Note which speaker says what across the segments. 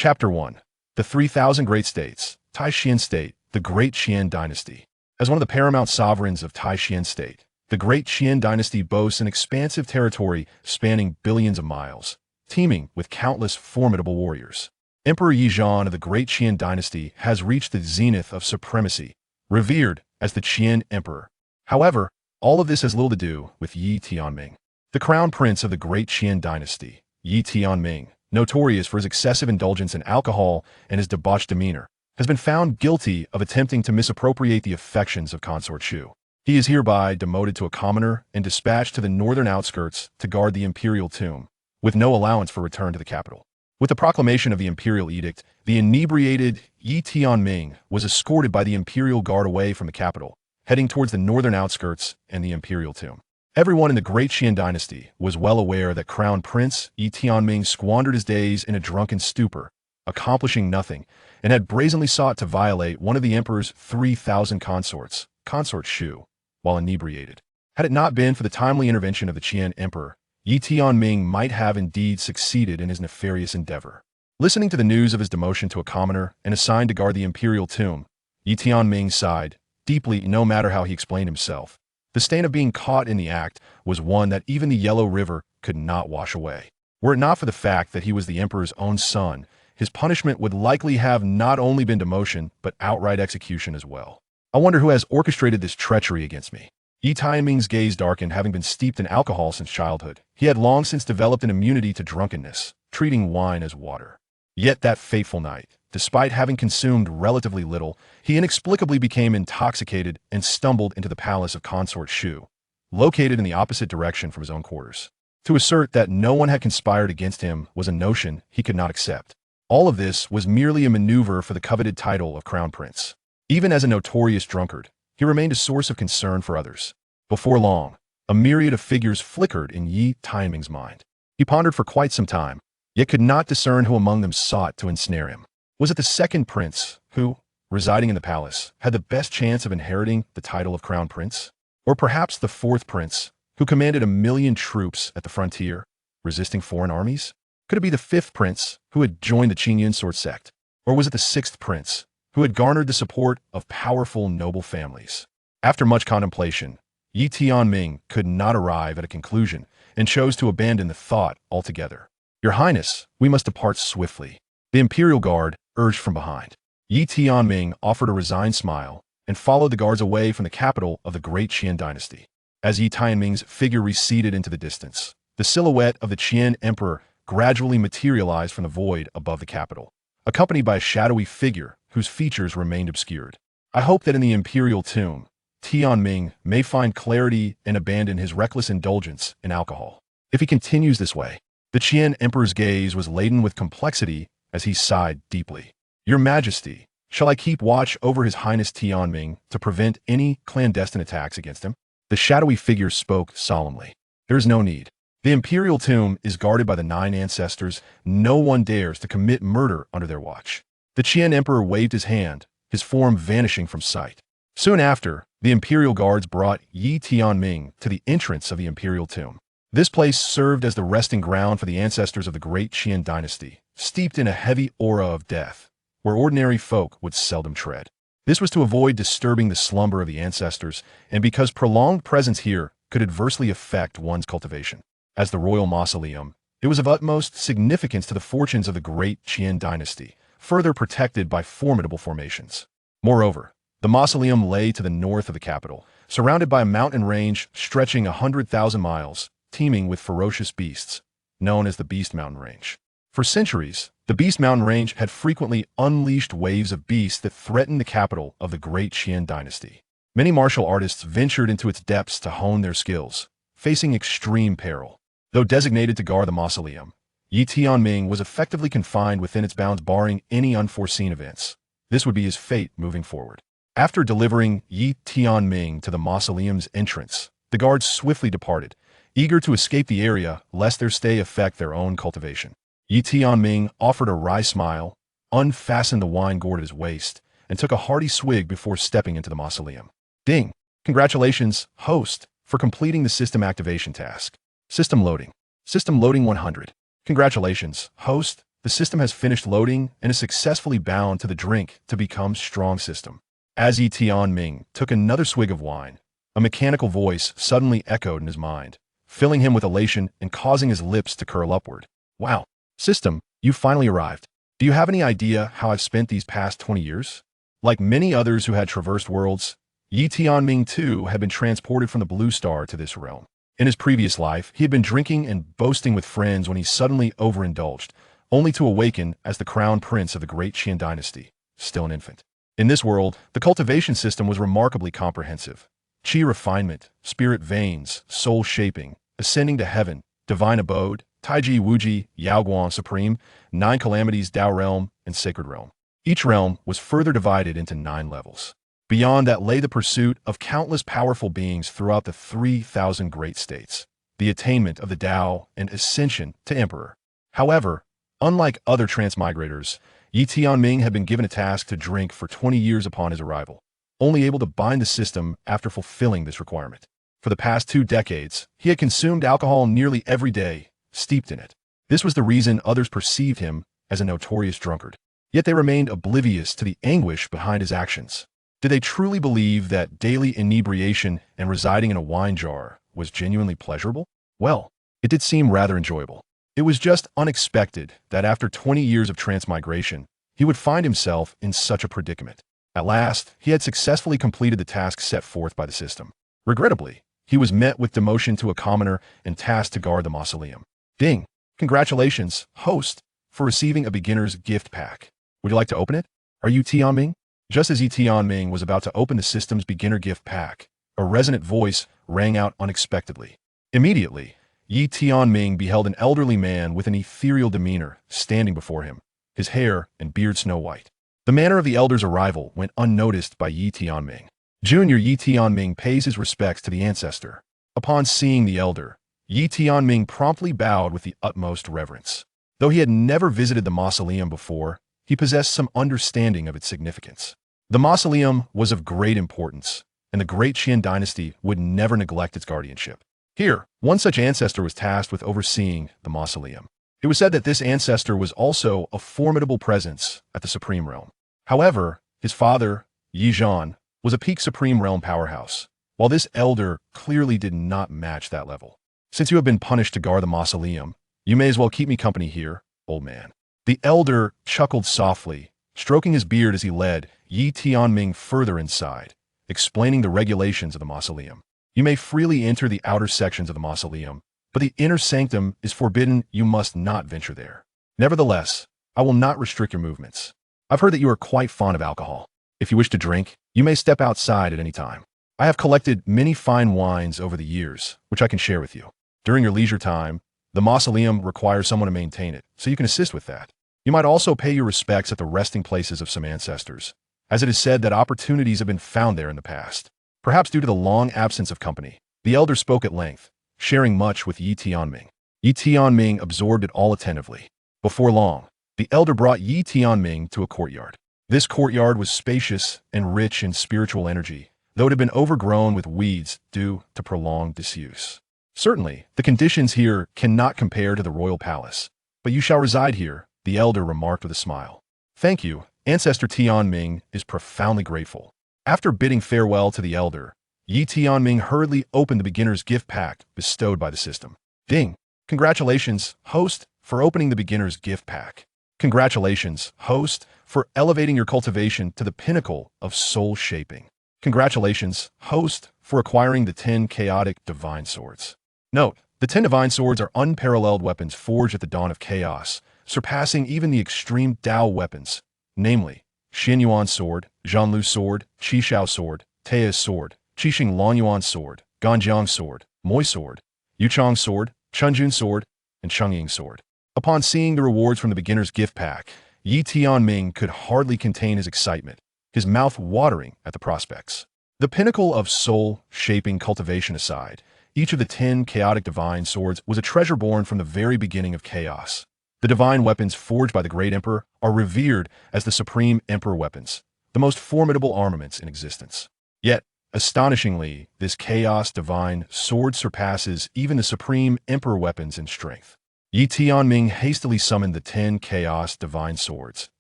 Speaker 1: Chapter 1. The 3,000 Great States. Taishan State, the Great Qian Dynasty. As one of the paramount sovereigns of Taishan State, the Great Qian Dynasty boasts an expansive territory spanning billions of miles, teeming with countless formidable warriors. Emperor Ye of the Great Qian Dynasty has reached the zenith of supremacy, revered as the Qian Emperor. However, all of this has little to do with Ye Tianming. The crown prince of the Great Qian Dynasty, Ye Tianming, notorious for his excessive indulgence in alcohol and his debauched demeanor, has been found guilty of attempting to misappropriate the affections of Consort Shu. He is hereby demoted to a commoner and dispatched to the northern outskirts to guard the imperial tomb, with no allowance for return to the capital. With the proclamation of the imperial edict, the inebriated Ye Tianming was escorted by the imperial guard away from the capital, heading towards the northern outskirts and the imperial tomb. Everyone in the Great Qian Dynasty was well aware that Crown Prince Ye Tianming squandered his days in a drunken stupor, accomplishing nothing, and had brazenly sought to violate one of the emperor's 3,000 consorts, Consort Shu, while inebriated. Had it not been for the timely intervention of the Qian Emperor, Ye Tianming might have indeed succeeded in his nefarious endeavor. Listening to the news of his demotion to a commoner and assigned to guard the imperial tomb, Ye Tianming sighed deeply. No matter how he explained himself, the stain of being caught in the act was one that even the Yellow River could not wash away. Were it not for the fact that he was the emperor's own son, his punishment would likely have not only been demotion, but outright execution as well. I wonder who has orchestrated this treachery against me. Ye Tianming's gaze darkened. Having been steeped in alcohol since childhood, he had long since developed an immunity to drunkenness, treating wine as water. Yet that fateful night, despite having consumed relatively little, he inexplicably became intoxicated and stumbled into the palace of Consort Shu, located in the opposite direction from his own quarters. To assert that no one had conspired against him was a notion he could not accept. All of this was merely a maneuver for the coveted title of Crown Prince. Even as a notorious drunkard, he remained a source of concern for others. Before long, a myriad of figures flickered in Ye Tianming's mind. He pondered for quite some time, yet could not discern who among them sought to ensnare him. Was it the second prince who, residing in the palace, had the best chance of inheriting the title of Crown Prince? Or perhaps the fourth prince, who commanded 1,000,000 troops at the frontier, resisting foreign armies? Could it be the fifth prince, who had joined the Qingyun sword sect? Or was it the sixth prince, who had garnered the support of powerful noble families? After much contemplation, Ye Tianming could not arrive at a conclusion and chose to abandon the thought altogether. "Your Highness, we must depart swiftly," the imperial guard urged from behind. Ye Tianming offered a resigned smile and followed the guards away from the capital of the Great Qian Dynasty. As Ye Tianming's figure receded into the distance, the silhouette of the Qian Emperor gradually materialized from the void above the capital, accompanied by a shadowy figure whose features remained obscured. I hope that in the imperial tomb, Tianming may find clarity and abandon his reckless indulgence in alcohol. If he continues this way, the Qian Emperor's gaze was laden with complexity as he sighed deeply. "Your Majesty, shall I keep watch over His Highness Tianming to prevent any clandestine attacks against him?" The shadowy figure spoke solemnly. "There is no need. The imperial tomb is guarded by the 9 ancestors. No one dares to commit murder under their watch." The Qian Emperor waved his hand, his form vanishing from sight. Soon after, the imperial guards brought Ye Tianming to the entrance of the imperial tomb. This place served as the resting ground for the ancestors of the Great Qian Dynasty, steeped in a heavy aura of death, where ordinary folk would seldom tread. This was to avoid disturbing the slumber of the ancestors, and because prolonged presence here could adversely affect one's cultivation. As the royal mausoleum, it was of utmost significance to the fortunes of the Great Qian Dynasty, further protected by formidable formations. Moreover, the mausoleum lay to the north of the capital, surrounded by a mountain range stretching 100,000 miles, teeming with ferocious beasts, known as the Beast Mountain Range. For centuries, the Beast Mountain Range had frequently unleashed waves of beasts that threatened the capital of the Great Qian Dynasty. Many martial artists ventured into its depths to hone their skills, facing extreme peril. Though designated to guard the mausoleum, Ye Tianming was effectively confined within its bounds, barring any unforeseen events. This would be his fate moving forward. After delivering Ye Tianming to the mausoleum's entrance, the guards swiftly departed, eager to escape the area lest their stay affect their own cultivation. Ye Tianming offered a wry smile, unfastened the wine gourd at his waist, and took a hearty swig before stepping into the mausoleum. "Ding! Congratulations, host, for completing the system activation task. System loading. System loading 100. Congratulations, host, The system has finished loading and is successfully bound to the drink to become strong system. As Ye Tianming took another swig of wine, a mechanical voice suddenly echoed in his mind, filling him with elation and causing his lips to curl upward. Wow, system, you finally arrived. Do you have any idea how I've spent these past 20 years? Like many others who had traversed worlds, Ye Tianming too had been transported from the Blue Star to this realm. In his previous life, he had been drinking and boasting with friends when he suddenly overindulged, only to awaken as the crown prince of the Great Qian Dynasty, still an infant. In this world, the cultivation system was remarkably comprehensive. Qi refinement, spirit veins, soul shaping, ascending to heaven, divine abode, Taiji Wuji, Yaoguang Supreme, 9 calamities Dao realm, and sacred realm. Each realm was further divided into 9 levels. Beyond that lay the pursuit of countless powerful beings throughout the 3,000 great states, the attainment of the Tao and ascension to emperor. However, unlike other transmigrators, Ye Tianming had been given a task to drink for 20 years upon his arrival, only able to bind the system after fulfilling this requirement. For the past 2 decades, he had consumed alcohol nearly every day, steeped in it. This was the reason others perceived him as a notorious drunkard. Yet they remained oblivious to the anguish behind his actions. Did they truly believe that daily inebriation and residing in a wine jar was genuinely pleasurable? Well, it did seem rather enjoyable. It was just unexpected that after 20 years of transmigration, he would find himself in such a predicament. At last, he had successfully completed the task set forth by the system. Regrettably, he was met with demotion to a commoner and tasked to guard the mausoleum. Ding! Congratulations, host, for receiving a beginner's gift pack. Would you like to open it? Are you Tianming? Just as Ye Tianming was about to open the system's beginner gift pack, a resonant voice rang out unexpectedly. Immediately, Ye Tianming beheld an elderly man with an ethereal demeanor standing before him, his hair and beard snow-white. The manner of the elder's arrival went unnoticed by Ye Tianming. Junior Ye Tianming pays his respects to the ancestor. Upon seeing the elder, Ye Tianming promptly bowed with the utmost reverence. Though he had never visited the mausoleum before, he possessed some understanding of its significance. The mausoleum was of great importance, and the Great Qian Dynasty would never neglect its guardianship. Here, one such ancestor was tasked with overseeing the mausoleum. It was said that this ancestor was also a formidable presence at the Supreme Realm. However, his father, Ye Zhan, was a peak Supreme Realm powerhouse, while this elder clearly did not match that level. Since you have been punished to guard the mausoleum, you may as well keep me company here, old man. The elder chuckled softly, stroking his beard as he led Ye Tianming further inside, explaining the regulations of the mausoleum. You may freely enter the outer sections of the mausoleum, but the inner sanctum is forbidden. You must not venture there. Nevertheless, I will not restrict your movements. I've heard that you are quite fond of alcohol. If you wish to drink, you may step outside at any time. I have collected many fine wines over the years, which I can share with you. During your leisure time, the mausoleum requires someone to maintain it, so you can assist with that. You might also pay your respects at the resting places of some ancestors, as it is said that opportunities have been found there in the past. Perhaps due to the long absence of company, the elder spoke at length, sharing much with Ye Tianming. Ye Tianming absorbed it all attentively. Before long, the elder brought Ye Tianming to a courtyard. This courtyard was spacious and rich in spiritual energy, though it had been overgrown with weeds due to prolonged disuse. Certainly, the conditions here cannot compare to the royal palace, but you shall reside here, the elder remarked with a smile. Thank you, Ancestor Tianming is profoundly grateful. After bidding farewell to the elder, Ye Tianming hurriedly opened the beginner's gift pack bestowed by the system. Ding! Congratulations, host, for opening the beginner's gift pack. Congratulations, host, for elevating your cultivation to the pinnacle of soul shaping. Congratulations, host, for acquiring the 10 chaotic divine swords. Note, the 10 divine swords are unparalleled weapons forged at the dawn of chaos, surpassing even the extreme Dao weapons, namely, Xianyuan sword, Zhanlu sword, Qishao sword, Teia's sword, Qixing Longyuan sword, Ganjiang sword, Moi sword, Yuchang sword, Chunjun sword, and Chungying sword. Upon seeing the rewards from the beginner's gift pack, Ye Tianming could hardly contain his excitement, his mouth watering at the prospects. The pinnacle of soul-shaping cultivation aside, each of the 10 chaotic divine swords was a treasure born from the very beginning of chaos. The divine weapons forged by the great emperor are revered as the supreme emperor weapons, the most formidable armaments in existence. Yet, astonishingly, this chaos divine sword surpasses even the supreme emperor weapons in strength. Ye Tianming hastily summoned the 10 chaos divine swords,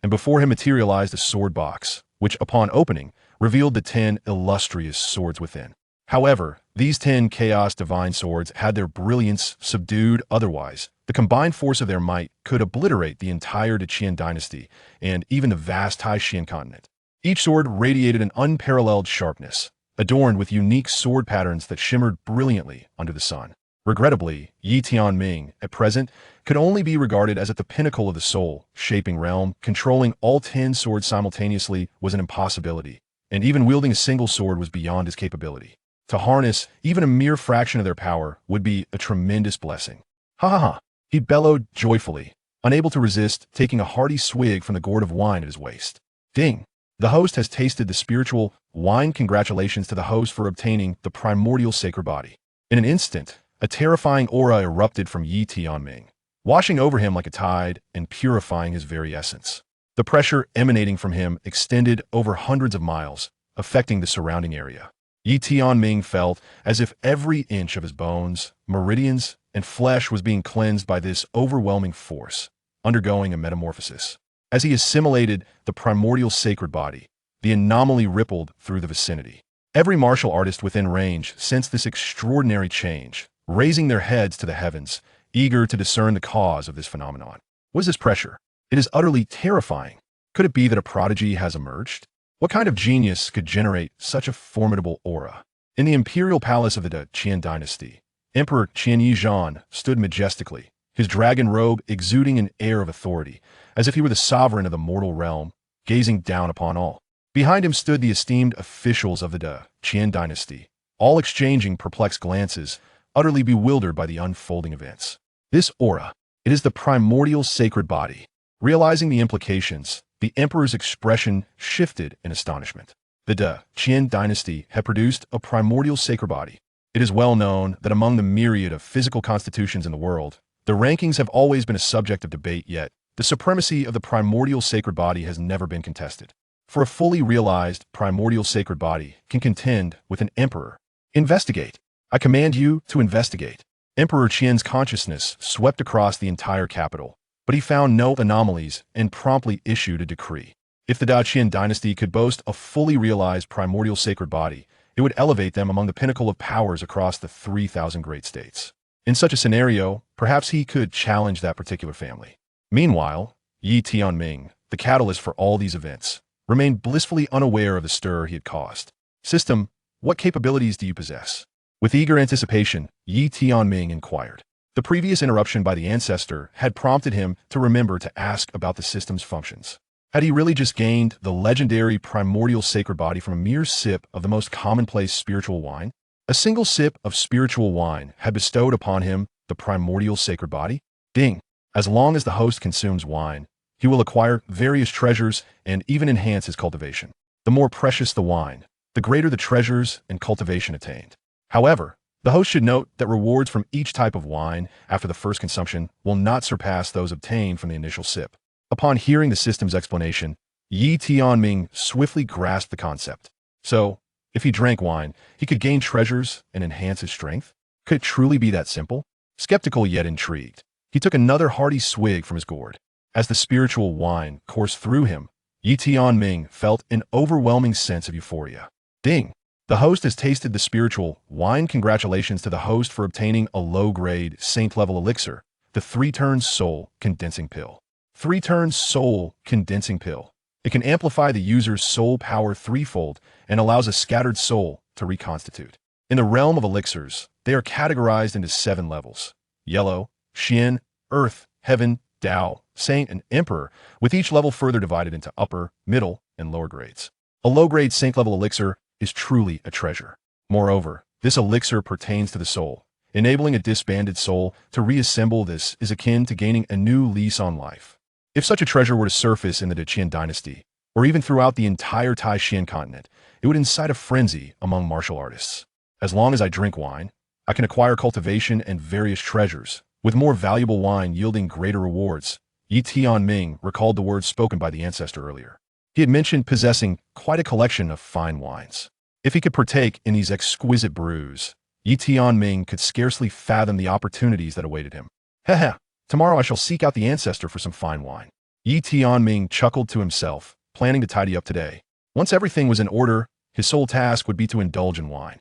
Speaker 1: and before him materialized a sword box, which, upon opening, revealed the 10 illustrious swords within. However, these 10 chaos divine swords had their brilliance subdued otherwise. The combined force of their might could obliterate the entire Qian dynasty and even the vast Taishan continent. Each sword radiated an unparalleled sharpness, adorned with unique sword patterns that shimmered brilliantly under the sun. Regrettably, Ye Tianming, at present, could only be regarded as at the pinnacle of the soul-shaping realm. Controlling all 10 swords simultaneously was an impossibility, and even wielding a single sword was beyond his capability. To harness even a mere fraction of their power would be a tremendous blessing. Ha ha ha! He bellowed joyfully, unable to resist taking a hearty swig from the gourd of wine at his waist. Ding! The host has tasted the spiritual wine. Congratulations to the host for obtaining the primordial sacred body. In an instant, a terrifying aura erupted from Ye Tianming, washing over him like a tide and purifying his very essence. The pressure emanating from him extended over hundreds of miles, affecting the surrounding area. Ye Tianming felt as if every inch of his bones, meridians, and flesh was being cleansed by this overwhelming force, undergoing a metamorphosis. As he assimilated the primordial sacred body, the anomaly rippled through the vicinity. Every martial artist within range sensed this extraordinary change, raising their heads to the heavens, eager to discern the cause of this phenomenon. What is this pressure? It is utterly terrifying. Could it be that a prodigy has emerged? What kind of genius could generate such a formidable aura? In the imperial palace of the Qian Dynasty, Emperor Qian Yizhan stood majestically, his dragon robe exuding an air of authority, as if he were the sovereign of the mortal realm, gazing down upon all. Behind him stood the esteemed officials of the Qian Dynasty, all exchanging perplexed glances, utterly bewildered by the unfolding events. This aura, it is the primordial sacred body. Realizing the implications, the emperor's expression shifted in astonishment. The Qian Dynasty had produced a primordial sacred body. It is well known that among the myriad of physical constitutions in the world, the rankings have always been a subject of debate, yet the supremacy of the primordial sacred body has never been contested. For a fully realized primordial sacred body can contend with an emperor. Investigate. I command you to investigate. Emperor Qian's consciousness swept across the entire capital, but he found no anomalies and promptly issued a decree. If the Qian Dynasty could boast a fully realized primordial sacred body, it would elevate them among the pinnacle of powers across the 3,000 great states. In such a scenario, perhaps he could challenge that particular family. Meanwhile, Ye Tianming, the catalyst for all these events, remained blissfully unaware of the stir he had caused. System, what capabilities do you possess? With eager anticipation, Ye Tianming inquired. The previous interruption by the ancestor had prompted him to remember to ask about the system's functions. Had he really just gained the legendary primordial sacred body from a mere sip of the most commonplace spiritual wine? A single sip of spiritual wine had bestowed upon him the primordial sacred body? Ding! As long as the host consumes wine, he will acquire various treasures and even enhance his cultivation. The more precious the wine, the greater the treasures and cultivation attained. However, the host should note that rewards from each type of wine after the first consumption will not surpass those obtained from the initial sip. Upon hearing the system's explanation, Ye Tianming swiftly grasped the concept. So, if he drank wine, he could gain treasures and enhance his strength? Could it truly be that simple? Skeptical yet intrigued, he took another hearty swig from his gourd. As the spiritual wine coursed through him, Ye Tianming felt an overwhelming sense of euphoria. Ding! The host has tasted the spiritual wine. Congratulations to the host for obtaining a low-grade, saint-level elixir, the 3-turns soul condensing pill. 3-turns soul condensing pill. It can amplify the user's soul power threefold and allows a scattered soul to reconstitute. In the realm of elixirs, they are categorized into 7 levels: yellow, Xian, earth, heaven, Tao, saint, and emperor, with each level further divided into upper, middle, and lower grades. A low-grade saint-level elixir is truly a treasure. Moreover, this elixir pertains to the soul. Enabling a disbanded soul to reassemble this is akin to gaining a new lease on life. If such a treasure were to surface in the Qian Dynasty, or even throughout the entire Taishan continent, it would incite a frenzy among martial artists. As long as I drink wine, I can acquire cultivation and various treasures, with more valuable wine yielding greater rewards. Ye Tianming recalled the words spoken by the ancestor earlier. He had mentioned possessing quite a collection of fine wines. If he could partake in these exquisite brews, Ye Tianming could scarcely fathom the opportunities that awaited him. Heh. Tomorrow I shall seek out the ancestor for some fine wine. Ye Tianming chuckled to himself, planning to tidy up today. Once everything was in order, his sole task would be to indulge in wine.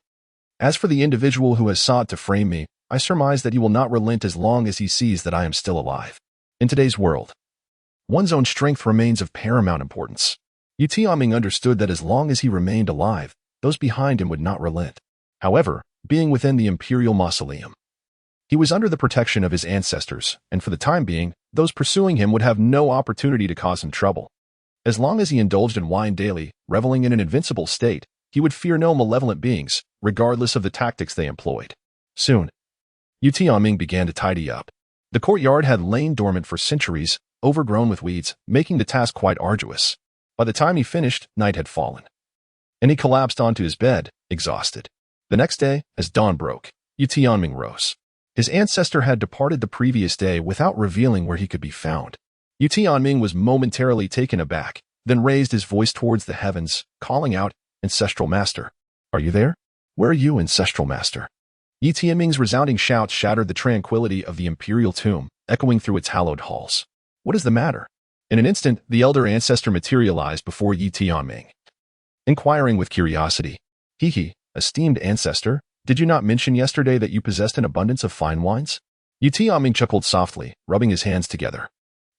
Speaker 1: As for the individual who has sought to frame me, I surmise that he will not relent as long as he sees that I am still alive. In today's world, one's own strength remains of paramount importance. Ye Tianming understood that as long as he remained alive, those behind him would not relent. However, being within the imperial mausoleum, he was under the protection of his ancestors, and for the time being, those pursuing him would have no opportunity to cause him trouble. As long as he indulged in wine daily, reveling in an invincible state, he would fear no malevolent beings, regardless of the tactics they employed. Soon, Ye Tianming began to tidy up. The courtyard had lain dormant for centuries, overgrown with weeds, making the task quite arduous. By the time he finished, night had fallen, and he collapsed onto his bed, exhausted. The next day, as dawn broke, Ye Tianming rose. His ancestor had departed the previous day without revealing where he could be found. Ye Tianming was momentarily taken aback, then raised his voice towards the heavens, calling out, "Ancestral Master, are you there? Where are you, Ancestral Master?" Ye Tianming's resounding shouts shattered the tranquility of the imperial tomb, echoing through its hallowed halls. "What is the matter?" In an instant, the elder ancestor materialized before Ye Tianming, inquiring with curiosity. Esteemed ancestor, did you not mention yesterday that you possessed an abundance of fine wines?" Ye Tianming chuckled softly, rubbing his hands together.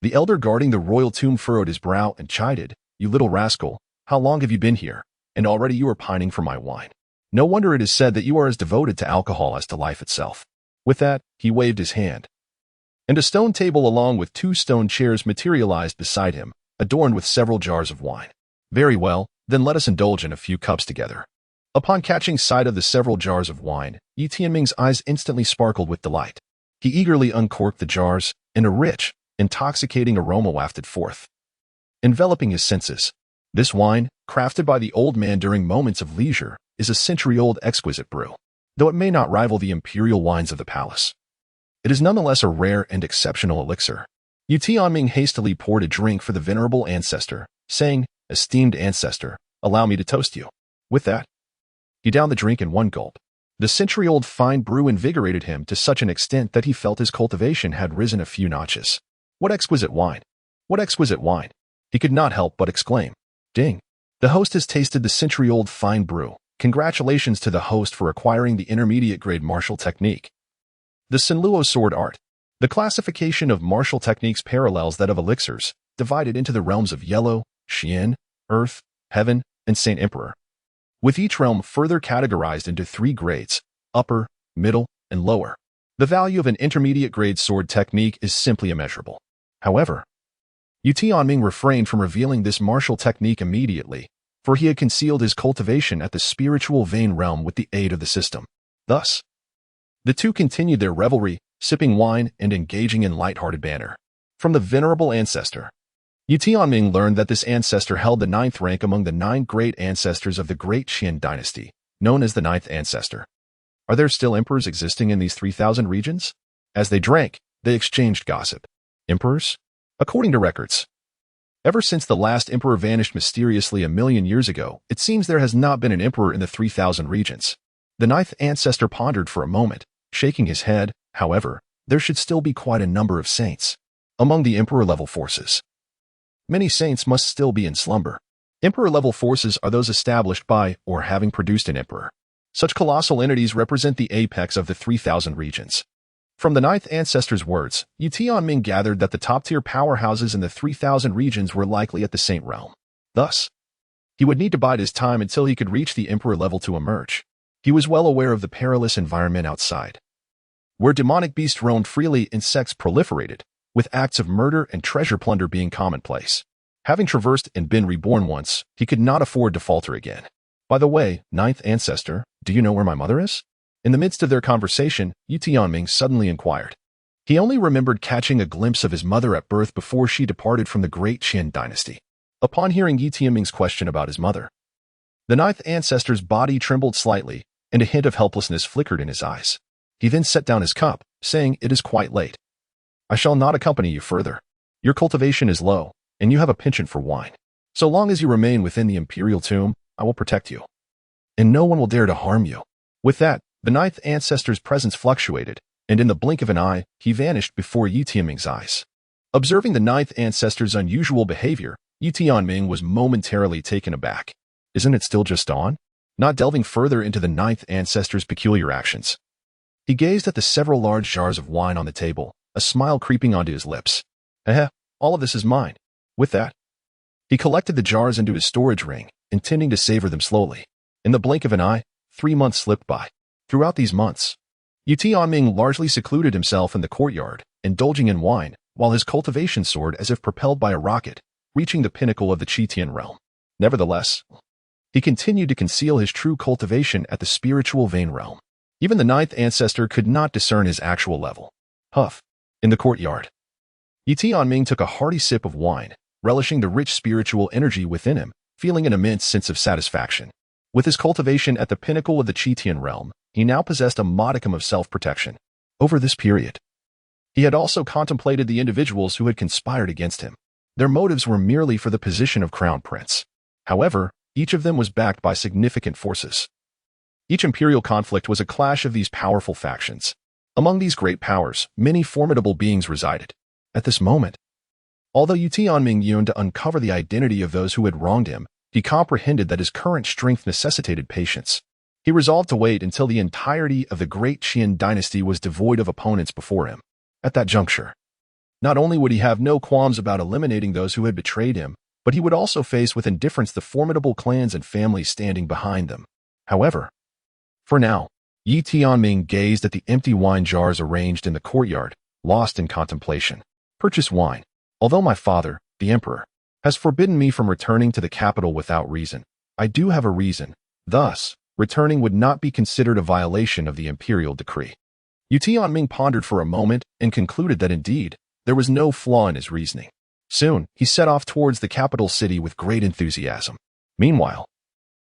Speaker 1: The elder guarding the royal tomb furrowed his brow and chided, "You little rascal, how long have you been here? And already you are pining for my wine. No wonder it is said that you are as devoted to alcohol as to life itself." With that, he waved his hand, and a stone table along with 2 stone chairs materialized beside him, adorned with several jars of wine. "Very well, then let us indulge in a few cups together." Upon catching sight of the several jars of wine, Ye Tianming's eyes instantly sparkled with delight. He eagerly uncorked the jars, and a rich, intoxicating aroma wafted forth, enveloping his senses. This wine, crafted by the old man during moments of leisure, is a century-old exquisite brew. Though it may not rival the imperial wines of the palace, it is nonetheless a rare and exceptional elixir. Ye Tianming hastily poured a drink for the venerable ancestor, saying, "Esteemed ancestor, allow me to toast you." With that, he downed the drink in one gulp. The century-old fine brew invigorated him to such an extent that he felt his cultivation had risen a few notches. "What exquisite wine! What exquisite wine!" He could not help but exclaim. "Ding! The host has tasted the century-old fine brew. Congratulations to the host for acquiring the intermediate-grade martial technique. The Sinluo sword art. The classification of martial techniques parallels that of elixirs, divided into the realms of Yellow, Qian, Earth, Heaven, and Saint Emperor, with each realm further categorized into 3 grades, upper, middle, and lower. The value of an intermediate-grade sword technique is simply immeasurable. However, Ye Tianming refrained from revealing this martial technique immediately, for he had concealed his cultivation at the spiritual vein realm with the aid of the system. Thus, the two continued their revelry, sipping wine and engaging in light-hearted banter. From the venerable ancestor, Ye Tianming learned that this ancestor held the 9th rank among the 9 great ancestors of the Great Qian Dynasty, known as the 9th ancestor. Are there still emperors existing in these 3,000 regions? As they drank, they exchanged gossip. Emperors? According to records, ever since the last emperor vanished mysteriously 1,000,000 years ago, it seems there has not been an emperor in the 3,000 regions. The 9th ancestor pondered for a moment, shaking his head. However, there should still be quite a number of saints among the emperor-level forces. Many saints must still be in slumber. Emperor-level forces are those established by or having produced an emperor. Such colossal entities represent the apex of the 3,000 regions. From the 9th ancestor's words, Ye Tianming gathered that the top-tier powerhouses in the 3,000 regions were likely at the Saint Realm. Thus, he would need to bide his time until he could reach the emperor level to emerge. He was well aware of the perilous environment outside, where demonic beasts roamed freely and sects proliferated, with acts of murder and treasure plunder being commonplace. Having traversed and been reborn once, he could not afford to falter again. "By the way, 9th ancestor, do you know where my mother is?" In the midst of their conversation, Ye Tianming suddenly inquired. He only remembered catching a glimpse of his mother at birth before she departed from the Great Qian Dynasty. Upon hearing Ye Tianming's question about his mother, the 9th ancestor's body trembled slightly, and a hint of helplessness flickered in his eyes. He then set down his cup, saying, "It is quite late. I shall not accompany you further. Your cultivation is low, and you have a penchant for wine. So long as you remain within the imperial tomb, I will protect you, and no one will dare to harm you." With that, the 9th ancestor's presence fluctuated, and in the blink of an eye, he vanished before Ye Tianming's eyes. Observing the ninth ancestor's unusual behavior, Ye Tianming was momentarily taken aback. Isn't it still just dawn? Not delving further into the ninth ancestor's peculiar actions, he gazed at the several large jars of wine on the table, a smile creeping onto his lips. All of this is mine. With that, he collected the jars into his storage ring, intending to savor them slowly. In the blink of an eye, 3 months slipped by. Throughout these months, Ye Tianming largely secluded himself in the courtyard, indulging in wine, while his cultivation soared as if propelled by a rocket, reaching the pinnacle of the Qitian realm. Nevertheless, he continued to conceal his true cultivation at the spiritual vein realm. Even the ninth ancestor could not discern his actual level. Huff. In the courtyard, Ye Tianming took a hearty sip of wine, relishing the rich spiritual energy within him, feeling an immense sense of satisfaction. With his cultivation at the pinnacle of the Qitian realm, he now possessed a modicum of self-protection. Over this period, he had also contemplated the individuals who had conspired against him. Their motives were merely for the position of crown prince. However, each of them was backed by significant forces. Each imperial conflict was a clash of these powerful factions. Among these great powers, many formidable beings resided. At this moment, although Ye Tianming yearned to uncover the identity of those who had wronged him, he comprehended that his current strength necessitated patience. He resolved to wait until the entirety of the Great Qian Dynasty was devoid of opponents before him. At that juncture, not only would he have no qualms about eliminating those who had betrayed him, but he would also face with indifference the formidable clans and families standing behind them. However, for now, Ye Tianming gazed at the empty wine jars arranged in the courtyard, lost in contemplation. Purchase wine. Although my father, the emperor, has forbidden me from returning to the capital without reason, I do have a reason. Thus, returning would not be considered a violation of the imperial decree. Ye Tianming pondered for a moment and concluded that indeed, there was no flaw in his reasoning. Soon, he set off towards the capital city with great enthusiasm. Meanwhile,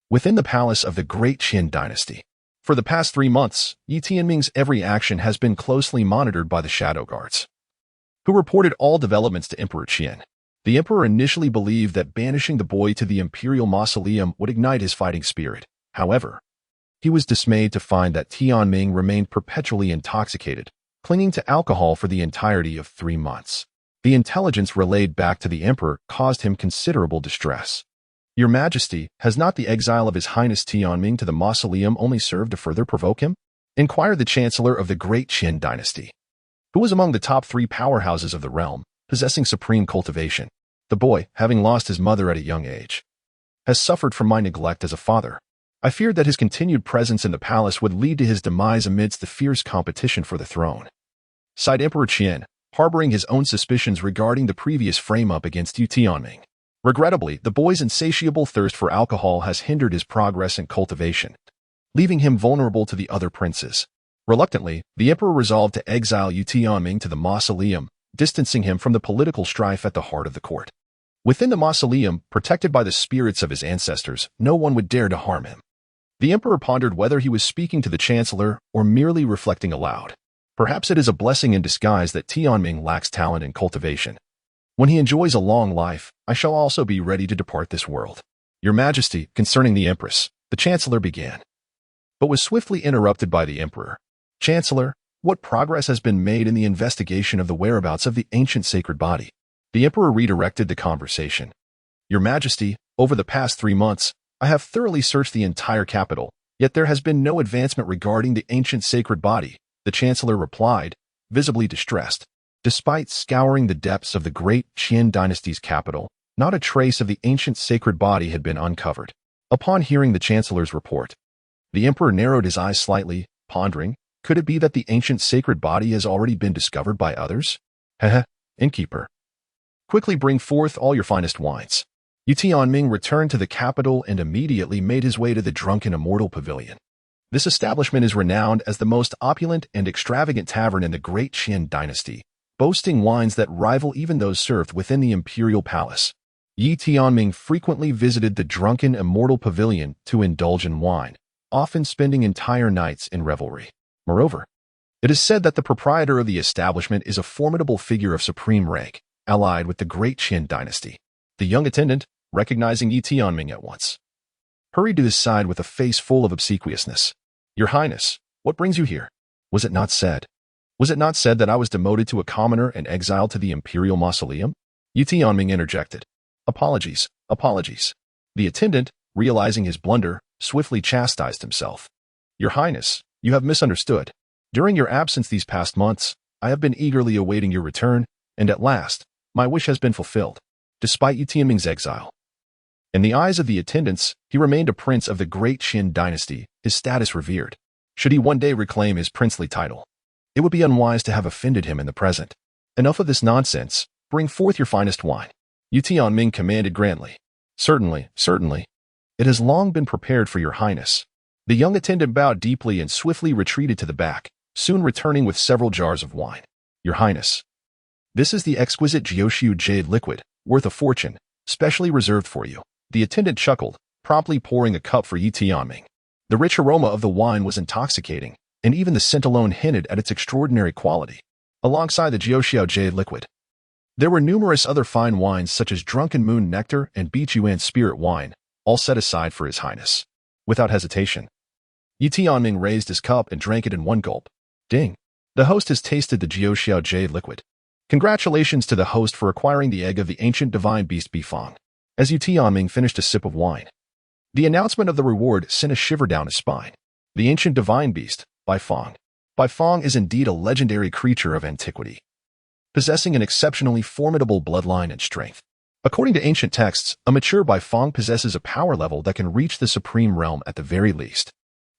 Speaker 1: within the palace of the Great Qian Dynasty, for the past 3 months, Ye Tianming's every action has been closely monitored by the shadow guards, who reported all developments to Emperor Qian. The emperor initially believed that banishing the boy to the imperial mausoleum would ignite his fighting spirit. However, he was dismayed to find that Tianming remained perpetually intoxicated, clinging to alcohol for the entirety of 3 months. The intelligence relayed back to the emperor caused him considerable distress. Your Majesty, has not the exile of His Highness Tianming to the mausoleum only served to further provoke him? Inquired the Chancellor of the Great Qian Dynasty, who was among the top 3 powerhouses of the realm, possessing supreme cultivation. The boy, having lost his mother at a young age, has suffered from my neglect as a father. I feared that his continued presence in the palace would lead to his demise amidst the fierce competition for the throne. Sighed Emperor Qian, harboring his own suspicions regarding the previous frame-up against Ye Tianming. Regrettably, the boy's insatiable thirst for alcohol has hindered his progress in cultivation, leaving him vulnerable to the other princes. Reluctantly, the emperor resolved to exile Ye Tianming to the mausoleum, distancing him from the political strife at the heart of the court. Within the mausoleum, protected by the spirits of his ancestors, no one would dare to harm him. The emperor pondered whether he was speaking to the chancellor or merely reflecting aloud. Perhaps it is a blessing in disguise that Tianming lacks talent in cultivation. When he enjoys a long life, I shall also be ready to depart this world. Your Majesty, concerning the Empress, the Chancellor began, but was swiftly interrupted by the Emperor. Chancellor, what progress has been made in the investigation of the whereabouts of the ancient sacred body? The Emperor redirected the conversation. Your Majesty, over the past 3 months, I have thoroughly searched the entire capital, yet there has been no advancement regarding the ancient sacred body, the Chancellor replied, visibly distressed. Despite scouring the depths of the Great Qian Dynasty's capital, not a trace of the ancient sacred body had been uncovered. Upon hearing the Chancellor's report, the Emperor narrowed his eyes slightly, pondering, could it be that the ancient sacred body has already been discovered by others? Innkeeper, quickly bring forth all your finest wines. Ye Tianming returned to the capital and immediately made his way to the drunken immortal pavilion. This establishment is renowned as the most opulent and extravagant tavern in the Great Qian Dynasty, boasting wines that rival even those served within the imperial palace. Ye Tianming frequently visited the drunken immortal pavilion to indulge in wine, often spending entire nights in revelry. Moreover, it is said that the proprietor of the establishment is a formidable figure of supreme rank, allied with the Great Qian Dynasty. The young attendant, recognizing Ye Tianming at once, hurried to his side with a face full of obsequiousness. Your Highness, what brings you here? Was it not said Was it not said that I was demoted to a commoner and exiled to the imperial mausoleum? Ye Tianming interjected. Apologies, apologies. The attendant, realizing his blunder, swiftly chastised himself. Your Highness, you have misunderstood. During your absence these past months, I have been eagerly awaiting your return, and at last, my wish has been fulfilled, despite Ye Tianming's exile. In the eyes of the attendants, he remained a prince of the Great Qian Dynasty, his status revered. Should he one day reclaim his princely title, it would be unwise to have offended him in the present. Enough of this nonsense. Bring forth your finest wine. Ye Tianming commanded grandly. Certainly, certainly. It has long been prepared for your Highness. The young attendant bowed deeply and swiftly retreated to the back, soon returning with several jars of wine. Your Highness. This is the exquisite Jioshu jade liquid, worth a fortune, specially reserved for you. The attendant chuckled, promptly pouring a cup for Ye Tianming. The rich aroma of the wine was intoxicating, and even the scent alone hinted at its extraordinary quality. Alongside the Jioshu jade liquid, there were numerous other fine wines such as Drunken Moon Nectar and Bichuan Spirit Wine, all set aside for His Highness. Without hesitation, Ye Tianming raised his cup and drank it in one gulp. Ding! The host has tasted the Jioshu jade liquid. Congratulations to the host for acquiring the egg of the ancient divine beast Bifang. As Ye Tianming finished a sip of wine, the announcement of the reward sent a shiver down his spine. The ancient divine beast, Bifang. Bifang is indeed a legendary creature of antiquity, possessing an exceptionally formidable bloodline and strength. According to ancient texts, a mature Bifang possesses a power level that can reach the supreme realm at the very least.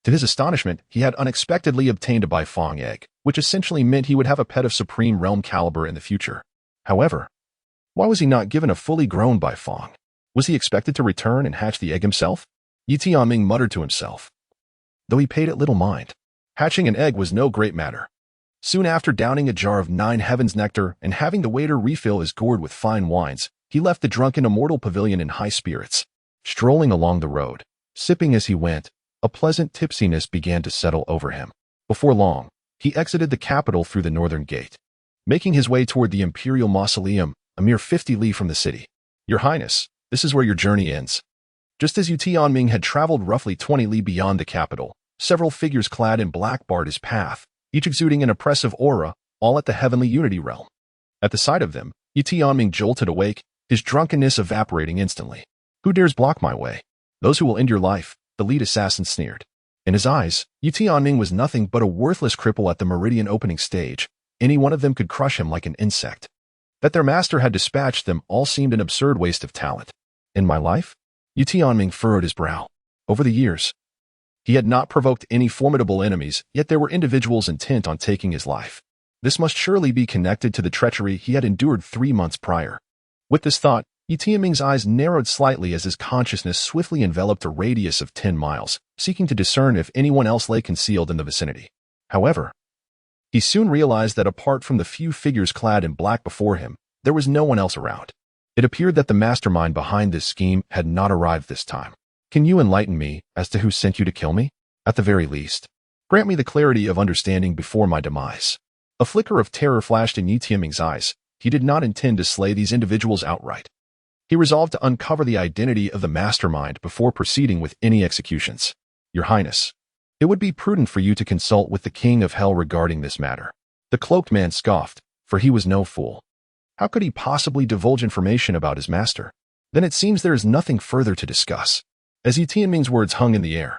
Speaker 1: To his astonishment, he had unexpectedly obtained a Bifang egg, which essentially meant he would have a pet of supreme realm caliber in the future. However, why was he not given a fully grown Bifang? Was he expected to return and hatch the egg himself? Ye Tianming muttered to himself, though he paid it little mind. Hatching an egg was no great matter. Soon after downing a jar of 9 heavens nectar and having the waiter refill his gourd with fine wines, he left the drunken immortal pavilion in high spirits. Strolling along the road, sipping as he went, a pleasant tipsiness began to settle over him. Before long, he exited the capital through the northern gate, making his way toward the imperial mausoleum, a mere 50 li from the city. Your Highness, this is where your journey ends. Just as Ye Tianming had traveled roughly 20 li beyond the capital, several figures clad in black barred his path, each exuding an oppressive aura, all at the heavenly unity realm. At the sight of them, Ye Tianming jolted awake, his drunkenness evaporating instantly. Who dares block my way? Those who will end your life, the lead assassin sneered. In his eyes, Ye Tianming was nothing but a worthless cripple at the meridian opening stage. Any one of them could crush him like an insect. That their master had dispatched them all seemed an absurd waste of talent. In my life? Ye Tianming furrowed his brow. Over the years, he had not provoked any formidable enemies, yet there were individuals intent on taking his life. This must surely be connected to the treachery he had endured 3 months prior. With this thought, Ye Tianming's eyes narrowed slightly as his consciousness swiftly enveloped a radius of 10 miles, seeking to discern if anyone else lay concealed in the vicinity. However, he soon realized that apart from the few figures clad in black before him, there was no one else around. It appeared that the mastermind behind this scheme had not arrived this time. Can you enlighten me as to who sent you to kill me? At the very least, grant me the clarity of understanding before my demise. A flicker of terror flashed in Ye Tianming's eyes. He did not intend to slay these individuals outright. He resolved to uncover the identity of the mastermind before proceeding with any executions. Your Highness, it would be prudent for you to consult with the King of Hell regarding this matter. The cloaked man scoffed, for he was no fool. How could he possibly divulge information about his master? Then it seems there is nothing further to discuss. As Ye Tianming's words hung in the air,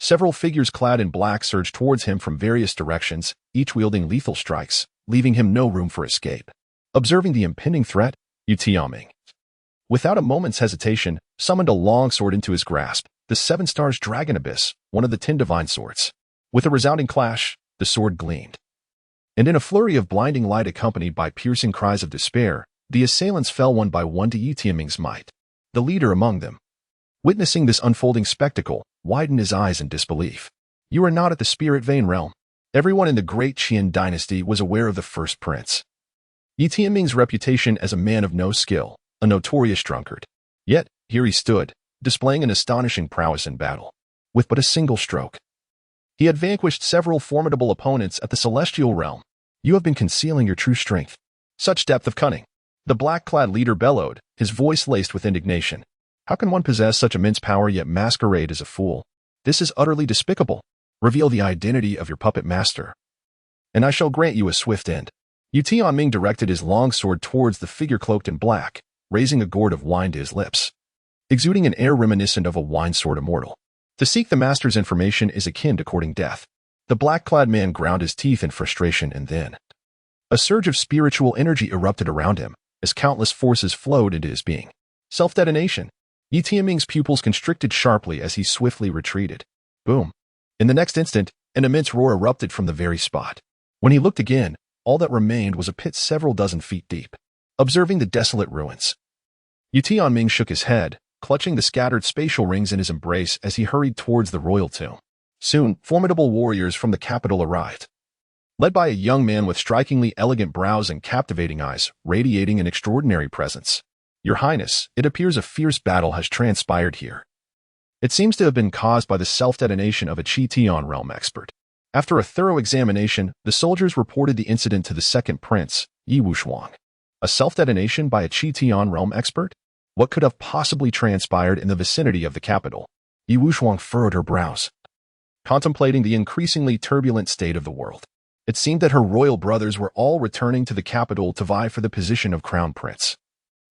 Speaker 1: several figures clad in black surged towards him from various directions, each wielding lethal strikes, leaving him no room for escape. Observing the impending threat, Ye Tianming, without a moment's hesitation, summoned a long sword into his grasp, the 7 Stars Dragon Abyss, one of the 10 divine swords. With a resounding clash, the sword gleamed, and in a flurry of blinding light accompanied by piercing cries of despair, the assailants fell one by one to Ye Tianming's might. The leader among them, witnessing this unfolding spectacle, widened his eyes in disbelief. You are not at the spirit vein realm. Everyone in the Great Qian Dynasty was aware of the first prince. Ye Tianming's reputation as a man of no skill, a notorious drunkard. Yet, here he stood, displaying an astonishing prowess in battle. With but a single stroke, he had vanquished several formidable opponents at the celestial realm. You have been concealing your true strength. Such depth of cunning. The black-clad leader bellowed, his voice laced with indignation. How can one possess such immense power yet masquerade as a fool? This is utterly despicable. Reveal the identity of your puppet master, and I shall grant you a swift end. Ye Tianming directed his long sword towards the figure cloaked in black, raising a gourd of wine to his lips, exuding an air reminiscent of a wine-sword immortal. To seek the master's information is akin to courting death. The black-clad man ground his teeth in frustration, and then a surge of spiritual energy erupted around him as countless forces flowed into his being. Self-detonation. Ye Tianming's pupils constricted sharply as he swiftly retreated. Boom. In the next instant, an immense roar erupted from the very spot. When he looked again, all that remained was a pit several dozen feet deep. Observing the desolate ruins, Ye Tianming shook his head, clutching the scattered spatial rings in his embrace as he hurried towards the royal tomb. Soon, formidable warriors from the capital arrived, led by a young man with strikingly elegant brows and captivating eyes, radiating an extraordinary presence. Your Highness, it appears a fierce battle has transpired here. It seems to have been caused by the self-detonation of a Qi Tian realm expert. After a thorough examination, the soldiers reported the incident to the second prince, Ye Wushuang. A self-detonation by a Qi Tian realm expert? What could have possibly transpired in the vicinity of the capital? Ye Wushuang furrowed her brows, contemplating the increasingly turbulent state of the world. It seemed that her royal brothers were all returning to the capital to vie for the position of crown prince,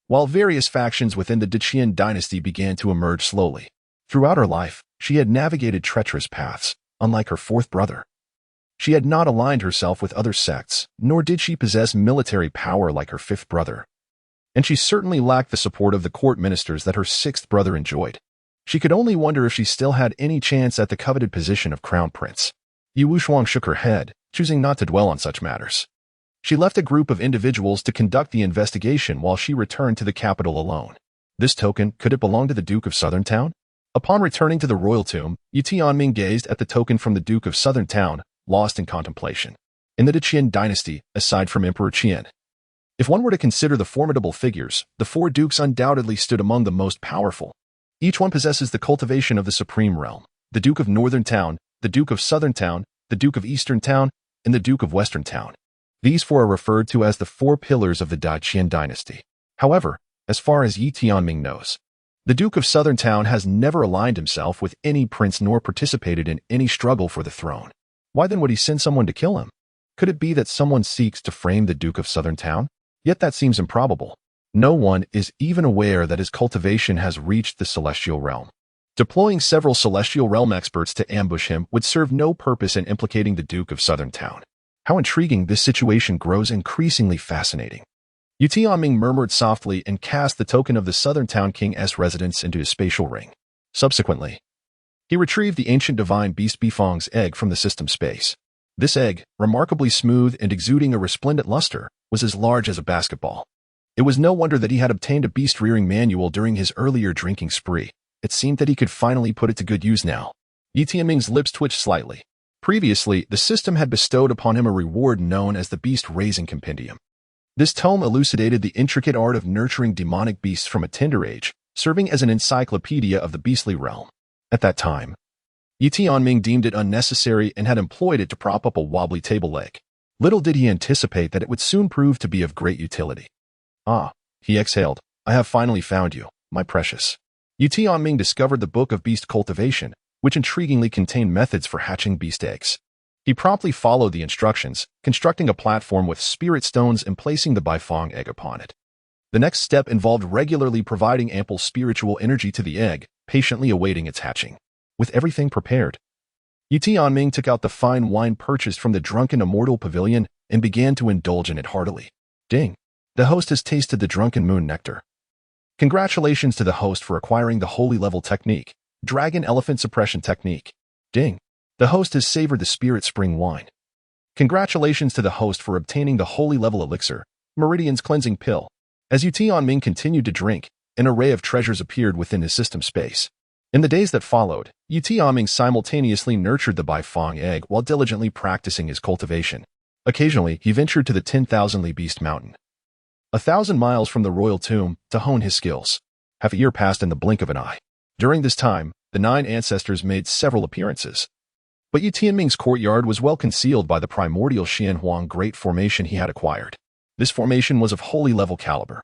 Speaker 1: while various factions within the Great Qian Dynasty began to emerge slowly. Throughout her life, she had navigated treacherous paths, unlike her fourth brother. She had not aligned herself with other sects, nor did she possess military power like her fifth brother. And she certainly lacked the support of the court ministers that her sixth brother enjoyed. She could only wonder if she still had any chance at the coveted position of crown prince. Ye Wushuang shook her head, choosing not to dwell on such matters. She left a group of individuals to conduct the investigation while she returned to the capital alone. This token, could it belong to the Duke of Southern Town? Upon returning to the royal tomb, Ye Tianming gazed at the token from the Duke of Southern Town, lost in contemplation. In the Great Qian Dynasty, aside from Emperor Qian, if one were to consider the formidable figures, the four dukes undoubtedly stood among the most powerful. Each one possesses the cultivation of the supreme realm. The Duke of Northern Town, the Duke of Southern Town, the Duke of Eastern Town, and the Duke of Western Town. These four are referred to as the four pillars of the Great Qian Dynasty. However, as far as Ye Tianming knows, the Duke of Southern Town has never aligned himself with any prince nor participated in any struggle for the throne. Why then would he send someone to kill him? Could it be that someone seeks to frame the Duke of Southern Town? Yet that seems improbable. No one is even aware that his cultivation has reached the celestial realm. Deploying several celestial realm experts to ambush him would serve no purpose in implicating the Duke of Southern Town. How intriguing, this situation grows increasingly fascinating. Ye Tianming murmured softly and cast the token of the Southern Town King's residence into his spatial ring. Subsequently, he retrieved the ancient divine beast Bifang's egg from the system space. This egg, remarkably smooth and exuding a resplendent luster, was as large as a basketball. It was no wonder that he had obtained a beast-rearing manual during his earlier drinking spree. It seemed that he could finally put it to good use now. Ye Tianming's lips twitched slightly. Previously, the system had bestowed upon him a reward known as the Beast Raising Compendium. This tome elucidated the intricate art of nurturing demonic beasts from a tender age, serving as an encyclopedia of the beastly realm. At that time, Ye Tianming deemed it unnecessary and had employed it to prop up a wobbly table leg. Little did he anticipate that it would soon prove to be of great utility. Ah, he exhaled, I have finally found you, my precious. Ye Tianming discovered the Book of Beast Cultivation, which intriguingly contained methods for hatching beast eggs. He promptly followed the instructions, constructing a platform with spirit stones and placing the Bifang egg upon it. The next step involved regularly providing ample spiritual energy to the egg, patiently awaiting its hatching. With everything prepared, Ye Tianming took out the fine wine purchased from the drunken immortal pavilion and began to indulge in it heartily. Ding! The host has tasted the drunken moon nectar. Congratulations to the host for acquiring the holy level technique, Dragon Elephant Suppression Technique. Ding! The host has savored the spirit spring wine. Congratulations to the host for obtaining the holy level elixir, Meridian's Cleansing Pill. As Ye Tianming continued to drink, an array of treasures appeared within his system space. In the days that followed, Ye Tianming simultaneously nurtured the Bifang egg while diligently practicing his cultivation. Occasionally, he ventured to the 10,000-li Beast Mountain, 1,000 miles from the royal tomb, to hone his skills. Half a year passed in the blink of an eye. During this time, the 9 ancestors made several appearances. But Ye Tianming's courtyard was well concealed by the primordial Xianhuang Great Formation he had acquired. This formation was of holy level caliber.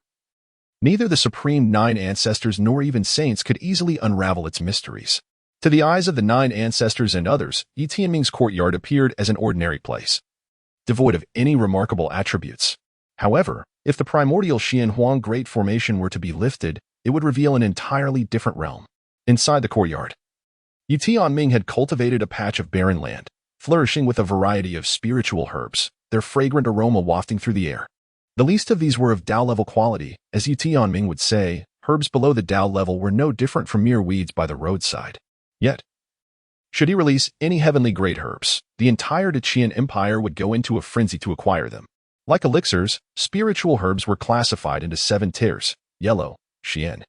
Speaker 1: Neither the supreme 9 ancestors nor even saints could easily unravel its mysteries. To the eyes of the 9 ancestors and others, Ye Tianming's courtyard appeared as an ordinary place. devoid of any remarkable attributes. However, if the primordial Xianhuang Great Formation were to be lifted, it would reveal an entirely different realm. Inside the courtyard, Ye Tianming had cultivated a patch of barren land, flourishing with a variety of spiritual herbs, their fragrant aroma wafting through the air. The least of these were of Dao-level quality, as Ye Tianming would say. Herbs below the Dao level were no different from mere weeds by the roadside. Yet, should he release any heavenly great herbs, the entire Qian Empire would go into a frenzy to acquire them. Like elixirs, spiritual herbs were classified into 7 tiers: yellow, Qian,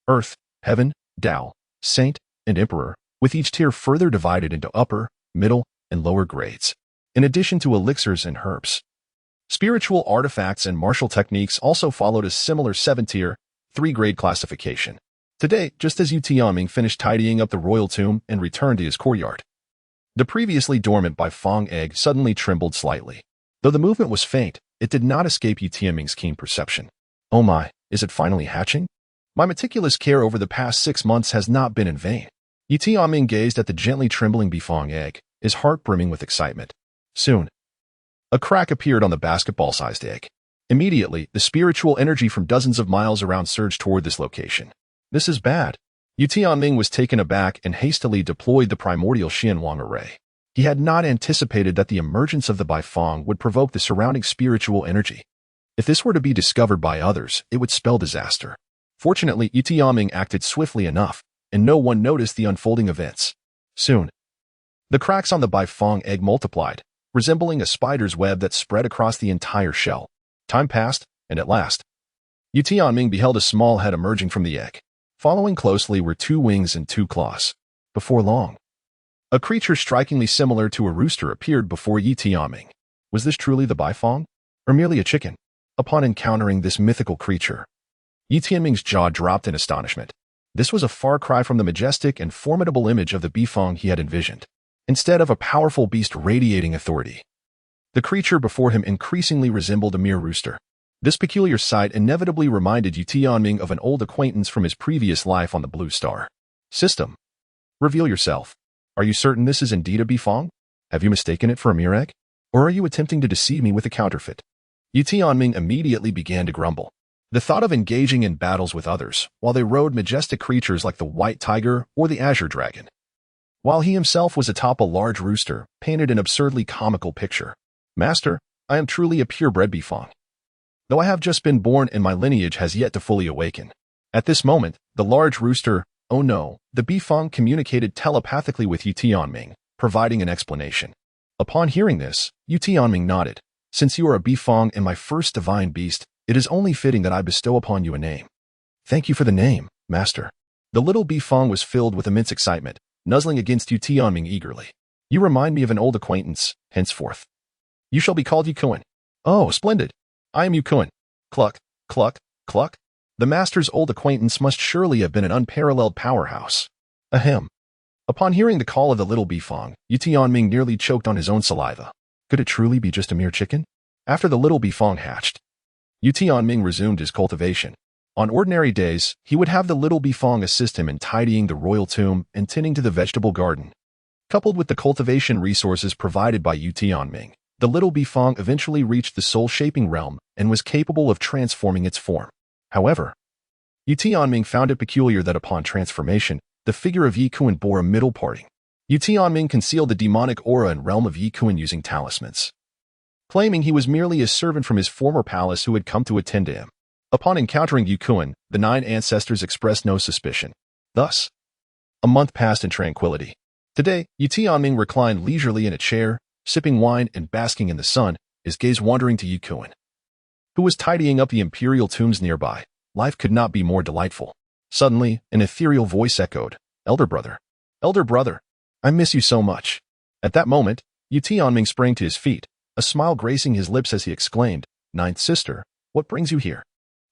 Speaker 1: earth, heaven, Dao, saint, and emperor, with each tier further divided into upper, middle, and lower grades. In addition to elixirs and herbs, spiritual artifacts and martial techniques also followed a similar 7-tier, 3-grade classification. Today, just as Ye Tianming finished tidying up the royal tomb and returned to his courtyard, the previously dormant Bifong egg suddenly trembled slightly. Though the movement was faint, it did not escape Ye Tianming's keen perception. Oh my, is it finally hatching? My meticulous care over the past 6 months has not been in vain. Ye Tianming gazed at the gently trembling Bifong egg, his heart brimming with excitement. Soon, a crack appeared on the basketball-sized egg. Immediately, the spiritual energy from dozens of miles around surged toward this location. This is bad. Ye Tianming was taken aback and hastily deployed the primordial Xianhuang array. He had not anticipated that the emergence of the Bifong would provoke the surrounding spiritual energy. If this were to be discovered by others, it would spell disaster. Fortunately, Ye Tianming acted swiftly enough, and no one noticed the unfolding events. Soon, the cracks on the Bifong egg multiplied, resembling a spider's web that spread across the entire shell. Time passed, and at last, Ye Tianming beheld a small head emerging from the egg. Following closely were 2 wings and 2 claws. Before long, a creature strikingly similar to a rooster appeared before Ye Tianming. Was this truly the Bifong, or merely a chicken? Upon encountering this mythical creature, Ye Tianming's jaw dropped in astonishment. This was a far cry from the majestic and formidable image of the Bifong he had envisioned. Instead of a powerful beast radiating authority, the creature before him increasingly resembled a mere rooster. This peculiar sight inevitably reminded Ye Tianming of an old acquaintance from his previous life on the Blue Star system. Reveal yourself. Are you certain this is indeed a Bifong? Have you mistaken it for a mere egg? Or are you attempting to deceive me with a counterfeit? Ye Tianming immediately began to grumble. The thought of engaging in battles with others, while they rode majestic creatures like the white tiger or the azure dragon, while he himself was atop a large rooster, painted an absurdly comical picture. Master, I am truly a purebred Bifong, though I have just been born and my lineage has yet to fully awaken. At this moment, the large rooster, oh no, the Bifong communicated telepathically with Ye Tianming, providing an explanation. Upon hearing this, Ye Tianming nodded. Since you are a Bifong and my first divine beast, it is only fitting that I bestow upon you a name. Thank you for the name, Master. The little Bifong was filled with immense excitement, nuzzling against Ye Tianming eagerly. You remind me of an old acquaintance, henceforth. You shall be called Ye Qian. Oh, splendid. I am Ye Qian. Cluck, cluck, cluck. The master's old acquaintance must surely have been an unparalleled powerhouse. Ahem. Upon hearing the call of the little Bifong, Ye Tianming nearly choked on his own saliva. Could it truly be just a mere chicken? After the little Bifong hatched, Ye Tianming resumed his cultivation. On ordinary days, he would have the little Bifong assist him in tidying the royal tomb and tending to the vegetable garden. Coupled with the cultivation resources provided by Ye Tianming, the little Bifong eventually reached the soul-shaping realm and was capable of transforming its form. However, Ye Tianming found it peculiar that upon transformation, the figure of Ye Qian bore a middle parting. Ye Tianming concealed the demonic aura and realm of Ye Qian using talismans, claiming he was merely a servant from his former palace who had come to attend to him. Upon encountering Ye Qian, the 9 ancestors expressed no suspicion. Thus, a month passed in tranquility. Today, Ye Tianming reclined leisurely in a chair, sipping wine and basking in the sun, his gaze wandering to Ye Qian, who was tidying up the imperial tombs nearby. Life could not be more delightful. Suddenly, an ethereal voice echoed, Elder brother. Elder brother. I miss you so much. At that moment, Ye Tianming sprang to his feet, a smile gracing his lips as he exclaimed, 9th sister, what brings you here?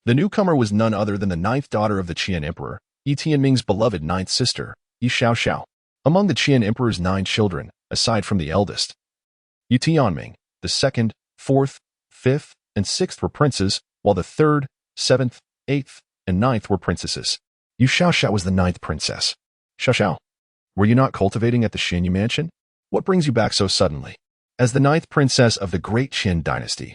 Speaker 1: The newcomer was none other than the 9th daughter of the Qian Emperor, Ye Tianming's beloved 9th sister, Ye Xiaoxiao. Among the Qian Emperor's 9 children, aside from the eldest, Ye Tianming, the 2nd, 4th, 5th, and 6th were princes, while the 3rd, 7th, 8th, and 9th were princesses. Ye Xiaoxiao was the 9th princess. Xiaoxiao, were you not cultivating at the Xinyu mansion? What brings you back so suddenly? As the ninth princess of the Great Qian Dynasty,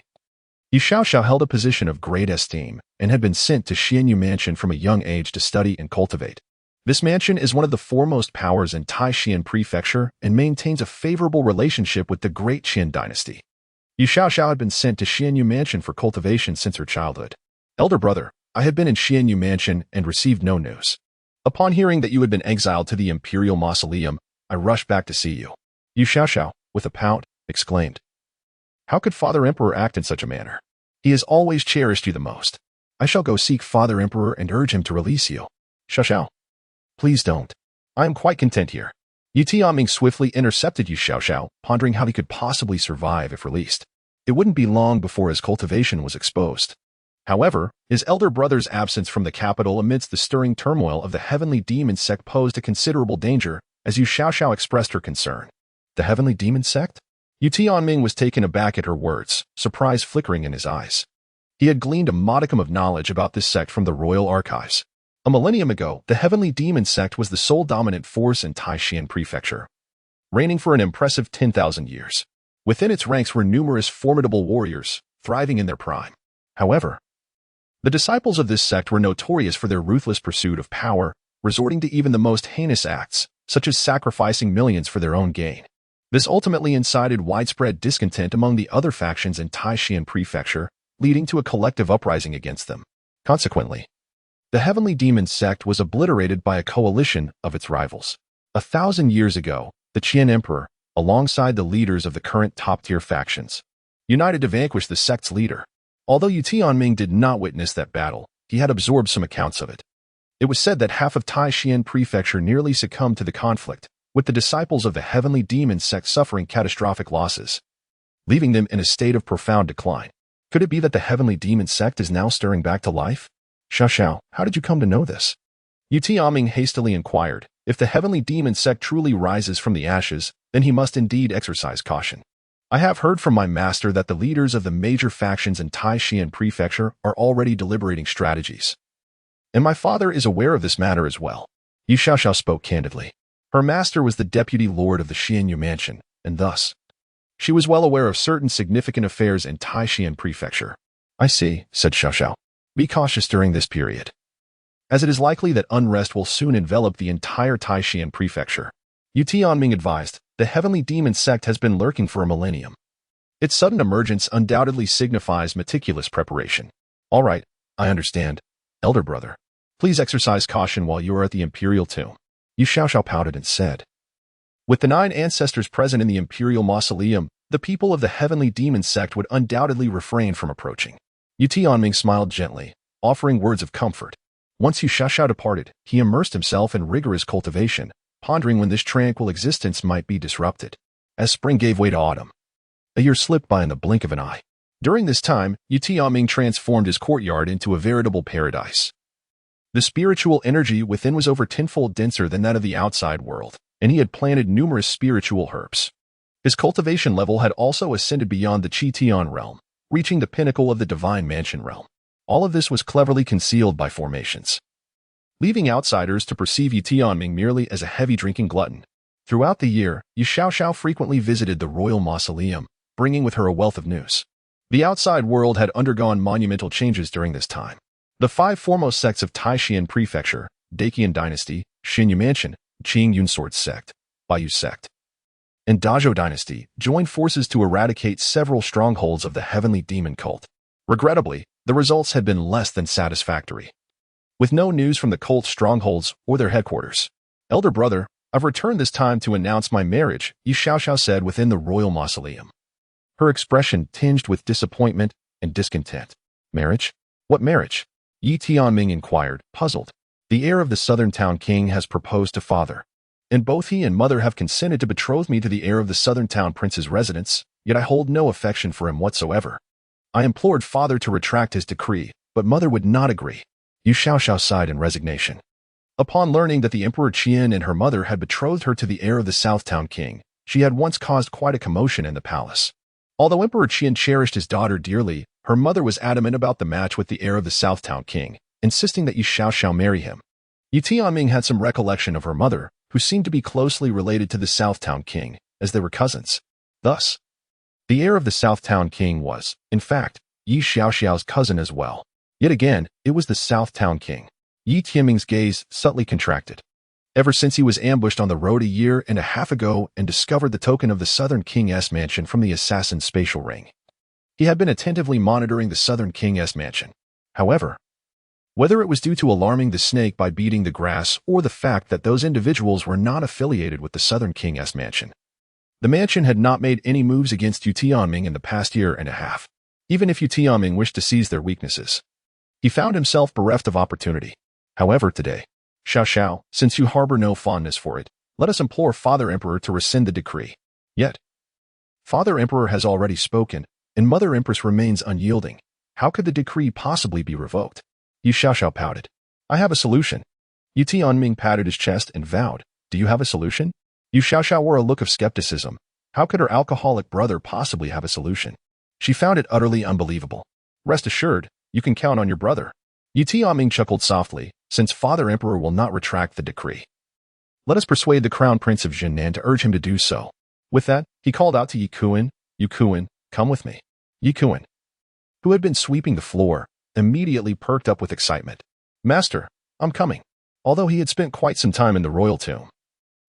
Speaker 1: Ye Xiaoxiao held a position of great esteem and had been sent to Xianyu Mansion from a young age to study and cultivate. This mansion is one of the foremost powers in Taishan Prefecture and maintains a favorable relationship with the Great Qian Dynasty. Ye Xiaoxiao had been sent to Xianyu Mansion for cultivation since her childhood. Elder brother, I had been in Xianyu Mansion and received no news. Upon hearing that you had been exiled to the imperial mausoleum, I rushed back to see you. Ye Xiaoxiao, with a pout, exclaimed. How could Father Emperor act in such a manner? He has always cherished you the most. I shall go seek Father Emperor and urge him to release you. Xiaoxiao. Please don't. I am quite content here. Ye Tianming swiftly intercepted Ye Xiaoxiao, pondering how he could possibly survive if released. It wouldn't be long before his cultivation was exposed. However, his elder brother's absence from the capital amidst the stirring turmoil of the heavenly demon sect posed a considerable danger, as Ye Xiaoxiao expressed her concern. The heavenly demon sect? Ye Tianming was taken aback at her words, surprise flickering in his eyes. He had gleaned a modicum of knowledge about this sect from the royal archives. A millennium ago, the heavenly demon sect was the sole dominant force in Taishan Prefecture, reigning for an impressive 10,000 years. Within its ranks were numerous formidable warriors, thriving in their prime. However, the disciples of this sect were notorious for their ruthless pursuit of power, resorting to even the most heinous acts, such as sacrificing millions for their own gain. This ultimately incited widespread discontent among the other factions in Taishan Prefecture, leading to a collective uprising against them. Consequently, the heavenly demon sect was obliterated by a coalition of its rivals. 1,000 years ago, the Qian Emperor, alongside the leaders of the current top-tier factions, united to vanquish the sect's leader. Although Ye Tianming did not witness that battle, he had absorbed some accounts of it. It was said that half of Taishan Prefecture nearly succumbed to the conflict, with the disciples of the heavenly demon sect suffering catastrophic losses, leaving them in a state of profound decline. Could it be that the heavenly demon sect is now stirring back to life? Xiaoxiao, how did you come to know this? Ye Tianming hastily inquired. If the heavenly demon sect truly rises from the ashes, then he must indeed exercise caution. I have heard from my master that the leaders of the major factions in Taishan Prefecture are already deliberating strategies. And my father is aware of this matter as well. Ye Xiaoxiao spoke candidly. Her master was the deputy lord of the Xianyu Mansion, and thus, she was well aware of certain significant affairs in Taishan Prefecture. I see, said Xiaoxiao. Be cautious during this period, as it is likely that unrest will soon envelop the entire Taishan Prefecture. Ye Tianming advised, the heavenly demon sect has been lurking for a millennium. Its sudden emergence undoubtedly signifies meticulous preparation. All right, I understand. Elder brother, please exercise caution while you are at the imperial tomb. Ye Xiaoxiao pouted and said. With the 9 ancestors present in the imperial mausoleum, the people of the heavenly demon sect would undoubtedly refrain from approaching. Ye Tianming smiled gently, offering words of comfort. Once Ye Xiaoxiao departed, he immersed himself in rigorous cultivation, pondering when this tranquil existence might be disrupted. As spring gave way to autumn, a year slipped by in the blink of an eye. During this time, Ye Tianming transformed his courtyard into a veritable paradise. The spiritual energy within was over 10-fold denser than that of the outside world, and he had planted numerous spiritual herbs. His cultivation level had also ascended beyond the Qi Tian realm, reaching the pinnacle of the divine mansion realm. All of this was cleverly concealed by formations, leaving outsiders to perceive Ye Tianming merely as a heavy-drinking glutton. Throughout the year, Ye Xiaoxiao frequently visited the royal mausoleum, bringing with her a wealth of news. The outside world had undergone monumental changes during this time. The 5 foremost sects of Taishan Prefecture, Great Qian Dynasty, Xianyu Mansion, Qing Yun Sword Sect, Baiyu Sect, and Dazhou Dynasty joined forces to eradicate several strongholds of the heavenly demon cult. Regrettably, the results had been less than satisfactory, with no news from the cult's strongholds or their headquarters. Elder brother, I've returned this time to announce my marriage, Ye Xiaoxiao said within the royal mausoleum, her expression tinged with disappointment and discontent. Marriage? What marriage? Ye Tianming inquired, puzzled. The heir of the southern town king has proposed to father, and both he and mother have consented to betroth me to the heir of the southern town prince's residence, yet I hold no affection for him whatsoever. I implored father to retract his decree, but mother would not agree. Ye Xiaoxiao sighed in resignation. Upon learning that the Emperor Qian and her mother had betrothed her to the heir of the South Town king, she had once caused quite a commotion in the palace. Although Emperor Qian cherished his daughter dearly, her mother was adamant about the match with the heir of the South Town king, insisting that Ye Xiaoxiao marry him. Ye Tianming had some recollection of her mother, who seemed to be closely related to the South Town king, as they were cousins. Thus, The heir of the South Town King was, in fact, Ye Xiaoxiao's cousin as well. Yet again, it was the South Town King. Ye Tianming's gaze subtly contracted. Ever since he was ambushed on the road a year and a half ago and discovered the token of the Southern King's mansion from the assassin's spatial ring, he had been attentively monitoring the Southern King's mansion. However, whether it was due to alarming the snake by beating the grass or the fact that those individuals were not affiliated with the Southern King's mansion, the mansion had not made any moves against Ye Tianming in the past year and a half. Even if Ye Tianming wished to seize their weaknesses, he found himself bereft of opportunity. However, today, Xiao, since you harbor no fondness for it, let us implore Father Emperor to rescind the decree. Yet, Father Emperor has already spoken, and Mother Empress remains unyielding. How could the decree possibly be revoked? Ye Xiao pouted. I have a solution. Ye Tianming patted his chest and vowed, do you have a solution? Ye Xiao wore a look of skepticism. How could her alcoholic brother possibly have a solution? She found it utterly unbelievable. Rest assured, you can count on your brother. Ye Tianming chuckled softly, since Father Emperor will not retract the decree. Let us persuade the Crown Prince of Jinnan to urge him to do so. With that, he called out to Ye Kuan, come with me. Ye Kuan, who had been sweeping the floor, immediately perked up with excitement. Master, I'm coming. Although he had spent quite some time in the royal tomb,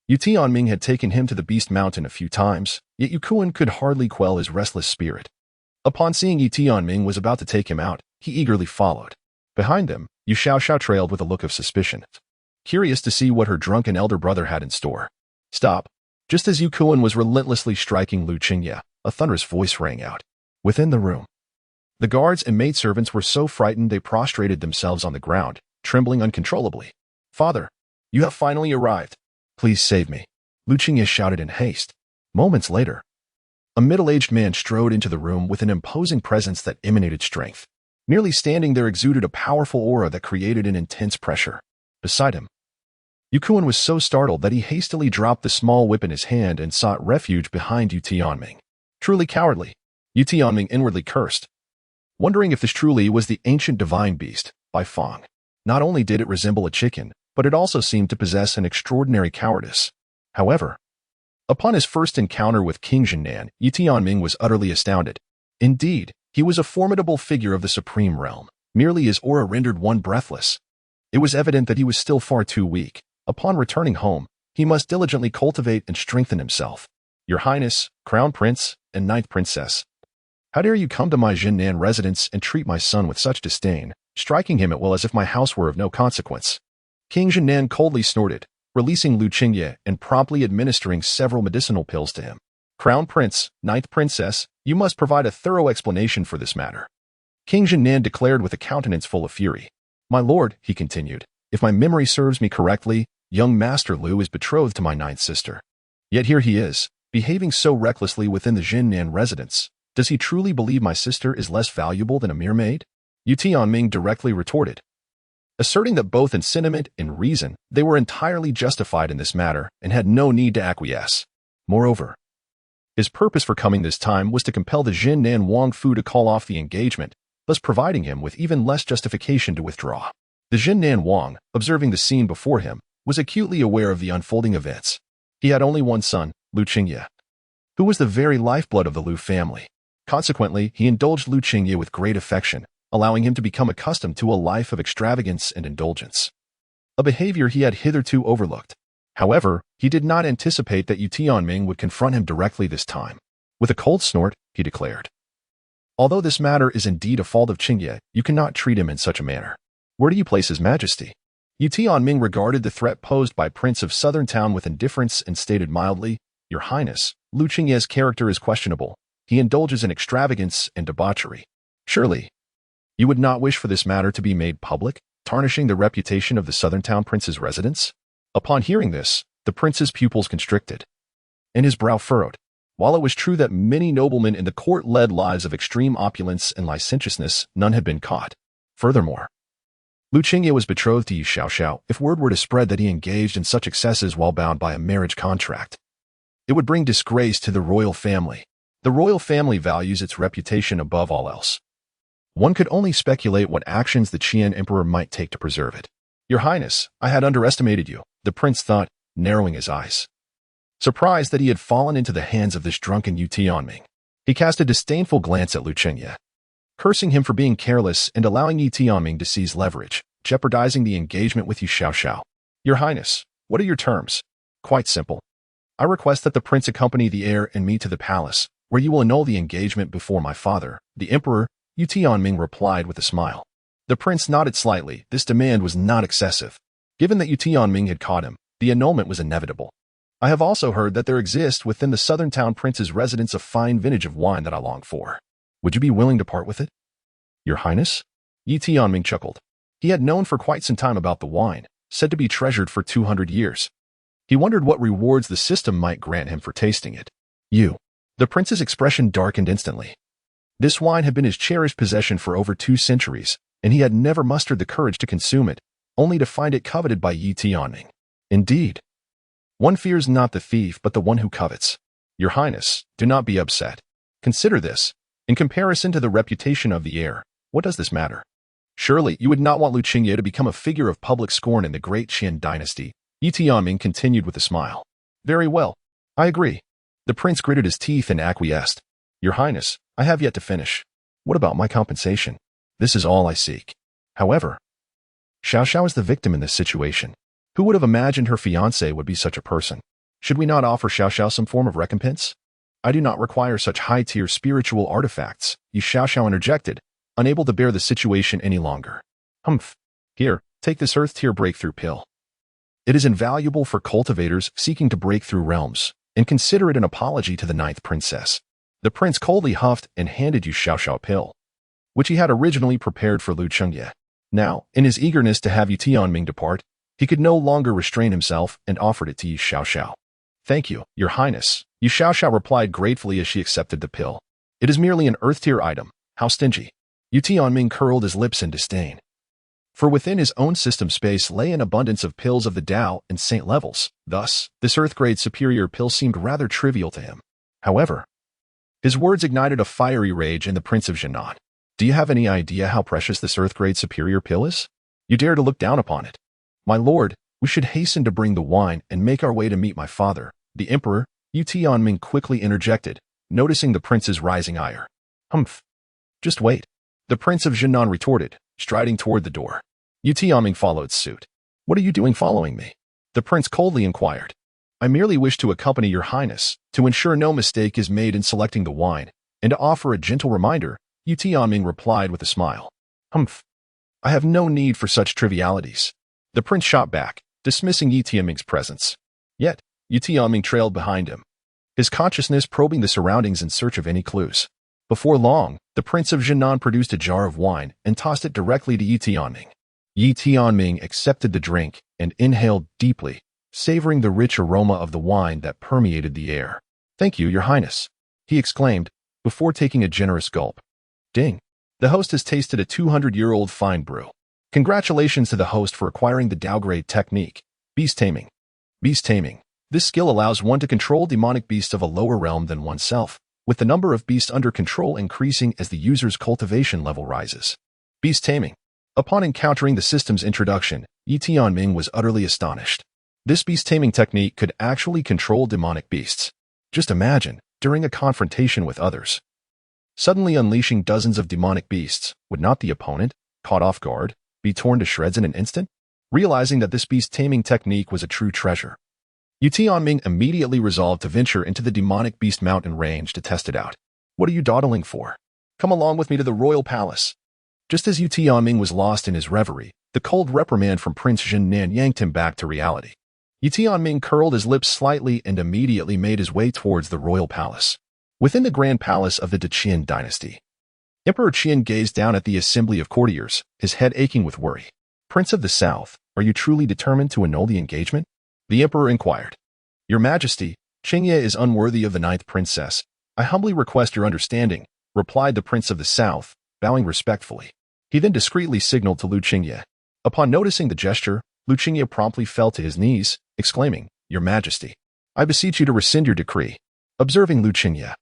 Speaker 1: Ye Tianming had taken him to the Beast Mountain a few times, yet Ye Kuan could hardly quell his restless spirit. Upon seeing Ye Tianming was about to take him out, he eagerly followed. Behind them, Ye Xiao trailed with a look of suspicion, curious to see what her drunken elder brother had in store. Stop. Just as Ye Kuan was relentlessly striking Lu Qingye, a thunderous voice rang out. Within the room, the guards and maidservants were so frightened they prostrated themselves on the ground, trembling uncontrollably. Father, you have finally arrived. Please save me. Lu Qingye shouted in haste. Moments later, a middle-aged man strode into the room with an imposing presence that emanated strength. Merely standing there exuded a powerful aura that created an intense pressure. Beside him, Ye Kuan was so startled that he hastily dropped the small whip in his hand and sought refuge behind Ye Tianming. Truly cowardly, Ye Tianming inwardly cursed, wondering if this truly was the ancient divine beast, Bai Feng. Not only did it resemble a chicken, but it also seemed to possess an extraordinary cowardice. However, upon his first encounter with King Jinnan, Ye Tianming was utterly astounded. Indeed, he was a formidable figure of the supreme realm. Merely his aura rendered one breathless. It was evident that he was still far too weak. Upon returning home, he must diligently cultivate and strengthen himself. Your Highness, Crown Prince, and Ninth Princess, how dare you come to my Jinnan residence and treat my son with such disdain, striking him at will as if my house were of no consequence? King Jinnan coldly snorted, releasing Lu Qingye and promptly administering several medicinal pills to him. Crown Prince, Ninth Princess, you must provide a thorough explanation for this matter. King Jinnan declared with a countenance full of fury. My lord, he continued, if my memory serves me correctly, young Master Lu is betrothed to my ninth sister. Yet here he is, behaving so recklessly within the Jinnan residence. Does he truly believe my sister is less valuable than a mere maid? Ye Tianming directly retorted, asserting that both in sentiment and reason, they were entirely justified in this matter and had no need to acquiesce. Moreover, his purpose for coming this time was to compel the Jinnan Wang Fu to call off the engagement, thus providing him with even less justification to withdraw. The Jinnan Wang, observing the scene before him, was acutely aware of the unfolding events. He had only one son, Lu Qingye, who was the very lifeblood of the Lu family. Consequently, he indulged Lu Qingye with great affection, allowing him to become accustomed to a life of extravagance and indulgence, a behavior he had hitherto overlooked. However, he did not anticipate that Ye Tianming would confront him directly this time. With a cold snort, he declared, although this matter is indeed a fault of Qingye, you cannot treat him in such a manner. Where do you place His Majesty? Ye Tianming regarded the threat posed by Prince of Southern Town with indifference and stated mildly, Your Highness, Lu Qingye's character is questionable. He indulges in extravagance and debauchery. Surely, you would not wish for this matter to be made public, tarnishing the reputation of the Southern Town Prince's residence? Upon hearing this, the prince's pupils constricted, and his brow furrowed. While it was true that many noblemen in the court led lives of extreme opulence and licentiousness, none had been caught. Furthermore, Lu Qingye was betrothed to Ye Xiao. If word were to spread that he engaged in such excesses while bound by a marriage contract, it would bring disgrace to the royal family. The royal family values its reputation above all else. One could only speculate what actions the Qian Emperor might take to preserve it. Your Highness, I had underestimated you, the prince thought, narrowing his eyes, surprised that he had fallen into the hands of this drunken Ye Tianming. He cast a disdainful glance at Lu Qingye, cursing him for being careless and allowing Ye Tianming to seize leverage, jeopardizing the engagement with Yu Xiaoxiao. Your Highness, what are your terms? Quite simple. I request that the prince accompany the heir and me to the palace, where you will annul the engagement before my father, the emperor, Ye Tianming replied with a smile. The prince nodded slightly. This demand was not excessive. Given that Ye Tianming had caught him, the annulment was inevitable. I have also heard that there exists within the southern town prince's residence a fine vintage of wine that I long for. Would you be willing to part with it? Your Highness? Ye Tianming chuckled. He had known for quite some time about the wine, said to be treasured for 200 years. He wondered what rewards the system might grant him for tasting it. You. The prince's expression darkened instantly. This wine had been his cherished possession for over 2 centuries, and he had never mustered the courage to consume it, only to find it coveted by Ye Tianming. Indeed. One fears not the thief but the one who covets. Your Highness, do not be upset. Consider this. In comparison to the reputation of the heir, what does this matter? Surely you would not want Lu Qingye to become a figure of public scorn in the Great Qian Dynasty. Ye Tianming continued with a smile. Very well. I agree. The prince gritted his teeth and acquiesced. Your Highness, I have yet to finish. What about my compensation? This is all I seek. However, Xiaoxiao is the victim in this situation. Who would have imagined her fiancé would be such a person? Should we not offer Xiaoxiao some form of recompense? I do not require such high-tier spiritual artifacts, Ye Xiaoxiao interjected, unable to bear the situation any longer. Humph. Here, take this earth-tier breakthrough pill. It is invaluable for cultivators seeking to break through realms, and consider it an apology to the 9th princess. The prince coldly huffed and handed Yu Xiaoxiao a pill, which he had originally prepared for Lu Qingye. Now, in his eagerness to have Ye Tianming depart, he could no longer restrain himself and offered it to Yu Xiaoxiao. Thank you, Your Highness, Yu Xiaoxiao replied gratefully as she accepted the pill. It is merely an earth-tier item. How stingy. Ye Tianming curled his lips in disdain. For within his own system space lay an abundance of pills of the Tao and Saint levels. Thus, this earth-grade superior pill seemed rather trivial to him. However, his words ignited a fiery rage in the Prince of Jinan. Do you have any idea how precious this earth-grade superior pill is? You dare to look down upon it. My lord, we should hasten to bring the wine and make our way to meet my father, the emperor, Ye Tianming quickly interjected, noticing the prince's rising ire. Humph. Just wait. The Prince of Jinan retorted, striding toward the door. Ye Tianming followed suit. What are you doing following me? The prince coldly inquired. I merely wish to accompany your highness, to ensure no mistake is made in selecting the wine, and to offer a gentle reminder, Ye Tianming replied with a smile. Humph. I have no need for such trivialities. The prince shot back, dismissing Ye Tianming's presence. Yet, Ye Tianming trailed behind him, his consciousness probing the surroundings in search of any clues. Before long, the Prince of Jinan produced a jar of wine and tossed it directly to Ye Tianming. Ye Tianming accepted the drink and inhaled deeply, savoring the rich aroma of the wine that permeated the air. Thank you, Your Highness, he exclaimed, before taking a generous gulp. Ding. The host has tasted a 200-year-old fine brew. Congratulations to the host for acquiring the Tao-grade technique, Beast Taming. Beast Taming. This skill allows one to control demonic beasts of a lower realm than oneself, with the number of beasts under control increasing as the user's cultivation level rises. Beast Taming. Upon encountering the system's introduction, Ye Tianming was utterly astonished. This beast taming technique could actually control demonic beasts. Just imagine, during a confrontation with others, suddenly unleashing dozens of demonic beasts, would not the opponent, caught off guard, be torn to shreds in an instant? Realizing that this beast taming technique was a true treasure, Ye Tianming immediately resolved to venture into the demonic beast mountain range to test it out. What are you dawdling for? Come along with me to the royal palace. Just as Ye Tianming was lost in his reverie, the cold reprimand from Prince Jinan yanked him back to reality. Ye Tianming curled his lips slightly and immediately made his way towards the royal palace. Within the grand palace of the Great Qian Dynasty, Emperor Qian gazed down at the assembly of courtiers, his head aching with worry. Prince of the South, are you truly determined to annul the engagement? The emperor inquired. Your Majesty, Qingye is unworthy of the 9th princess. I humbly request your understanding, replied the Prince of the South, bowing respectfully. He then discreetly signaled to Lu Qingye. Upon noticing the gesture, Lu Qingye promptly fell to his knees, exclaiming, Your Majesty, I beseech you to rescind your decree. Observing Lu Qingye,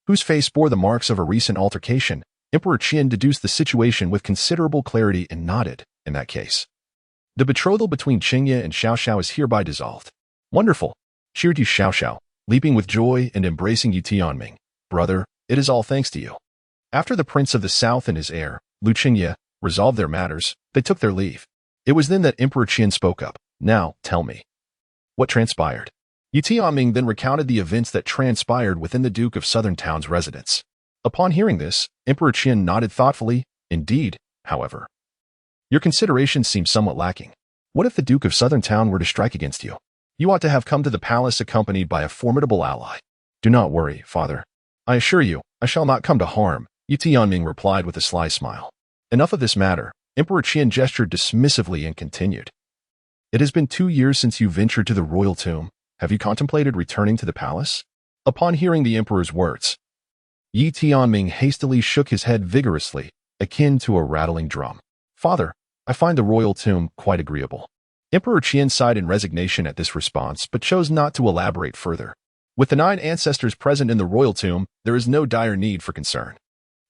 Speaker 1: whose face bore the marks of a recent altercation, Emperor Qian deduced the situation with considerable clarity and nodded. In that case, the betrothal between Qingye and Xiaoxiao is hereby dissolved. Wonderful, cheered Yu Xiaoxiao, leaping with joy and embracing Ye Tianming. Brother, It is all thanks to you. After the Prince of the South and his heir, Lu Qingye, resolved their matters, they took their leave. It was then that Emperor Qian spoke up. Now, tell me. What transpired? Ye Tianming then recounted the events that transpired within the Duke of Southern Town's residence. Upon hearing this, Emperor Qian nodded thoughtfully. Indeed, however, your consideration seems somewhat lacking. What if the Duke of Southern Town were to strike against you? You ought to have come to the palace accompanied by a formidable ally. Do not worry, father. I assure you, I shall not come to harm, Ye Tianming replied with a sly smile. Enough of this matter. Emperor Qian gestured dismissively and continued. It has been 2 years since you ventured to the royal tomb. Have you contemplated returning to the palace? Upon hearing the emperor's words, Ye Tianming hastily shook his head vigorously, akin to a rattling drum. Father, I find the royal tomb quite agreeable. Emperor Qian sighed in resignation at this response, but chose not to elaborate further. With the 9 ancestors present in the royal tomb, there is no dire need for concern.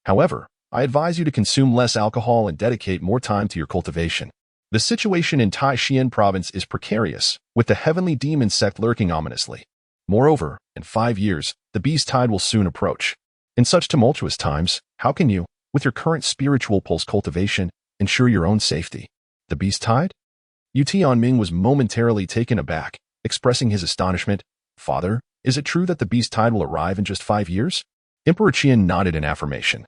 Speaker 1: However, I advise you to consume less alcohol and dedicate more time to your cultivation. The situation in Taixin province is precarious, with the heavenly demon sect lurking ominously. Moreover, in 5 years, the beast tide will soon approach. In such tumultuous times, how can you, with your current spiritual pulse cultivation, ensure your own safety? The beast tide? Ye Tianming was momentarily taken aback, expressing his astonishment. Father, is it true that the beast tide will arrive in just 5 years? Emperor Qian nodded in affirmation.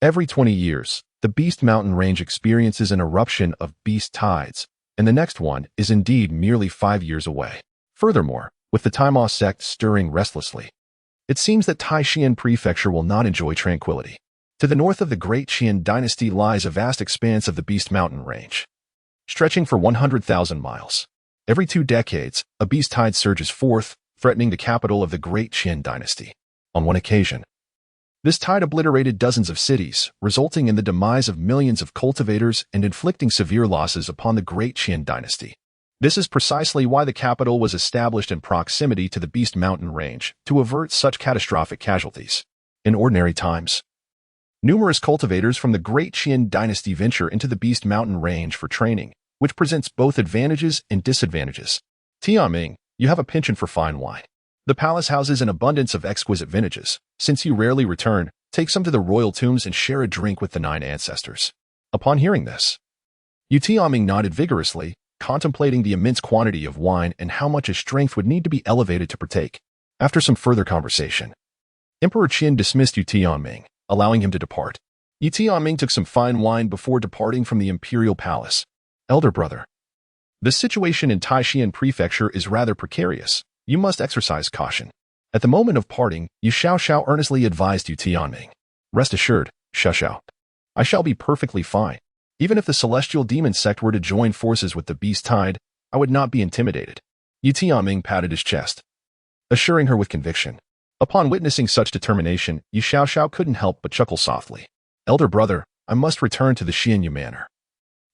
Speaker 1: Every 20 years, the Beast Mountain Range experiences an eruption of beast tides, and the next one is indeed merely 5 years away. Furthermore, with the Taimao sect stirring restlessly, it seems that Taixin Prefecture will not enjoy tranquility. To the north of the Great Qian Dynasty lies a vast expanse of the Beast Mountain Range, stretching for 100,000 miles. Every 2 decades, a beast tide surges forth, threatening the capital of the Great Qian Dynasty. On one occasion, this tide obliterated dozens of cities, resulting in the demise of millions of cultivators and inflicting severe losses upon the Great Qian Dynasty. This is precisely why the capital was established in proximity to the Beast Mountain Range, to avert such catastrophic casualties. In ordinary times, numerous cultivators from the Great Qian Dynasty venture into the Beast Mountain Range for training, which presents both advantages and disadvantages. Tianming, you have a penchant for fine wine. The palace houses an abundance of exquisite vintages. Since you rarely return, take some to the royal tombs and share a drink with the 9 ancestors. Upon hearing this, Ye Tianming nodded vigorously, contemplating the immense quantity of wine and how much his strength would need to be elevated to partake. After some further conversation, Emperor Qian dismissed Ye Tianming, allowing him to depart. Ye Tianming took some fine wine before departing from the imperial palace. Elder brother, the situation in Taixin Prefecture is rather precarious. You must exercise caution. At the moment of parting, Ye Xiao earnestly advised Ye Tianming. Rest assured, Xiao, I shall be perfectly fine. Even if the celestial demon sect were to join forces with the beast tide, I would not be intimidated. Ye Tianming patted his chest, assuring her with conviction. Upon witnessing such determination, Ye Xiao couldn't help but chuckle softly. Elder brother, I must return to the Xianyu Manor.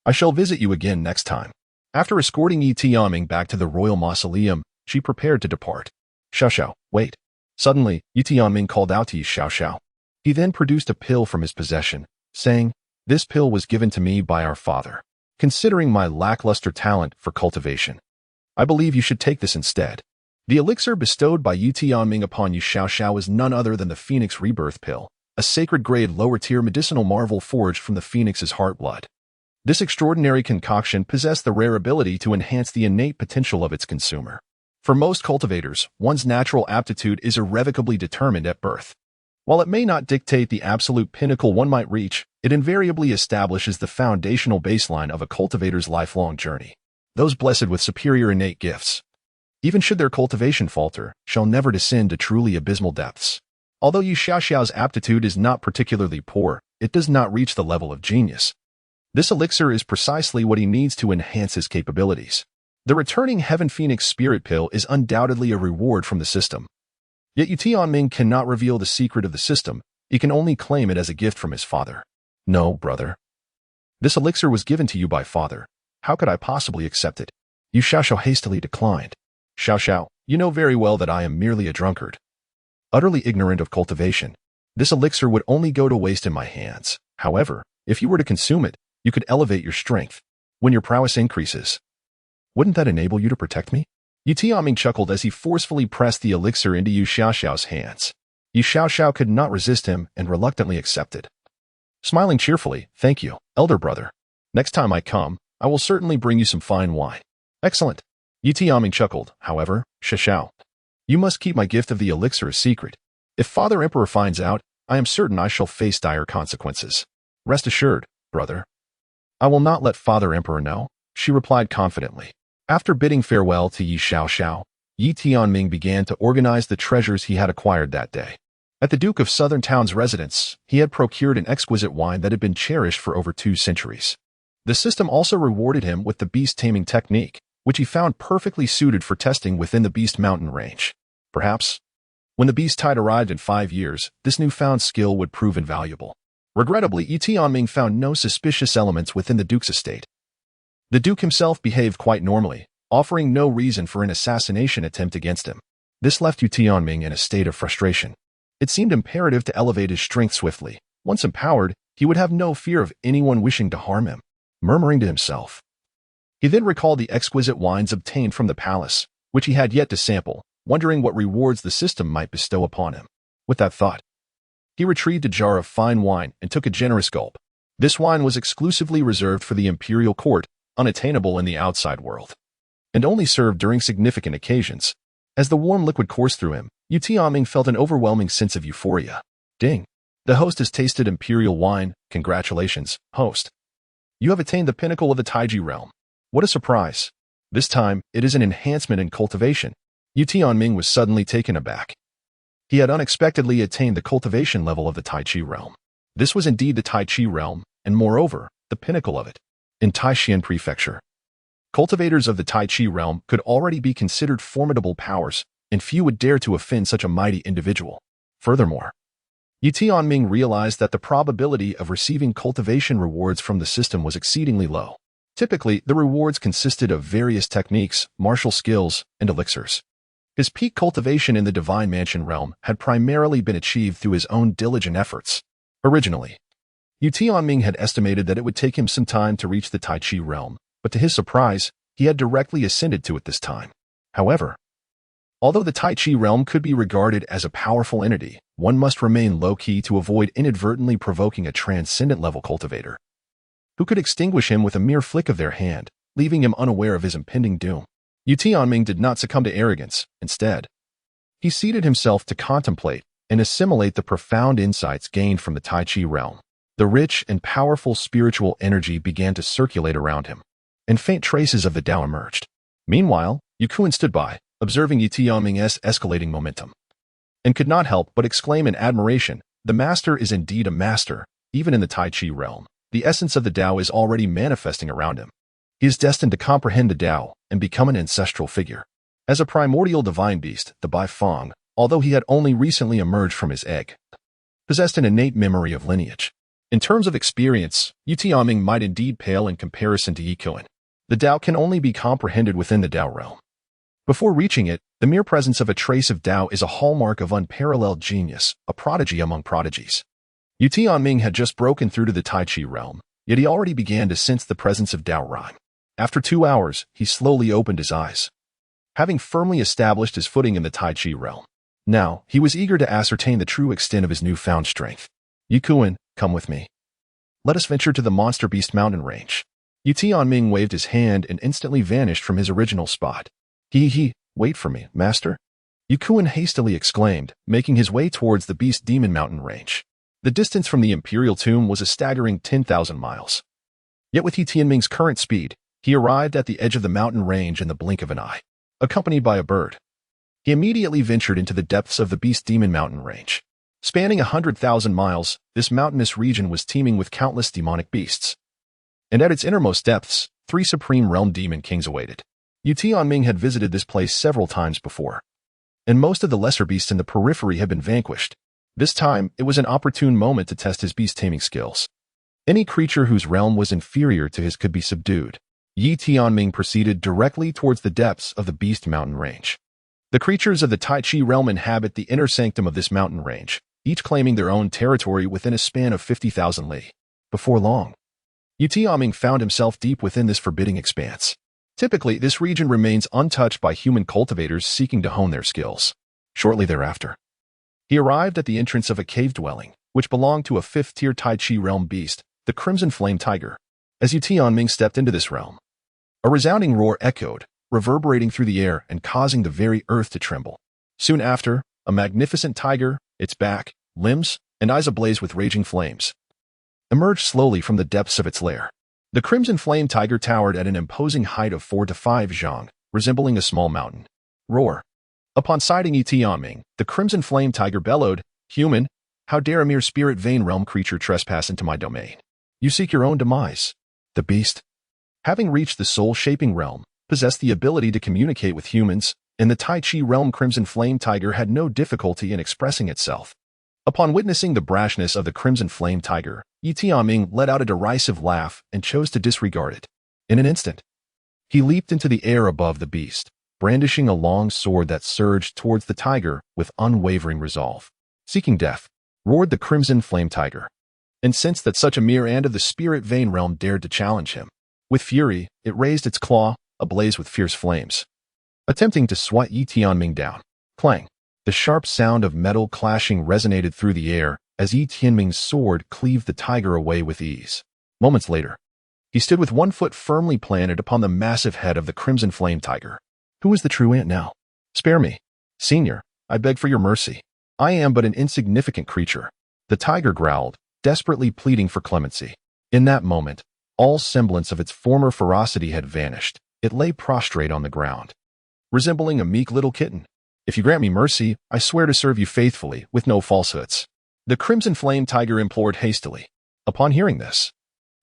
Speaker 1: I shall visit you again next time. After escorting Ye Tianming back to the royal mausoleum, she prepared to depart. Xiao, wait. Suddenly, Ye Tianming called out to Ye Xiao. He then produced a pill from his possession, saying, This pill was given to me by our father. Considering my lackluster talent for cultivation, I believe you should take this instead. The elixir bestowed by Ye Tianming upon Ye Xiao is none other than the Phoenix Rebirth Pill, a sacred-grade lower-tier medicinal marvel forged from the Phoenix's heart blood. This extraordinary concoction possessed the rare ability to enhance the innate potential of its consumer. For most cultivators, one's natural aptitude is irrevocably determined at birth. While it may not dictate the absolute pinnacle one might reach, it invariably establishes the foundational baseline of a cultivator's lifelong journey. Those blessed with superior innate gifts, even should their cultivation falter, shall never descend to truly abysmal depths. Although Ye Xiao's aptitude is not particularly poor, it does not reach the level of genius. This elixir is precisely what he needs to enhance his capabilities. The returning Heaven Phoenix Spirit Pill is undoubtedly a reward from the system. Yet Ye Tianming cannot reveal the secret of the system, he can only claim it as a gift from his father. No, brother. This elixir was given to you by father. How could I possibly accept it? Ye Xiao hastily declined. Xiao, you know very well that I am merely a drunkard, utterly ignorant of cultivation. This elixir would only go to waste in my hands. However, if you were to consume it, you could elevate your strength. When your prowess increases, wouldn't that enable you to protect me? Ye Tianming chuckled as he forcefully pressed the elixir into Ye Xiao's hands. Ye Xiao could not resist him and reluctantly accepted. Smiling cheerfully, "Thank you, elder brother. Next time I come, I will certainly bring you some fine wine." "Excellent." Ye Tianming chuckled. "However, Xiao, you must keep my gift of the elixir a secret. If Father Emperor finds out, I am certain I shall face dire consequences." "Rest assured, brother. I will not let Father Emperor know," she replied confidently. After bidding farewell to Ye Xiao, Ye Tianming began to organize the treasures he had acquired that day. At the Duke of Southern Town's residence, he had procured an exquisite wine that had been cherished for over 2 centuries. The system also rewarded him with the beast-taming technique, which he found perfectly suited for testing within the Beast Mountain range. Perhaps, when the beast tide arrived in 5 years, this newfound skill would prove invaluable. Regrettably, Ye Tianming found no suspicious elements within the Duke's estate. The Duke himself behaved quite normally, offering no reason for an assassination attempt against him. This left Ye Tianming in a state of frustration. It seemed imperative to elevate his strength swiftly. Once empowered, he would have no fear of anyone wishing to harm him. Murmuring to himself, he then recalled the exquisite wines obtained from the palace, which he had yet to sample, wondering what rewards the system might bestow upon him. With that thought, he retrieved a jar of fine wine and took a generous gulp. This wine was exclusively reserved for the imperial court, unattainable in the outside world, and only served during significant occasions. As the warm liquid coursed through him, Ye Tianming felt an overwhelming sense of euphoria. "Ding! The host has tasted imperial wine. Congratulations, host. You have attained the pinnacle of the Taiji realm. What a surprise! This time, it is an enhancement in cultivation." Ye Tianming was suddenly taken aback. He had unexpectedly attained the cultivation level of the Taichi realm. This was indeed the Taichi realm, and moreover, the pinnacle of it. In Taishan Prefecture, cultivators of the Taichi realm could already be considered formidable powers, and few would dare to offend such a mighty individual. Furthermore, Ye Tianming realized that the probability of receiving cultivation rewards from the system was exceedingly low. Typically, the rewards consisted of various techniques, martial skills, and elixirs. His peak cultivation in the Divine Mansion realm had primarily been achieved through his own diligent efforts. Originally, Ye Tianming had estimated that it would take him some time to reach the Taichi realm, but to his surprise, he had directly ascended to it this time. However, although the Taichi realm could be regarded as a powerful entity, one must remain low-key to avoid inadvertently provoking a transcendent-level cultivator, who could extinguish him with a mere flick of their hand, leaving him unaware of his impending doom. Ye Tianming did not succumb to arrogance. Instead, he seated himself to contemplate and assimilate the profound insights gained from the Taichi realm. The rich and powerful spiritual energy began to circulate around him, and faint traces of the Tao emerged. Meanwhile, Yukuin stood by, observing Ye Tianming's escalating momentum, and could not help but exclaim in admiration, "The master is indeed a master, even in the Taichi realm. The essence of the Tao is already manifesting around him. He is destined to comprehend the Tao and become an ancestral figure." As a primordial divine beast, the Bai Feng, although he had only recently emerged from his egg, possessed an innate memory of lineage. In terms of experience, Ye Tianming might indeed pale in comparison to Yukuin. The Tao can only be comprehended within the Tao realm. Before reaching it, the mere presence of a trace of Tao is a hallmark of unparalleled genius, a prodigy among prodigies. Ye Tianming had just broken through to the Taichi realm, yet he already began to sense the presence of Tao Rhyme. After 2 hours, he slowly opened his eyes, having firmly established his footing in the Taichi realm. Now, he was eager to ascertain the true extent of his newfound strength. "Yukuin, come with me. Let us venture to the Monster Beast Mountain range." Ye Tianming waved his hand and instantly vanished from his original spot. Wait for me, master." Yukuin hastily exclaimed, making his way towards the Beast Demon Mountain range. The distance from the Imperial Tomb was a staggering 10,000 miles. Yet with Ye Tianming's current speed, he arrived at the edge of the mountain range in the blink of an eye, accompanied by a bird. He immediately ventured into the depths of the Beast Demon Mountain range. Spanning 100,000 miles, this mountainous region was teeming with countless demonic beasts. And at its innermost depths, 3 supreme realm demon kings awaited. Ye Tianming had visited this place several times before, and most of the lesser beasts in the periphery had been vanquished. This time, it was an opportune moment to test his beast-taming skills. Any creature whose realm was inferior to his could be subdued. Ye Tianming proceeded directly towards the depths of the Beast Mountain range. The creatures of the Taichi realm inhabit the inner sanctum of this mountain range, each claiming their own territory within a span of 50,000 li. Before long, Ye Tianming found himself deep within this forbidding expanse. Typically, this region remains untouched by human cultivators seeking to hone their skills. Shortly thereafter, He arrived at the entrance of a cave dwelling, which belonged to a fifth-tier Tai Chi realm beast, the Crimson Flame Tiger. As Ye Tianming stepped into this realm, a resounding roar echoed, reverberating through the air and causing the very earth to tremble. Soon after, a magnificent tiger, its back, limbs, and eyes ablaze with raging flames, emerged slowly from the depths of its lair. The Crimson Flame Tiger towered at an imposing height of 4 to 5 zhang, resembling a small mountain. Roar. Upon sighting Ye Tianming, the Crimson Flame Tiger bellowed, "Human, how dare a mere spirit vein realm creature trespass into my domain? You seek your own demise." The beast, having reached the soul-shaping realm, possessed the ability to communicate with humans, and the Tai Chi realm Crimson Flame Tiger had no difficulty in expressing itself. Upon witnessing the brashness of the Crimson Flame Tiger, Ye Tianming let out a derisive laugh and chose to disregard it. In an instant, he leaped into the air above the beast, brandishing a long sword that surged towards the tiger with unwavering resolve. Seeking death, roared the Crimson Flame Tiger, incensed that such a mere ant of the spirit vein realm dared to challenge him. With fury, it raised its claw, ablaze with fierce flames, attempting to swat Ye Tianming down. Clang! The sharp sound of metal clashing resonated through the air as Ye Tianming's sword cleaved the tiger away with ease. Moments later, he stood with one foot firmly planted upon the massive head of the Crimson Flame Tiger. Who is the true ant now? Spare me. Senior, I beg for your mercy. I am but an insignificant creature. The tiger growled, desperately pleading for clemency. In that moment, all semblance of its former ferocity had vanished. It lay prostrate on the ground, resembling a meek little kitten. If you grant me mercy, I swear to serve you faithfully, with no falsehoods. The Crimson Flame Tiger implored hastily. Upon hearing this,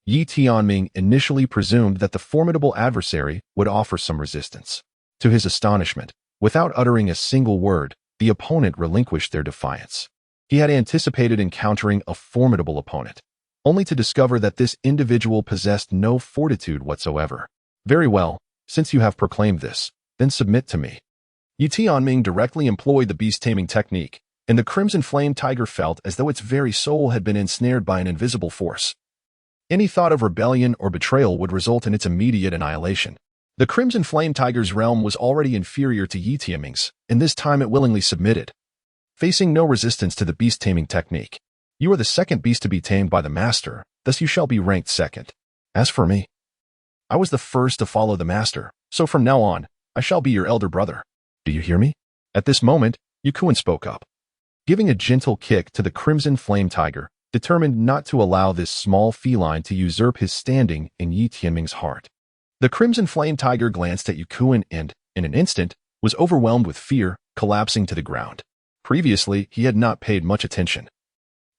Speaker 1: Ye Tianming initially presumed that the formidable adversary would offer some resistance. To his astonishment, without uttering a single word, the opponent relinquished their defiance. He had anticipated encountering a formidable opponent, only to discover that this individual possessed no fortitude whatsoever. Very well, since you have proclaimed this, then submit to me. Ye Tianming directly employed the beast-taming technique, and the Crimson Flame Tiger felt as though its very soul had been ensnared by an invisible force. Any thought of rebellion or betrayal would result in its immediate annihilation. The Crimson Flame Tiger's realm was already inferior to Ye Tianming's, and this time it willingly submitted, facing no resistance to the beast-taming technique. You are the second beast to be tamed by the master, thus you shall be ranked second. As for me, I was the first to follow the master, so from now on, I shall be your elder brother. Do you hear me? At this moment, Ye Tianming spoke up, giving a gentle kick to the Crimson Flame Tiger, determined not to allow this small feline to usurp his standing in Ye Tianming's heart. The Crimson Flame Tiger glanced at Ye Tianming and, in an instant, was overwhelmed with fear, collapsing to the ground. Previously, he had not paid much attention,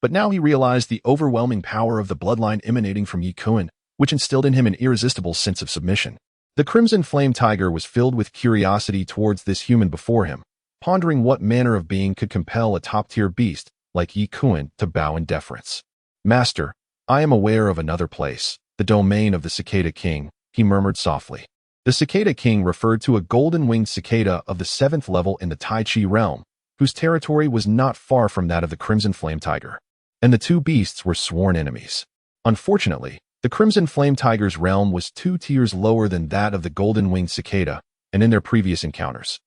Speaker 1: but now he realized the overwhelming power of the bloodline emanating from Ye Tianming, which instilled in him an irresistible sense of submission. The Crimson Flame Tiger was filled with curiosity towards this human before him, pondering what manner of being could compel a top-tier beast like Ye Tianming to bow in deference. Master, I am aware of another place, the domain of the Cicada King, he murmured softly. The Cicada King referred to a golden-winged cicada of the 7th level in the Tai Chi realm, whose territory was not far from that of the Crimson Flame Tiger, and the two beasts were sworn enemies. Unfortunately, the Crimson Flame Tiger's realm was 2 tiers lower than that of the golden-winged cicada, and in their previous encounters,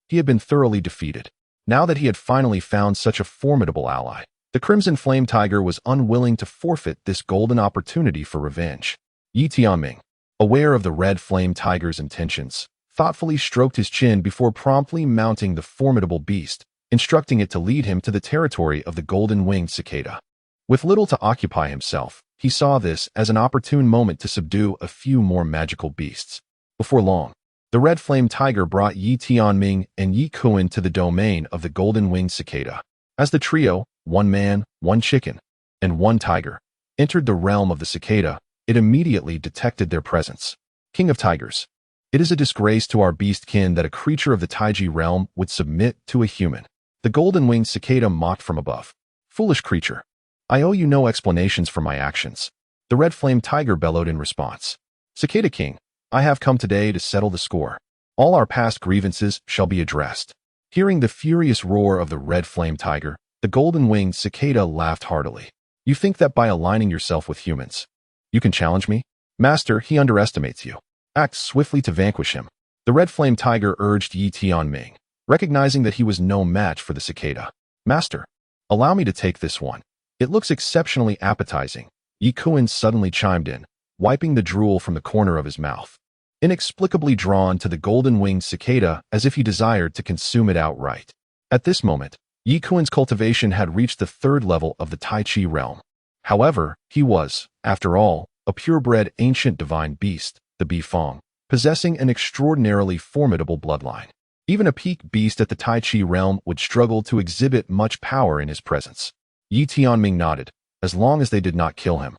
Speaker 1: he had been thoroughly defeated. Now that he had finally found such a formidable ally, the Crimson Flame Tiger was unwilling to forfeit this golden opportunity for revenge. Ye Tianming, aware of the Red Flame Tiger's intentions, thoughtfully stroked his chin before promptly mounting the formidable beast, instructing it to lead him to the territory of the golden-winged cicada. With little to occupy himself, he saw this as an opportune moment to subdue a few more magical beasts. Before long, the Red Flame Tiger brought Ye Tianming and Ye Tianming to the domain of the golden-winged cicada. As the trio, 1 man, 1 chicken, and 1 tiger, entered the realm of the cicada, it immediately detected their presence. King of Tigers, it is a disgrace to our beast kin that a creature of the Taiji realm would submit to a human. The golden-winged cicada mocked from above. Foolish creature, I owe you no explanations for my actions. The Red Flame Tiger bellowed in response. Cicada King, I have come today to settle the score. All our past grievances shall be addressed. Hearing the furious roar of the Red Flame Tiger, the golden-winged cicada laughed heartily. You think that by aligning yourself with humans, you can challenge me? Master, he underestimates you. Act swiftly to vanquish him. The Red Flame Tiger urged Ye Tianming, recognizing that he was no match for the cicada. Master, Allow me to take this one. It looks exceptionally appetizing. Ye Tianming suddenly chimed in, wiping the drool from the corner of his mouth. Inexplicably drawn to the golden-winged cicada as if he desired to consume it outright. At this moment, Ye Tianming's cultivation had reached the third level of the Tai Chi realm. However, he was, after all, a purebred ancient divine beast, the Bifang, possessing an extraordinarily formidable bloodline. Even a peak beast at the Tai Chi realm would struggle to exhibit much power in his presence. Ye Tianming nodded, as long as they did not kill him.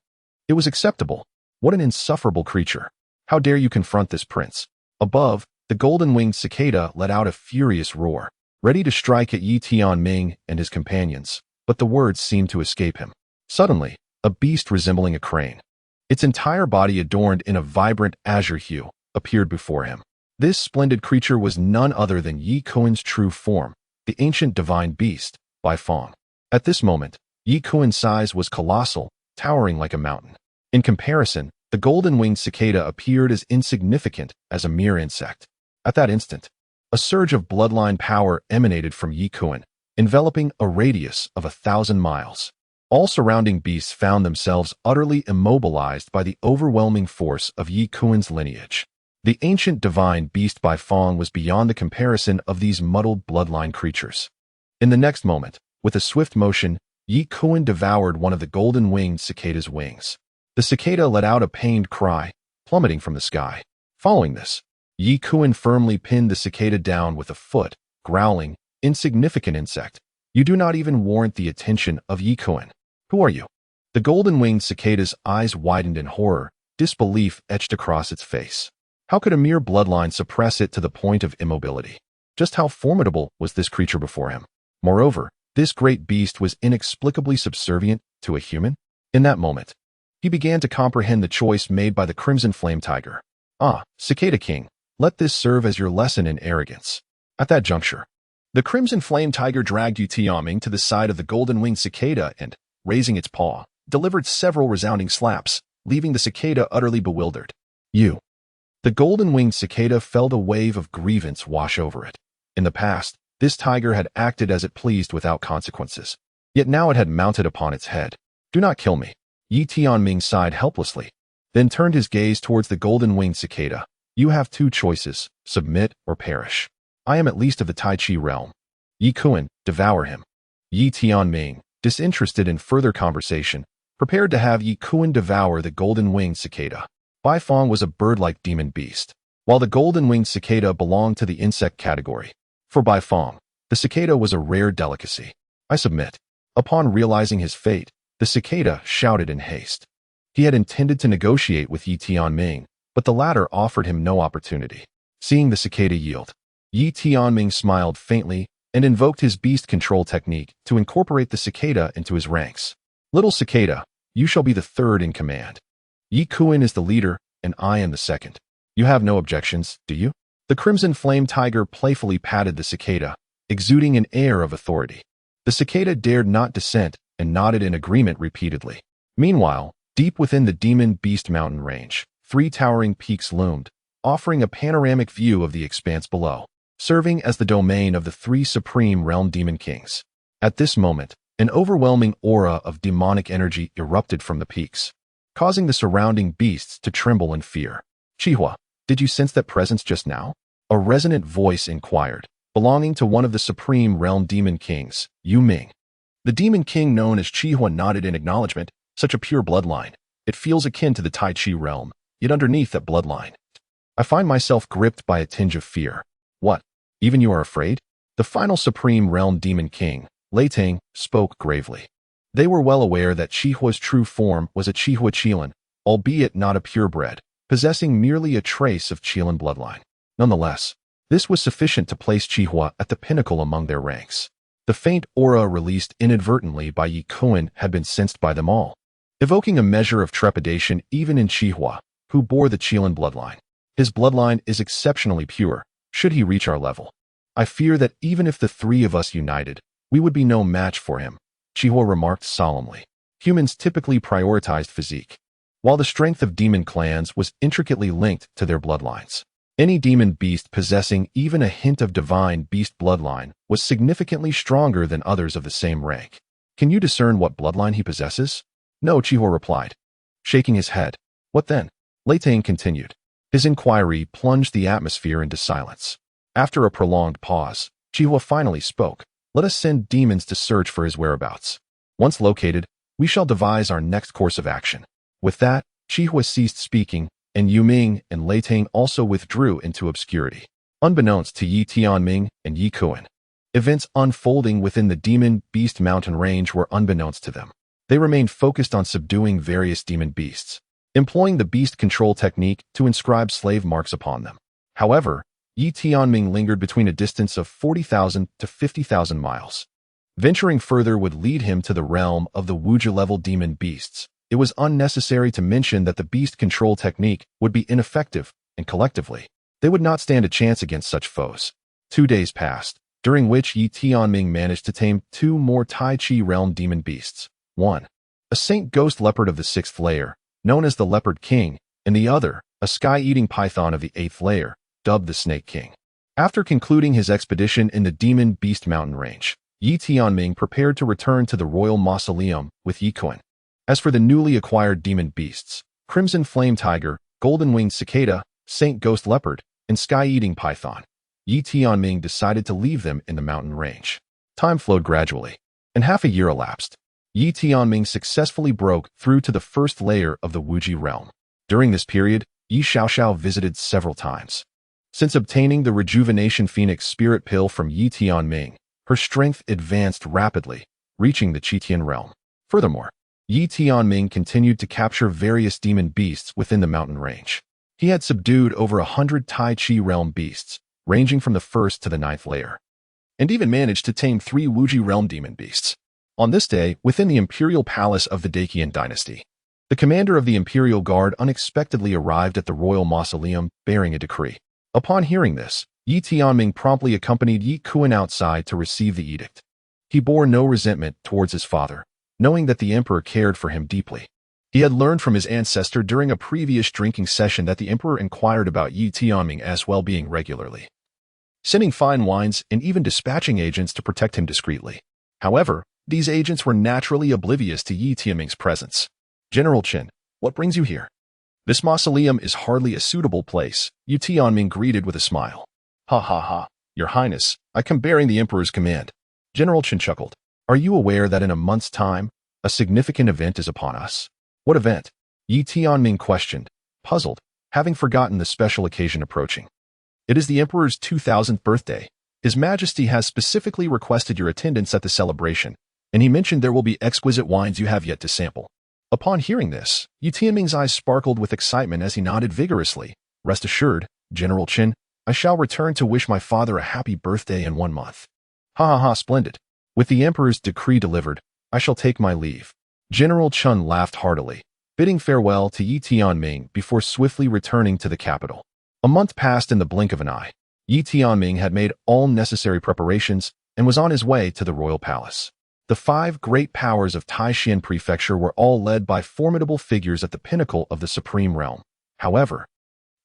Speaker 1: It was acceptable. What an insufferable creature. How dare you confront this prince? Above, the golden-winged cicada let out a furious roar, ready to strike at Ye Tianming and his companions, but the words seemed to escape him. Suddenly, a beast resembling a crane, its entire body adorned in a vibrant azure hue, appeared before him. This splendid creature was none other than Ye Tianming's true form, the ancient divine beast, Bifang. At this moment, Ye Tianming's size was colossal, towering like a mountain. In comparison, the golden-winged cicada appeared as insignificant as a mere insect. At that instant, a surge of bloodline power emanated from Ye Tianming, enveloping a radius of 1,000 miles. All surrounding beasts found themselves utterly immobilized by the overwhelming force of Ye Tianming's lineage. The ancient divine beast Bifang was beyond the comparison of these muddled bloodline creatures. In the next moment, with a swift motion, Ye Tianming devoured one of the golden-winged cicada's wings. The cicada let out a pained cry, plummeting from the sky. Following this, Ye Tianming firmly pinned the cicada down with a foot, growling, "Insignificant insect. You do not even warrant the attention of Ye Tianming. Who are you?" The golden-winged cicada's eyes widened in horror, disbelief etched across its face. How could a mere bloodline suppress it to the point of immobility? Just how formidable was this creature before him? Moreover, this great beast was inexplicably subservient to a human? In that moment, he began to comprehend the choice made by the Crimson Flame Tiger. Ah, Cicada King, let this serve as your lesson in arrogance. At that juncture, the Crimson Flame Tiger dragged Ye Tianming to the side of the golden-winged cicada and, raising its paw, delivered several resounding slaps, leaving the cicada utterly bewildered. "You." The golden-winged cicada felt a wave of grievance wash over it. In the past, this tiger had acted as it pleased without consequences. Yet now it had mounted upon its head. "Do not kill me." Ye Tianming sighed helplessly, then turned his gaze towards the golden-winged cicada. "You have two choices, submit or perish. I am at least of the Tai Chi realm. Ye Tianming, devour him." Ye Tianming, disinterested in further conversation, prepared to have Ye Tianming devour the golden-winged cicada. Bifang was a bird-like demon beast, while the golden-winged cicada belonged to the insect category. For Bifang, the cicada was a rare delicacy. "I submit." Upon realizing his fate, the cicada shouted in haste. He had intended to negotiate with Ye Tianming, but the latter offered him no opportunity. Seeing the cicada yield, Ye Tianming smiled faintly and invoked his beast control technique to incorporate the cicada into his ranks. "Little cicada, you shall be the third in command. Ye Tianming is the leader, and I am the second. You have no objections, do you?" The Crimson Flame Tiger playfully patted the cicada, exuding an air of authority. The cicada dared not dissent and nodded in agreement repeatedly. Meanwhile, deep within the Demon Beast Mountain range, 3 towering peaks loomed, offering a panoramic view of the expanse below, serving as the domain of the 3 supreme realm demon kings. At this moment, an overwhelming aura of demonic energy erupted from the peaks, causing the surrounding beasts to tremble in fear. "Qihua, did you sense that presence just now?" A resonant voice inquired, belonging to one of the supreme realm demon kings, Yu Ming. The demon king known as Qihua nodded in acknowledgement. "Such a pure bloodline. It feels akin to the Tai Chi realm, yet underneath that bloodline, I find myself gripped by a tinge of fear." "What? Even you are afraid?" The final supreme realm demon king, Lei Ting, spoke gravely. They were well aware that Qihua's true form was a Qihua Qilin, albeit not a purebred, possessing merely a trace of Qilin bloodline. Nonetheless, this was sufficient to place Qihua at the pinnacle among their ranks. The faint aura released inadvertently by Ye Tianming had been sensed by them all, evoking a measure of trepidation even in Qihua, who bore the Qilin bloodline. His bloodline is exceptionally pure, should he reach our level. I fear that even if the 3 of us united, we would be no match for him, Qihua remarked solemnly. Humans typically prioritized physique, while the strength of demon clans was intricately linked to their bloodlines. Any demon beast possessing even a hint of divine beast bloodline was significantly stronger than others of the same rank. Can you discern what bloodline he possesses? No, Chiho replied, shaking his head. What then? Lei Tang continued. His inquiry plunged the atmosphere into silence. After a prolonged pause, Chiho finally spoke. Let us send demons to search for his whereabouts. Once located, we shall devise our next course of action. With that, Chiho ceased speaking, and Yu Ming and Lei Tang also withdrew into obscurity. Unbeknownst to Ye Tianming and Ye Qian, events unfolding within the Demon Beast Mountain range were unbeknownst to them. They remained focused on subduing various demon beasts, employing the beast control technique to inscribe slave marks upon them. However, Ye Tianming lingered between a distance of 40,000 to 50,000 miles. Venturing further would lead him to the realm of the Wuja-level demon beasts. It was unnecessary to mention that the beast control technique would be ineffective, and collectively, they would not stand a chance against such foes. 2 days passed, during which Ye Tianming managed to tame 2 more Tai Chi realm demon beasts. 1. A saint ghost leopard of the 6th layer, known as the Leopard King, and the other, a sky-eating python of the 8th layer, dubbed the Snake King. After concluding his expedition in the Demon Beast Mountain range, Ye Tianming prepared to return to the royal mausoleum with Ye Qian. As for the newly acquired demon beasts, Crimson Flame Tiger, Golden Winged Cicada, Saint Ghost Leopard, and Sky-Eating Python, Ye Tianming decided to leave them in the mountain range. Time flowed gradually, and half a year elapsed. Ye Tianming successfully broke through to the 1st layer of the Wuji realm. During this period, Ye Xiaoxiao visited several times. Since obtaining the Rejuvenation Phoenix Spirit Pill from Ye Tianming, her strength advanced rapidly, reaching the Qitian realm. Furthermore, Ye Tianming continued to capture various demon beasts within the mountain range. He had subdued over 100 Tai Chi realm beasts, ranging from the 1st to the 9th layer, and even managed to tame 3 Wuji realm demon beasts. On this day, within the imperial palace of the Great Qian Dynasty, the commander of the imperial guard unexpectedly arrived at the royal mausoleum bearing a decree. Upon hearing this, Ye Tianming promptly accompanied Ye Qian outside to receive the edict. He bore no resentment towards his father, knowing that the emperor cared for him deeply. He had learned from his ancestor during a previous drinking session that the emperor inquired about Ye Tianming as well-being regularly, sending fine wines and even dispatching agents to protect him discreetly. However, these agents were naturally oblivious to Ye Tianming's presence. General Chen, what brings you here? This mausoleum is hardly a suitable place, Ye Tianming greeted with a smile. Ha ha ha, Your Highness, I come bearing the emperor's command. General Chen chuckled. Are you aware that in a month's time, a significant event is upon us? What event? Ye Tianming questioned, puzzled, having forgotten the special occasion approaching. It is the emperor's 2000th birthday. His Majesty has specifically requested your attendance at the celebration, and he mentioned there will be exquisite wines you have yet to sample. Upon hearing this, Ye Tianming's eyes sparkled with excitement as he nodded vigorously. Rest assured, General Chen, I shall return to wish my father a happy birthday in 1 month. Ha ha ha, splendid. With the emperor's decree delivered, I shall take my leave. General Chen laughed heartily, bidding farewell to Ye Tianming before swiftly returning to the capital. A month passed in the blink of an eye. Ye Tianming had made all necessary preparations and was on his way to the royal palace. The 5 great powers of Taishan Prefecture were all led by formidable figures at the pinnacle of the supreme realm. However,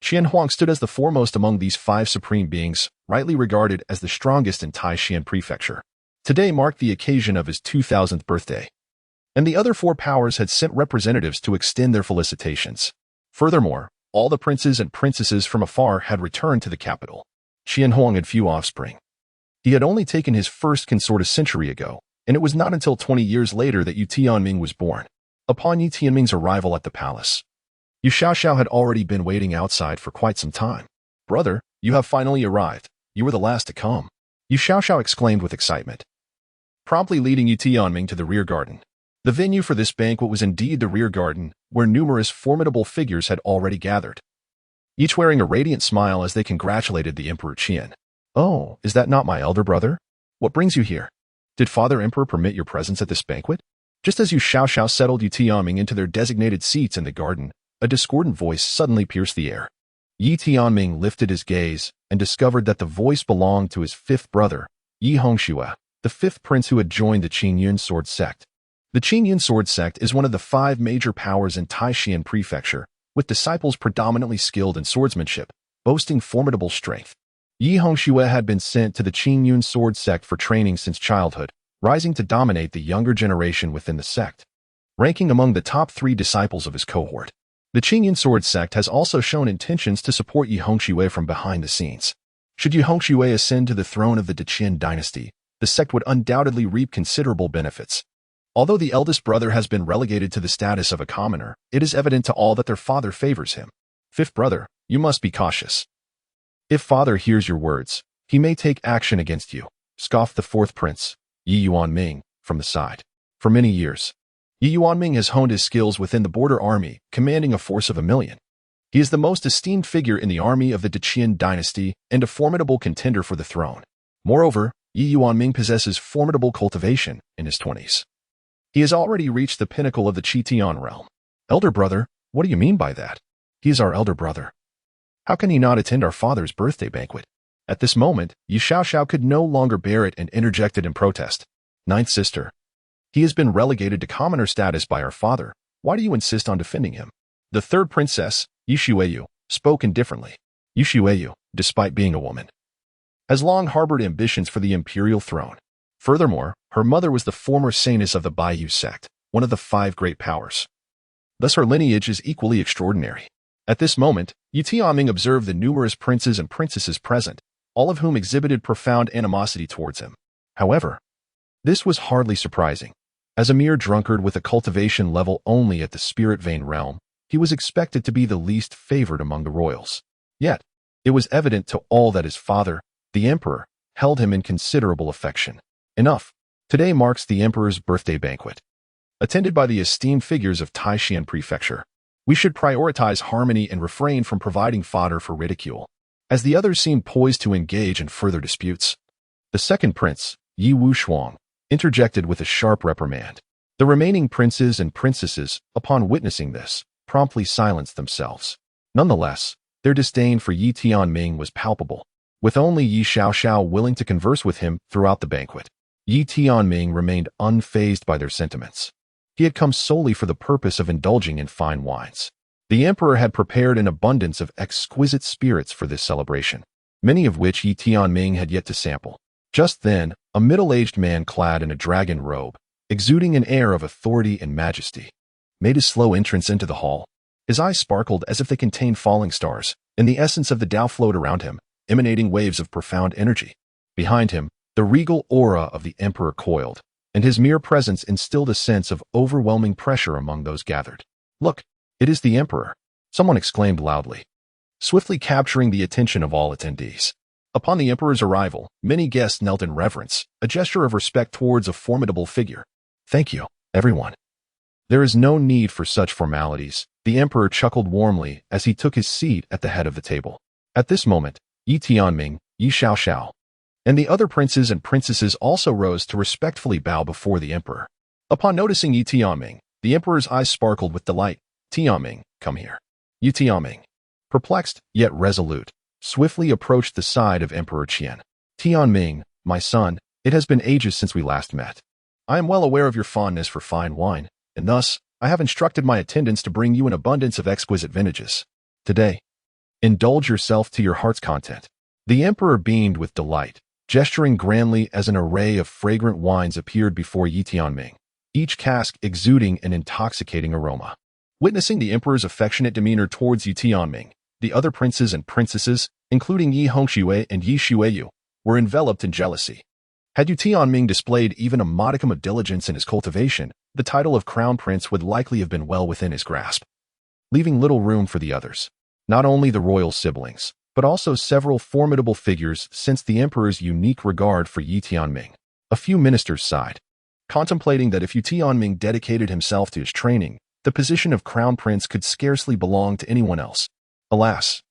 Speaker 1: Qian Huang stood as the foremost among these 5 supreme beings, rightly regarded as the strongest in Taishan Prefecture. Today marked the occasion of his 2000th birthday, and the other 4 powers had sent representatives to extend their felicitations. Furthermore, all the princes and princesses from afar had returned to the capital. Qian Huang had few offspring. He had only taken his first consort a century ago, and it was not until 20 years later that Ye Tianming was born. Upon Ye Tianming's arrival at the palace, Yu Xiaoxiao had already been waiting outside for quite some time. Brother, you have finally arrived. You were the last to come. Yu Xiaoxiao exclaimed with excitement, promptly leading Ye Tianming to the rear garden. The venue for this banquet was indeed the rear garden, where numerous formidable figures had already gathered, each wearing a radiant smile as they congratulated the Emperor Qian. Oh, is that not my elder brother? What brings you here? Did Father Emperor permit your presence at this banquet? Just as Yu Xiaoxiao settled Ye Tianming into their designated seats in the garden, a discordant voice suddenly pierced the air. Ye Tianming lifted his gaze and discovered that the voice belonged to his 5th brother, Ye Hongxue, the 5th prince who had joined the Qingyun sword sect. The Qingyun sword sect is one of the 5 major powers in Taishan Prefecture, with disciples predominantly skilled in swordsmanship, boasting formidable strength. Ye Hongxue had been sent to the Qingyun sword sect for training since childhood, rising to dominate the younger generation within the sect, ranking among the top 3 disciples of his cohort. The Qingyan Sword sect has also shown intentions to support Ye Hongxue from behind the scenes. Should Ye Hongxue ascend to the throne of the Qian Dynasty, the sect would undoubtedly reap considerable benefits. Although the eldest brother has been relegated to the status of a commoner, it is evident to all that their father favors him. Fifth brother, you must be cautious. If father hears your words, he may take action against you, scoffed the fourth prince, Ye Tianming, from the side. For many years, Ye Tianming has honed his skills within the border army, commanding a force of 1 million. He is the most esteemed figure in the army of the Qian Dynasty and a formidable contender for the throne. Moreover, Ye Tianming possesses formidable cultivation in his 20s. He has already reached the pinnacle of the Qitian realm. Elder brother, what do you mean by that? He is our elder brother. How can he not attend our father's birthday banquet? At this moment, Ye Xiaoxiao could no longer bear it and interjected in protest. Ninth sister. He has been relegated to commoner status by our father. Why do you insist on defending him? The third princess, Ye Xueyu, spoke indifferently. Ye Xueyu, despite being a woman, has long harbored ambitions for the imperial throne. Furthermore, her mother was the former saintess of the Baiyu sect, one of the 5 great powers. Thus her lineage is equally extraordinary. At this moment, Ye Tianming observed the numerous princes and princesses present, all of whom exhibited profound animosity towards him. However, this was hardly surprising. As a mere drunkard with a cultivation level only at the spirit vein realm, he was expected to be the least favored among the royals. Yet, it was evident to all that his father, the emperor, held him in considerable affection. Enough. Today marks the emperor's birthday banquet. Attended by the esteemed figures of Taishan Prefecture, we should prioritize harmony and refrain from providing fodder for ridicule, as the others seem poised to engage in further disputes. The second prince, Yi Wushuang, interjected with a sharp reprimand. The remaining princes and princesses, upon witnessing this, promptly silenced themselves. Nonetheless, their disdain for Ye Tianming was palpable, with only Ye Xiaoxiao willing to converse with him throughout the banquet. Ye Tianming remained unfazed by their sentiments. He had come solely for the purpose of indulging in fine wines. The emperor had prepared an abundance of exquisite spirits for this celebration, many of which Ye Tianming had yet to sample. Just then, a middle-aged man clad in a dragon robe, exuding an air of authority and majesty, made his slow entrance into the hall. His eyes sparkled as if they contained falling stars, and the essence of the Tao flowed around him, emanating waves of profound energy. Behind him, the regal aura of the emperor coiled, and his mere presence instilled a sense of overwhelming pressure among those gathered. "Look, it is the emperor," someone exclaimed loudly, swiftly capturing the attention of all attendees. Upon the emperor's arrival, many guests knelt in reverence, a gesture of respect towards a formidable figure. "Thank you, everyone. There is no need for such formalities," the emperor chuckled warmly as he took his seat at the head of the table. At this moment, Ye Tianming, Ye Xiaoxiao, and the other princes and princesses also rose to respectfully bow before the emperor. Upon noticing Ye Tianming, the emperor's eyes sparkled with delight. "Tianming, come here." Ye Tianming, perplexed yet resolute, swiftly approached the side of Emperor Qian. "Tianming, my son, it has been ages since we last met. I am well aware of your fondness for fine wine, and thus, I have instructed my attendants to bring you an abundance of exquisite vintages. Today, indulge yourself to your heart's content." The emperor beamed with delight, gesturing grandly as an array of fragrant wines appeared before Ye Tianming, each cask exuding an intoxicating aroma. Witnessing the emperor's affectionate demeanor towards Ye Tianming, the other princes and princesses, including Ye Hongxue and Ye Xueyu, were enveloped in jealousy. Had Ye Tianming displayed even a modicum of diligence in his cultivation, the title of crown prince would likely have been well within his grasp, leaving little room for the others. Not only the royal siblings, but also several formidable figures sensed the emperor's unique regard for Ye Tianming. A few ministers sighed, contemplating that if Ye Tianming dedicated himself to his training, the position of crown prince could scarcely belong to anyone else. Alas,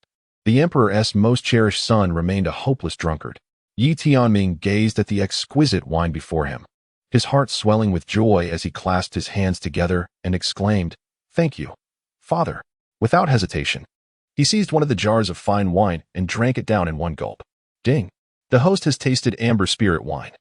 Speaker 1: the emperor's most cherished son remained a hopeless drunkard. Ye Tianming gazed at the exquisite wine before him, his heart swelling with joy as he clasped his hands together and exclaimed, "Thank you, father." Without hesitation, he seized one of the jars of fine wine and drank it down in one gulp. Ding! The host has tasted amber spirit wine.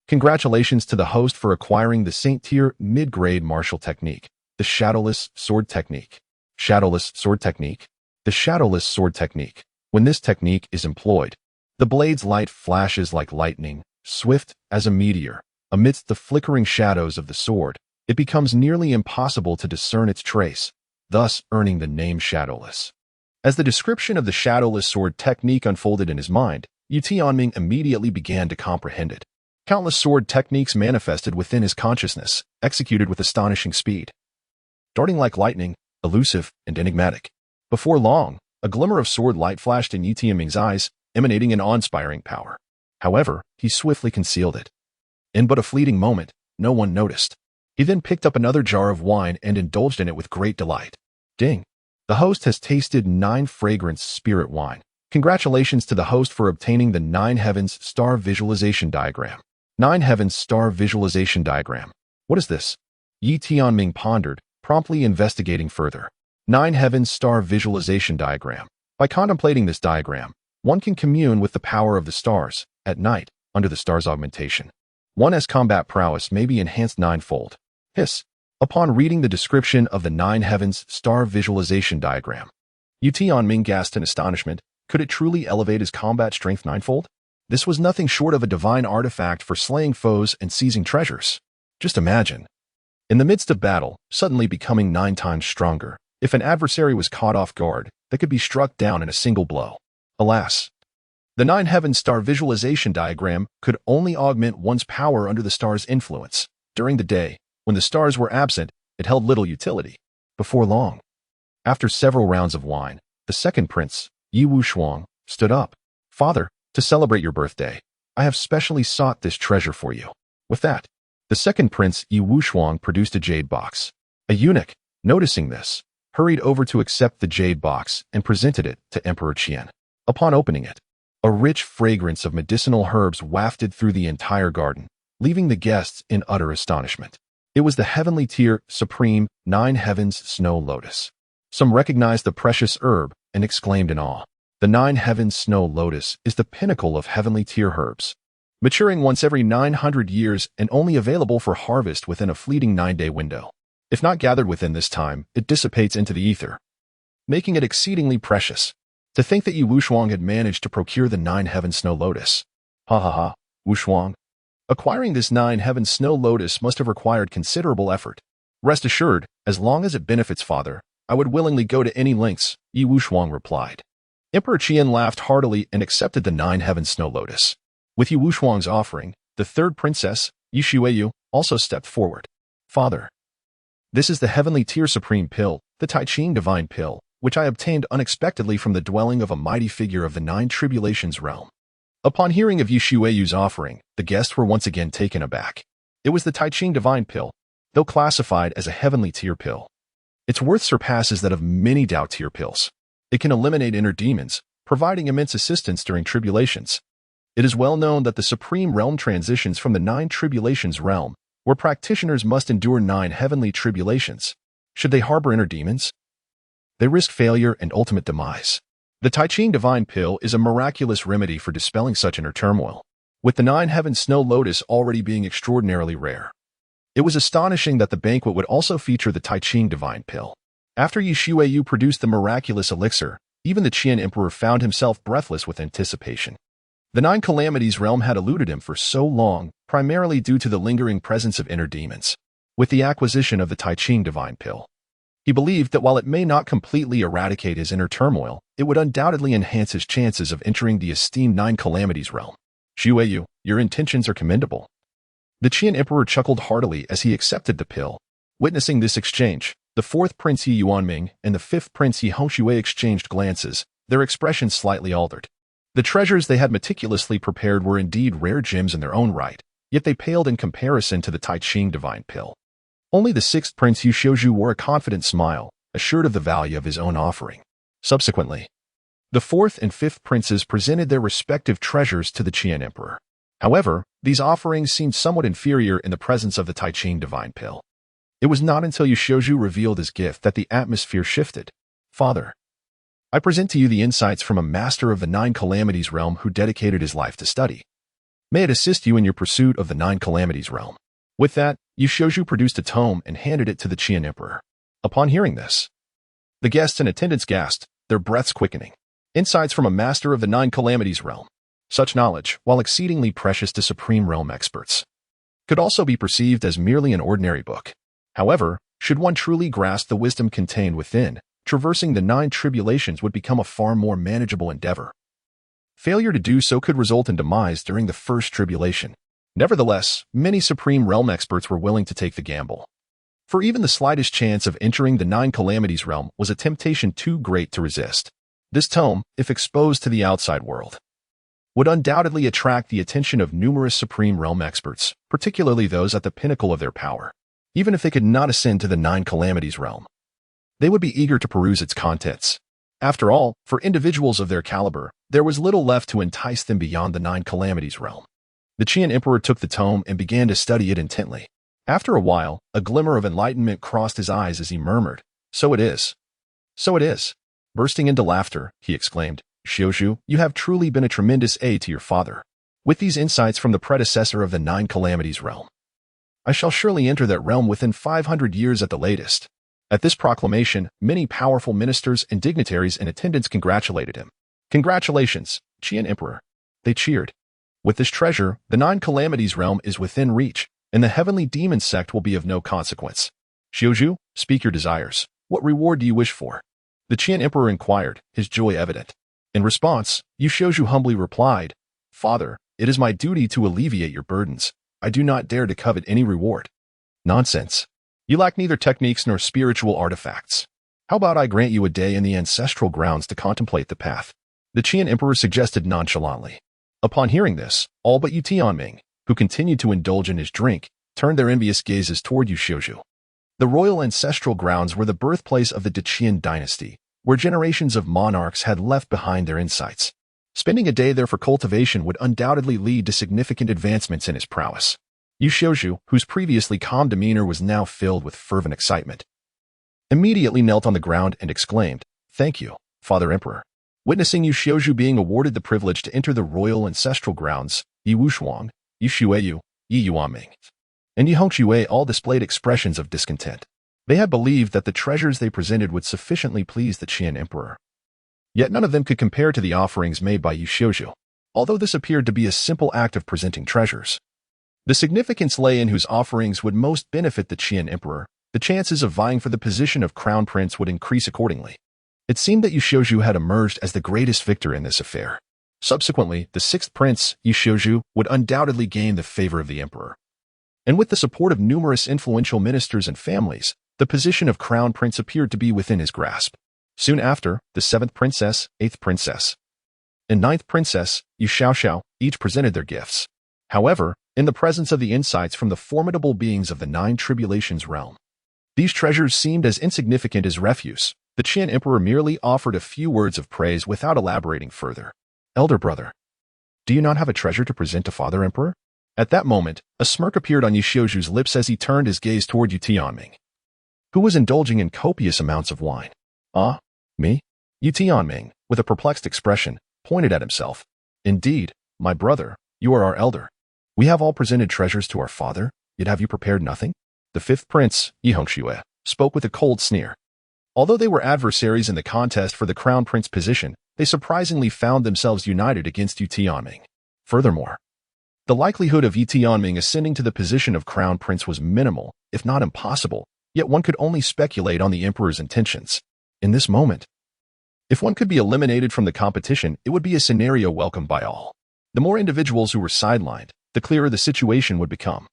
Speaker 1: Congratulations to the host for acquiring the Saint-Tier mid-grade martial technique, the shadowless sword technique. Shadowless sword technique. The shadowless sword technique. When this technique is employed, the blade's light flashes like lightning, swift as a meteor, Amidst the flickering shadows of the sword, it becomes nearly impossible to discern its trace, thus earning the name Shadowless. As the description of the Shadowless sword technique unfolded in his mind, Ye Tianming immediately began to comprehend it. Countless sword techniques manifested within his consciousness, executed with astonishing speed. Darting like lightning, elusive and enigmatic. Before long, a glimmer of sword light flashed in Ye Tianming's eyes, emanating an awe-inspiring power. However, he swiftly concealed it. In but a fleeting moment, no one noticed. He then picked up another jar of wine and indulged in it with great delight. Ding! The host has tasted 9 fragrance spirit wine. Congratulations to the host for obtaining the 9 Heavens Star Visualization Diagram. 9 Heavens Star Visualization Diagram. What is this? Ye Tianming pondered, promptly investigating further. 9 Heavens Star Visualization Diagram. By contemplating this diagram, one can commune with the power of the stars, at night, under the stars' augmentation. One's combat prowess may be enhanced 9-fold. Hiss. Upon reading the description of the 9 Heavens Star Visualization Diagram, Ye Tianming gasped in astonishment. Could it truly elevate his combat strength 9-fold? This was nothing short of a divine artifact for slaying foes and seizing treasures. Just imagine. In the midst of battle, suddenly becoming 9 times stronger. If an adversary was caught off guard, they could be struck down in a single blow. Alas. The 9 Heavens Star Visualization Diagram could only augment one's power under the star's influence. During the day, when the stars were absent, it held little utility. Before long, after several rounds of wine, the second prince, Ye Wushuang, stood up. Father, to celebrate your birthday, I have specially sought this treasure for you. With that, the second prince, Ye Wushuang, produced a jade box. A eunuch, noticing this, hurried over to accept the jade box and presented it to Emperor Qian. Upon opening it, a rich fragrance of medicinal herbs wafted through the entire garden, leaving the guests in utter astonishment. It was the heavenly tier, supreme, 9 Heavens Snow Lotus. Some recognized the precious herb and exclaimed in awe. The 9 Heavens Snow Lotus is the pinnacle of heavenly tier herbs, maturing once every 900 years and only available for harvest within a fleeting 9-day window. If not gathered within this time, it dissipates into the ether, making it exceedingly precious. To think that Ye Wushuang had managed to procure the 9 Heavens Snow Lotus. Ha ha ha, Wushuang. Acquiring this 9 Heavens Snow Lotus must have required considerable effort. Rest assured, as long as it benefits father, I would willingly go to any lengths, Ye Wushuang replied. Emperor Qian laughed heartily and accepted the 9 Heavens Snow Lotus. With Ye Wushuang's offering, the third princess, Ye Xueyu, also stepped forward. Father, this is the heavenly tier supreme pill, the Taiqing divine pill, which I obtained unexpectedly from the dwelling of a mighty figure of the 9 tribulations realm. Upon hearing of Ye Xueyu's offering, the guests were once again taken aback. It was the Taiqing divine pill, though classified as a heavenly tier pill. Its worth surpasses that of many Dao tier pills. It can eliminate inner demons, providing immense assistance during tribulations. It is well known that the supreme realm transitions from the 9 tribulations realm, where practitioners must endure 9 heavenly tribulations. Should they harbor inner demons, they risk failure and ultimate demise. The Taiqing divine pill is a miraculous remedy for dispelling such inner turmoil, with the 9 Heavens Snow Lotus already being extraordinarily rare. It was astonishing that the banquet would also feature the Taiqing divine pill. After Ye Xueyu produced the miraculous elixir, even the Qian emperor found himself breathless with anticipation. The 9 calamities realm had eluded him for so long, primarily due to the lingering presence of inner demons. With the acquisition of the Taiqing divine pill, he believed that while it may not completely eradicate his inner turmoil, it would undoubtedly enhance his chances of entering the esteemed 9 calamities realm. Xueyu, your intentions are commendable. The Qian emperor chuckled heartily as he accepted the pill. Witnessing this exchange, the 4th Prince Ye Yuanming and the 5th Prince Ye Hongxue exchanged glances, their expressions slightly altered. The treasures they had meticulously prepared were indeed rare gems in their own right, yet they paled in comparison to the Taiqing divine pill. Only the 6th Prince Ye Shouju wore a confident smile, assured of the value of his own offering. Subsequently, the 4th and 5th princes presented their respective treasures to the Qian emperor. However, these offerings seemed somewhat inferior in the presence of the Taiqing divine pill. It was not until Ye Shouju revealed his gift that the atmosphere shifted. Father, I present to you the insights from a master of the 9 calamities realm who dedicated his life to study. May it assist you in your pursuit of the 9 calamities realm. With that, Ye Shouju produced a tome and handed it to the Qian emperor. Upon hearing this, the guests in attendance gasped, their breaths quickening. Insights from a master of the 9 calamities realm. Such knowledge, while exceedingly precious to supreme realm experts, could also be perceived as merely an ordinary book. However, should one truly grasp the wisdom contained within, traversing the 9 tribulations would become a far more manageable endeavor. Failure to do so could result in demise during the first tribulation. Nevertheless, many Supreme Realm experts were willing to take the gamble. For even the slightest chance of entering the 9 calamities realm was a temptation too great to resist. This tome, if exposed to the outside world, would undoubtedly attract the attention of numerous Supreme Realm experts, particularly those at the pinnacle of their power. Even if they could not ascend to the 9 calamities realm, they would be eager to peruse its contents. After all, for individuals of their caliber, there was little left to entice them beyond the 9 calamities realm. The Qian Emperor took the tome and began to study it intently. After a while, a glimmer of enlightenment crossed his eyes as he murmured, "So it is. So it is." Bursting into laughter, he exclaimed, "Xiuzhu, you have truly been a tremendous aid to your father. With these insights from the predecessor of the 9 calamities realm, I shall surely enter that realm within 500 years at the latest." At this proclamation, many powerful ministers and dignitaries in attendance congratulated him. "Congratulations, Qian Emperor." They cheered. "With this treasure, the 9 calamities realm is within reach, and the heavenly demon sect will be of no consequence. Xiuzhu, speak your desires. What reward do you wish for?" The Qian Emperor inquired, his joy evident. In response, Xiuzhu humbly replied, "Father, it is my duty to alleviate your burdens. I do not dare to covet any reward." "Nonsense. You lack neither techniques nor spiritual artifacts. How about I grant you a day in the ancestral grounds to contemplate the path?" The Qian Emperor suggested nonchalantly. Upon hearing this, all but Ye Tianming, who continued to indulge in his drink, turned their envious gazes toward Xiuzhu. The royal ancestral grounds were the birthplace of the Great Qian Dynasty, where generations of monarchs had left behind their insights. Spending a day there for cultivation would undoubtedly lead to significant advancements in his prowess. Xiuzhu, whose previously calm demeanor was now filled with fervent excitement, immediately knelt on the ground and exclaimed, "Thank you, Father Emperor." Witnessing Xiuzhu being awarded the privilege to enter the royal ancestral grounds, Ye Wushuang, Ye Xueyu, Ye Yuanming, and Ye Hongxue all displayed expressions of discontent. They had believed that the treasures they presented would sufficiently please the Qian Emperor. Yet none of them could compare to the offerings made by Xiuzhu, although this appeared to be a simple act of presenting treasures. The significance lay in whose offerings would most benefit the Qian Emperor. The chances of vying for the position of crown prince would increase accordingly. It seemed that Xiuzhu had emerged as the greatest victor in this affair. Subsequently, the 6th prince, Xiuzhu, would undoubtedly gain the favor of the emperor. And with the support of numerous influential ministers and families, the position of crown prince appeared to be within his grasp. Soon after, the 7th princess, 8th princess, and 9th princess, Ye Xiaoxiao, each presented their gifts. However, in the presence of the insights from the formidable beings of the 9 tribulations realm, these treasures seemed as insignificant as refuse. The Qian Emperor merely offered a few words of praise without elaborating further. "Elder brother, do you not have a treasure to present to Father Emperor?" At that moment, a smirk appeared on Xiuzhu's lips as he turned his gaze toward Ye Tianming, who was indulging in copious amounts of wine. "Ah, me?" Ye Tianming, with a perplexed expression, pointed at himself. "Indeed, my brother, you are our elder. We have all presented treasures to our father, yet have you prepared nothing?" The 5th prince, Ye Hongxue, spoke with a cold sneer. Although they were adversaries in the contest for the crown prince position, they surprisingly found themselves united against Ye Tianming. Furthermore, the likelihood of Ye Tianming ascending to the position of crown prince was minimal, if not impossible, yet one could only speculate on the emperor's intentions. In this moment, if one could be eliminated from the competition, it would be a scenario welcomed by all. The more individuals who were sidelined, the clearer the situation would become.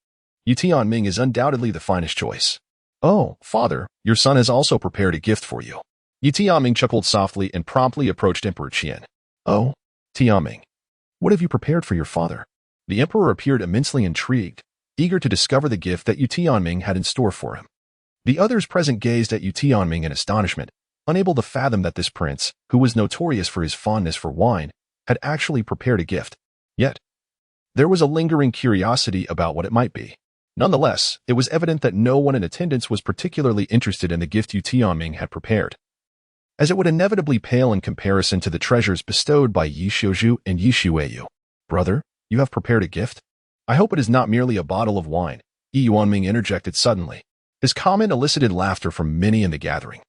Speaker 1: Ye Tianming is undoubtedly the finest choice. "Oh, father, your son has also prepared a gift for you." Ye Tianming chuckled softly and promptly approached Emperor Qian. "Oh, Tianming, what have you prepared for your father?" The emperor appeared immensely intrigued, eager to discover the gift that Ye Tianming had in store for him. The others present gazed at Ye Tianming in astonishment, unable to fathom that this prince, who was notorious for his fondness for wine, had actually prepared a gift. Yet, there was a lingering curiosity about what it might be. Nonetheless, it was evident that no one in attendance was particularly interested in the gift Ye Tianming had prepared, as it would inevitably pale in comparison to the treasures bestowed by Ye Xiuzhu and Ye Xueyu. "Brother, you have prepared a gift? I hope it is not merely a bottle of wine," Ye Yuanming interjected suddenly. His comment elicited laughter from many in the gathering.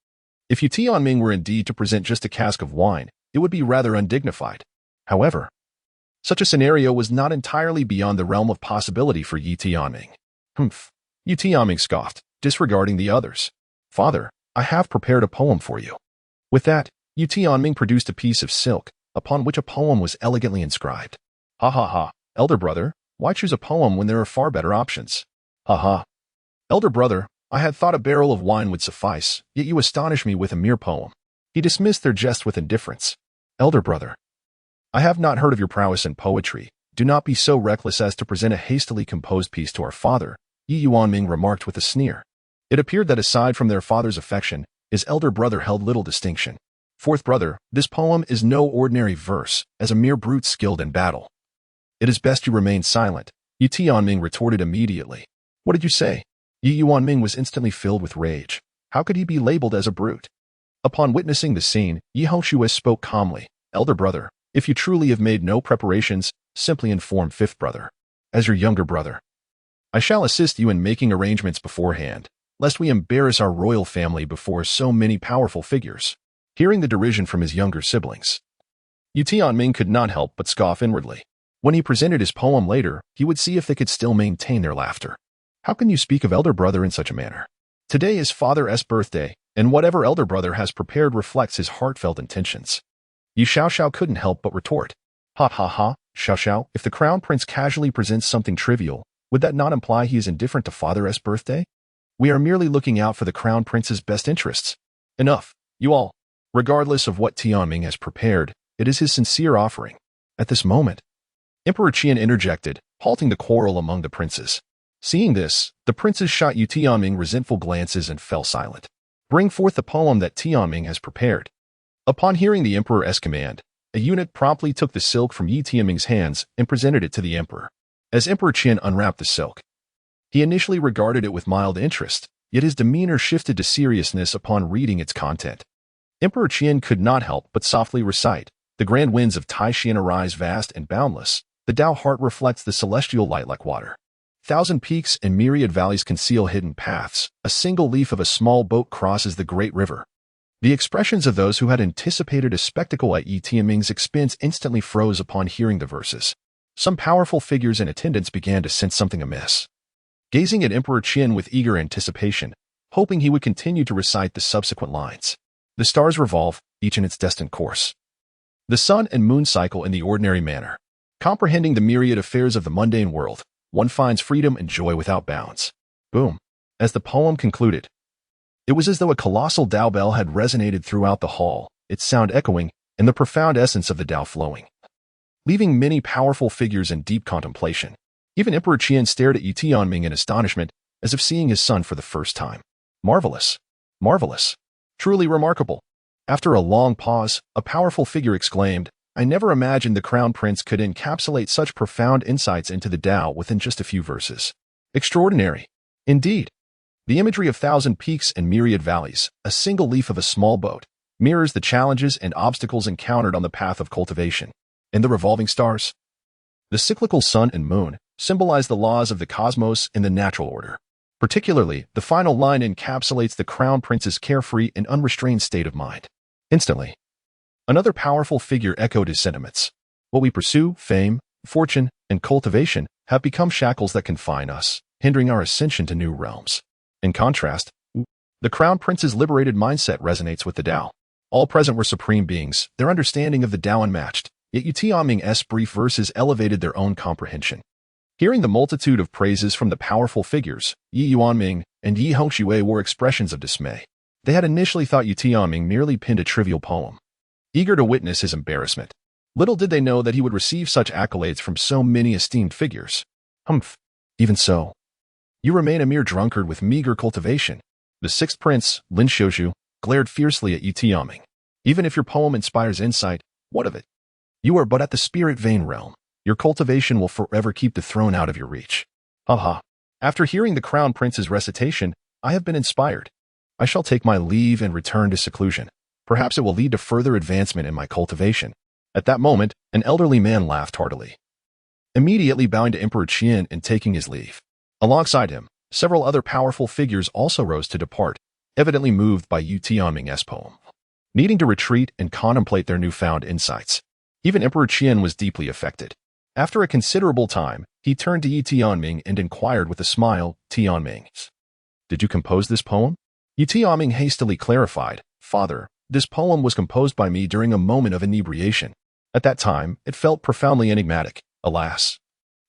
Speaker 1: If Ye Tianming were indeed to present just a cask of wine, it would be rather undignified. However, Such a scenario was not entirely beyond the realm of possibility for Ye Tianming. Humph. Ye Tianming scoffed, disregarding the others. Father, I have prepared a poem for you. With that, Ye Tianming produced a piece of silk, upon which a poem was elegantly inscribed. Ha ha ha, elder brother, why choose a poem when there are far better options? Ha ha. Elder brother, I had thought a barrel of wine would suffice, yet you astonish me with a mere poem. He dismissed their jest with indifference. Elder brother, I have not heard of your prowess in poetry. Do not be so reckless as to present a hastily composed piece to our father, Ye Tianming remarked with a sneer. It appeared that aside from their father's affection, his elder brother held little distinction. Fourth brother, this poem is no ordinary verse, as a mere brute skilled in battle. It is best you remain silent, Ye Tianming retorted immediately. What did you say? Ye Tianming was instantly filled with rage. How could he be labeled as a brute? Upon witnessing the scene, Ye Hongxue spoke calmly. Elder brother, if you truly have made no preparations, simply inform fifth brother. As your younger brother, I shall assist you in making arrangements beforehand, lest we embarrass our royal family before so many powerful figures. Hearing the derision from his younger siblings, Ye Tianming could not help but scoff inwardly. When he presented his poem later, he would see if they could still maintain their laughter. How can you speak of elder brother in such a manner? Today is father's birthday, and whatever elder brother has prepared reflects his heartfelt intentions. Ye Xiaoxiao couldn't help but retort. Ha ha ha, Xiaoxiao, if the crown prince casually presents something trivial, would that not imply he is indifferent to father's birthday? We are merely looking out for the crown prince's best interests. Enough, you all. Regardless of what Tianming has prepared, it is his sincere offering. At this moment, Emperor Qian interjected, halting the quarrel among the princes. Seeing this, the princes shot Ye Tianming resentful glances and fell silent. Bring forth the poem that Tianming has prepared. Upon hearing the emperor's command, a eunuch promptly took the silk from Ye Tianming's hands and presented it to the emperor. As Emperor Qian unwrapped the silk, he initially regarded it with mild interest, yet his demeanor shifted to seriousness upon reading its content. Emperor Qian could not help but softly recite, the grand winds of Taishan arise vast and boundless, the Tao heart reflects the celestial light like water. Thousand peaks and myriad valleys conceal hidden paths, a single leaf of a small boat crosses the great river. The expressions of those who had anticipated a spectacle at Ye Tianming's expense instantly froze upon hearing the verses. Some powerful figures in attendance began to sense something amiss. Gazing at Emperor Qian with eager anticipation, hoping he would continue to recite the subsequent lines. The stars revolve, each in its destined course. The sun and moon cycle in the ordinary manner. Comprehending the myriad affairs of the mundane world, one finds freedom and joy without bounds. Boom. As the poem concluded, it was as though a colossal Tao bell had resonated throughout the hall, its sound echoing, and the profound essence of the Tao flowing, leaving many powerful figures in deep contemplation. Even Emperor Qian stared at Ye Tianming in astonishment, as if seeing his son for the first time. Marvelous. Marvelous. Truly remarkable. After a long pause, a powerful figure exclaimed, I never imagined the crown prince could encapsulate such profound insights into the Tao within just a few verses. Extraordinary. Indeed. The imagery of thousand peaks and myriad valleys, a single leaf of a small boat, mirrors the challenges and obstacles encountered on the path of cultivation. And the revolving stars? The cyclical sun and moon symbolize the laws of the cosmos and the natural order. Particularly, the final line encapsulates the crown prince's carefree and unrestrained state of mind. Instantly, another powerful figure echoed his sentiments. What we pursue, fame, fortune, and cultivation, have become shackles that confine us, hindering our ascension to new realms. In contrast, the crown prince's liberated mindset resonates with the Tao. All present were supreme beings, their understanding of the Tao unmatched, yet Ye Tianming's brief verses elevated their own comprehension. Hearing the multitude of praises from the powerful figures, Ye Tianming and Ye Hongxue wore expressions of dismay. They had initially thought Ye Tianming merely penned a trivial poem. Eager to witness his embarrassment, little did they know that he would receive such accolades from so many esteemed figures. Humph. Even so, you remain a mere drunkard with meager cultivation. The sixth prince, Lin Xiuzhu, glared fiercely at Ye Tianming. Even if your poem inspires insight, what of it? You are but at the spirit vein realm. Your cultivation will forever keep the throne out of your reach. Ha. After hearing the crown prince's recitation, I have been inspired. I shall take my leave and return to seclusion. Perhaps it will lead to further advancement in my cultivation. At that moment, an elderly man laughed heartily, immediately bowing to Emperor Qian and taking his leave. Alongside him, several other powerful figures also rose to depart, evidently moved by Ye Tianming's poem. Needing to retreat and contemplate their newfound insights, even Emperor Qian was deeply affected. After a considerable time, he turned to Ye Tianming and inquired with a smile, Tianming, did you compose this poem? Ye Tianming hastily clarified, Father, this poem was composed by me during a moment of inebriation. At that time, it felt profoundly enigmatic. Alas,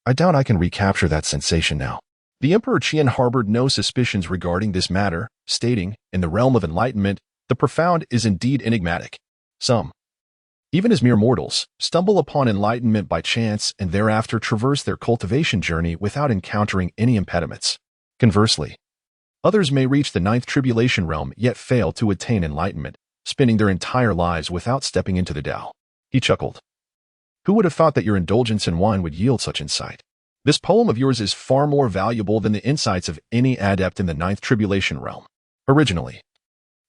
Speaker 1: I doubt I can recapture that sensation now. The Emperor Qian harbored no suspicions regarding this matter, stating, in the realm of enlightenment, the profound is indeed enigmatic. Some, even as mere mortals, stumble upon enlightenment by chance and thereafter traverse their cultivation journey without encountering any impediments. Conversely, others may reach the ninth tribulation realm yet fail to attain enlightenment, spending their entire lives without stepping into the Tao. He chuckled. Who would have thought that your indulgence in wine would yield such insight? This poem of yours is far more valuable than the insights of any adept in the ninth tribulation realm. Originally,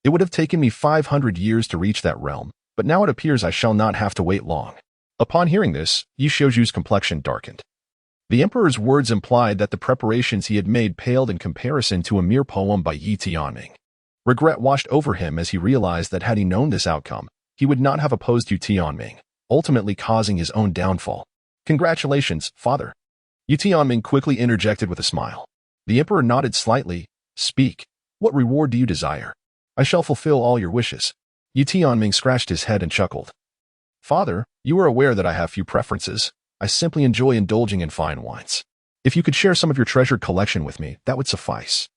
Speaker 1: it would have taken me 500 years to reach that realm, but now it appears I shall not have to wait long. Upon hearing this, Ye Shouju's complexion darkened. The emperor's words implied that the preparations he had made paled in comparison to a mere poem by Ye Tianming. Regret washed over him as he realized that had he known this outcome, he would not have opposed Ye Tianming, ultimately causing his own downfall. Congratulations, father. Ye Tianming quickly interjected with a smile. The emperor nodded slightly. Speak. What reward do you desire? I shall fulfill all your wishes. Ye Tianming scratched his head and chuckled. Father, you are aware that I have few preferences. I simply enjoy indulging in fine wines. If you could share some of your treasured collection with me, that would suffice.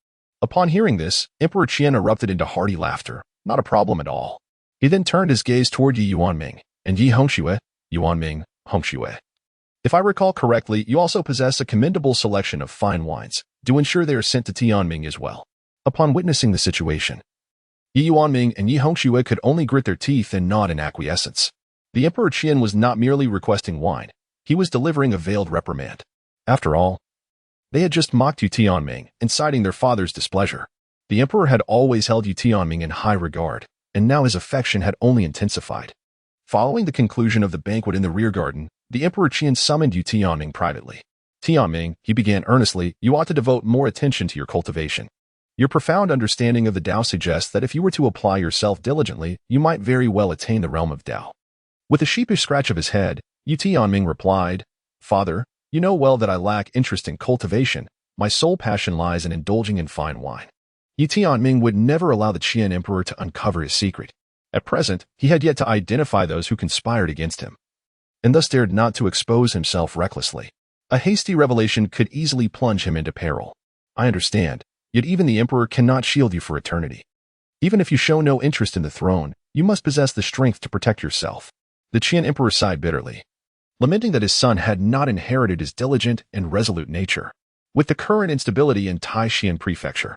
Speaker 1: Upon hearing this, Emperor Qian erupted into hearty laughter. Not a problem at all. He then turned his gaze toward Ye Yuanming, and Ye Hongxue, Yuanming, Hongxue. If I recall correctly, you also possess a commendable selection of fine wines. Do ensure they are sent to Tianming as well. Upon witnessing the situation, Ye Yuanming and Ye Hongxue could only grit their teeth and nod in acquiescence. The Emperor Qian was not merely requesting wine. He was delivering a veiled reprimand. After all, they had just mocked Ye Tianming, inciting their father's displeasure. The emperor had always held Ye Tianming in high regard, and now his affection had only intensified. Following the conclusion of the banquet in the rear garden, the Emperor Qian summoned Ye Tianming privately. Tianming, he began earnestly, you ought to devote more attention to your cultivation. Your profound understanding of the Tao suggests that if you were to apply yourself diligently, you might very well attain the realm of Tao. With a sheepish scratch of his head, Ye Tianming replied, Father, you know well that I lack interest in cultivation. My sole passion lies in indulging in fine wine. Ye Tianming would never allow the Qian emperor to uncover his secret. At present, he had yet to identify those who conspired against him, and thus dared not to expose himself recklessly. A hasty revelation could easily plunge him into peril. I understand, yet even the emperor cannot shield you for eternity. Even if you show no interest in the throne, you must possess the strength to protect yourself. The Qian emperor sighed bitterly, lamenting that his son had not inherited his diligent and resolute nature. With the current instability in Taishan Prefecture,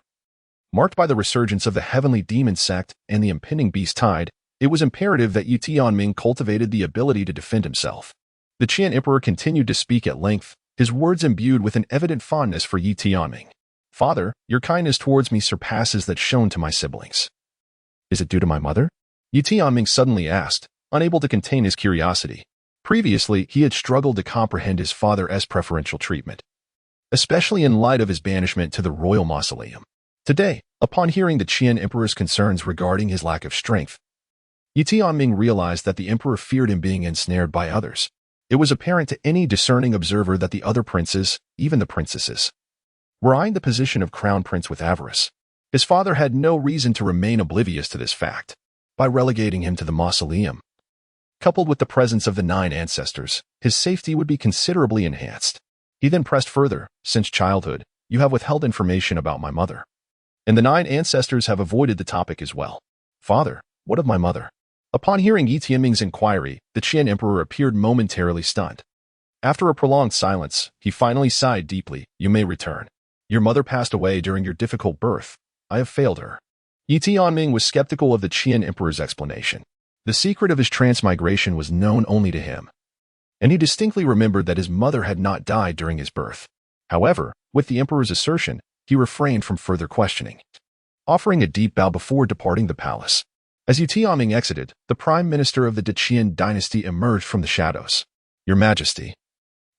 Speaker 1: marked by the resurgence of the heavenly demon sect and the impending beast tide, it was imperative that Ye Tianming cultivated the ability to defend himself. The Qian emperor continued to speak at length, his words imbued with an evident fondness for Ye Tianming. Father, your kindness towards me surpasses that shown to my siblings. Is it due to my mother? Ye Tianming suddenly asked, unable to contain his curiosity. Previously, he had struggled to comprehend his father's preferential treatment, especially in light of his banishment to the royal mausoleum. Today, upon hearing the Qian emperor's concerns regarding his lack of strength, Ye Tianming realized that the emperor feared him being ensnared by others. It was apparent to any discerning observer that the other princes, even the princesses, were eyeing the position of crown prince with avarice. His father had no reason to remain oblivious to this fact. By relegating him to the mausoleum, coupled with the presence of the 9 ancestors, his safety would be considerably enhanced. He then pressed further, since childhood, you have withheld information about my mother, and the 9 ancestors have avoided the topic as well. Father, what of my mother? Upon hearing Ye Tianming's inquiry, the Qian emperor appeared momentarily stunned. After a prolonged silence, he finally sighed deeply. You may return. Your mother passed away during your difficult birth. I have failed her. Ye Tianming was skeptical of the Qian emperor's explanation. The secret of his transmigration was known only to him, and he distinctly remembered that his mother had not died during his birth. However, with the emperor's assertion, he refrained from further questioning, offering a deep bow before departing the palace. As Ye Tianming exited, the prime minister of the Great Qian Dynasty emerged from the shadows. Your Majesty,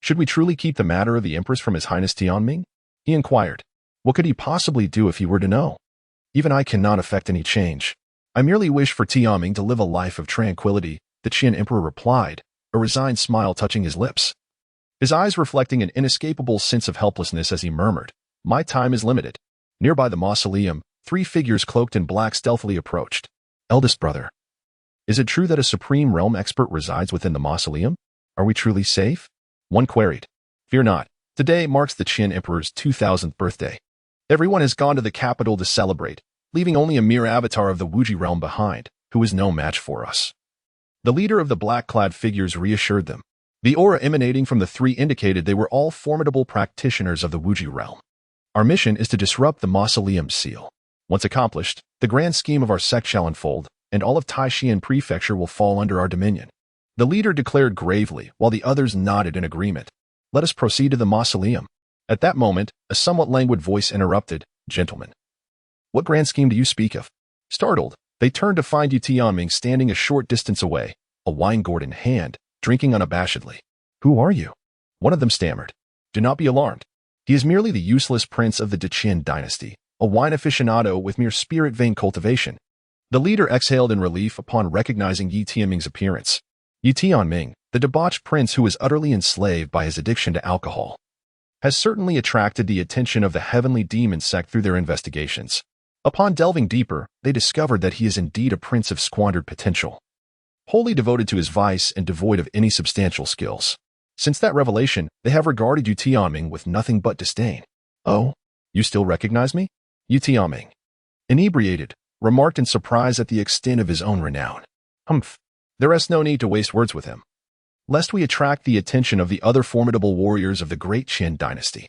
Speaker 1: should we truly keep the matter of the empress from His Highness Tianming? He inquired. What could he possibly do if he were to know? Even I cannot effect any change. I merely wish for Tianming to live a life of tranquility, the Qian emperor replied, a resigned smile touching his lips. his eyes reflecting an inescapable sense of helplessness as he murmured, "My time is limited." Nearby the mausoleum, 3 figures cloaked in black stealthily approached. "Eldest brother, is it true that a supreme realm expert resides within the mausoleum? Are we truly safe?" One queried. "Fear not. Today marks the Qin Emperor's 2000th birthday. Everyone has gone to the capital to celebrate, leaving only a mere avatar of the Wuji realm behind, who is no match for us." The leader of the black-clad figures reassured them. The aura emanating from the 3 indicated they were all formidable practitioners of the Wuji realm. "Our mission is to disrupt the mausoleum's seal. Once accomplished, the grand scheme of our sect shall unfold, and all of Taishan Prefecture will fall under our dominion," the leader declared gravely, while the others nodded in agreement. "Let us proceed to the mausoleum." At that moment, a somewhat languid voice interrupted, "Gentlemen, what grand scheme do you speak of?" Startled, they turned to find Ye Tianming standing a short distance away, a wine gourd in hand, drinking unabashedly. "Who are you?" one of them stammered. "Do not be alarmed. He is merely the useless prince of the Great Qian Dynasty, a wine aficionado with mere spirit vein cultivation." The leader exhaled in relief upon recognizing Ye Tianming's appearance. Ye Tianming, the debauched prince who is utterly enslaved by his addiction to alcohol, has certainly attracted the attention of the heavenly demon sect through their investigations. Upon delving deeper, they discovered that he is indeed a prince of squandered potential, wholly devoted to his vice and devoid of any substantial skills. Since that revelation, they have regarded Ye Tianming with nothing but disdain. "Oh, you still recognize me?" Ye Tianming, inebriated, remarked in surprise at the extent of his own renown. "Humph, there is no need to waste words with him, lest we attract the attention of the other formidable warriors of the Great Qian Dynasty."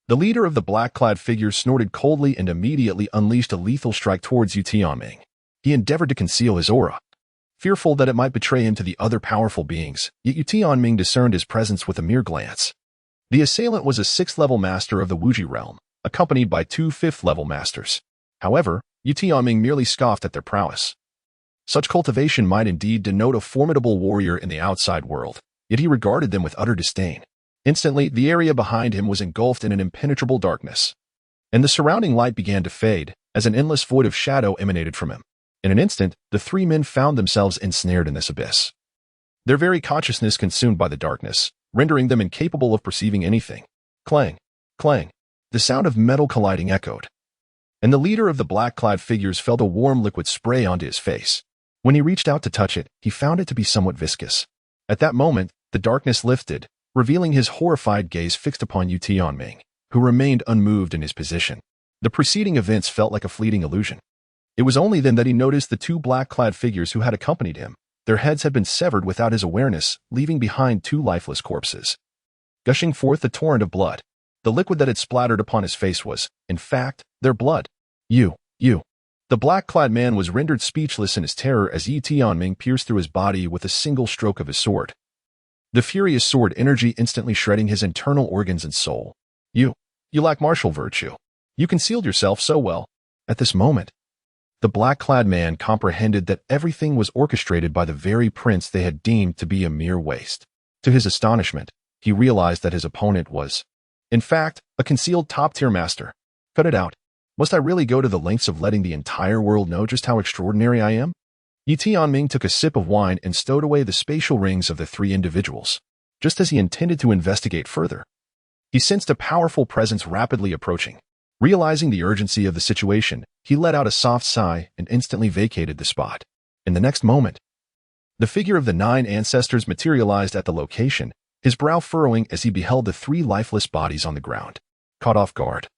Speaker 1: The leader of the black-clad figure snorted coldly and immediately unleashed a lethal strike towards Ye Tianming. He endeavored to conceal his aura, fearful that it might betray him to the other powerful beings, yet Ye Tianming discerned his presence with a mere glance. The assailant was a 6th-level master of the Wuji realm, accompanied by 2 5th-level masters. However, Ye Tianming merely scoffed at their prowess. Such cultivation might indeed denote a formidable warrior in the outside world, yet he regarded them with utter disdain. Instantly, the area behind him was engulfed in an impenetrable darkness, and the surrounding light began to fade as an endless void of shadow emanated from him. In an instant, the 3 men found themselves ensnared in this abyss, their very consciousness consumed by the darkness, rendering them incapable of perceiving anything. Clang, clang, the sound of metal colliding echoed, and the leader of the black-clad figures felt a warm liquid spray onto his face. When he reached out to touch it, he found it to be somewhat viscous. At that moment, the darkness lifted, revealing his horrified gaze fixed upon Ye Tianming, who remained unmoved in his position. The preceding events felt like a fleeting illusion. It was only then that he noticed the 2 black-clad figures who had accompanied him. Their heads had been severed without his awareness, leaving behind 2 lifeless corpses, gushing forth a torrent of blood. The liquid that had splattered upon his face was, in fact, their blood. You. The black-clad man was rendered speechless in his terror as Ye Tianming pierced through his body with a single stroke of his sword, the furious sword energy instantly shredding his internal organs and soul. You lack martial virtue. You concealed yourself so well." At this moment, the black-clad man comprehended that everything was orchestrated by the very prince they had deemed to be a mere waste. To his astonishment, he realized that his opponent was, in fact, a concealed top-tier master. "Cut it out. Must I really go to the lengths of letting the entire world know just how extraordinary I am?" Ye Tianming took a sip of wine and stowed away the spatial rings of the 3 individuals. Just as he intended to investigate further, he sensed a powerful presence rapidly approaching. Realizing the urgency of the situation, he let out a soft sigh and instantly vacated the spot. In the next moment, the figure of the 9 ancestors materialized at the location, his brow furrowing as he beheld the 3 lifeless bodies on the ground. Caught off guard,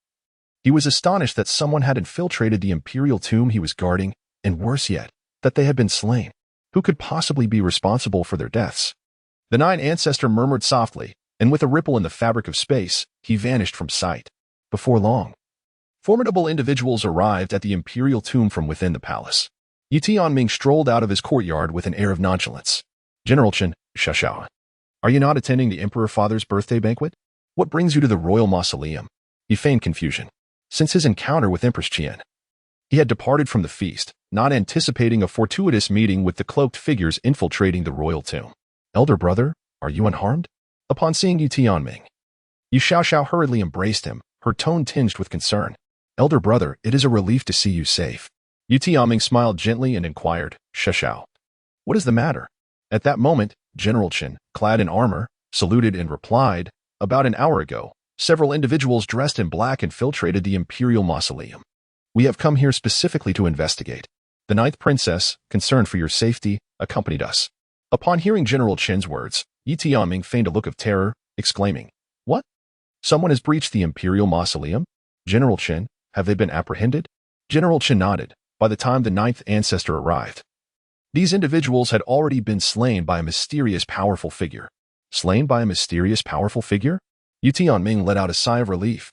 Speaker 1: he was astonished that someone had infiltrated the imperial tomb he was guarding, and worse yet, that they had been slain. Who could possibly be responsible for their deaths? The 9 ancestor murmured softly, and with a ripple in the fabric of space, he vanished from sight. Before long, formidable individuals arrived at the imperial tomb from within the palace. Ye Tianming strolled out of his courtyard with an air of nonchalance. "General Chen, Shashao, are you not attending the Emperor Father's birthday banquet? What brings you to the royal mausoleum?" He feigned confusion. Since his encounter with Empress Qian, he had departed from the feast, not anticipating a fortuitous meeting with the cloaked figures infiltrating the royal tomb. "Elder brother, are you unharmed?" Upon seeing Ye Tianming, Ye Xiaoxiao hurriedly embraced him, her tone tinged with concern. "Elder brother, it is a relief to see you safe." Ye Tianming smiled gently and inquired, "Xiaoxiao, what is the matter?" At that moment, General Chen, clad in armor, saluted and replied, "About an hour ago, several individuals dressed in black infiltrated the imperial mausoleum. We have come here specifically to investigate. The ninth princess, concerned for your safety, accompanied us." Upon hearing General Qin's words, Ye Tianming feigned a look of terror, exclaiming, "What? Someone has breached the imperial mausoleum? General Qin, have they been apprehended?" General Qin nodded. By the time the ninth ancestor arrived, these individuals had already been slain by a mysterious powerful figure. Slain by a mysterious powerful figure? Ye Tianming let out a sigh of relief.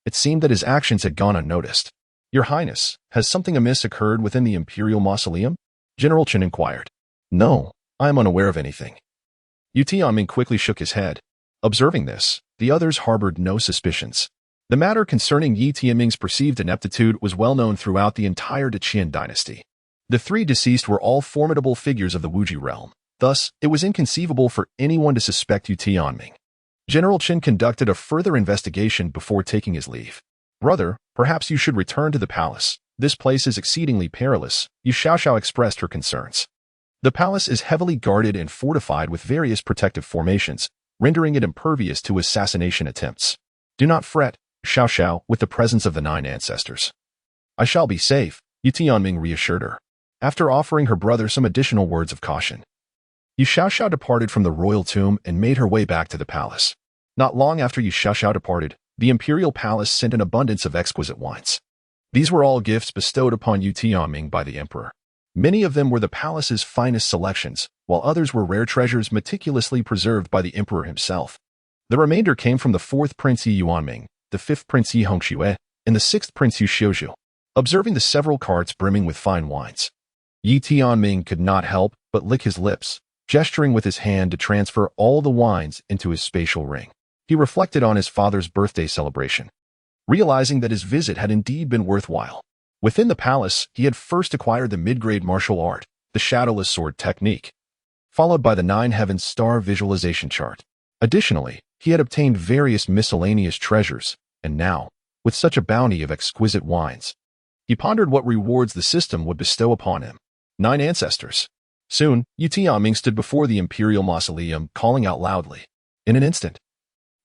Speaker 1: It seemed that his actions had gone unnoticed. "Your Highness, has something amiss occurred within the imperial mausoleum?" General Qin inquired. "No, I am unaware of anything." Ye Tianming quickly shook his head. Observing this, the others harbored no suspicions. The matter concerning Ye Tianming's perceived ineptitude was well known throughout the entire Qian Dynasty. The three deceased were all formidable figures of the Wuji realm. Thus, it was inconceivable for anyone to suspect Ye Tianming. General Qin conducted a further investigation before taking his leave. "Brother, perhaps you should return to the palace. This place is exceedingly perilous," Yu Xiaoxiao expressed her concerns. The palace is heavily guarded and fortified with various protective formations, rendering it impervious to assassination attempts. "Do not fret, Xiaoxiao, with the presence of the nine ancestors. I shall be safe," Ye Tianming reassured her, after offering her brother some additional words of caution. Yu Xiaoxiao departed from the royal tomb and made her way back to the palace. Not long after Yu Xiaoxiao departed, the imperial palace sent an abundance of exquisite wines. These were all gifts bestowed upon Ye Tianming by the emperor. Many of them were the palace's finest selections, while others were rare treasures meticulously preserved by the emperor himself. The remainder came from the fourth prince Ye Yuanming, the fifth prince Ye Hongxue, and the sixth prince Yu Xiuzhu. Observing the several carts brimming with fine wines, Ye Tianming could not help but lick his lips, gesturing with his hand to transfer all the wines into his spatial ring. He reflected on his father's birthday celebration, realizing that his visit had indeed been worthwhile. Within the palace, he had first acquired the mid-grade martial art, the shadowless sword technique, followed by the Nine Heavens star visualization chart. Additionally, he had obtained various miscellaneous treasures, and now, with such a bounty of exquisite wines, he pondered what rewards the system would bestow upon him. 9 ancestors. Soon, Ye Tianming stood before the imperial mausoleum, calling out loudly. In an instant,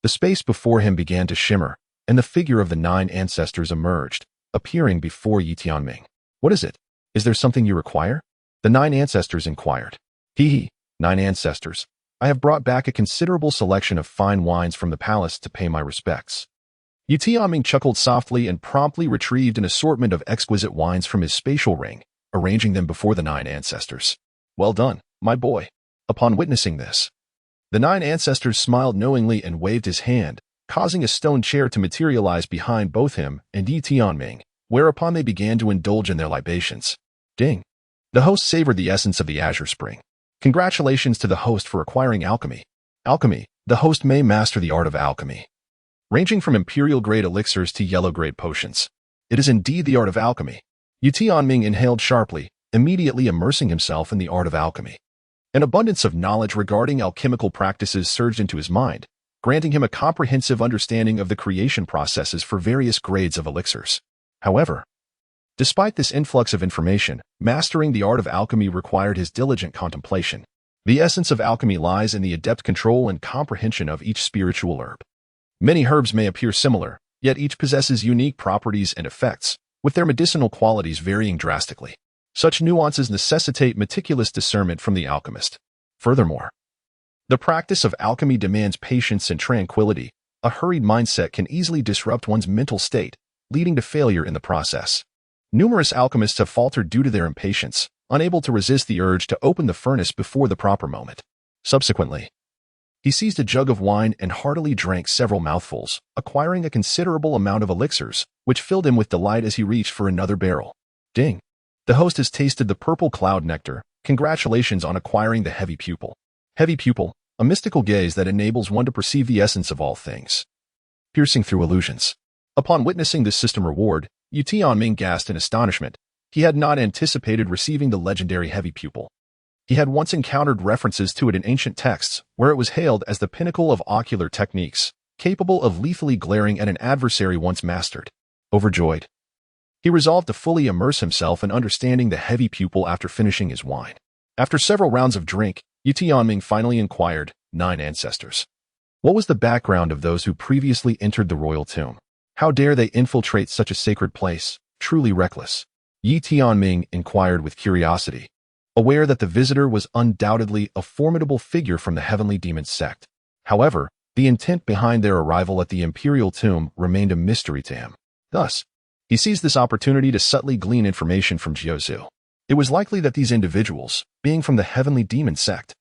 Speaker 1: the space before him began to shimmer, and the figure of the 9 ancestors emerged, appearing before Ye Tianming. "What is it? Is there something you require?" The 9 ancestors inquired. "Hee, 9 ancestors, I have brought back a considerable selection of fine wines from the palace to pay my respects." Ye Tianming chuckled softly and promptly retrieved an assortment of exquisite wines from his spatial ring, arranging them before the 9 ancestors. "Well done, my boy." Upon witnessing this, the 9 ancestors smiled knowingly and waved his hand, causing a stone chair to materialize behind both him and Ye Tianming, whereupon they began to indulge in their libations. Ding! The host savored the essence of the azure spring. Congratulations to the host for acquiring alchemy. Alchemy. The host may master the art of alchemy, ranging from imperial-grade elixirs to yellow-grade potions. It is indeed the art of alchemy. Ye Tianming inhaled sharply, immediately immersing himself in the art of alchemy. An abundance of knowledge regarding alchemical practices surged into his mind, granting him a comprehensive understanding of the creation processes for various grades of elixirs. However, despite this influx of information, mastering the art of alchemy required his diligent contemplation. The essence of alchemy lies in the adept control and comprehension of each spiritual herb. Many herbs may appear similar, yet each possesses unique properties and effects, with their medicinal qualities varying drastically. Such nuances necessitate meticulous discernment from the alchemist. Furthermore, the practice of alchemy demands patience and tranquility. A hurried mindset can easily disrupt one's mental state, leading to failure in the process. Numerous alchemists have faltered due to their impatience, unable to resist the urge to open the furnace before the proper moment. Subsequently, he seized a jug of wine and heartily drank several mouthfuls, acquiring a considerable amount of elixirs, which filled him with delight as he reached for another barrel. Ding! The host has tasted the purple cloud nectar. Congratulations on acquiring the heavy pupil. Heavy pupil, a mystical gaze that enables one to perceive the essence of all things, piercing through illusions. Upon witnessing this system reward, Ye Tianming gasped in astonishment. He had not anticipated receiving the legendary heavy pupil. He had once encountered references to it in ancient texts, where it was hailed as the pinnacle of ocular techniques, capable of lethally glaring at an adversary once mastered. Overjoyed, he resolved to fully immerse himself in understanding the heavy pupil after finishing his wine. After several rounds of drink, Ye Tianming finally inquired, 9 ancestors. What was the background of those who previously entered the royal tomb? How dare they infiltrate such a sacred place? Truly reckless. Ye Tianming inquired with curiosity, aware that the visitor was undoubtedly a formidable figure from the heavenly demon sect. However, the intent behind their arrival at the imperial tomb remained a mystery to him. Thus, he seized this opportunity to subtly glean information from Jiuzhu. It was likely that these individuals, being from the heavenly demon sect,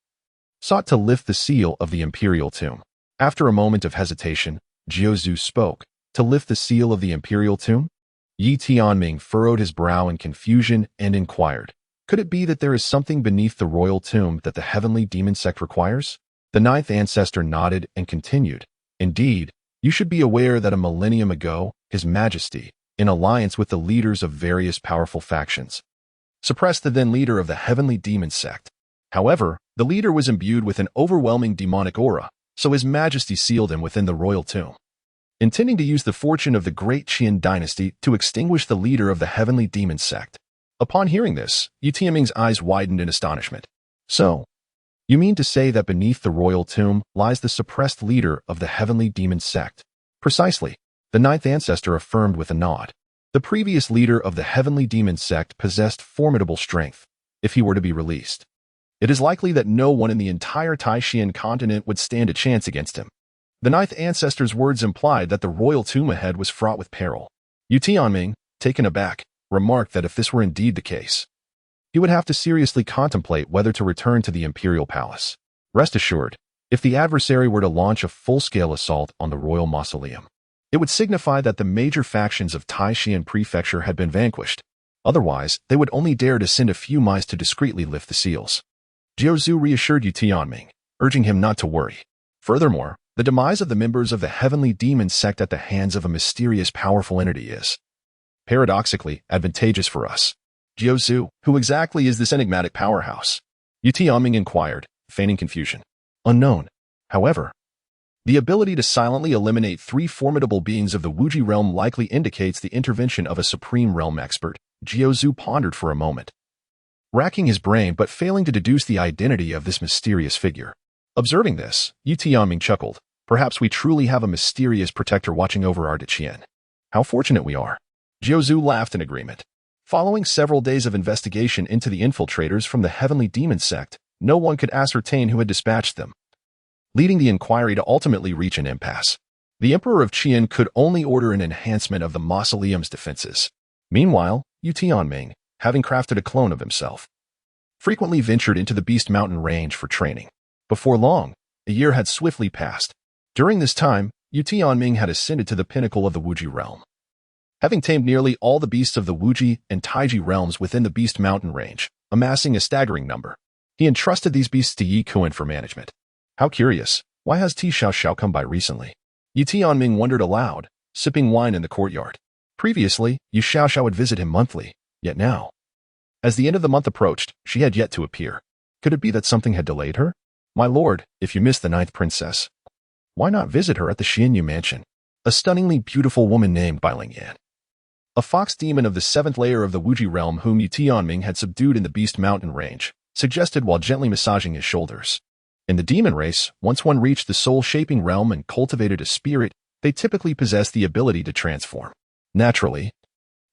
Speaker 1: sought to lift the seal of the imperial tomb. After a moment of hesitation, Jiuzhu spoke. To lift the seal of the imperial tomb? Ye Tianming furrowed his brow in confusion and inquired, could it be that there is something beneath the royal tomb that the heavenly demon sect requires? The 9th ancestor nodded and continued, indeed, you should be aware that a millennium ago, His Majesty, in alliance with the leaders of various powerful factions, suppressed the then leader of the heavenly demon sect. However, the leader was imbued with an overwhelming demonic aura, so His Majesty sealed him within the royal tomb, intending to use the fortune of the Great Qian Dynasty to extinguish the leader of the heavenly demon sect. Upon hearing this, Ye Tianming's eyes widened in astonishment. So, you mean to say that beneath the royal tomb lies the suppressed leader of the heavenly demon sect? Precisely, the 9th ancestor affirmed with a nod. The previous leader of the heavenly demon sect possessed formidable strength. If he were to be released, it is likely that no one in the entire Taishan continent would stand a chance against him. The 9th ancestor's words implied that the royal tomb ahead was fraught with peril. Ye Tianming, taken aback, remarked that if this were indeed the case, he would have to seriously contemplate whether to return to the imperial palace. Rest assured, if the adversary were to launch a full-scale assault on the royal mausoleum, it would signify that the major factions of Taishan Prefecture had been vanquished. Otherwise, they would only dare to send a few mice to discreetly lift the seals. Jiuzhu reassured Ye Tianming, urging him not to worry. Furthermore, the demise of the members of the heavenly demon sect at the hands of a mysterious powerful entity is, paradoxically, advantageous for us. Jiuzhu, who exactly is this enigmatic powerhouse? Ye Tianming inquired, feigning confusion. Unknown. However, the ability to silently eliminate 3 formidable beings of the Wuji realm likely indicates the intervention of a supreme realm expert. Jiuzhu pondered for a moment, racking his brain but failing to deduce the identity of this mysterious figure. Observing this, Ye Tianming chuckled. Perhaps we truly have a mysterious protector watching over our Qian. How fortunate we are. Jiuzhu laughed in agreement. Following several days of investigation into the infiltrators from the heavenly demon sect, no one could ascertain who had dispatched them, leading the inquiry to ultimately reach an impasse. The Emperor of Qian could only order an enhancement of the mausoleum's defenses. Meanwhile, Ye Tianming, having crafted a clone of himself, frequently ventured into the Beast Mountain range for training. Before long, a year had swiftly passed. During this time, Ye Tianming had ascended to the pinnacle of the Wuji realm. Having tamed nearly all the beasts of the Wuji and Taiji realms within the Beast Mountain range, amassing a staggering number, he entrusted these beasts to Ye Kuan for management. How curious, why has Ti Xiao come by recently? Ye Tianming wondered aloud, sipping wine in the courtyard. Previously, Ye Xiao would visit him monthly, yet now, as the end of the month approached, she had yet to appear. Could it be that something had delayed her? My lord, if you miss the 9th princess, why not visit her at the Xianyu mansion? A stunningly beautiful woman named Bai Lingyan, a fox demon of the 7th layer of the Wuji realm whom Ye Tianming had subdued in the Beast Mountain range, suggested while gently massaging his shoulders. In the demon race, once one reached the soul-shaping realm and cultivated a spirit, they typically possess the ability to transform. Naturally,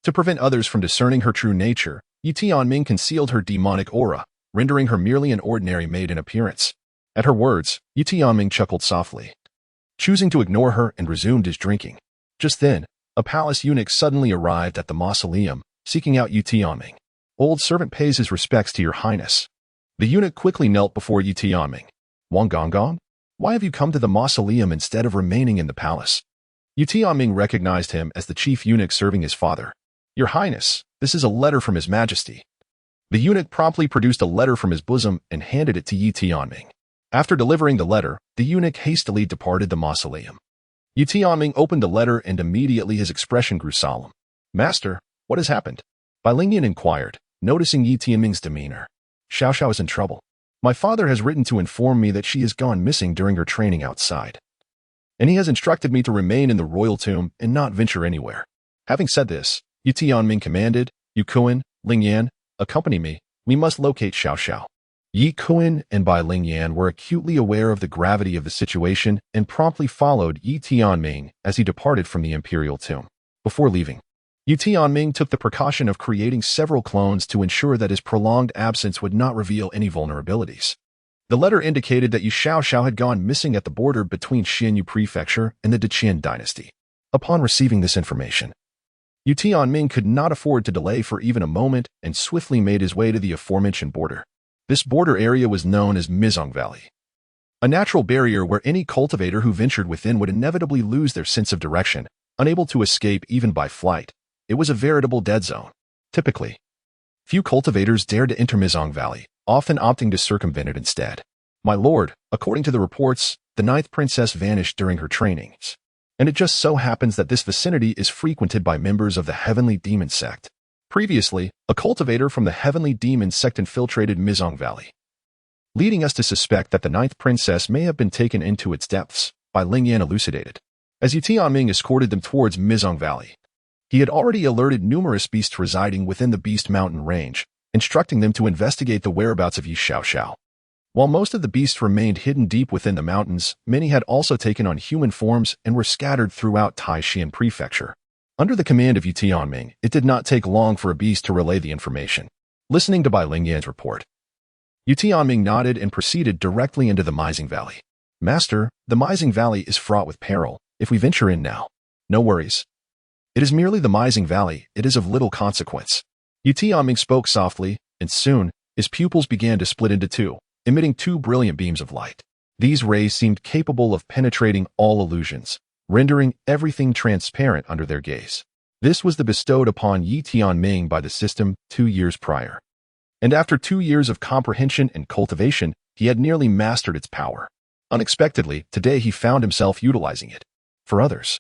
Speaker 1: to prevent others from discerning her true nature, Ye Tianming concealed her demonic aura, rendering her merely an ordinary maid in appearance. At her words, Ye Tianming chuckled softly, choosing to ignore her and resumed his drinking. Just then, a palace eunuch suddenly arrived at the mausoleum, seeking out Ye Tianming. Old servant pays his respects to your highness. The eunuch quickly knelt before Ye Tianming. Wang Gonggong, why have you come to the mausoleum instead of remaining in the palace? Ye Tianming recognized him as the chief eunuch serving his father. Your highness, this is a letter from His Majesty. The eunuch promptly produced a letter from his bosom and handed it to Ye Tianming. After delivering the letter, the eunuch hastily departed the mausoleum. Ye Tianming opened the letter and immediately his expression grew solemn. Master, what has happened? Bai Lingyan inquired, noticing Ye Tianming's demeanor. Xiao is in trouble. My father has written to inform me that she has gone missing during her training outside, and he has instructed me to remain in the royal tomb and not venture anywhere. Having said this, Ye Tianming commanded, Yu Kuan, Lingyan, accompany me, we must locate Xiao. Ye Tianming and Bai Lingyan were acutely aware of the gravity of the situation and promptly followed Ye Tianming as he departed from the imperial tomb. Before leaving, Ye Tianming took the precaution of creating several clones to ensure that his prolonged absence would not reveal any vulnerabilities. The letter indicated that Ye Xiaoxiao had gone missing at the border between Xianyu Prefecture and the Qian Dynasty. Upon receiving this information, Ye Tianming could not afford to delay for even a moment and swiftly made his way to the aforementioned border. This border area was known as Mizong Valley, a natural barrier where any cultivator who ventured within would inevitably lose their sense of direction, unable to escape even by flight. It was a veritable dead zone. Typically, few cultivators dared to enter Mizong Valley, often opting to circumvent it instead. My lord, according to the reports, the 9th princess vanished during her trainings, and it just so happens that this vicinity is frequented by members of the Heavenly Demon Sect. Previously, a cultivator from the Heavenly Demon Sect infiltrated Mizong Valley, leading us to suspect that the 9th princess may have been taken into its depths, Bai Lingyan elucidated. As Ye Tianming escorted them towards Mizong Valley, he had already alerted numerous beasts residing within the Beast Mountain range, instructing them to investigate the whereabouts of Ye Xiaoxiao. While most of the beasts remained hidden deep within the mountains, many had also taken on human forms and were scattered throughout Taishan Prefecture. Under the command of Ye Tianming, it did not take long for a beast to relay the information. Listening to Bai Lingyan's report, Ye Tianming nodded and proceeded directly into the Mizong Valley. Master, the Mizong Valley is fraught with peril. If we venture in now, no worries. It is merely the Mizong Valley. It is of little consequence. Ye Tianming spoke softly, and soon, his pupils began to split into two, emitting two brilliant beams of light. These rays seemed capable of penetrating all illusions, rendering everything transparent under their gaze. This was the bestowed upon Ye Tianming by the system 2 years prior. And after 2 years of comprehension and cultivation, he had nearly mastered its power. Unexpectedly, today he found himself utilizing it. For others,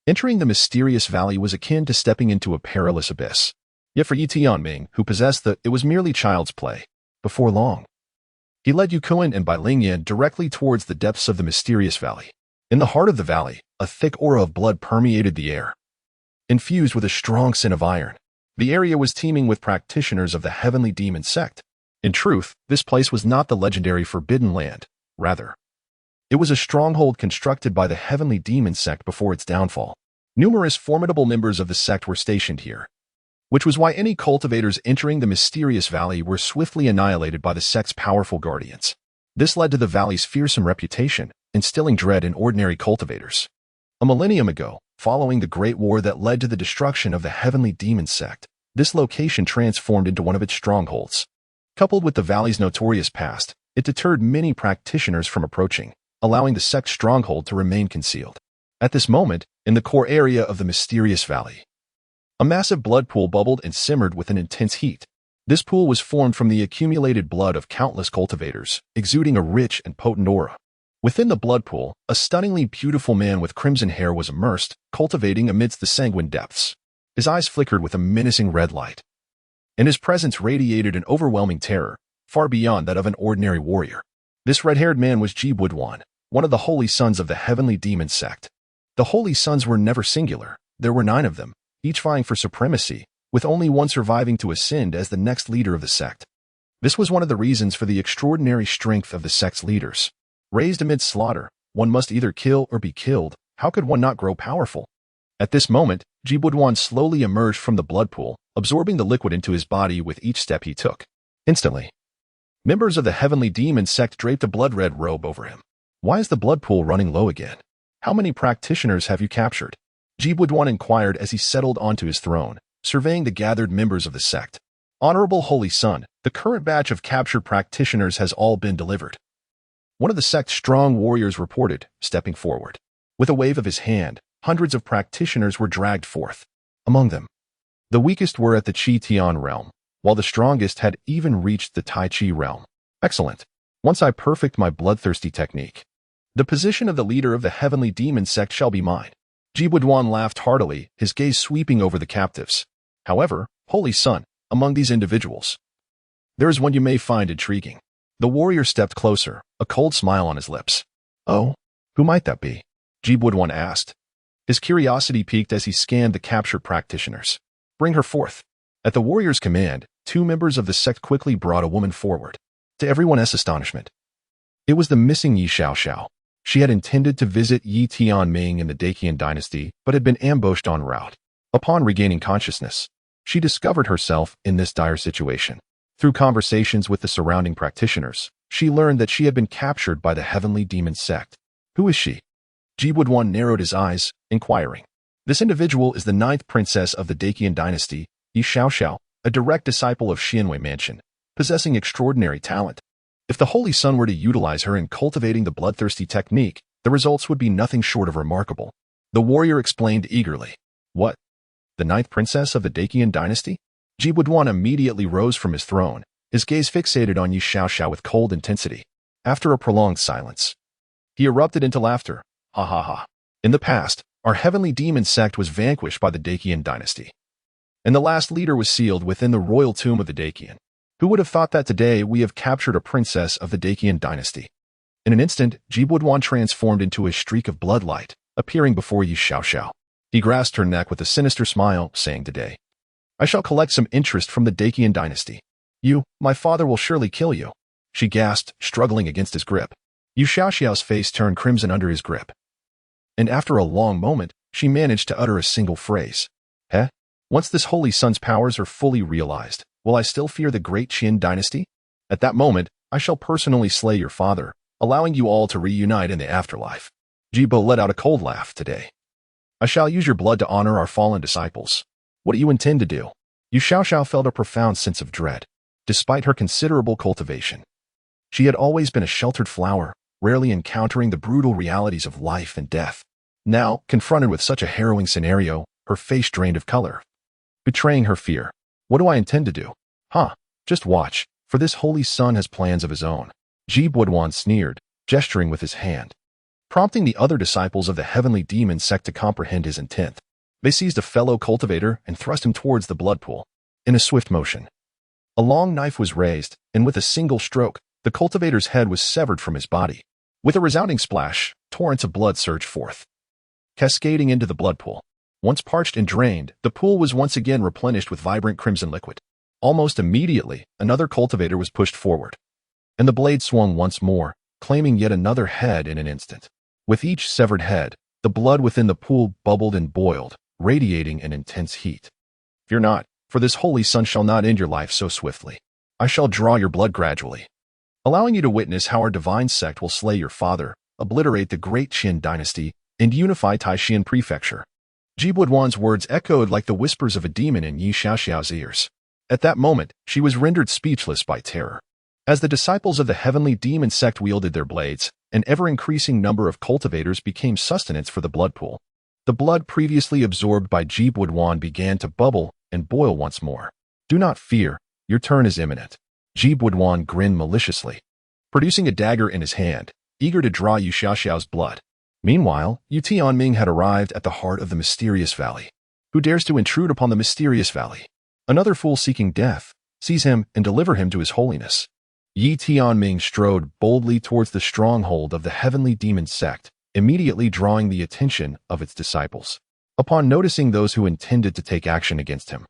Speaker 1: entering the mysterious valley was akin to stepping into a perilous abyss. Yet for Ye Tianming, who possessed it was merely child's play. Before long, he led Ye Tianming and Bai Lingyan directly towards the depths of the mysterious valley. In the heart of the valley, a thick aura of blood permeated the air, infused with a strong scent of iron. The area was teeming with practitioners of the Heavenly Demon Sect. In truth, this place was not the legendary Forbidden Land. Rather, it was a stronghold constructed by the Heavenly Demon Sect before its downfall. Numerous formidable members of the sect were stationed here, which was why any cultivators entering the mysterious valley were swiftly annihilated by the sect's powerful guardians. This led to the valley's fearsome reputation, instilling dread in ordinary cultivators. A millennium ago, following the Great War that led to the destruction of the Heavenly Demon Sect, this location transformed into one of its strongholds. Coupled with the valley's notorious past, it deterred many practitioners from approaching, allowing the sect's stronghold to remain concealed. At this moment, in the core area of the mysterious valley, a massive blood pool bubbled and simmered with an intense heat. This pool was formed from the accumulated blood of countless cultivators, exuding a rich and potent aura. Within the blood pool, a stunningly beautiful man with crimson hair was immersed, cultivating amidst the sanguine depths. His eyes flickered with a menacing red light, and his presence radiated an overwhelming terror, far beyond that of an ordinary warrior. This red-haired man was Ji Budwan, one of the Holy Sons of the Heavenly Demon Sect. The Holy Sons were never singular. There were 9 of them, each vying for supremacy, with only one surviving to ascend as the next leader of the sect. This was one of the reasons for the extraordinary strength of the sect's leaders. Raised amid slaughter, one must either kill or be killed. How could one not grow powerful? At this moment, Ji Budwan slowly emerged from the blood pool, absorbing the liquid into his body with each step he took. Instantly, members of the Heavenly Demon Sect draped a blood-red robe over him. Why is the blood pool running low again? How many practitioners have you captured? Ji Budwan inquired as he settled onto his throne, surveying the gathered members of the sect. Honorable Holy Son, the current batch of captured practitioners has all been delivered. One of the sect's strong warriors reported, stepping forward. With a wave of his hand, hundreds of practitioners were dragged forth. Among them, the weakest were at the Qi Tian realm, while the strongest had even reached the Tai Chi realm. Excellent. Once I perfect my bloodthirsty technique, the position of the leader of the Heavenly Demon Sect shall be mine. Ji Budwan laughed heartily, his gaze sweeping over the captives. However, Holy Son, among these individuals, there is one you may find intriguing. The warrior stepped closer, a cold smile on his lips. Oh, who might that be? Ji Budwan asked. His curiosity piqued as he scanned the captured practitioners. Bring her forth. At the warrior's command, 2 members of the sect quickly brought a woman forward. To everyone's astonishment, it was the missing Ye Xiaoxiao. She had intended to visit Ye Tianming in the Great Qian Dynasty, but had been ambushed en route. Upon regaining consciousness, she discovered herself in this dire situation. Through conversations with the surrounding practitioners, she learned that she had been captured by the heavenly demon sect. Who is she? Ji Buduan narrowed his eyes, inquiring. This individual is the 9th princess of the Great Qian Dynasty, Ye Xiaoxiao, a direct disciple of Xianwei Mansion, possessing extraordinary talent. If the Holy Sun were to utilize her in cultivating the bloodthirsty technique, the results would be nothing short of remarkable. The warrior explained eagerly. What? The 9th princess of the Great Qian Dynasty? Ji Buduan immediately rose from his throne, his gaze fixated on Ye Xiaoxiao with cold intensity. After a prolonged silence, he erupted into laughter. Ha ha ha. In the past, our heavenly demon sect was vanquished by the Great Qian Dynasty, and the last leader was sealed within the royal tomb of the Great Qian. Who would have thought that today we have captured a princess of the Great Qian Dynasty? In an instant, Ji Buduan transformed into a streak of bloodlight, appearing before Ye Xiaoxiao. He grasped her neck with a sinister smile, saying, Today, I shall collect some interest from the Great Qian Dynasty. You, my father will surely kill you. She gasped, struggling against his grip. Ye Xiaoxiao's face turned crimson under his grip. And after a long moment, she managed to utter a single phrase. Heh? Once this Holy Sun's powers are fully realized, will I still fear the Great Qian Dynasty? At that moment, I shall personally slay your father, allowing you all to reunite in the afterlife. Jibo let out a cold laugh. Today, I shall use your blood to honor our fallen disciples. What do you intend to do? Ye Xiaoxiao felt a profound sense of dread. Despite her considerable cultivation, she had always been a sheltered flower, rarely encountering the brutal realities of life and death. Now, confronted with such a harrowing scenario, her face drained of color, betraying her fear. What do I intend to do? Just watch, for this Holy Sun has plans of his own. Ji Buduan sneered, gesturing with his hand, prompting the other disciples of the heavenly demon sect to comprehend his intent. They seized a fellow cultivator and thrust him towards the blood pool. In a swift motion, a long knife was raised, and with a single stroke, the cultivator's head was severed from his body. With a resounding splash, torrents of blood surged forth, cascading into the blood pool. Once parched and drained, the pool was once again replenished with vibrant crimson liquid. Almost immediately, another cultivator was pushed forward, and the blade swung once more, claiming yet another head in an instant. With each severed head, the blood within the pool bubbled and boiled, radiating an intense heat. Fear not, for this Holy Sun shall not end your life so swiftly. I shall draw your blood gradually, allowing you to witness how our divine sect will slay your father, obliterate the Great Qian Dynasty, and unify Taishan Prefecture. Ji Buduan's words echoed like the whispers of a demon in Ye Xiaoxiao's ears. At that moment, she was rendered speechless by terror. As the disciples of the heavenly demon sect wielded their blades, an ever-increasing number of cultivators became sustenance for the blood pool. The blood previously absorbed by Ji Buduan began to bubble and boil once more. Do not fear, your turn is imminent. Ji Buduan grinned maliciously, producing a dagger in his hand, eager to draw Ye Xiaoxiao's blood. Meanwhile, Ye Tianming had arrived at the heart of the mysterious valley. Who dares to intrude upon the mysterious valley? Another fool seeking death. Seize him and deliver him to his holiness. Ye Tianming strode boldly towards the stronghold of the heavenly demon sect, immediately drawing the attention of its disciples. Upon noticing those who intended to take action against him,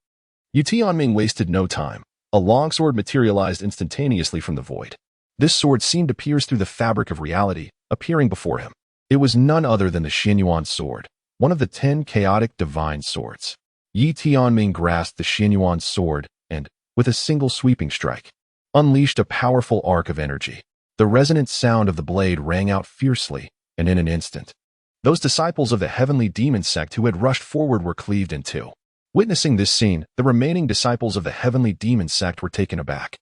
Speaker 1: Ye Tianming wasted no time. A longsword materialized instantaneously from the void. This sword seemed to pierce through the fabric of reality, appearing before him. It was none other than the Xianyuan sword, one of the 10 chaotic divine swords. Ye Tianming grasped the Xianyuan sword and, with a single sweeping strike, unleashed a powerful arc of energy. The resonant sound of the blade rang out fiercely, and in an instant, those disciples of the heavenly demon sect who had rushed forward were cleaved in two. Witnessing this scene, the remaining disciples of the heavenly demon sect were taken aback.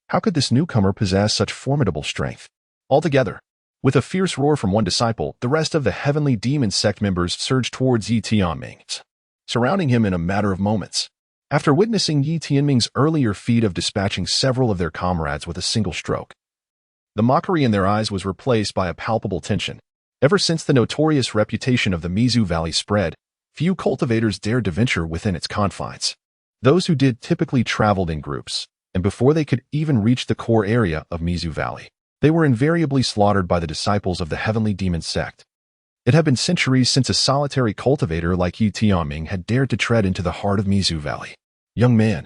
Speaker 1: How could this newcomer possess such formidable strength? Altogether, with a fierce roar from one disciple, the rest of the heavenly demon sect members surged towards Ye Tianming, surrounding him in a matter of moments. After witnessing Ye Tianming's earlier feat of dispatching several of their comrades with a single stroke, the mockery in their eyes was replaced by a palpable tension. Ever since the notorious reputation of the Mizu Valley spread, few cultivators dared to venture within its confines. Those who did typically traveled in groups, and before they could even reach the core area of Mizu Valley, they were invariably slaughtered by the disciples of the heavenly demon sect. It had been centuries since a solitary cultivator like Ye Tianming had dared to tread into the heart of Mizu Valley. Young man,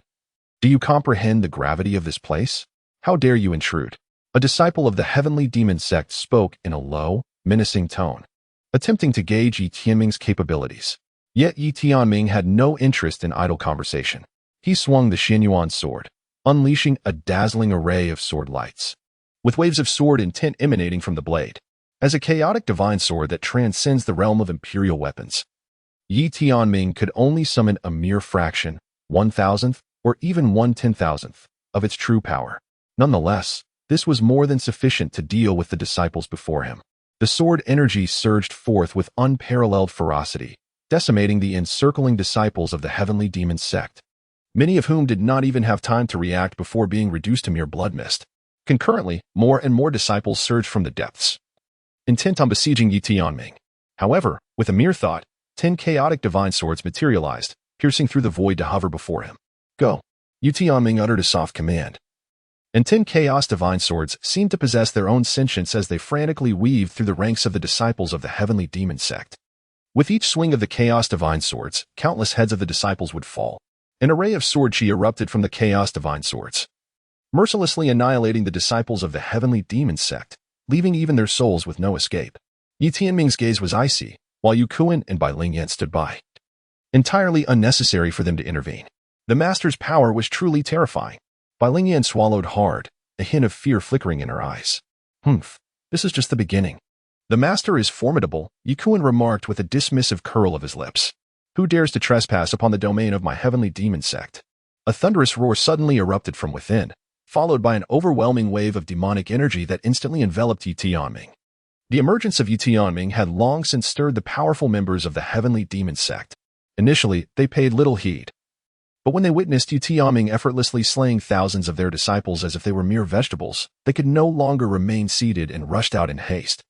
Speaker 1: do you comprehend the gravity of this place? How dare you intrude? A disciple of the heavenly demon sect spoke in a low, menacing tone, attempting to gauge Ye Tianming's capabilities. Yet Ye Tianming had no interest in idle conversation. He swung the Xianyuan sword, unleashing a dazzling array of sword lights, with waves of sword intent emanating from the blade. As a chaotic divine sword that transcends the realm of imperial weapons, Ye Tianming could only summon a mere fraction, 1,000th, or even 1/10,000th, of its true power. Nonetheless, this was more than sufficient to deal with the disciples before him. The sword energy surged forth with unparalleled ferocity, decimating the encircling disciples of the heavenly demon sect, many of whom did not even have time to react before being reduced to mere blood mist. Concurrently, more and more disciples surged from the depths, intent on besieging Ye Tianming. However, with a mere thought, 10 chaotic divine swords materialized, piercing through the void to hover before him. Go! Ye Tianming uttered a soft command, and 10 chaos divine swords seemed to possess their own sentience as they frantically weaved through the ranks of the disciples of the heavenly demon sect. With each swing of the chaos divine swords, countless heads of the disciples would fall. An array of sword chi erupted from the chaos divine swords, mercilessly annihilating the disciples of the heavenly demon sect, leaving even their souls with no escape. Ye Tianming's gaze was icy, while Yu Kuan and Bai Lingyan stood by, entirely unnecessary for them to intervene. The master's power was truly terrifying. Bai Lingyan swallowed hard, a hint of fear flickering in her eyes. This is just the beginning. The master is formidable, Yu Kuan remarked with a dismissive curl of his lips. Who dares to trespass upon the domain of my heavenly demon sect? A thunderous roar suddenly erupted from within, followed by an overwhelming wave of demonic energy that instantly enveloped Ye Tianming. The emergence of Ye Tianming had long since stirred the powerful members of the heavenly demon sect. Initially, they paid little heed, but when they witnessed Ye Tianming effortlessly slaying thousands of their disciples as if they were mere vegetables, they could no longer remain seated and rushed out in haste.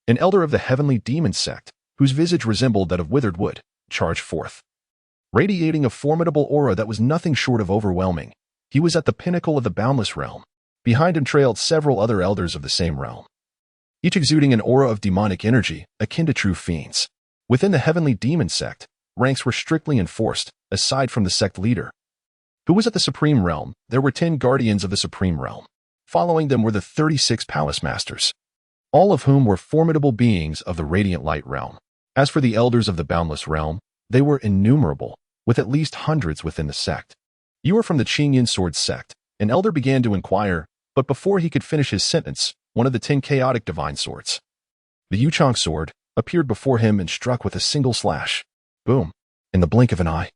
Speaker 1: An elder of the heavenly demon sect, whose visage resembled that of withered wood, charged forth, radiating a formidable aura that was nothing short of overwhelming. He was at the pinnacle of the boundless realm. Behind him trailed several other elders of the same realm, each exuding an aura of demonic energy, akin to true fiends. Within the heavenly demon sect, ranks were strictly enforced. Aside from the sect leader, who was at the supreme realm, there were 10 guardians of the supreme realm. Following them were the 36 palace masters, all of whom were formidable beings of the radiant light realm. As for the elders of the boundless realm, they were innumerable, with at least hundreds within the sect. You are from the Qingyan sword sect. An elder began to inquire, but before he could finish his sentence, one of the 10 chaotic divine swords, the Yuchang sword, appeared before him and struck with a single slash. Boom! In the blink of an eye.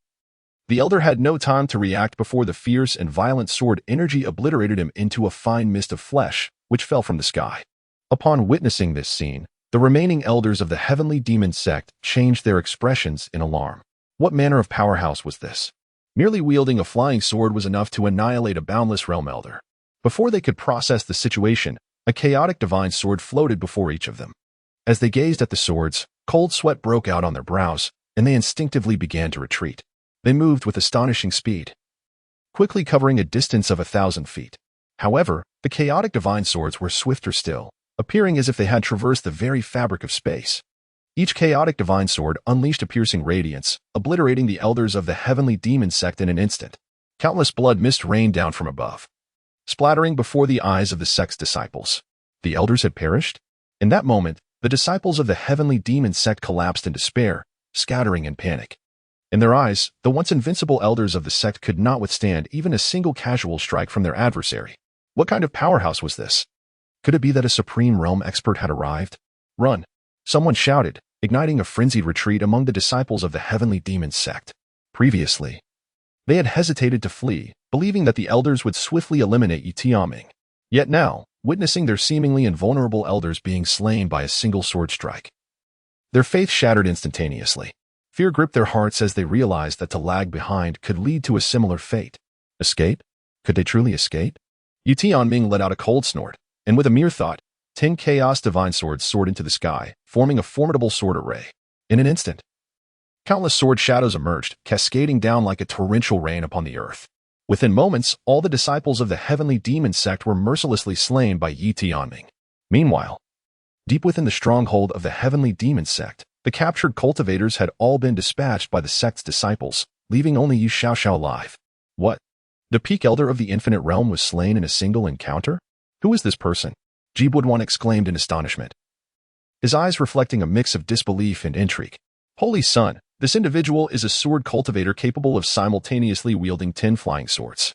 Speaker 1: The elder had no time to react before the fierce and violent sword energy obliterated him into a fine mist of flesh, which fell from the sky. Upon witnessing this scene, the remaining elders of the heavenly demon sect changed their expressions in alarm. What manner of powerhouse was this? Merely wielding a flying sword was enough to annihilate a boundless realm elder. Before they could process the situation, a chaotic divine sword floated before each of them. As they gazed at the swords, cold sweat broke out on their brows, and they instinctively began to retreat. They moved with astonishing speed, quickly covering a distance of 1,000 feet. However, the chaotic divine swords were swifter still, appearing as if they had traversed the very fabric of space. Each chaotic divine sword unleashed a piercing radiance, obliterating the elders of the heavenly demon sect in an instant. Countless blood mist rained down from above, splattering before the eyes of the sect's disciples. The elders had perished? In that moment, the disciples of the heavenly demon sect collapsed in despair, scattering in panic. In their eyes, the once invincible elders of the sect could not withstand even a single casual strike from their adversary. What kind of powerhouse was this? Could it be that a supreme realm expert had arrived? Run! Someone shouted, igniting a frenzied retreat among the disciples of the heavenly demon sect. Previously, they had hesitated to flee, believing that the elders would swiftly eliminate Ye Tianming. Yet now, witnessing their seemingly invulnerable elders being slain by a single sword strike, their faith shattered instantaneously. Fear gripped their hearts as they realized that to lag behind could lead to a similar fate. Escape? Could they truly escape? Ye Tianming let out a cold snort, and with a mere thought, 10 chaos divine swords soared into the sky, forming a formidable sword array. In an instant, countless sword shadows emerged, cascading down like a torrential rain upon the earth. Within moments, all the disciples of the heavenly demon sect were mercilessly slain by Ye Tianming. Meanwhile, deep within the stronghold of the heavenly demon sect, the captured cultivators had all been dispatched by the sect's disciples, leaving only Yu Xiaoxiao alive. What? The peak elder of the infinite realm was slain in a single encounter? Who is this person? Ji Budwan exclaimed in astonishment, his eyes reflecting a mix of disbelief and intrigue. Holy Sun, this individual is a sword cultivator capable of simultaneously wielding 10 flying swords.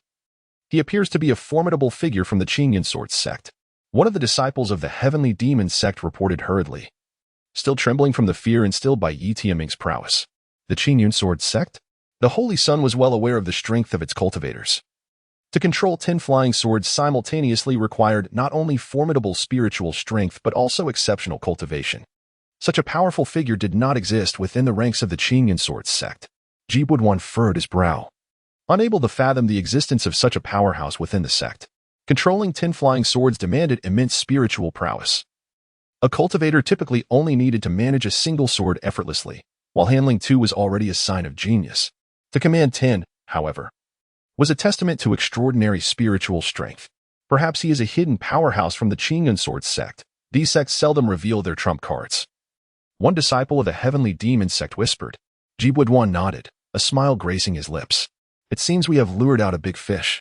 Speaker 1: He appears to be a formidable figure from the Qinyan Sword sect. One of the disciples of the Heavenly Demon sect reported hurriedly, still trembling from the fear instilled by Ye Tianming's prowess. The Qinyan Sword sect? The Holy Sun was well aware of the strength of its cultivators. To control 10 flying swords simultaneously required not only formidable spiritual strength but also exceptional cultivation. Such a powerful figure did not exist within the ranks of the Qinyan Sword sect. Ji Budwan furrowed his brow, unable to fathom the existence of such a powerhouse within the sect. Controlling 10 flying swords demanded immense spiritual prowess. A cultivator typically only needed to manage a single sword effortlessly, while handling 2 was already a sign of genius. To command 10, however, was a testament to extraordinary spiritual strength. Perhaps he is a hidden powerhouse from the Qinyan Sword sect. These sects seldom reveal their trump cards. One disciple of the Heavenly Demon sect whispered. Ji Budwan nodded, a smile gracing his lips. It seems we have lured out a big fish.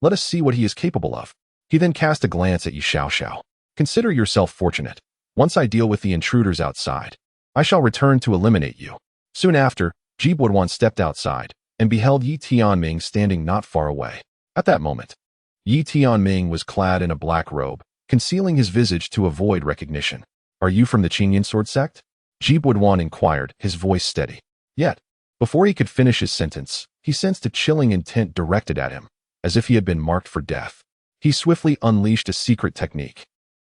Speaker 1: Let us see what he is capable of. He then cast a glance at Ye Xiao. Consider yourself fortunate. Once I deal with the intruders outside, I shall return to eliminate you. Soon after, Ji Budwan stepped outside and beheld Ye Tianming standing not far away. At that moment, Ye Tianming was clad in a black robe, concealing his visage to avoid recognition. Are you from the Qinyan Sword sect? Ji Budwan inquired, his voice steady. Yet, before he could finish his sentence, he sensed a chilling intent directed at him, as if he had been marked for death. He swiftly unleashed a secret technique,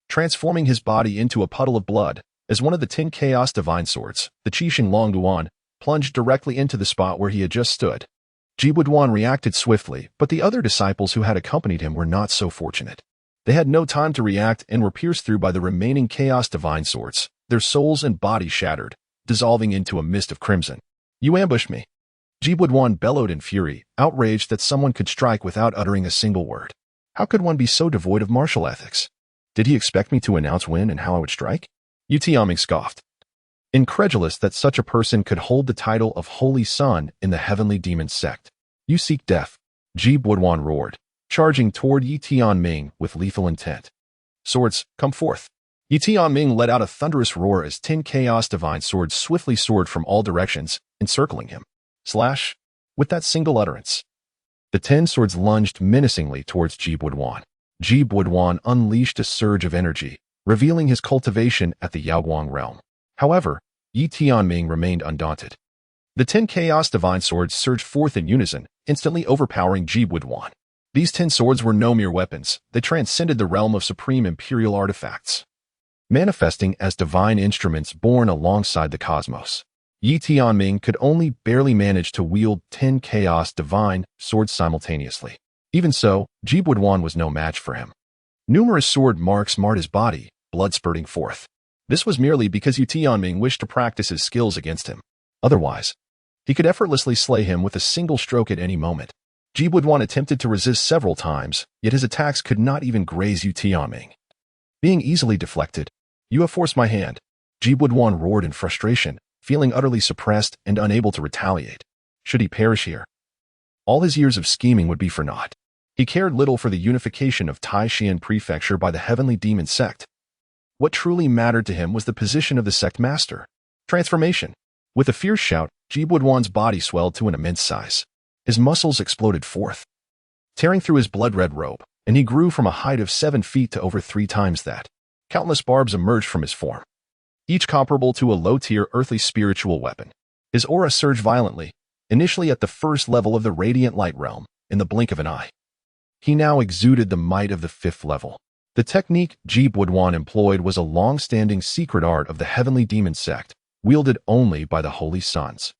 Speaker 1: transforming his body into a puddle of blood, as one of the 10 chaos divine swords, the Qixing Longduan, plunged directly into the spot where he had just stood. Ji Budwan reacted swiftly, but the other disciples who had accompanied him were not so fortunate. They had no time to react and were pierced through by the remaining chaos divine swords, their souls and bodies shattered, dissolving into a mist of crimson. You ambushed me. Ji Budwan bellowed in fury, outraged that someone could strike without uttering a single word. How could one be so devoid of martial ethics? Did he expect me to announce when and how I would strike? Ye Tianming scoffed, incredulous that such a person could hold the title of Holy Sun in the Heavenly Demon sect. You seek death, Ji Budwan roared, charging toward Ye Tianming with lethal intent. Swords, come forth. Ye Tianming let out a thunderous roar as 10 chaos divine swords swiftly soared from all directions, encircling him. Slash! With that single utterance, the 10 swords lunged menacingly towards Ji Budwan. Ji Budwan unleashed a surge of energy, revealing his cultivation at the Yaoguang realm. However, Ye Tianming remained undaunted. The 10 chaos divine swords surged forth in unison, instantly overpowering Ji Budwan. These 10 swords were no mere weapons, they transcended the realm of supreme imperial artifacts, manifesting as divine instruments born alongside the cosmos. Ye Tianming could only barely manage to wield 10 chaos divine swords simultaneously. Even so, Ji Budwan was no match for him. Numerous sword marks marred his body, blood spurting forth. This was merely because Ye Tianming wished to practice his skills against him. Otherwise, he could effortlessly slay him with a single stroke at any moment. Ji Budwan attempted to resist several times, yet his attacks could not even graze Ye Tianming. Being easily deflected, you have forced my hand. Ji Budwan roared in frustration, feeling utterly suppressed and unable to retaliate. Should he perish here, all his years of scheming would be for naught. He cared little for the unification of Taishan Prefecture by the Heavenly Demon sect. What truly mattered to him was the position of the sect master. Transformation. With a fierce shout, Ji Budwan's body swelled to an immense size. His muscles exploded forth, tearing through his blood-red robe, and he grew from a height of 7 feet to over 3 times that. Countless barbs emerged from his form, each comparable to a low-tier earthly spiritual weapon. His aura surged violently, initially at the first level of the radiant light realm, in the blink of an eye. He now exuded the might of the 5th level. The technique Ji Budwan employed was a long-standing secret art of the Heavenly Demon sect, wielded only by the Holy Sons,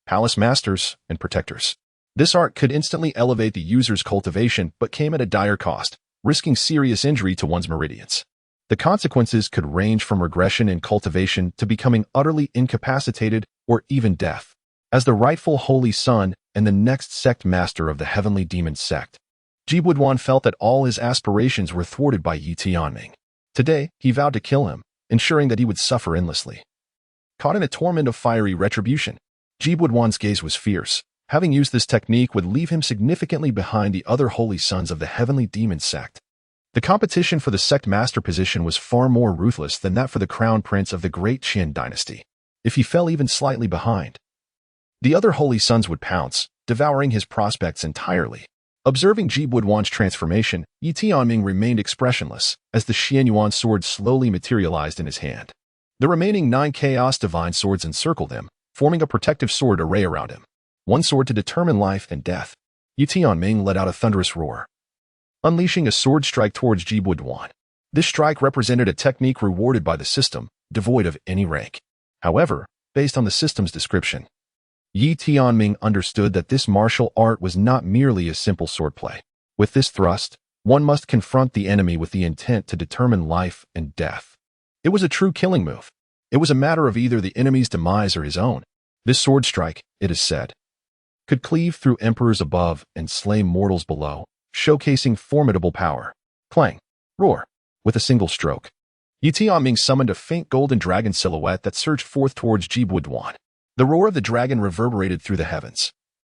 Speaker 1: Palace Masters, and Protectors. This art could instantly elevate the user's cultivation but came at a dire cost, risking serious injury to one's meridians. The consequences could range from regression in cultivation to becoming utterly incapacitated or even death. As the rightful Holy Son and the next sect master of the Heavenly Demon sect, Ji Budwan felt that all his aspirations were thwarted by Ye Tianming. Today, he vowed to kill him, ensuring that he would suffer endlessly. Caught in a torment of fiery retribution, Ji Budwan's gaze was fierce, Having used this technique would leave him significantly behind the other holy sons of the heavenly demon sect. The competition for the sect master position was far more ruthless than that for the crown prince of the Great Qian Dynasty. If he fell even slightly behind, the other holy sons would pounce, devouring his prospects entirely. Observing Ji Buduan's transformation, Ye Tianming remained expressionless as the Xianyuan sword slowly materialized in his hand. The remaining 9 Chaos Divine Swords encircled him, forming a protective sword array around him. One sword to determine life and death. Ye Tianming let out a thunderous roar, unleashing a sword strike towards Ji Buduan. This strike represented a technique rewarded by the system, devoid of any rank. However, based on the system's description, Ye Tianming understood that this martial art was not merely a simple swordplay. With this thrust, one must confront the enemy with the intent to determine life and death. It was a true killing move. It was a matter of either the enemy's demise or his own. This sword strike, it is said, could cleave through emperors above and slay mortals below, showcasing formidable power. Clang, roar. With a single stroke, Ye Tianming summoned a faint golden dragon silhouette that surged forth towards Ji Buduan. The roar of the dragon reverberated through the heavens.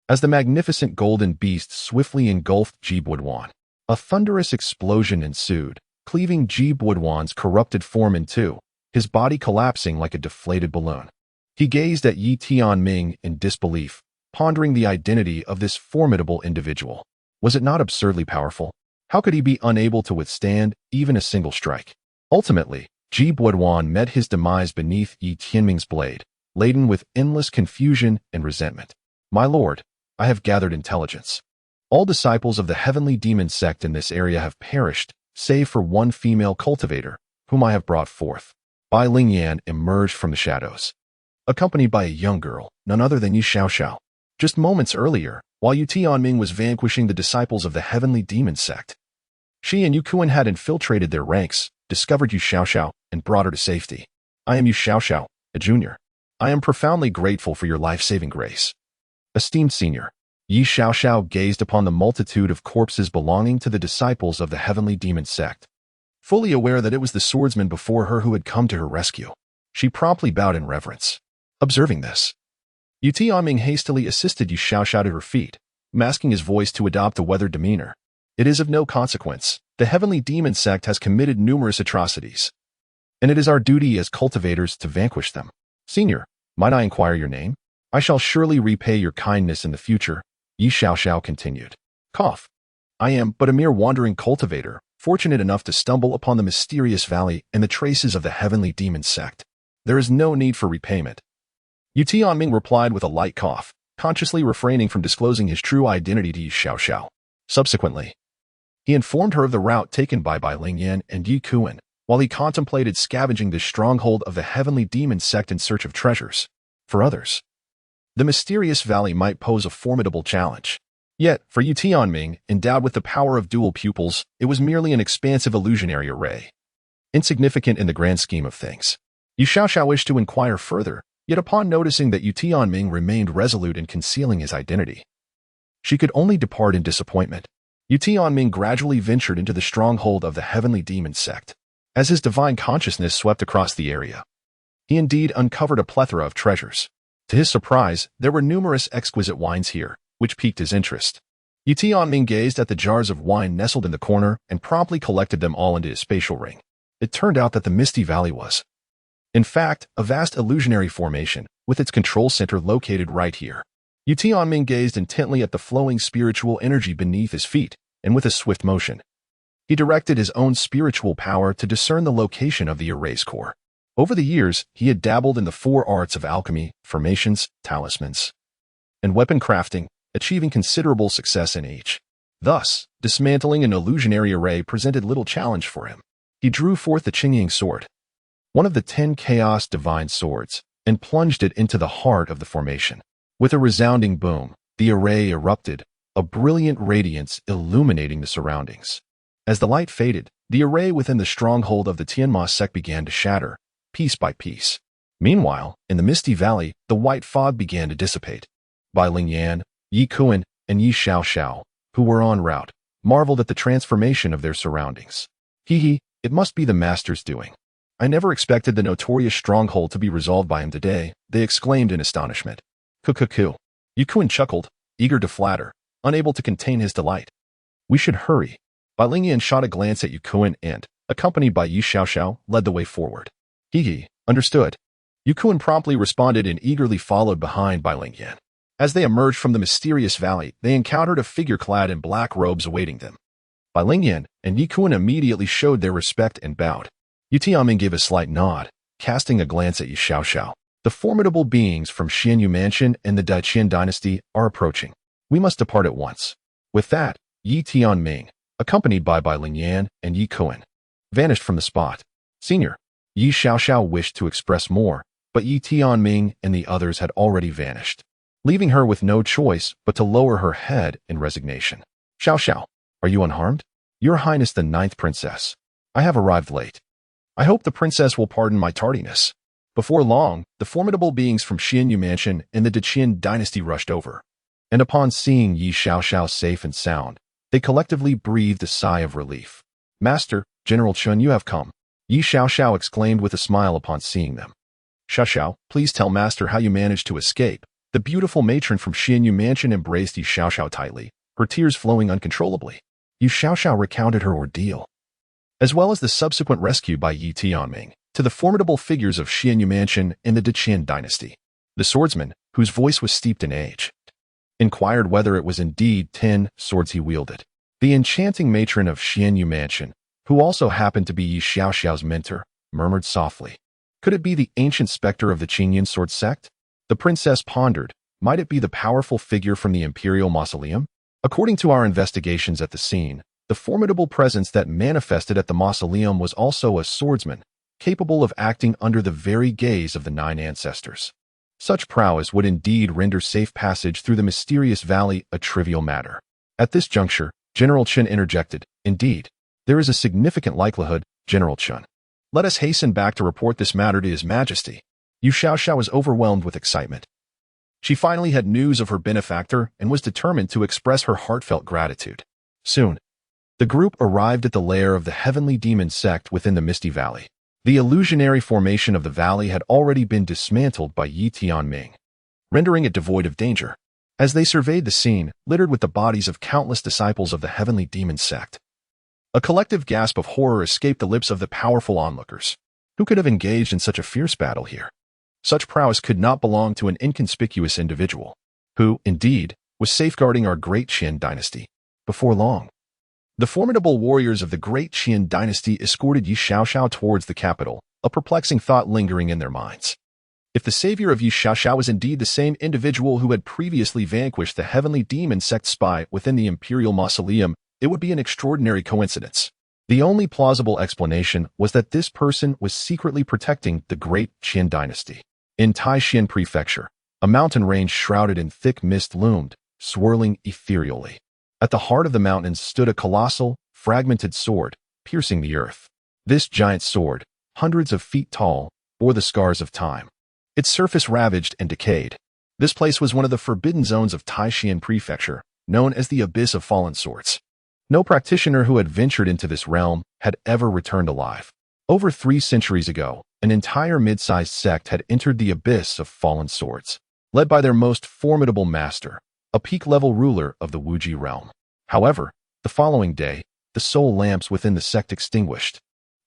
Speaker 1: As the magnificent golden beast swiftly engulfed Ji Buduan, a thunderous explosion ensued, cleaving Ji Buduan's corrupted form in two, his body collapsing like a deflated balloon. He gazed at Ye Tianming in disbelief, pondering the identity of this formidable individual. Was it not absurdly powerful? How could he be unable to withstand even a single strike? Ultimately, Ji Buduan met his demise beneath Ye Tianming's blade, laden with endless confusion and resentment. My lord, I have gathered intelligence. All disciples of the heavenly demon sect in this area have perished, save for one female cultivator, whom I have brought forth. Bai Lingyan emerged from the shadows, accompanied by a young girl, none other than Ye Xiaoxiao. Just moments earlier, while Ye Tianming was vanquishing the disciples of the heavenly demon sect, she and Yu Kuan had infiltrated their ranks, discovered Ye Xiaoxiao, and brought her to safety. I am Ye Xiaoxiao, a junior. I am profoundly grateful for your life-saving grace. Esteemed senior, Ye Xiaoxiao gazed upon the multitude of corpses belonging to the disciples of the heavenly demon sect. Fully aware that it was the swordsman before her who had come to her rescue, she promptly bowed in reverence. Observing this, Ye Tianming hastily assisted Ye Xiaoxiao to her feet, masking his voice to adopt a weathered demeanor. It is of no consequence. The heavenly demon sect has committed numerous atrocities, and it is our duty as cultivators to vanquish them. Senior, might I inquire your name? I shall surely repay your kindness in the future, Ye Xiaoxiao continued. Cough. I am but a mere wandering cultivator, fortunate enough to stumble upon the mysterious valley and the traces of the heavenly demon sect. There is no need for repayment. Ye Tianming replied with a light cough, consciously refraining from disclosing his true identity to Ye Xiaoxiao. Subsequently, he informed her of the route taken by Bai Lingyan and Ye Kuan, while he contemplated scavenging the stronghold of the heavenly demon sect in search of treasures. For others, the mysterious valley might pose a formidable challenge. Yet, for Ye Tianming, endowed with the power of dual pupils, it was merely an expansive illusionary array, insignificant in the grand scheme of things. Ye Xiaoxiao wished to inquire further, yet upon noticing that Ye Tianming remained resolute in concealing his identity, she could only depart in disappointment. Ye Tianming gradually ventured into the stronghold of the heavenly demon sect. As his divine consciousness swept across the area, he indeed uncovered a plethora of treasures. To his surprise, there were numerous exquisite wines here, which piqued his interest. Ye Tianming gazed at the jars of wine nestled in the corner and promptly collected them all into his spatial ring. It turned out that the Misty Valley was, in fact, a vast illusionary formation, with its control center located right here. Ye Tianming gazed intently at the flowing spiritual energy beneath his feet, and with a swift motion, he directed his own spiritual power to discern the location of the array's core. Over the years, he had dabbled in the 4 arts of alchemy, formations, talismans, and weapon crafting, achieving considerable success in each. Thus, dismantling an illusionary array presented little challenge for him. He drew forth the Qingying sword, one of the 10 Chaos Divine Swords, and plunged it into the heart of the formation. With a resounding boom, the array erupted, a brilliant radiance illuminating the surroundings. As the light faded, the array within the stronghold of the Tianma sect began to shatter, piece by piece. Meanwhile, in the Misty Valley, the white fog began to dissipate. Bai Lingyan, Ye Kuan, and Ye Xiaoxiao, who were en route, marveled at the transformation of their surroundings. Hee, it must be the master's doing. I never expected the notorious stronghold to be resolved by him today, they exclaimed in astonishment. Ku. Ye Kuan chuckled, eager to flatter, unable to contain his delight. We should hurry. Bai Lingyan shot a glance at Ye Tianming and, accompanied by Ye Xiaoxiao, led the way forward. He, understood. Ye Tianming promptly responded and eagerly followed behind Bai Lingyan. As they emerged from the mysterious valley, they encountered a figure clad in black robes awaiting them. Bai Lingyan and Ye Tianming immediately showed their respect and bowed. Ye Tianming gave a slight nod, casting a glance at Ye Xiaoxiao. The formidable beings from Xianyu Mansion and the Great Qian Dynasty are approaching. We must depart at once. With that, Ye Tianming, accompanied by Bai Lingyan and Ye Tianming, vanished from the spot. Senior, Ye Xiaoxiao wished to express more, but Ye Tianming and the others had already vanished, leaving her with no choice but to lower her head in resignation. Xiaoxiao, are you unharmed? Your Highness the Ninth Princess. I have arrived late. I hope the princess will pardon my tardiness. Before long, the formidable beings from Xianyu Mansion and the Great Qian Dynasty rushed over, and upon seeing Ye Xiaoxiao safe and sound, they collectively breathed a sigh of relief. Master, General Chun, you have come. Ye Xiaoxiao exclaimed with a smile upon seeing them. Xiaoxiao, please tell Master how you managed to escape. The beautiful matron from Xianyu Mansion embraced Ye Xiaoxiao tightly, her tears flowing uncontrollably. Ye Xiaoxiao recounted her ordeal, as well as the subsequent rescue by Ye Tianming, to the formidable figures of Xianyu Mansion and the Great Qian Dynasty. The swordsman, whose voice was steeped in age, inquired whether it was indeed 10 swords he wielded. The enchanting matron of Xianyu Mansion, who also happened to be Ye Xiaoxiao's mentor, murmured softly. Could it be the ancient specter of the Qingyan sword sect? The princess pondered. Might it be the powerful figure from the imperial mausoleum? According to our investigations at the scene, the formidable presence that manifested at the mausoleum was also a swordsman, capable of acting under the very gaze of the 9 ancestors. Such prowess would indeed render safe passage through the mysterious valley a trivial matter. At this juncture, General Chun interjected, Indeed, there is a significant likelihood, General Chun. Let us hasten back to report this matter to His Majesty. Ye Xiaoxiao was overwhelmed with excitement. She finally had news of her benefactor and was determined to express her heartfelt gratitude. Soon, the group arrived at the lair of the heavenly demon sect within the Misty Valley. The illusionary formation of the valley had already been dismantled by Ye Tianming, rendering it devoid of danger. As they surveyed the scene, littered with the bodies of countless disciples of the heavenly demon sect, a collective gasp of horror escaped the lips of the powerful onlookers. Who could have engaged in such a fierce battle here? Such prowess could not belong to an inconspicuous individual, who, indeed, was safeguarding our Great Qian Dynasty. Before long, the formidable warriors of the Great Qian Dynasty escorted Ye Xiaoxiao towards the capital, a perplexing thought lingering in their minds. If the savior of Ye Xiaoxiao was indeed the same individual who had previously vanquished the heavenly demon sect spy within the imperial mausoleum, it would be an extraordinary coincidence. The only plausible explanation was that this person was secretly protecting the Great Qian Dynasty. In Taishan Prefecture, a mountain range shrouded in thick mist loomed, swirling ethereally. At the heart of the mountains stood a colossal, fragmented sword, piercing the earth. This giant sword, hundreds of feet tall, bore the scars of time, its surface ravaged and decayed. This place was one of the forbidden zones of Taishan Prefecture, known as the Abyss of Fallen Swords. No practitioner who had ventured into this realm had ever returned alive. Over 3 centuries ago, an entire mid-sized sect had entered the Abyss of Fallen Swords, led by their most formidable master, a peak-level ruler of the Wuji realm. However, the following day, the soul lamps within the sect extinguished,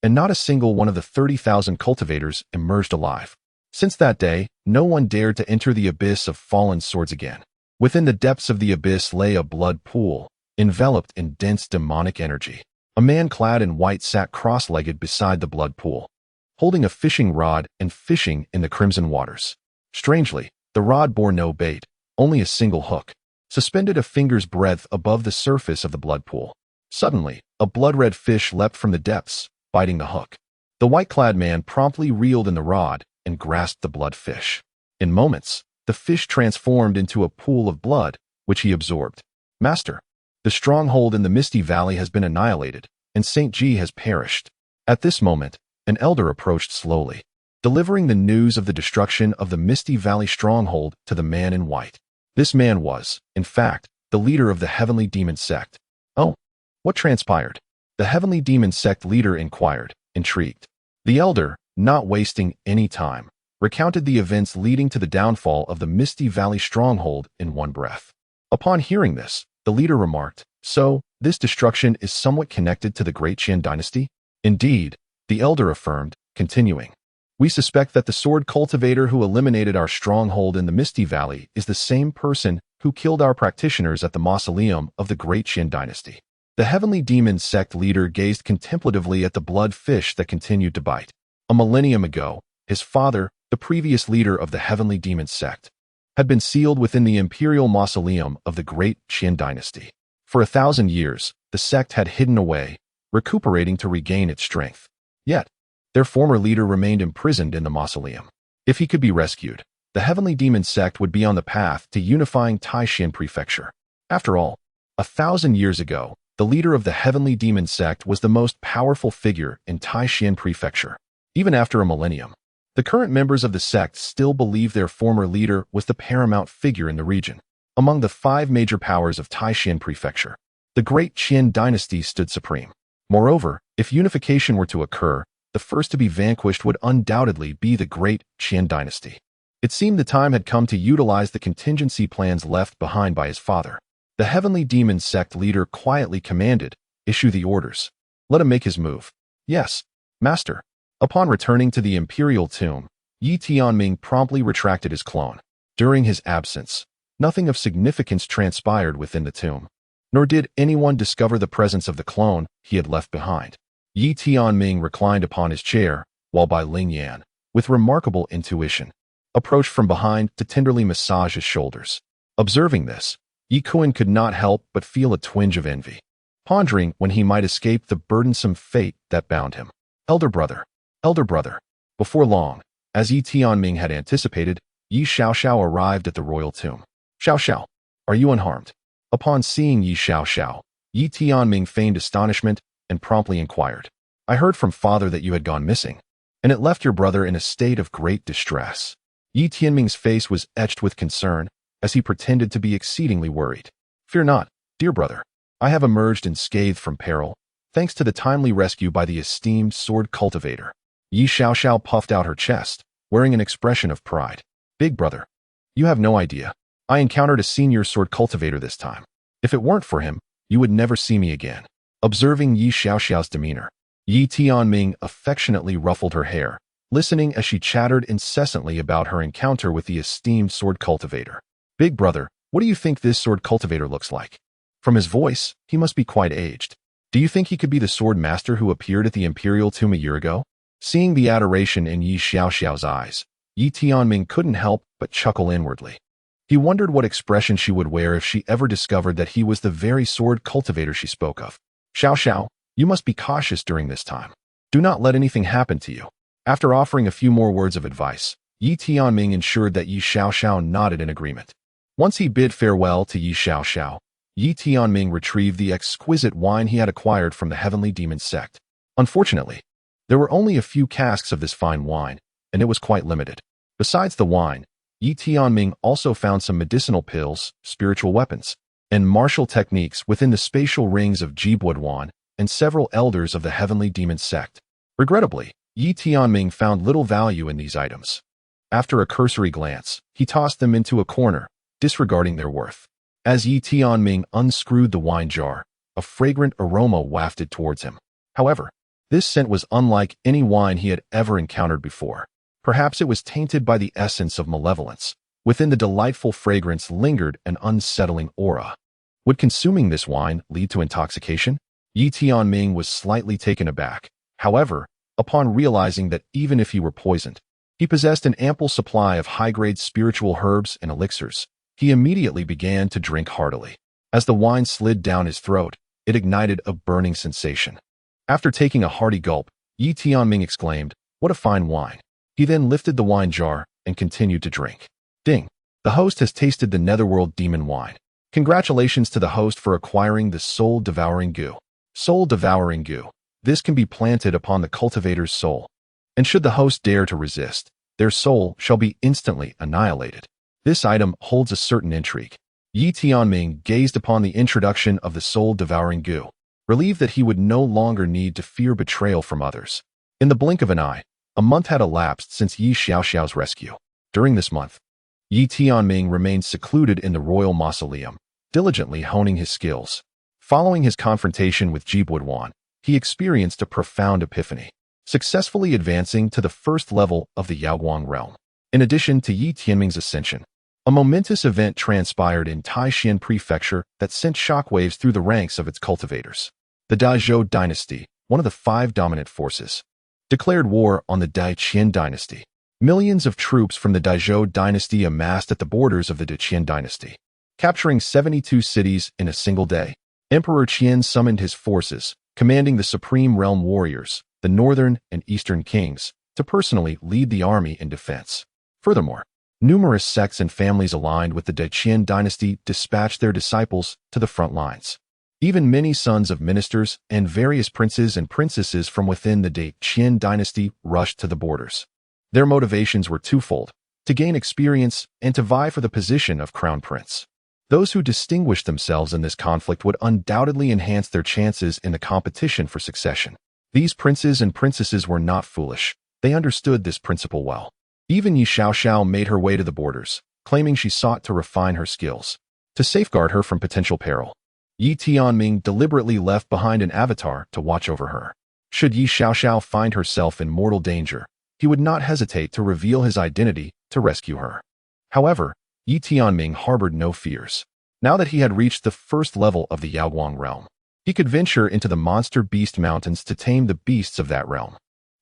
Speaker 1: and not a single one of the 30,000 cultivators emerged alive. Since that day, no one dared to enter the Abyss of Fallen Swords again. Within the depths of the abyss lay a blood pool, enveloped in dense demonic energy. A man clad in white sat cross-legged beside the blood pool, holding a fishing rod and fishing in the crimson waters. Strangely, the rod bore no bait, only a single hook, suspended a finger's breadth above the surface of the blood pool. Suddenly, a blood-red fish leapt from the depths, biting the hook. The white-clad man promptly reeled in the rod and grasped the blood fish. In moments, the fish transformed into a pool of blood, which he absorbed. Master, the stronghold in the Misty Valley has been annihilated, and St. Ji has perished. At this moment, an elder approached slowly, delivering the news of the destruction of the Misty Valley stronghold to the man in white. This man was, in fact, the leader of the Heavenly Demon Sect. Oh, what transpired? The Heavenly Demon Sect leader inquired, intrigued. The elder, not wasting any time, recounted the events leading to the downfall of the Misty Valley stronghold in one breath. Upon hearing this, the leader remarked, "So, this destruction is somewhat connected to the Great Qian Dynasty?" "Indeed," the elder affirmed, continuing. "We suspect that the sword cultivator who eliminated our stronghold in the Misty Valley is the same person who killed our practitioners at the mausoleum of the Great Qian Dynasty." The heavenly demon sect leader gazed contemplatively at the blood fish that continued to bite. A millennium ago, his father, the previous leader of the heavenly demon sect, had been sealed within the imperial mausoleum of the Great Qian Dynasty. For 1,000 years, the sect had hidden away, recuperating to regain its strength. Yet, their former leader remained imprisoned in the mausoleum. If he could be rescued, the heavenly demon sect would be on the path to unifying Taishan Prefecture. After all, 1,000 years ago, the leader of the heavenly demon sect was the most powerful figure in Taishan Prefecture. Even after a millennium, the current members of the sect still believe their former leader was the paramount figure in the region. Among the 5 major powers of Taishan Prefecture, the Great Qian Dynasty stood supreme. Moreover, if unification were to occur, the first to be vanquished would undoubtedly be the Great Qian Dynasty. It seemed the time had come to utilize the contingency plans left behind by his father. The heavenly demon sect leader quietly commanded, "Issue the orders. Let him make his move." "Yes, master." Upon returning to the imperial tomb, Ye Tianming promptly retracted his clone. During his absence, nothing of significance transpired within the tomb, nor did anyone discover the presence of the clone he had left behind. Ye Tianming reclined upon his chair, while Bai Ling Yan, with remarkable intuition, approached from behind to tenderly massage his shoulders. Observing this, Ye Kuan could not help but feel a twinge of envy, pondering when he might escape the burdensome fate that bound him. Elder brother. Before long, as Ye Tianming had anticipated, Ye Xiaoxiao arrived at the royal tomb. "Xiaoxiao, are you unharmed?" Upon seeing Ye Xiaoxiao, Ye Tianming feigned astonishment and promptly inquired, "I heard from father that you had gone missing, and it left your brother in a state of great distress." Ye Tianming's face was etched with concern as he pretended to be exceedingly worried. "Fear not, dear brother. I have emerged unscathed from peril, thanks to the timely rescue by the esteemed sword cultivator." Ye Xiaoxiao puffed out her chest, wearing an expression of pride. "Big brother, you have no idea. I encountered a senior sword cultivator this time. If it weren't for him, you would never see me again." Observing Ye Xiaoxiao's demeanor, Ye Tianming affectionately ruffled her hair, listening as she chattered incessantly about her encounter with the esteemed sword cultivator. "Big brother, what do you think this sword cultivator looks like? From his voice, he must be quite aged. Do you think he could be the sword master who appeared at the imperial tomb a year ago?" Seeing the adoration in Ye Xiaoxiao's eyes, Ye Tianming couldn't help but chuckle inwardly. He wondered what expression she would wear if she ever discovered that he was the very sword cultivator she spoke of. "Xiaoxiao, you must be cautious during this time. Do not let anything happen to you." After offering a few more words of advice, Ye Tianming ensured that Ye Xiaoxiao nodded in agreement. Once he bid farewell to Ye Xiaoxiao, Ye Tianming retrieved the exquisite wine he had acquired from the heavenly demon sect. Unfortunately, there were only a few casks of this fine wine, and it was quite limited. Besides the wine, Ye Tianming also found some medicinal pills, spiritual weapons, and martial techniques within the spatial rings of Jibuoduan and several elders of the heavenly demon sect. Regrettably, Ye Tianming found little value in these items. After a cursory glance, he tossed them into a corner, disregarding their worth. As Ye Tianming unscrewed the wine jar, a fragrant aroma wafted towards him. However, this scent was unlike any wine he had ever encountered before. Perhaps it was tainted by the essence of malevolence. Within the delightful fragrance lingered an unsettling aura. Would consuming this wine lead to intoxication? Ye Tianming was slightly taken aback. However, upon realizing that even if he were poisoned, he possessed an ample supply of high-grade spiritual herbs and elixirs, he immediately began to drink heartily. As the wine slid down his throat, it ignited a burning sensation. After taking a hearty gulp, Ye Tianming exclaimed, "What a fine wine." He then lifted the wine jar and continued to drink. Ding! The host has tasted the netherworld demon wine. Congratulations to the host for acquiring the soul-devouring goo. Soul-devouring goo. This can be planted upon the cultivator's soul, and should the host dare to resist, their soul shall be instantly annihilated. This item holds a certain intrigue. Ye Tianming gazed upon the introduction of the soul-devouring goo, relieved that he would no longer need to fear betrayal from others. In the blink of an eye, a month had elapsed since Ye Xiaoxiao's rescue. During this month, Ye Tianming remained secluded in the royal mausoleum, diligently honing his skills. Following his confrontation with Jibwoodwan, he experienced a profound epiphany, successfully advancing to the first level of the Yaoguang realm. In addition to Ye Tianming's ascension, a momentous event transpired in Taishan Prefecture that sent shockwaves through the ranks of its cultivators. The Dazhou Dynasty, one of the 5 dominant forces, declared war on the Great Qian Dynasty. Millions of troops from the Dazhou Dynasty amassed at the borders of the Great Qian Dynasty, capturing 72 cities in a single day. Emperor Qian summoned his forces, commanding the Supreme Realm warriors, the northern and eastern kings, to personally lead the army in defense. Furthermore, numerous sects and families aligned with the Great Qian Dynasty dispatched their disciples to the front lines. Even many sons of ministers and various princes and princesses from within the Great Qian Dynasty rushed to the borders. Their motivations were twofold: to gain experience and to vie for the position of crown prince. Those who distinguished themselves in this conflict would undoubtedly enhance their chances in the competition for succession. These princes and princesses were not foolish. They understood this principle well. Even Ye Xiaoxiao made her way to the borders, claiming she sought to refine her skills, to safeguard her from potential peril. Ye Tianming deliberately left behind an avatar to watch over her. Should Ye Xiaoxiao find herself in mortal danger, he would not hesitate to reveal his identity to rescue her. However, Ye Tianming harbored no fears. Now that he had reached the first level of the Yaoguang realm, he could venture into the monster beast mountains to tame the beasts of that realm.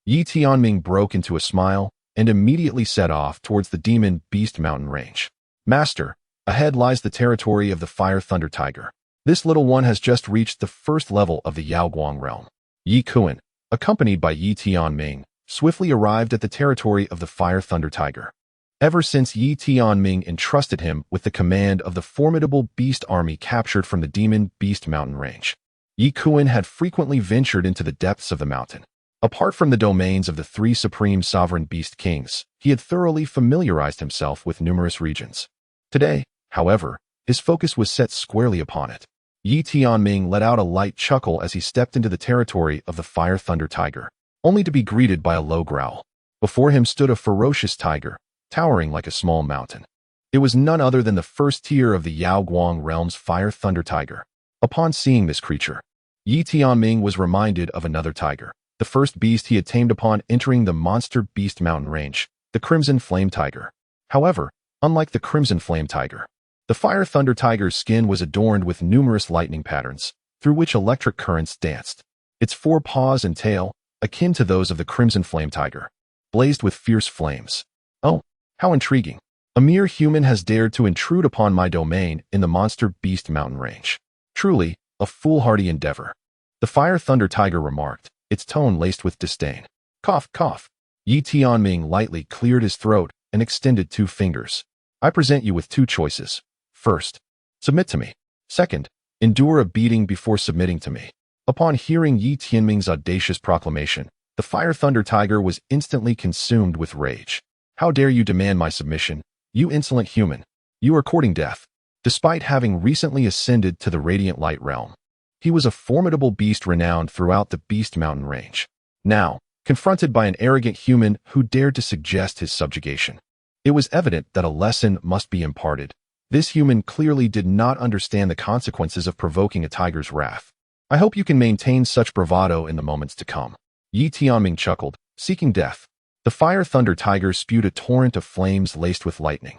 Speaker 1: Ye Tianming broke into a smile and immediately set off towards the demon beast mountain range. Master, ahead lies the territory of the fire thunder tiger. This little one has just reached the first level of the Yaoguang realm. Ye Kuan, accompanied by Ye Tianming, swiftly arrived at the territory of the fire thunder tiger. Ever since Ye Tianming entrusted him with the command of the formidable beast army captured from the demon beast mountain range, Ye Kuan had frequently ventured into the depths of the mountain. Apart from the domains of the 3 supreme sovereign beast kings, he had thoroughly familiarized himself with numerous regions. Today, however, his focus was set squarely upon it. Ye Tianming let out a light chuckle as he stepped into the territory of the fire thunder tiger, only to be greeted by a low growl. Before him stood a ferocious tiger, towering like a small mountain. It was none other than the first tier of the Yaoguang realm's fire thunder tiger. Upon seeing this creature, Ye Tianming was reminded of another tiger, the first beast he had tamed upon entering the monster beast mountain range, the crimson flame tiger. However, unlike the crimson flame tiger, the fire thunder tiger's skin was adorned with numerous lightning patterns, through which electric currents danced. Its 4 paws and tail, akin to those of the crimson flame tiger, blazed with fierce flames. Oh, how intriguing. A mere human has dared to intrude upon my domain in the monster beast mountain range. Truly, a foolhardy endeavor. The fire thunder tiger remarked, its tone laced with disdain. Cough, cough. Ye Tianming lightly cleared his throat and extended 2 fingers. I present you with 2 choices. First, submit to me. Second, endure a beating before submitting to me. Upon hearing Ye Tianming's audacious proclamation, the fire thunder tiger was instantly consumed with rage. How dare you demand my submission, you insolent human? You are courting death. Despite having recently ascended to the radiant light realm, he was a formidable beast renowned throughout the beast mountain range. Now, confronted by an arrogant human who dared to suggest his subjugation, it was evident that a lesson must be imparted. This human clearly did not understand the consequences of provoking a tiger's wrath. I hope you can maintain such bravado in the moments to come. Ye Tianming chuckled, seeking death. The fire thunder tiger spewed a torrent of flames laced with lightning,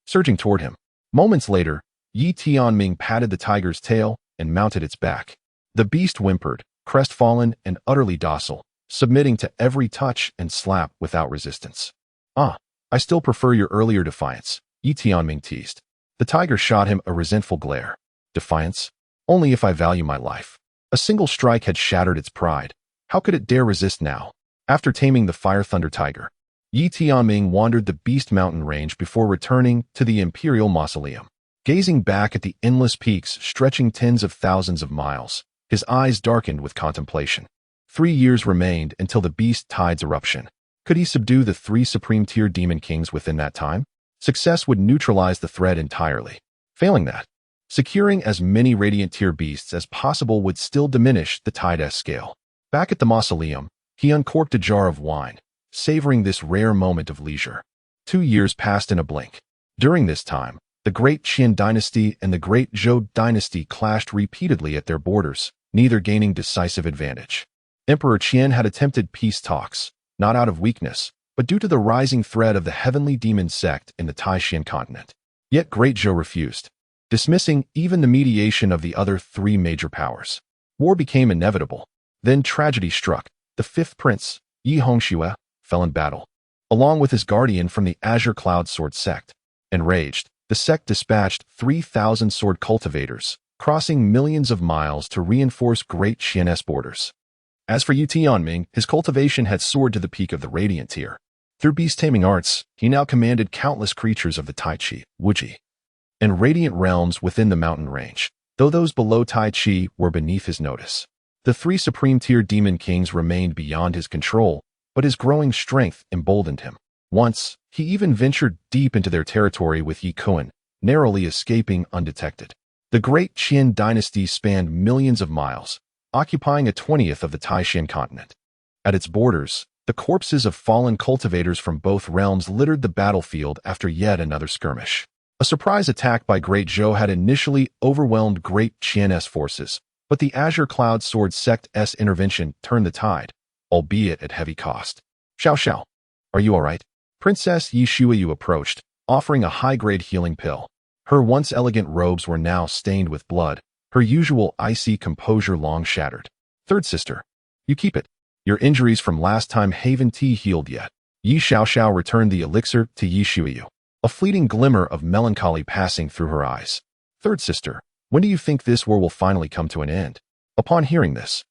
Speaker 1: surging toward him. Moments later, Ye Tianming patted the tiger's tail and mounted its back. The beast whimpered, crestfallen and utterly docile, submitting to every touch and slap without resistance. Ah, I still prefer your earlier defiance, Ye Tianming teased. The tiger shot him a resentful glare. Defiance? Only if I value my life. A single strike had shattered its pride. How could it dare resist now? After taming the fire thunder tiger, Ye Tianming wandered the beast mountain range before returning to the imperial mausoleum. Gazing back at the endless peaks stretching tens of thousands of miles, his eyes darkened with contemplation. 3 years remained until the beast tide's eruption. Could he subdue the 3 supreme tier demon kings within that time? Success would neutralize the threat entirely. Failing that, securing as many radiant tier beasts as possible would still diminish the tide's scale. Back at the mausoleum, he uncorked a jar of wine, savoring this rare moment of leisure. 2 years passed in a blink. During this time, The Great Qian Dynasty and the Great Zhou Dynasty clashed repeatedly at their borders, neither gaining decisive advantage. Emperor Qian had attempted peace talks, not out of weakness, but due to the rising threat of the heavenly demon sect in the Taishan continent. Yet Great Zhou refused, dismissing even the mediation of the other three major powers. War became inevitable. Then tragedy struck. The fifth prince, Ye Hongxue, fell in battle, along with his guardian from the Azure Cloud Sword sect. Enraged, the sect dispatched 3,000 sword cultivators, crossing millions of miles to reinforce Great Qian's borders. As for Ye Tianming, his cultivation had soared to the peak of the radiant tier. Through beast-taming arts, he now commanded countless creatures of the Tai Chi, Wuji, and radiant realms within the mountain range, though those below Tai Chi were beneath his notice. The three supreme-tier demon kings remained beyond his control, but his growing strength emboldened him. Once, he even ventured deep into their territory with Ye Qian, narrowly escaping undetected. The Great Qian Dynasty spanned millions of miles, occupying a 20th of the Taishan continent. At its borders, the corpses of fallen cultivators from both realms littered the battlefield after yet another skirmish. A surprise attack by Great Zhou had initially overwhelmed Great Qian's forces, but the Azure Cloud Sword sect's intervention turned the tide, albeit at heavy cost. Xiao Xiao, are you all right? Princess Ye Shuiyu approached, offering a high-grade healing pill. Her once elegant robes were now stained with blood, her usual icy composure long shattered. Third sister, you keep it. Your injuries from last time haven't healed yet. Ye Xiaoxiao returned the elixir to Ye Shuiyu, a fleeting glimmer of melancholy passing through her eyes. Third sister, when do you think this war will finally come to an end? Upon hearing this,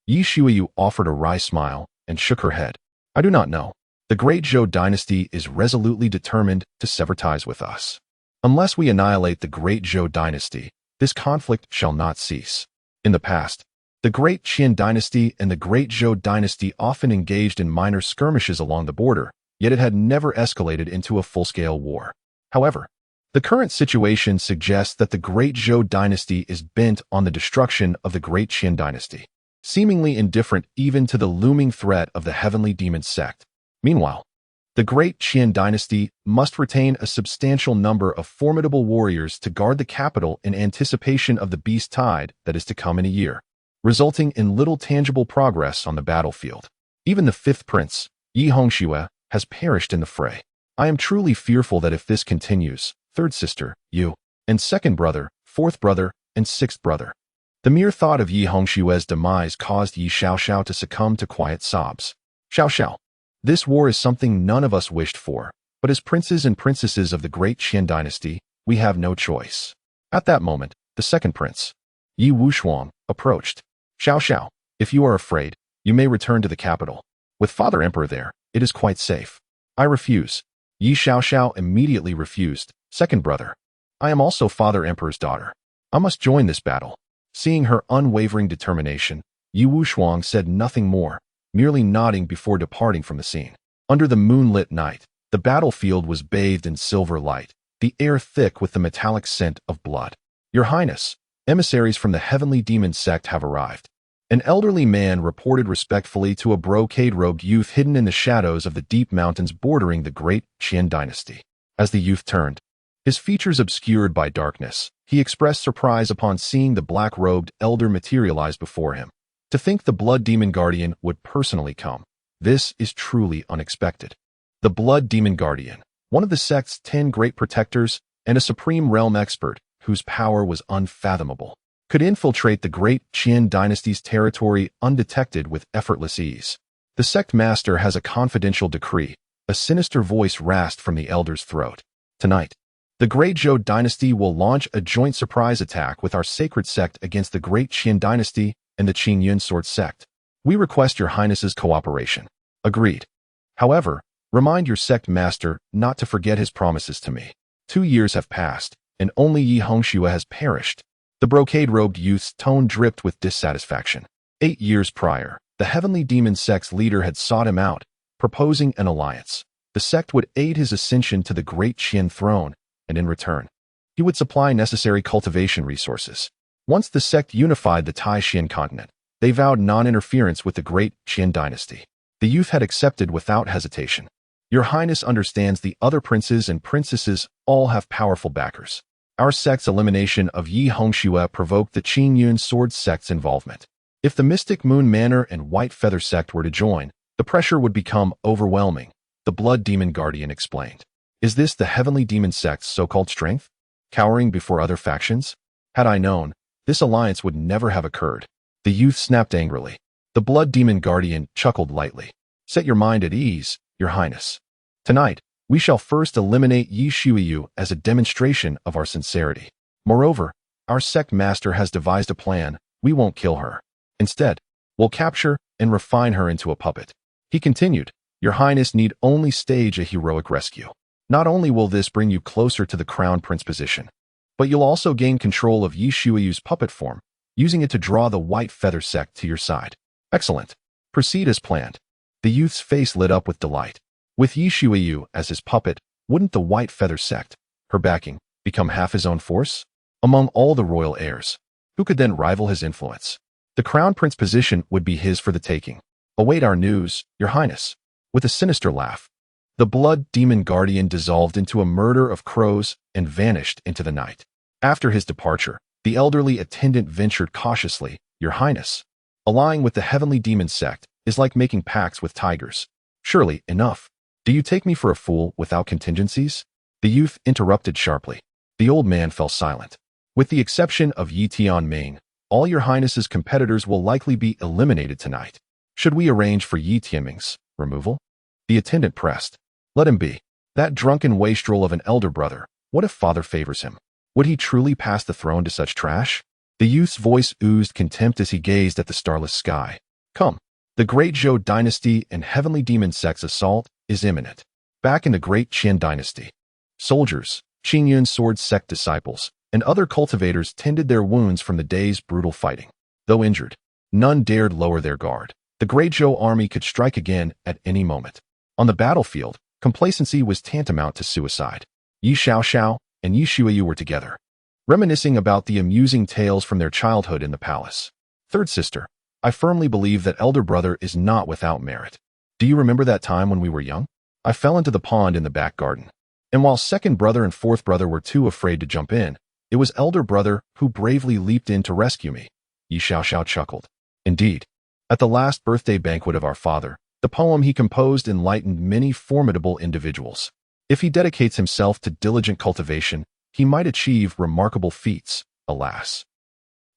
Speaker 1: Ye Shuiyu offered a wry smile and shook her head. I do not know. The Great Zhou Dynasty is resolutely determined to sever ties with us. Unless we annihilate the Great Zhou Dynasty, this conflict shall not cease. In the past, the Great Qian Dynasty and the Great Zhou Dynasty often engaged in minor skirmishes along the border, yet it had never escalated into a full-scale war. However, the current situation suggests that the Great Zhou Dynasty is bent on the destruction of the Great Qian Dynasty, seemingly indifferent even to the looming threat of the heavenly demon sect. Meanwhile, the Great Qian Dynasty must retain a substantial number of formidable warriors to guard the capital in anticipation of the beast tide that is to come in a year, resulting in little tangible progress on the battlefield. Even the fifth prince, Ye Hongxue, has perished in the fray. I am truly fearful that if this continues, third sister, you, and second brother, fourth brother, and sixth brother. The mere thought of Ye Hongxue's demise caused Ye Xiaoxiao to succumb to quiet sobs. Xiao Xiao, this war is something none of us wished for, but as princes and princesses of the Great Qian Dynasty, we have no choice. At that moment, the second prince, Ye Wushuang, approached. Xiao Xiao, if you are afraid, you may return to the capital. With Father Emperor there, it is quite safe. I refuse. Ye Xiaoxiao immediately refused. Second brother, I am also Father Emperor's daughter. I must join this battle. Seeing her unwavering determination, Ye Wushuang said nothing more, merely nodding before departing from the scene. Under the moonlit night, the battlefield was bathed in silver light, the air thick with the metallic scent of blood. Your Highness, emissaries from the heavenly demon sect have arrived. An elderly man reported respectfully to a brocade-robed youth hidden in the shadows of the deep mountains bordering the Great Qian Dynasty. As the youth turned, his features obscured by darkness, he expressed surprise upon seeing the black-robed elder materialize before him. To think the Blood Demon Guardian would personally come, this is truly unexpected. The Blood Demon Guardian, one of the sect's 10 great protectors and a supreme realm expert whose power was unfathomable, could infiltrate the Great Qian Dynasty's territory undetected with effortless ease. The sect master has a confidential decree, a sinister voice rasped from the elder's throat. Tonight, the Great Zhou Dynasty will launch a joint surprise attack with our sacred sect against the Great Qian Dynasty and the Qingyun Sword sect. We request your Highness's cooperation. Agreed. However, remind your sect master not to forget his promises to me. 2 years have passed, and only Ye Hongxue has perished. The brocade-robed youth's tone dripped with dissatisfaction. 8 years prior, the heavenly demon sect's leader had sought him out, proposing an alliance. The sect would aid his ascension to the Great Qian throne, and in return, he would supply necessary cultivation resources. Once the sect unified the Taishan continent, they vowed non-interference with the Great Qian Dynasty. The youth had accepted without hesitation. Your Highness understands the other princes and princesses all have powerful backers. Our sect's elimination of Yi Hongxue provoked the Qingyun Sword sect's involvement. If the Mystic Moon Manor and White Feather sect were to join, the pressure would become overwhelming, the Blood Demon Guardian explained. Is this the Heavenly Demon sect's so-called strength? Cowering before other factions? Had I known, this alliance would never have occurred. The youth snapped angrily. The Blood Demon Guardian chuckled lightly. Set your mind at ease, Your Highness. Tonight, we shall first eliminate Ye Xiuyu as a demonstration of our sincerity. Moreover, our sect master has devised a plan. We won't kill her. Instead, we'll capture and refine her into a puppet. He continued, Your Highness need only stage a heroic rescue. Not only will this bring you closer to the Crown Prince position, but you'll also gain control of Ye Xiuyu's puppet form, using it to draw the White Feather sect to your side. Excellent. Proceed as planned. The youth's face lit up with delight. With Ye Xiuyu as his puppet, wouldn't the White Feather sect, her backing, become half his own force? Among all the royal heirs, who could then rival his influence? The Crown Prince position would be his for the taking. Await our news, Your Highness. With a sinister laugh, the Blood Demon Guardian dissolved into a murder of crows and vanished into the night. After his departure, the elderly attendant ventured cautiously, Your Highness. Allying with the Heavenly Demon sect is like making pacts with tigers. Surely, enough. Do you take me for a fool without contingencies? The youth interrupted sharply. The old man fell silent. With the exception of Ye Tianming, all Your Highness's competitors will likely be eliminated tonight. Should we arrange for Ye Tianming's removal? The attendant pressed. Let him be. That drunken wastrel of an elder brother, what if father favors him? Would he truly pass the throne to such trash? The youth's voice oozed contempt as he gazed at the starless sky. Come. The Great Zhou Dynasty and Heavenly Demon sect's assault is imminent. Back in the Great Qian Dynasty, soldiers, Qingyun Sword sect disciples, and other cultivators tended their wounds from the day's brutal fighting. Though injured, none dared lower their guard. The Great Zhou army could strike again at any moment. On the battlefield, complacency was tantamount to suicide. Ye Xiaoxiao and Ye Xiuyu were together, reminiscing about the amusing tales from their childhood in the palace. Third sister, I firmly believe that elder brother is not without merit. Do you remember that time when we were young? I fell into the pond in the back garden. And while second brother and fourth brother were too afraid to jump in, it was elder brother who bravely leaped in to rescue me. Ye Xiaoxiao chuckled. Indeed, at the last birthday banquet of our father, the poem he composed enlightened many formidable individuals. If he dedicates himself to diligent cultivation, he might achieve remarkable feats, alas.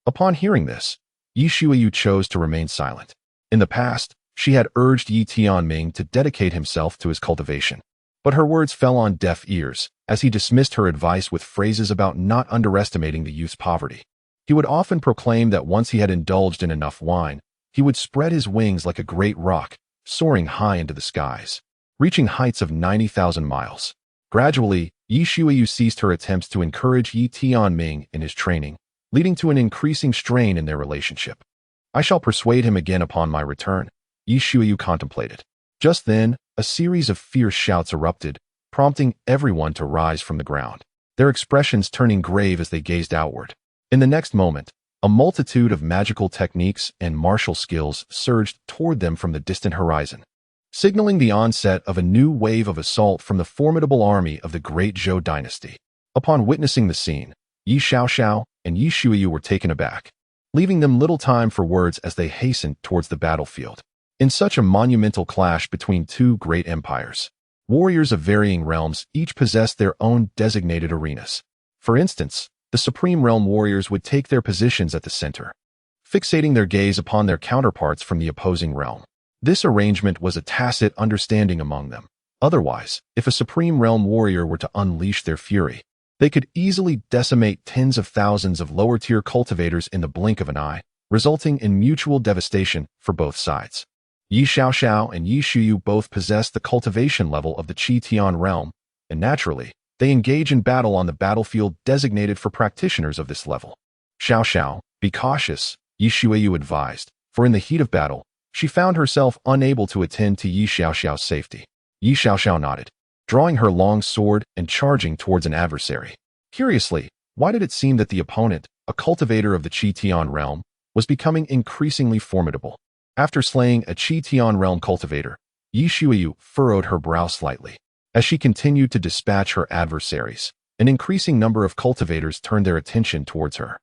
Speaker 1: Upon hearing this, Ye Xiuyu chose to remain silent. In the past, she had urged Ye Tianming to dedicate himself to his cultivation. But her words fell on deaf ears, as he dismissed her advice with phrases about not underestimating the youth's poverty. He would often proclaim that once he had indulged in enough wine, he would spread his wings like a great rock, soaring high into the skies, reaching heights of 90,000 miles. Gradually, Ye Xiuyu ceased her attempts to encourage Ye Tianming in his training, leading to an increasing strain in their relationship. I shall persuade him again upon my return, Ye Xiuyu contemplated. Just then, a series of fierce shouts erupted, prompting everyone to rise from the ground, their expressions turning grave as they gazed outward. In the next moment, a multitude of magical techniques and martial skills surged toward them from the distant horizon, signaling the onset of a new wave of assault from the formidable army of the Great Zhou Dynasty. Upon witnessing the scene, Ye Xiaoxiao and Ye Xiuyu were taken aback, leaving them little time for words as they hastened towards the battlefield. In such a monumental clash between two great empires, warriors of varying realms each possessed their own designated arenas. For instance, the Supreme Realm warriors would take their positions at the center, fixating their gaze upon their counterparts from the opposing realm. This arrangement was a tacit understanding among them. Otherwise, if a Supreme Realm warrior were to unleash their fury, they could easily decimate tens of thousands of lower-tier cultivators in the blink of an eye, resulting in mutual devastation for both sides. Ye Xiaoxiao and Ye Xiuyu both possessed the cultivation level of the Qi Tian realm, and naturally, they engage in battle on the battlefield designated for practitioners of this level. Xiaoxiao, be cautious, Ye Xiuyu advised, for in the heat of battle, she found herself unable to attend to Ye Xiaoxiao's safety. Ye Xiaoxiao nodded, drawing her long sword and charging towards an adversary. Curiously, why did it seem that the opponent, a cultivator of the Qi Tian realm, was becoming increasingly formidable? After slaying a Qi Tian realm cultivator, Ye Xiuyu furrowed her brow slightly. As she continued to dispatch her adversaries, An increasing number of cultivators turned their attention towards her.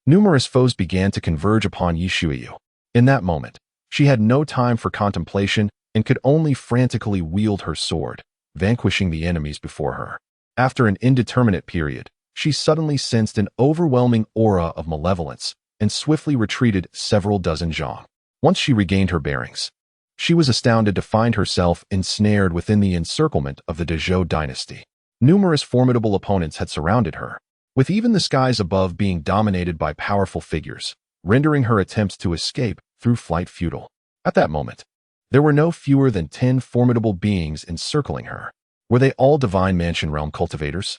Speaker 1: Numerous foes began to converge upon Ye Tianming. In that moment, she had no time for contemplation and could only frantically wield her sword, vanquishing the enemies before her. After an indeterminate period, she suddenly sensed an overwhelming aura of malevolence and swiftly retreated several dozen zhang. Once she regained her bearings, she was astounded to find herself ensnared within the encirclement of the Dezhou dynasty. Numerous formidable opponents had surrounded her, with even the skies above being dominated by powerful figures, rendering her attempts to escape through flight futile. At that moment, there were no fewer than 10 formidable beings encircling her. Were they all Divine Mansion Realm cultivators?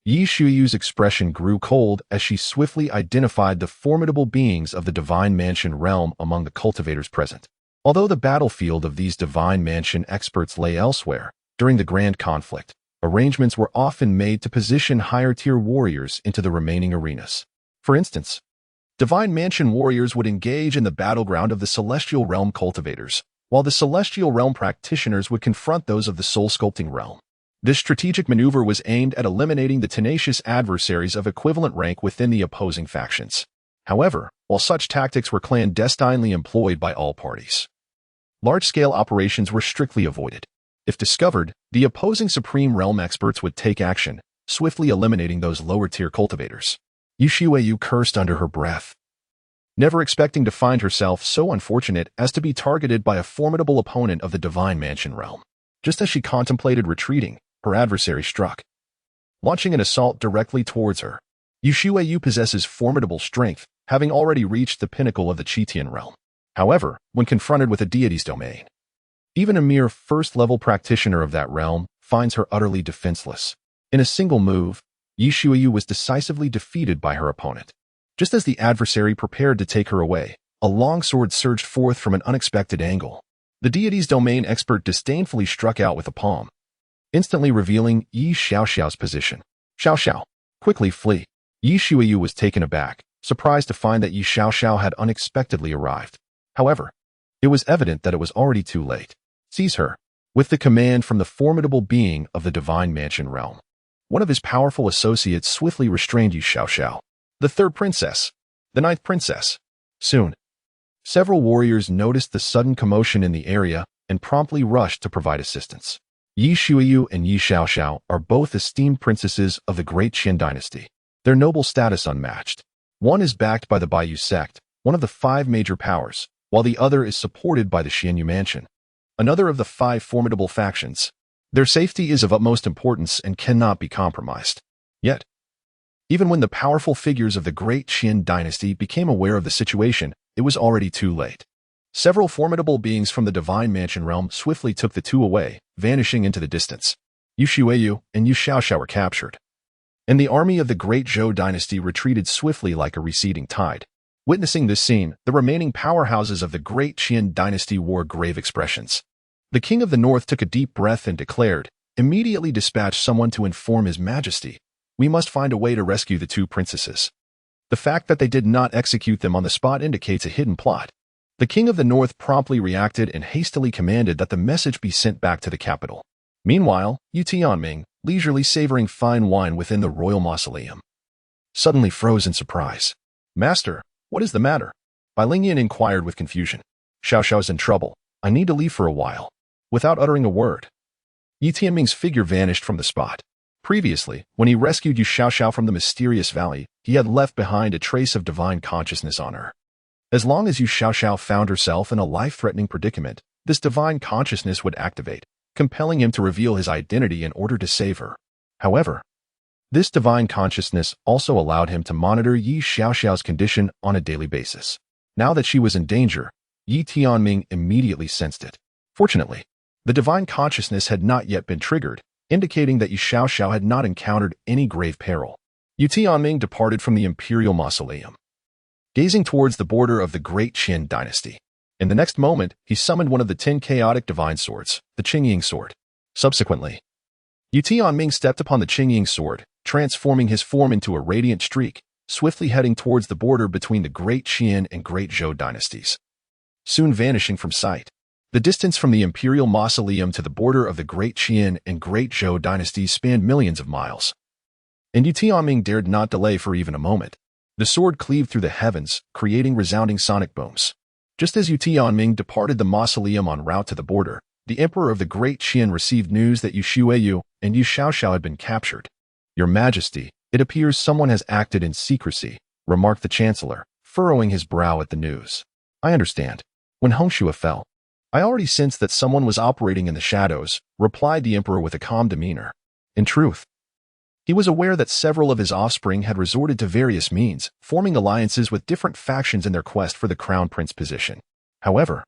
Speaker 1: Ye Tianming's expression grew cold as she swiftly identified the formidable beings of the Divine Mansion Realm among the cultivators present. Although the battlefield of these Divine Mansion experts lay elsewhere, during the Grand Conflict, arrangements were often made to position higher-tier warriors into the remaining arenas. For instance, Divine Mansion warriors would engage in the battleground of the Celestial Realm cultivators, while the Celestial Realm practitioners would confront those of the Soul-Sculpting Realm. This strategic maneuver was aimed at eliminating the tenacious adversaries of equivalent rank within the opposing factions. However, while such tactics were clandestinely employed by all parties, large-scale operations were strictly avoided. If discovered, the opposing Supreme Realm experts would take action, swiftly eliminating those lower-tier cultivators. Ye Tianming cursed under her breath, never expecting to find herself so unfortunate as to be targeted by a formidable opponent of the Divine Mansion Realm. Just as she contemplated retreating, her adversary struck, launching an assault directly towards her. Ye Tianming possesses formidable strength, having already reached the pinnacle of the Qitian realm. However, when confronted with a deity's domain, even a mere first-level practitioner of that realm finds her utterly defenseless. In a single move, Ye Tianming was decisively defeated by her opponent. Just as the adversary prepared to take her away, a longsword surged forth from an unexpected angle. The deity's domain expert disdainfully struck out with a palm, instantly revealing Ye Xiaoxiao's position. Xiaoxiao, quickly flee. Ye Tianming was taken aback, surprised to find that Ye Xiaoxiao had unexpectedly arrived. However, it was evident that it was already too late. Seize her, with the command from the formidable being of the Divine Mansion Realm. One of his powerful associates swiftly restrained Ye Xiaoxiao. The third princess, the ninth princess. Soon, several warriors noticed the sudden commotion in the area and promptly rushed to provide assistance. Ye Tianming and Ye Xiaoxiao are both esteemed princesses of the Great Qian Dynasty, their noble status unmatched. One is backed by the Baiyu sect, one of the 5 major powers, while the other is supported by the Xianyu Mansion, another of the 5 formidable factions. Their safety is of utmost importance and cannot be compromised. Yet, even when the powerful figures of the Great Qian Dynasty became aware of the situation, it was already too late. Several formidable beings from the Divine Mansion realm swiftly took the two away, vanishing into the distance. Ye Tianming and Ye Xiaoxiao were captured, and the army of the Great Zhou Dynasty retreated swiftly like a receding tide. Witnessing this scene, the remaining powerhouses of the Great Qian Dynasty wore grave expressions. The king of the north took a deep breath and declared, "Immediately dispatch someone to inform His Majesty. We must find a way to rescue the 2 princesses." The fact that they did not execute them on the spot indicates a hidden plot. The king of the north promptly reacted and hastily commanded that the message be sent back to the capital. Meanwhile, Ye Tianming, leisurely savoring fine wine within the royal mausoleum, suddenly froze in surprise. "Master, what is the matter?" Lingyan inquired with confusion. "Xiaoxiao's in trouble. I need to leave for a while." Without uttering a word, Ye Tianming's figure vanished from the spot. Previously, when he rescued Ye Xiaoxiao from the mysterious valley, he had left behind a trace of divine consciousness on her. As long as Ye Xiaoxiao found herself in a life-threatening predicament, this divine consciousness would activate, compelling him to reveal his identity in order to save her. However, this divine consciousness also allowed him to monitor Ye Xiaoxiao's condition on a daily basis. Now that she was in danger, Ye Tianming immediately sensed it. Fortunately, the divine consciousness had not yet been triggered, indicating that Ye Xiaoxiao had not encountered any grave peril. Ye Tianming departed from the imperial mausoleum, gazing towards the border of the Great Qian Dynasty. In the next moment, he summoned one of the 10 chaotic divine swords, the Qingying sword. Subsequently, Ye Tianming stepped upon the Qingying sword, transforming his form into a radiant streak, swiftly heading towards the border between the Great Qian and Great Zhou dynasties, soon vanishing from sight. The distance from the imperial mausoleum to the border of the Great Qian and Great Zhou dynasties spanned millions of miles. and Ye Tianming dared not delay for even a moment. The sword cleaved through the heavens, creating resounding sonic booms. Just as Ye Tianming departed the mausoleum en route to the border, the emperor of the Great Qian received news that Ye Shuiyu and Ye Xiaoxiao had been captured. "Your Majesty, it appears someone has acted in secrecy," remarked the chancellor, furrowing his brow at the news. "I understand. When Hongxue fell, I already sensed that someone was operating in the shadows," replied the emperor with a calm demeanor. In truth, he was aware that several of his offspring had resorted to various means, forming alliances with different factions in their quest for the crown prince position. However,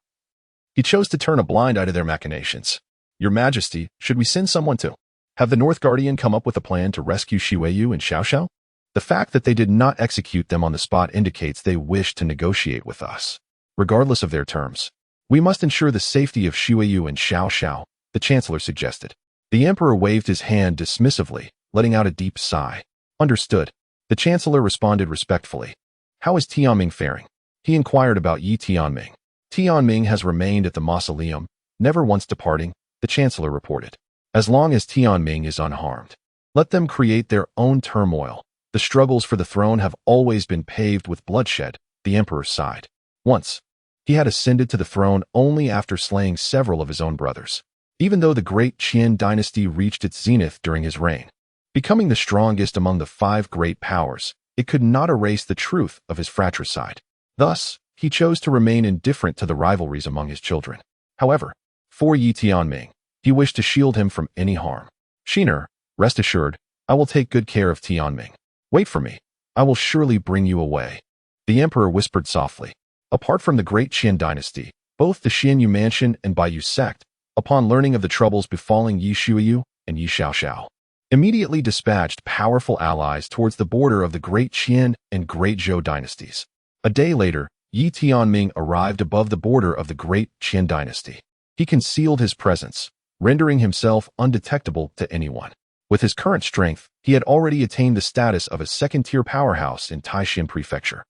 Speaker 1: he chose to turn a blind eye to their machinations. "Your Majesty, should we send someone to have the North Guardian come up with a plan to rescue Shuiyu and Xiaoxiao? The fact that they did not execute them on the spot indicates they wish to negotiate with us. Regardless of their terms, we must ensure the safety of Shuiyu and Xiaoxiao," the chancellor suggested. The emperor waved his hand dismissively, letting out a deep sigh. "Understood," the chancellor responded respectfully. "How is Tianming faring?" He inquired about Ye Tianming. "Tianming has remained at the mausoleum, never once departing," the chancellor reported. "As long as Tianming is unharmed, let them create their own turmoil. The struggles for the throne have always been paved with bloodshed," the emperor sighed. Once, he had ascended to the throne only after slaying several of his own brothers. Even though the Great Qian Dynasty reached its zenith during his reign, becoming the strongest among the 5 great powers, it could not erase the truth of his fratricide. Thus, he chose to remain indifferent to the rivalries among his children. However, for Ye Tianming, he wished to shield him from any harm. "Shiner, rest assured, I will take good care of Tianming. Wait for me. I will surely bring you away," the emperor whispered softly. Apart from the Great Qian Dynasty, both the Xianyu Mansion and Baiyu sect, upon learning of the troubles befalling Ye Shuiyu and Ye Xiaoxiao, immediately dispatched powerful allies towards the border of the Great Qian and Great Zhou dynasties. A day later, Ye Tianming arrived above the border of the Great Qian Dynasty. He concealed his presence, rendering himself undetectable to anyone. With his current strength, he had already attained the status of a second-tier powerhouse in Taishan Prefecture,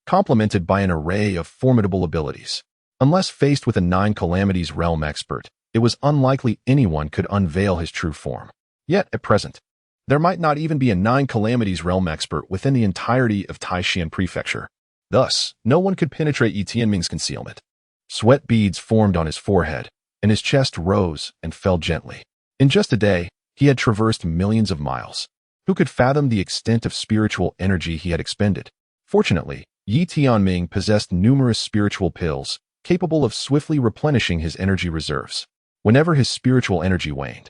Speaker 1: complemented by an array of formidable abilities. Unless faced with a 9 calamities realm expert, it was unlikely anyone could unveil his true form. Yet, at present, there might not even be a 9 calamities realm expert within the entirety of Taishan Prefecture. Thus, no one could penetrate Ye Tianming's concealment. Sweat beads formed on his forehead, and his chest rose and fell gently. In just a day, he had traversed millions of miles. Who could fathom the extent of spiritual energy he had expended? Fortunately, Ye Tianming possessed numerous spiritual pills, capable of swiftly replenishing his energy reserves. Whenever his spiritual energy waned,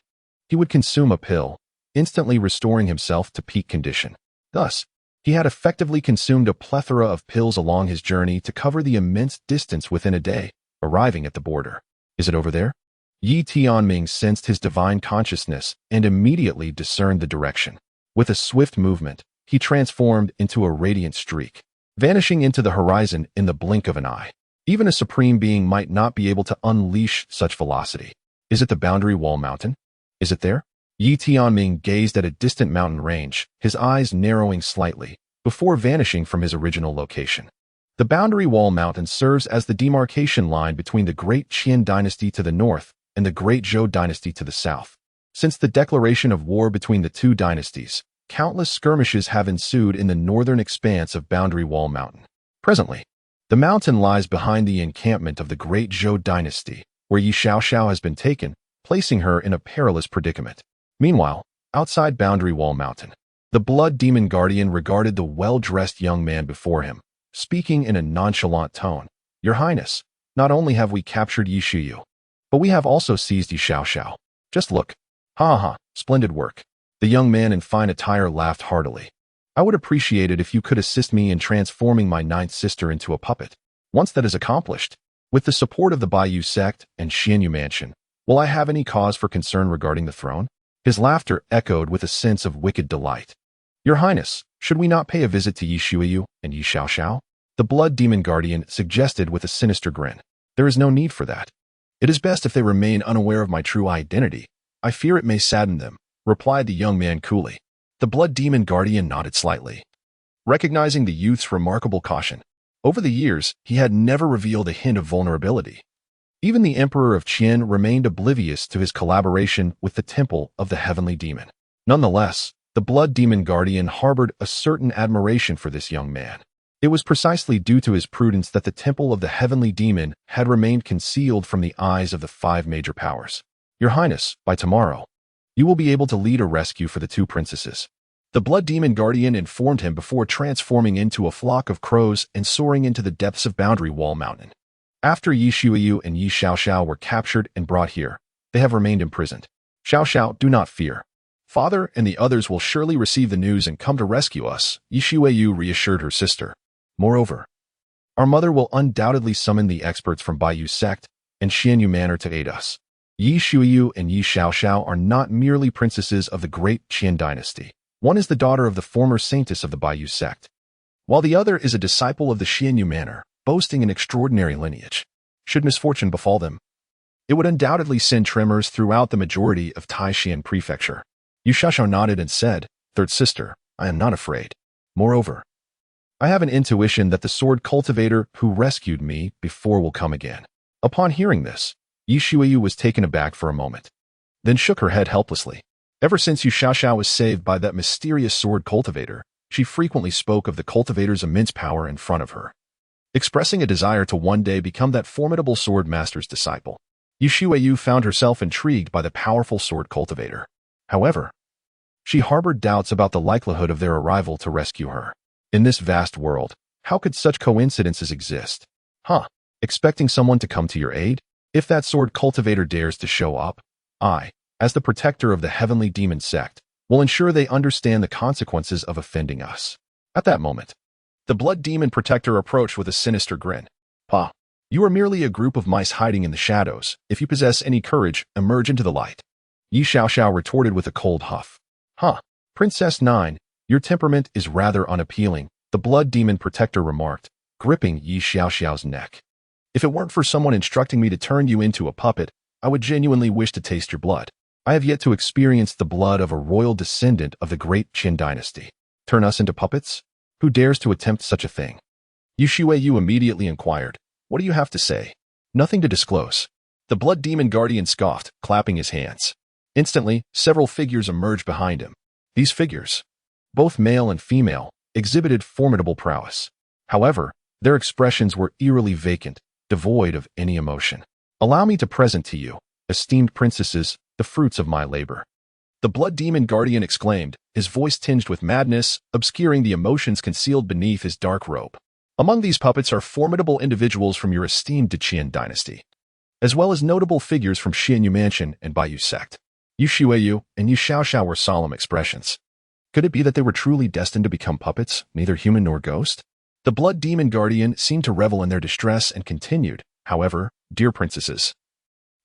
Speaker 1: he would consume a pill, instantly restoring himself to peak condition. Thus, he had effectively consumed a plethora of pills along his journey to cover the immense distance within a day, arriving at the border. "Is it over there?" Ye Tianming sensed his divine consciousness and immediately discerned the direction. With a swift movement, he transformed into a radiant streak, vanishing into the horizon in the blink of an eye. Even a supreme being might not be able to unleash such velocity. "Is it the boundary wall mountain? Is it there?" Ye Tianming gazed at a distant mountain range, his eyes narrowing slightly, before vanishing from his original location. The boundary wall mountain serves as the demarcation line between the Great Qian Dynasty to the north and the Great Zhou Dynasty to the south. Since the declaration of war between the 2 dynasties, countless skirmishes have ensued in the northern expanse of Boundary Wall Mountain. Presently, the mountain lies behind the encampment of the Great Zhou Dynasty, where Ye Xiaoxiao has been taken, placing her in a perilous predicament. Meanwhile, outside Boundary Wall Mountain, the Blood Demon Guardian regarded the well-dressed young man before him, speaking in a nonchalant tone. "Your Highness, not only have we captured Ye Shuiyu, but we have also seized Ye Xiaoxiao. Just look. Ha ha, splendid work." The young man in fine attire laughed heartily. "I would appreciate it if you could assist me in transforming my 9th sister into a puppet. Once that is accomplished, with the support of the Baiyu sect and Xianyu Mansion, will I have any cause for concern regarding the throne?" His laughter echoed with a sense of wicked delight. "Your Highness, should we not pay a visit to Ye Shuiyu and Ye Xiaoxiao?" the Blood Demon Guardian suggested with a sinister grin. "There is no need for that. It is best if they remain unaware of my true identity. I fear it may sadden them," replied the young man coolly. The Blood Demon Guardian nodded slightly, recognizing the youth's remarkable caution. Over the years, he had never revealed a hint of vulnerability. Even the Emperor of Qian remained oblivious to his collaboration with the Temple of the Heavenly Demon. Nonetheless, The Blood Demon Guardian harbored a certain admiration for this young man. It was precisely due to his prudence that the Temple of the Heavenly Demon had remained concealed from the eyes of the 5 major powers. Your Highness, by tomorrow, you will be able to lead a rescue for the 2 princesses. The Blood Demon Guardian informed him before transforming into a flock of crows and soaring into the depths of Boundary Wall Mountain. After Ye Shuiyu and Ye Xiaoxiao were captured and brought here, they have remained imprisoned. Xiaoxiao, do not fear. Father and the others will surely receive the news and come to rescue us, Ye Shuiyu reassured her sister. Moreover, our mother will undoubtedly summon the experts from Baiyu sect and Xianyu Manor to aid us. Ye Shuiyu and Ye Xiaoxiao are not merely princesses of the Great Qian Dynasty. One is the daughter of the former saintess of the Baiyu sect, while the other is a disciple of the Xianyu Manor, boasting an extraordinary lineage. Should misfortune befall them, it would undoubtedly send tremors throughout the majority of Taishan Prefecture. Ye Xiaoxiao nodded and said, Third sister, I am not afraid. Moreover, I have an intuition that the sword cultivator who rescued me before will come again. Upon hearing this, Ye Shuiyu was taken aback for a moment, then shook her head helplessly. Ever since Ye Xiaoxiao was saved by that mysterious sword cultivator, she frequently spoke of the cultivator's immense power in front of her, expressing a desire to one day become that formidable sword master's disciple. Ye Shuiyu found herself intrigued by the powerful sword cultivator. However, she harbored doubts about the likelihood of their arrival to rescue her. In this vast world, how could such coincidences exist? Expecting someone to come to your aid? If that sword cultivator dares to show up, I, as the protector of the Heavenly Demon sect, will ensure they understand the consequences of offending us. At that moment, the Blood Demon Protector approached with a sinister grin. You are merely a group of mice hiding in the shadows. If you possess any courage, emerge into the light. Ye Xiaoxiao retorted with a cold huff. Princess 9, your temperament is rather unappealing, the Blood Demon Protector remarked, gripping Ye Xiaoxiao's neck. If it weren't for someone instructing me to turn you into a puppet, I would genuinely wish to taste your blood. I have yet to experience the blood of a royal descendant of the Great Qian Dynasty. Turn us into puppets? Who dares to attempt such a thing? Ye Shuiyu immediately inquired, What do you have to say? Nothing to disclose. The Blood Demon Guardian scoffed, clapping his hands. Instantly, several figures emerged behind him. These figures, both male and female, exhibited formidable prowess. However, their expressions were eerily vacant, devoid of any emotion. Allow me to present to you, esteemed princesses, the fruits of my labor. The Blood Demon Guardian exclaimed, his voice tinged with madness, obscuring the emotions concealed beneath his dark robe. Among these puppets are formidable individuals from your esteemed Qian Dynasty, as well as notable figures from Xianyu Mansion and Baiyu sect. Ye Shuiyu and Ye Xiaoxiao were solemn expressions. Could it be that they were truly destined to become puppets, neither human nor ghost? The Blood Demon Guardian seemed to revel in their distress and continued, however, dear princesses,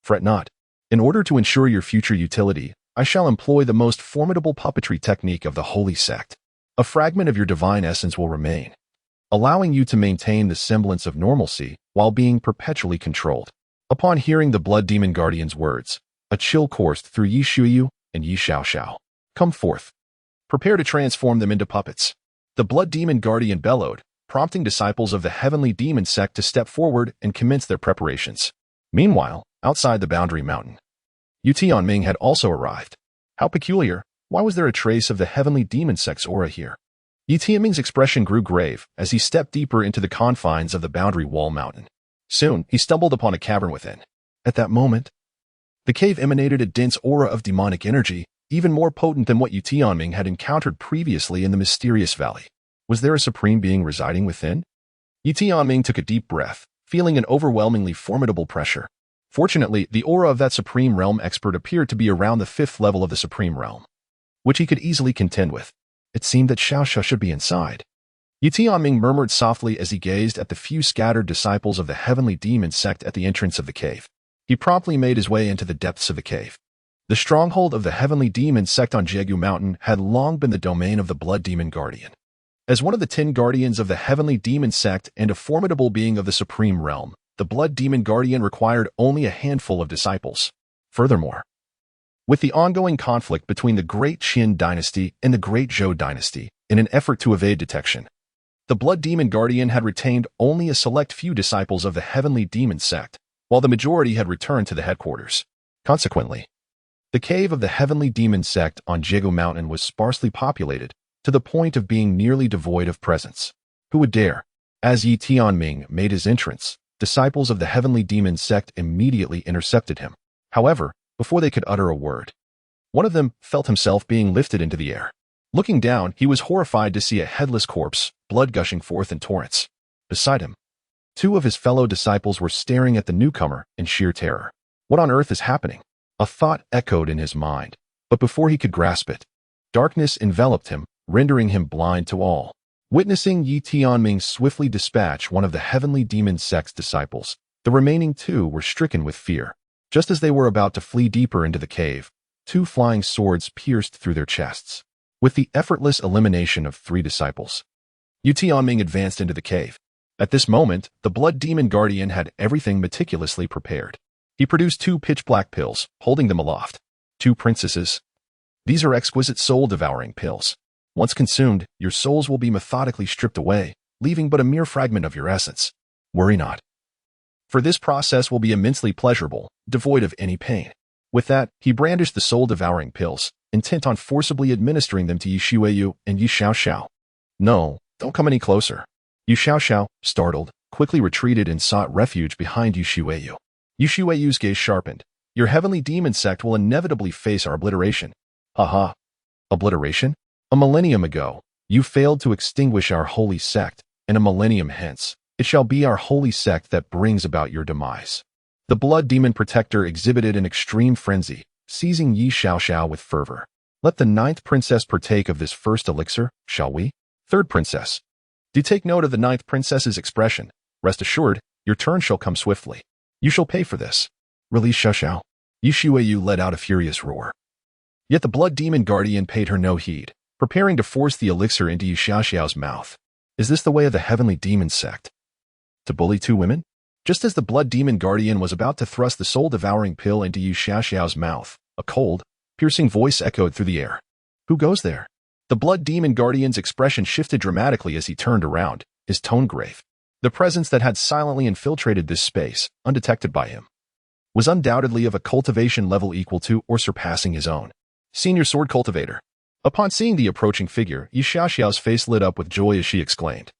Speaker 1: fret not. In order to ensure your future utility, I shall employ the most formidable puppetry technique of the Holy Sect. A fragment of your divine essence will remain, allowing you to maintain the semblance of normalcy while being perpetually controlled. Upon hearing the Blood Demon Guardian's words, a chill coursed through Ye Shuiyu and Ye Xiaoxiao. Come forth. Prepare to transform them into puppets. The Blood Demon Guardian bellowed, prompting disciples of the Heavenly Demon sect to step forward and commence their preparations. Meanwhile, outside the Boundary Mountain, Ye Tianming had also arrived. How peculiar! Why was there a trace of the Heavenly Demon sect's aura here? Ye Tianming's expression grew grave as he stepped deeper into the confines of the Boundary Wall Mountain. Soon, he stumbled upon a cavern within. At that moment, the cave emanated a dense aura of demonic energy, even more potent than what Ye Tianming had encountered previously in the mysterious valley. Was there a supreme being residing within? Ye Tianming took a deep breath, feeling an overwhelmingly formidable pressure. Fortunately, the aura of that Supreme Realm expert appeared to be around the 5th level of the Supreme Realm, which he could easily contend with. It seemed that Xiaoxiao should be inside. Ye Tianming murmured softly as he gazed at the few scattered disciples of the Heavenly Demon sect at the entrance of the cave. He promptly made his way into the depths of the cave. The stronghold of the Heavenly Demon sect on Jiegu Mountain had long been the domain of the Blood Demon Guardian. As one of the 10 guardians of the Heavenly Demon sect and a formidable being of the Supreme Realm, the Blood Demon Guardian required only a handful of disciples. Furthermore, with the ongoing conflict between the Great Qian Dynasty and the Great Zhou Dynasty, in an effort to evade detection, the Blood Demon Guardian had retained only a select few disciples of the Heavenly Demon sect, while the majority had returned to the headquarters. Consequently, The cave of the heavenly demon sect on Jigu Mountain was sparsely populated, to the point of being nearly devoid of presence. Who would dare? As Ye Tianming made his entrance, disciples of the heavenly demon sect immediately intercepted him. However, before they could utter a word, one of them felt himself being lifted into the air. Looking down, he was horrified to see a headless corpse, blood gushing forth in torrents. Beside him, two of his fellow disciples were staring at the newcomer in sheer terror. What on earth is happening? A thought echoed in his mind, but before he could grasp it, darkness enveloped him, rendering him blind to all. Witnessing Ye Tianming swiftly dispatch one of the heavenly demon sect's disciples, the remaining two were stricken with fear. Just as they were about to flee deeper into the cave, two flying swords pierced through their chests. With the effortless elimination of 3 disciples, Ye Tianming advanced into the cave. At this moment, the blood demon guardian had everything meticulously prepared. He produced 2 pitch-black pills, holding them aloft. 2 princesses. These are exquisite soul-devouring pills. Once consumed, your souls will be methodically stripped away, leaving but a mere fragment of your essence. Worry not, for this process will be immensely pleasurable, devoid of any pain. With that, he brandished the soul-devouring pills, intent on forcibly administering them to Ye Shuiyu and Ye Xiaoxiao. No, don't come any closer. Ye Xiaoxiao, startled, quickly retreated and sought refuge behind Ye Shuiyu. Ye Shuiyu's gaze sharpened. Your heavenly demon sect will inevitably face our obliteration. Haha. Obliteration? A millennium ago, you failed to extinguish our holy sect, and a millennium hence, it shall be our holy sect that brings about your demise. The blood demon protector exhibited an extreme frenzy, seizing Ye Xiaoxiao with fervor. Let the 9th princess partake of this first elixir, shall we? 3rd princess. Do take note of the 9th princess's expression. Rest assured, your turn shall come swiftly. You shall pay for this. Release Xiaoxiao. Ye Shuiyu let out a furious roar. Yet the blood demon guardian paid her no heed, preparing to force the elixir into Ye Xiaoxiao's mouth. Is this the way of the heavenly demon sect? To bully 2 women? Just as the blood demon guardian was about to thrust the soul-devouring pill into Ye Xiaoxiao's mouth, a cold, piercing voice echoed through the air. Who goes there? The blood demon guardian's expression shifted dramatically as he turned around, his tone grave. The presence that had silently infiltrated this space, undetected by him, was undoubtedly of a cultivation level equal to or surpassing his own. Senior sword cultivator. Upon seeing the approaching figure, Ye Xiaoxiao's face lit up with joy as she exclaimed.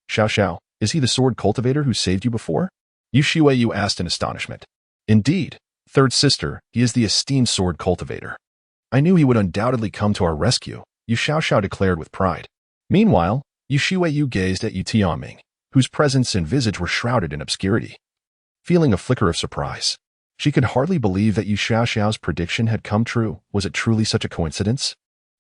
Speaker 1: Xiaoxiao, is he the sword cultivator who saved you before? Ye Shuiyu asked in astonishment. Indeed, 3rd sister, he is the esteemed sword cultivator. I knew he would undoubtedly come to our rescue, Ye Xiaoxiao declared with pride. Meanwhile, Ye Shuiyu gazed at Ye Tianming, whose presence and visage were shrouded in obscurity. Feeling a flicker of surprise, she could hardly believe that Ye Xiaoxiao's prediction had come true. Was it truly such a coincidence?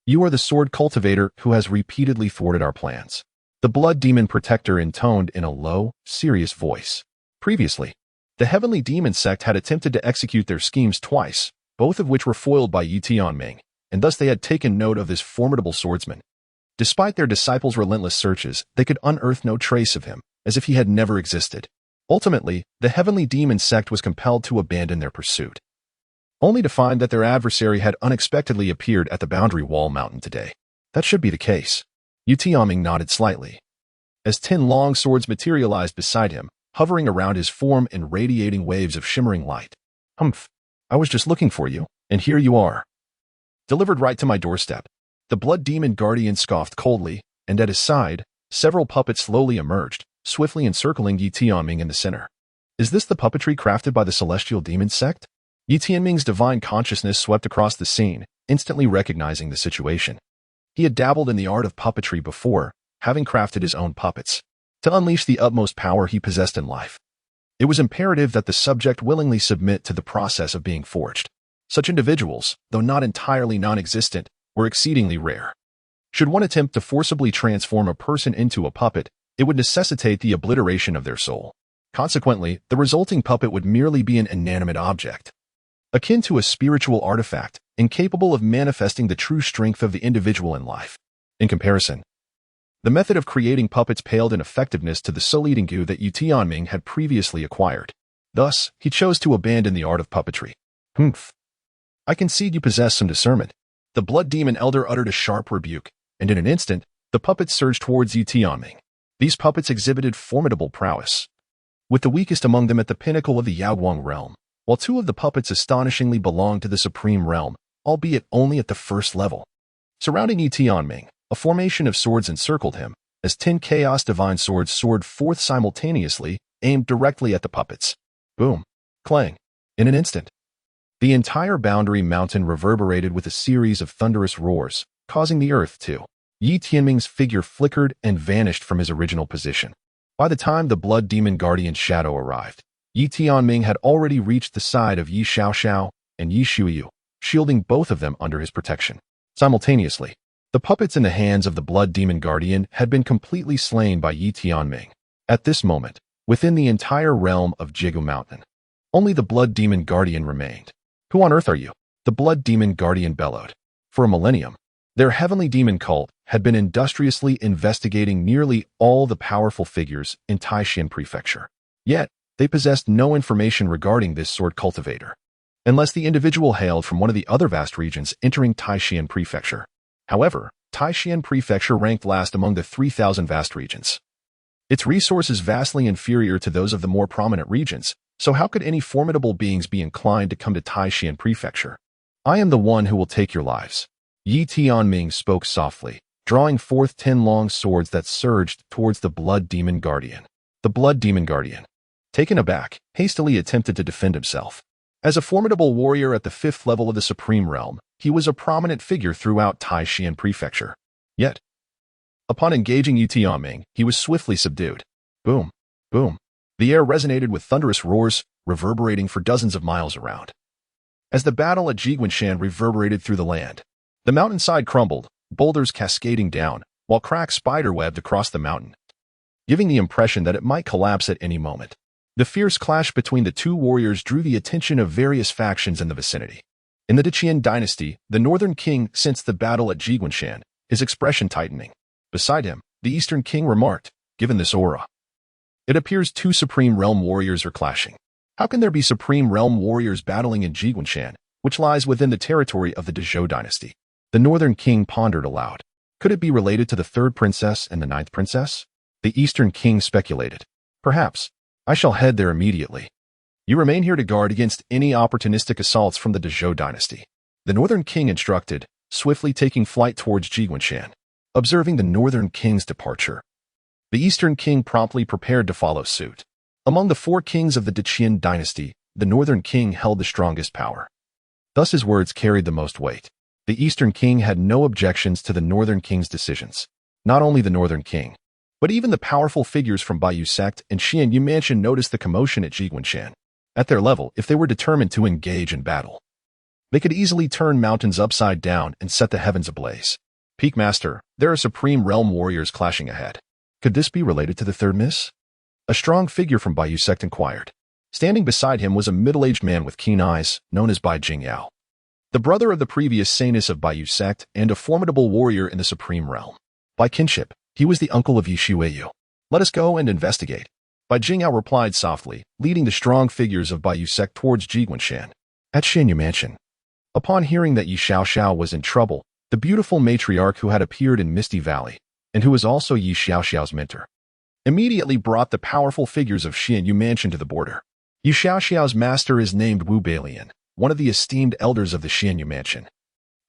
Speaker 1: You are the sword cultivator who has repeatedly thwarted our plans. The blood demon protector intoned in a low, serious voice. Previously, the heavenly demon sect had attempted to execute their schemes twice, both of which were foiled by Ye Tianming, and thus they had taken note of this formidable swordsman. Despite their disciples' relentless searches, they could unearth no trace of him, as if he had never existed. Ultimately, the heavenly demon sect was compelled to abandon their pursuit, only to find that their adversary had unexpectedly appeared at the boundary wall mountain today. That should be the case. Ye Tianming nodded slightly, as 10 long swords materialized beside him, hovering around his form in radiating waves of shimmering light. Humph, I was just looking for you, and here you are. Delivered right to my doorstep. The blood demon guardian scoffed coldly, and at his side, several puppets slowly emerged, swiftly encircling Ye Tianming in the center. Is this the puppetry crafted by the celestial demon sect? Ye Tianming's divine consciousness swept across the scene, instantly recognizing the situation. He had dabbled in the art of puppetry before, having crafted his own puppets, to unleash the utmost power he possessed in life. It was imperative that the subject willingly submit to the process of being forged. Such individuals, though not entirely non-existent, were exceedingly rare. Should one attempt to forcibly transform a person into a puppet, it would necessitate the obliteration of their soul. Consequently, the resulting puppet would merely be an inanimate object, akin to a spiritual artifact, incapable of manifesting the true strength of the individual in life. In comparison, the method of creating puppets paled in effectiveness to the soul-eating goo that Ye Tianming had previously acquired. Thus, he chose to abandon the art of puppetry. Humph. I concede you possess some discernment. The blood demon elder uttered a sharp rebuke, and in an instant, the puppets surged towards Ye Tianming. These puppets exhibited formidable prowess, with the weakest among them at the pinnacle of the Yaoguang realm, while two of the puppets astonishingly belonged to the supreme realm, albeit only at the first level. Surrounding Ye Tianming, a formation of swords encircled him, as 10 chaos divine swords soared forth simultaneously, aimed directly at the puppets. Boom. Clang. In an instant, the entire boundary mountain reverberated with a series of thunderous roars, causing the earth to. Ye Tianming's figure flickered and vanished from his original position. By the time the Blood Demon Guardian shadow arrived, Ye Tianming had already reached the side of Ye Xiaoxiao and Ye Shuiyu, shielding both of them under his protection. Simultaneously, the puppets in the hands of the Blood Demon Guardian had been completely slain by Ye Tianming. At this moment, within the entire realm of Jigu Mountain, only the Blood Demon Guardian remained. Who on earth are you? The Blood Demon Guardian bellowed. For a millennium, their heavenly demon cult had been industriously investigating nearly all the powerful figures in Taishan Prefecture. Yet, they possessed no information regarding this sword cultivator, unless the individual hailed from one of the other vast regions entering Taishan Prefecture. However, Taishan Prefecture ranked last among the 3,000 vast regions. Its resources vastly inferior to those of the more prominent regions, so how could any formidable beings be inclined to come to Taishan Prefecture? I am the one who will take your lives. Ye Tianming spoke softly, drawing forth 10 long swords that surged towards the Blood Demon Guardian. The Blood Demon Guardian, taken aback, hastily attempted to defend himself. As a formidable warrior at the 5th level of the Supreme Realm, he was a prominent figure throughout Taishan Prefecture. Yet, upon engaging Ye Tianming, he was swiftly subdued. Boom, boom. The air resonated with thunderous roars, reverberating for dozens of miles around. As the battle at Jiguanshan reverberated through the land, the mountainside crumbled, boulders cascading down, while cracks spiderwebbed across the mountain, giving the impression that it might collapse at any moment. The fierce clash between the two warriors drew the attention of various factions in the vicinity. In the Great Qian Dynasty, the northern king sensed the battle at Jiguanshan, his expression tightening. Beside him, the eastern king remarked, given this aura, it appears two supreme realm warriors are clashing. How can there be supreme realm warriors battling in Jiguanshan, which lies within the territory of the Dezhou Dynasty? The northern king pondered aloud. Could it be related to the 3rd princess and the 9th princess? The eastern king speculated. Perhaps. I shall head there immediately. You remain here to guard against any opportunistic assaults from the Dezhou Dynasty. The northern king instructed, swiftly taking flight towards Jiguanshan. Observing the northern king's departure, the eastern king promptly prepared to follow suit. Among the 4 kings of the Great Qian Dynasty, the northern king held the strongest power. Thus his words carried the most weight. The eastern king had no objections to the northern king's decisions. Not only the northern king, but even the powerful figures from Baiyu sect and Xianyu Mansion noticed the commotion at Jiguanshan. At their level, if they were determined to engage in battle, they could easily turn mountains upside down and set the heavens ablaze. Peak Master, there are supreme realm warriors clashing ahead. Could this be related to the 3rd miss? A strong figure from Baiyu sect inquired. Standing beside him was a middle-aged man with keen eyes, known as Bai Jingyao, the brother of the previous Sanus of Baiyu sect and a formidable warrior in the supreme realm. By kinship, he was the uncle of Ye Shuiyu. Let us go and investigate. Bai Jingyao replied softly, leading the strong figures of Baiyu sect towards Jiguanshan. At Xianyu Mansion, upon hearing that Ye Xiaoxiao was in trouble, the beautiful matriarch who had appeared in Misty Valley, and who was also Ye Xiaoxiao's mentor, immediately brought the powerful figures of Xianyu Mansion to the border. Ye Xiaoxiao's master is named Wu Balian, one of the esteemed elders of the Xianyu Mansion,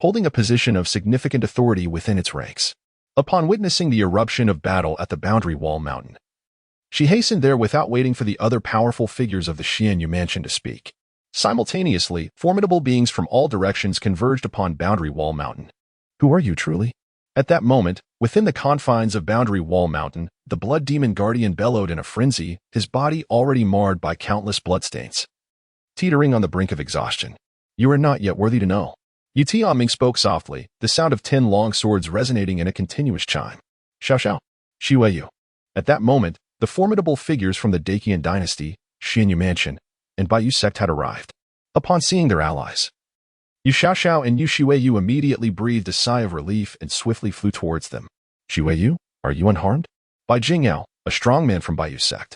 Speaker 1: holding a position of significant authority within its ranks. Upon witnessing the eruption of battle at the Boundary Wall Mountain, she hastened there without waiting for the other powerful figures of the Xianyu Mansion to speak. Simultaneously, formidable beings from all directions converged upon Boundary Wall Mountain. Who are you truly? At that moment, within the confines of Boundary Wall Mountain, the Blood Demon Guardian bellowed in a frenzy, his body already marred by countless bloodstains, teetering on the brink of exhaustion. You are not yet worthy to know. Ye Tianming spoke softly, the sound of 10 long swords resonating in a continuous chime. Xiao Xiao, Xiueyu. At that moment, the formidable figures from the Great Qian Dynasty, Xianyu Mansion, and Baiyu sect had arrived. Upon seeing their allies, Ye Xiaoxiao and Ye Shuiyu immediately breathed a sigh of relief and swiftly flew towards them. Shuiyu, are you unharmed? Bai Jingyao, a strong man from Baiyu sect,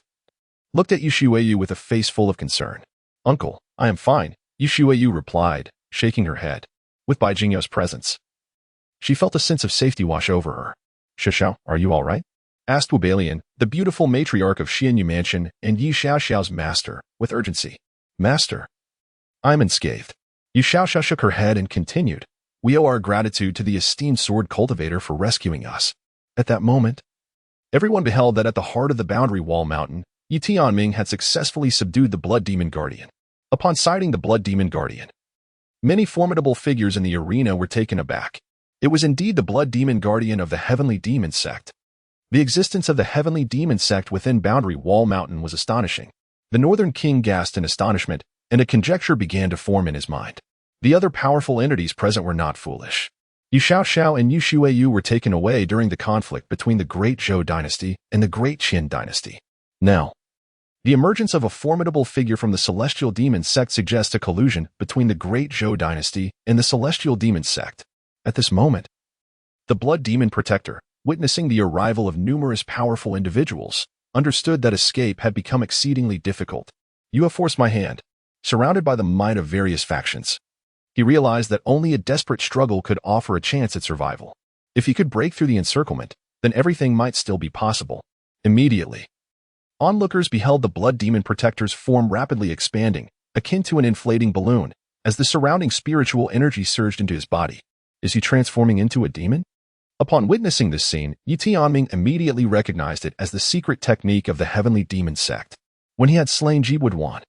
Speaker 1: looked at Ye Shuiyu with a face full of concern. Uncle, I am fine, Ye Shuiyu replied, shaking her head. With Bai Jingyao's presence, she felt a sense of safety wash over her. Xiaoxiao, are you all right? Asked Wu Balian, the beautiful matriarch of Xianyu Mansion and Ye Xiaoxiao's master, with urgency. Master, I'm unscathed. Yu Shaoxia shook her head and continued. We owe our gratitude to the esteemed sword cultivator for rescuing us. At that moment, everyone beheld that at the heart of the boundary wall mountain, Ye Tianming had successfully subdued the Blood Demon Guardian. Upon sighting the Blood Demon Guardian, many formidable figures in the arena were taken aback. It was indeed the Blood Demon Guardian of the Heavenly Demon Sect. The existence of the Heavenly Demon Sect within Boundary Wall Mountain was astonishing. The Northern King gasped in astonishment, and a conjecture began to form in his mind. The other powerful entities present were not foolish. Yu Shaoxiao and Yu Shuiyu were taken away during the conflict between the Great Zhou Dynasty and the Great Qian Dynasty. Now, the emergence of a formidable figure from the Celestial Demon Sect suggests a collusion between the Great Zhou Dynasty and the Celestial Demon Sect. At this moment, the Blood Demon Protector, witnessing the arrival of numerous powerful individuals, understood that escape had become exceedingly difficult. You have forced my hand. Surrounded by the might of various factions, he realized that only a desperate struggle could offer a chance at survival. If he could break through the encirclement, then everything might still be possible. Immediately, onlookers beheld the Blood Demon Protector's form rapidly expanding, akin to an inflating balloon, as the surrounding spiritual energy surged into his body. Is he transforming into a demon? Upon witnessing this scene, Ye Tianming immediately recognized it as the secret technique of the Heavenly Demon Sect. When he had slain Jibudwan,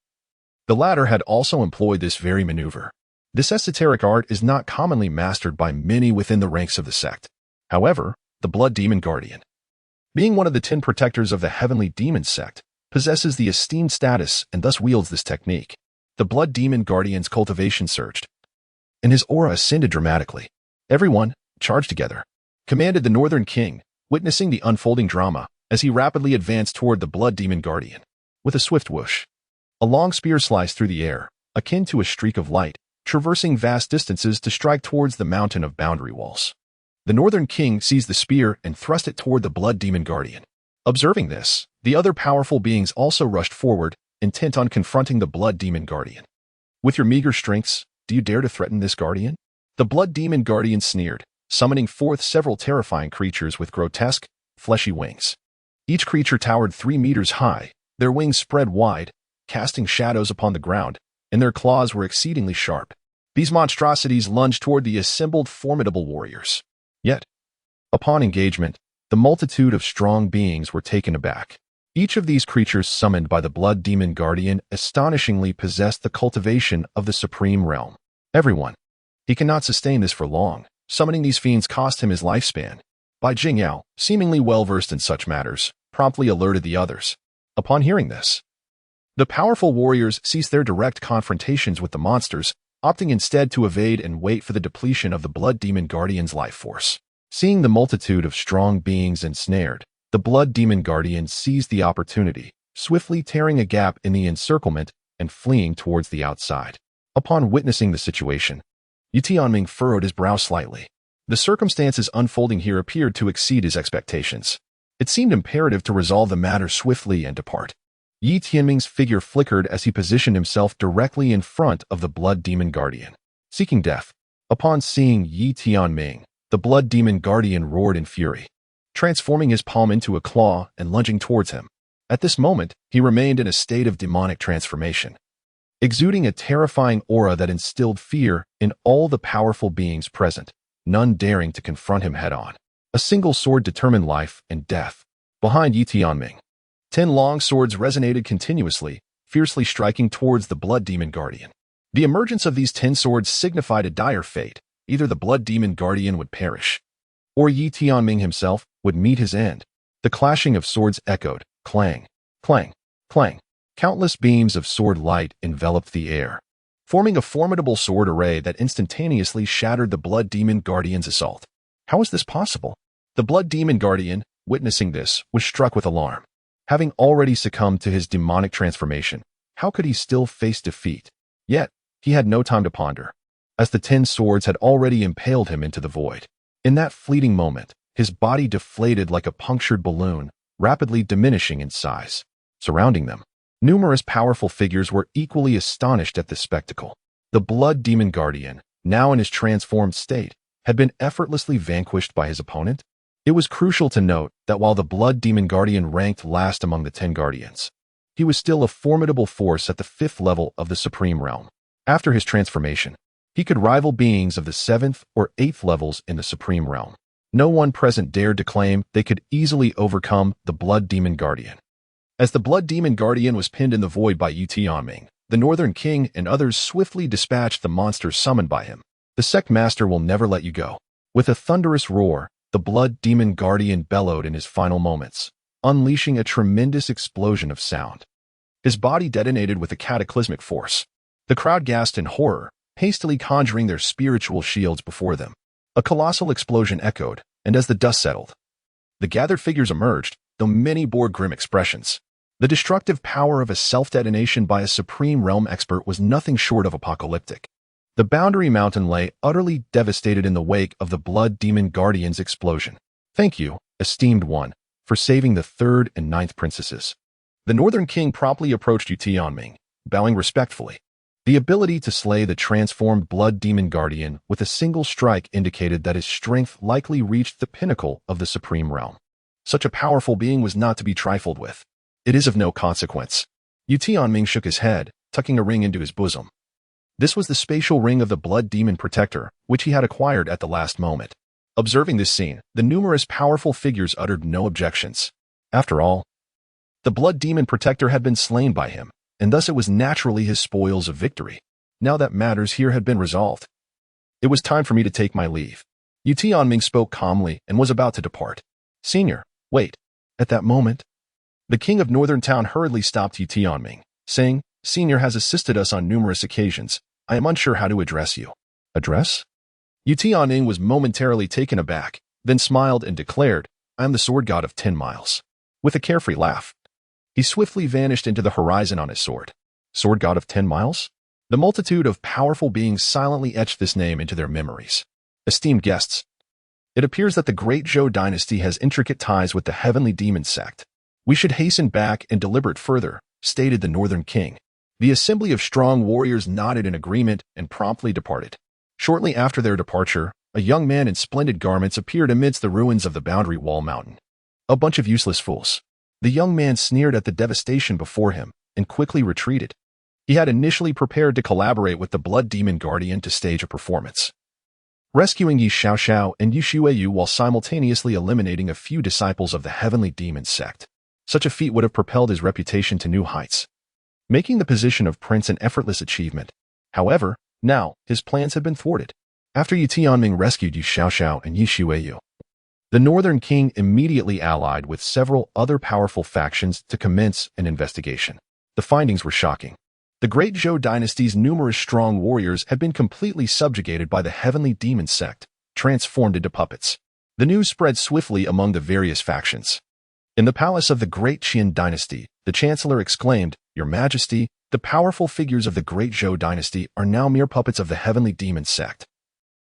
Speaker 1: the latter had also employed this very maneuver. This esoteric art is not commonly mastered by many within the ranks of the sect. However, the Blood Demon Guardian, being one of the 10 protectors of the Heavenly Demon Sect, possesses the esteemed status and thus wields this technique. The Blood Demon Guardian's cultivation surged, and his aura ascended dramatically. Everyone, charge together, commanded the Northern King, witnessing the unfolding drama as he rapidly advanced toward the Blood Demon Guardian. With a swift whoosh, a long spear sliced through the air, akin to a streak of light, traversing vast distances to strike towards the mountain of boundary walls. The Northern King seized the spear and thrust it toward the Blood Demon Guardian. Observing this, the other powerful beings also rushed forward, intent on confronting the Blood Demon Guardian. With your meager strengths, do you dare to threaten this guardian? The Blood Demon Guardian sneered, summoning forth several terrifying creatures with grotesque, fleshy wings. Each creature towered 3 meters high, their wings spread wide, casting shadows upon the ground, and their claws were exceedingly sharp. These monstrosities lunged toward the assembled formidable warriors. Yet, upon engagement, the multitude of strong beings were taken aback. Each of these creatures summoned by the Blood Demon Guardian astonishingly possessed the cultivation of the Supreme Realm. Everyone, he cannot sustain this for long. Summoning these fiends cost him his lifespan. Bai Jingyao, seemingly well-versed in such matters, promptly alerted the others. Upon hearing this, the powerful warriors ceased their direct confrontations with the monsters, opting instead to evade and wait for the depletion of the Blood Demon Guardian's life force. Seeing the multitude of strong beings ensnared, the Blood Demon Guardian seized the opportunity, swiftly tearing a gap in the encirclement and fleeing towards the outside. Upon witnessing the situation, Ye Tianming furrowed his brow slightly. The circumstances unfolding here appeared to exceed his expectations. It seemed imperative to resolve the matter swiftly and depart. Ye Tianming's figure flickered as he positioned himself directly in front of the Blood Demon Guardian, seeking death. Upon seeing Ye Tianming, the Blood Demon Guardian roared in fury, transforming his palm into a claw and lunging towards him. At this moment, he remained in a state of demonic transformation, exuding a terrifying aura that instilled fear in all the powerful beings present, none daring to confront him head-on. A single sword determined life and death. Behind Ye Tianming, 10 long swords resonated continuously, fiercely striking towards the Blood Demon Guardian. The emergence of these 10 swords signified a dire fate. Either the Blood Demon Guardian would perish, or Ye Tianming himself would meet his end. The clashing of swords echoed, clang, clang, clang. Countless beams of sword light enveloped the air, forming a formidable sword array that instantaneously shattered the Blood Demon Guardian's assault. How is this possible? The Blood Demon Guardian, witnessing this, was struck with alarm. Having already succumbed to his demonic transformation, how could he still face defeat? Yet, he had no time to ponder, as the 10 swords had already impaled him into the void. In that fleeting moment, his body deflated like a punctured balloon, rapidly diminishing in size. Surrounding them, numerous powerful figures were equally astonished at this spectacle. The Blood Demon Guardian, now in his transformed state, had been effortlessly vanquished by his opponent. It was crucial to note that while the Blood Demon Guardian ranked last among the 10 guardians, he was still a formidable force at the 5th level of the Supreme Realm. After his transformation, he could rival beings of the 7th or 8th levels in the Supreme Realm. No one present dared to claim they could easily overcome the Blood Demon Guardian. As the Blood Demon Guardian was pinned in the void by Ye Tianming, the Northern King and others swiftly dispatched the monsters summoned by him. The sect master will never let you go. With a thunderous roar, the Blood Demon Guardian bellowed in his final moments, unleashing a tremendous explosion of sound. His body detonated with a cataclysmic force. The crowd gasped in horror, hastily conjuring their spiritual shields before them. A colossal explosion echoed, and as the dust settled, the gathered figures emerged, though many bore grim expressions. The destructive power of a self-detonation by a Supreme Realm expert was nothing short of apocalyptic. The Boundary Mountain lay utterly devastated in the wake of the Blood Demon Guardian's explosion. Thank you, esteemed one, for saving the 3rd and 9th princesses. The Northern King promptly approached Ye Tianming, bowing respectfully. The ability to slay the transformed Blood Demon Guardian with a single strike indicated that his strength likely reached the pinnacle of the Supreme Realm. Such a powerful being was not to be trifled with. It is of no consequence. Ye Tianming shook his head, tucking a ring into his bosom. This was the spatial ring of the Blood Demon Protector, which he had acquired at the last moment. Observing this scene, the numerous powerful figures uttered no objections. After all, the Blood Demon Protector had been slain by him, and thus it was naturally his spoils of victory. Now that matters here had been resolved, it was time for me to take my leave. Ye Tianming spoke calmly and was about to depart. Senior, wait. At that moment, the king of Northern Town hurriedly stopped Ye Tianming, saying, Senior has assisted us on numerous occasions. I am unsure how to address you. Address? Ye Tianming was momentarily taken aback, then smiled and declared, I am the sword god of 10 miles. With a carefree laugh, he swiftly vanished into the horizon on his sword. Sword god of 10 miles? The multitude of powerful beings silently etched this name into their memories. Esteemed guests, it appears that the Great Zhou Dynasty has intricate ties with the Heavenly Demon sect. We should hasten back and deliberate further, stated the Northern King. The assembly of strong warriors nodded in agreement and promptly departed. Shortly after their departure, a young man in splendid garments appeared amidst the ruins of the Boundary Wall Mountain. A bunch of useless fools. The young man sneered at the devastation before him and quickly retreated. He had initially prepared to collaborate with the Blood Demon Guardian to stage a performance, rescuing Ye Xiaoxiao and Ye Xueyu while simultaneously eliminating a few disciples of the Heavenly Demon sect. Such a feat would have propelled his reputation to new heights, making the position of prince an effortless achievement. However, now, his plans had been thwarted. After Ye Tianming rescued Ye Xiaoxiao and Ye Xueyu, the Northern King immediately allied with several other powerful factions to commence an investigation. The findings were shocking. The Great Zhou Dynasty's numerous strong warriors had been completely subjugated by the Heavenly Demon sect, transformed into puppets. The news spread swiftly among the various factions. In the palace of the Great Qian Dynasty, the Chancellor exclaimed, Your Majesty, the powerful figures of the Great Zhou Dynasty are now mere puppets of the Heavenly Demon sect.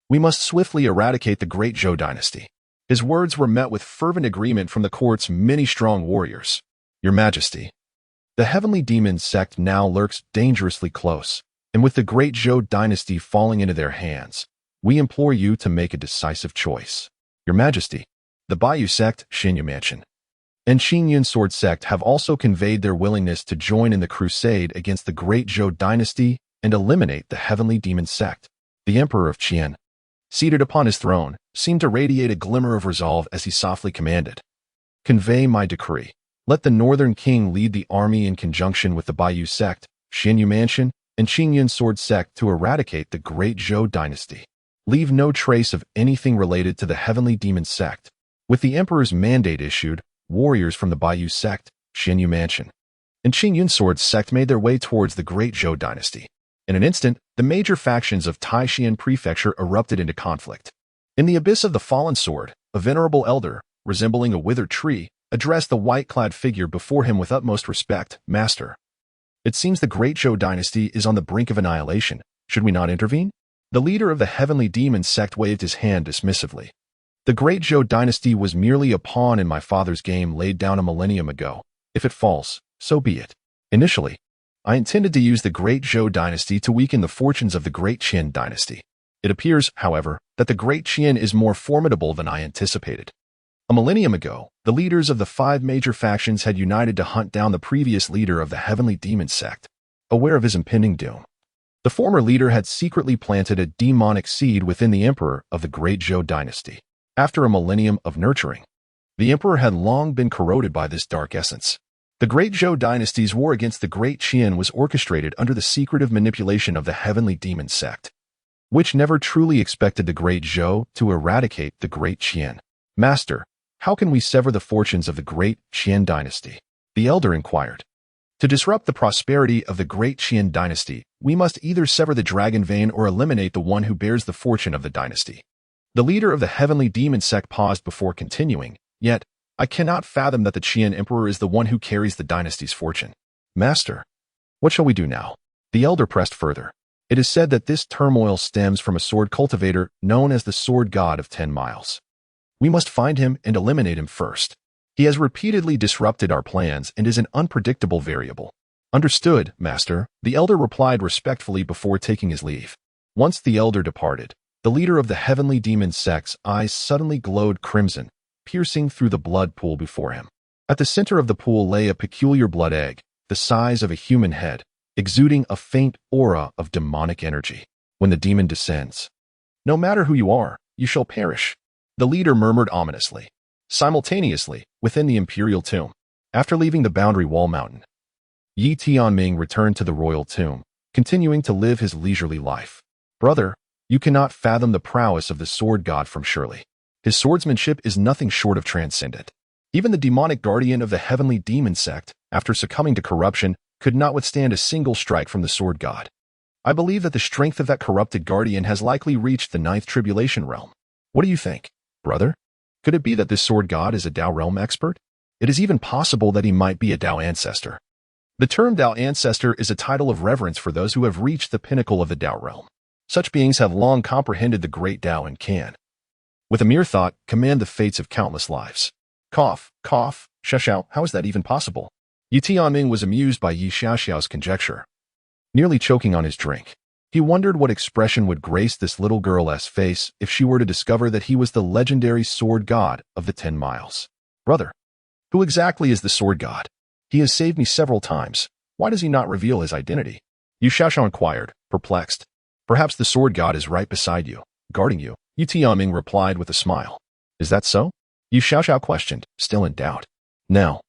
Speaker 1: We must swiftly eradicate the Great Zhou Dynasty. His words were met with fervent agreement from the court's many strong warriors. Your Majesty, the Heavenly Demon sect now lurks dangerously close, and with the Great Zhou Dynasty falling into their hands, we implore you to make a decisive choice. Your Majesty, the Baiyu sect, Xinyu Mansion, and Xingyun Sword sect have also conveyed their willingness to join in the crusade against the Great Zhou Dynasty and eliminate the Heavenly Demon sect. The Emperor of Qian, seated upon his throne, seemed to radiate a glimmer of resolve as he softly commanded, Convey my decree. Let the Northern King lead the army in conjunction with the Baiyu sect, Xinyu Mansion, and Xingyun Sword sect to eradicate the Great Zhou Dynasty. Leave no trace of anything related to the Heavenly Demon sect. With the Emperor's mandate issued, warriors from the Baiyu sect, Xinyu Mansion, and Xingyun Sword sect made their way towards the Great Zhou Dynasty. In an instant, the major factions of Taishan Prefecture erupted into conflict. In the abyss of the fallen sword, a venerable elder, resembling a withered tree, addressed the white-clad figure before him with utmost respect, Master. It seems the Great Zhou Dynasty is on the brink of annihilation. Should we not intervene? The leader of the Heavenly Demon sect waved his hand dismissively. The Great Zhou Dynasty was merely a pawn in my father's game laid down a millennium ago. If it falls, so be it. Initially, I intended to use the Great Zhou Dynasty to weaken the fortunes of the Great Qian Dynasty. It appears, however, that the Great Qian is more formidable than I anticipated. A millennium ago, the leaders of the 5 major factions had united to hunt down the previous leader of the Heavenly Demon sect. Aware of his impending doom, The former leader had secretly planted a demonic seed within the emperor of the Great Zhou Dynasty. After a millennium of nurturing, the emperor had long been corroded by this dark essence. The Great Zhou Dynasty's war against the Great Qian was orchestrated under the secretive manipulation of the heavenly demon sect, which never truly expected the Great Zhou to eradicate the Great Qian. Master, how can we sever the fortunes of the Great Qian Dynasty? The elder inquired. To disrupt the prosperity of the Great Qian Dynasty, we must either sever the dragon vein or eliminate the one who bears the fortune of the dynasty. The leader of the heavenly demon sect paused before continuing, yet, I cannot fathom that the Qian emperor is the one who carries the dynasty's fortune. Master, what shall we do now? The elder pressed further. It is said that this turmoil stems from a sword cultivator known as the Sword God of 10 Miles. We must find him and eliminate him first. He has repeatedly disrupted our plans and is an unpredictable variable. Understood, Master, the elder replied respectfully before taking his leave. Once the elder departed, the leader of the heavenly demon sect's eyes suddenly glowed crimson, piercing through the blood pool before him. At the center of the pool lay a peculiar blood egg, the size of a human head, exuding a faint aura of demonic energy. When the demon descends, no matter who you are, you shall perish, the leader murmured ominously. Simultaneously, within the imperial tomb, after leaving the boundary wall mountain, Ye Tianming returned to the royal tomb, continuing to live his leisurely life. Brother, you cannot fathom the prowess of the sword god from Shirley. His swordsmanship is nothing short of transcendent. Even the demonic guardian of the heavenly demon sect, after succumbing to corruption, could not withstand a single strike from the sword god. I believe that the strength of that corrupted guardian has likely reached the 9th tribulation realm. What do you think, brother? Could it be that this sword god is a Dao realm expert? It is even possible that he might be a Dao ancestor. The term Dao ancestor is a title of reverence for those who have reached the pinnacle of the Dao realm. Such beings have long comprehended the great Dao and can, with a mere thought, command the fates of countless lives. Cough, cough, Xiaoxiao, how is that even possible? Ye Tianming was amused by Ye Xiaoxiao's conjecture, nearly choking on his drink. He wondered what expression would grace this little girl's face if she were to discover that he was the legendary sword god of the 10 Miles. Brother, who exactly is the sword god? He has saved me several times. Why does he not reveal his identity? Ye Xiaoxiao inquired, perplexed. Perhaps the sword god is right beside you, guarding you. Ye Tianming replied with a smile. Is that so? Ye Xiaoxiao questioned, still in doubt. Now,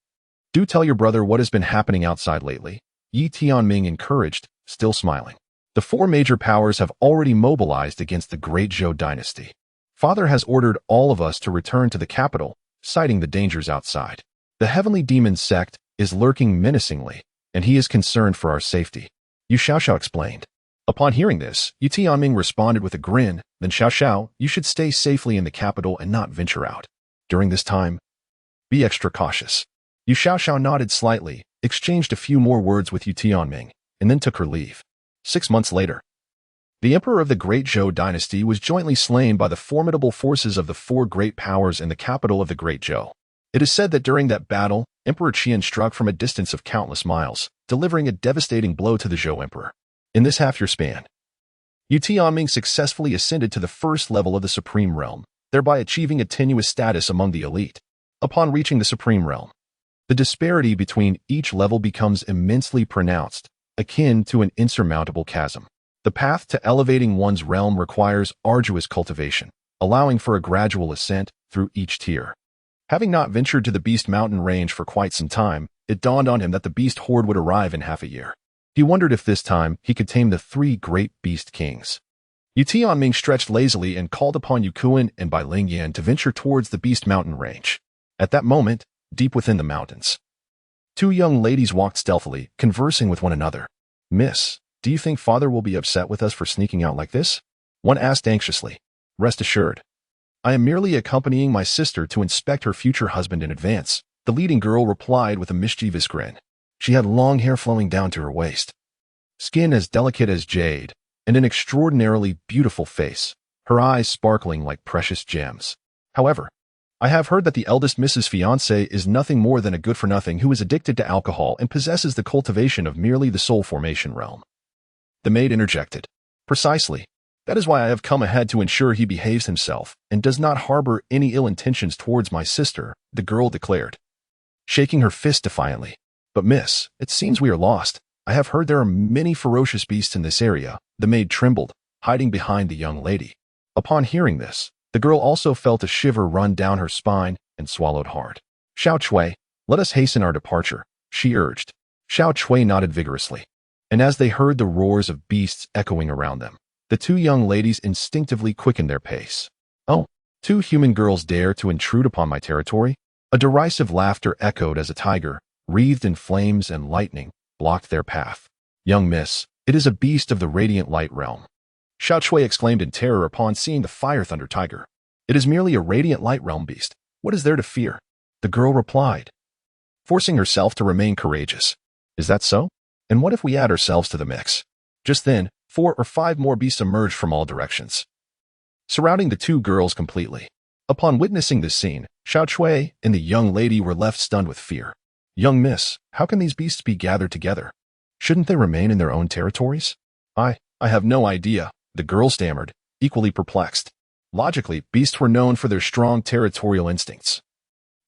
Speaker 1: do tell your brother what has been happening outside lately. Ye Tianming encouraged, still smiling. The 4 major powers have already mobilized against the Great Zhou Dynasty. Father has ordered all of us to return to the capital, citing the dangers outside. The heavenly demon sect is lurking menacingly, and he is concerned for our safety. Ye Xiaoxiao explained. Upon hearing this, Ye Tianming responded with a grin, then Xiaoxiao, you should stay safely in the capital and not venture out. During this time, be extra cautious. Ye Xiaoxiao nodded slightly, exchanged a few more words with Ye Tianming, and then took her leave. 6 months later, the emperor of the Great Zhou Dynasty was jointly slain by the formidable forces of the 4 great powers in the capital of the Great Zhou. It is said that during that battle, Emperor Qian struck from a distance of countless miles, delivering a devastating blow to the Zhou emperor. In this half-year span, Ye Tianming successfully ascended to the 1st level of the Supreme Realm, thereby achieving a tenuous status among the elite. Upon reaching the Supreme Realm, the disparity between each level becomes immensely pronounced, akin to an insurmountable chasm. The path to elevating one's realm requires arduous cultivation, allowing for a gradual ascent through each tier. Having not ventured to the Beast Mountain range for quite some time, it dawned on him that the beast horde would arrive in half a year. He wondered if this time he could tame the 3 great beast kings. Ye Tianming stretched lazily and called upon Yu Kuan and Bai Lingyan to venture towards the Beast Mountain range. At that moment, deep within the mountains, 2 young ladies walked stealthily, conversing with one another. Miss, do you think father will be upset with us for sneaking out like this? One asked anxiously. Rest assured, I am merely accompanying my sister to inspect her future husband in advance, the leading girl replied with a mischievous grin. She had long hair flowing down to her waist, skin as delicate as jade, and an extraordinarily beautiful face, her eyes sparkling like precious gems. However, I have heard that the eldest Mrs. Fiancé is nothing more than a good-for-nothing who is addicted to alcohol and possesses the cultivation of merely the soul formation realm. The maid interjected. Precisely. That is why I have come ahead to ensure he behaves himself and does not harbor any ill intentions towards my sister, the girl declared, shaking her fist defiantly. But miss, it seems we are lost. I have heard there are many ferocious beasts in this area. The maid trembled, hiding behind the young lady. Upon hearing this, the girl also felt a shiver run down her spine and swallowed hard. Xiao Chui, let us hasten our departure, she urged. Xiao Chui nodded vigorously. And as they heard the roars of beasts echoing around them, the two young ladies instinctively quickened their pace. Oh, two human girls dare to intrude upon my territory? A derisive laughter echoed as a tiger, wreathed in flames and lightning, blocked their path. Young miss, it is a beast of the radiant light realm. Xiao Chui exclaimed in terror upon seeing the fire thunder tiger. It is merely a radiant light realm beast. What is there to fear? The girl replied, forcing herself to remain courageous. Is that so? And what if we add ourselves to the mix? Just then, 4 or 5 more beasts emerged from all directions, surrounding the two girls completely. Upon witnessing this scene, Xiao Chui and the young lady were left stunned with fear. Young miss, how can these beasts be gathered together? Shouldn't they remain in their own territories? I have no idea, the girl stammered, equally perplexed. Logically, beasts were known for their strong territorial instincts,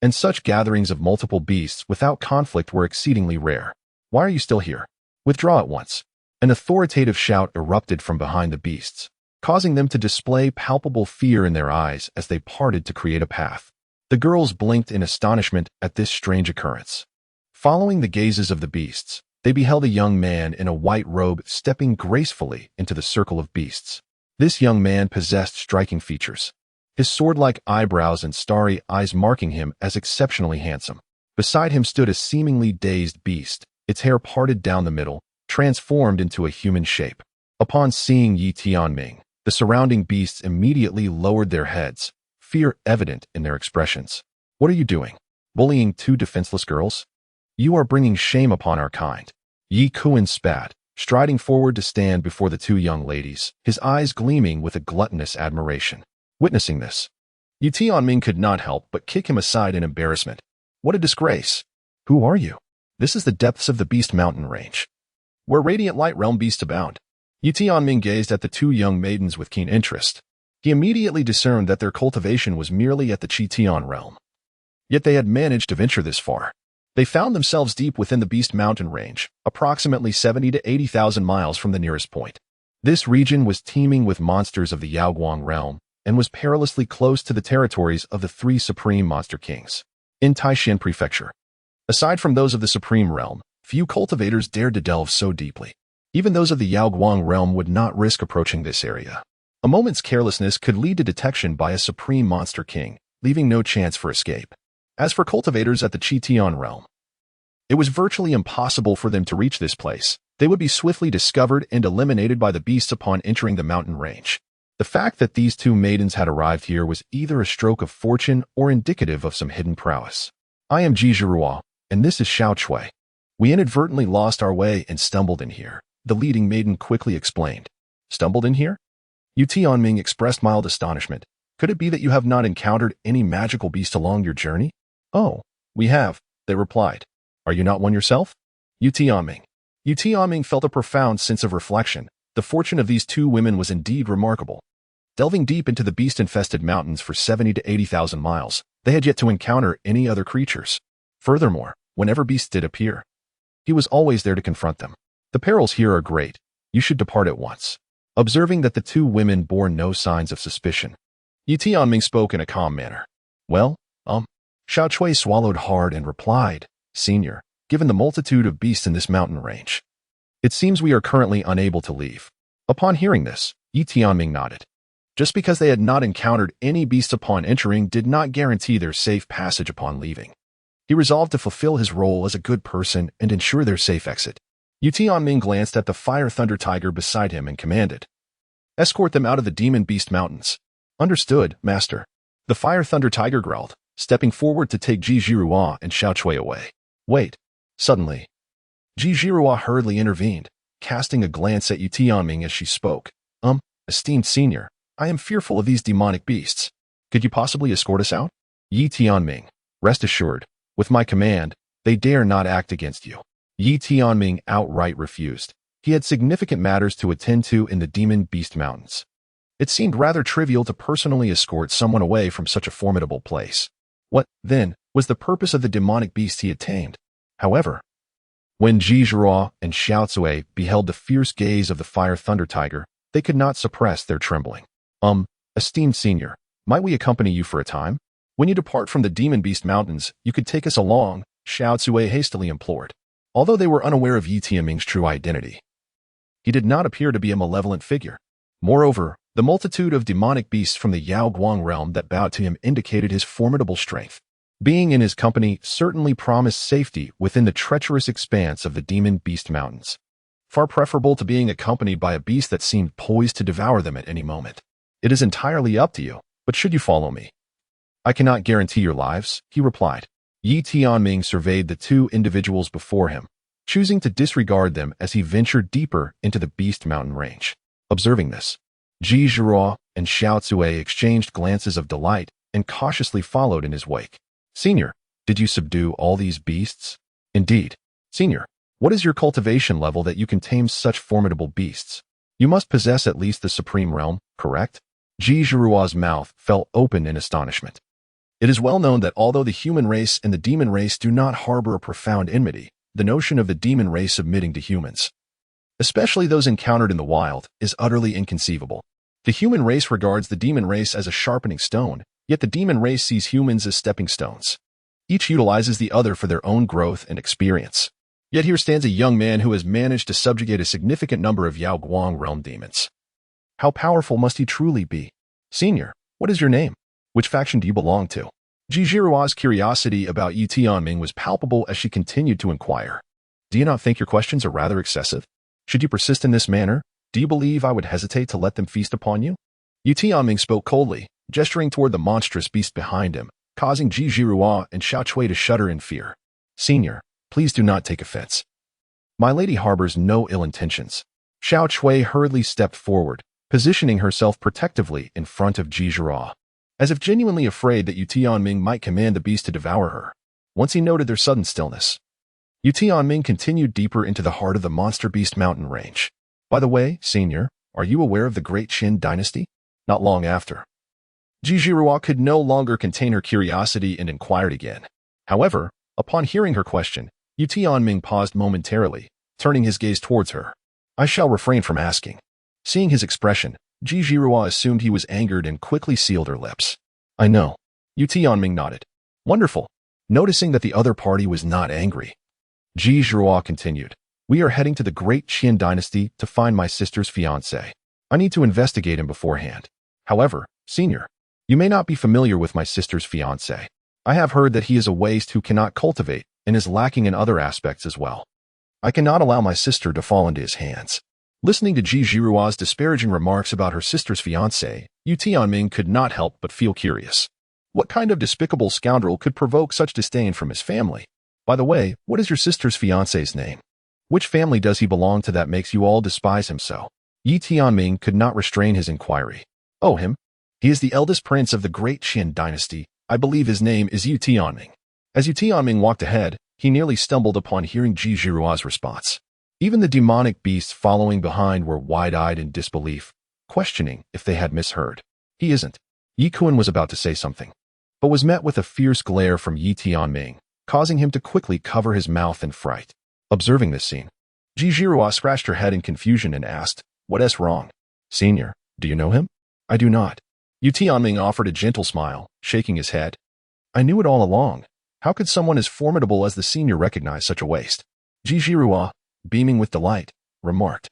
Speaker 1: and such gatherings of multiple beasts without conflict were exceedingly rare. Why are you still here? Withdraw at once. An authoritative shout erupted from behind the beasts, causing them to display palpable fear in their eyes as they parted to create a path. The girls blinked in astonishment at this strange occurrence. Following the gazes of the beasts, they beheld a young man in a white robe stepping gracefully into the circle of beasts. This young man possessed striking features, his sword-like eyebrows and starry eyes marking him as exceptionally handsome. Beside him stood a seemingly dazed beast, its hair parted down the middle, transformed into a human shape. Upon seeing Ye Tianming, the surrounding beasts immediately lowered their heads, fear evident in their expressions. What are you doing? Bullying two defenseless girls? You are bringing shame upon our kind. Ye Kuan spat, striding forward to stand before the two young ladies, his eyes gleaming with a gluttonous admiration. Witnessing this, Ye Tianming could not help but kick him aside in embarrassment. What a disgrace! Who are you? This is the depths of the Beast Mountain range, where radiant light realm beasts abound. Ye Tianming gazed at the two young maidens with keen interest. He immediately discerned that their cultivation was merely at the Qitian realm. Yet they had managed to venture this far. They found themselves deep within the Beast Mountain range, approximately 70 to 80,000 miles from the nearest point. This region was teeming with monsters of the Yaoguang realm and was perilously close to the territories of the 3 supreme monster kings in Taishan Prefecture. Aside from those of the supreme realm, few cultivators dared to delve so deeply. Even those of the Yaoguang realm would not risk approaching this area. A moment's carelessness could lead to detection by a supreme monster king, leaving no chance for escape. As for cultivators at the Qitian realm, it was virtually impossible for them to reach this place. They would be swiftly discovered and eliminated by the beasts upon entering the mountain range. The fact that these two maidens had arrived here was either a stroke of fortune or indicative of some hidden prowess. I am Ji Zhirua, and this is Xiao Chui. We inadvertently lost our way and stumbled in here, the leading maiden quickly explained. Stumbled in here? Ye Tianming expressed mild astonishment. Could it be that you have not encountered any magical beast along your journey? Oh, we have, they replied. Are you not one yourself? Ye Tianming. Ye Tianming felt a profound sense of reflection. The fortune of these two women was indeed remarkable. Delving deep into the beast-infested mountains for 70 to 80,000 miles, they had yet to encounter any other creatures. Furthermore, whenever beasts did appear, he was always there to confront them. The perils here are great. You should depart at once. Observing that the two women bore no signs of suspicion, Ye Tianming spoke in a calm manner. Well, Xiao Chui swallowed hard and replied, Senior, given the multitude of beasts in this mountain range, it seems we are currently unable to leave. Upon hearing this, Ye Tianming nodded. Just because they had not encountered any beasts upon entering did not guarantee their safe passage upon leaving. He resolved to fulfill his role as a good person and ensure their safe exit. Ye Tianming glanced at the fire thunder tiger beside him and commanded, Escort them out of the demon beast mountains. Understood, master. The fire thunder tiger growled, stepping forward to take Ji Zhirua and Xiao Chui away. Wait. Suddenly, Ji Zhirua hurriedly intervened, casting a glance at Ye Tianming as she spoke. Esteemed senior, I am fearful of these demonic beasts. Could you possibly escort us out? Ye Tianming, rest assured, with my command, they dare not act against you. Ye Tianming outright refused. He had significant matters to attend to in the demon beast mountains. It seemed rather trivial to personally escort someone away from such a formidable place. What, then, was the purpose of the demonic beast he had tamed? However, When Ji Zhihua and Xiao Cui beheld the fierce gaze of the fire thunder tiger, they could not suppress their trembling. Esteemed senior, might we accompany you for a time? When you depart from the Demon Beast Mountains, you could take us along, Xiao Cui hastily implored. Although they were unaware of Ye Tianming's true identity, he did not appear to be a malevolent figure. Moreover, the multitude of demonic beasts from the Yao Guang realm that bowed to him indicated his formidable strength. Being in his company certainly promised safety within the treacherous expanse of the Demon Beast Mountains. Far preferable to being accompanied by a beast that seemed poised to devour them at any moment. It is entirely up to you, but should you follow me? I cannot guarantee your lives, he replied. Ye Tianming surveyed the two individuals before him, choosing to disregard them as he ventured deeper into the Beast Mountain range. Observing this, Ji Zhihua and Xiao Cui exchanged glances of delight and cautiously followed in his wake. Senior, did you subdue all these beasts? Indeed. Senior, what is your cultivation level that you can tame such formidable beasts? You must possess at least the supreme realm, correct? Ji Zhihua's mouth fell open in astonishment. It is well known that although the human race and the demon race do not harbor a profound enmity, the notion of the demon race submitting to humans, especially those encountered in the wild, is utterly inconceivable. The human race regards the demon race as a sharpening stone, yet the demon race sees humans as stepping stones. Each utilizes the other for their own growth and experience. Yet here stands a young man who has managed to subjugate a significant number of Yao Guang realm demons. How powerful must he truly be? Senior, what is your name? Which faction do you belong to? Ji Zhihua's curiosity about Ye Tianming was palpable as she continued to inquire. Do you not think your questions are rather excessive? Should you persist in this manner, do you believe I would hesitate to let them feast upon you? Ye Tianming spoke coldly, gesturing toward the monstrous beast behind him, causing Ji Zhihua and Xiao Cui to shudder in fear. Senior, please do not take offense. My lady harbors no ill intentions. Xiao Cui hurriedly stepped forward, positioning herself protectively in front of Ji Zhihua, as if genuinely afraid that Ye Tianming might command the beast to devour her. Once he noted their sudden stillness, Ye Tianming continued deeper into the heart of the Monster Beast Mountain range. By the way, Senior, are you aware of the Great Qian Dynasty? Not long after, Ji Zhihua could no longer contain her curiosity and inquired again. However, upon hearing her question, Ye Tianming paused momentarily, turning his gaze towards her. I shall refrain from asking. Seeing his expression, Ji Zhihua assumed he was angered and quickly sealed her lips. I know. Ye Tianming nodded. Wonderful. Noticing that the other party was not angry, Ji Zhihua continued. We are heading to the Great Qian Dynasty to find my sister's fiancé. I need to investigate him beforehand. However, Senior, you may not be familiar with my sister's fiancé. I have heard that he is a waste who cannot cultivate and is lacking in other aspects as well. I cannot allow my sister to fall into his hands. Listening to Ji Zhihua's disparaging remarks about her sister's fiancé, Ye Tianming could not help but feel curious. What kind of despicable scoundrel could provoke such disdain from his family? By the way, what is your sister's fiancé's name? Which family does he belong to that makes you all despise him so? Ye Tianming could not restrain his inquiry. Oh, him? He is the eldest prince of the Great Qian Dynasty. I believe his name is Ye Tianming. As Ye Tianming walked ahead, he nearly stumbled upon hearing Ji Zhihua's response. Even the demonic beasts following behind were wide-eyed in disbelief, questioning if they had misheard. He isn't. Ye Kun was about to say something, but was met with a fierce glare from Ye Tianming, causing him to quickly cover his mouth in fright. Observing this scene, Ji Zhihua scratched her head in confusion and asked, What's wrong? Senior, do you know him? I do not. Ye Tianming offered a gentle smile, shaking his head. I knew it all along. How could someone as formidable as the senior recognize such a waste? Ji Zhihua, beaming with delight, remarked,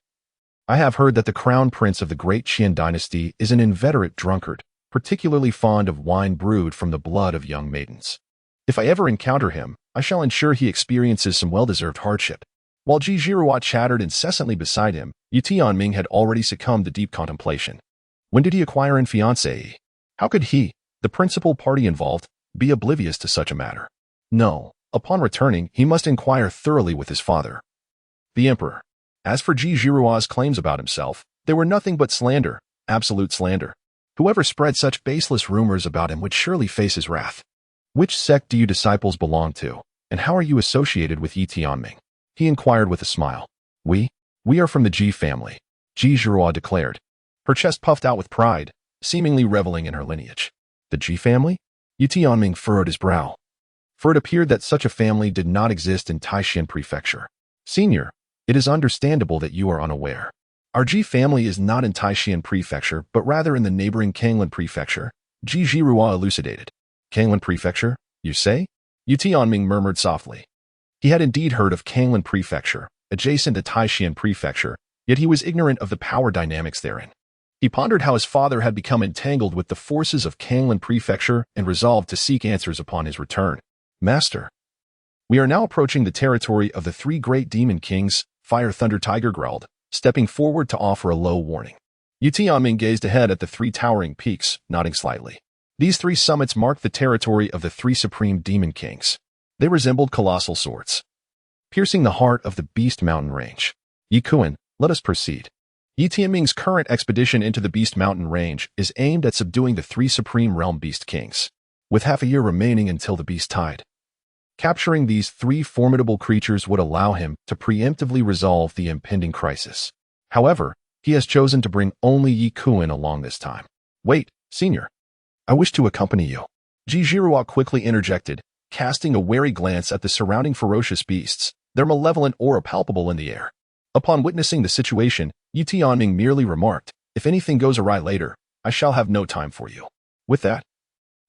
Speaker 1: I have heard that the crown prince of the Great Qian Dynasty is an inveterate drunkard, particularly fond of wine brewed from the blood of young maidens. If I ever encounter him, I shall ensure he experiences some well-deserved hardship. While Ji Zhihua chattered incessantly beside him, Ye Tianming had already succumbed to deep contemplation. When did he acquire an fiancée? How could he, the principal party involved, be oblivious to such a matter? No, upon returning, he must inquire thoroughly with his father, the emperor. As for Ji Zhihua's claims about himself, they were nothing but slander, absolute slander. Whoever spread such baseless rumors about him would surely face his wrath. Which sect do you disciples belong to, and how are you associated with Ye Tianming? He inquired with a smile. We are from the Ji family, Ji Zhihua declared, her chest puffed out with pride, seemingly reveling in her lineage. The Ji family? Ye Tianming furrowed his brow, for it appeared that such a family did not exist in Taishan Prefecture. Senior, it is understandable that you are unaware. Our Ji family is not in Taishan Prefecture, but rather in the neighboring Kanglan Prefecture, Ji Zhirua elucidated. Kanglan Prefecture, you say? Ye Tianming murmured softly. He had indeed heard of Kanglan Prefecture, adjacent to Taishan Prefecture, yet he was ignorant of the power dynamics therein. He pondered how his father had become entangled with the forces of Kanglan Prefecture and resolved to seek answers upon his return. Master, we are now approaching the territory of the three great demon kings, Fire Thunder Tiger growled, stepping forward to offer a low warning. Ye Tianming gazed ahead at the three towering peaks, nodding slightly. These three summits marked the territory of the three supreme demon kings. They resembled colossal swords, piercing the heart of the Beast Mountain range. Ye Qian, let us proceed. Ye Tianming's current expedition into the Beast Mountain range is aimed at subduing the three supreme realm beast kings, with half a year remaining until the beast tide. Capturing these three formidable creatures would allow him to preemptively resolve the impending crisis. However, he has chosen to bring only Ye Qian along this time. Wait, Senior. I wish to accompany you. Ji Zhirua quickly interjected, casting a wary glance at the surrounding ferocious beasts, their malevolent aura palpable in the air. Upon witnessing the situation, Ye Tianming merely remarked, if anything goes awry later, I shall have no time for you. With that,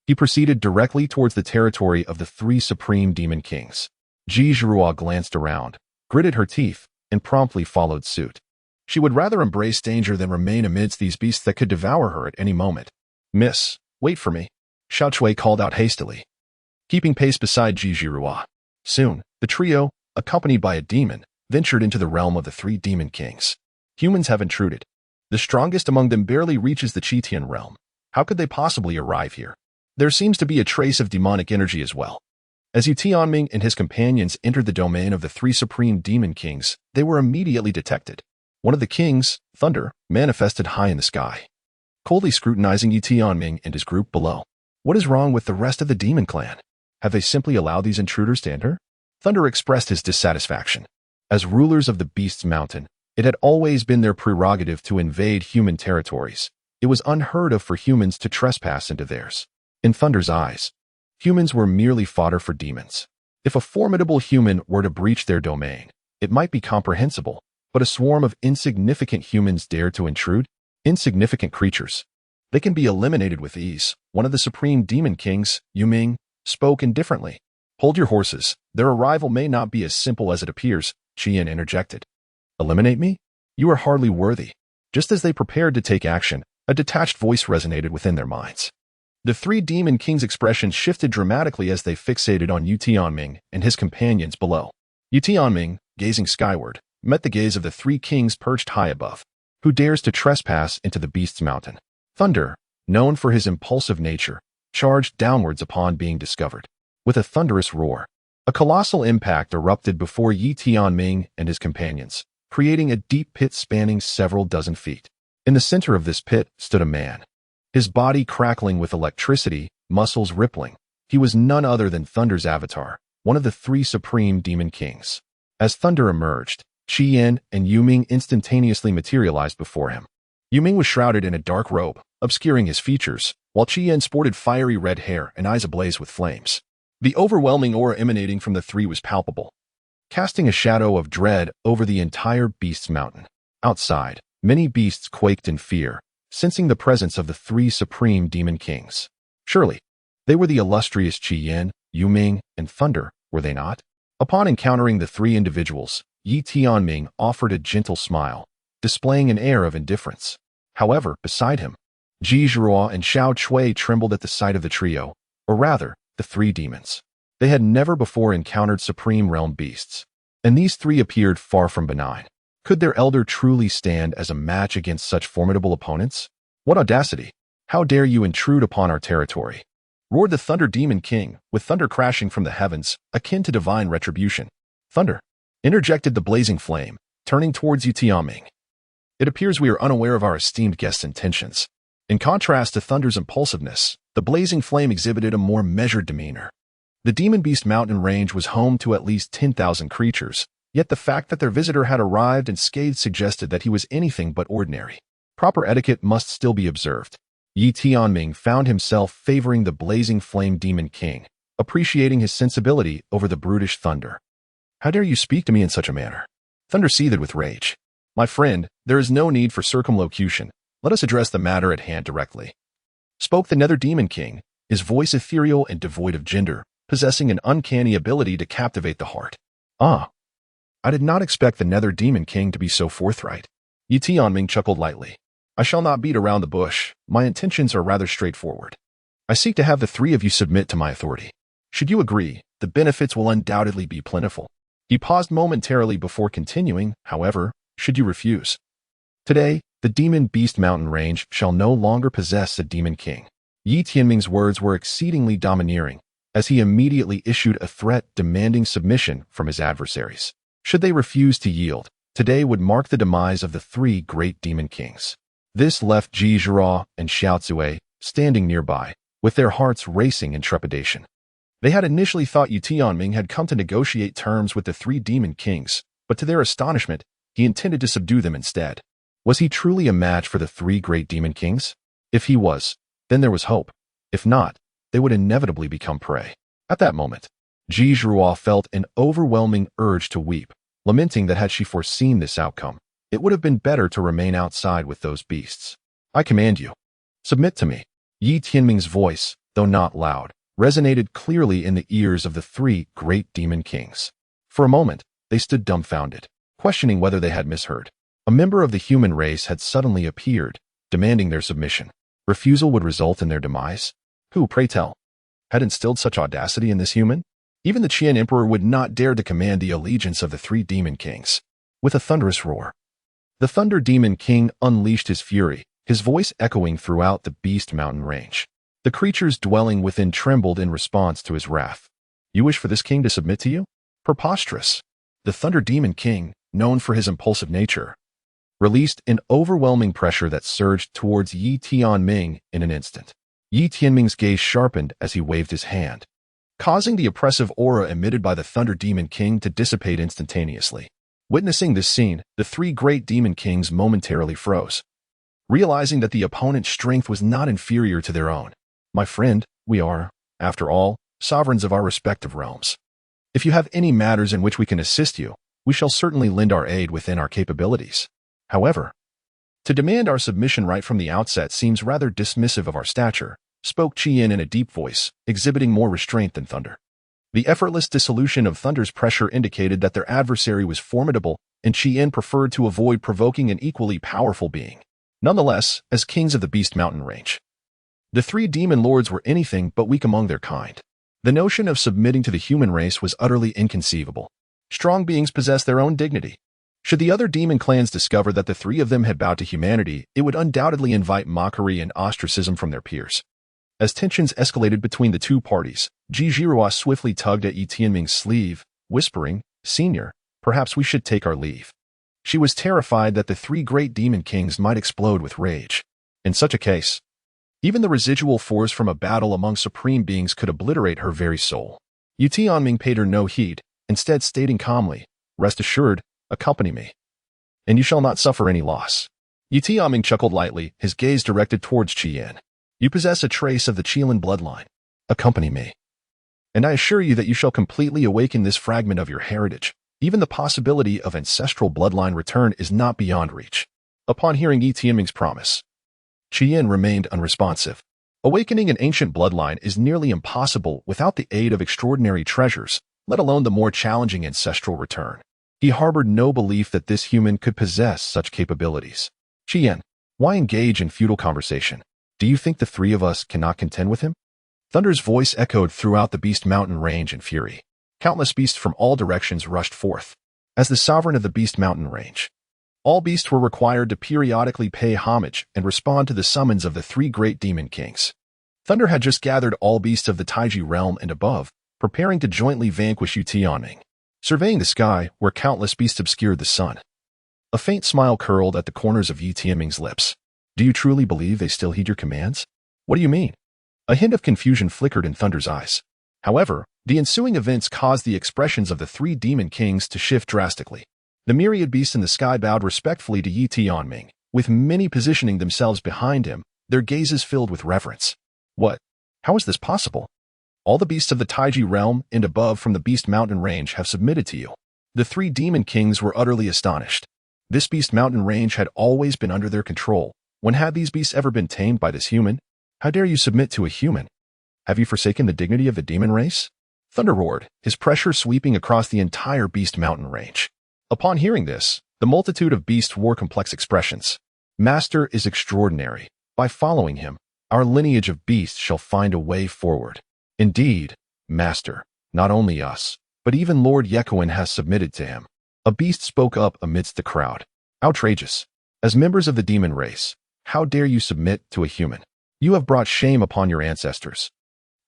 Speaker 1: he proceeded directly towards the territory of the three supreme demon kings. Ji Zhirua glanced around, gritted her teeth, and promptly followed suit. She would rather embrace danger than remain amidst these beasts that could devour her at any moment. Miss, wait for me, Xiao Chui called out hastily, keeping pace beside Ji Zhirua. Soon, the trio, accompanied by a demon, ventured into the realm of the three demon kings. Humans have intruded. The strongest among them barely reaches the Qitian realm. How could they possibly arrive here? There seems to be a trace of demonic energy as well. As Ye Tianming and his companions entered the domain of the three supreme demon kings, they were immediately detected. One of the kings, Thunder, manifested high in the sky, coldly scrutinizing Ye Tianming and his group below. What is wrong with the rest of the demon clan? Have they simply allowed these intruders to enter? Thunder expressed his dissatisfaction. As rulers of the Beast's Mountain, it had always been their prerogative to invade human territories. It was unheard of for humans to trespass into theirs. In Thunder's eyes, humans were merely fodder for demons. If a formidable human were to breach their domain, it might be comprehensible, but a swarm of insignificant humans dare to intrude? Insignificant creatures. They can be eliminated with ease. One of the supreme demon kings, Yu Ming, spoke indifferently. Hold your horses. Their arrival may not be as simple as it appears, Qian interjected. Eliminate me? You are hardly worthy. Just as they prepared to take action, a detached voice resonated within their minds. The three demon kings' expressions shifted dramatically as they fixated on Ye Tianming and his companions below. Ye Tianming, gazing skyward, met the gaze of the three kings perched high above. Who dares to trespass into the Beast's Mountain? Thunder, known for his impulsive nature, charged downwards upon being discovered. With a thunderous roar, a colossal impact erupted before Ye Tianming and his companions, creating a deep pit spanning several dozen feet. In the center of this pit stood a man, his body crackling with electricity, muscles rippling. He was none other than Thunder's avatar, one of the three supreme demon kings. As Thunder emerged, Qian and Yu Ming instantaneously materialized before him. Yu Ming was shrouded in a dark robe, obscuring his features, while Qian sported fiery red hair and eyes ablaze with flames. The overwhelming aura emanating from the three was palpable, casting a shadow of dread over the entire Beast's Mountain. Outside, many beasts quaked in fear, sensing the presence of the three supreme demon kings. Surely, they were the illustrious Qian, Yu Ming, and Thunder, were they not? Upon encountering the three individuals, Ye Tianming offered a gentle smile, displaying an air of indifference. However, beside him, Ji Zhirua and Xiao Chui trembled at the sight of the trio, or rather, the three demons. They had never before encountered supreme realm beasts, and these three appeared far from benign. Could their elder truly stand as a match against such formidable opponents? What audacity! How dare you intrude upon our territory? Roared the Thunder Demon King, with thunder crashing from the heavens, akin to divine retribution. Thunder! Interjected the blazing flame, turning towards Ye Tianming. It appears we are unaware of our esteemed guest's intentions. In contrast to Thunder's impulsiveness, the blazing flame exhibited a more measured demeanor. The Demon Beast Mountain range was home to at least 10,000 creatures, yet the fact that their visitor had arrived unscathed suggested that he was anything but ordinary. Proper etiquette must still be observed. Ye Tianming found himself favoring the blazing flame Demon King, appreciating his sensibility over the brutish Thunder. How dare you speak to me in such a manner? Thunder seethed with rage. My friend, there is no need for circumlocution. Let us address the matter at hand directly. Spoke the Nether Demon King, his voice ethereal and devoid of gender, possessing an uncanny ability to captivate the heart. Ah, I did not expect the Nether Demon King to be so forthright. Ye Tianming chuckled lightly. I shall not beat around the bush. My intentions are rather straightforward. I seek to have the three of you submit to my authority. Should you agree, the benefits will undoubtedly be plentiful. He paused momentarily before continuing, however, should you refuse. Today, the Demon Beast Mountain Range shall no longer possess a Demon King. Ye Tianming's words were exceedingly domineering, as he immediately issued a threat demanding submission from his adversaries. Should they refuse to yield, today would mark the demise of the three great Demon Kings. This left Ji Zhira and Xiao Zui standing nearby, with their hearts racing in trepidation. They had initially thought Ye Tianming had come to negotiate terms with the three Demon Kings, but to their astonishment, he intended to subdue them instead. Was he truly a match for the three great Demon Kings? If he was, then there was hope. If not, they would inevitably become prey. At that moment, Ji Zhira felt an overwhelming urge to weep, lamenting that had she foreseen this outcome, it would have been better to remain outside with those beasts. I command you. Submit to me. Ye Tianming's voice, though not loud, resonated clearly in the ears of the three great Demon Kings. For a moment, they stood dumbfounded, questioning whether they had misheard. A member of the human race had suddenly appeared, demanding their submission. Refusal would result in their demise? Who, pray tell, had instilled such audacity in this human? Even the Qian Emperor would not dare to command the allegiance of the three Demon Kings. With a thunderous roar, the Thunder Demon King unleashed his fury, his voice echoing throughout the Beast Mountain Range. The creatures dwelling within trembled in response to his wrath. You wish for this king to submit to you? Preposterous. The Thunder Demon King, known for his impulsive nature, released an overwhelming pressure that surged towards Ye Tianming in an instant. Ye Tianming's gaze sharpened as he waved his hand, causing the oppressive aura emitted by the Thunder Demon King to dissipate instantaneously. Witnessing this scene, the three great Demon Kings momentarily froze, realizing that the opponent's strength was not inferior to their own. My friend, we are, after all, sovereigns of our respective realms. If you have any matters in which we can assist you, we shall certainly lend our aid within our capabilities. However, to demand our submission right from the outset seems rather dismissive of our stature, spoke Qian in a deep voice, exhibiting more restraint than Thunder. The effortless dissolution of Thunder's pressure indicated that their adversary was formidable, and Qian preferred to avoid provoking an equally powerful being. Nonetheless, as kings of the Beast Mountain Range, the three demon lords were anything but weak among their kind. The notion of submitting to the human race was utterly inconceivable. Strong beings possess their own dignity. Should the other demon clans discover that the three of them had bowed to humanity, it would undoubtedly invite mockery and ostracism from their peers. As tensions escalated between the two parties, Ji Zhira swiftly tugged at Ye Tianming's sleeve, whispering, Senior, perhaps we should take our leave. She was terrified that the three great demon kings might explode with rage. In such a case, even the residual force from a battle among supreme beings could obliterate her very soul. Ye Tianming paid her no heed, instead stating calmly, Rest assured, accompany me, and you shall not suffer any loss. Ye Tianming chuckled lightly, his gaze directed towards Qian. You possess a trace of the Qian bloodline. Accompany me, and I assure you that you shall completely awaken this fragment of your heritage. Even the possibility of ancestral bloodline return is not beyond reach. Upon hearing Ye Tianming's promise, Qian remained unresponsive. Awakening an ancient bloodline is nearly impossible without the aid of extraordinary treasures, let alone the more challenging ancestral return. He harbored no belief that this human could possess such capabilities. Qian, why engage in futile conversation? Do you think the three of us cannot contend with him? Thunder's voice echoed throughout the Beast Mountain Range in fury. Countless beasts from all directions rushed forth. As the sovereign of the Beast Mountain Range, all beasts were required to periodically pay homage and respond to the summons of the three great demon kings. Thunder had just gathered all beasts of the Taiji realm and above, preparing to jointly vanquish Ye Tianming. Surveying the sky, where countless beasts obscured the sun, a faint smile curled at the corners of Ye Tianming's lips. Do you truly believe they still heed your commands? What do you mean? A hint of confusion flickered in Thunder's eyes. However, the ensuing events caused the expressions of the three demon kings to shift drastically. The myriad beasts in the sky bowed respectfully to Ye Tianming, with many positioning themselves behind him, their gazes filled with reverence. What? How is this possible? All the beasts of the Taiji realm and above from the Beast Mountain Range have submitted to you. The three demon kings were utterly astonished. This beast mountain range had always been under their control. When had these beasts ever been tamed by this human? How dare you submit to a human? Have you forsaken the dignity of the demon race? Thunder roared, his pressure sweeping across the entire beast mountain range. Upon hearing this, the multitude of beasts wore complex expressions. Master is extraordinary. By following him, our lineage of beasts shall find a way forward. Indeed, Master, not only us, but even Lord Ye Tianming has submitted to him. A beast spoke up amidst the crowd. Outrageous. As members of the demon race, how dare you submit to a human? You have brought shame upon your ancestors.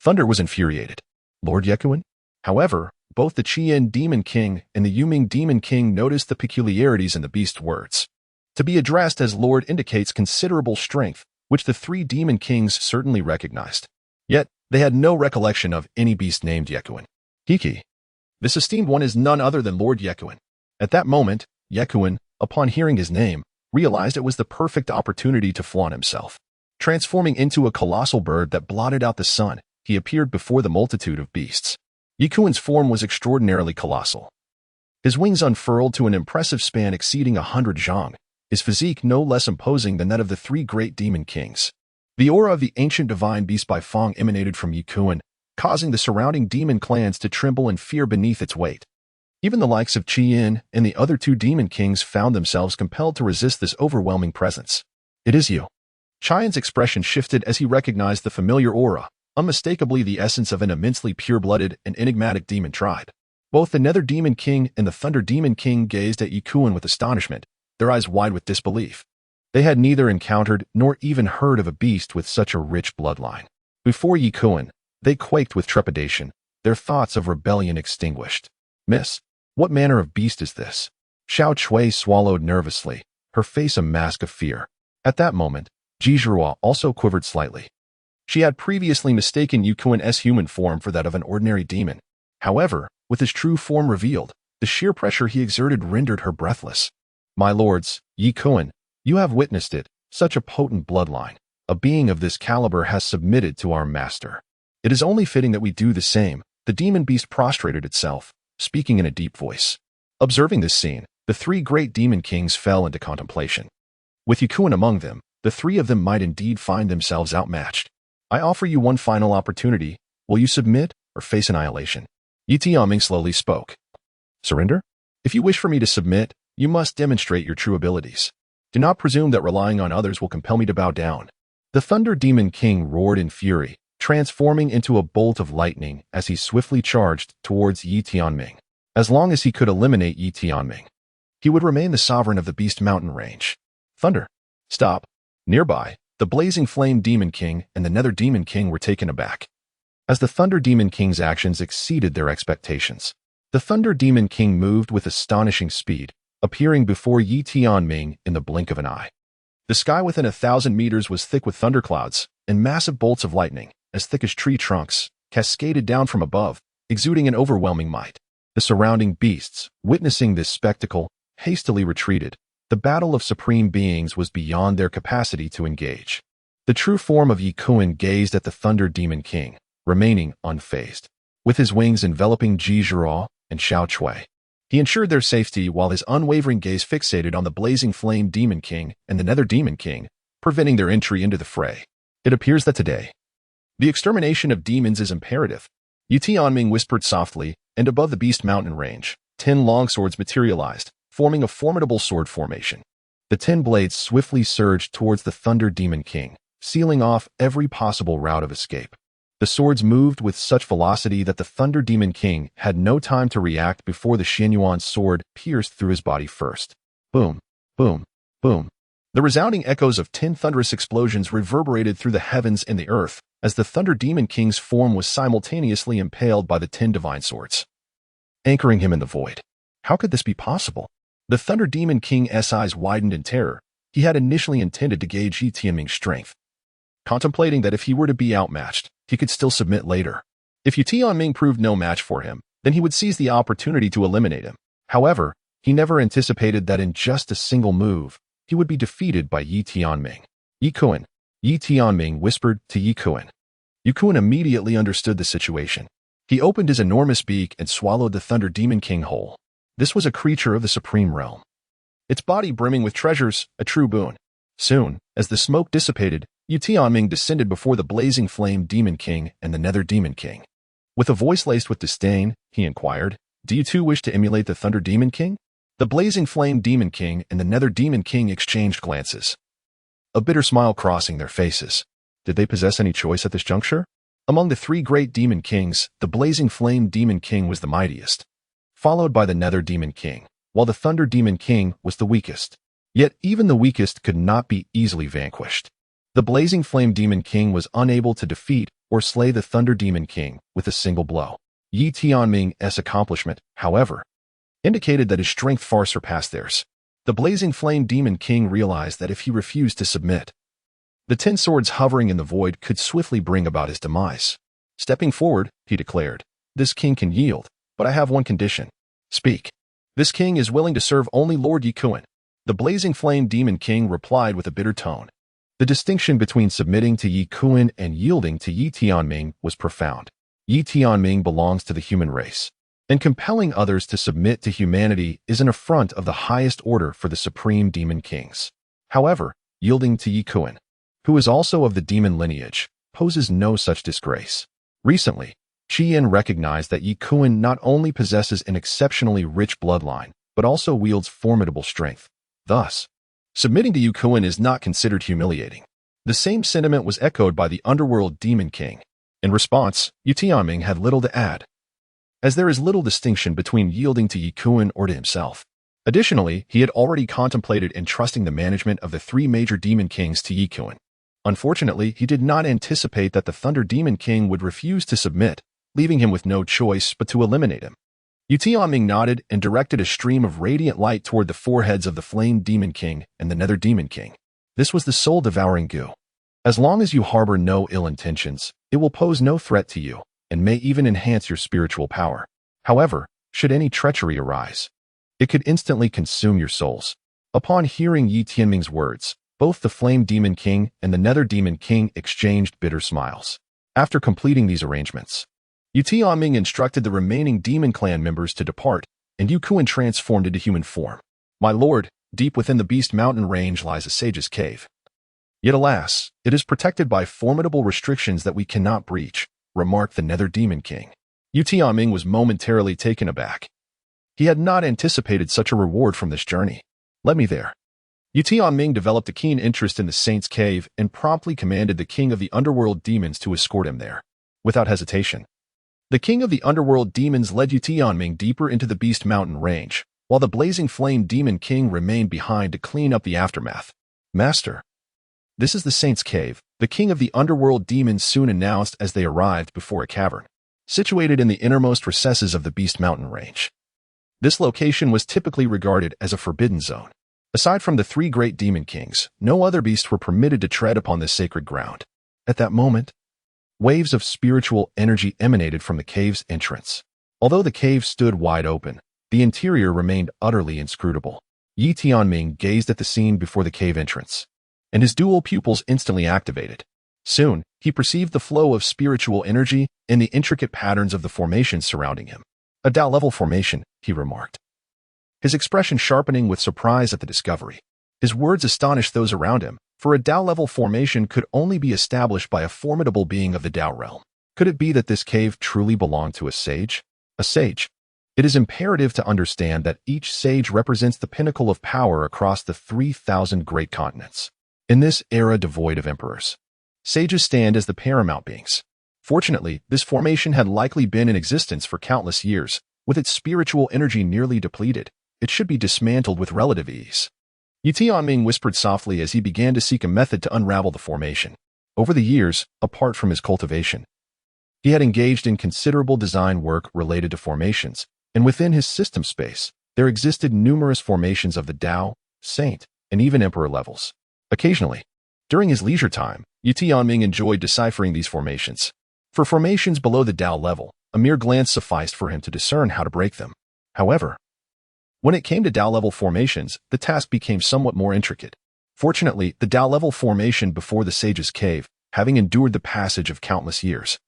Speaker 1: Thunder was infuriated. Lord Ye Tianming? However, both the Qian Demon King and the Yuming Demon King noticed the peculiarities in the beast's words. To be addressed as Lord indicates considerable strength, which the three Demon Kings certainly recognized. Yet, they had no recollection of any beast named Ye Tianming. Hiki. This esteemed one is none other than Lord Ye Tianming. At that moment, Ye Tianming, upon hearing his name, realized it was the perfect opportunity to flaunt himself. Transforming into a colossal bird that blotted out the sun, he appeared before the multitude of beasts. Ye Tianming's form was extraordinarily colossal. His wings unfurled to an impressive span exceeding 100 zhang, his physique no less imposing than that of the three great demon kings. The aura of the ancient divine beast by Fang emanated from Ye Tianming, causing the surrounding demon clans to tremble in fear beneath its weight. Even the likes of Qian and the other two demon kings found themselves compelled to resist this overwhelming presence. It is you. Qian's expression shifted as he recognized the familiar aura, unmistakably the essence of an immensely pure-blooded and enigmatic demon tribe. Both the Nether Demon King and the Thunder Demon King gazed at Ye Tianming with astonishment, their eyes wide with disbelief. They had neither encountered nor even heard of a beast with such a rich bloodline. Before Ye Tianming, they quaked with trepidation, their thoughts of rebellion extinguished. Miss, what manner of beast is this? Xiao Chui swallowed nervously, her face a mask of fear. At that moment, Jizhua also quivered slightly. She had previously mistaken Ye Tianming's human form for that of an ordinary demon. However, with his true form revealed, the sheer pressure he exerted rendered her breathless. My lords, Ye Tianming, you have witnessed it, such a potent bloodline. A being of this caliber has submitted to our master. It is only fitting that we do the same. The demon beast prostrated itself, speaking in a deep voice. Observing this scene, the three great demon kings fell into contemplation. With Ye Tianming among them, the three of them might indeed find themselves outmatched. I offer you one final opportunity. Will you submit or face annihilation? Ye Tianming slowly spoke. Surrender? If you wish for me to submit, you must demonstrate your true abilities. Do not presume that relying on others will compel me to bow down. The Thunder Demon King roared in fury, transforming into a bolt of lightning as he swiftly charged towards Ye Tianming. As long as he could eliminate Ye Tianming, he would remain the sovereign of the Beast Mountain range. Thunder. Stop. Nearby, the Blazing Flame Demon King and the Nether Demon King were taken aback. As the Thunder Demon King's actions exceeded their expectations, the Thunder Demon King moved with astonishing speed, appearing before Ye Tianming in the blink of an eye. The sky within 1,000 meters was thick with thunderclouds, and massive bolts of lightning, as thick as tree trunks, cascaded down from above, exuding an overwhelming might. The surrounding beasts, witnessing this spectacle, hastily retreated. The battle of supreme beings was beyond their capacity to engage. The true form of Ye Tianming gazed at the Thunder Demon King, remaining unfazed. With his wings enveloping Jizhua and Xiao Chui, he ensured their safety while his unwavering gaze fixated on the Blazing Flame Demon King and the Nether Demon King, preventing their entry into the fray. It appears that today, the extermination of demons is imperative. Ye Tianming whispered softly, and above the Beast Mountain range, 10 longswords materialized, forming a formidable sword formation. The 10 blades swiftly surged towards the Thunder Demon King, sealing off every possible route of escape. The swords moved with such velocity that the Thunder Demon King had no time to react before the Xianyuan's sword pierced through his body first. Boom, boom, boom. The resounding echoes of 10 thunderous explosions reverberated through the heavens and the earth as the Thunder Demon King's form was simultaneously impaled by the 10 divine swords, anchoring him in the void. How could this be possible? The Thunder Demon King's eyes widened in terror. He had initially intended to gauge Ye Tianming's strength, contemplating that if he were to be outmatched, he could still submit later. If Ye Tianming proved no match for him, then he would seize the opportunity to eliminate him. However, he never anticipated that in just a single move, he would be defeated by Ye Tianming. Ye Tianming. Ye Tianming whispered to Ye Tianming. Ye Tianming immediately understood the situation. He opened his enormous beak and swallowed the Thunder Demon King whole. This was a creature of the supreme realm, its body brimming with treasures, a true boon. Soon, as the smoke dissipated, Ye Tianming descended before the blazing flame Demon King and the Nether Demon King. With a voice laced with disdain, he inquired, "Do you too wish to emulate the Thunder Demon King?" The blazing flame Demon King and the Nether Demon King exchanged glances, a bitter smile crossing their faces. Did they possess any choice at this juncture? Among the three great Demon Kings, the blazing flame Demon King was the mightiest, followed by the Nether Demon King, while the Thunder Demon King was the weakest. Yet even the weakest could not be easily vanquished. The blazing flame Demon King was unable to defeat or slay the Thunder Demon King with a single blow. Ye Tianming's accomplishment, however, indicated that his strength far surpassed theirs. The blazing flame Demon King realized that if he refused to submit, the 10 swords hovering in the void could swiftly bring about his demise. Stepping forward, he declared, "This king can yield, but I have one condition." "Speak." "This king is willing to serve only Lord Ye Qian." The blazing flame Demon King replied with a bitter tone. The distinction between submitting to Ye Qian and yielding to Ye Tianming was profound. Ye Tianming belongs to the human race, and compelling others to submit to humanity is an affront of the highest order for the supreme demon kings. However, yielding to Ye Qian, who is also of the demon lineage, poses no such disgrace. Recently, Qian recognized that Ye Qian not only possesses an exceptionally rich bloodline, but also wields formidable strength. Thus, submitting to Ye Qian is not considered humiliating. The same sentiment was echoed by the underworld Demon King. In response, Ye Tianming had little to add, as there is little distinction between yielding to Ye Qian or to himself. Additionally, he had already contemplated entrusting the management of the 3 major demon kings to Ye Qian. Unfortunately, he did not anticipate that the Thunder Demon King would refuse to submit, leaving him with no choice but to eliminate him. Ye Tianming nodded and directed a stream of radiant light toward the foreheads of the Flame Demon King and the Nether Demon King. This was the soul-devouring goo. As long as you harbor no ill intentions, it will pose no threat to you, and may even enhance your spiritual power. However, should any treachery arise, it could instantly consume your souls. Upon hearing Ye Tianming's words, both the Flame Demon King and the Nether Demon King exchanged bitter smiles. After completing these arrangements, Ye Tianming instructed the remaining demon clan members to depart, and Ye Qian transformed into human form. "My lord, deep within the Beast Mountain range lies a sage's cave. Yet alas, it is protected by formidable restrictions that we cannot breach," remarked the Nether Demon King. Ye Tianming was momentarily taken aback. He had not anticipated such a reward from this journey. "Let me there." Ye Tianming developed a keen interest in the Saint's Cave and promptly commanded the King of the Underworld Demons to escort him there. Without hesitation, the King of the Underworld Demons led Ye Tianming deeper into the Beast Mountain range, while the Blazing Flame Demon King remained behind to clean up the aftermath. "Master, this is the Saint's Cave," the King of the Underworld Demons soon announced as they arrived before a cavern, situated in the innermost recesses of the Beast Mountain range. This location was typically regarded as a forbidden zone. Aside from the 3 great demon kings, no other beasts were permitted to tread upon this sacred ground. At that moment, waves of spiritual energy emanated from the cave's entrance. Although the cave stood wide open, the interior remained utterly inscrutable. Ye Tianming gazed at the scene before the cave entrance, and his dual pupils instantly activated. Soon, he perceived the flow of spiritual energy and the intricate patterns of the formations surrounding him. "A Dao-level formation," he remarked, his expression sharpening with surprise at the discovery. His words astonished those around him, for a Dao-level formation could only be established by a formidable being of the Dao realm. Could it be that this cave truly belonged to a sage? A sage. It is imperative to understand that each sage represents the pinnacle of power across the 3,000 great continents. In this era devoid of emperors, sages stand as the paramount beings. Fortunately, this formation had likely been in existence for countless years. With its spiritual energy nearly depleted, it should be dismantled with relative ease. Ye Tianming whispered softly as he began to seek a method to unravel the formation. Over the years, apart from his cultivation, he had engaged in considerable design work related to formations, and within his system space, there existed numerous formations of the Dao, Saint, and even Emperor levels. Occasionally, during his leisure time, Ye Tianming enjoyed deciphering these formations. For formations below the Dao level, a mere glance sufficed for him to discern how to break them. However, when it came to Dao-level formations, the task became somewhat more intricate. Fortunately, the Dao-level formation before the Sage's Cave, having endured the passage of countless years,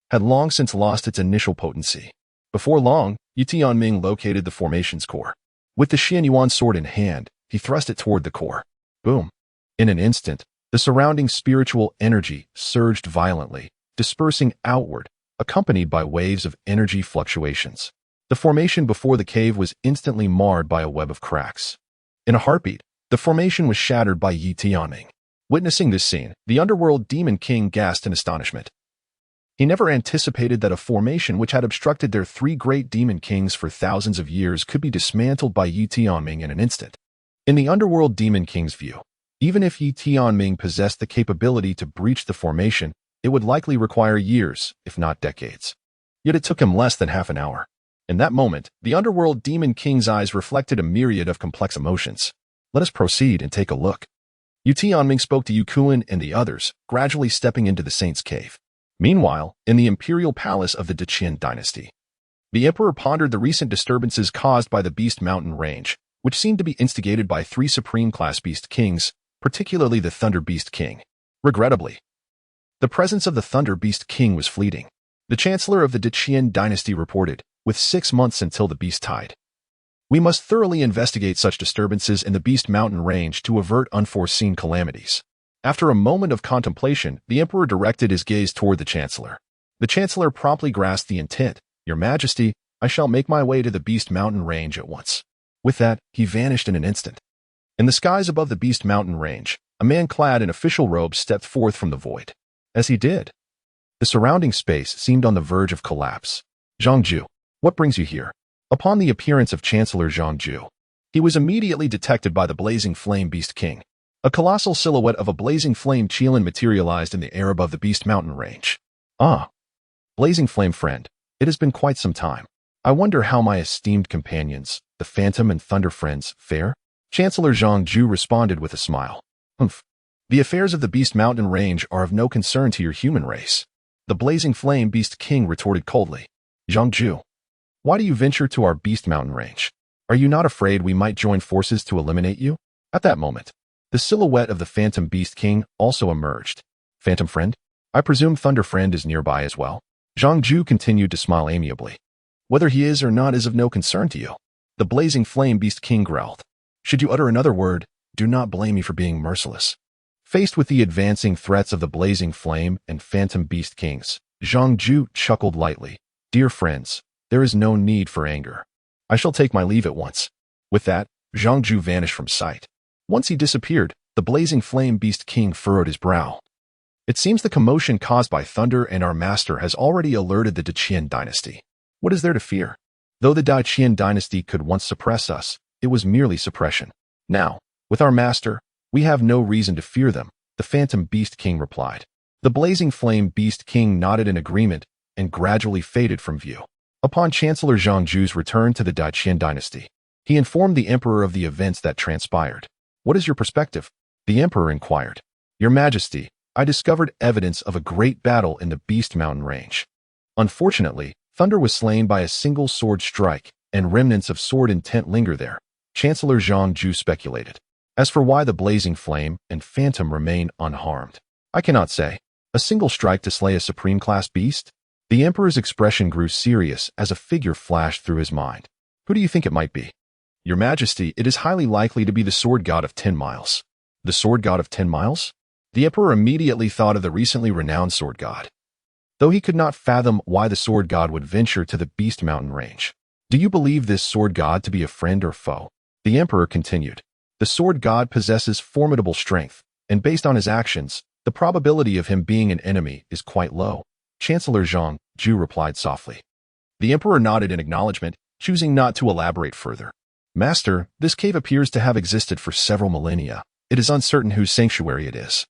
Speaker 1: had long since lost its initial potency. Before long, Ye Tianming located the formation's core. With the Xianyuan sword in hand, he thrust it toward the core. Boom! In an instant, the surrounding spiritual energy surged violently, dispersing outward, accompanied by waves of energy fluctuations. The formation before the cave was instantly marred by a web of cracks. In a heartbeat, the formation was shattered by Ye Tianming. Witnessing this scene, the underworld demon king gasped in astonishment. He never anticipated that a formation which had obstructed their three great demon kings for thousands of years could be dismantled by Ye Tianming in an instant. In the underworld demon king's view, even if Ye Tianming possessed the capability to breach the formation, it would likely require years, if not decades. Yet it took him less than half an hour. In that moment, the underworld demon king's eyes reflected a myriad of complex emotions. Let us proceed and take a look. Ye Tianming spoke to Ye Qian and the others, gradually stepping into the saint's cave. Meanwhile, in the imperial palace of the Great Qian Dynasty, the emperor pondered the recent disturbances caused by the Beast Mountain range, which seemed to be instigated by three supreme-class beast kings, particularly the Thunder Beast King. Regrettably, the presence of the Thunder Beast King was fleeting. The chancellor of the Great Qian Dynasty reported, with 6 months until the beast tide. We must thoroughly investigate such disturbances in the Beast Mountain range to avert unforeseen calamities. After a moment of contemplation, the emperor directed his gaze toward the chancellor. The chancellor promptly grasped the intent. Your Majesty, I shall make my way to the Beast Mountain range at once. With that, he vanished in an instant. In the skies above the Beast Mountain range, a man clad in official robes stepped forth from the void. As he did, the surrounding space seemed on the verge of collapse. Zhangju, what brings you here? Upon the appearance of Chancellor Zhangju, he was immediately detected by the Blazing Flame Beast King. A colossal silhouette of a blazing flame Qilin materialized in the air above the Beast Mountain range. Ah, Blazing Flame friend, it has been quite some time. I wonder how my esteemed companions, the Phantom and Thunder friends, fare? Chancellor Zhangju responded with a smile. Humph. The affairs of the Beast Mountain range are of no concern to your human race. The Blazing Flame Beast King retorted coldly. Zhangju, why do you venture to our Beast Mountain range? Are you not afraid we might join forces to eliminate you? At that moment, the silhouette of the Phantom Beast King also emerged. Phantom friend, I presume Thunder friend is nearby as well. Zhangju continued to smile amiably. Whether he is or not is of no concern to you. The Blazing Flame Beast King growled. Should you utter another word, do not blame me for being merciless. Faced with the advancing threats of the Blazing Flame and Phantom Beast Kings, Zhangju chuckled lightly. Dear friends, there is no need for anger. I shall take my leave at once. With that, Zhangju vanished from sight. Once he disappeared, the Blazing Flame Beast King furrowed his brow. It seems the commotion caused by Thunder and our master has already alerted the Great Qian Dynasty. What is there to fear? Though the Great Qian Dynasty could once suppress us, it was merely suppression. Now, with our master, we have no reason to fear them, the Phantom Beast King replied. The Blazing Flame Beast King nodded in agreement and gradually faded from view. Upon Chancellor Zhangju's return to the Great Qian Dynasty, he informed the emperor of the events that transpired. What is your perspective? The emperor inquired. Your Majesty, I discovered evidence of a great battle in the Beast Mountain range. Unfortunately, Thunder was slain by a single sword strike, and remnants of sword intent linger there, Chancellor Zhangju speculated. As for why the Blazing Flame and Phantom remain unharmed, I cannot say. A single strike to slay a supreme-class beast? The emperor's expression grew serious as a figure flashed through his mind. Who do you think it might be? Your Majesty, it is highly likely to be the Sword God of 10 Miles. The Sword God of 10 Miles? The emperor immediately thought of the recently renowned Sword God, though he could not fathom why the Sword God would venture to the Beast Mountain range. Do you believe this Sword God to be a friend or foe? The emperor continued. The Sword God possesses formidable strength, and based on his actions, the probability of him being an enemy is quite low. Chancellor Zhangju replied softly. The emperor nodded in acknowledgement, choosing not to elaborate further. Master, this cave appears to have existed for several millennia. It is uncertain whose sanctuary it is,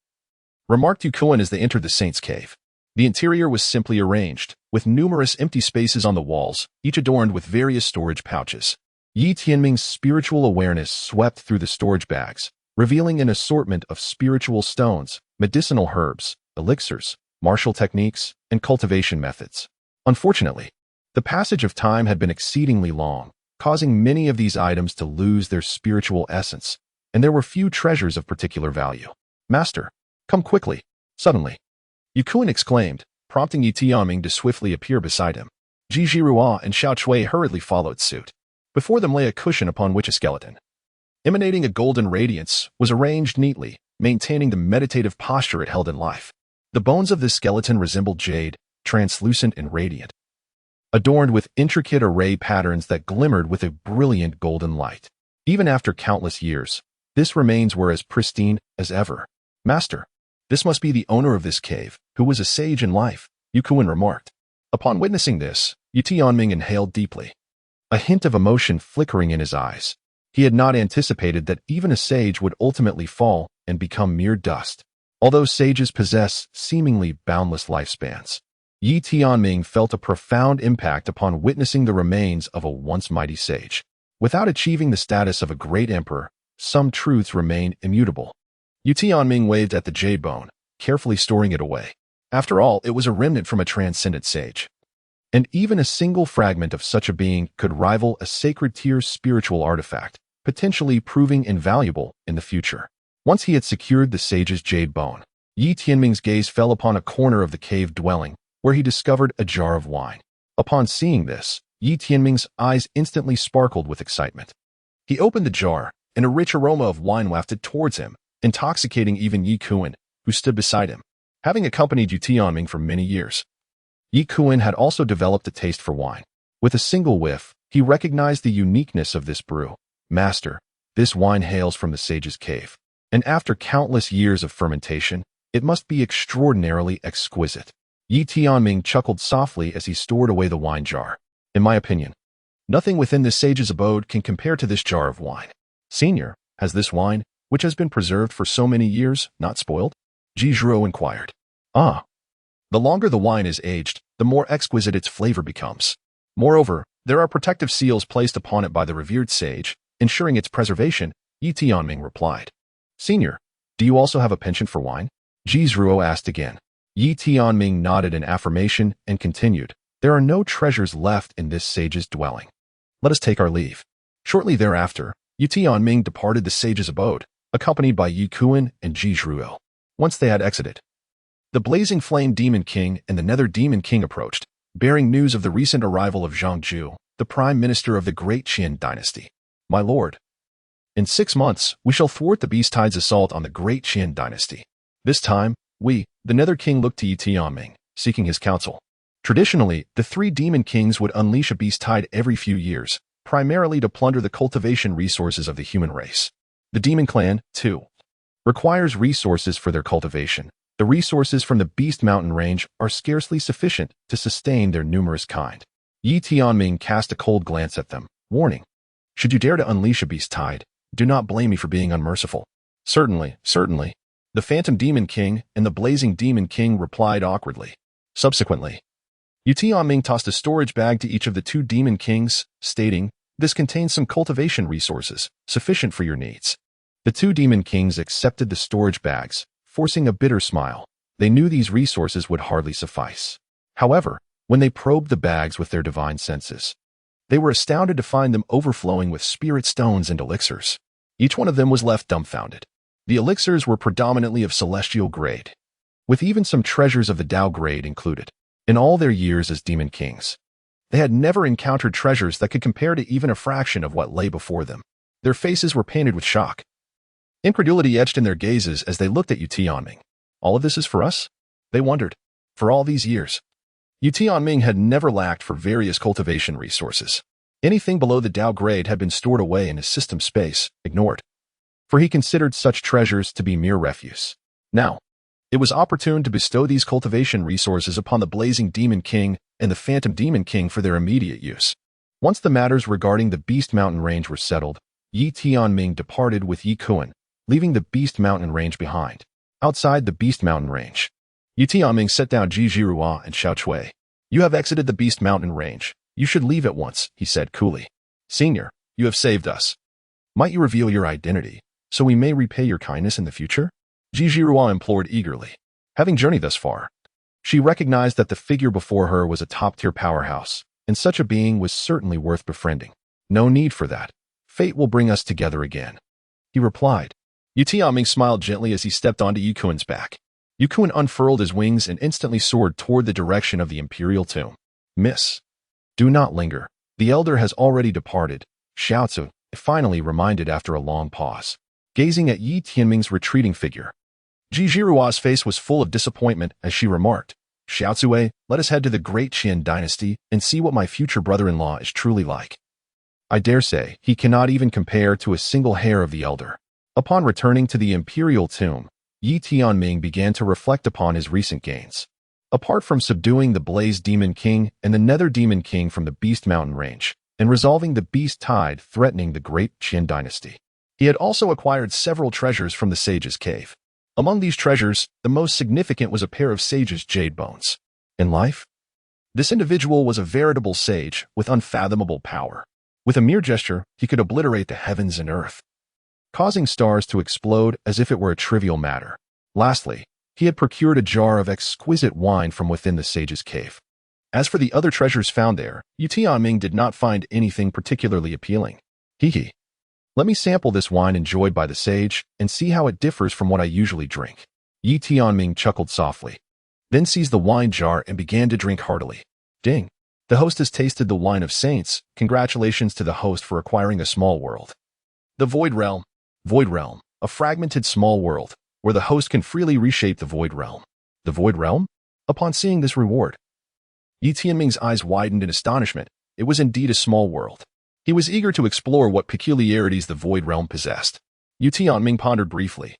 Speaker 1: remarked Ye Qian as they entered the saint's cave. The interior was simply arranged, with numerous empty spaces on the walls, each adorned with various storage pouches. Ye Tianming's spiritual awareness swept through the storage bags, revealing an assortment of spiritual stones, medicinal herbs, elixirs, martial techniques, and cultivation methods. Unfortunately, the passage of time had been exceedingly long, causing many of these items to lose their spiritual essence, and there were few treasures of particular value. Master, come quickly. Suddenly, Ye Qian exclaimed, prompting Ye Tianming to swiftly appear beside him. Ji Zhirua and Xiao Chui hurriedly followed suit. Before them lay a cushion upon which a skeleton, emanating a golden radiance, was arranged neatly, maintaining the meditative posture it held in life. The bones of this skeleton resembled jade, translucent and radiant, adorned with intricate array patterns that glimmered with a brilliant golden light. Even after countless years, this remains were as pristine as ever. Master, this must be the owner of this cave, who was a sage in life, Ye Tianming remarked. Upon witnessing this, Ye Tianming inhaled deeply, a hint of emotion flickering in his eyes. He had not anticipated that even a sage would ultimately fall and become mere dust. Although sages possess seemingly boundless lifespans, Ye Tianming felt a profound impact upon witnessing the remains of a once mighty sage. Without achieving the status of a great emperor, some truths remain immutable. Ye Tianming waved at the jade bone, carefully storing it away. After all, it was a remnant from a transcendent sage. And even a single fragment of such a being could rival a sacred tier spiritual artifact, potentially proving invaluable in the future. Once he had secured the sage's jade bone, Ye Tianming's gaze fell upon a corner of the cave dwelling, where he discovered a jar of wine. Upon seeing this, Ye Tianming's eyes instantly sparkled with excitement. He opened the jar, and a rich aroma of wine wafted towards him, intoxicating even Ye Tianming, who stood beside him. Having accompanied Ye Tianming for many years, Ye Tianming had also developed a taste for wine. With a single whiff, he recognized the uniqueness of this brew. Master, this wine hails from the sage's cave, and after countless years of fermentation, it must be extraordinarily exquisite. Ye Tianming chuckled softly as he stored away the wine jar. In my opinion, nothing within this sage's abode can compare to this jar of wine. Senior, has this wine, which has been preserved for so many years, not spoiled? Ji Zhirua inquired. Ah. The longer the wine is aged, the more exquisite its flavor becomes. Moreover, there are protective seals placed upon it by the revered sage, ensuring its preservation, Ye Tianming replied. Senior, do you also have a penchant for wine? Ji Zhirua asked again. Ye Tianming nodded in affirmation and continued. There are no treasures left in this sage's dwelling. Let us take our leave. Shortly thereafter, Ye Tianming departed the sage's abode, accompanied by Ye Tianming and Ji Zhirua. Once they had exited, the blazing flame demon king and the nether demon king approached, bearing news of the recent arrival of Zhang Ju, the prime minister of the Great Qian Dynasty. My lord, in 6 months, we shall thwart the beast tide's assault on the Great Qian Dynasty. This time, we, the nether king, looked to Ye Tianming, seeking his counsel. Traditionally, the 3 demon kings would unleash a beast tide every few years, primarily to plunder the cultivation resources of the human race. The demon clan, too, requires resources for their cultivation. The resources from the Beast Mountain range are scarcely sufficient to sustain their numerous kind. Ye Tianming cast a cold glance at them, warning, should you dare to unleash a beast tide, do not blame me for being unmerciful. Certainly, certainly. The Phantom Demon King and the Blazing Demon King replied awkwardly. Subsequently, Ye Tianming tossed a storage bag to each of the 2 demon kings, stating, this contains some cultivation resources, sufficient for your needs. The 2 demon kings accepted the storage bags, forcing a bitter smile. They knew these resources would hardly suffice. However, when they probed the bags with their divine senses, they were astounded to find them overflowing with spirit stones and elixirs. Each one of them was left dumbfounded. The elixirs were predominantly of celestial grade, with even some treasures of the Tao grade included. In all their years as demon kings, they had never encountered treasures that could compare to even a fraction of what lay before them. Their faces were painted with shock. Incredulity etched in their gazes as they looked at Ye Tianming. All of this is for us? They wondered. For all these years, Ye Tianming had never lacked for various cultivation resources. Anything below the Tao grade had been stored away in his system space, ignored, for he considered such treasures to be mere refuse. Now, it was opportune to bestow these cultivation resources upon the Blazing Demon King and the Phantom Demon King for their immediate use. Once the matters regarding the Beast Mountain range were settled, Ye Tianming departed with Ye Tianming, leaving the Beast Mountain range behind. Outside the Beast Mountain range, Ye Tianming set down Ji Zhirua and Xiao Chui. You have exited the Beast Mountain range. You should leave at once, he said coolly. Senior, you have saved us. Might you reveal your identity, so we may repay your kindness in the future? Ji Zhirua implored eagerly. Having journeyed thus far, she recognized that the figure before her was a top-tier powerhouse, and such a being was certainly worth befriending. No need for that. Fate will bring us together again, he replied. Ye Tianming smiled gently as he stepped onto Ye Tianming's back. Ye Tianming unfurled his wings and instantly soared toward the direction of the imperial tomb. Miss, Do not linger. The elder has already departed, Xiaozu finally reminded after a long pause, gazing at Ye Tianming's retreating figure. Ji Jirua's face was full of disappointment as she remarked, Xiaozue, let us head to the Great Qian Dynasty and see what my future brother-in-law is truly like. I dare say he cannot even compare to a single hair of the elder. Upon returning to the imperial tomb, Ye Tianming began to reflect upon his recent gains. Apart from subduing the Blaze Demon King and the Nether Demon King from the Beast Mountain range, and resolving the beast tide threatening the Great Qian Dynasty, he had also acquired several treasures from the Sage's Cave. Among these treasures, the most significant was a pair of Sage's jade bones. In life, this individual was a veritable sage with unfathomable power. With a mere gesture, he could obliterate the heavens and earth, causing stars to explode as if it were a trivial matter. Lastly, he had procured a jar of exquisite wine from within the Sage's Cave. As for the other treasures found there, Ye Tianming did not find anything particularly appealing. Hee. Let me sample this wine enjoyed by the sage and see how it differs from what I usually drink. Ye Tianming chuckled softly, then seized the wine jar and began to drink heartily. Ding! The host has tasted the wine of saints. Congratulations to the host for acquiring a small world. The Void Realm. Void Realm, a fragmented small world, where the host can freely reshape the Void Realm. The Void Realm? Upon seeing this reward, Ye Tianming's eyes widened in astonishment. It was indeed a small world. He was eager to explore what peculiarities the Void Realm possessed. Ye Tianming pondered briefly,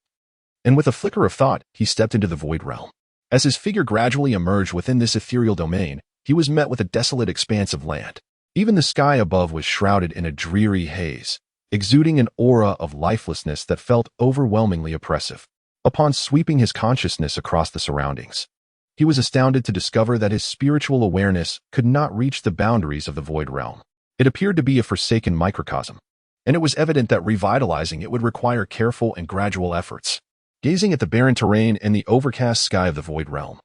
Speaker 1: and with a flicker of thought, he stepped into the Void Realm. As his figure gradually emerged within this ethereal domain, he was met with a desolate expanse of land. Even the sky above was shrouded in a dreary haze, exuding an aura of lifelessness that felt overwhelmingly oppressive. Upon sweeping his consciousness across the surroundings, he was astounded to discover that his spiritual awareness could not reach the boundaries of the Void Realm. It appeared to be a forsaken microcosm, and it was evident that revitalizing it would require careful and gradual efforts. Gazing at the barren terrain and the overcast sky of the Void Realm,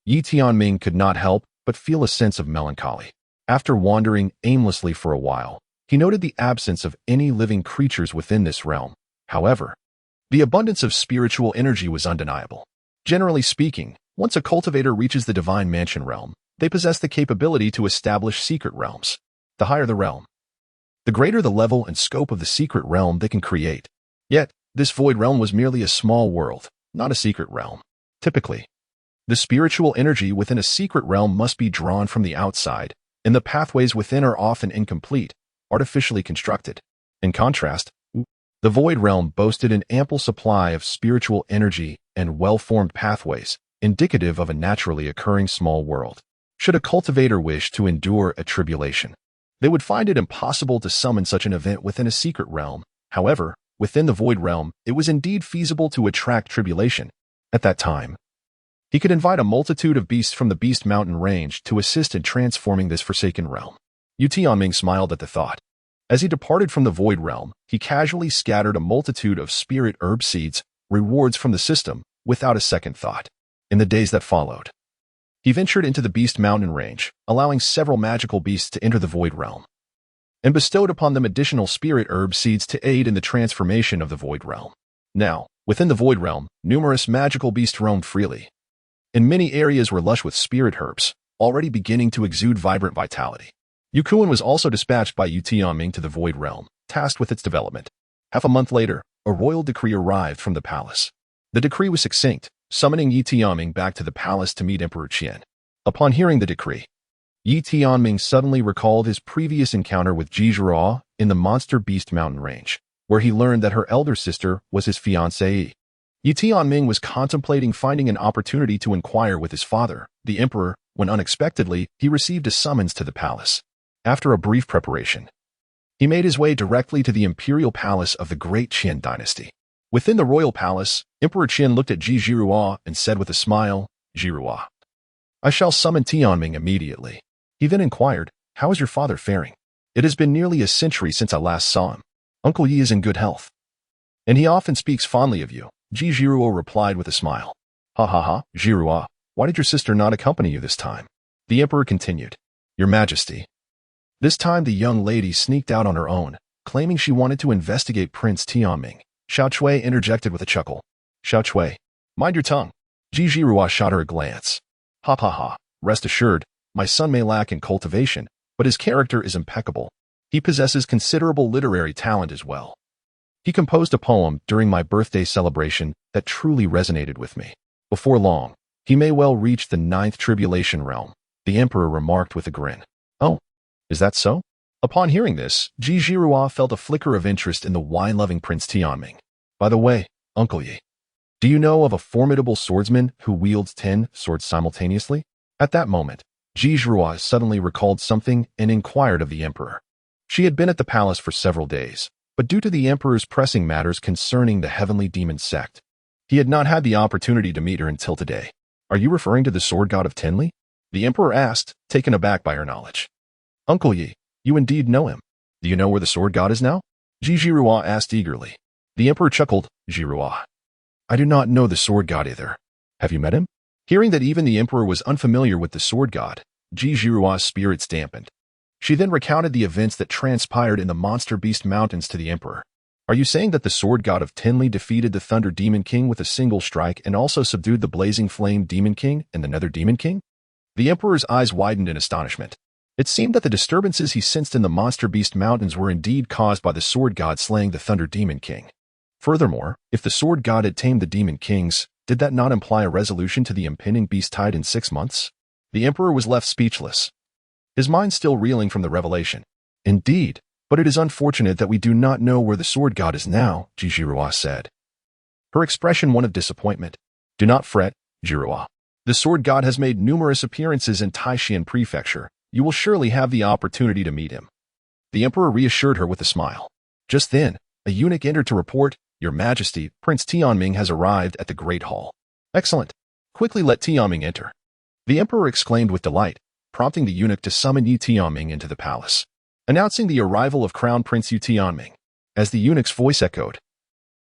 Speaker 1: Ye Tianming could not help but feel a sense of melancholy. After wandering aimlessly for a while, he noted the absence of any living creatures within this realm. However, the abundance of spiritual energy was undeniable. Generally speaking, once a cultivator reaches the Divine Mansion realm, they possess the capability to establish secret realms. The higher the realm, the greater the level and scope of the secret realm they can create. Yet, this Void Realm was merely a small world, not a secret realm. Typically, the spiritual energy within a secret realm must be drawn from the outside, and the pathways within are often incomplete, artificially constructed. In contrast, the Void Realm boasted an ample supply of spiritual energy and well-formed pathways, indicative of a naturally occurring small world. Should a cultivator wish to endure a tribulation, they would find it impossible to summon such an event within a secret realm. However, within the Void Realm, it was indeed feasible to attract tribulation. At that time, he could invite a multitude of beasts from the Beast Mountain range to assist in transforming this forsaken realm. Ye Tianming smiled at the thought. As he departed from the Void Realm, he casually scattered a multitude of spirit herb seeds, rewards from the system, without a second thought. In the days that followed, he ventured into the Beast Mountain range, allowing several magical beasts to enter the Void Realm, and bestowed upon them additional spirit herb seeds to aid in the transformation of the Void Realm. Now, within the Void Realm, numerous magical beasts roamed freely, and many areas were lush with spirit herbs, already beginning to exude vibrant vitality. Yukuan was also dispatched by Ye Tianming to the Void Realm, tasked with its development. Half a month later, a royal decree arrived from the palace. The decree was succinct, summoning Ye Tianming back to the palace to meet Emperor Qian. Upon hearing the decree, Ye Tianming suddenly recalled his previous encounter with Ji Zhirua in the Monster Beast Mountain range, where he learned that her elder sister was his fiancée. Ye Tianming was contemplating finding an opportunity to inquire with his father, the emperor, when unexpectedly he received a summons to the palace. After a brief preparation, he made his way directly to the imperial palace of the Great Qian Dynasty. Within the royal palace, Emperor Qian looked at Ji Zhirua and said with a smile, "Zhirua, I shall summon Tianming immediately." He then inquired, "How is your father faring? It has been nearly a century since I last saw him. Uncle Yi is in good health, and he often speaks fondly of you." Ji Zhirua replied with a smile. "Ha ha ha, Zhirua, why did your sister not accompany you this time?" The emperor continued, "Your Majesty." This time the young lady sneaked out on her own, claiming she wanted to investigate Prince Tianming. Xiao Chui interjected with a chuckle. "Xiao Chui, mind your tongue." Ji Zhirua shot her a glance. "Ha ha ha, rest assured, my son may lack in cultivation, but his character is impeccable. He possesses considerable literary talent as well. He composed a poem during my birthday celebration that truly resonated with me. Before long, he may well reach the ninth tribulation realm, the emperor remarked with a grin. Oh, is that so? Upon hearing this, Ji Zhirua felt a flicker of interest in the wine-loving Prince Tianming. By the way, Uncle Ye, do you know of a formidable swordsman who wields 10 swords simultaneously? At that moment, Ji Zhirua suddenly recalled something and inquired of the emperor. She had been at the palace for several days, but due to the emperor's pressing matters concerning the heavenly demon sect, he had not had the opportunity to meet her until today. Are you referring to the sword god of Tenli? The emperor asked, taken aback by her knowledge. Uncle Yi, you indeed know him. Do you know where the sword god is now? Ji Zhirua asked eagerly. The emperor chuckled. Zhirua, I do not know the sword god either. Have you met him? Hearing that even the emperor was unfamiliar with the sword god, Ji Zhirua's spirits dampened. She then recounted the events that transpired in the Monster Beast Mountains to the emperor. Are you saying that the sword god of Tenli defeated the Thunder Demon King with a single strike and also subdued the Blazing Flame Demon King and the Nether Demon King? The emperor's eyes widened in astonishment. It seemed that the disturbances he sensed in the Monster Beast Mountains were indeed caused by the sword god slaying the Thunder Demon King. Furthermore, if the sword god had tamed the Demon Kings, did that not imply a resolution to the impending beast tide in 6 months? The emperor was left speechless, his mind still reeling from the revelation. Indeed, but it is unfortunate that we do not know where the sword god is now, Ji Zhirua said. Her expression one of disappointment. Do not fret, Zhirua. The sword god has made numerous appearances in Taishan Prefecture. You will surely have the opportunity to meet him. The emperor reassured her with a smile. Just then, a eunuch entered to report, Your Majesty, Prince Tianming has arrived at the Great Hall. Excellent. Quickly let Tianming enter. The emperor exclaimed with delight, prompting the eunuch to summon Ye Tianming into the palace, announcing the arrival of Crown Prince Ye Tianming. As the eunuch's voice echoed,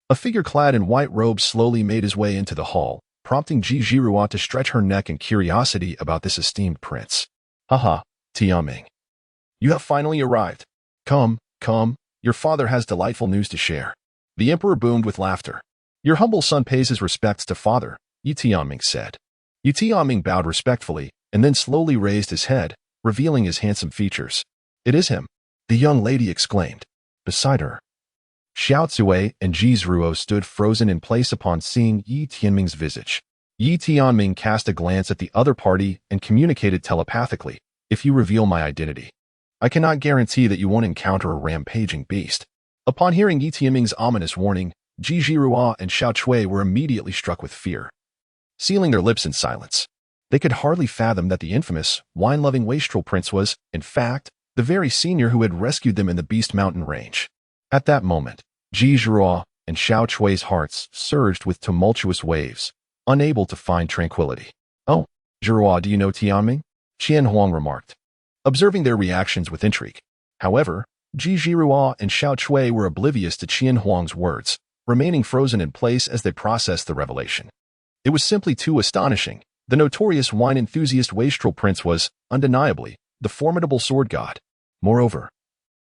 Speaker 1: a figure clad in white robes slowly made his way into the hall, prompting Ji Zhirua to stretch her neck in curiosity about this esteemed prince. Haha, Tianming. You have finally arrived. Come, your father has delightful news to share. The emperor boomed with laughter. Your humble son pays his respects to father, Ye Tianming said. Ye Tianming bowed respectfully, and then slowly raised his head, revealing his handsome features. It is him, the young lady exclaimed. Beside her, Xiao Zui and Ji Zhirua stood frozen in place upon seeing Ye Tianming's visage. Ye Tianming cast a glance at the other party and communicated telepathically, If you reveal my identity, I cannot guarantee that you won't encounter a rampaging beast. Upon hearing Ye Tianming's ominous warning, Ji Zhirua and Xiao Cui were immediately struck with fear, sealing their lips in silence. They could hardly fathom that the infamous, wine-loving wastrel prince was, in fact, the very senior who had rescued them in the Beast Mountain range. At that moment, Ji Zhirua and Xiao Cui's hearts surged with tumultuous waves, unable to find tranquility. Oh, Zhirua, do you know Tianming? Qian Huang remarked, observing their reactions with intrigue. However, Ji Zhirua and Xiao Cui were oblivious to Qian Huang's words, remaining frozen in place as they processed the revelation. It was simply too astonishing. The notorious wine enthusiast wastrel prince was, undeniably, the formidable sword god. Moreover,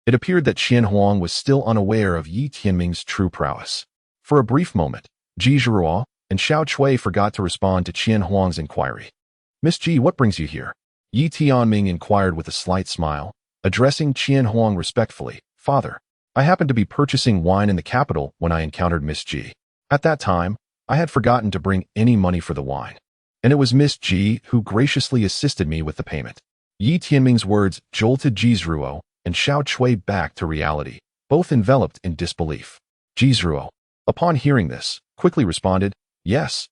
Speaker 1: it appeared that Qian Huang was still unaware of Ye Tianming's true prowess. For a brief moment, Ji Zhirua and Xiao Cui forgot to respond to Qian Huang's inquiry. Miss Ji, what brings you here? Ye Tianming inquired with a slight smile, addressing Qian Huang respectfully. Father, I happened to be purchasing wine in the capital when I encountered Miss Ji. At that time, I had forgotten to bring any money for the wine, and it was Miss Ji who graciously assisted me with the payment. Ye Tianming's words jolted Ji Zhirua and Xiao Cui back to reality, both enveloped in disbelief. Ji Zhirua, upon hearing this, quickly responded, Yes,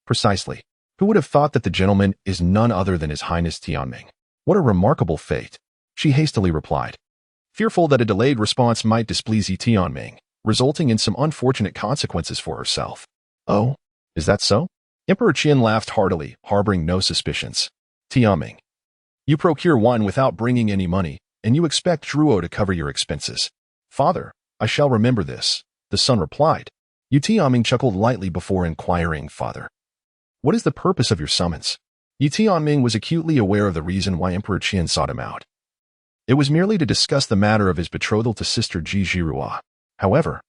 Speaker 1: precisely. Who would have thought that the gentleman is none other than His Highness Tianming? What a remarkable fate, she hastily replied, fearful that a delayed response might displease Ye Tianming, resulting in some unfortunate consequences for herself. Oh, is that so? Emperor Qian laughed heartily, harboring no suspicions. Tianming, you procure wine without bringing any money, and you expect Zhuo to cover your expenses. Father, I shall remember this, the son replied. Ye Tianming chuckled lightly before inquiring, Father, what is the purpose of your summons? Ye Tianming was acutely aware of the reason why Emperor Qian sought him out. It was merely to discuss the matter of his betrothal to sister Ji Zhirua. However,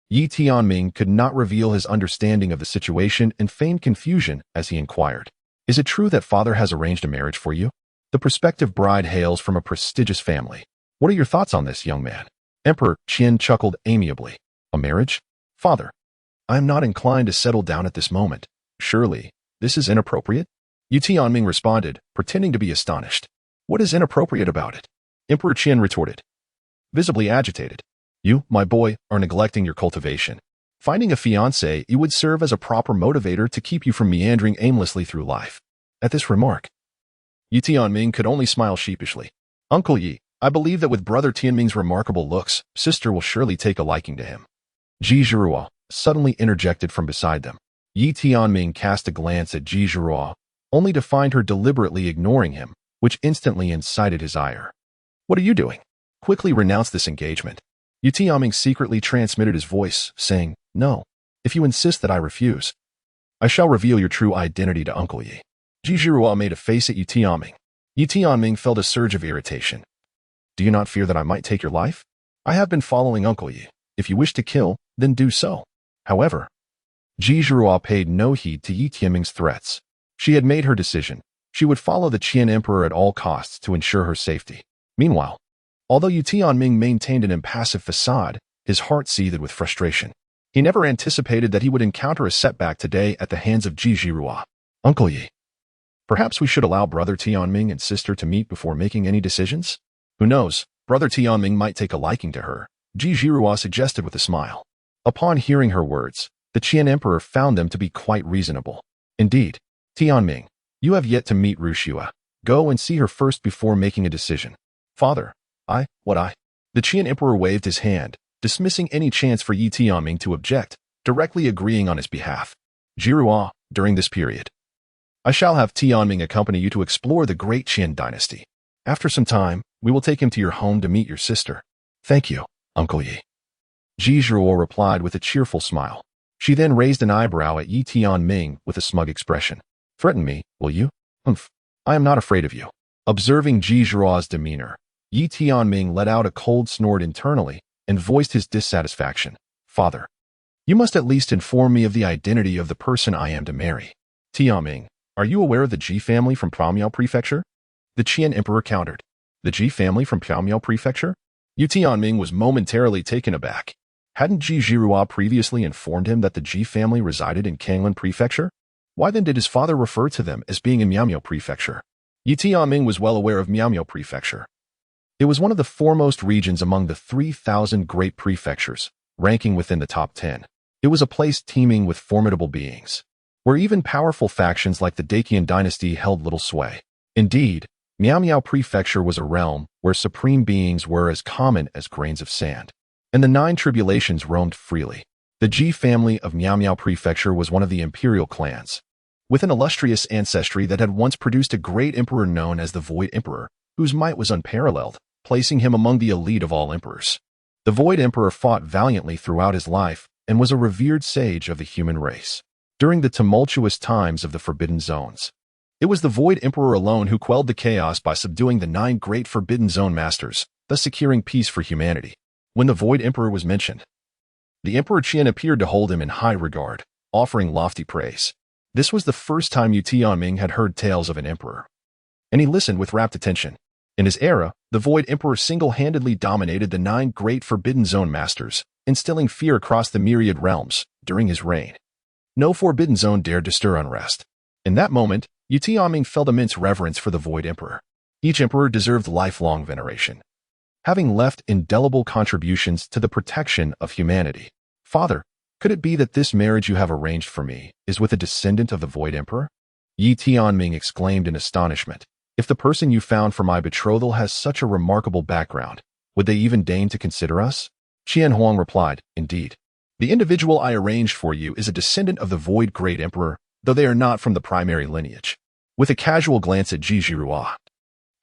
Speaker 1: Ye Tianming could not reveal his understanding of the situation and feigned confusion as he inquired, Is it true that father has arranged a marriage for you? The prospective bride hails from a prestigious family. What are your thoughts on this, young man? Emperor Qian chuckled amiably. A marriage? Father, I am not inclined to settle down at this moment. Surely, this is inappropriate? Ye Tianming responded, pretending to be astonished. What is inappropriate about it? Emperor Qian retorted, visibly agitated. You, my boy, are neglecting your cultivation. Finding a fiancé, it would serve as a proper motivator to keep you from meandering aimlessly through life. At this remark, Ye Tianming could only smile sheepishly. Uncle Ye, I believe that with brother Tianming's remarkable looks, sister will surely take a liking to him. Ji Zhirua suddenly interjected from beside them. Ye Tianming cast a glance at Ji Zhirua, only to find her deliberately ignoring him, which instantly incited his ire. What are you doing? Quickly renounce this engagement. Ye Tianming secretly transmitted his voice, saying, No, if you insist that I refuse, I shall reveal your true identity to Uncle Ye. Ji Zhirua made a face at Ye Tianming. Ye Tianming felt a surge of irritation. Do you not fear that I might take your life? I have been following Uncle Ye. If you wish to kill, then do so. However, Ji Zhirua paid no heed to Ye Tianming's threats. She had made her decision. She would follow the Qian emperor at all costs to ensure her safety. Meanwhile, although Ye Tianming maintained an impassive facade, his heart seethed with frustration. He never anticipated that he would encounter a setback today at the hands of Ji Zhirua. Uncle Ye, perhaps we should allow brother Tianming and sister to meet before making any decisions? Who knows, brother Tianming might take a liking to her, Ji Zhirua suggested with a smile. Upon hearing her words, the Qian emperor found them to be quite reasonable. Indeed, Tianming, you have yet to meet Rushua. Go and see her first before making a decision. Father, I? The Qian emperor waved his hand, dismissing any chance for Ye Tianming to object, directly agreeing on his behalf. Zhirua, during this period, I shall have Tianming accompany you to explore the Great Qian Dynasty. After some time, we will take him to your home to meet your sister. Thank you, Uncle Ye. Ji Zhirua replied with a cheerful smile. She then raised an eyebrow at Ye Tianming with a smug expression. Threaten me, will you? Humph. I am not afraid of you. Observing Ji Zhirua's demeanor, Ye Tianming let out a cold snort internally and voiced his dissatisfaction. Father, you must at least inform me of the identity of the person I am to marry. Tianming, are you aware of the Ji family from Piaomiao Prefecture? The Qian emperor countered. The Ji family from Piaomiao Prefecture? Ye Tianming was momentarily taken aback. Hadn't Ji Zhirua previously informed him that the Ji family resided in Kanglan Prefecture? Why then did his father refer to them as being in Miaomiao Prefecture? Ye Tianming was well aware of Miaomiao Prefecture. It was one of the foremost regions among the 3,000 great prefectures, ranking within the top 10. It was a place teeming with formidable beings, where even powerful factions like the Great Qian Dynasty held little sway. Indeed, Miaomiao Prefecture was a realm where supreme beings were as common as grains of sand, and the 9 tribulations roamed freely. The Ji family of Miaomiao Prefecture was one of the imperial clans, with an illustrious ancestry that had once produced a great emperor known as the Void Emperor, whose might was unparalleled, placing him among the elite of all emperors. The Void Emperor fought valiantly throughout his life and was a revered sage of the human race. During the tumultuous times of the Forbidden Zones, it was the Void Emperor alone who quelled the chaos by subduing the 9 great Forbidden Zone masters, thus securing peace for humanity. When the Void Emperor was mentioned, the Emperor Qian appeared to hold him in high regard, offering lofty praise. This was the first time Ye Tianming had heard tales of an emperor, and he listened with rapt attention. In his era, the Void Emperor single-handedly dominated the 9 great Forbidden Zone masters, instilling fear across the myriad realms. During his reign, no Forbidden Zone dared to stir unrest. In that moment, Ye Tianming felt immense reverence for the Void Emperor. Each emperor deserved lifelong veneration, having left indelible contributions to the protection of humanity. Father, could it be that this marriage you have arranged for me is with a descendant of the Void Emperor? Ye Tianming exclaimed in astonishment. If the person you found for my betrothal has such a remarkable background, would they even deign to consider us? Qian Huang replied, Indeed. The individual I arranged for you is a descendant of the Void Great Emperor, though they are not from the primary lineage. With a casual glance at Ji Zhirua,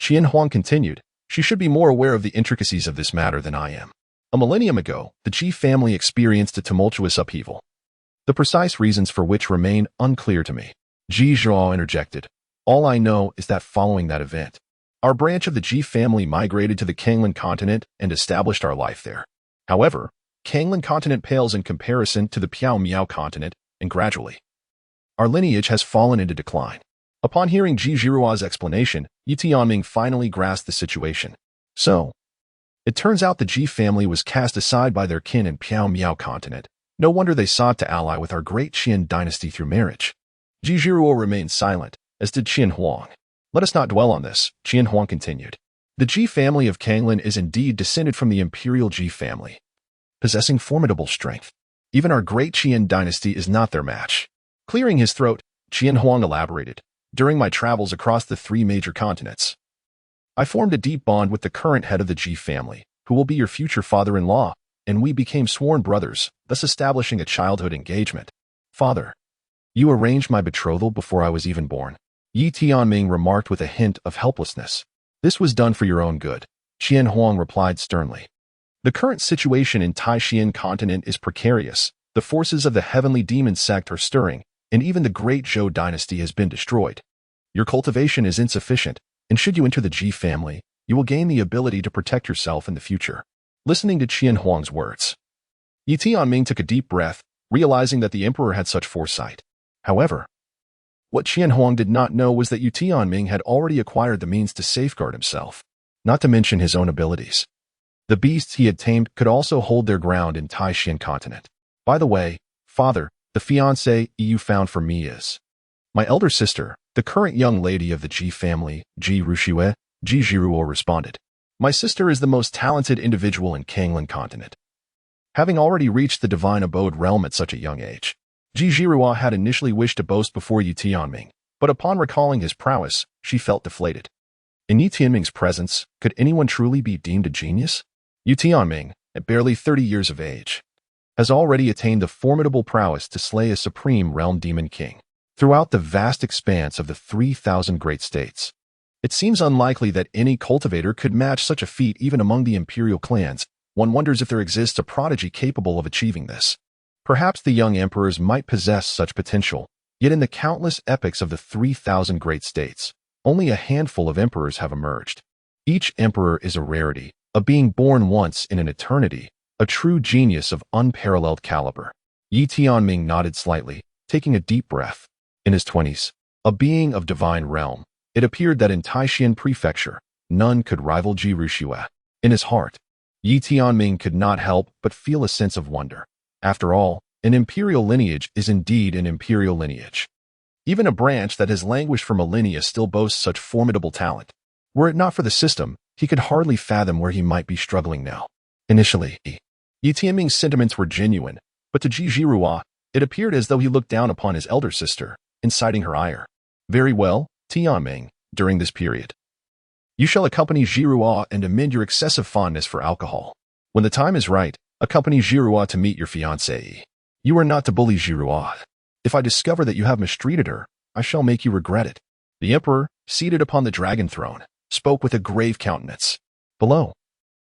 Speaker 1: Qian Huang continued, She should be more aware of the intricacies of this matter than I am. A millennium ago, the Ji family experienced a tumultuous upheaval, the precise reasons for which remain unclear to me. Ji Zhao interjected, All I know is that following that event, our branch of the Ji family migrated to the Kanglan continent and established our life there. However, Kanglan continent pales in comparison to the Piao Miao continent, and gradually, our lineage has fallen into decline. Upon hearing Ji Zhirua's explanation, Ye Tianming finally grasped the situation. So, it turns out the Ji family was cast aside by their kin in Piao Miao continent. No wonder they sought to ally with our Great Qian Dynasty through marriage. Ji Zhiruo remained silent, as did Qian Huang. Let us not dwell on this, Qian Huang continued. The Ji family of Kanglin is indeed descended from the imperial Ji family, possessing formidable strength. Even our Great Qian Dynasty is not their match. Clearing his throat, Qian Huang elaborated. During my travels across the 3 major continents, I formed a deep bond with the current head of the Ji family, who will be your future father-in-law, and we became sworn brothers, thus establishing a childhood engagement. Father, you arranged my betrothal before I was even born. Ye Tianming remarked with a hint of helplessness. This was done for your own good, Qian Huang replied sternly. The current situation in Taishan continent is precarious. The forces of the heavenly demon sect are stirring, and even the Great Zhou dynasty has been destroyed. Your cultivation is insufficient, and should you enter the Ji family, you will gain the ability to protect yourself in the future. Listening to Qian Huang's words, Ye Tianming took a deep breath, realizing that the emperor had such foresight. However, what Qian Huang did not know was that Ye Tianming had already acquired the means to safeguard himself, not to mention his own abilities. The beasts he had tamed could also hold their ground in Taishan continent. By the way, father, the fiancée you found for me is my elder sister, the current young lady of the Ji family, Ji Rushue, Ji Zhiruo responded. My sister is the most talented individual in Kanglin continent. Having already reached the divine abode realm at such a young age, Ji Zhiruo had initially wished to boast before Ye Tianming, but upon recalling his prowess, she felt deflated. In Ye Tianming's presence, could anyone truly be deemed a genius? Ye Tianming, at barely 30 years of age, has already attained the formidable prowess to slay a supreme realm demon king. Throughout the vast expanse of the 3,000 great states, it seems unlikely that any cultivator could match such a feat even among the imperial clans. One wonders if there exists a prodigy capable of achieving this. Perhaps the young emperors might possess such potential, yet in the countless epochs of the 3,000 great states, only a handful of emperors have emerged. Each emperor is a rarity, a being born once in an eternity, a true genius of unparalleled caliber. Ye Tianming nodded slightly, taking a deep breath. In his 20s, a being of divine realm, it appeared that in Taishan Prefecture, none could rival Ji Rushue. In his heart, Ye Tianming could not help but feel a sense of wonder. After all, an imperial lineage is indeed an imperial lineage. Even a branch that has languished for millennia still boasts such formidable talent. Were it not for the system, he could hardly fathom where he might be struggling now. Initially, Ye Tianming's sentiments were genuine, but to Ji Zhiruo, it appeared as though he looked down upon his elder sister, inciting her ire. Very well, Tianming, during this period, you shall accompany Zhiruo and amend your excessive fondness for alcohol. When the time is right, accompany Zhiruo to meet your fiancée. You are not to bully Zhiruo. If I discover that you have mistreated her, I shall make you regret it. The emperor, seated upon the dragon throne, spoke with a grave countenance. Below,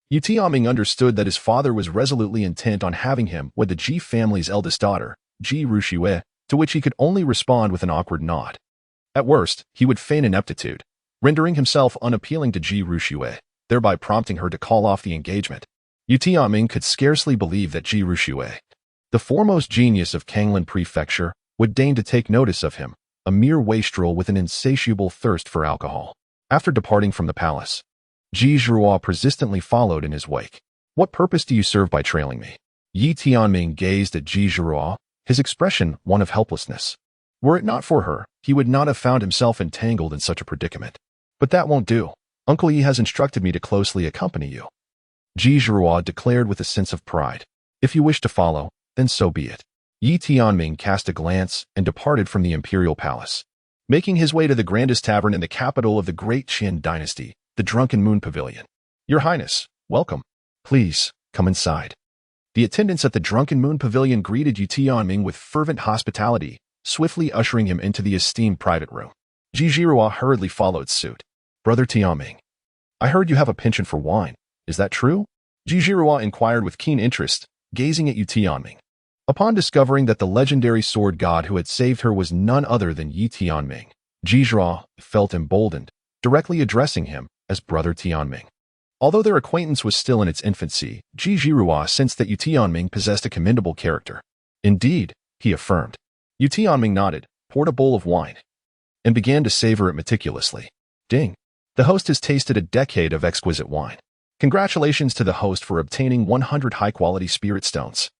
Speaker 1: Ye Tianming understood that his father was resolutely intent on having him wed the Ji family's eldest daughter, Ji Rushue, to which he could only respond with an awkward nod. At worst, he would feign ineptitude, rendering himself unappealing to Ji Rushue, thereby prompting her to call off the engagement. Ye Tianming could scarcely believe that Ji Rushue, the foremost genius of Kanglin Prefecture, would deign to take notice of him, a mere wastrel with an insatiable thirst for alcohol. After departing from the palace, Ji Zhiruo persistently followed in his wake. What purpose do you serve by trailing me? Ye Tianming gazed at Ji Zhiruo, his expression one of helplessness. Were it not for her, he would not have found himself entangled in such a predicament. But that won't do. Uncle Yi has instructed me to closely accompany you, Ji Zhiruo declared with a sense of pride. If you wish to follow, then so be it. Ye Tianming cast a glance and departed from the imperial palace, making his way to the grandest tavern in the capital of the Great Qian Dynasty, the Drunken Moon Pavilion. Your Highness, welcome. Please, come inside. The attendants at the Drunken Moon Pavilion greeted Ye Tianming with fervent hospitality, swiftly ushering him into the esteemed private room. Ji Zhiruo hurriedly followed suit. Brother Tianming, I heard you have a penchant for wine. Is that true? Ji Zhiruo inquired with keen interest, gazing at Ye Tianming. Upon discovering that the legendary sword god who had saved her was none other than Ye Tianming, Ji Zhiruo felt emboldened, directly addressing him as Brother Tianming. Although their acquaintance was still in its infancy, Ji Zhiruo sensed that Ye Tianming possessed a commendable character. Indeed, he affirmed. Ye Tianming nodded, poured a bowl of wine, and began to savor it meticulously. Ding! The host has tasted a decade of exquisite wine. Congratulations to the host for obtaining 100 high-quality spirit stones.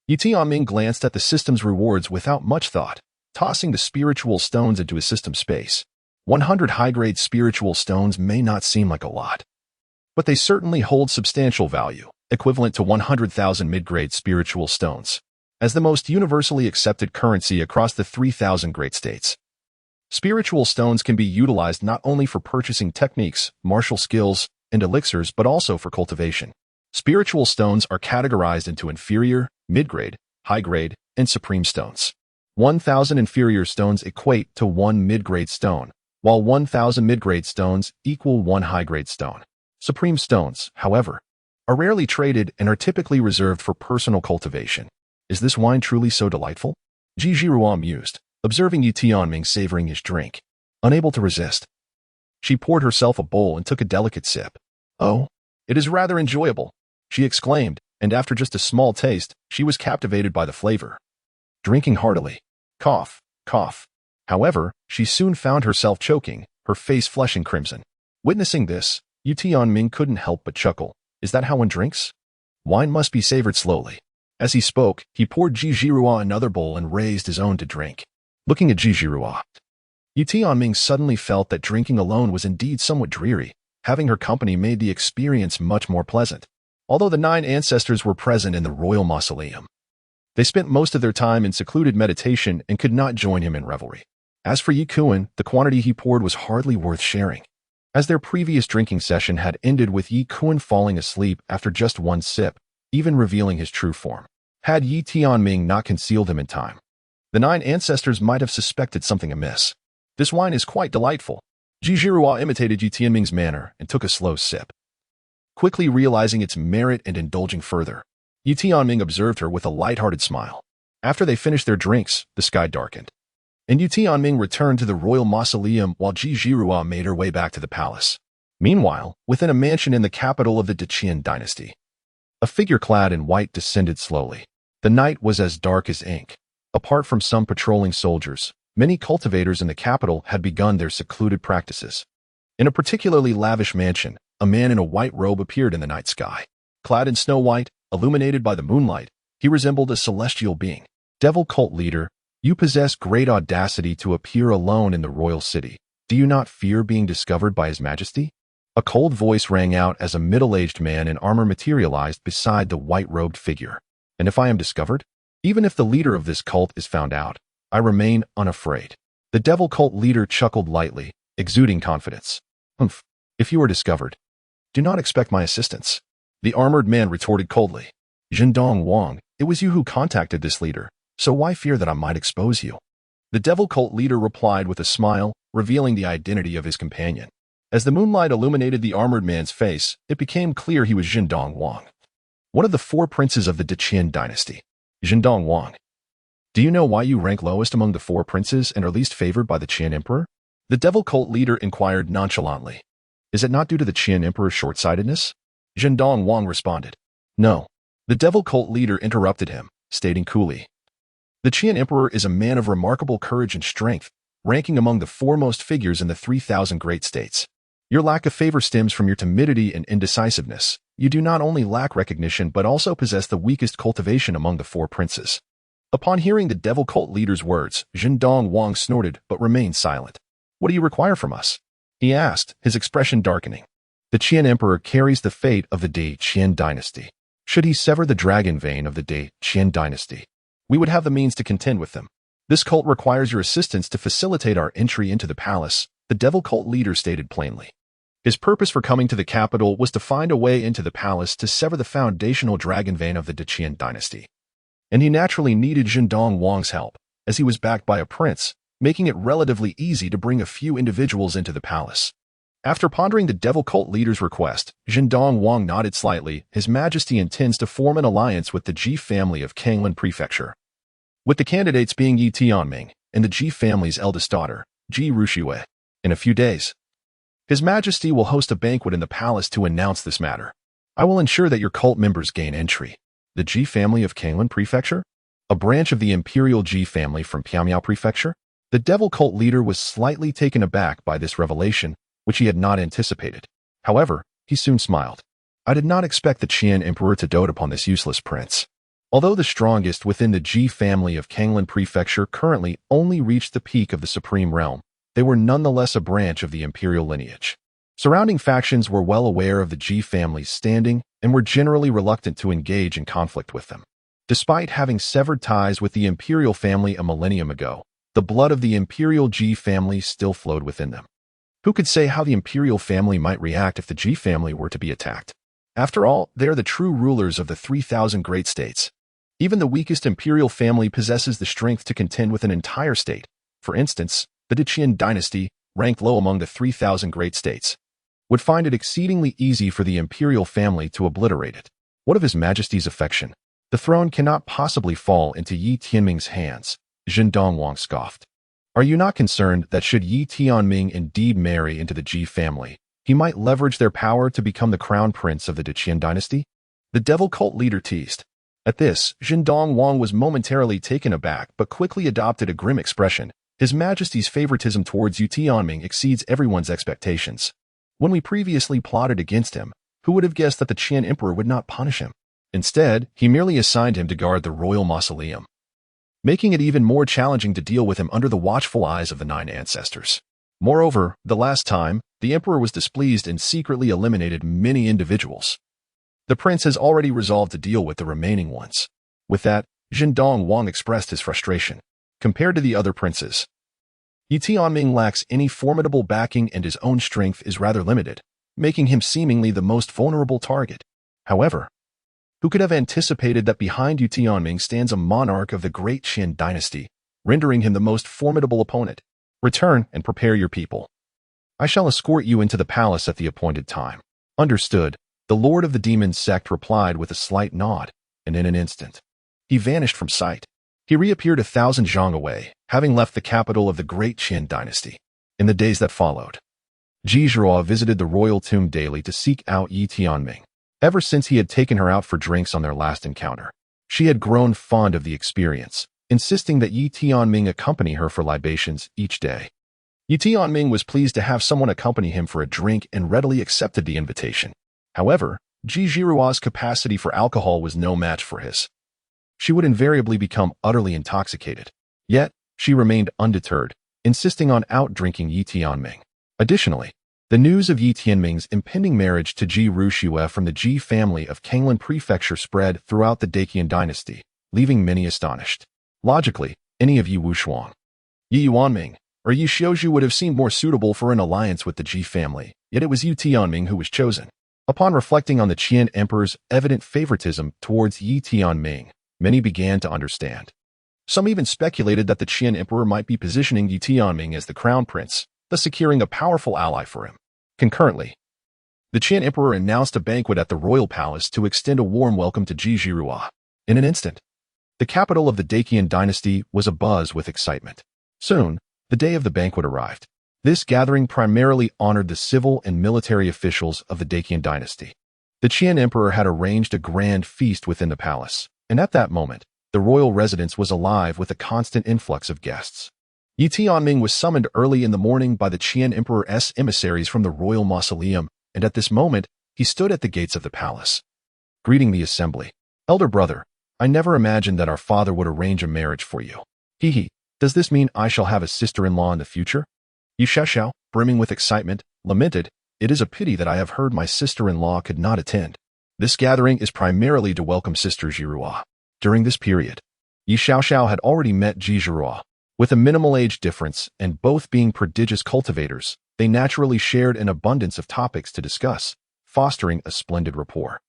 Speaker 1: Ye Tianming glanced at the system's rewards without much thought, tossing the spiritual stones into his system space. 100 high-grade spiritual stones may not seem like a lot, but they certainly hold substantial value, equivalent to 100,000 mid-grade spiritual stones, as the most universally accepted currency across the 3,000 great states. Spiritual stones can be utilized not only for purchasing techniques, martial skills, and elixirs, but also for cultivation. Spiritual stones are categorized into inferior, mid-grade, high-grade, and supreme stones. 1,000 inferior stones equate to 1 mid-grade stone, while 1,000 mid-grade stones equal 1 high-grade stone. Supreme stones, however, are rarely traded and are typically reserved for personal cultivation. Is this wine truly so delightful? Ji Zhiruo mused, observing Ye Tianming savoring his drink. Unable to resist, she poured herself a bowl and took a delicate sip. Oh, it is rather enjoyable, she exclaimed, and after just a small taste, she was captivated by the flavor. Drinking heartily. Cough, cough. However, she soon found herself choking, her face flushing crimson. Witnessing this, Ye Tianming couldn't help but chuckle. Is that how one drinks? Wine must be savored slowly. As he spoke, he poured Ji Zhiruo another bowl and raised his own to drink. Looking at Ji Zhiruo, Ye Tianming suddenly felt that drinking alone was indeed somewhat dreary. Having her company made the experience much more pleasant. Although the 9 ancestors were present in the royal mausoleum, they spent most of their time in secluded meditation and could not join him in revelry. As for Ye Qian, the quantity he poured was hardly worth sharing, as their previous drinking session had ended with Ye Qian falling asleep after just one sip, even revealing his true form. Had Ye Tianming not concealed him in time, the 9 ancestors might have suspected something amiss. This wine is quite delightful. Ji Zhiruo imitated Ye Tianming's manner and took a slow sip. Quickly realizing its merit and indulging further, Ye Tianming observed her with a light-hearted smile. After they finished their drinks, the sky darkened, and Ye Tianming returned to the royal mausoleum while Ji Zhiruo made her way back to the palace. Meanwhile, within a mansion in the capital of the Great Qian Dynasty, a figure clad in white descended slowly. The night was as dark as ink. Apart from some patrolling soldiers, many cultivators in the capital had begun their secluded practices. In a particularly lavish mansion, a man in a white robe appeared in the night sky. Clad in snow white, illuminated by the moonlight, he resembled a celestial being. Devil cult leader, you possess great audacity to appear alone in the royal city. Do you not fear being discovered by His Majesty? A cold voice rang out as a middle-aged man in armor materialized beside the white-robed figure. And if I am discovered? Even if the leader of this cult is found out, I remain unafraid. The devil cult leader chuckled lightly, exuding confidence. Humph. If you are discovered, do not expect my assistance. The armored man retorted coldly. Zhendong Wang, it was you who contacted this leader, so why fear that I might expose you? The devil cult leader replied with a smile, revealing the identity of his companion. As the moonlight illuminated the armored man's face, it became clear he was Zhendong Wang, one of the 4 princes of the Great Qian Dynasty. Zhendong Wang, do you know why you rank lowest among the 4 princes and are least favored by the Qian Emperor? The devil cult leader inquired nonchalantly. Is it not due to the Qian Emperor's short-sightedness? Zhendong Wang responded. No. The devil cult leader interrupted him, stating coolly. The Qian Emperor is a man of remarkable courage and strength, ranking among the foremost figures in the 3,000 great states. Your lack of favor stems from your timidity and indecisiveness. You do not only lack recognition but also possess the weakest cultivation among the 4 princes. Upon hearing the devil cult leader's words, Zhendong Wang snorted but remained silent. What do you require from us? He asked, his expression darkening. The Qian Emperor carries the fate of the Great Qian Dynasty. Should he sever the dragon vein of the Great Qian Dynasty, we would have the means to contend with them. This cult requires your assistance to facilitate our entry into the palace, the devil cult leader stated plainly. His purpose for coming to the capital was to find a way into the palace to sever the foundational dragon vein of the Great Qian Dynasty. And he naturally needed Zhendong Wang's help, as he was backed by a prince, making it relatively easy to bring a few individuals into the palace. After pondering the devil cult leader's request, Zhendong Wang nodded slightly. His Majesty intends to form an alliance with the Ji family of Kanglan Prefecture, with the candidates being Ye Tianming and the Ji family's eldest daughter, Ji Rushiwei. In a few days, His Majesty will host a banquet in the palace to announce this matter. I will ensure that your cult members gain entry. The Ji family of Kanglan Prefecture? A branch of the imperial Ji family from Pyamiao Prefecture? The The devil cult leader was slightly taken aback by this revelation, which he had not anticipated. However, he soon smiled. I did not expect the Qian emperor to dote upon this useless prince. Although the strongest within the Ji family of Kanglan Prefecture currently only reached the peak of the supreme realm, they were nonetheless a branch of the imperial lineage. Surrounding factions were well aware of the Ji family's standing and were generally reluctant to engage in conflict with them. Despite having severed ties with the imperial family a millennium ago, the blood of the imperial Ji family still flowed within them. Who could say how the imperial family might react if the Ji family were to be attacked? After all, they are the true rulers of the 3,000 great states. Even the weakest imperial family possesses the strength to contend with an entire state. For instance, the Ye Tianming dynasty, ranked low among the 3,000 great states, would find it exceedingly easy for the imperial family to obliterate it. What of His Majesty's affection? The throne cannot possibly fall into Ye Tianming's hands, Zhen Dongwang scoffed. Are you not concerned that should Ye Tianming indeed marry into the Ji family, he might leverage their power to become the crown prince of the Great Qian Dynasty? The devil cult leader teased. At this, Zhen Dongwang was momentarily taken aback but quickly adopted a grim expression. His Majesty's favoritism towards Ye Tianming exceeds everyone's expectations. When we previously plotted against him, who would have guessed that the Qian emperor would not punish him? Instead, he merely assigned him to guard the royal mausoleum, making it even more challenging to deal with him under the watchful eyes of the 9 ancestors. Moreover, the last time, the emperor was displeased and secretly eliminated many individuals. The prince has already resolved to deal with the remaining ones. With that, Zhen Dongwang expressed his frustration. Compared to the other princes, Ye Tianming lacks any formidable backing and his own strength is rather limited, making him seemingly the most vulnerable target. However, who could have anticipated that behind Ye Tianming stands a monarch of the Great Qian Dynasty, rendering him the most formidable opponent? Return and prepare your people. I shall escort you into the palace at the appointed time. Understood, the Lord of the Demons sect replied with a slight nod, and in an instant, he vanished from sight. He reappeared 1,000 zhang away, having left the capital of the Great Qian Dynasty. In the days that followed, Ji Zhirua visited the royal tomb daily to seek out Ye Tianming. Ever since he had taken her out for drinks on their last encounter, she had grown fond of the experience, insisting that Ye Tianming accompany her for libations each day. Ye Tianming was pleased to have someone accompany him for a drink and readily accepted the invitation. However, Ji Zhirua's capacity for alcohol was no match for his. She would invariably become utterly intoxicated. Yet, she remained undeterred, insisting on out-drinking Ye Tianming. Additionally, the news of Ye Tianming's impending marriage to Ji Ruxue from the Ji family of Kanglan Prefecture spread throughout the Great Qian Dynasty, leaving many astonished. Logically, any of Ye Wushuang, Ye Yuanming, or Ye Xiuzhu would have seemed more suitable for an alliance with the Ji family, yet it was Ye Tianming who was chosen. Upon reflecting on the Qian emperor's evident favoritism towards Ye Tianming, many began to understand. Some even speculated that the Qian emperor might be positioning Ye Tianming as the crown prince, thus securing a powerful ally for him. Concurrently, the Qian emperor announced a banquet at the royal palace to extend a warm welcome to Ji Zhirua. In an instant, the capital of the Great Qian Dynasty was abuzz with excitement. Soon, the day of the banquet arrived. This gathering primarily honored the civil and military officials of the Great Qian Dynasty. The Qian emperor had arranged a grand feast within the palace, and at that moment, the royal residence was alive with a constant influx of guests. Ye Tianming was summoned early in the morning by the Qian emperor's emissaries from the royal mausoleum, and at this moment, he stood at the gates of the palace, greeting the assembly. Elder brother, I never imagined that our father would arrange a marriage for you. Hee, does this mean I shall have a sister-in-law in the future? Ye Xiaoxiao, brimming with excitement, lamented, it is a pity that I have heard my sister-in-law could not attend. This gathering is primarily to welcome Sister Zhirua. During this period, Ye Xiaoxiao had already met Ji Zhirua. With a minimal age difference and both being prodigious cultivators, they naturally shared an abundance of topics to discuss, fostering a splendid rapport.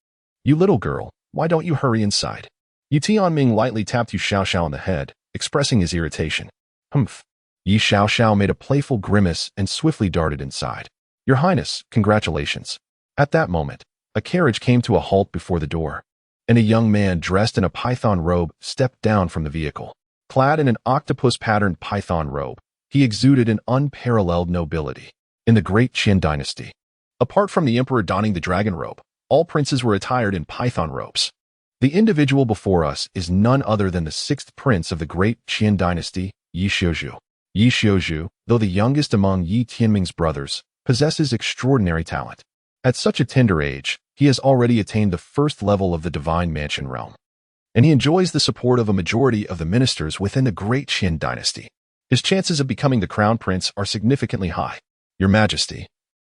Speaker 1: You little girl, why don't you hurry inside? Ye Tianming lightly tapped Ye Xiaoxiao on the head, expressing his irritation. Humph. Ye Xiaoxiao made a playful grimace and swiftly darted inside. Your Highness, congratulations. At that moment, a carriage came to a halt before the door, and a young man dressed in a python robe stepped down from the vehicle. Clad in an octopus-patterned python robe, he exuded an unparalleled nobility. In the Great Qian Dynasty, apart from the emperor donning the dragon robe, all princes were attired in python robes. The individual before us is none other than the 6th prince of the Great Qian Dynasty, Ye Xiuzhu. Ye Xiuzhu, though the youngest among Ye Tianming's brothers, possesses extraordinary talent. At such a tender age, he has already attained the first level of the divine mansion realm, and he enjoys the support of a majority of the ministers within the Great Qian Dynasty. His chances of becoming the crown prince are significantly high. Your Majesty,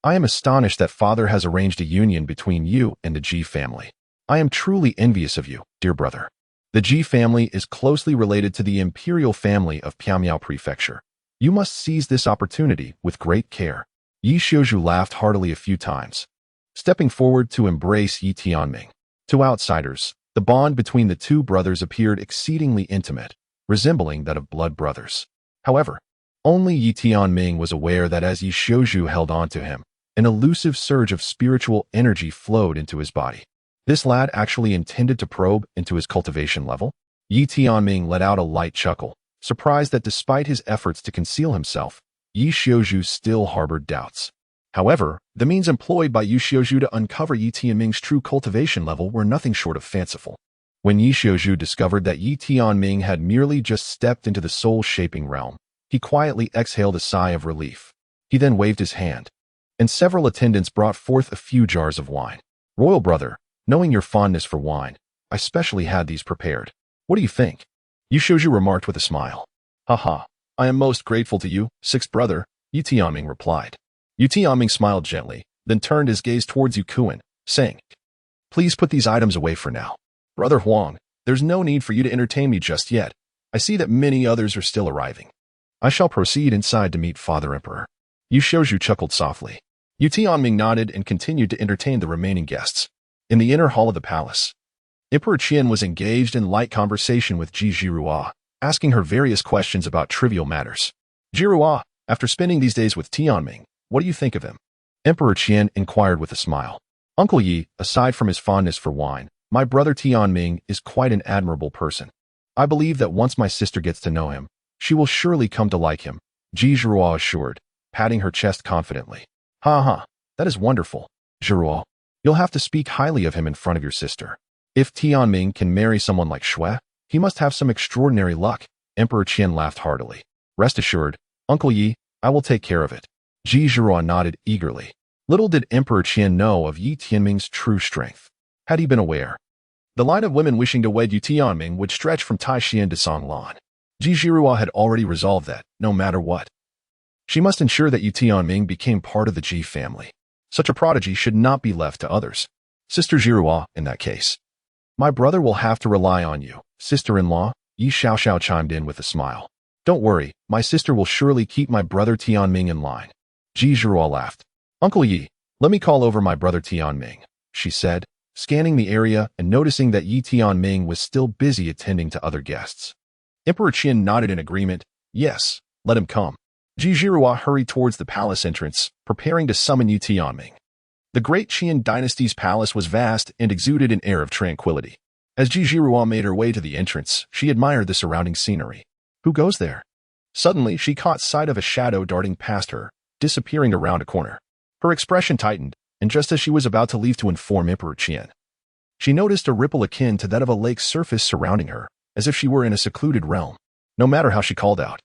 Speaker 1: I am astonished that father has arranged a union between you and the Ji family. I am truly envious of you, dear brother. The Ji family is closely related to the imperial family of Piamiao Prefecture. You must seize this opportunity with great care. Ye Xiuzhu laughed heartily a few times, stepping forward to embrace Ye Tianming. To outsiders, the bond between the two brothers appeared exceedingly intimate, resembling that of blood brothers. However, only Ye Tianming was aware that as Ye Xiuzhu held on to him, an elusive surge of spiritual energy flowed into his body. This lad actually intended to probe into his cultivation level? Ye Tianming let out a light chuckle, surprised that despite his efforts to conceal himself, Ye Xiuzhu still harbored doubts. However, the means employed by Ye Xiuzhu to uncover Ye Tianming's true cultivation level were nothing short of fanciful. When Ye Xiuzhu discovered that Ye Tianming had merely just stepped into the soul-shaping realm, he quietly exhaled a sigh of relief. He then waved his hand, and several attendants brought forth a few jars of wine. Royal brother, knowing your fondness for wine, I specially had these prepared. What do you think? Ye Xiuzhu remarked with a smile. Haha, I am most grateful to you, sixth brother, Ye Tianming replied. Ye Tianming smiled gently, then turned his gaze towards Ye Kuan, saying, Please put these items away for now. Brother Huang, there's no need for you to entertain me just yet. I see that many others are still arriving. I shall proceed inside to meet Father Emperor. Ye Xiuzhu chuckled softly. Ye Tianming nodded and continued to entertain the remaining guests. In the inner hall of the palace, Emperor Qian was engaged in light conversation with Ji Zhirua, asking her various questions about trivial matters. Zhirua, after spending these days with Tianming, what do you think of him? Emperor Qian inquired with a smile. Uncle Yi, aside from his fondness for wine, my brother Tianming is quite an admirable person. I believe that once my sister gets to know him, she will surely come to like him, Ji Zhirua assured, patting her chest confidently. Ha, that is wonderful, Zhirua. You'll have to speak highly of him in front of your sister. If Tianming can marry someone like Shui, he must have some extraordinary luck. Emperor Qian laughed heartily. Rest assured, Uncle Yi, I will take care of it. Ji Zhirua nodded eagerly. Little did Emperor Qian know of Ye Tianming's true strength. Had he been aware, the line of women wishing to wed Ye Tianming would stretch from Taixin to Songlan. Ji Zhirua had already resolved that, no matter what, she must ensure that Ye Tianming became part of the Ji family. Such a prodigy should not be left to others. Sister Zhirua, in that case. My brother will have to rely on you, sister-in-law, Ye Xiaoxiao chimed in with a smile. Don't worry, my sister will surely keep my brother Tianming in line. Ji Zhirua laughed. Uncle Yi, let me call over my brother Tianming, she said, scanning the area and noticing that Ye Tianming was still busy attending to other guests. Emperor Qian nodded in agreement. Yes, let him come. Ji Zhirua hurried towards the palace entrance, preparing to summon Ye Tianming. The Great Qian Dynasty's palace was vast and exuded an air of tranquility. As Ji Zhirua made her way to the entrance, she admired the surrounding scenery. Who goes there? Suddenly, she caught sight of a shadow darting past her, disappearing around a corner. Her expression tightened, and just as she was about to leave to inform Emperor Qian, she noticed a ripple akin to that of a lake's surface surrounding her, as if she were in a secluded realm. No matter how she called out,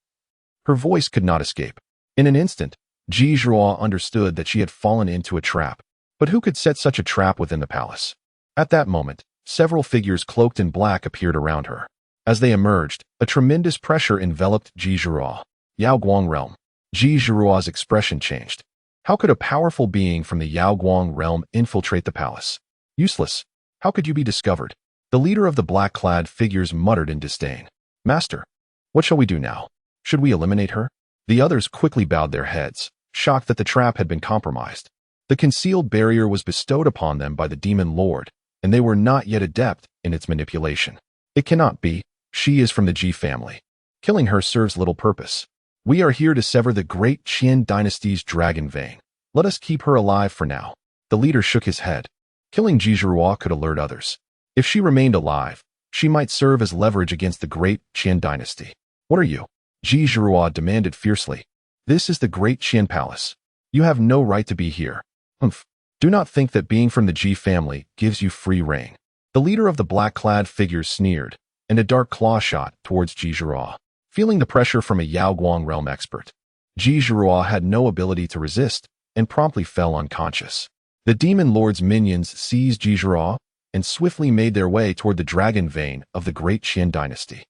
Speaker 1: her voice could not escape. In an instant, Ji Zhirua understood that she had fallen into a trap. But who could set such a trap within the palace? At that moment, several figures cloaked in black appeared around her. As they emerged, a tremendous pressure enveloped Ji Zhirua. Yao Guang realm. Ji Zhirua's expression changed. How could a powerful being from the Yao Guang realm infiltrate the palace? Useless. How could you be discovered? The leader of the black-clad figures muttered in disdain. Master, what shall we do now? Should we eliminate her? The others quickly bowed their heads, shocked that the trap had been compromised. The concealed barrier was bestowed upon them by the demon lord, and they were not yet adept in its manipulation. It cannot be. She is from the Ji family. Killing her serves little purpose. We are here to sever the Great Qian Dynasty's dragon vein. Let us keep her alive for now. The leader shook his head. Killing Ji Zhirua could alert others. If she remained alive, she might serve as leverage against the Great Qian Dynasty. What are you? Ji Zhirua demanded fiercely. This is the Great Qian Palace. You have no right to be here. Humph. Do not think that being from the Ji family gives you free rein. The leader of the black-clad figures sneered, and a dark claw shot towards Ji Zhirua. Feeling the pressure from a Yaoguang realm expert, Ji Zhirua had no ability to resist and promptly fell unconscious. The demon lord's minions seized Ji Zhirua and swiftly made their way toward the dragon vein of the Great Qian Dynasty.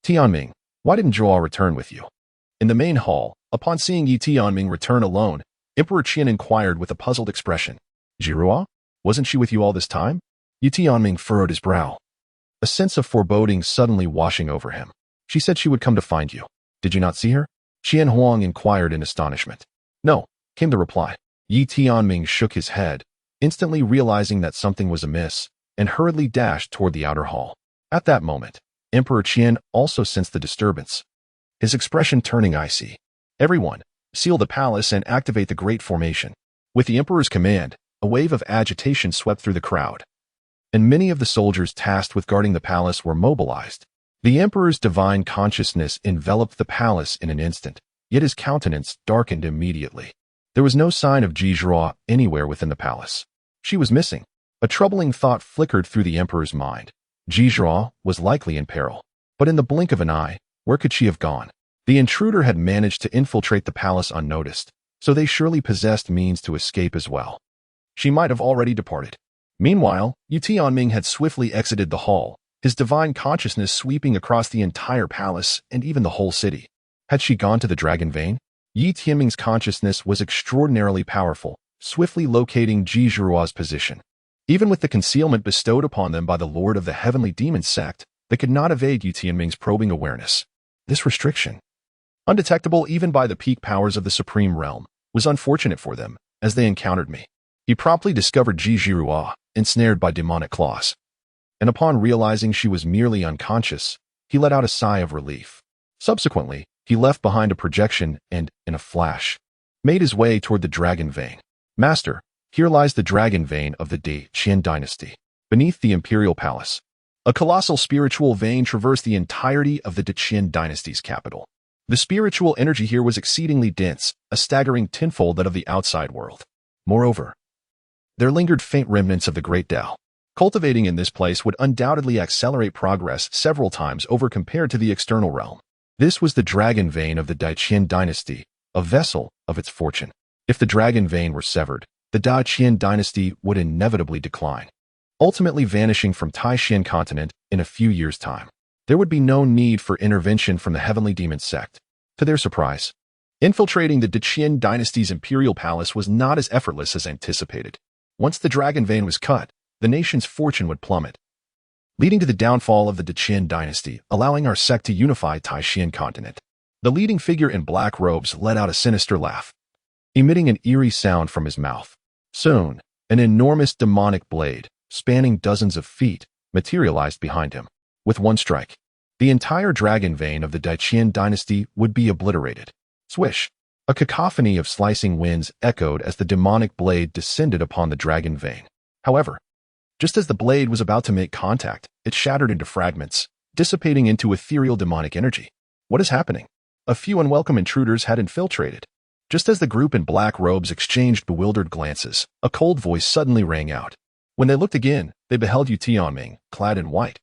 Speaker 1: Tianming, why didn't Zhou return with you? In the main hall, upon seeing Ye Tianming return alone, Emperor Qian inquired with a puzzled expression. Zhirua? Wasn't she with you all this time? Ye Tianming furrowed his brow, a sense of foreboding suddenly washing over him. She said she would come to find you. Did you not see her? Qian Huang inquired in astonishment. No, came the reply. Ye Tianming shook his head, instantly realizing that something was amiss, and hurriedly dashed toward the outer hall. At that moment, Emperor Qian also sensed the disturbance, his expression turning icy. Everyone, seal the palace and activate the Great Formation. With the Emperor's command, a wave of agitation swept through the crowd, and many of the soldiers tasked with guarding the palace were mobilized. The Emperor's divine consciousness enveloped the palace in an instant, yet his countenance darkened immediately. There was no sign of Ji Zhirua anywhere within the palace. She was missing. A troubling thought flickered through the Emperor's mind. Ji Zhirua was likely in peril. But in the blink of an eye, where could she have gone? The intruder had managed to infiltrate the palace unnoticed, so they surely possessed means to escape as well. She might have already departed. Meanwhile, Ye Tianming had swiftly exited the hall, his divine consciousness sweeping across the entire palace and even the whole city. Had she gone to the dragon vein? Ye Tianming's consciousness was extraordinarily powerful, swiftly locating Ji Zhirua's position. Even with the concealment bestowed upon them by the Lord of the Heavenly Demon Sect, they could not evade Ye Tianming's probing awareness. This restriction, undetectable even by the peak powers of the Supreme Realm, was unfortunate for them, as they encountered me. He promptly discovered Ji Zhirua, ensnared by demonic claws. And upon realizing she was merely unconscious, he let out a sigh of relief. Subsequently, he left behind a projection and, in a flash, made his way toward the dragon vein. Master, here lies the dragon vein of the Great Qian Dynasty, beneath the imperial palace. A colossal spiritual vein traversed the entirety of the Great Qian Dynasty's capital. The spiritual energy here was exceedingly dense, a staggering tenfold that of the outside world. Moreover, there lingered faint remnants of the Great Tao. Cultivating in this place would undoubtedly accelerate progress several times over compared to the external realm. This was the dragon vein of the Great Qian Dynasty, a vessel of its fortune. If the dragon vein were severed, the Great Qian Dynasty would inevitably decline, ultimately vanishing from Taishan continent in a few years' time. There would be no need for intervention from the Heavenly Demon Sect. To their surprise, infiltrating the Great Qian Dynasty's imperial palace was not as effortless as anticipated. Once the dragon vein was cut, the nation's fortune would plummet, leading to the downfall of the Great Qian Dynasty, allowing our sect to unify Taishan continent. The leading figure in black robes let out a sinister laugh, emitting an eerie sound from his mouth. Soon, an enormous demonic blade, spanning dozens of feet, materialized behind him. With one strike, the entire dragon vein of the Great Qian Dynasty would be obliterated. Swish! A cacophony of slicing winds echoed as the demonic blade descended upon the dragon vein. However, just as the blade was about to make contact, it shattered into fragments, dissipating into ethereal demonic energy. What is happening? A few unwelcome intruders had infiltrated. Just as the group in black robes exchanged bewildered glances, a cold voice suddenly rang out. When they looked again, they beheld Ye Tianming, clad in white,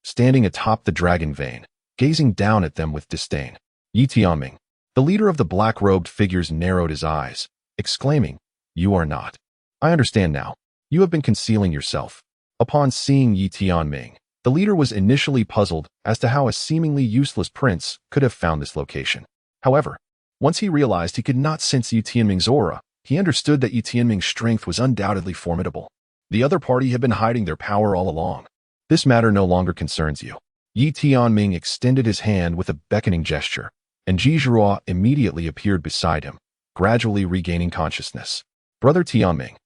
Speaker 1: standing atop the dragon vein, gazing down at them with disdain. Ye Tianming, the leader of the black-robed figures, narrowed his eyes, exclaiming, "You are not. I understand now. You have been concealing yourself." Upon seeing Ye Tianming, the leader was initially puzzled as to how a seemingly useless prince could have found this location. However, once he realized he could not sense Ye Tianming's aura, he understood that Ye Tianming's strength was undoubtedly formidable. The other party had been hiding their power all along. This matter no longer concerns you. Ye Tianming extended his hand with a beckoning gesture, and Ji Zhirua immediately appeared beside him, gradually regaining consciousness. Brother Tianming,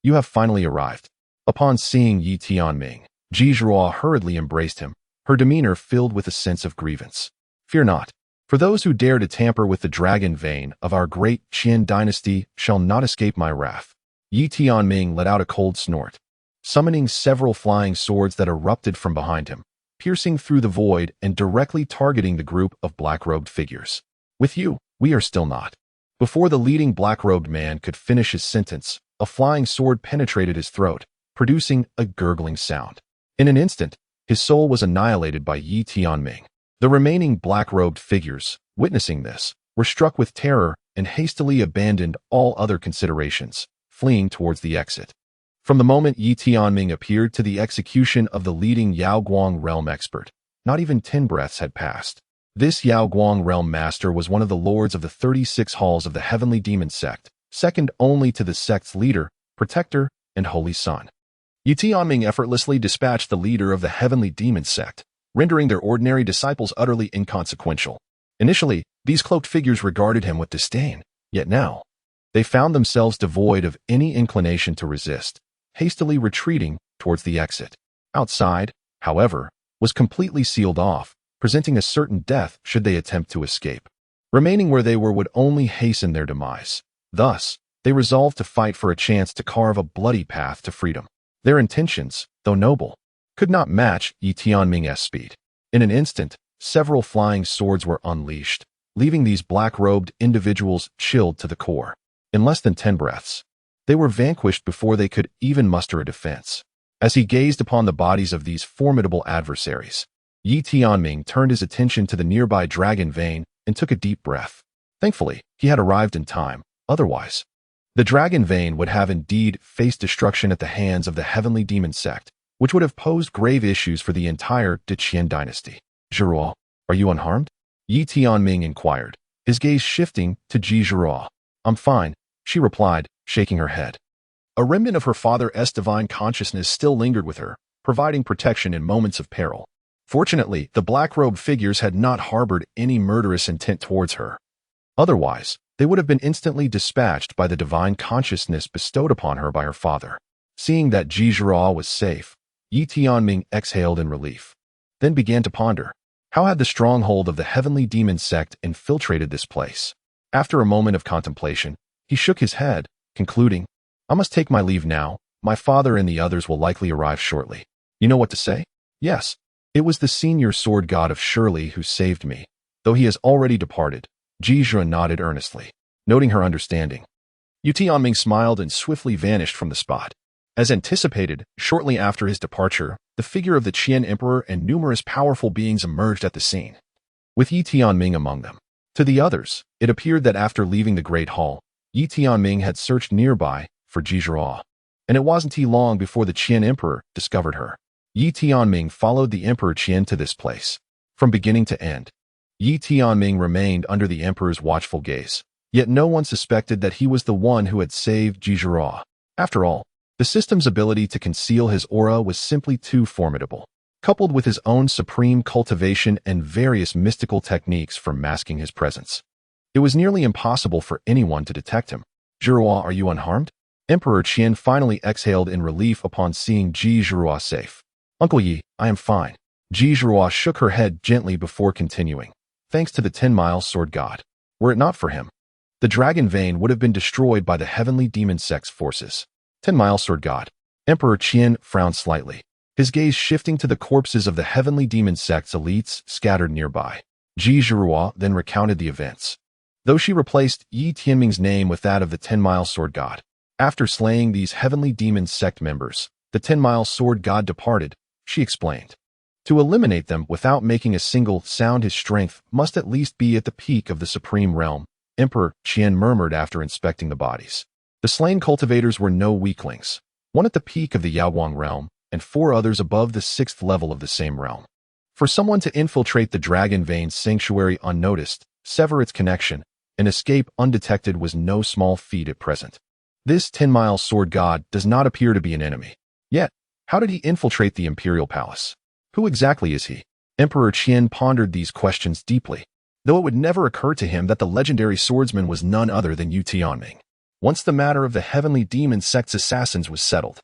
Speaker 1: you have finally arrived. Upon seeing Ye Tianming, Ji Zhirua hurriedly embraced him, her demeanor filled with a sense of grievance. Fear not. For those who dare to tamper with the dragon vein of our Great Qian Dynasty shall not escape my wrath. Ye Tianming let out a cold snort, summoning several flying swords that erupted from behind him, piercing through the void and directly targeting the group of black-robed figures. With you, we are still not. Before the leading black-robed man could finish his sentence, a flying sword penetrated his throat, producing a gurgling sound. In an instant, his soul was annihilated by Ye Tianming. The remaining black-robed figures, witnessing this, were struck with terror and hastily abandoned all other considerations, fleeing towards the exit. From the moment Ye Tianming appeared to the execution of the leading Yaoguang realm expert, not even 10 breaths had passed. This Yaoguang realm master was one of the lords of the 36 halls of the heavenly demon sect, second only to the sect's leader, protector, and holy son. Ye Tianming effortlessly dispatched the leader of the heavenly demon sect, rendering their ordinary disciples utterly inconsequential. Initially, these cloaked figures regarded him with disdain, yet now, they found themselves devoid of any inclination to resist, hastily retreating towards the exit. Outside, however, was completely sealed off, presenting a certain death should they attempt to escape. Remaining where they were would only hasten their demise. Thus, they resolved to fight for a chance to carve a bloody path to freedom. Their intentions, though noble, could not match Ye Tianming's speed. In an instant, several flying swords were unleashed, leaving these black-robed individuals chilled to the core. In less than 10 breaths, they were vanquished before they could even muster a defense. As he gazed upon the bodies of these formidable adversaries, Ye Tianming turned his attention to the nearby dragon vein and took a deep breath. Thankfully, he had arrived in time. Otherwise, the dragon vein would have indeed faced destruction at the hands of the heavenly demon sect, which would have posed grave issues for the entire Great Qian Dynasty. "Zhiruo, are you unharmed?" Ye Tianming inquired, his gaze shifting to Zhiruo. "I'm fine," she replied, shaking her head. A remnant of her father's divine consciousness still lingered with her, providing protection in moments of peril. Fortunately, the black-robed figures had not harbored any murderous intent towards her. Otherwise, they would have been instantly dispatched by the divine consciousness bestowed upon her by her father. Seeing that Zhiruo was safe, Ye Tianming exhaled in relief, then began to ponder. How had the stronghold of the heavenly demon sect infiltrated this place? After a moment of contemplation, he shook his head, concluding, "I must take my leave now. My father and the others will likely arrive shortly." "You know what to say?" "Yes. It was the senior sword god of Shirley who saved me, though he has already departed." Zhiruo nodded earnestly, noting her understanding. Ye Tianming smiled and swiftly vanished from the spot. As anticipated, shortly after his departure, the figure of the Qian Emperor and numerous powerful beings emerged at the scene, with Ye Tianming among them. To the others, it appeared that after leaving the Great Hall, Ye Tianming had searched nearby for Zhiruo, and it wasn't long before the Qian Emperor discovered her. Ye Tianming followed the Emperor Qian to this place. From beginning to end, Ye Tianming remained under the Emperor's watchful gaze, yet no one suspected that he was the one who had saved Zhiruo. After all, the system's ability to conceal his aura was simply too formidable, coupled with his own supreme cultivation and various mystical techniques for masking his presence. It was nearly impossible for anyone to detect him. "Zhiruo, are you unharmed?" Emperor Qian finally exhaled in relief upon seeing Zhiruo safe. "Uncle Yi, I am fine." Zhiruo shook her head gently before continuing. "Thanks to the 10-mile sword god. Were it not for him, the dragon vein would have been destroyed by the heavenly demon sect's forces." 10-mile sword god. Emperor Qian frowned slightly, his gaze shifting to the corpses of the heavenly demon sect's elites scattered nearby. Zhiruo then recounted the events, though she replaced Ye Tianming's name with that of the 10-mile sword god. After slaying these heavenly demon sect members, the 10-mile sword god departed, she explained. To eliminate them without making a single sound, his strength must at least be at the peak of the supreme realm, Emperor Qian murmured after inspecting the bodies. The slain cultivators were no weaklings, one at the peak of the Yaoguang realm, and 4 others above the 6th level of the same realm. For someone to infiltrate the dragon vein sanctuary unnoticed, sever its connection, and escape undetected was no small feat at present. This 10-mile sword god does not appear to be an enemy. Yet, how did he infiltrate the imperial palace? Who exactly is he? Emperor Qian pondered these questions deeply, though it would never occur to him that the legendary swordsman was none other than Ye Tianming. Once the matter of the heavenly demon sect's assassins was settled,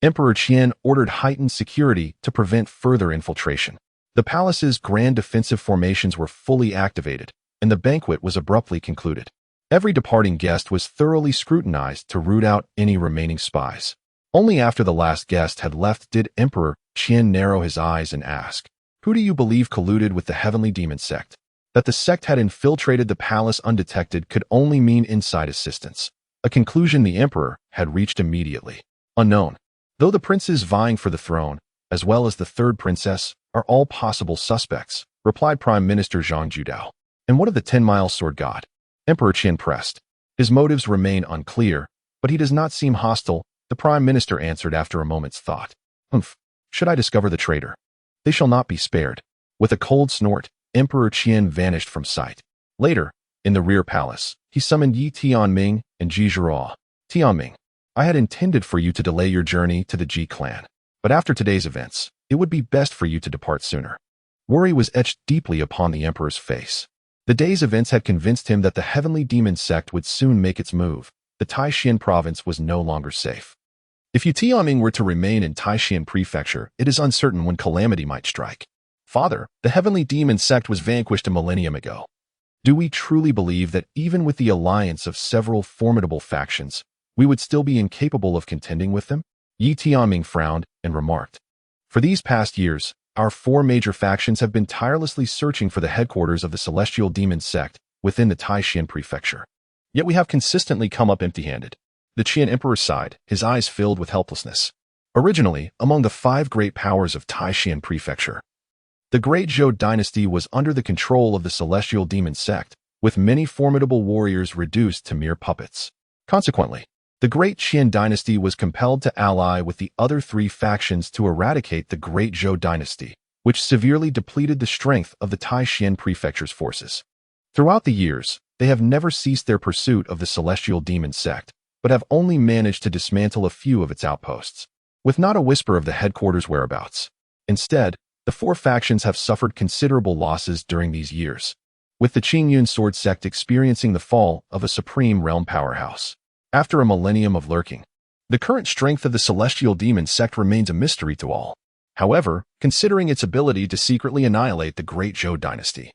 Speaker 1: Emperor Qian ordered heightened security to prevent further infiltration. The palace's grand defensive formations were fully activated, and the banquet was abruptly concluded. Every departing guest was thoroughly scrutinized to root out any remaining spies. Only after the last guest had left did Emperor Qian narrow his eyes and ask, "Who do you believe colluded with the heavenly demon sect?" That the sect had infiltrated the palace undetected could only mean inside assistance, a conclusion the emperor had reached immediately. Unknown, though the princes vying for the throne, as well as the third princess, are all possible suspects. replied Prime Minister Zhang Judao. And what of the 10-mile sword god? Emperor Qian pressed. His motives remain unclear, but he does not seem hostile, the Prime Minister answered after a moment's thought. Should I discover the traitor? They shall not be spared. With a cold snort, Emperor Qian vanished from sight. Later, in the rear palace, he summoned Ye Tianming and Ji Zhirao. Tianming, I had intended for you to delay your journey to the Ji clan, but after today's events, it would be best for you to depart sooner. Worry was etched deeply upon the emperor's face. The day's events had convinced him that the heavenly demon sect would soon make its move. The Taishan province was no longer safe. If Ye Tianming were to remain in Taishan prefecture, it is uncertain when calamity might strike. Father, the heavenly demon sect was vanquished a millennium ago. Do we truly believe that even with the alliance of several formidable factions, we would still be incapable of contending with them? Ye Tianming frowned and remarked. For these past years, our 4 major factions have been tirelessly searching for the headquarters of the celestial demon sect within the Taishan prefecture. Yet we have consistently come up empty-handed. The Qian emperor sighed, his eyes filled with helplessness. Originally, among the 5 great powers of Taishan prefecture, the Great Qian Dynasty was under the control of the celestial demon sect, with many formidable warriors reduced to mere puppets. Consequently, the Great Qian Dynasty was compelled to ally with the other 3 factions to eradicate the Great Qian Dynasty, which severely depleted the strength of the Taishan prefecture's forces. Throughout the years, they have never ceased their pursuit of the celestial demon sect, but have only managed to dismantle a few of its outposts, with not a whisper of the headquarters' whereabouts. Instead, the 4 factions have suffered considerable losses during these years, with the Qingyun sword sect experiencing the fall of a supreme realm powerhouse. After a millennium of lurking, the current strength of the celestial demon sect remains a mystery to all. However, considering its ability to secretly annihilate the Great Qian Dynasty,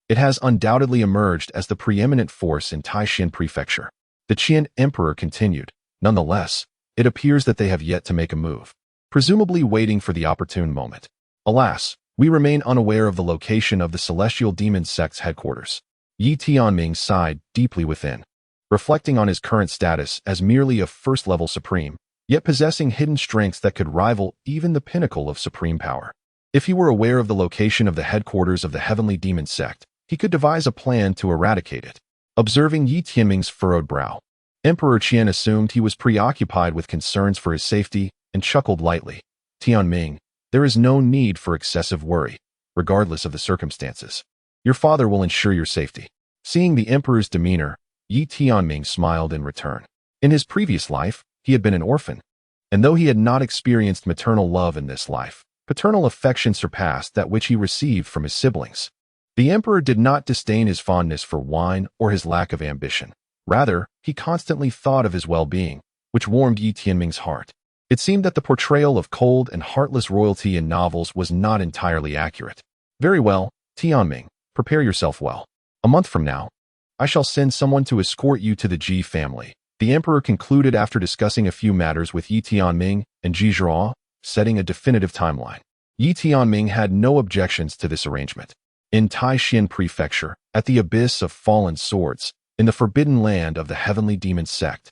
Speaker 1: it has undoubtedly emerged as the preeminent force in Taishan prefecture. The Qian emperor continued. Nonetheless, it appears that they have yet to make a move, presumably waiting for the opportune moment. Alas, we remain unaware of the location of the celestial demon sect's headquarters. Ye Tianming sighed deeply within, reflecting on his current status as merely a first-level supreme, yet possessing hidden strengths that could rival even the pinnacle of supreme power. If he were aware of the location of the headquarters of the heavenly demon sect, he could devise a plan to eradicate it. Observing Ye Tianming's furrowed brow, Emperor Qian assumed he was preoccupied with concerns for his safety and chuckled lightly. Tianming, there is no need for excessive worry, regardless of the circumstances. Your father will ensure your safety. Seeing the emperor's demeanor, Ye Tianming smiled in return. In his previous life, he had been an orphan, and though he had not experienced maternal love in this life, paternal affection surpassed that which he received from his siblings. The emperor did not disdain his fondness for wine or his lack of ambition. Rather, he constantly thought of his well-being, which warmed Ye Tianming's heart. It seemed that the portrayal of cold and heartless royalty in novels was not entirely accurate. Very well, Tianming, prepare yourself well. A month from now, I shall send someone to escort you to the Ji family. The emperor concluded after discussing a few matters with Ye Tianming and Ji Zhirao, setting a definitive timeline. Ye Tianming had no objections to this arrangement. In Taishan prefecture, at the abyss of fallen swords, in the forbidden land of the heavenly demon sect,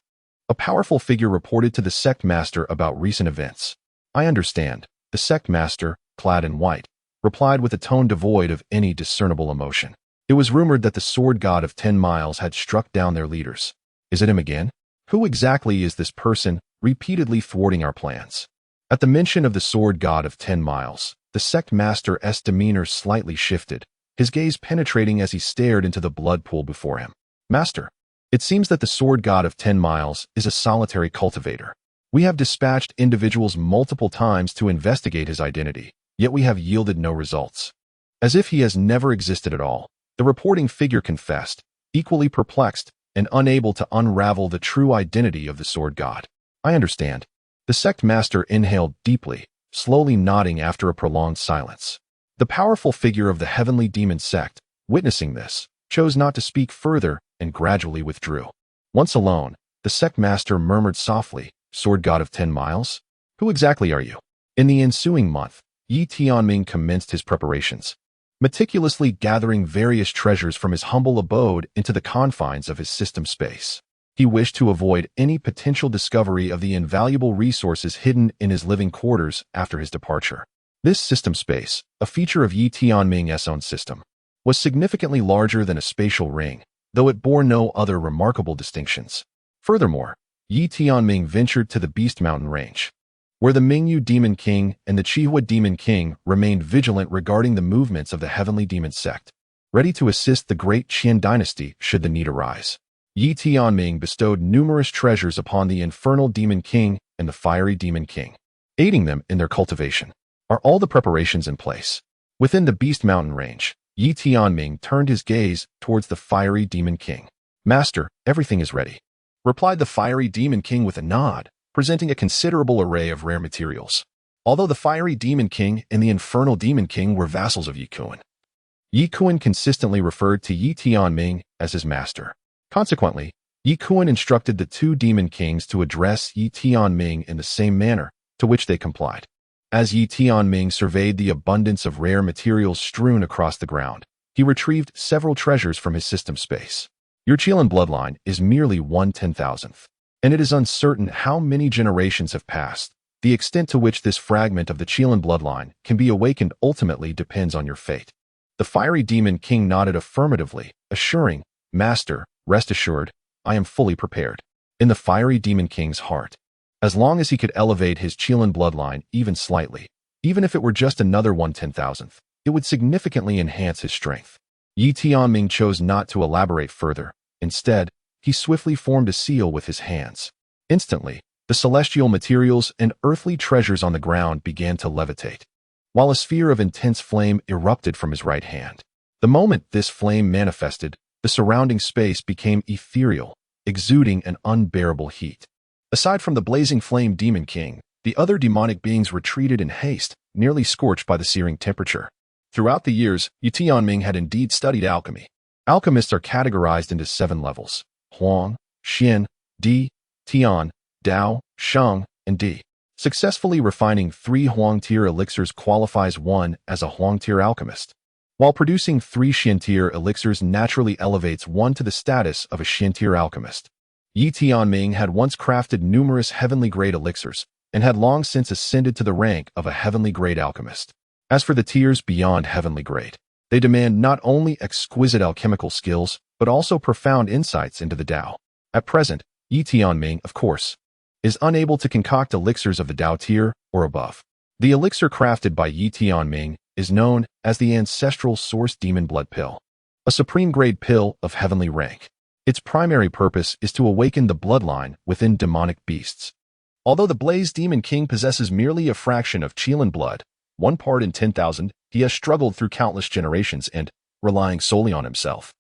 Speaker 1: a powerful figure reported to the sect master about recent events. I understand, the sect master, clad in white, replied with a tone devoid of any discernible emotion. It was rumored that the sword god of 10 miles had struck down their leaders. Is it him again? Who exactly is this person, repeatedly thwarting our plans? At the mention of the sword god of 10 miles, the sect master's demeanor slightly shifted, his gaze penetrating as he stared into the blood pool before him. Master, it seems that the sword god of 10 miles is a solitary cultivator. We have dispatched individuals multiple times to investigate his identity, yet we have yielded no results. As if he has never existed at all, the reporting figure confessed, equally perplexed and unable to unravel the true identity of the sword god. I understand. The sect master inhaled deeply, slowly nodding after a prolonged silence. The powerful figure of the heavenly demon sect, witnessing this, chose not to speak further and gradually withdrew. Once alone, the sect master murmured softly, "Sword god of 10 miles? Who exactly are you?" In the ensuing month, Ye Tianming commenced his preparations, meticulously gathering various treasures from his humble abode into the confines of his system space. He wished to avoid any potential discovery of the invaluable resources hidden in his living quarters after his departure. This system space, a feature of Ye Tianming's own system, was significantly larger than a spatial ring, though it bore no other remarkable distinctions. Furthermore, Ye Tianming ventured to the Beast Mountain range, where the Mingyu Demon King and the Qihua Demon King remained vigilant regarding the movements of the heavenly demon sect, ready to assist the Great Qian Dynasty should the need arise. Ye Tianming bestowed numerous treasures upon the Infernal Demon King and the Fiery Demon King, aiding them in their cultivation. Are all the preparations in place? Within the Beast Mountain range, Ye Tianming turned his gaze towards the Fiery Demon King. "Master, everything is ready," replied the Fiery Demon King with a nod, presenting a considerable array of rare materials. Although the Fiery Demon King and the Infernal Demon King were vassals of Ye Qian consistently referred to Ye Tianming as his master. Consequently, Ye Qian instructed the two Demon Kings to address Ye Tianming in the same manner, to which they complied. As Ye Tianming surveyed the abundance of rare materials strewn across the ground, he retrieved several treasures from his system space. "Your Qilin bloodline is merely 1/10,000th, and it is uncertain how many generations have passed. The extent to which this fragment of the Qilin bloodline can be awakened ultimately depends on your fate." The Fiery Demon King nodded affirmatively, assuring, "Master, rest assured, I am fully prepared." In the Fiery Demon King's heart, as long as he could elevate his Qilin bloodline even slightly, even if it were just another 1/10,000th, it would significantly enhance his strength. Ye Tianming chose not to elaborate further. Instead, he swiftly formed a seal with his hands. Instantly, the celestial materials and earthly treasures on the ground began to levitate, while a sphere of intense flame erupted from his right hand. The moment this flame manifested, the surrounding space became ethereal, exuding an unbearable heat. Aside from the blazing flame Demon King, the other demonic beings retreated in haste, nearly scorched by the searing temperature. Throughout the years, Ye Tianming had indeed studied alchemy. Alchemists are categorized into 7 levels: Huang, Xin, Di, Tian, Dao, Sheng, and Di. Successfully refining 3 Huang-tier elixirs qualifies one as a Huang-tier alchemist, while producing 3 Xian-tier elixirs naturally elevates one to the status of a Xian-tier alchemist. Ye Tianming had once crafted numerous heavenly-grade elixirs and had long since ascended to the rank of a heavenly-grade alchemist. As for the tiers beyond heavenly grade, they demand not only exquisite alchemical skills, but also profound insights into the Tao. At present, Ye Tianming, of course, is unable to concoct elixirs of the Tao tier or above. The elixir crafted by Ye Tianming is known as the Ancestral Source Demon Blood Pill, a supreme-grade pill of heavenly rank. Its primary purpose is to awaken the bloodline within demonic beasts. Although the Blaze Demon King possesses merely a fraction of Qilin blood, 1 part in 10,000, he has struggled through countless generations and, relying solely on himself,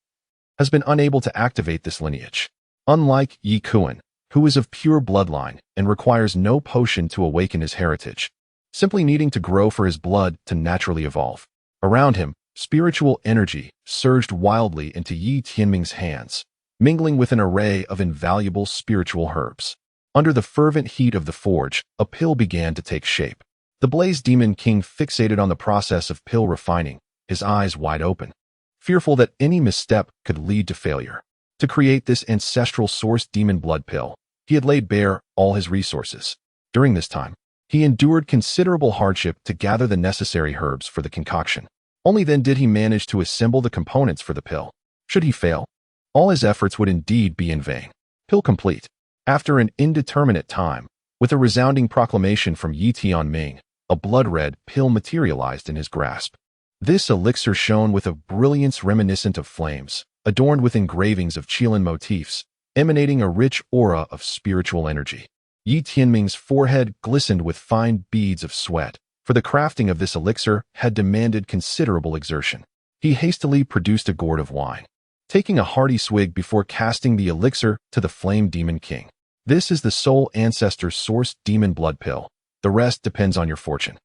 Speaker 1: has been unable to activate this lineage. Unlike Ye Qian, who is of pure bloodline and requires no potion to awaken his heritage, simply needing to grow for his blood to naturally evolve. Around him, spiritual energy surged wildly into Ye Tianming's hands, mingling with an array of invaluable spiritual herbs. Under the fervent heat of the forge, a pill began to take shape. The Blaze Demon King fixated on the process of pill refining, his eyes wide open, fearful that any misstep could lead to failure. To create this ancestral source demon blood pill, he had laid bare all his resources. During this time, he endured considerable hardship to gather the necessary herbs for the concoction. Only then did he manage to assemble the components for the pill. Should he fail, all his efforts would indeed be in vain. Pill complete. After an indeterminate time, with a resounding proclamation from Ye Tianming, a blood-red pill materialized in his grasp. This elixir shone with a brilliance reminiscent of flames, adorned with engravings of Qilin motifs, emanating a rich aura of spiritual energy. Ye Tianming's forehead glistened with fine beads of sweat, for the crafting of this elixir had demanded considerable exertion. He hastily produced a gourd of wine, taking a hearty swig before casting the elixir to the Flame Demon King. "This is the sole ancestor source demon blood pill. The rest depends on your fortune."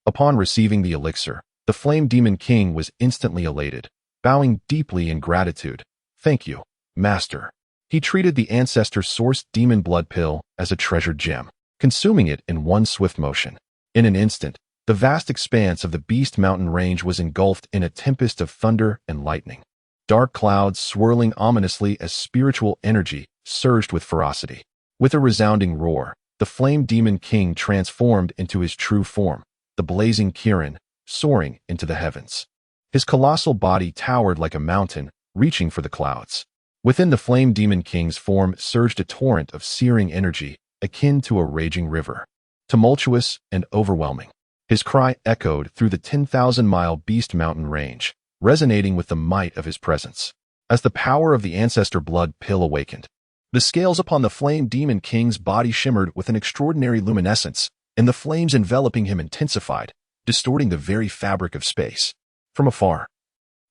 Speaker 1: Upon receiving the elixir, the Flame Demon King was instantly elated, bowing deeply in gratitude. "Thank you, Master." He treated the ancestor source demon blood pill as a treasured gem, consuming it in one swift motion. In an instant, the vast expanse of the Beast Mountain range was engulfed in a tempest of thunder and lightning. Dark clouds swirling ominously as spiritual energy surged with ferocity. With a resounding roar, the Flame Demon King transformed into his true form, the blazing Qian, soaring into the heavens. His colossal body towered like a mountain, reaching for the clouds. Within the Flame Demon King's form surged a torrent of searing energy, akin to a raging river. Tumultuous and overwhelming. His cry echoed through the 10,000-mile Beast Mountain range, resonating with the might of his presence. As the power of the ancestor blood pill awakened, the scales upon the Flame Demon King's body shimmered with an extraordinary luminescence, and the flames enveloping him intensified, distorting the very fabric of space. From afar,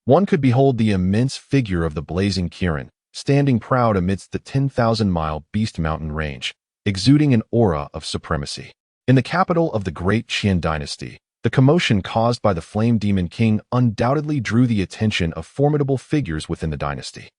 Speaker 1: one could behold the immense figure of the blazing Qian, standing proud amidst the 10,000-mile Beast Mountain range, exuding an aura of supremacy. In the capital of the Great Qian Dynasty, the commotion caused by the Flame Demon King undoubtedly drew the attention of formidable figures within the dynasty,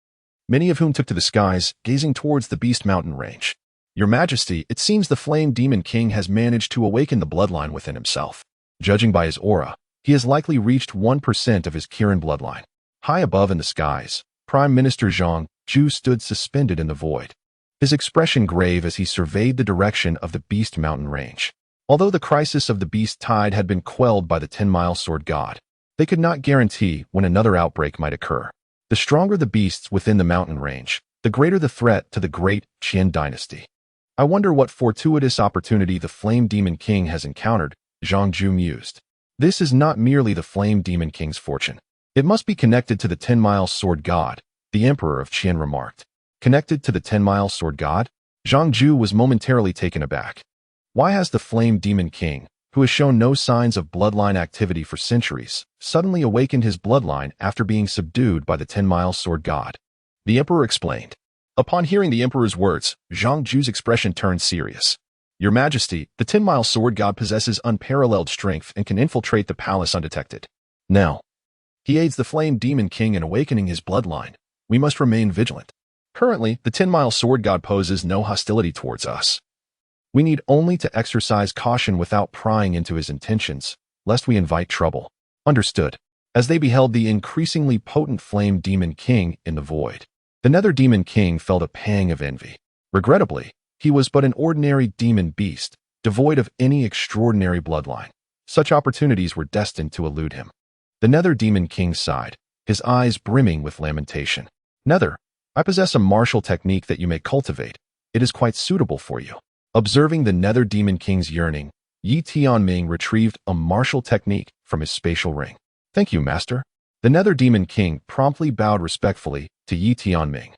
Speaker 1: many of whom took to the skies, gazing towards the Beast Mountain range. Your Majesty, it seems the Flame Demon King has managed to awaken the bloodline within himself. Judging by his aura, he has likely reached 1% of his Qian bloodline. High above in the skies, Prime Minister Zhang Ju stood suspended in the void, his expression grave as he surveyed the direction of the Beast Mountain range. Although the crisis of the Beast Tide had been quelled by the 10-mile sword god, they could not guarantee when another outbreak might occur. The stronger the beasts within the mountain range, the greater the threat to the Great Qian Dynasty. I wonder what fortuitous opportunity the Flame Demon King has encountered, Zhang Ju mused. This is not merely the Flame Demon King's fortune. It must be connected to the 10-mile sword god, the Emperor of Qian remarked. Connected to the 10-mile sword god? Zhang Ju was momentarily taken aback. Why has the Flame Demon King, who has shown no signs of bloodline activity for centuries, suddenly awakened his bloodline after being subdued by the 10-mile sword god? The Emperor explained. Upon hearing the Emperor's words, Zhang Ju's expression turned serious. Your Majesty, the 10-mile sword god possesses unparalleled strength and can infiltrate the palace undetected. Now, he aids the Flame Demon King in awakening his bloodline. We must remain vigilant. Currently, the 10-mile sword god poses no hostility towards us. We need only to exercise caution without prying into his intentions, lest we invite trouble. Understood. As they beheld the increasingly potent Flame Demon King in the void, the Nether Demon King felt a pang of envy. Regrettably, he was but an ordinary demon beast, devoid of any extraordinary bloodline. Such opportunities were destined to elude him. The Nether Demon King sighed, his eyes brimming with lamentation. Nether, I possess a martial technique that you may cultivate. It is quite suitable for you. Observing the Nether Demon King's yearning, Ye Tianming retrieved a martial technique from his spatial ring. Thank you, Master. The Nether Demon King promptly bowed respectfully to Ye Tianming,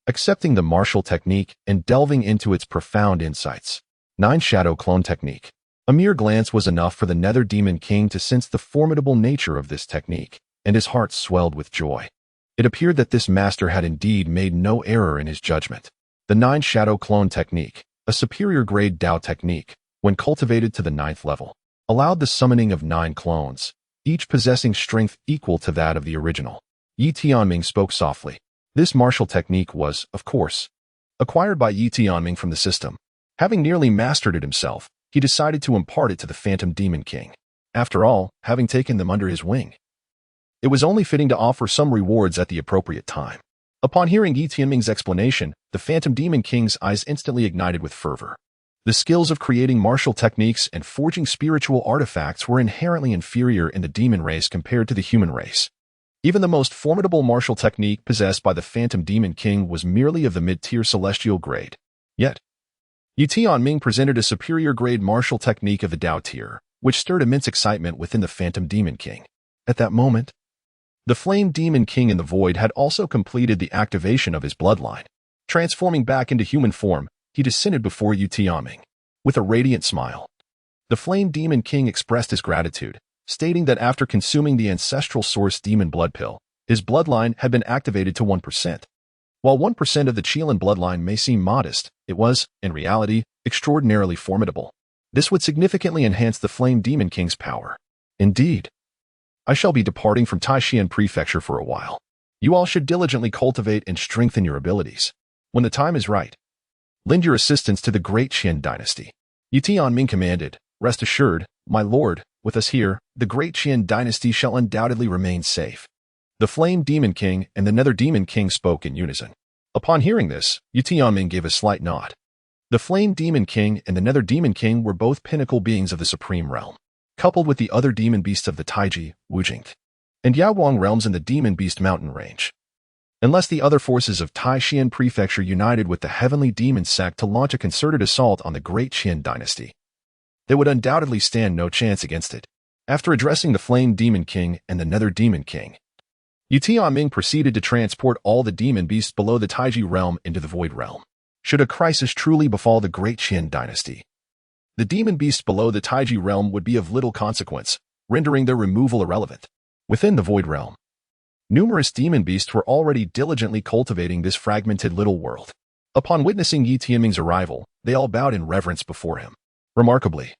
Speaker 1: accepting the martial technique and delving into its profound insights. 9 Shadow Clone Technique. A mere glance was enough for the Nether Demon King to sense the formidable nature of this technique, and his heart swelled with joy. It appeared that this master had indeed made no error in his judgment. The 9 Shadow Clone Technique, a superior grade Dao technique, when cultivated to the 9th level, allowed the summoning of 9 clones, each possessing strength equal to that of the original. Ye Tianming spoke softly. This martial technique was, of course, acquired by Ye Tianming from the system. Having nearly mastered it himself, he decided to impart it to the Phantom Demon King. After all, having taken them under his wing, it was only fitting to offer some rewards at the appropriate time. Upon hearing Ye Tianming's explanation, the Phantom Demon King's eyes instantly ignited with fervor. The skills of creating martial techniques and forging spiritual artifacts were inherently inferior in the demon race compared to the human race. Even the most formidable martial technique possessed by the Phantom Demon King was merely of the mid-tier celestial grade. Yet, Ye Tianming presented a superior grade martial technique of the Dao tier, which stirred immense excitement within the Phantom Demon King. At that moment, the Flame Demon King in the void had also completed the activation of his bloodline. Transforming back into human form, he descended before Ye Tianming. With a radiant smile, the Flame Demon King expressed his gratitude, stating that after consuming the ancestral source demon blood pill, his bloodline had been activated to 1%. While 1% of the Qian bloodline may seem modest, it was, in reality, extraordinarily formidable. This would significantly enhance the Flame Demon King's power. Indeed, I shall be departing from Taishan Prefecture for a while. You all should diligently cultivate and strengthen your abilities. When the time is right, lend your assistance to the Great Qian Dynasty. Ye Tianming commanded, Rest assured, my lord, with us here, the Great Qian Dynasty shall undoubtedly remain safe. The Flame Demon King and the Nether Demon King spoke in unison. Upon hearing this, Ye Tianming gave a slight nod. The Flame Demon King and the Nether Demon King were both pinnacle beings of the Supreme Realm. coupled with the other demon beasts of the Taiji, Wujing, and Yaoguang realms in the Demon Beast Mountain Range. Unless the other forces of Taishan Prefecture united with the Heavenly Demon Sect to launch a concerted assault on the Great Qian Dynasty, they would undoubtedly stand no chance against it. After addressing the Flame Demon King and the Nether Demon King, Ye Tianming proceeded to transport all the demon beasts below the Taiji realm into the Void Realm. Should a crisis truly befall the Great Qian Dynasty, the demon beasts below the Taiji realm would be of little consequence, rendering their removal irrelevant. Within the Void Realm, numerous demon beasts were already diligently cultivating this fragmented little world. Upon witnessing Ye Tianming's arrival, they all bowed in reverence before him. Remarkably,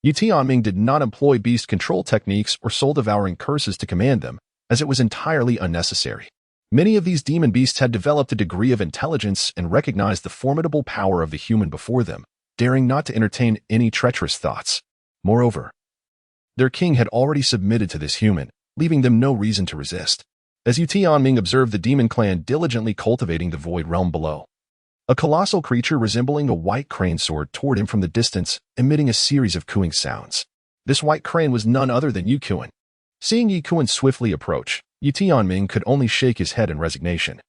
Speaker 1: Ye Tianming did not employ beast control techniques or soul-devouring curses to command them, as it was entirely unnecessary. Many of these demon beasts had developed a degree of intelligence and recognized the formidable power of the human before them, daring not to entertain any treacherous thoughts. Moreover, their king had already submitted to this human, leaving them no reason to resist. As Ye Tianming observed the demon clan diligently cultivating the void realm below, a colossal creature resembling a white crane soared toward him from the distance, emitting a series of cooing sounds. This white crane was none other than Ye Qian. Seeing Ye Qian swiftly approach, Ye Tianming could only shake his head in resignation,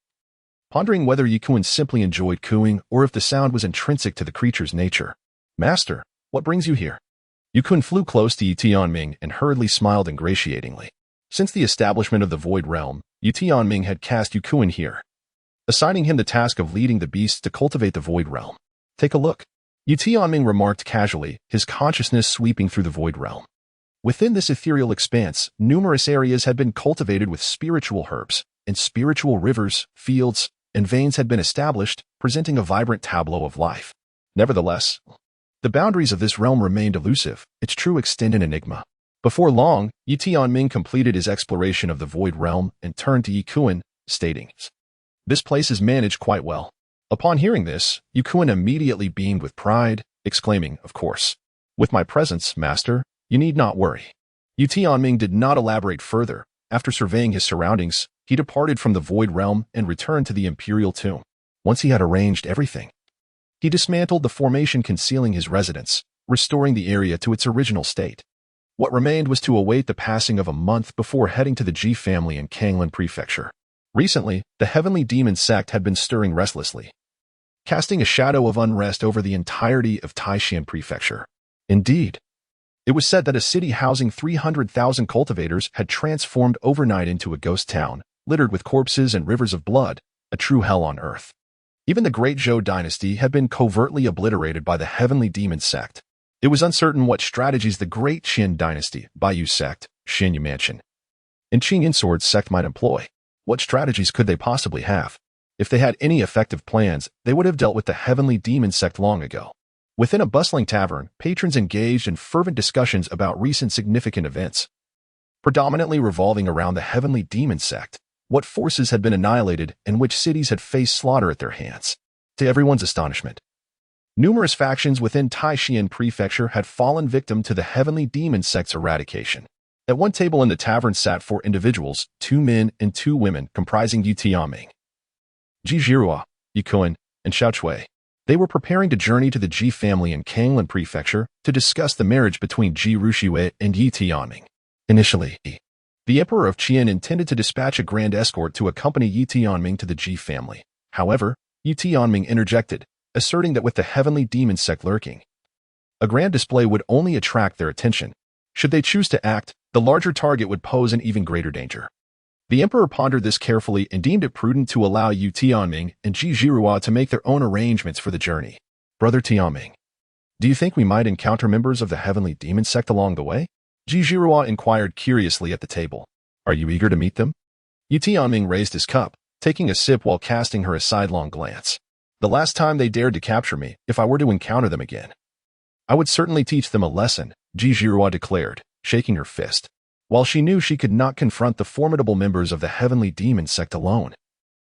Speaker 1: pondering whether Ye Qian simply enjoyed cooing or if the sound was intrinsic to the creature's nature. "Master, what brings you here?" Ye Qian flew close to Ye Tianming and hurriedly smiled ingratiatingly. Since the establishment of the Void Realm, Ye Tianming had cast Ye Qian here, assigning him the task of leading the beasts to cultivate the Void Realm. "Take a look," Ye Tianming remarked casually, his consciousness sweeping through the Void Realm. Within this ethereal expanse, numerous areas had been cultivated with spiritual herbs, and spiritual rivers, fields, and veins had been established, presenting a vibrant tableau of life. Nevertheless, the boundaries of this realm remained elusive, its true extent an enigma. Before long, Ye Tianming completed his exploration of the Void Realm and turned to Ye Qian, stating, "This place is managed quite well." Upon hearing this, Ye Qian immediately beamed with pride, exclaiming, "Of course. With my presence, master, you need not worry." Ye Tianming did not elaborate further. After surveying his surroundings, he departed from the Void Realm and returned to the Imperial tomb. Once he had arranged everything, he dismantled the formation concealing his residence, restoring the area to its original state. What remained was to await the passing of a month before heading to the Ji family in Kanglan Prefecture. Recently, the Heavenly Demon Sect had been stirring restlessly, casting a shadow of unrest over the entirety of Taishan Prefecture. Indeed, it was said that a city housing 300,000 cultivators had transformed overnight into a ghost town, littered with corpses and rivers of blood, a true hell on earth. Even the Great Zhou Dynasty had been covertly obliterated by the Heavenly Demon Sect. It was uncertain what strategies the Great Qian Dynasty, Baiyu Sect, Shenyu Mansion, and Qingyin Sword Sect might employ. What strategies could they possibly have? If they had any effective plans, they would have dealt with the Heavenly Demon Sect long ago. Within a bustling tavern, patrons engaged in fervent discussions about recent significant events, predominantly revolving around the Heavenly Demon Sect, what forces had been annihilated and which cities had faced slaughter at their hands. To everyone's astonishment, numerous factions within Taishan Prefecture had fallen victim to the Heavenly Demon Sect's eradication. At one table in the tavern sat 4 individuals, 2 men and 2 women, comprising Ye Tianming, Ji Zhirua, Ye Qian, and Xiao Chui. They were preparing to journey to the Ji family in Kanglan Prefecture to discuss the marriage between Ji Ruxue and Ye Tianming. Initially, the Emperor of Qian intended to dispatch a grand escort to accompany Ye Tianming to the Ji family. However, Ye Tianming interjected, asserting that with the Heavenly Demon Sect lurking, a grand display would only attract their attention. Should they choose to act, the larger target would pose an even greater danger. The Emperor pondered this carefully and deemed it prudent to allow Ye Tianming and Ji Zhirua to make their own arrangements for the journey. "Brother Tianming, do you think we might encounter members of the Heavenly Demon Sect along the way?" Ji Zhirua inquired curiously at the table. "Are you eager to meet them?" Ye Tianming raised his cup, taking a sip while casting her a sidelong glance. "The last time they dared to capture me, if I were to encounter them again, I would certainly teach them a lesson," Ji Zhirua declared, shaking her fist. While she knew she could not confront the formidable members of the Heavenly Demon Sect alone,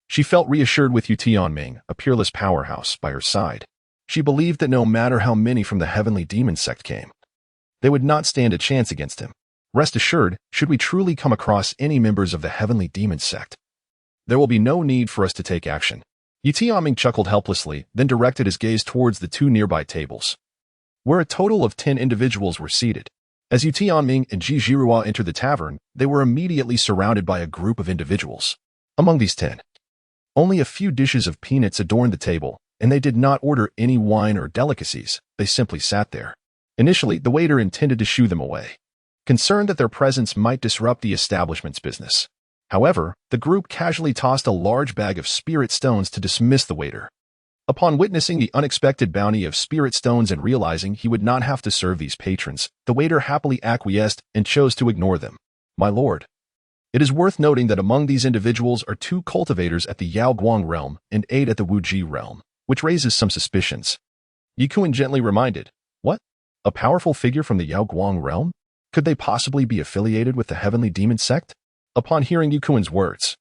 Speaker 1: she felt reassured with Ye Tianming, a peerless powerhouse, by her side. She believed that no matter how many from the Heavenly Demon Sect came, they would not stand a chance against him. Rest assured, should we truly come across any members of the Heavenly Demon Sect, there will be no need for us to take action. Ye Tianming chuckled helplessly, then directed his gaze towards the 2 nearby tables, where a total of 10 individuals were seated. As Ye Tianming and Ji Zhirua entered the tavern, they were immediately surrounded by a group of individuals. Among these 10, only a few dishes of peanuts adorned the table, and they did not order any wine or delicacies. They simply sat there. Initially, the waiter intended to shoo them away, concerned that their presence might disrupt the establishment's business. However, the group casually tossed a large bag of spirit stones to dismiss the waiter. Upon witnessing the unexpected bounty of spirit stones and realizing he would not have to serve these patrons, the waiter happily acquiesced and chose to ignore them. My lord, it is worth noting that among these individuals are 2 cultivators at the Yaoguang realm and 8 at the Wuji realm, which raises some suspicions. Ye Tianming gently reminded, what? A powerful figure from the Yaoguang realm? Could they possibly be affiliated with the heavenly demon sect? Upon hearing Ye Tianming's words,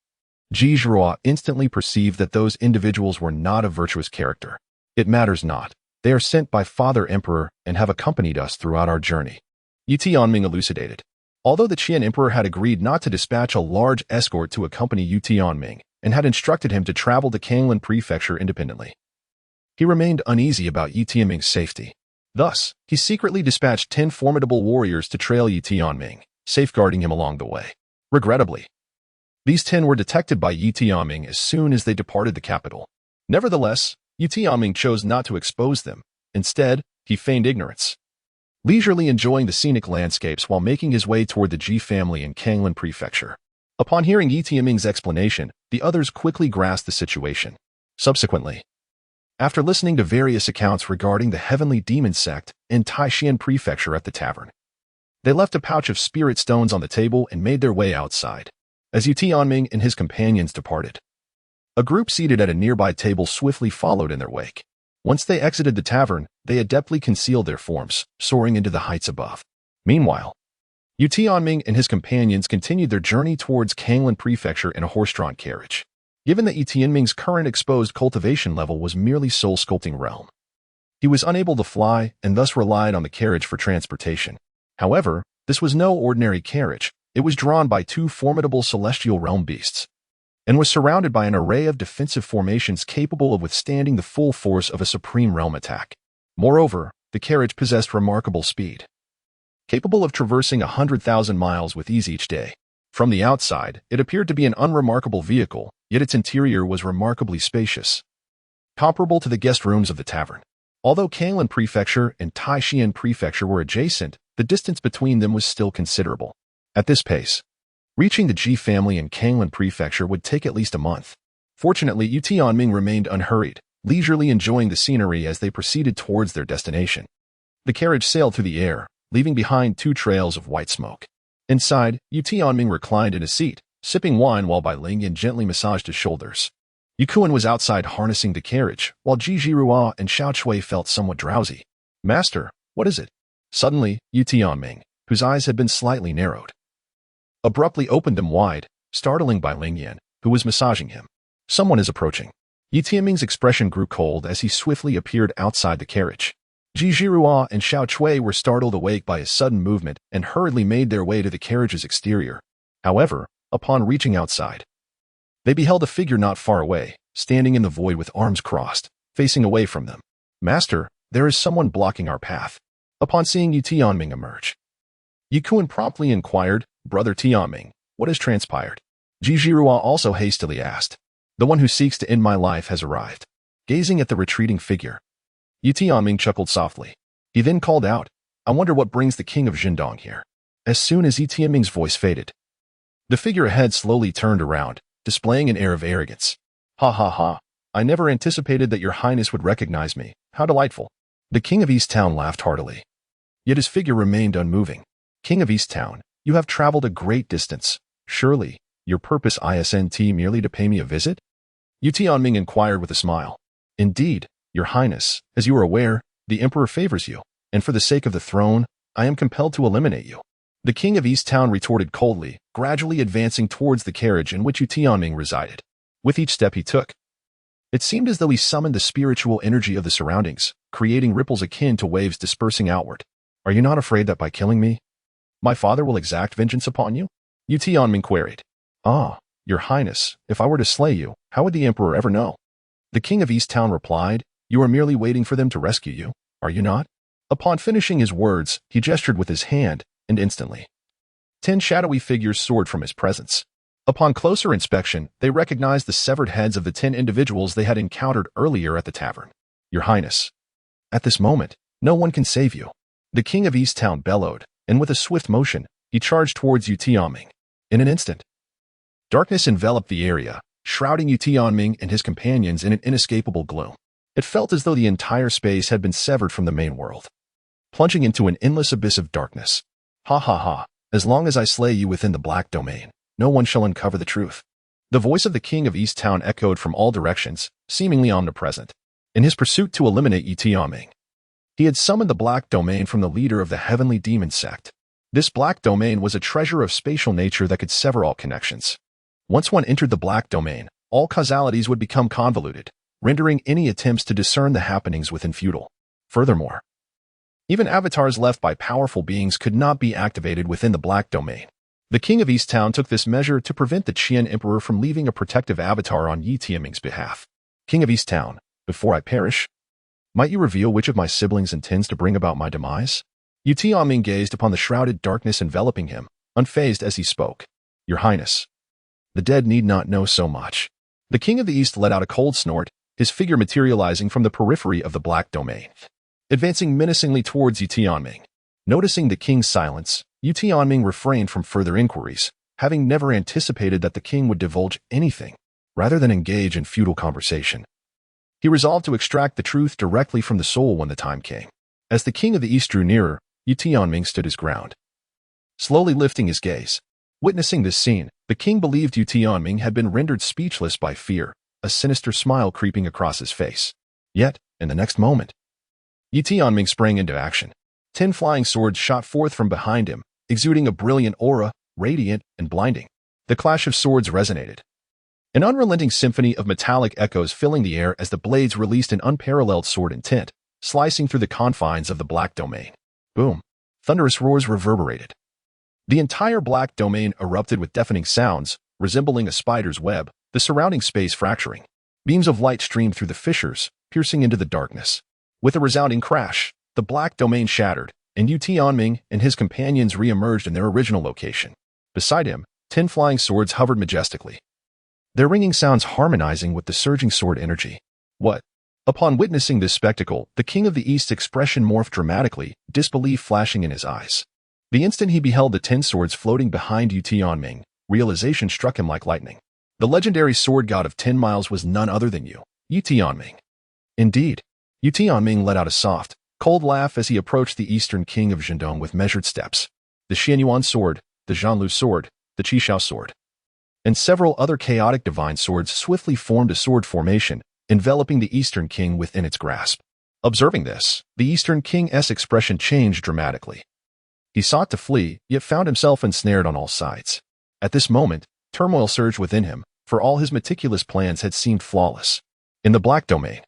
Speaker 1: Ji Zhirua instantly perceived that those individuals were not of virtuous character. It matters not. They are sent by Father Emperor and have accompanied us throughout our journey. Ye Tianming elucidated. Although the Qian Emperor had agreed not to dispatch a large escort to accompany Ye Tianming and had instructed him to travel to Kanglan Prefecture independently, he remained uneasy about Ye Tianming's safety. Thus, he secretly dispatched 10 formidable warriors to trail Ye Tianming, safeguarding him along the way. Regrettably, these 10 were detected by Ye Tianming as soon as they departed the capital. Nevertheless, Ye Tianming chose not to expose them. Instead, he feigned ignorance, leisurely enjoying the scenic landscapes while making his way toward the Ji family in Kanglan Prefecture. Upon hearing Ye Tianming's explanation, the others quickly grasped the situation. Subsequently, after listening to various accounts regarding the heavenly demon sect in Taishan Prefecture at the tavern, they left a pouch of spirit stones on the table and made their way outside. As Ye Tianming and his companions departed, a group seated at a nearby table swiftly followed in their wake. Once they exited the tavern, they adeptly concealed their forms, soaring into the heights above. Meanwhile, Ye Tianming and his companions continued their journey towards Kanglan Prefecture in a horse-drawn carriage. Given that Ye Tianming's current exposed cultivation level was merely soul-sculpting realm, he was unable to fly and thus relied on the carriage for transportation. However, this was no ordinary carriage. It was drawn by 2 formidable celestial realm beasts and was surrounded by an array of defensive formations capable of withstanding the full force of a supreme realm attack. Moreover, the carriage possessed remarkable speed, capable of traversing 100,000 miles with ease each day. From the outside, it appeared to be an unremarkable vehicle, yet its interior was remarkably spacious, comparable to the guest rooms of the tavern. Although Kanglan Prefecture and Taishan Prefecture were adjacent, the distance between them was still considerable. At this pace, reaching the Ji family in Kanglan Prefecture would take at least a month. Fortunately, Ye Tianming remained unhurried, leisurely enjoying the scenery as they proceeded towards their destination. The carriage sailed through the air, leaving behind 2 trails of white smoke. Inside, Ye Tianming reclined in a seat, sipping wine while Bai Lingyan gently massaged his shoulders. Ye Tianming was outside harnessing the carriage, while Ji Zhirua and Xiao Chui felt somewhat drowsy. Master, what is it? Suddenly, Ye Tianming, whose eyes had been slightly narrowed, abruptly opened them wide, startling Bai Lingyan, who was massaging him. Someone is approaching. Ye Tianming's expression grew cold as he swiftly appeared outside the carriage. Ji Zhirua and Xiao Chui were startled awake by his sudden movement and hurriedly made their way to the carriage's exterior. However, upon reaching outside, they beheld a figure not far away, standing in the void with arms crossed, facing away from them. Master, there is someone blocking our path. Upon seeing Ye Tianming emerge, Ye Tianming promptly inquired, Brother Tianming, what has transpired? Ji Zhirua also hastily asked. The one who seeks to end my life has arrived. Gazing at the retreating figure, Ye Tianming chuckled softly. He then called out, I wonder what brings the king of Zhendong here. As soon as Ye Tianming's voice faded, the figure ahead slowly turned around, displaying an air of arrogance. Ha ha ha, I never anticipated that your highness would recognize me. How delightful. The king of East Town laughed heartily. Yet his figure remained unmoving. King of East Town, you have traveled a great distance. Surely, your purpose isn't merely to pay me a visit? Ye Tianming inquired with a smile. Indeed, your highness, as you are aware, the emperor favors you, and for the sake of the throne, I am compelled to eliminate you. The king of East Town retorted coldly, gradually advancing towards the carriage in which Ye Tianming resided. With each step he took, it seemed as though he summoned the spiritual energy of the surroundings, creating ripples akin to waves dispersing outward. Are you not afraid that by killing me, my father will exact vengeance upon you? Ye Tianming queried. Ah, your highness, if I were to slay you, how would the emperor ever know? The king of East Town replied, you are merely waiting for them to rescue you, are you not? Upon finishing his words, he gestured with his hand, and instantly, 10 shadowy figures soared from his presence. Upon closer inspection, they recognized the severed heads of the 10 individuals they had encountered earlier at the tavern. Your Highness, at this moment, no one can save you. The king of East Town bellowed, and with a swift motion, he charged towards Ye Tianming. In an instant, darkness enveloped the area, shrouding Ye Tianming and his companions in an inescapable gloom. It felt as though the entire space had been severed from the main world, plunging into an endless abyss of darkness. Ha ha ha, as long as I slay you within the black domain, no one shall uncover the truth. The voice of the king of East Town echoed from all directions, seemingly omnipresent. In his pursuit to eliminate Ye Tianming, he had summoned the black domain from the leader of the heavenly demon sect. This black domain was a treasure of spatial nature that could sever all connections. Once one entered the black domain, all causalities would become convoluted, rendering any attempts to discern the happenings within futile. Furthermore, even avatars left by powerful beings could not be activated within the black domain. The king of East Town took this measure to prevent the Qian Emperor from leaving a protective avatar on Ye Tianming's behalf. King of East Town, before I perish, might you reveal which of my siblings intends to bring about my demise? Ye Tianming gazed upon the shrouded darkness enveloping him, unfazed as he spoke. Your Highness, the dead need not know so much. The king of the East let out a cold snort, his figure materializing from the periphery of the black domain, advancing menacingly towards Ye Tianming. Noticing the king's silence, Ye Tianming refrained from further inquiries, having never anticipated that the king would divulge anything, rather than engage in futile conversation. He resolved to extract the truth directly from the soul when the time came. As the king of the East drew nearer, Ye Tianming stood his ground, slowly lifting his gaze. Witnessing this scene, the king believed Ye Tianming had been rendered speechless by fear, a sinister smile creeping across his face. Yet, in the next moment, Ye Tianming sprang into action. 10 flying swords shot forth from behind him, exuding a brilliant aura, radiant and blinding. The clash of swords resonated, an unrelenting symphony of metallic echoes filling the air as the blades released an unparalleled sword intent, slicing through the confines of the black domain. Boom! Thunderous roars reverberated. The entire black domain erupted with deafening sounds, resembling a spider's web, the surrounding space fracturing. Beams of light streamed through the fissures, piercing into the darkness. With a resounding crash, the black domain shattered, and Ye Tianming and his companions re-emerged in their original location. Beside him, 10 flying swords hovered majestically, their ringing sounds harmonizing with the surging sword energy. What? Upon witnessing this spectacle, the king of the East's expression morphed dramatically, disbelief flashing in his eyes. The instant he beheld the 10 swords floating behind Ye Tianming, realization struck him like lightning. The legendary sword god of 10 miles was none other than Ye Tianming. Indeed, Ye Tianming let out a soft, cold laugh as he approached the eastern king of Zhendong with measured steps. The Xianyuan sword, the Zhanlu sword, the Qishao sword, and several other chaotic divine swords swiftly formed a sword formation, enveloping the eastern king within its grasp. Observing this, the eastern king's expression changed dramatically. He sought to flee, yet found himself ensnared on all sides. At this moment, turmoil surged within him, for all his meticulous plans had seemed flawless. In the black domain,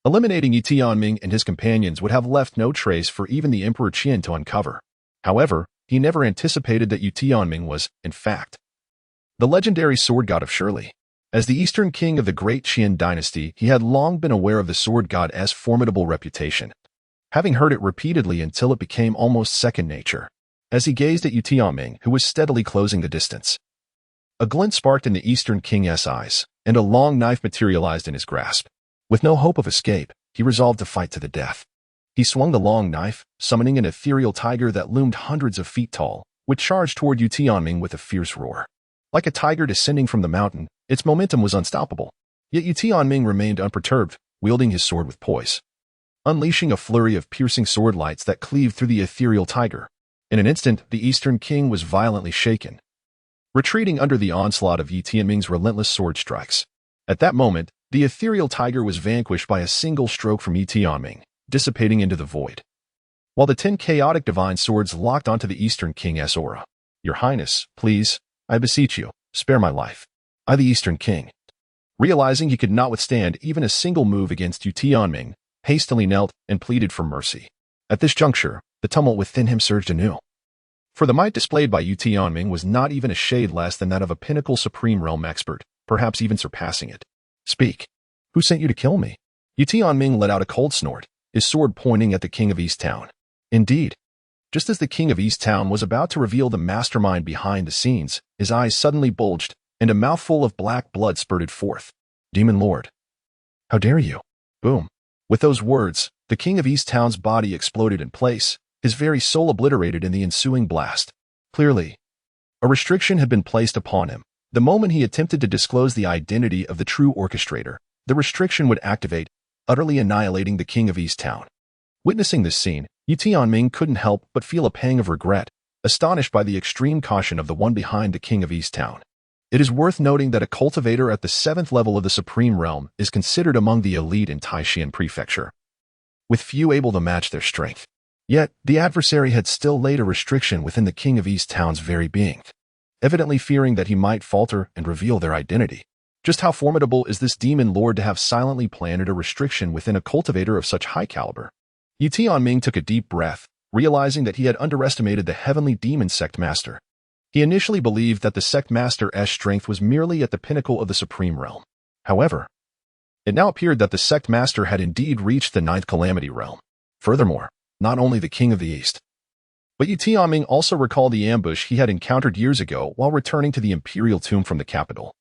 Speaker 1: eliminating Ye Tianming and his companions would have left no trace for even the Emperor Qian to uncover. However, he never anticipated that Ye Tianming was, in fact, the legendary sword god of Shirley. As the eastern king of the Great Qian Dynasty, he had long been aware of the sword god's formidable reputation, having heard it repeatedly until it became almost second nature. As he gazed at Ye Tianming, who was steadily closing the distance, a glint sparked in the eastern king's eyes, and a long knife materialized in his grasp. With no hope of escape, he resolved to fight to the death. He swung the long knife, summoning an ethereal tiger that loomed hundreds of feet tall, which charged toward Ye Tianming with a fierce roar. Like a tiger descending from the mountain, its momentum was unstoppable. Yet Ye Tianming remained unperturbed, wielding his sword with poise, unleashing a flurry of piercing sword lights that cleaved through the ethereal tiger. In an instant, the eastern king was violently shaken, retreating under the onslaught of Ye Tianming's relentless sword strikes. At that moment, the ethereal tiger was vanquished by a single stroke from Ye Tianming, dissipating into the void, while the 10 chaotic divine swords locked onto the eastern king's aura. Your Highness, please, I beseech you, spare my life. I, the eastern king, realizing he could not withstand even a single move against Ye Tianming, hastily knelt and pleaded for mercy. At this juncture, the tumult within him surged anew. For the might displayed by Ye Tianming was not even a shade less than that of a pinnacle supreme realm expert, perhaps even surpassing it. Speak. Who sent you to kill me? Ye Tianming let out a cold snort, his sword pointing at the king of East Town. Indeed, Just as the king of East Town was about to reveal the mastermind behind the scenes, his eyes suddenly bulged, and a mouthful of black blood spurted forth. Demon Lord. How dare you? Boom. With those words, the king of East Town's body exploded in place, his very soul obliterated in the ensuing blast. Clearly, a restriction had been placed upon him. The moment he attempted to disclose the identity of the true orchestrator, the restriction would activate, utterly annihilating the king of East Town. Witnessing this scene, Ye Tianming couldn't help but feel a pang of regret, astonished by the extreme caution of the one behind the king of East Town. It is worth noting that a cultivator at the 7th level of the Supreme Realm is considered among the elite in Taishan Prefecture, with few able to match their strength. Yet, the adversary had still laid a restriction within the king of East Town's very being, evidently fearing that he might falter and reveal their identity. Just how formidable is this demon lord to have silently planted a restriction within a cultivator of such high caliber? Ye Tianming took a deep breath, realizing that he had underestimated the heavenly demon sect master. He initially believed that the sect master's strength was merely at the pinnacle of the Supreme Realm. However, it now appeared that the sect master had indeed reached the 9th Calamity Realm. Furthermore, not only the King of the East, but Ye Tianming also recalled the ambush he had encountered years ago while returning to the imperial tomb from the capital.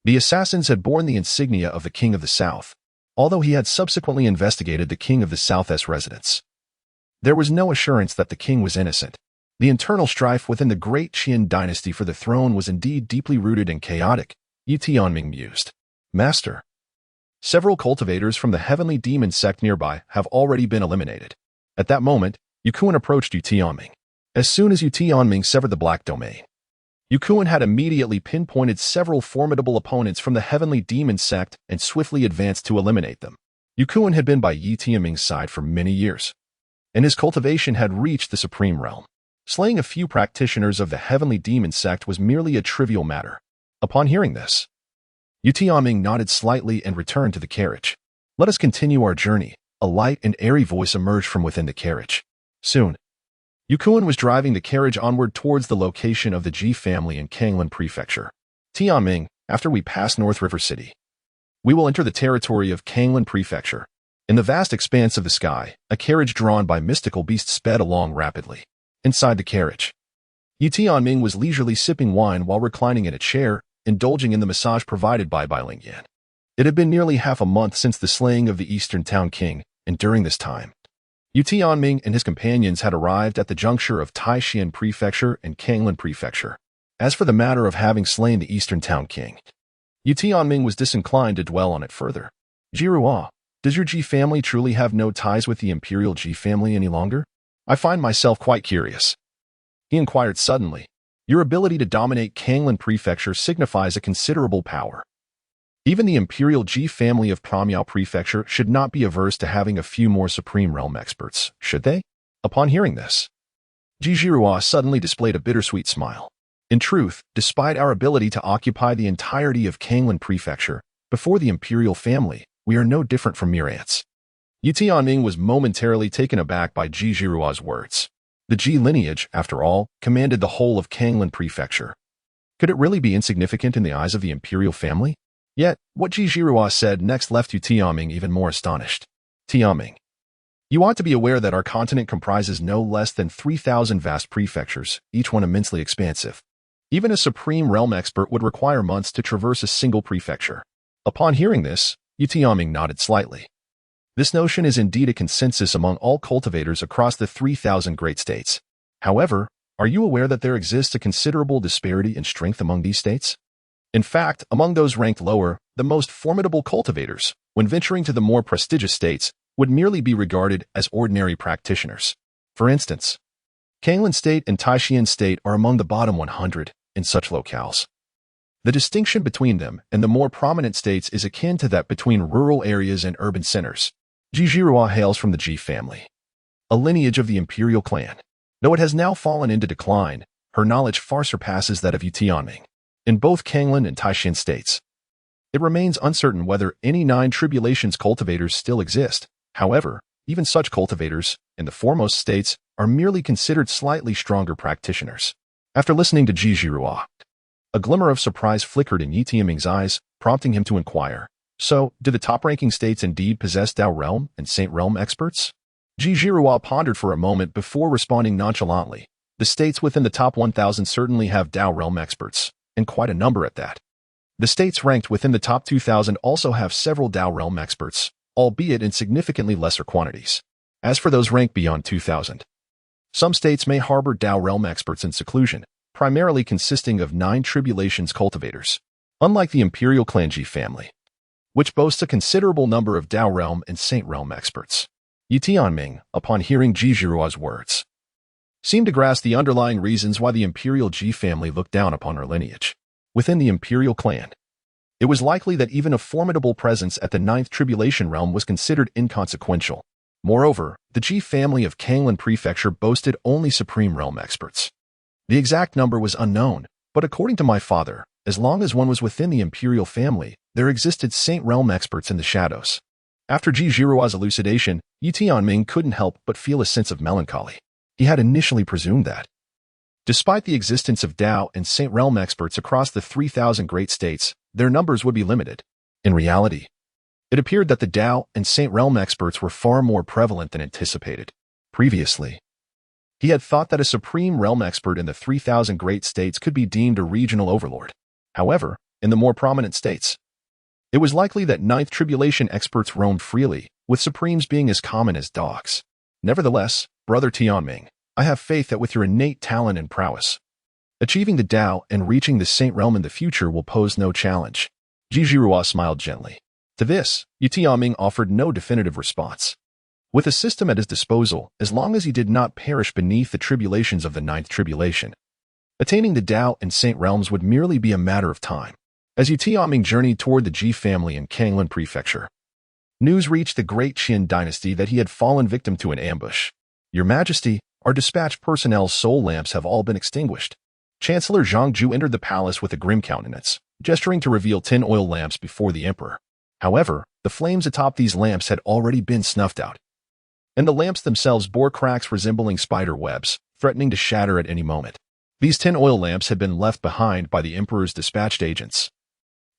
Speaker 1: The assassins had borne the insignia of the King of the South, although he had subsequently investigated the King of the South's residence. There was no assurance that the king was innocent. The internal strife within the Great Qian Dynasty for the throne was indeed deeply rooted and chaotic, Ye Tianming mused. Master, several cultivators from the heavenly demon sect nearby have already been eliminated. At that moment, Yukuan approached Ye Tianming. As soon as Ye Tianming severed the black domain, Yukuan had immediately pinpointed several formidable opponents from the heavenly demon sect and swiftly advanced to eliminate them. Yukuan had been by Ye Tianming's side for many years, and his cultivation had reached the Supreme Realm. Slaying a few practitioners of the heavenly demon sect was merely a trivial matter. Upon hearing this, Ye Tianming nodded slightly and returned to the carriage. Let us continue our journey. A light and airy voice emerged from within the carriage. Soon, Yukuan was driving the carriage onward towards the location of the Ji family in Kanglan Prefecture. Tianming, after we pass North River City, we will enter the territory of Kanglan Prefecture. In the vast expanse of the sky, a carriage drawn by mystical beasts sped along rapidly. Inside the carriage, Ye Tianming was leisurely sipping wine while reclining in a chair, indulging in the massage provided by Ling Yan. It had been nearly half a month since the slaying of the Eastern Town King, and during this time, Ye Tianming and his companions had arrived at the juncture of Taishan Prefecture and Kanglan Prefecture. As for the matter of having slain the Eastern Town King, Ye Tianming was disinclined to dwell on it further. Jiruo, does your Ji family truly have no ties with the imperial Ji family any longer? I find myself quite curious. He inquired suddenly. Your ability to dominate Kanglan Prefecture signifies a considerable power. Even the imperial Ji family of Pyramyao Prefecture should not be averse to having a few more Supreme Realm experts, should they? Upon hearing this, Ji Jiruo suddenly displayed a bittersweet smile. In truth, despite our ability to occupy the entirety of Kanglan Prefecture, before the imperial family, we are no different from mere ants. Ye Tianming was momentarily taken aback by Ji Jiruo's words. The Ji lineage, after all, commanded the whole of Kanglan Prefecture. Could it really be insignificant in the eyes of the imperial family? Yet, what Ji Jiruo said next left Ye Tianming even more astonished. Tianming, you ought to be aware that our continent comprises no less than 3,000 vast prefectures, each one immensely expansive. Even a Supreme Realm expert would require months to traverse a single prefecture. Upon hearing this, Ye Tianming nodded slightly. This notion is indeed a consensus among all cultivators across the 3,000 great states. However, are you aware that there exists a considerable disparity in strength among these states? In fact, among those ranked lower, the most formidable cultivators, when venturing to the more prestigious states, would merely be regarded as ordinary practitioners. For instance, Kanglan State and Taishan State are among the bottom 100 in such locales. The distinction between them and the more prominent states is akin to that between rural areas and urban centers. Ji Jiruo hails from the Ji family, a lineage of the imperial clan. Though it has now fallen into decline, her knowledge far surpasses that of Ye Tianming. In both Kanglan and Taishan states, it remains uncertain whether any 9 tribulations cultivators still exist. However, even such cultivators, in the foremost states, are merely considered slightly stronger practitioners. After listening to Ji Jiruo, a glimmer of surprise flickered in Ye Tianming's eyes, prompting him to inquire, so, do the top-ranking states indeed possess Dao Realm and Saint Realm experts? Ji Zhirua pondered for a moment before responding nonchalantly. The states within the top 1,000 certainly have Dao realm experts, and quite a number at that. The states ranked within the top 2,000 also have several Dao realm experts, albeit in significantly lesser quantities. As for those ranked beyond 2,000, some states may harbor Dao realm experts in seclusion, primarily consisting of 9 tribulations cultivators, unlike the imperial clan Ji family, which boasts a considerable number of Dao realm and Saint realm experts. Ye Tianming, upon hearing Ji Zhirua's words, seemed to grasp the underlying reasons why the imperial Ji family looked down upon her lineage. Within the imperial clan, it was likely that even a formidable presence at the 9th tribulation realm was considered inconsequential. Moreover, the Ji family of Kanglan Prefecture boasted only supreme realm experts. The exact number was unknown, but according to my father, as long as one was within the imperial family, there existed Saint realm experts in the shadows. After Ji Zhirua's elucidation, Ye Tianming couldn't help but feel a sense of melancholy. He had initially presumed that, despite the existence of Dao and Saint realm experts across the 3,000 great states, their numbers would be limited. In reality, it appeared that the Dao and Saint realm experts were far more prevalent than anticipated. Previously, he had thought that a supreme realm expert in the 3,000 great states could be deemed a regional overlord. However, in the more prominent states, it was likely that 9th tribulation experts roamed freely, with supremes being as common as dogs. Nevertheless, Brother Tianming, I have faith that with your innate talent and prowess, achieving the Dao and reaching the Saint realm in the future will pose no challenge. Ji Zhirua smiled gently. To this, Ye Tianming offered no definitive response. With a system at his disposal, as long as he did not perish beneath the tribulations of the 9th tribulation, attaining the Dao and Saint realms would merely be a matter of time. As Ye Tianming journeyed toward the Ji family in Kanglan Prefecture, news reached the Great Qian Dynasty that he had fallen victim to an ambush. Your Majesty, our dispatched personnel's soul lamps have all been extinguished. Chancellor Zhang Ju entered the palace with a grim countenance, gesturing to reveal 10 oil lamps before the emperor. However, the flames atop these lamps had already been snuffed out, and the lamps themselves bore cracks resembling spider webs, threatening to shatter at any moment. These 10 oil lamps had been left behind by the emperor's dispatched agents,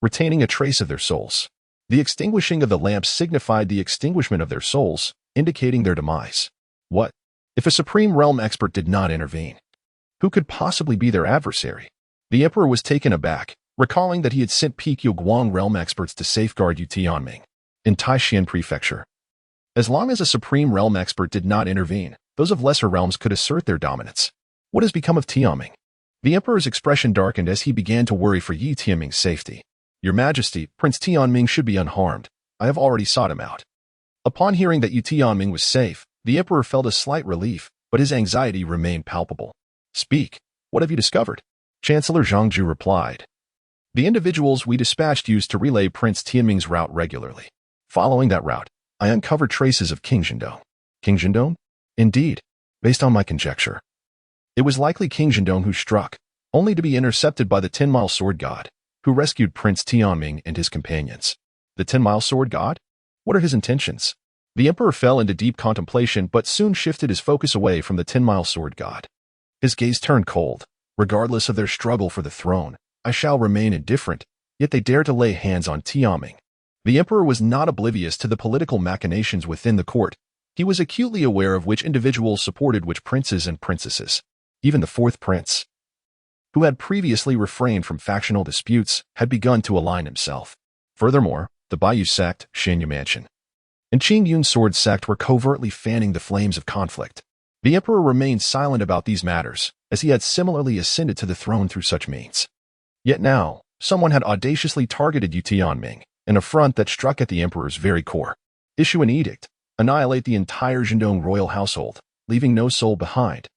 Speaker 1: retaining a trace of their souls. The extinguishing of the lamps signified the extinguishment of their souls, indicating their demise. What if a supreme realm expert did not intervene? Who could possibly be their adversary? The emperor was taken aback, recalling that he had sent Pekyo Guang realm experts to safeguard Ye Tianming in Taishan Prefecture. As long as a supreme realm expert did not intervene, those of lesser realms could assert their dominance. What has become of Tianming? The emperor's expression darkened as he began to worry for Ye Tianming's safety. Your Majesty, Prince Tianming should be unharmed. I have already sought him out. Upon hearing that Ye Tianming was safe, the emperor felt a slight relief, but his anxiety remained palpable. Speak. What have you discovered? Chancellor Zhang Ju replied. The individuals we dispatched used to relay Prince Tianming's route regularly. Following that route, I uncovered traces of King Zhendong. King Zhendong? Indeed, based on my conjecture, it was likely King Zhendong who struck, only to be intercepted by the 10-mile sword god, who rescued Prince Tianming and his companions. The 10-mile sword god? What are his intentions? The emperor fell into deep contemplation but soon shifted his focus away from the 10-mile sword god. His gaze turned cold. Regardless of their struggle for the throne, I shall remain indifferent, yet they dare to lay hands on Tianming. The emperor was not oblivious to the political machinations within the court. He was acutely aware of which individuals supported which princes and princesses. Even the 4th prince, who had previously refrained from factional disputes, had begun to align himself. Furthermore, the Baiyu sect, Shanyu Mansion, and Qingyun sword sect were covertly fanning the flames of conflict. The emperor remained silent about these matters, as he had similarly ascended to the throne through such means. Yet now, someone had audaciously targeted Ye Tianming, an affront that struck at the emperor's very core. Issue an edict, annihilate the entire Zhendong royal household, leaving no soul behind.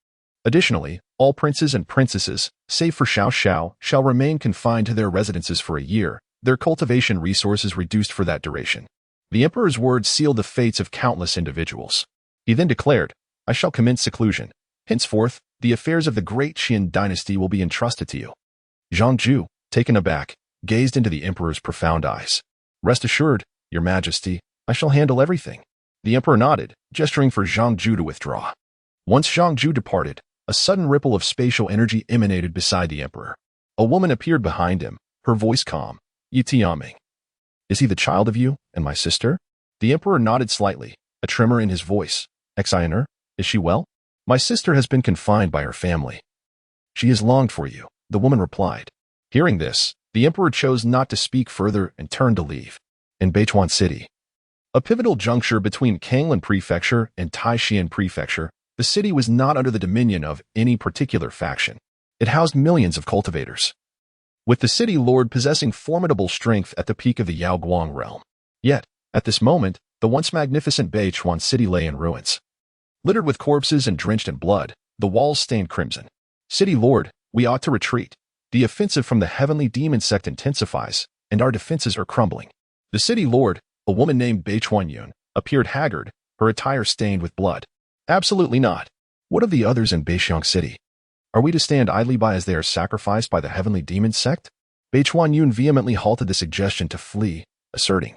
Speaker 1: Additionally, all princes and princesses, save for Xiao Xiao, shall remain confined to their residences for a year, their cultivation resources reduced for that duration. The emperor's words sealed the fates of countless individuals. He then declared, I shall commence seclusion. Henceforth, the affairs of the Great Qian Dynasty will be entrusted to you. Zhang Ju, taken aback, gazed into the emperor's profound eyes. Rest assured, Your Majesty, I shall handle everything. The emperor nodded, gesturing for Zhang Ju to withdraw. Once Zhang Ju departed, a sudden ripple of spatial energy emanated beside the emperor. A woman appeared behind him, her voice calm. Ye Tianming. Is he the child of you and my sister? The emperor nodded slightly, a tremor in his voice. Exile, is she well? My sister has been confined by her family. She has longed for you, the woman replied. Hearing this, the emperor chose not to speak further and turned to leave. In Beichuan City, a pivotal juncture between Kanglan Prefecture and Taishan Prefecture, the city was not under the dominion of any particular faction. It housed millions of cultivators, with the city lord possessing formidable strength at the peak of the Yaoguang realm. Yet, at this moment, the once magnificent Beichuan City lay in ruins. Littered with corpses and drenched in blood, the walls stained crimson. City lord, we ought to retreat. The offensive from the heavenly demon sect intensifies, and our defenses are crumbling. The city lord, a woman named Beichuan Yun, appeared haggard, her attire stained with blood. Absolutely not. What of the others in Beixiang City? Are we to stand idly by as they are sacrificed by the heavenly demon sect? Beichuan Yun vehemently halted the suggestion to flee, asserting,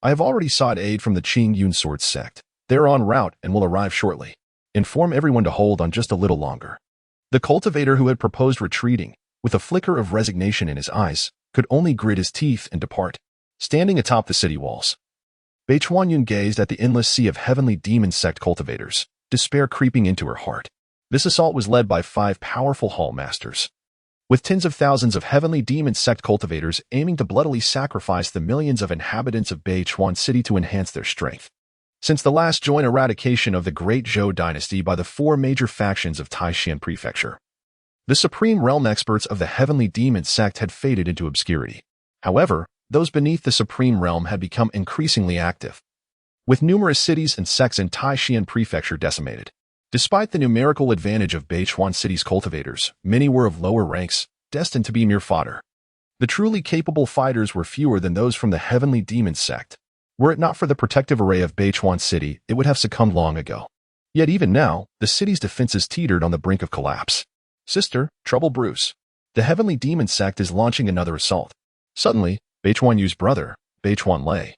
Speaker 1: I have already sought aid from the Qing Yun sword sect. They are en route and will arrive shortly. Inform everyone to hold on just a little longer. The cultivator who had proposed retreating, with a flicker of resignation in his eyes, could only grit his teeth and depart. Standing atop the city walls, Beichuan Yun gazed at the endless sea of heavenly demon sect cultivators, despair creeping into her heart. This assault was led by 5 powerful hall masters, with tens of thousands of heavenly demon sect cultivators aiming to bloodily sacrifice the millions of inhabitants of Beichuan City to enhance their strength. Since the last joint eradication of the Great Qian Dynasty by the 4 major factions of Taishan Prefecture, the supreme realm experts of the heavenly demon sect had faded into obscurity. However, those beneath the supreme realm had become increasingly active, with numerous cities and sects in Taishan Prefecture decimated. Despite the numerical advantage of Beichuan City's cultivators, many were of lower ranks, destined to be mere fodder. The truly capable fighters were fewer than those from the heavenly demon sect. Were it not for the protective array of Beichuan City, it would have succumbed long ago. Yet even now, the city's defenses teetered on the brink of collapse. Sister, trouble brews. The heavenly demon sect is launching another assault. Suddenly, Beichuan Yu's brother, Beichuan Lei,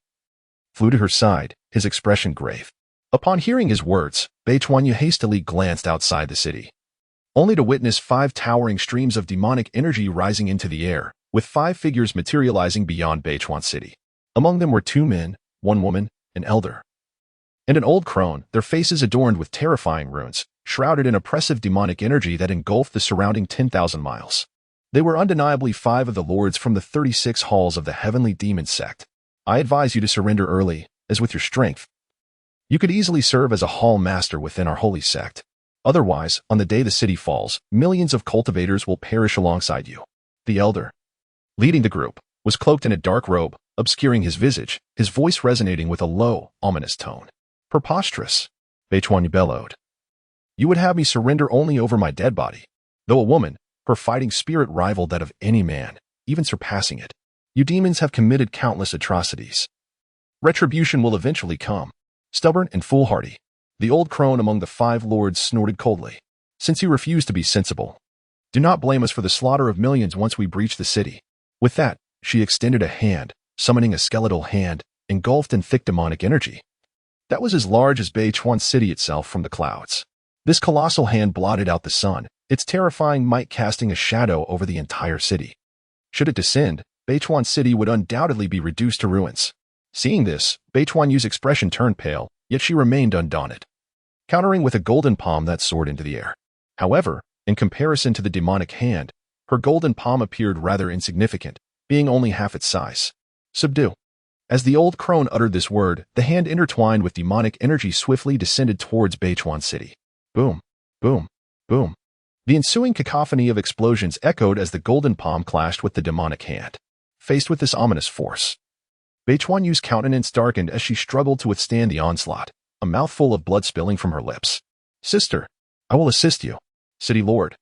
Speaker 1: flew to her side, his expression grave. Upon hearing his words, Beichuan Yu hastily glanced outside the city, only to witness 5 towering streams of demonic energy rising into the air, with 5 figures materializing beyond Beichuan City. Among them were 2 men, 1 woman, an elder, and an old crone, their faces adorned with terrifying runes, shrouded in oppressive demonic energy that engulfed the surrounding 10,000 miles. They were undeniably 5 of the lords from the 36 halls of the heavenly demon sect. I advise you to surrender early, as with your strength, you could easily serve as a hall master within our holy sect. Otherwise, on the day the city falls, millions of cultivators will perish alongside you. The elder, leading the group, was cloaked in a dark robe, obscuring his visage, his voice resonating with a low, ominous tone. Preposterous, Beichuan Yu bellowed. You would have me surrender only over my dead body. Though a woman, her fighting spirit rivaled that of any man, even surpassing it. You demons have committed countless atrocities. Retribution will eventually come. Stubborn and foolhardy, the old crone among the 5 lords snorted coldly. Since you refuse to be sensible, do not blame us for the slaughter of millions once we breach the city. With that, she extended a hand, summoning a skeletal hand, engulfed in thick demonic energy. That was as large as Beichuan City itself from the clouds. This colossal hand blotted out the sun, its terrifying might casting a shadow over the entire city. Should it descend, Beichuan City would undoubtedly be reduced to ruins. Seeing this, Beichuan Yu's expression turned pale, yet she remained undaunted, countering with a golden palm that soared into the air. However, in comparison to the demonic hand, her golden palm appeared rather insignificant, being only half its size. Subdue. As the old crone uttered this word, the hand intertwined with demonic energy swiftly descended towards Beichuan City. Boom, boom, boom. The ensuing cacophony of explosions echoed as the golden palm clashed with the demonic hand. Faced with this ominous force, Beichuan Yu's countenance darkened as she struggled to withstand the onslaught, a mouthful of blood spilling from her lips. Sister, I will assist you. City Lord,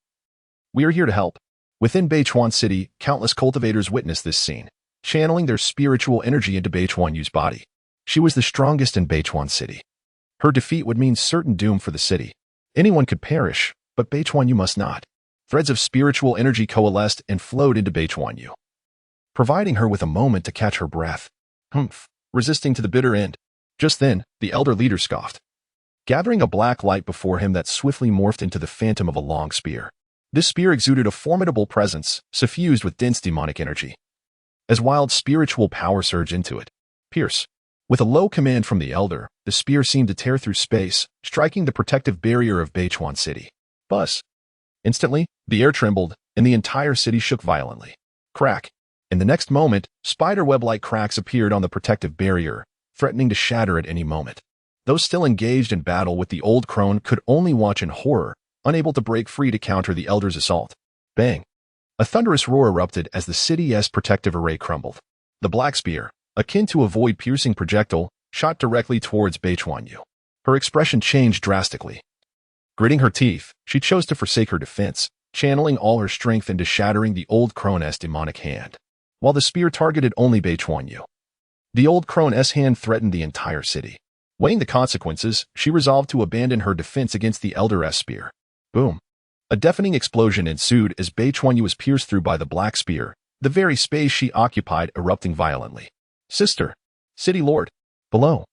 Speaker 1: we are here to help. Within Beichuan City, countless cultivators witnessed this scene, channeling their spiritual energy into Beichuan Yu's body. She was the strongest in Beichuan City. Her defeat would mean certain doom for the city. Anyone could perish, but Beichuan Yu must not. Threads of spiritual energy coalesced and flowed into Beichuan Yu, providing her with a moment to catch her breath. Resisting to the bitter end. Just then, the elder leader scoffed, gathering a black light before him that swiftly morphed into the phantom of a long spear. This spear exuded a formidable presence, suffused with dense demonic energy. As wild spiritual power surged into it, pierce. With a low command from the elder, the spear seemed to tear through space, striking the protective barrier of Beichuan City. Buzz! Instantly, the air trembled, and the entire city shook violently. Crack! In the next moment, spiderweb-like cracks appeared on the protective barrier, threatening to shatter at any moment. Those still engaged in battle with the old crone could only watch in horror, unable to break free to counter the elder's assault. Bang! A thunderous roar erupted as the city's protective array crumbled. The black spear, akin to a void-piercing projectile, shot directly towards Beichuan Yu. Her expression changed drastically. Gritting her teeth, she chose to forsake her defense, channeling all her strength into shattering the old crone's demonic hand. While the spear targeted only Beichuan Yu, the old crone's hand threatened the entire city. Weighing the consequences, she resolved to abandon her defense against the elder's spear. Boom! A deafening explosion ensued as Beichuan Yu was pierced through by the black spear, the very space she occupied erupting violently. Sister! City Lord! Below!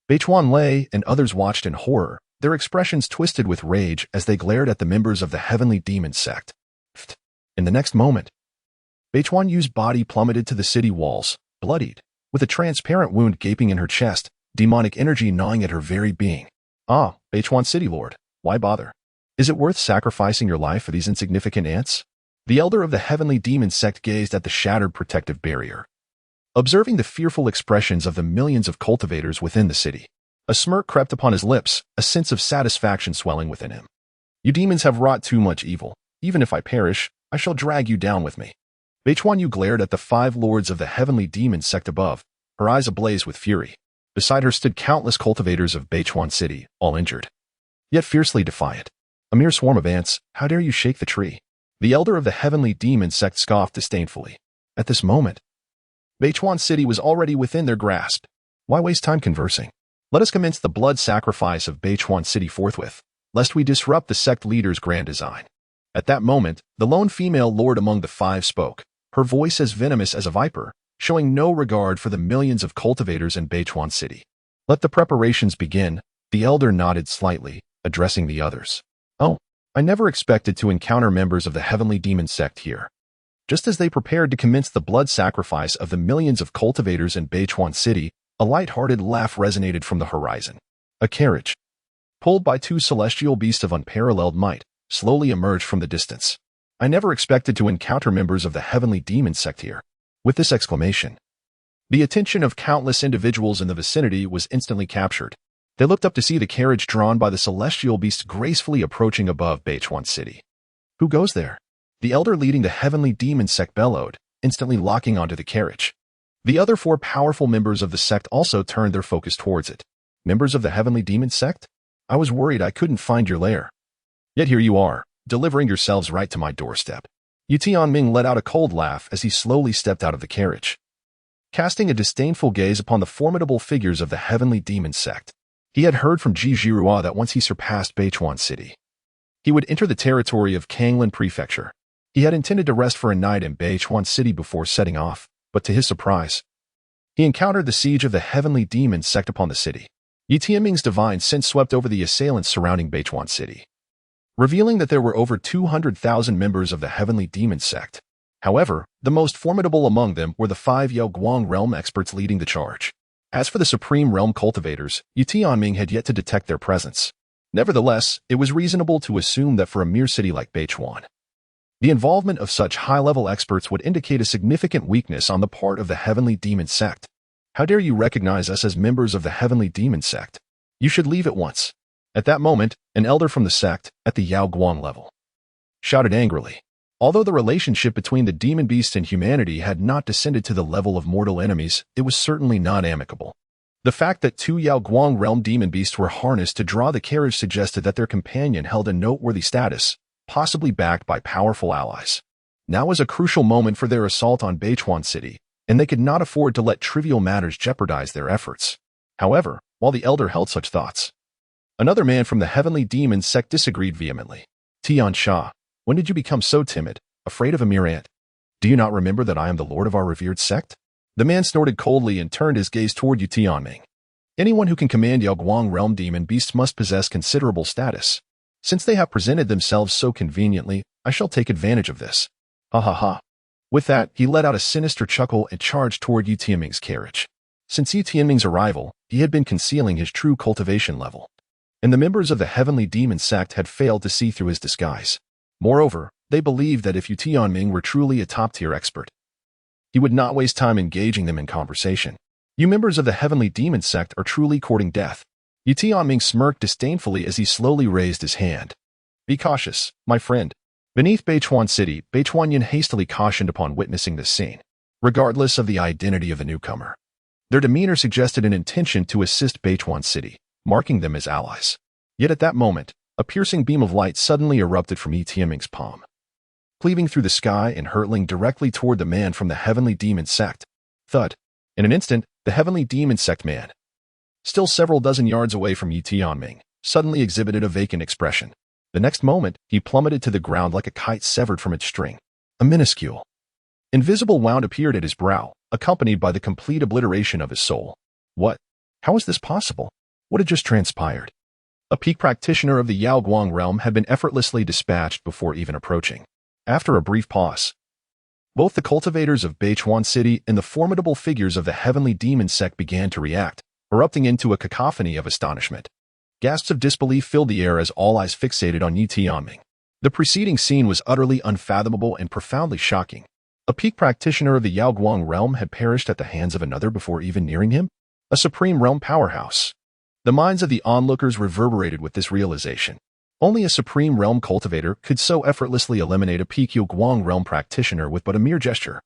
Speaker 1: Beichuan Lei and others watched in horror, their expressions twisted with rage as they glared at the members of the Heavenly Demon Sect. In the next moment, Beichuan Yu's body plummeted to the city walls, bloodied, with a transparent wound gaping in her chest, demonic energy gnawing at her very being. Ah, Beichuan City Lord, why bother? Is it worth sacrificing your life for these insignificant ants? The elder of the Heavenly Demon Sect gazed at the shattered protective barrier. Observing the fearful expressions of the millions of cultivators within the city, a smirk crept upon his lips, a sense of satisfaction swelling within him. You demons have wrought too much evil. Even if I perish, I shall drag you down with me. Beichuan Yu glared at the 5 lords of the Heavenly Demon Sect above, her eyes ablaze with fury. Beside her stood countless cultivators of Beichuan City, all injured, yet fiercely defiant. A mere swarm of ants, how dare you shake the tree? The elder of the Heavenly Demon Sect scoffed disdainfully. At this moment, Beichuan City was already within their grasp. Why waste time conversing? Let us commence the blood sacrifice of Beichuan City forthwith, lest we disrupt the sect leader's grand design. At that moment, the lone female lord among the 5 spoke, her voice as venomous as a viper, showing no regard for the millions of cultivators in Beichuan City. Let the preparations begin, the elder nodded slightly, addressing the others. Oh, I never expected to encounter members of the Heavenly Demon Sect here. Just as they prepared to commence the blood sacrifice of the millions of cultivators in Beichuan City, a light-hearted laugh resonated from the horizon. A carriage, pulled by 2 celestial beasts of unparalleled might, slowly emerged from the distance. I never expected to encounter members of the Heavenly Demon Sect here. With this exclamation, the attention of countless individuals in the vicinity was instantly captured. They looked up to see the carriage drawn by the celestial beasts gracefully approaching above Beichuan City. Who goes there? The elder leading the Heavenly Demon Sect bellowed, instantly locking onto the carriage. The other 4 powerful members of the sect also turned their focus towards it. Members of the Heavenly Demon Sect? I was worried I couldn't find your lair. Yet here you are, delivering yourselves right to my doorstep. Ye Tianming let out a cold laugh as he slowly stepped out of the carriage. Casting a disdainful gaze upon the formidable figures of the Heavenly Demon Sect, he had heard from Ji Zhirua that once he surpassed Beichuan City, he would enter the territory of Kanglan Prefecture. He had intended to rest for a night in Beichuan City before setting off, but to his surprise, he encountered the siege of the Heavenly Demon Sect upon the city. Ye Tianming's divine sense swept over the assailants surrounding Beichuan City, revealing that there were over 200,000 members of the Heavenly Demon Sect. However, the most formidable among them were the 5 Yaoguang realm experts leading the charge. As for the Supreme Realm cultivators, Ye Tianming had yet to detect their presence. Nevertheless, it was reasonable to assume that for a mere city like Beichuan, the involvement of such high-level experts would indicate a significant weakness on the part of the Heavenly Demon Sect. How dare you recognize us as members of the Heavenly Demon Sect? You should leave at once. At that moment, an elder from the sect, at the Yaoguang level, shouted angrily. Although the relationship between the demon beast and humanity had not descended to the level of mortal enemies, it was certainly not amicable. The fact that 2 Yaoguang realm demon beasts were harnessed to draw the carriage suggested that their companion held a noteworthy status, possibly backed by powerful allies. Now was a crucial moment for their assault on Beichuan City, and they could not afford to let trivial matters jeopardize their efforts. However, while the elder held such thoughts, another man from the Heavenly Demon Sect disagreed vehemently. Tian Sha, when did you become so timid, afraid of a mere ant? Do you not remember that I am the lord of our revered sect? The man snorted coldly and turned his gaze toward Ye Tianming. Anyone who can command Yaoguang realm demon beasts must possess considerable status. Since they have presented themselves so conveniently, I shall take advantage of this. Ha ha ha. With that, he let out a sinister chuckle and charged toward Ye Tianming's carriage. Since Ye Tianming's arrival, he had been concealing his true cultivation level, and the members of the heavenly demon sect had failed to see through his disguise. Moreover, they believed that if Ye Tianming were truly a top-tier expert, he would not waste time engaging them in conversation. You members of the heavenly demon sect are truly courting death. Ye Tianming smirked disdainfully as he slowly raised his hand. Be cautious, my friend. Beneath Beichuan City, Beichuanyan hastily cautioned upon witnessing this scene. Regardless of the identity of the newcomer, their demeanor suggested an intention to assist Beichuan City, marking them as allies. Yet at that moment, a piercing beam of light suddenly erupted from Ye Tianming's palm, cleaving through the sky and hurtling directly toward the man from the heavenly demon sect. Thud. In an instant, the heavenly demon sect man, still several dozen yards away from Ye Tianming, suddenly exhibited a vacant expression. The next moment, he plummeted to the ground like a kite severed from its string. A minuscule, invisible wound appeared at his brow, accompanied by the complete obliteration of his soul. What? How is this possible? What had just transpired? A peak practitioner of the Yaoguang realm had been effortlessly dispatched before even approaching. After a brief pause, both the cultivators of Beichuan City and the formidable figures of the heavenly demon sect began to react, erupting into a cacophony of astonishment. Gasps of disbelief filled the air as all eyes fixated on Ye Tianming. The preceding scene was utterly unfathomable and profoundly shocking. A peak practitioner of the Yaoguang realm had perished at the hands of another before even nearing him? A supreme realm powerhouse. The minds of the onlookers reverberated with this realization. Only a supreme realm cultivator could so effortlessly eliminate a peak Yaoguang realm practitioner with but a mere gesture.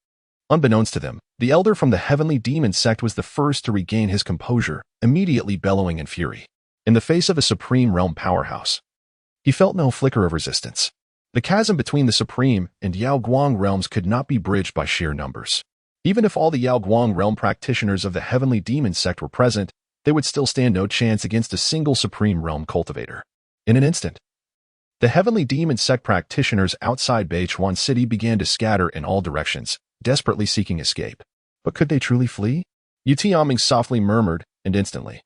Speaker 1: Unbeknownst to them, the elder from the heavenly demon sect was the first to regain his composure, immediately bellowing in fury. In the face of a supreme realm powerhouse, he felt no flicker of resistance. The chasm between the supreme and Yaoguang realms could not be bridged by sheer numbers. Even if all the Yaoguang realm practitioners of the heavenly demon sect were present, they would still stand no chance against a single supreme realm cultivator. In an instant, the heavenly demon sect practitioners outside Beichuan City began to scatter in all directions, desperately seeking escape. But could they truly flee? Ye Tianming softly murmured, and instantly,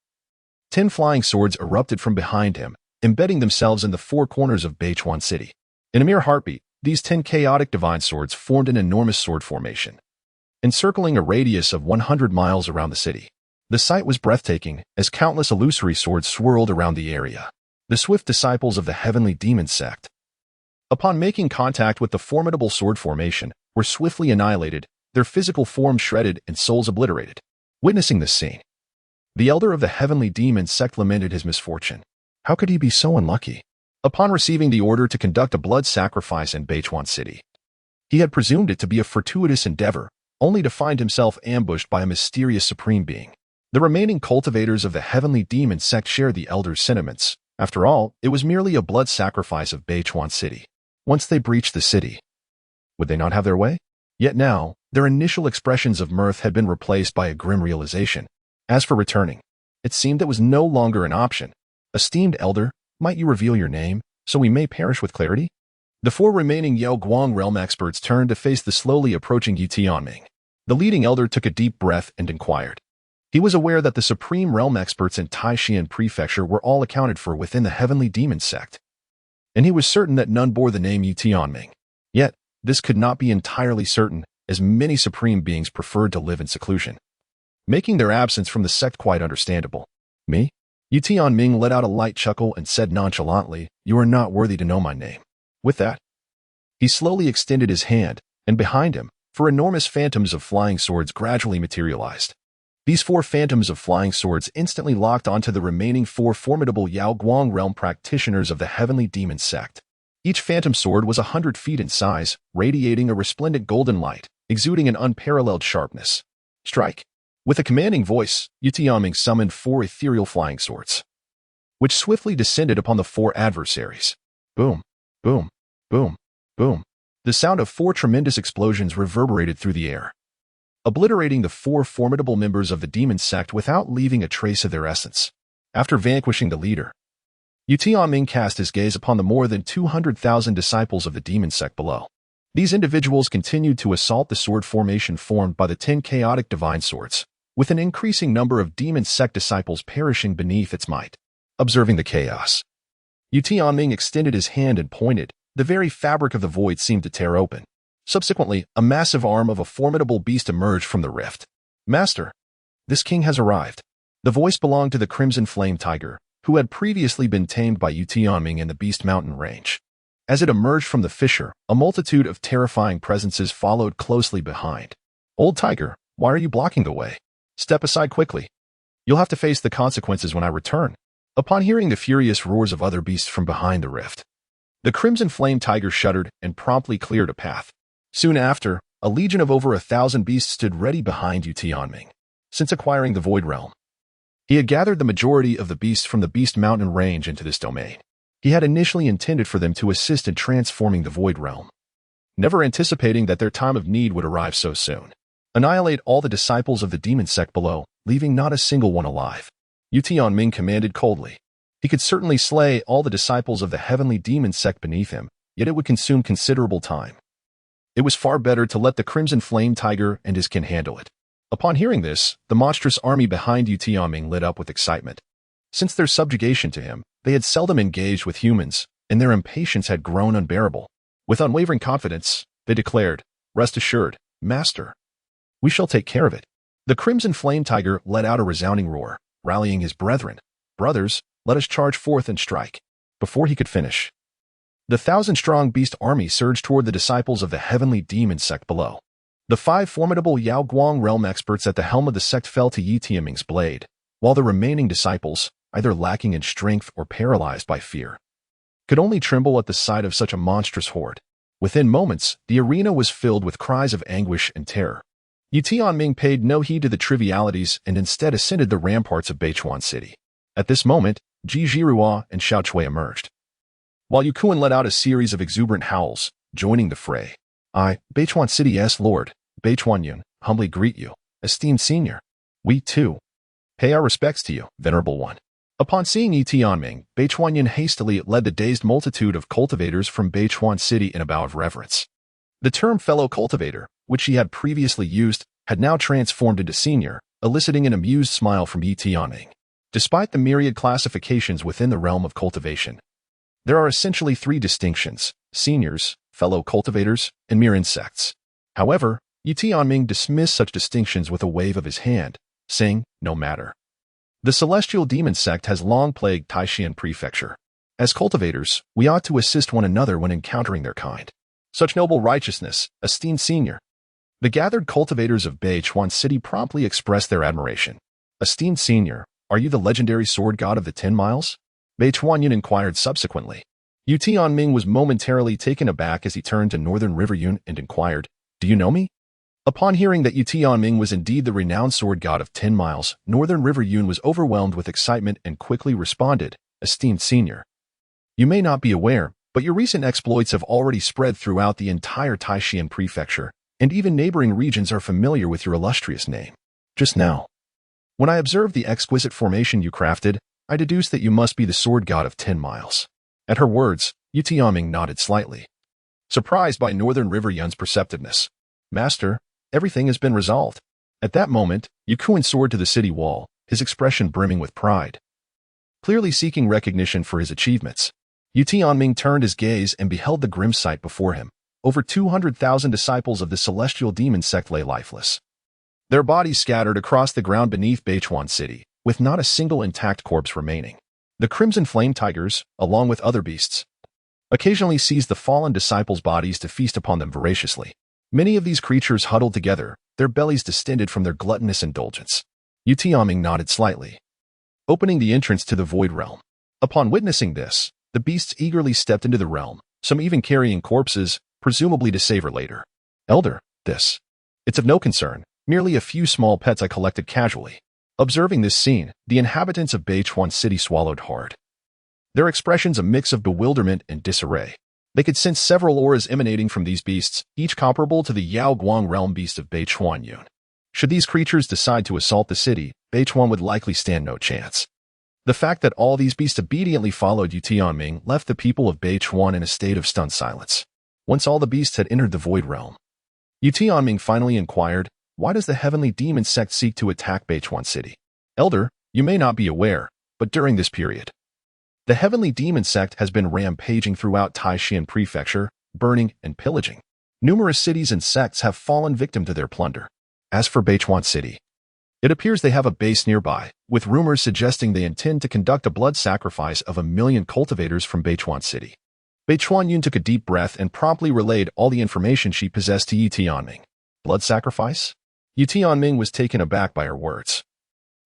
Speaker 1: 10 flying swords erupted from behind him, embedding themselves in the four corners of Beichuan City. In a mere heartbeat, these 10 chaotic divine swords formed an enormous sword formation, encircling a radius of 100 miles around the city. The sight was breathtaking as countless illusory swords swirled around the area. The swift disciples of the heavenly demon sect, upon making contact with the formidable sword formation, were swiftly annihilated, their physical forms shredded and souls obliterated. Witnessing this scene, the elder of the heavenly demon sect lamented his misfortune. How could he be so unlucky? Upon receiving the order to conduct a blood sacrifice in Beichuan City, he had presumed it to be a fortuitous endeavor, only to find himself ambushed by a mysterious supreme being. The remaining cultivators of the heavenly demon sect shared the elder's sentiments. After all, it was merely a blood sacrifice of Beichuan City. Once they breached the city, would they not have their way? Yet now, their initial expressions of mirth had been replaced by a grim realization. As for returning, it seemed that was no longer an option. Esteemed elder, might you reveal your name, so we may perish with clarity? The 4 remaining Yaoguang realm experts turned to face the slowly approaching Ye Tianming. The leading elder took a deep breath and inquired. He was aware that the supreme realm experts in Taishan Prefecture were all accounted for within the heavenly demon sect, and he was certain that none bore the name Ye Tianming. Yet, this could not be entirely certain, as many supreme beings preferred to live in seclusion, making their absence from the sect quite understandable. Me? Ye Tianming let out a light chuckle and said nonchalantly, "You are not worthy to know my name." With that, he slowly extended his hand, and behind him, 4 enormous phantoms of flying swords gradually materialized. These 4 phantoms of flying swords instantly locked onto the remaining 4 formidable Yaoguang realm practitioners of the heavenly demon sect. Each phantom sword was 100 feet in size, radiating a resplendent golden light, exuding an unparalleled sharpness. Strike! With a commanding voice, Ye Tianming summoned 4 ethereal flying swords, which swiftly descended upon the 4 adversaries. Boom, boom, boom, boom. The sound of 4 tremendous explosions reverberated through the air, obliterating the 4 formidable members of the demon sect without leaving a trace of their essence. After vanquishing the leader, Ye Tianming cast his gaze upon the more than 200,000 disciples of the demon sect below. These individuals continued to assault the sword formation formed by the 10 chaotic divine swords, with an increasing number of demon sect disciples perishing beneath its might. Observing the chaos, Ye Tianming extended his hand and pointed. The very fabric of the void seemed to tear open. Subsequently, a massive arm of a formidable beast emerged from the rift. "Master!" this king has arrived. The voice belonged to the Crimson Flame Tiger, who had previously been tamed by Ye Tianming in the Beast Mountain range. As it emerged from the fissure, a multitude of terrifying presences followed closely behind. Old tiger, why are you blocking the way? Step aside quickly. You'll have to face the consequences when I return. Upon hearing the furious roars of other beasts from behind the rift, the Crimson Flame Tiger shuddered and promptly cleared a path. Soon after, a legion of over 1,000 beasts stood ready behind Ye Tianming. Since acquiring the Void Realm, he had gathered the majority of the beasts from the Beast Mountain range into this domain. He had initially intended for them to assist in transforming the Void Realm, never anticipating that their time of need would arrive so soon. Annihilate all the disciples of the demon sect below, leaving not a single one alive. Ye Tianming commanded coldly. He could certainly slay all the disciples of the heavenly demon sect beneath him, yet it would consume considerable time. It was far better to let the Crimson Flame Tiger and his kin handle it. Upon hearing this, the monstrous army behind Ye Tianming lit up with excitement. Since their subjugation to him, they had seldom engaged with humans, and their impatience had grown unbearable. With unwavering confidence, they declared, "Rest assured, Master. We shall take care of it." The Crimson Flame Tiger let out a resounding roar, rallying his brethren. "Brothers, let us charge forth and strike." Before he could finish, the 1,000-strong beast army surged toward the disciples of the heavenly demon sect below. The 5 formidable Yao Guang realm experts at the helm of the sect fell to Ye Tianming's blade, while the remaining disciples, either lacking in strength or paralyzed by fear, could only tremble at the sight of such a monstrous horde. Within moments, the arena was filled with cries of anguish and terror. Ye Tianming paid no heed to the trivialities and instead ascended the ramparts of Beichuan City. At this moment, Ji Zhirua and Xiao Chui emerged, while Yu Kuan let out a series of exuberant howls, joining the fray. "I, Beichuan City's Lord, Beichuan Yun, humbly greet you, esteemed senior. We, too, pay our respects to you, venerable one." Upon seeing Ye Tianming, Beichuan Yun hastily led the dazed multitude of cultivators from Beichuan City in a bow of reverence. The term fellow cultivator, which he had previously used, had now transformed into senior, eliciting an amused smile from Ye Tianming. Despite the myriad classifications within the realm of cultivation, there are essentially 3 distinctions: seniors, fellow cultivators, and mere insects. However, Ye Tianming dismissed such distinctions with a wave of his hand, saying, "No matter. The celestial demon sect has long plagued Taishan Prefecture. As cultivators, we ought to assist one another when encountering their kind. Such noble righteousness, esteemed senior." The gathered cultivators of Beichuan City promptly expressed their admiration. "Esteemed senior, are you the legendary sword god of the 10 miles? Beichuan Yun inquired subsequently. Ye Tianming was momentarily taken aback as he turned to Northern River Yun and inquired, "Do you know me?" Upon hearing that Ye Tianming was indeed the renowned sword god of 10 miles, Northern River Yun was overwhelmed with excitement and quickly responded, "Esteemed senior, you may not be aware, but your recent exploits have already spread throughout the entire Taishan Prefecture, and even neighboring regions are familiar with your illustrious name. Just now, when I observed the exquisite formation you crafted, I deduced that you must be the sword god of 10 miles. At her words, Ye Tianming nodded slightly, surprised by Northern River Yun's perceptiveness. "Master, everything has been resolved." At that moment, Yu Kuan soared to the city wall, his expression brimming with pride, clearly seeking recognition for his achievements. Ye Tianming turned his gaze and beheld the grim sight before him. Over 200,000 disciples of the celestial demon sect lay lifeless, their bodies scattered across the ground beneath Beichuan City, with not a single intact corpse remaining. The Crimson Flame Tigers, along with other beasts, occasionally seized the fallen disciples' bodies to feast upon them voraciously. Many of these creatures huddled together, their bellies distended from their gluttonous indulgence. Ye Tianming nodded slightly, opening the entrance to the Void Realm. Upon witnessing this, the beasts eagerly stepped into the realm, some even carrying corpses, presumably to savor later. "Elder, it's of no concern, merely a few small pets I collected casually." Observing this scene, the inhabitants of Beichuan City swallowed hard, their expressions a mix of bewilderment and disarray. They could sense several auras emanating from these beasts, each comparable to the Yao Guang realm beast of Beichuan Yun. Should these creatures decide to assault the city, Beichuan would likely stand no chance. The fact that all these beasts obediently followed Ye Tianming left the people of Beichuan in a state of stunned silence. Once all the beasts had entered the Void Realm, Ye Tianming finally inquired, "Why does the heavenly demon sect seek to attack Beichuan City?" "Elder, you may not be aware, but during this period, the heavenly demon sect has been rampaging throughout Taishan Prefecture, burning and pillaging. Numerous cities and sects have fallen victim to their plunder. As for Beichuan City, It appears they have a base nearby, with rumors suggesting they intend to conduct a blood sacrifice of 1,000,000 cultivators from Beichuan City. Beichuan took a deep breath and promptly relayed all the information she possessed to Ye Tianming. Blood sacrifice? Ye Tianming was taken aback by her words,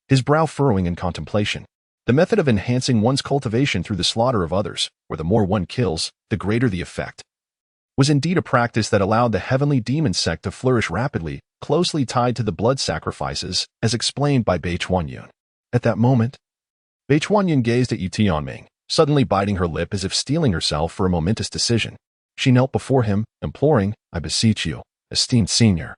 Speaker 1: his brow furrowing in contemplation. The method of enhancing one's cultivation through the slaughter of others, where the more one kills, the greater the effect, was indeed a practice that allowed the heavenly demon sect to flourish rapidly, closely tied to the blood sacrifices, as explained by Beichuan. At that moment, Beichuan gazed at Ye Tianming, suddenly biting her lip as if steeling herself for a momentous decision. She knelt before him, imploring, "I beseech you, esteemed senior,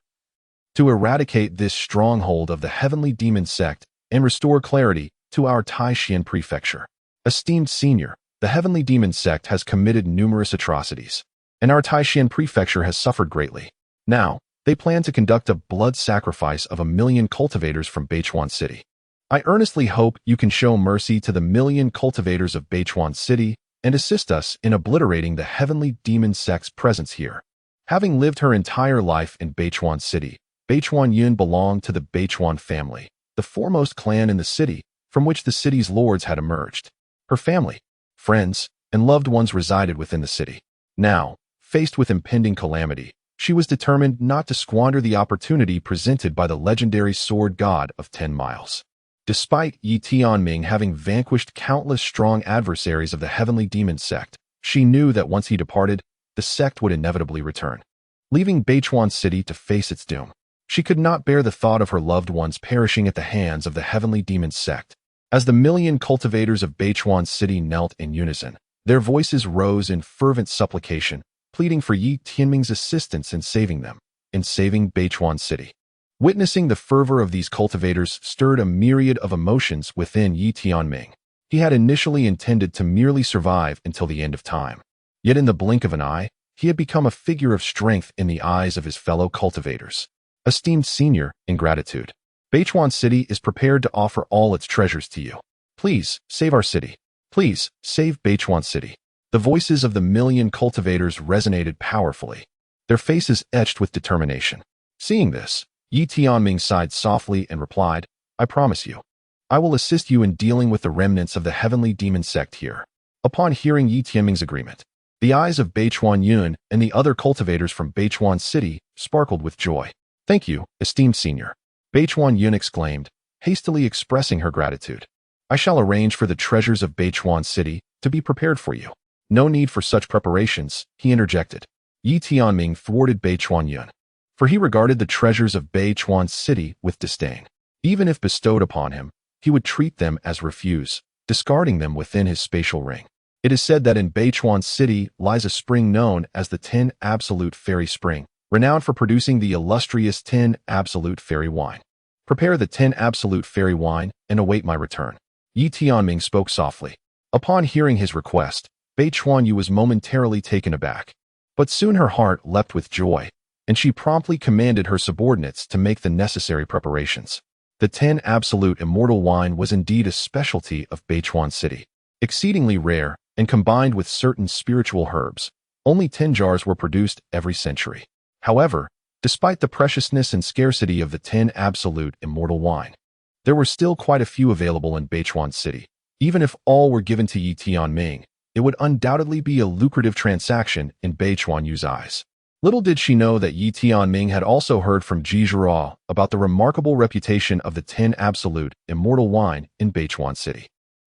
Speaker 1: to eradicate this stronghold of the heavenly demon sect and restore clarity to our Taishan prefecture. Esteemed senior, the heavenly demon sect has committed numerous atrocities, and our Taishan prefecture has suffered greatly. Now, they plan to conduct a blood sacrifice of 1,000,000 cultivators from Beichuan City. I earnestly hope you can show mercy to the 1,000,000 cultivators of Beichuan City and assist us in obliterating the heavenly demon sect's presence here." Having lived her entire life in Beichuan City, Beichuan belonged to the Beichuan family, the foremost clan in the city, from which the city's lords had emerged. Her family, friends, and loved ones resided within the city. Now, faced with impending calamity, she was determined not to squander the opportunity presented by the legendary sword god of 10 miles. Despite Ye Tianming having vanquished countless strong adversaries of the heavenly demon sect, she knew that once he departed, the sect would inevitably return, leaving Beichuan City to face its doom. She could not bear the thought of her loved ones perishing at the hands of the heavenly demon sect. As the 1,000,000 cultivators of Beichuan City knelt in unison, their voices rose in fervent supplication, pleading for Ye Tianming's assistance in saving them, in saving Beichuan City. Witnessing the fervor of these cultivators stirred a myriad of emotions within Ye Tianming. He had initially intended to merely survive until the end of time. Yet in the blink of an eye, he had become a figure of strength in the eyes of his fellow cultivators. Esteemed senior, in gratitude, Beichuan City is prepared to offer all its treasures to you. Please, save our city. Please, save Beichuan City. The voices of the 1,000,000 cultivators resonated powerfully, their faces etched with determination. Seeing this, Ye Tianming sighed softly and replied, "I promise you, I will assist you in dealing with the remnants of the heavenly demon sect here." Upon hearing Ye Tianming's agreement, the eyes of Beichuan and the other cultivators from Beichuan City sparkled with joy. "Thank you, esteemed senior," Beichuan exclaimed, hastily expressing her gratitude. "I shall arrange for the treasures of Beichuan City to be prepared for you." "No need for such preparations," he interjected. Ye Tianming thwarted Beichuan, for he regarded the treasures of Beichuan City with disdain. Even if bestowed upon him, he would treat them as refuse, discarding them within his spatial ring. It is said that in Beichuan City lies a spring known as the 10 Absolute Fairy Spring, renowned for producing the illustrious 10 Absolute Fairy Wine. "Prepare the 10 Absolute Fairy Wine and await my return." Ye Tianming spoke softly. Upon hearing his request, Beichuan was momentarily taken aback. But soon her heart leapt with joy, and she promptly commanded her subordinates to make the necessary preparations. The 10 Absolute Immortal Wine was indeed a specialty of Beichuan City. Exceedingly rare, and combined with certain spiritual herbs, only 10 jars were produced every century. However, despite the preciousness and scarcity of the 10 Absolute Immortal Wine, there were still quite a few available in Beichuan City. Even if all were given to Ye Tianming, it would undoubtedly be a lucrative transaction in Beichuan's eyes. Little did she know that Ye Tianming had also heard from Jizhira about the remarkable reputation of the 10 Absolute Immortal Wine in Beichuan City.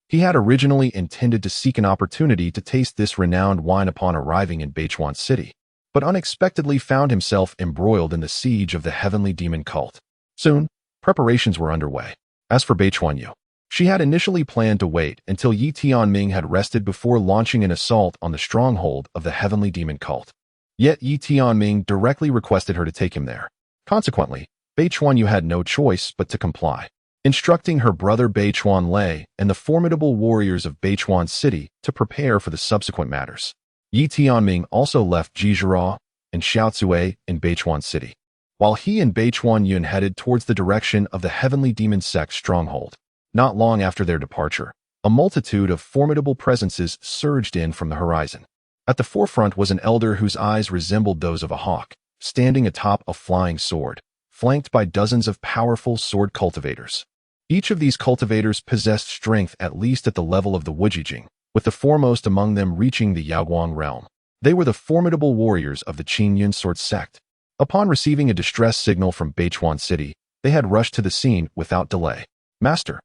Speaker 1: He had originally intended to seek an opportunity to taste this renowned wine upon arriving in Beichuan City, but unexpectedly found himself embroiled in the siege of the heavenly demon cult. Soon, preparations were underway. As for Beichuan, she had initially planned to wait until Ye Tianming had rested before launching an assault on the stronghold of the heavenly demon cult. Yet Ye Tianming directly requested her to take him there. Consequently, Beichuan had no choice but to comply, instructing her brother Beichuan Lei and the formidable warriors of Beichuan City to prepare for the subsequent matters. Ye Tianming also left Jizhira and Xiaozue in Beichuan City, while he and Beichuan headed towards the direction of the heavenly demon sect stronghold. Not long after their departure, a multitude of formidable presences surged in from the horizon. At the forefront was an elder whose eyes resembled those of a hawk, standing atop a flying sword, flanked by dozens of powerful sword cultivators. Each of these cultivators possessed strength at least at the level of the Wujijing, with the foremost among them reaching the Yaoguang realm. They were the formidable warriors of the Qingyun sword sect. Upon receiving a distress signal from Beichuan City, they had rushed to the scene without delay. "Master,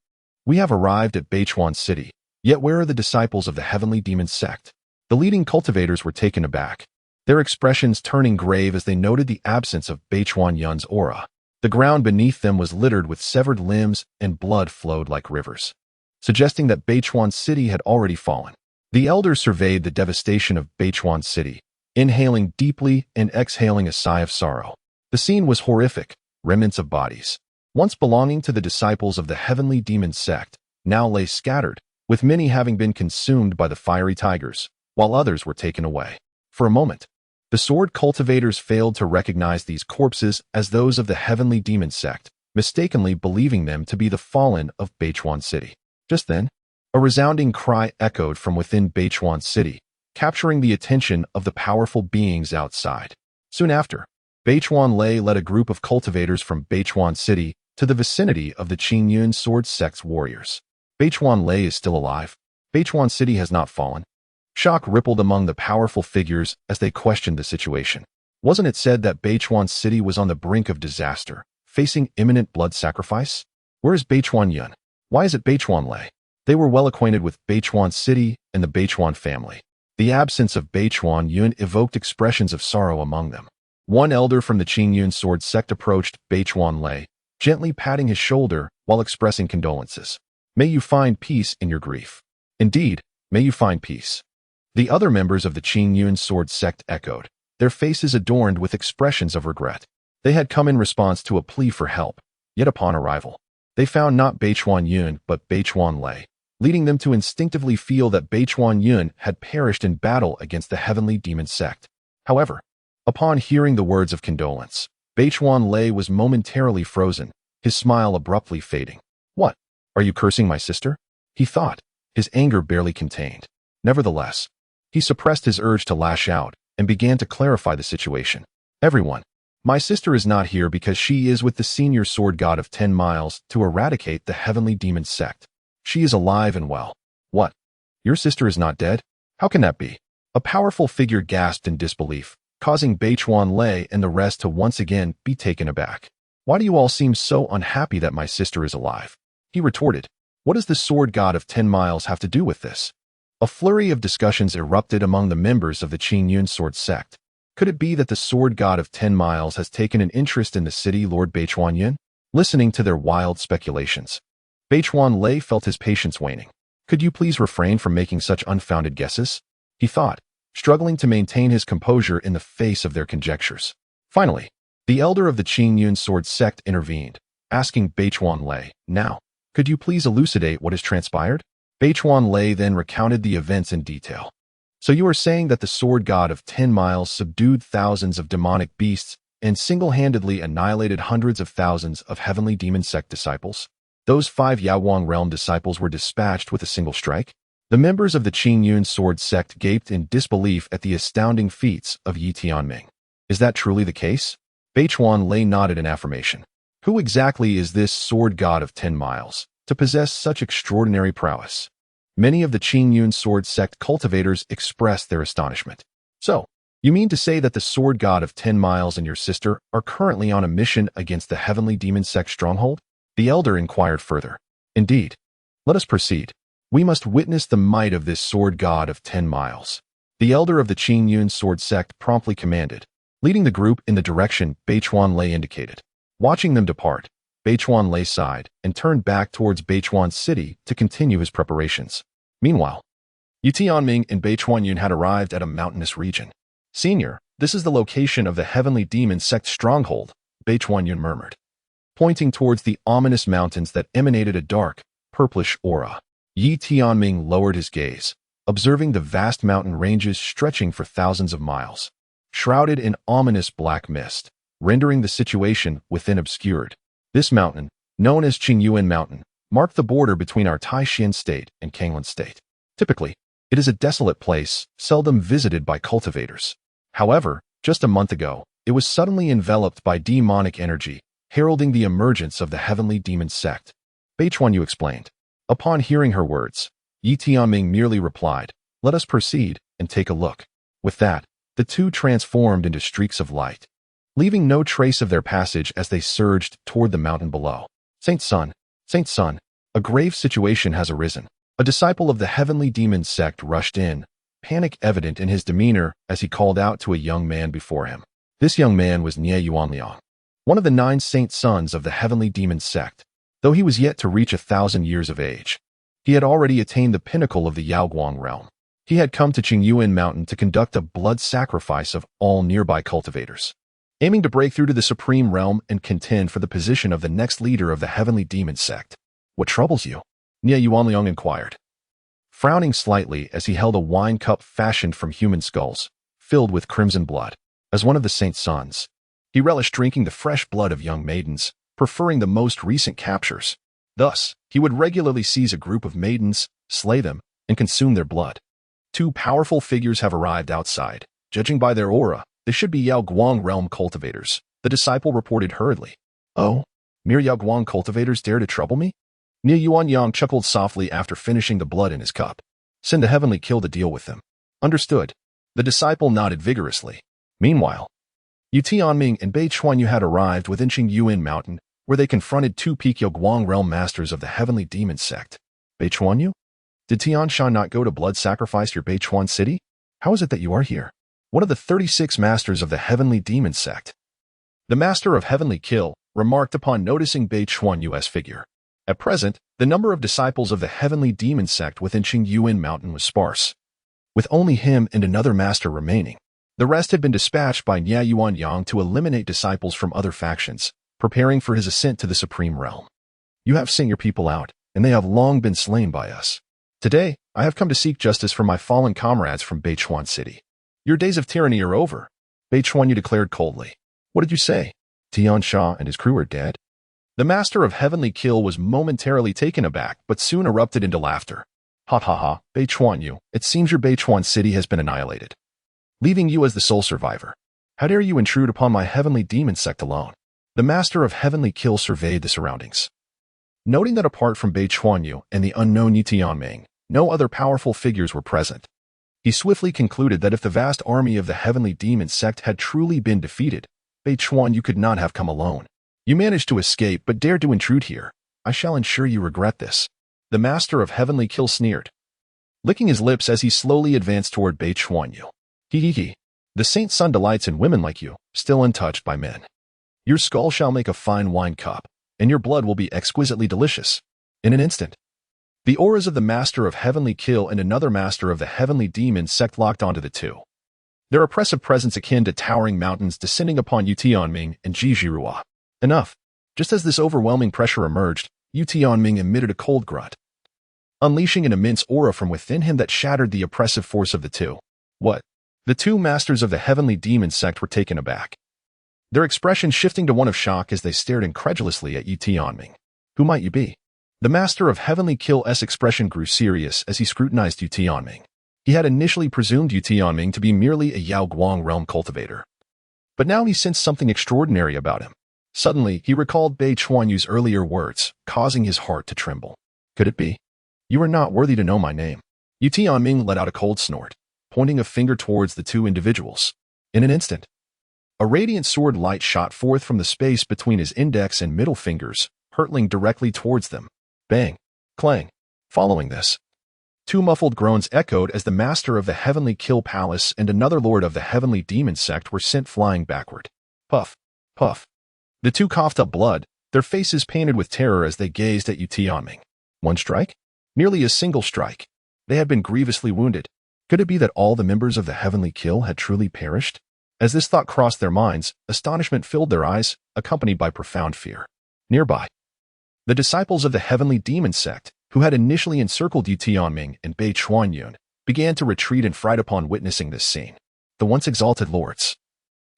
Speaker 1: we have arrived at Beichuan City, yet where are the disciples of the heavenly demon sect?" The leading cultivators were taken aback, their expressions turning grave as they noted the absence of Beichuan Yun's aura. The ground beneath them was littered with severed limbs and blood flowed like rivers, suggesting that Beichuan City had already fallen. The elders surveyed the devastation of Beichuan City, inhaling deeply and exhaling a sigh of sorrow. The scene was horrific. Remnants of bodies, once belonging to the disciples of the heavenly demon sect, now lay scattered, with many having been consumed by the fiery tigers, while others were taken away. For a moment, the sword cultivators failed to recognize these corpses as those of the heavenly demon sect, mistakenly believing them to be the fallen of Beichuan City. Just then, a resounding cry echoed from within Beichuan City, capturing the attention of the powerful beings outside. Soon after, Beichuan Lei led a group of cultivators from Beichuan City to the vicinity of the Qingyun sword sect's warriors. "Beichuan Lei is still alive. Beichuan City has not fallen." Shock rippled among the powerful figures as they questioned the situation. Wasn't it said that Beichuan City was on the brink of disaster, facing imminent blood sacrifice? Where is Beichuan Yun? Why is it Beichuan Lei? They were well acquainted with Beichuan City and the Beichuan family. The absence of Beichuan Yun evoked expressions of sorrow among them. One elder from the Qingyun sword sect approached Beichuan Lei, gently patting his shoulder while expressing condolences. "May you find peace in your grief." "Indeed, may you find peace." The other members of the Qingyun sword sect echoed, their faces adorned with expressions of regret. They had come in response to a plea for help, yet upon arrival, they found not Beichuan Yun but Beichuan Lei, leading them to instinctively feel that Beichuan Yun had perished in battle against the heavenly demon sect. However, upon hearing the words of condolence, Beichuan Lei was momentarily frozen, his smile abruptly fading. "What? Are you cursing my sister?" he thought, his anger barely contained. Nevertheless, he suppressed his urge to lash out and began to clarify the situation. "Everyone, my sister is not here because she is with the senior sword god of 10 miles to eradicate the heavenly demon sect. She is alive and well." "What? Your sister is not dead? How can that be?" A powerful figure gasped in disbelief, causing Beichuan Lei and the rest to once again be taken aback. "Why do you all seem so unhappy that my sister is alive?" he retorted. "What does the sword god of 10 miles have to do with this?" A flurry of discussions erupted among the members of the Qingyun sword sect. Could it be that the sword god of 10 miles has taken an interest in the city Lord Beichuan Yun? Listening to their wild speculations, Beichuan Lei felt his patience waning. "Could you please refrain from making such unfounded guesses?" he thought, struggling to maintain his composure in the face of their conjectures. Finally, the elder of the Qingyun sword sect intervened, asking Beichuan Lei, "Now, could you please elucidate what has transpired?" Beichuan Lei then recounted the events in detail. "So you are saying that the sword god of 10 miles subdued thousands of demonic beasts and single-handedly annihilated hundreds of thousands of heavenly demon sect disciples? Those 5 Yaoguang realm disciples were dispatched with a single strike?" The members of the Qingyun sword sect gaped in disbelief at the astounding feats of Ye Tianming. "Is that truly the case?" Beichuan Lei nodded in affirmation. "Who exactly is this sword god of 10 miles, to possess such extraordinary prowess?" Many of the Qingyun sword sect cultivators expressed their astonishment. "So, you mean to say that the sword god of 10 miles and your sister are currently on a mission against the heavenly demon sect stronghold?" The elder inquired further. "Indeed. Let us proceed. We must witness the might of this sword god of 10 miles." The elder of the Qingyun sword sect promptly commanded, leading the group in the direction Beichuan Lei indicated. Watching them depart, Beichuan Lei sighed and turned back towards Beichuan City to continue his preparations. Meanwhile, Ye Tianming and Beichuan Yun had arrived at a mountainous region. "Senior, this is the location of the heavenly demon sect stronghold," Beichuan Yun murmured, pointing towards the ominous mountains that emanated a dark, purplish aura. Ye Tianming lowered his gaze, observing the vast mountain ranges stretching for thousands of miles, shrouded in ominous black mist, rendering the situation within obscured. This mountain, known as Qingyuan Mountain, marked the border between our Taishan state and Kanglan state. Typically, it is a desolate place, seldom visited by cultivators. However, just a month ago, it was suddenly enveloped by demonic energy, heralding the emergence of the heavenly demon sect. Bei Chuanyu explained. Upon hearing her words, Ye Tianming merely replied, "Let us proceed and take a look." With that, the two transformed into streaks of light, leaving no trace of their passage as they surged toward the mountain below. Saint Sun, a grave situation has arisen. A disciple of the heavenly demon sect rushed in, panic evident in his demeanor as he called out to a young man before him. This young man was Nie Yuanliang, one of the 9 saint sons of the heavenly demon sect. Though he was yet to reach 1,000 years of age, he had already attained the pinnacle of the Yaoguang realm. He had come to Qingyuan Mountain to conduct a blood sacrifice of all nearby cultivators, aiming to break through to the supreme realm and contend for the position of the next leader of the heavenly demon sect. What troubles you? Nie Yuanliang inquired, frowning slightly as he held a wine cup fashioned from human skulls, filled with crimson blood. As one of the saint sons, he relished drinking the fresh blood of young maidens, preferring the most recent captures. Thus, he would regularly seize a group of maidens, slay them, and consume their blood. 2 powerful figures have arrived outside. Judging by their aura, they should be Yaoguang realm cultivators, the disciple reported hurriedly. Oh, mere Yaoguang cultivators dare to trouble me? Nie Yuanyang chuckled softly after finishing the blood in his cup. Send a heavenly kill to deal with them. Understood. The disciple nodded vigorously. Meanwhile, Ye Tianming and Bei Chuanyu had arrived within Qingyuan Mountain, where they confronted 2 peak Yaoguang realm masters of the heavenly demon sect. Bei Chuanyu? Did Tianshan not go to blood sacrifice your Beichuan city? How is it that you are here? One of the 36 masters of the heavenly demon sect. The master of heavenly kill remarked upon noticing Bei Chuanyu's figure. At present, the number of disciples of the heavenly demon sect within Qingyuan Mountain was sparse, with only him and another master remaining. The rest had been dispatched by Nie Yuanyang to eliminate disciples from other factions, preparing for his ascent to the supreme realm. You have sent your people out, and they have long been slain by us. Today, I have come to seek justice for my fallen comrades from Beichuan City. Your days of tyranny are over, Bei Chuanyu declared coldly. What did you say? Tian Sha and his crew are dead? The master of heavenly kill was momentarily taken aback, but soon erupted into laughter. Ha ha ha, Bei Chuanyu, it seems your Beichuan city has been annihilated, leaving you as the sole survivor. How dare you intrude upon my heavenly demon sect alone? The master of heavenly kill surveyed the surroundings, noting that apart from Bei Chuanyu and the unknown Ye Tianming, no other powerful figures were present. He swiftly concluded that if the vast army of the heavenly demon sect had truly been defeated, Bei Chuanyu could not have come alone. You managed to escape but dared to intrude here. I shall ensure you regret this. The master of heavenly kill sneered, licking his lips as he slowly advanced toward Bei Chuanyu. Hee. The saint sun delights in women like you, still untouched by men. Your skull shall make a fine wine cup, and your blood will be exquisitely delicious. In an instant, the auras of the master of heavenly kill and another master of the heavenly demon sect locked onto the two, their oppressive presence akin to towering mountains descending upon Ye Tianming and Jizhirua. Enough. Just as this overwhelming pressure emerged, Ye Tianming emitted a cold grunt, unleashing an immense aura from within him that shattered the oppressive force of the two. What? The 2 masters of the heavenly demon sect were taken aback, their expression shifting to one of shock as they stared incredulously at Ye Tianming. Who might you be? The master of heavenly kill's expression grew serious as he scrutinized Ye Tianming. He had initially presumed Ye Tianming to be merely a Yaoguang realm cultivator, but now he sensed something extraordinary about him. Suddenly, he recalled Bei Chuanyu's earlier words, causing his heart to tremble. Could it be? You are not worthy to know my name. Ye Tianming let out a cold snort, pointing a finger towards the 2 individuals. In an instant, a radiant sword light shot forth from the space between his index and middle fingers, hurtling directly towards them. Bang! Clang! Following this, 2 muffled groans echoed as the master of the heavenly kill palace and another lord of the heavenly demon sect were sent flying backward. Puff! Puff! The 2 coughed up blood, their faces painted with terror as they gazed at Ye Tianming. One strike? Merely a single strike. They had been grievously wounded. Could it be that all the members of the heavenly kill had truly perished? As this thought crossed their minds, astonishment filled their eyes, accompanied by profound fear. Nearby, the disciples of the heavenly demon sect, who had initially encircled Ye Tianming and Bei Chuanyu, began to retreat in fright upon witnessing this scene. The once exalted lords,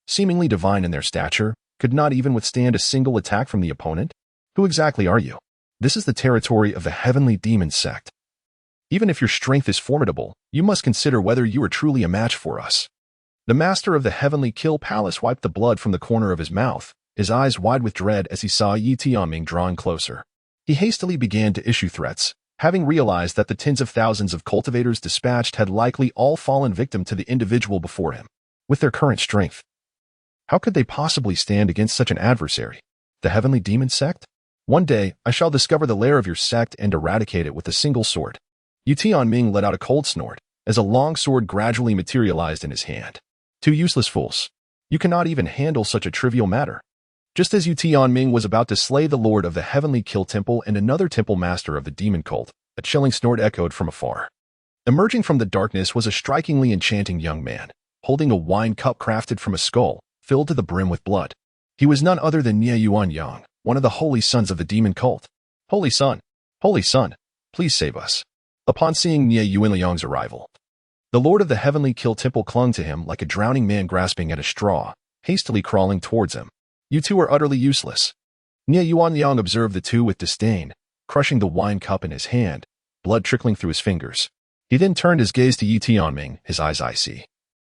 Speaker 1: seemingly divine in their stature, could not even withstand a single attack from the opponent? Who exactly are you? This is the territory of the heavenly demon sect. Even if your strength is formidable, you must consider whether you are truly a match for us. The master of the heavenly kill palace wiped the blood from the corner of his mouth, his eyes wide with dread as he saw Ye Tianming drawing closer. He hastily began to issue threats, having realized that the tens of thousands of cultivators dispatched had likely all fallen victim to the individual before him. With their current strength, how could they possibly stand against such an adversary? The heavenly demon sect? One day, I shall discover the lair of your sect and eradicate it with a single sword. Ye Tianming let out a cold snort, as a long sword gradually materialized in his hand. Two useless fools. You cannot even handle such a trivial matter. Just as Ye Tianming was about to slay the lord of the heavenly kill temple and another temple master of the demon cult, a chilling snort echoed from afar. Emerging from the darkness was a strikingly enchanting young man, holding a wine cup crafted from a skull, filled to the brim with blood. He was none other than Ye Yuanyang, one of the holy sons of the demon cult. Holy son, please save us. Upon seeing Ye Yuanyang's arrival, the lord of the heavenly kill temple clung to him like a drowning man grasping at a straw, hastily crawling towards him. You two are utterly useless. Ye Yuanyang observed the two with disdain, crushing the wine cup in his hand, blood trickling through his fingers. He then turned his gaze to Ye Tianming, his eyes icy,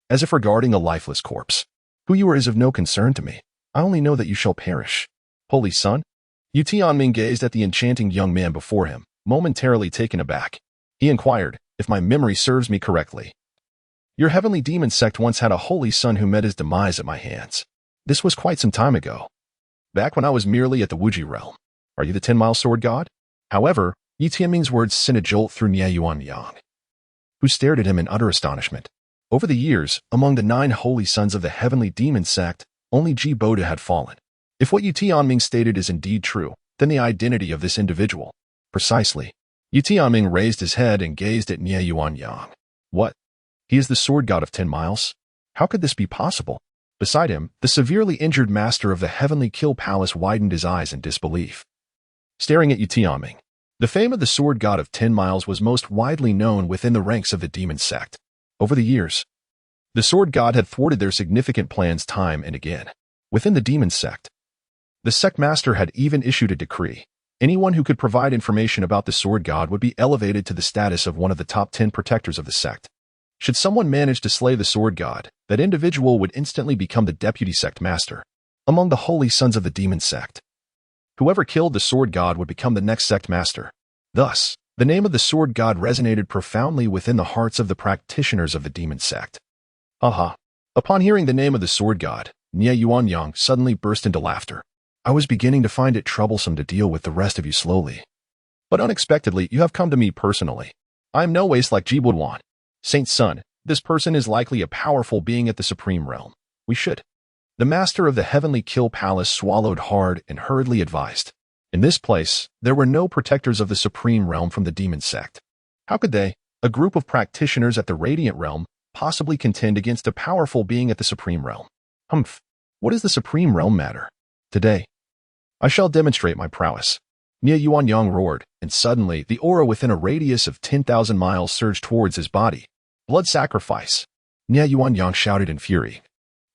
Speaker 1: as if regarding a lifeless corpse. Who you are is of no concern to me. I only know that you shall perish. Holy son? Ye Tianming gazed at the enchanting young man before him, momentarily taken aback. He inquired, if my memory serves me correctly. Your heavenly demon sect once had a holy son who met his demise at my hands. This was quite some time ago, back when I was merely at the Wuji realm. Are you the 10-mile sword god? However, Ye Tianming's words sent a jolt through Ye Yuanyang, who stared at him in utter astonishment. Over the years, among the 9 holy sons of the heavenly demon sect, only Ji Boda had fallen. If what Ye Tianming stated is indeed true, then the identity of this individual. Precisely. Ye Tianming raised his head and gazed at Ye Yuanyang. What? He is the sword god of 10 miles? How could this be possible? Beside him, the severely injured master of the heavenly kill palace widened his eyes in disbelief, staring at Ye Tianming. The fame of the sword god of 10 miles was most widely known within the ranks of the demon sect. Over the years, the sword god had thwarted their significant plans time and again. Within the demon sect, the sect master had even issued a decree. Anyone who could provide information about the sword god would be elevated to the status of one of the top 10 protectors of the sect. Should someone manage to slay the sword god, that individual would instantly become the deputy sect master among the holy sons of the demon sect. Whoever killed the sword god would become the next sect master. Thus, the name of the sword god resonated profoundly within the hearts of the practitioners of the demon sect. Aha! Upon hearing the name of the sword god, Ye Yuanyang suddenly burst into laughter. I was beginning to find it troublesome to deal with the rest of you slowly. But unexpectedly, you have come to me personally. I am no waste like Jibudwan. Saint's son, this person is likely a powerful being at the supreme realm. We should. The master of the heavenly kill palace swallowed hard and hurriedly advised. In this place, there were no protectors of the supreme realm from the demon sect. How could they, a group of practitioners at the radiant realm, possibly contend against a powerful being at the supreme realm? Humph. What does the supreme realm matter? Today, I shall demonstrate my prowess. Ye Yuanyang roared, and suddenly the aura within a radius of 10,000 miles surged towards his body. Blood sacrifice! Ye Yuanyang shouted in fury,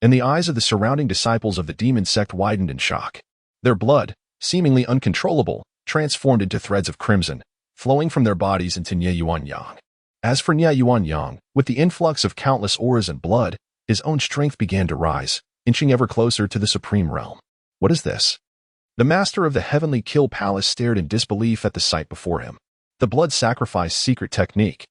Speaker 1: and the eyes of the surrounding disciples of the demon sect widened in shock. Their blood, seemingly uncontrollable, transformed into threads of crimson, flowing from their bodies into Ye Yuanyang. As for Ye Yuanyang, with the influx of countless auras and blood, his own strength began to rise, inching ever closer to the supreme realm. What is this? The master of the heavenly kill palace stared in disbelief at the sight before him. The blood sacrifice secret technique.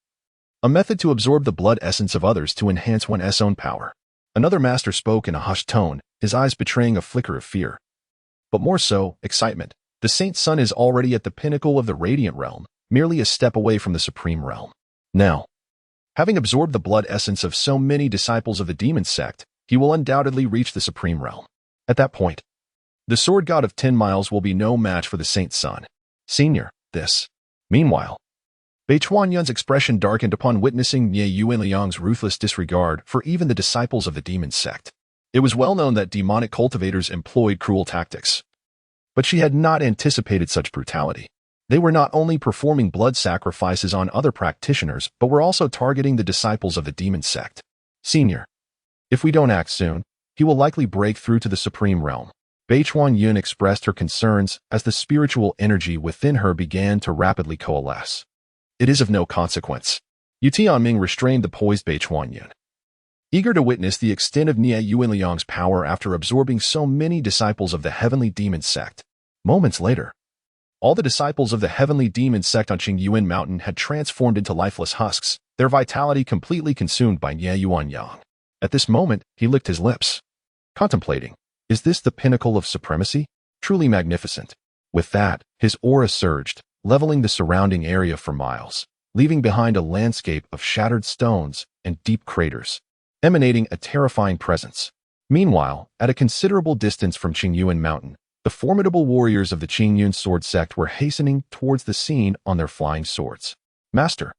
Speaker 1: A method to absorb the blood essence of others to enhance one's own power. Another master spoke in a hushed tone, his eyes betraying a flicker of fear. But more so, excitement. The saint's son is already at the pinnacle of the radiant realm, merely a step away from the supreme realm. Now, having absorbed the blood essence of so many disciples of the demon sect, he will undoubtedly reach the supreme realm. At that point, the sword god of 10 miles will be no match for the saint's son. Senior, this. Meanwhile, Beichuanyun's expression darkened upon witnessing Ye Yuanyang's ruthless disregard for even the disciples of the demon sect. It was well known that demonic cultivators employed cruel tactics. But she had not anticipated such brutality. They were not only performing blood sacrifices on other practitioners, but were also targeting the disciples of the demon sect. Senior, if we don't act soon, he will likely break through to the supreme realm. Beichuanyun expressed her concerns as the spiritual energy within her began to rapidly coalesce. It is of no consequence. Ye Tianming restrained the poised Beichuanyun. eager to witness the extent of Nie Yuanliang's power after absorbing so many disciples of the heavenly demon sect. Moments later, all the disciples of the heavenly demon sect on Qingyuan Mountain had transformed into lifeless husks, their vitality completely consumed by Nie Yuanliang. At this moment, he licked his lips, contemplating, is this the pinnacle of supremacy? Truly magnificent. With that, his aura surged, leveling the surrounding area for miles, leaving behind a landscape of shattered stones and deep craters, emanating a terrifying presence. Meanwhile, at a considerable distance from Qingyuan Mountain, the formidable warriors of the Qingyuan sword sect were hastening towards the scene on their flying swords. Master,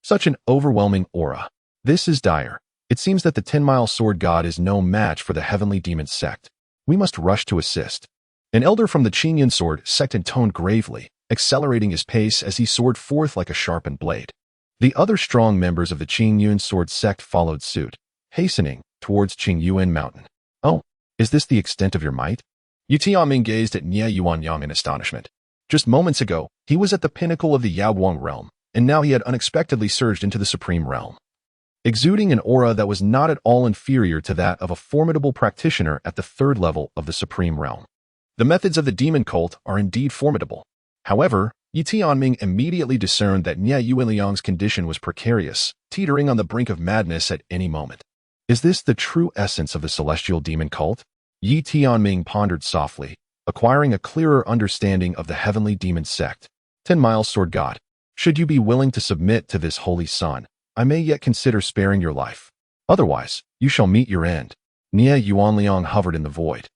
Speaker 1: such an overwhelming aura. This is dire. It seems that the 10-mile sword god is no match for the heavenly demon sect. We must rush to assist. An elder from the Qingyuan sword sect intoned gravely, accelerating his pace as he soared forth like a sharpened blade. The other strong members of the Qingyuan sword sect followed suit, hastening towards Qingyuan Mountain. Oh, is this the extent of your might? Ye Tianming gazed at Nie Yuanliang in astonishment. Just moments ago, he was at the pinnacle of the Yaoguang realm, and now he had unexpectedly surged into the supreme realm, exuding an aura that was not at all inferior to that of a formidable practitioner at the third level of the supreme realm. The methods of the demon cult are indeed formidable. However, Ye Tianming immediately discerned that Nie Yuanliang's condition was precarious, teetering on the brink of madness at any moment. Is this the true essence of the celestial demon cult? Ye Tianming pondered softly, acquiring a clearer understanding of the heavenly demon sect. 10-mile sword god, should you be willing to submit to this holy sun, I may yet consider sparing your life. Otherwise, you shall meet your end. Nie Yuanliang hovered in the void,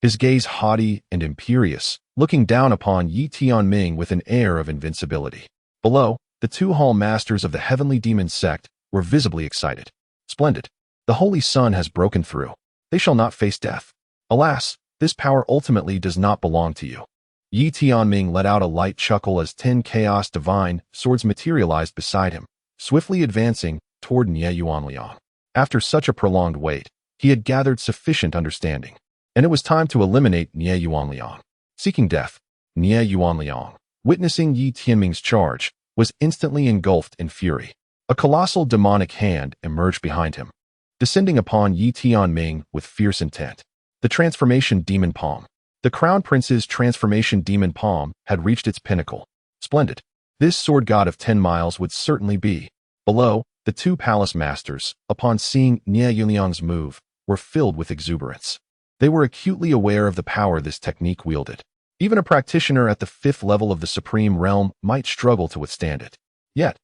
Speaker 1: his gaze haughty and imperious, looking down upon Ye Tianming with an air of invincibility. Below, the two hall masters of the heavenly demon sect were visibly excited. Splendid. The holy sun has broken through. They shall not face death. Alas, this power ultimately does not belong to you. Ye Tianming let out a light chuckle as 10 chaos divine swords materialized beside him, swiftly advancing toward Nie Yuanliang. After such a prolonged wait, he had gathered sufficient understanding, and it was time to eliminate Nie Yuanliang. Seeking death, Nie Yuanliang, witnessing Ye Tianming's charge, was instantly engulfed in fury. A colossal demonic hand emerged behind him, descending upon Ye Tianming with fierce intent. The transformation demon palm. The crown prince's transformation demon palm had reached its pinnacle. Splendid. This sword god of 10 miles would certainly be. Below, the two palace masters, upon seeing Nie Yuanliang's move, were filled with exuberance. They were acutely aware of the power this technique wielded. Even a practitioner at the 5th level of the supreme realm might struggle to withstand it. Yet,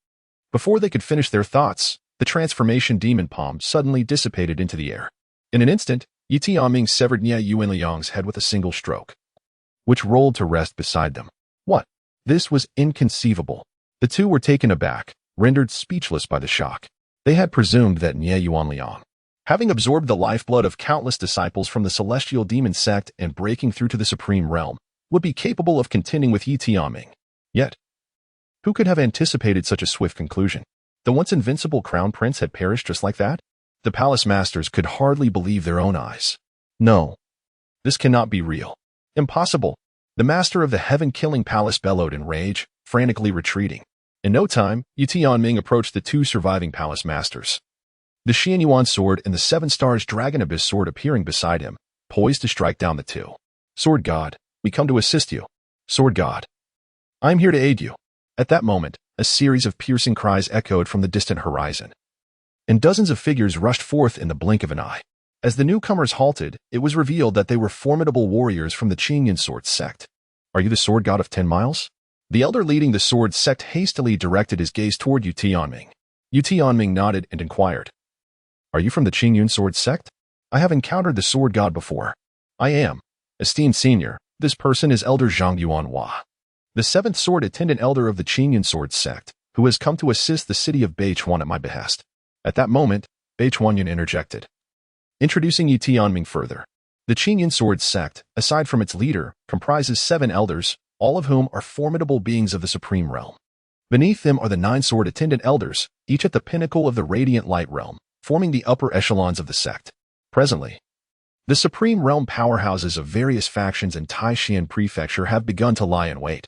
Speaker 1: before they could finish their thoughts, the transformation demon palm suddenly dissipated into the air. In an instant, Ye Tianming severed Nie Yuanliang's head with a single stroke, which rolled to rest beside them. What? This was inconceivable. The two were taken aback, rendered speechless by the shock. They had presumed that Nie Yuanliang, having absorbed the lifeblood of countless disciples from the celestial demon sect and breaking through to the supreme realm, would be capable of contending with Ye Tianming. Yet, who could have anticipated such a swift conclusion? The once invincible crown prince had perished just like that? The palace masters could hardly believe their own eyes. No, this cannot be real. Impossible. The master of the heaven-killing palace bellowed in rage, frantically retreating. In no time, Ye Tianming approached the two surviving palace masters, the Xianyuan sword and the 7 stars dragon abyss sword appearing beside him, poised to strike down the two. Sword god, we come to assist you. Sword god, I am here to aid you. At that moment, a series of piercing cries echoed from the distant horizon, and dozens of figures rushed forth in the blink of an eye. As the newcomers halted, it was revealed that they were formidable warriors from the Qingyuan sword sect. Are you the sword god of 10 miles? The elder leading the sword sect hastily directed his gaze toward Ye Tianming. Ye Tianming nodded and inquired, are you from the Qingyuan sword sect? I have encountered the sword god before. I am. Esteemed senior, this person is Elder Zhang Yuanhua, the 7th sword attendant elder of the Qingyuan sword sect, who has come to assist the city of Beichuan at my behest. At that moment, Beichuan interjected, introducing Ye Tianming further. The Qingyuan sword sect, aside from its leader, comprises 7 elders, all of whom are formidable beings of the supreme realm. Beneath them are the 9 sword attendant elders, each at the pinnacle of the radiant light realm, forming the upper echelons of the sect. Presently, the supreme realm powerhouses of various factions in Taishan Prefecture have begun to lie in wait.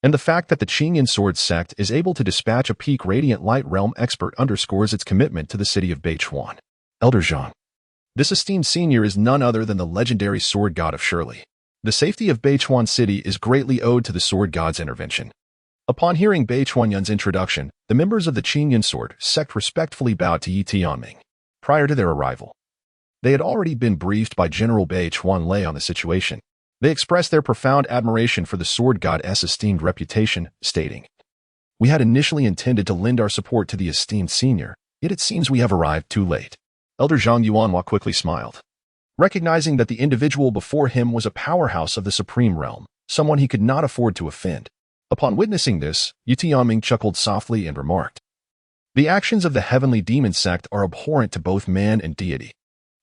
Speaker 1: And the fact that the Qingyuan sword sect is able to dispatch a peak radiant light realm expert underscores its commitment to the city of Beichuan. Elder Zhang. This esteemed senior is none other than the legendary sword god of Shirley. The safety of Beichuan City is greatly owed to the sword god's intervention. Upon hearing Beichuanyun's introduction, the members of the Qingyun sword sect respectfully bowed to Ye Tianming. Prior to their arrival, they had already been briefed by General Beichuan Lei on the situation. They expressed their profound admiration for the sword god's esteemed reputation, stating, "We had initially intended to lend our support to the esteemed senior, yet it seems we have arrived too late." Elder Zhang Yuanhua quickly smiled. Recognizing that the individual before him was a powerhouse of the supreme realm, someone he could not afford to offend. Upon witnessing this, Ye Tianming chuckled softly and remarked, "The actions of the heavenly demon sect are abhorrent to both man and deity.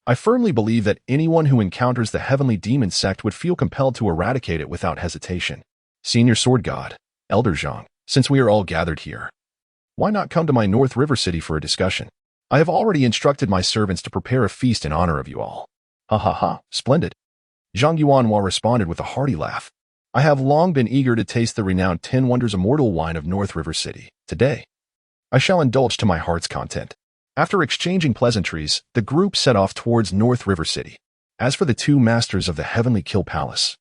Speaker 1: I firmly believe that anyone who encounters the heavenly demon sect would feel compelled to eradicate it without hesitation. Senior Sword God, Elder Zhang, since we are all gathered here, why not come to my North River City for a discussion? I have already instructed my servants to prepare a feast in honor of you all." "Ha ha ha, splendid." Zhang Yuanhua responded with a hearty laugh. "I have long been eager to taste the renowned 10 Wonders Immortal wine of North River City. Today, I shall indulge to my heart's content." After exchanging pleasantries, the group set off towards North River City. As for the two masters of the Heavenly Kill Palace,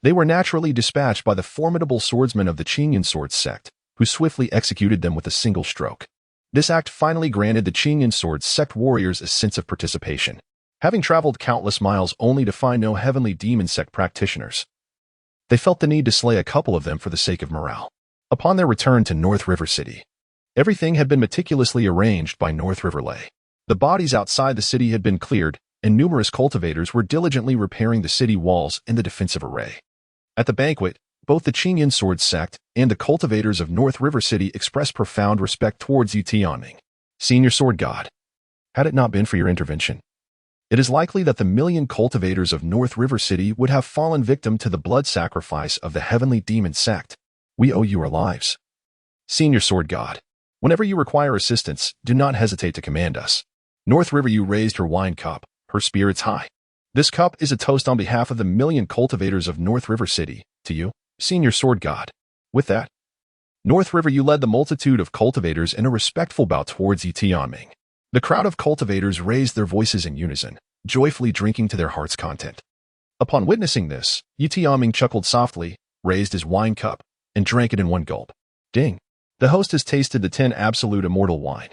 Speaker 1: they were naturally dispatched by the formidable swordsmen of the Qingyun Sword sect, who swiftly executed them with a single stroke. This act finally granted the Qingyun Sword sect warriors a sense of participation. Having traveled countless miles only to find no heavenly demon sect practitioners, they felt the need to slay a couple of them for the sake of morale. Upon their return to North River City, everything had been meticulously arranged by North River Lei. The bodies outside the city had been cleared, and numerous cultivators were diligently repairing the city walls in the defensive array. At the banquet, both the Qingyun Sword sect and the cultivators of North River City expressed profound respect towards Ye Tianming. "Senior Sword God, had it not been for your intervention, it is likely that the million cultivators of North River City would have fallen victim to the blood sacrifice of the heavenly demon sect. We owe you our lives. Senior Sword God, whenever you require assistance, do not hesitate to command us." North River Yu raised her wine cup, her spirits high. "This cup is a toast on behalf of the million cultivators of North River City, to you, Senior Sword God." With that, North River Yu led the multitude of cultivators in a respectful bow towards Ye Tianming. The crowd of cultivators raised their voices in unison, joyfully drinking to their heart's content. Upon witnessing this, Ye Tianming chuckled softly, raised his wine cup, and drank it in one gulp. Ding! The host has tasted the 10 absolute immortal wine.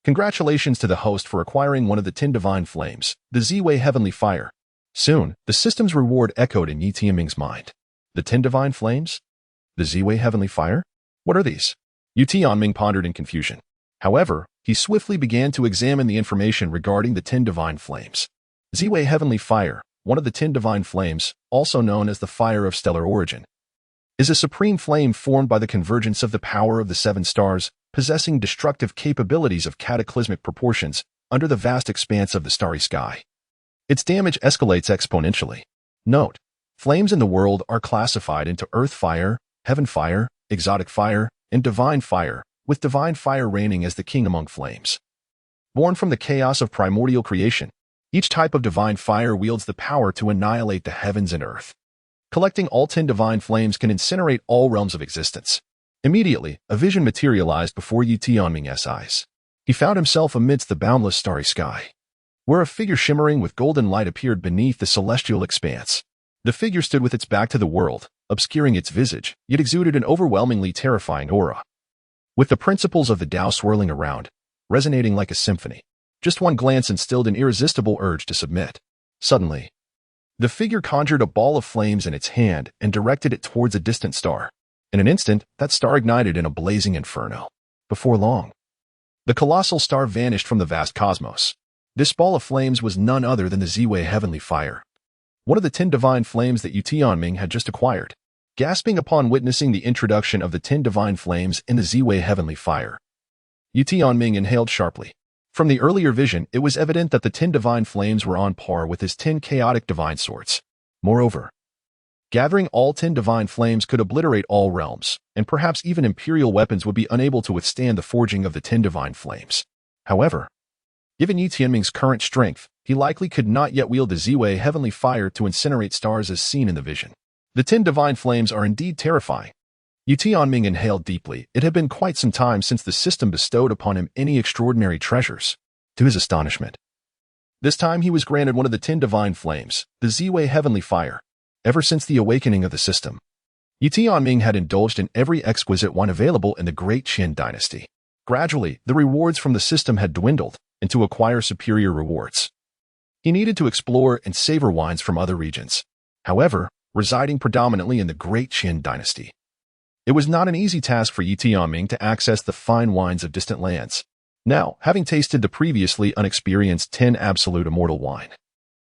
Speaker 1: Congratulations to the host for acquiring one of the 10 divine flames, the Ziwei Heavenly Fire. Soon, the system's reward echoed in Ye Tianming's mind. The 10 divine flames? The Ziwei Heavenly Fire? What are these? Ye Tianming pondered in confusion. However, he swiftly began to examine the information regarding the 10 divine flames. Ziwei Heavenly Fire, one of the 10 divine flames, also known as the Fire of Stellar Origin, is a supreme flame formed by the convergence of the power of the 7 stars, possessing destructive capabilities of cataclysmic proportions under the vast expanse of the starry sky. Its damage escalates exponentially. Note: flames in the world are classified into earth fire, heaven fire, exotic fire, and divine fire, with divine fire reigning as the king among flames. Born from the chaos of primordial creation, each type of divine fire wields the power to annihilate the heavens and earth. Collecting all 10 divine flames can incinerate all realms of existence. Immediately, a vision materialized before Ye Tianming's eyes. He found himself amidst the boundless starry sky, where a figure shimmering with golden light appeared beneath the celestial expanse. The figure stood with its back to the world, obscuring its visage, yet exuded an overwhelmingly terrifying aura. With the principles of the Tao swirling around, resonating like a symphony, just one glance instilled an irresistible urge to submit. Suddenly, the figure conjured a ball of flames in its hand and directed it towards a distant star. In an instant, that star ignited in a blazing inferno. Before long, the colossal star vanished from the vast cosmos. This ball of flames was none other than the Ziwei Heavenly Fire, one of the 10 divine flames that Ye Tianming had just acquired. Gasping upon witnessing the introduction of the 10 divine flames in the Ziwei Heavenly Fire, Ye Tianming inhaled sharply. From the earlier vision, it was evident that the 10 divine flames were on par with his 10 chaotic divine swords. Moreover, gathering all 10 divine flames could obliterate all realms, and perhaps even imperial weapons would be unable to withstand the forging of the 10 divine flames. However, given Ye Tianming's current strength, he likely could not yet wield the Ziwei Heavenly Fire to incinerate stars as seen in the vision. The 10 divine flames are indeed terrifying. Ye Tianming inhaled deeply. It had been quite some time since the system bestowed upon him any extraordinary treasures. To his astonishment, This time he was granted one of the 10 divine flames, the Ziwei heavenly fire. Ever since the awakening of the system, Ye Tianming had indulged in every exquisite wine available in the Great Qian Dynasty. Gradually, the rewards from the system had dwindled, and to acquire superior rewards, he needed to explore and savor wines from other regions. However, residing predominantly in the Great Qian Dynasty, it was not an easy task for Ye Tianming to access the fine wines of distant lands. Now, having tasted the previously unexperienced 10 absolute immortal wine,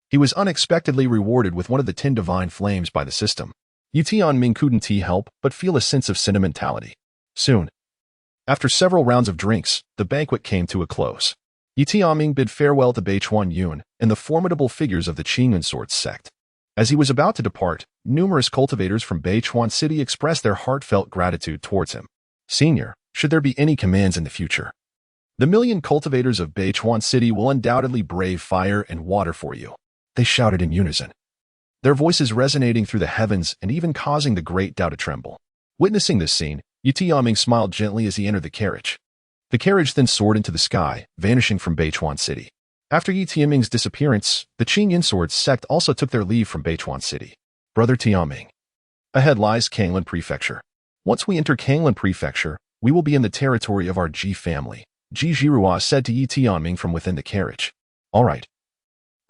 Speaker 1: he was unexpectedly rewarded with one of the 10 divine flames by the system. Ye Tianming couldn't help but feel a sense of sentimentality. Soon, after several rounds of drinks, the banquet came to a close. Ye Tianming bid farewell to Beichuan Yun and the formidable figures of the Qingyun Sword sect. As he was about to depart, numerous cultivators from Beichuan City expressed their heartfelt gratitude towards him. Senior, should there be any commands in the future, the million cultivators of Beichuan City will undoubtedly brave fire and water for you, they shouted in unison, their voices resonating through the heavens and even causing the great Dao to tremble. Witnessing this scene, Ye Tianming smiled gently as he entered the carriage. The carriage then soared into the sky, vanishing from Beichuan City. After Ye Tianming's disappearance, the Qingyun Sword sect also took their leave from Beichuan City. Brother Tianming. Ahead lies Kanglan Prefecture. Once we enter Kanglan Prefecture, we will be in the territory of our Ji family, Ji Zhirua said to Ye Tianming from within the carriage. All right.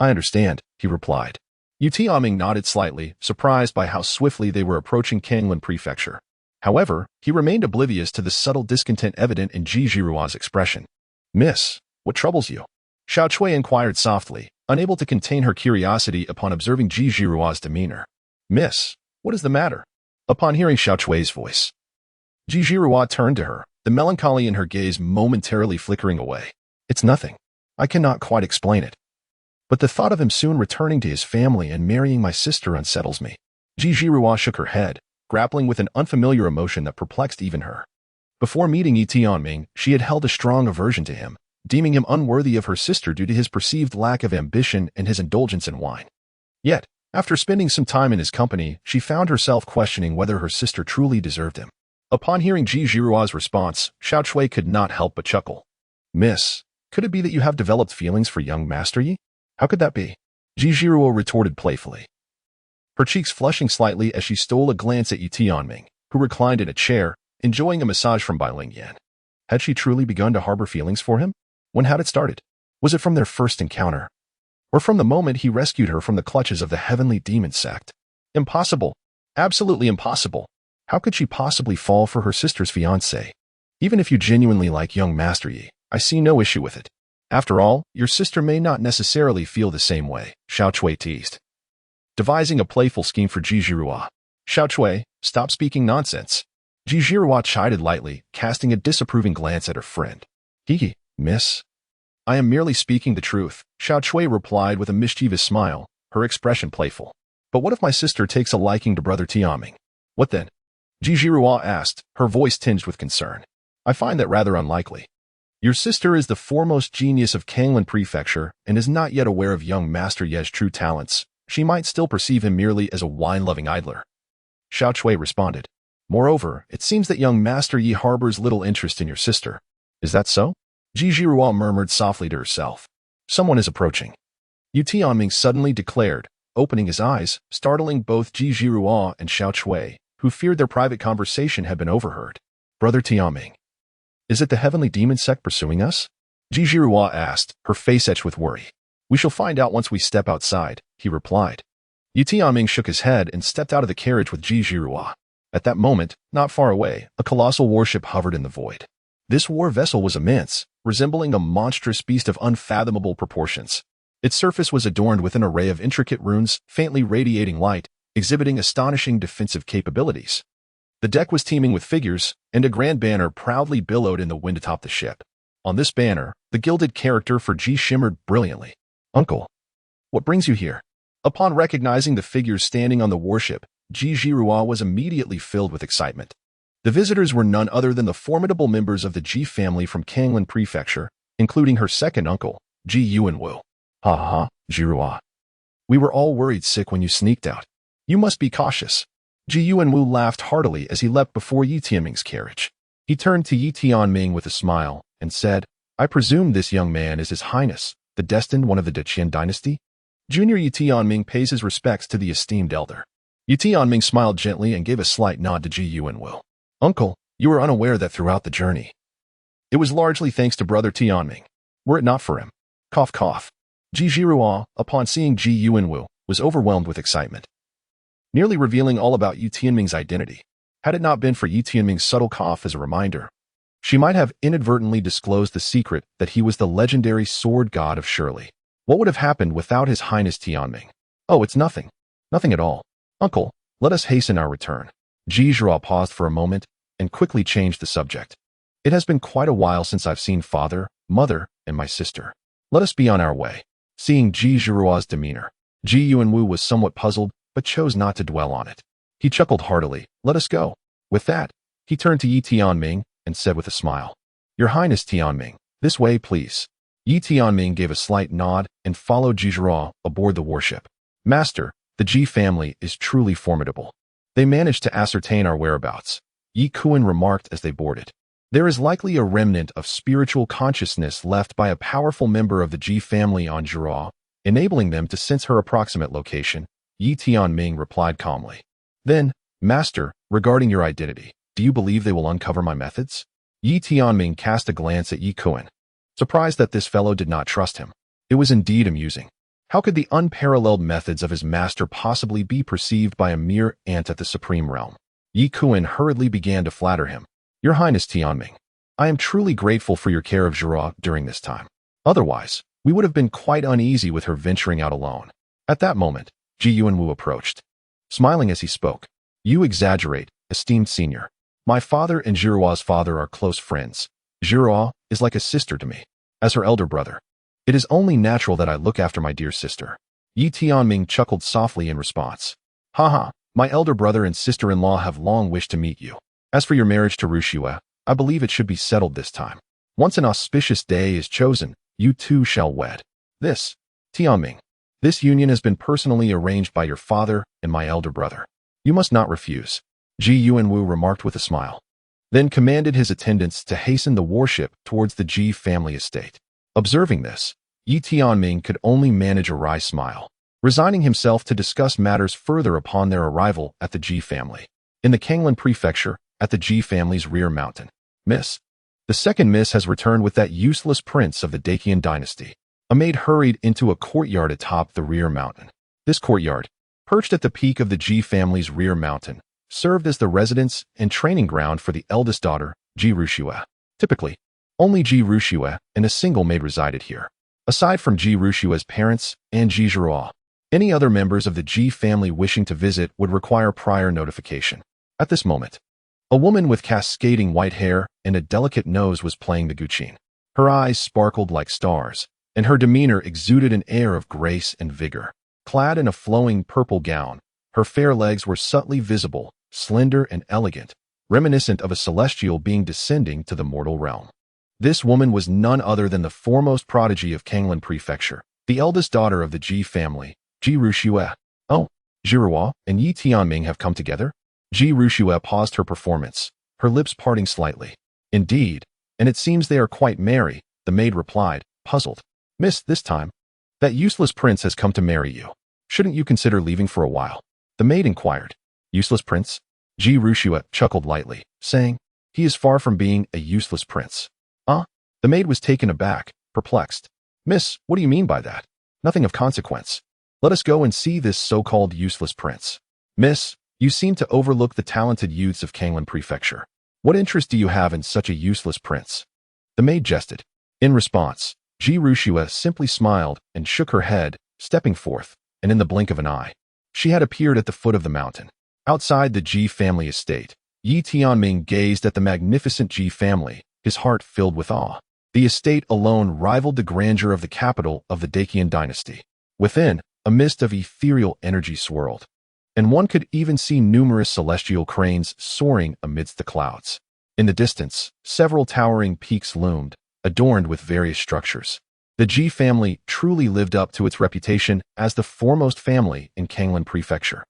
Speaker 1: I understand, he replied. Ye Tianming nodded slightly, surprised by how swiftly they were approaching Kanglan Prefecture. However, he remained oblivious to the subtle discontent evident in Ji Zhirua's expression. Miss, what troubles you? Xiao Chui inquired softly, unable to contain her curiosity upon observing Ji Zhirua's demeanor. Miss, what is the matter? Upon hearing Xiao Chui's voice, Ji Zhirua turned to her, the melancholy in her gaze momentarily flickering away. It's nothing. I cannot quite explain it. But the thought of him soon returning to his family and marrying my sister unsettles me. Ji Zhirua shook her head, grappling with an unfamiliar emotion that perplexed even her. Before meeting Ye Tianming, she had held a strong aversion to him, deeming him unworthy of her sister due to his perceived lack of ambition and his indulgence in wine. Yet, after spending some time in his company, she found herself questioning whether her sister truly deserved him. Upon hearing Ji Zhirua's response, Xiao Chui could not help but chuckle. Miss, could it be that you have developed feelings for young Master Yi? How could that be? Ji Zhirua retorted playfully, her cheeks flushing slightly as she stole a glance at Ye Tianming, who reclined in a chair, enjoying a massage from Bai Ling Yan. Had she truly begun to harbor feelings for him? When had it started? Was it from their first encounter? Or from the moment he rescued her from the clutches of the heavenly demon sect? Impossible. Absolutely impossible. How could she possibly fall for her sister's fiancé? Even if you genuinely like young Master Yi, I see no issue with it. After all, your sister may not necessarily feel the same way, Xiao Chui teased, devising a playful scheme for Ji Zhirua. Xiao Chui, stop speaking nonsense. Ji Zhirua chided lightly, casting a disapproving glance at her friend. Hee, miss. I am merely speaking the truth, Xiao Chui replied with a mischievous smile, her expression playful. But what if my sister takes a liking to Brother Tianming? What then? Ji Zhirua asked, her voice tinged with concern. I find that rather unlikely. Your sister is the foremost genius of Kanglan Prefecture and is not yet aware of young Master Ye's true talents. She might still perceive him merely as a wine-loving idler. Xiao Chui responded. Moreover, it seems that young Master Yi harbors little interest in your sister. Is that so? Ji Zhirua murmured softly to herself. Someone is approaching. Ye Tianming suddenly declared, opening his eyes, startling both Ji Zhirua and Xiao Chui, who feared their private conversation had been overheard. Brother Tianming. Is it the heavenly demon sect pursuing us? Ji Zhirua asked, her face etched with worry. We shall find out once we step outside, he replied. Ye Tianming shook his head and stepped out of the carriage with Ji Zhirua. At that moment, not far away, a colossal warship hovered in the void. This war vessel was immense, resembling a monstrous beast of unfathomable proportions. Its surface was adorned with an array of intricate runes, faintly radiating light, exhibiting astonishing defensive capabilities. The deck was teeming with figures, and a grand banner proudly billowed in the wind atop the ship. On this banner, the gilded character for Ji shimmered brilliantly. Uncle, what brings you here? Upon recognizing the figures standing on the warship, Ji Zhirua was immediately filled with excitement. The visitors were none other than the formidable members of the Ji family from Kanglan Prefecture, including her second uncle, Ji Yuanwu. Ha ha, Zhirua. We were all worried sick when you sneaked out. You must be cautious. Ji Yuanwu laughed heartily as he leapt before Ye Tianming's carriage. He turned to Ye Tianming with a smile and said, I presume this young man is His Highness, the destined one of the Qian Dynasty? Junior Ye Tianming pays his respects to the esteemed elder. Ye Tianming smiled gently and gave a slight nod to Ji Yuanwu. Uncle, you were unaware that throughout the journey, it was largely thanks to brother Tianming. Were it not for him. Cough, cough. Ji Zhiruo, upon seeing Ji Yuanwu, was overwhelmed with excitement, nearly revealing all about Ye Tianming's identity. Had it not been for Ye Tianming's subtle cough as a reminder, she might have inadvertently disclosed the secret that he was the legendary sword god of Shirley. What would have happened without His Highness Tianming? Oh, it's nothing. Nothing at all. Uncle, let us hasten our return. Ji Zhiruo paused for a moment and quickly changed the subject. It has been quite a while since I've seen father, mother, and my sister. Let us be on our way. Seeing Ji Zhiruo's demeanor, Ji Yuanwu was somewhat puzzled, but chose not to dwell on it. He chuckled heartily. Let us go. With that, he turned to Ye Tianming and said with a smile, Your Highness Tianming, this way, please. Ye Tianming gave a slight nod and followed Ji Zhiruo aboard the warship. Master, the Ji family is truly formidable. They managed to ascertain our whereabouts, Ye Kuan remarked as they boarded. There is likely a remnant of spiritual consciousness left by a powerful member of the Ji family on Zhiruo, enabling them to sense her approximate location, Ye Tianming replied calmly. Then, Master, regarding your identity, do you believe they will uncover my methods? Ye Tianming cast a glance at Ye Kuan, surprised that this fellow did not trust him. It was indeed amusing. How could the unparalleled methods of his master possibly be perceived by a mere ant at the supreme realm? Ye Kuan hurriedly began to flatter him. Your Highness Tianming, I am truly grateful for your care of Zhiruo during this time. Otherwise, we would have been quite uneasy with her venturing out alone. At that moment, Ji Yuanwu approached, smiling as he spoke. You exaggerate, esteemed senior. My father and Zhiruo's father are close friends. Zhiruo is like a sister to me. As her elder brother, it is only natural that I look after my dear sister. Ye Tianming chuckled softly in response. Haha, my elder brother and sister-in-law have long wished to meet you. As for your marriage to Rushue, I believe it should be settled this time. Once an auspicious day is chosen, you two shall wed. This, Tianming, this union has been personally arranged by your father and my elder brother. You must not refuse. Ji Yuanwu remarked with a smile, then commanded his attendants to hasten the warship towards the Ji family estate. Observing this, Ye Tianming could only manage a wry smile, resigning himself to discuss matters further upon their arrival at the Ji family. In the Kanglan prefecture, at the Ji family's rear mountain, Miss. The second Miss has returned with that useless prince of the Great Qian Dynasty. A maid hurried into a courtyard atop the rear mountain. This courtyard, perched at the peak of the Ji family's rear mountain, served as the residence and training ground for the eldest daughter, Ji Rushue. Typically, only Ji Rushue and a single maid resided here. Aside from Ji Rushue's parents and Ji Zhiruo, any other members of the Ji family wishing to visit would require prior notification. At this moment, a woman with cascading white hair and a delicate nose was playing the guqin. Her eyes sparkled like stars, and her demeanor exuded an air of grace and vigor. Clad in a flowing purple gown, her fair legs were subtly visible, slender and elegant, reminiscent of a celestial being descending to the mortal realm. This woman was none other than the foremost prodigy of Kanglan Prefecture, the eldest daughter of the Ji family, Ji Rushue. Oh, Zhiruo and Ye Tianming have come together? Ji Rushue paused her performance, her lips parting slightly. Indeed, and it seems they are quite merry, the maid replied, puzzled. Miss, this time, that useless prince has come to marry you. Shouldn't you consider leaving for a while? The maid inquired. Useless prince? Ji Rushue chuckled lightly, saying, he is far from being a useless prince. The maid was taken aback, perplexed. Miss, what do you mean by that? Nothing of consequence. Let us go and see this so-called useless prince. Miss, you seem to overlook the talented youths of Kanglan Prefecture. What interest do you have in such a useless prince? The maid jested. In response, Ji Rushue simply smiled and shook her head, stepping forth, and in the blink of an eye, she had appeared at the foot of the mountain. Outside the Ji family estate, Ye Tianming gazed at the magnificent Ji family, his heart filled with awe. The estate alone rivaled the grandeur of the capital of the Great Qian Dynasty. Within, a mist of ethereal energy swirled, and one could even see numerous celestial cranes soaring amidst the clouds. In the distance, several towering peaks loomed, adorned with various structures. The Ji family truly lived up to its reputation as the foremost family in Kanglan Prefecture,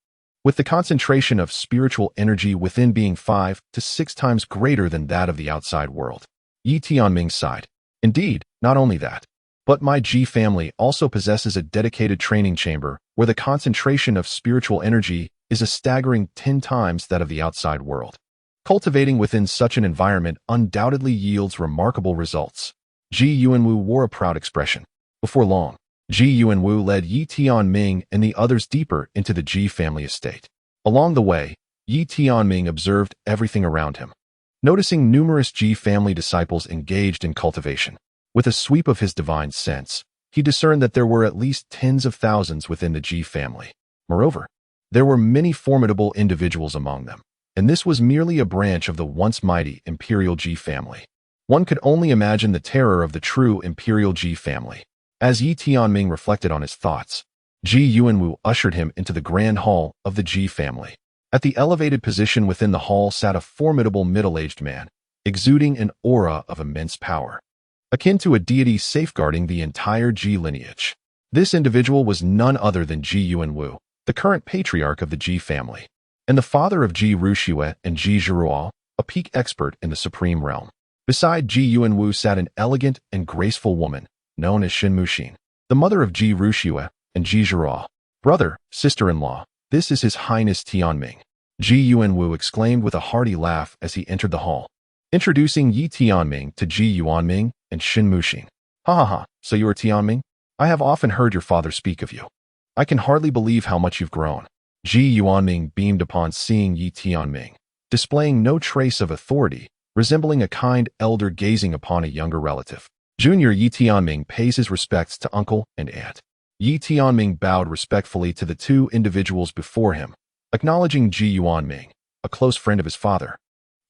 Speaker 1: with the concentration of spiritual energy within being 5 to 6 times greater than that of the outside world. Ye Tianming sighed. Indeed, not only that, But my Ji family also possesses a dedicated training chamber where the concentration of spiritual energy is a staggering 10 times that of the outside world. Cultivating within such an environment undoubtedly yields remarkable results. Ji Yuanwu wore a proud expression. Before long, Ji Yuanwu led Ye Tianming and the others deeper into the Ji family estate. Along the way, Ye Tianming observed everything around him. Noticing numerous Ji family disciples engaged in cultivation, with a sweep of his divine sense, he discerned that there were at least tens of thousands within the Ji family. Moreover, there were many formidable individuals among them, and this was merely a branch of the once mighty imperial Ji family. One could only imagine the terror of the true imperial Ji family. As Ye Tianming reflected on his thoughts, Ji Yuanwu ushered him into the grand hall of the Ji family. At the elevated position within the hall sat a formidable middle-aged man, exuding an aura of immense power, akin to a deity safeguarding the entire Ji lineage. This individual was none other than Ji Yuanwu, the current patriarch of the Ji family, and the father of Ji Ruxue and Ji Zhiruo, a peak expert in the supreme realm. Beside Ji Yuanwu sat an elegant and graceful woman, known as Xin Muxin, the mother of Ji Ruxue and Ji Zhiruo. Brother, sister-in-law, this is His Highness Tianming, Ji Yuanwu exclaimed with a hearty laugh as he entered the hall, introducing Ye Tianming to Ji Yuanming and Xin Muxin. Ha ha ha, so you are Tianming? I have often heard your father speak of you. I can hardly believe how much you've grown. Ji Yuanming beamed upon seeing Ye Tianming, displaying no trace of authority, resembling a kind elder gazing upon a younger relative. Junior Ye Tianming pays his respects to uncle and aunt. Ye Tianming bowed respectfully to the two individuals before him, acknowledging Ji Yuanming, a close friend of his father,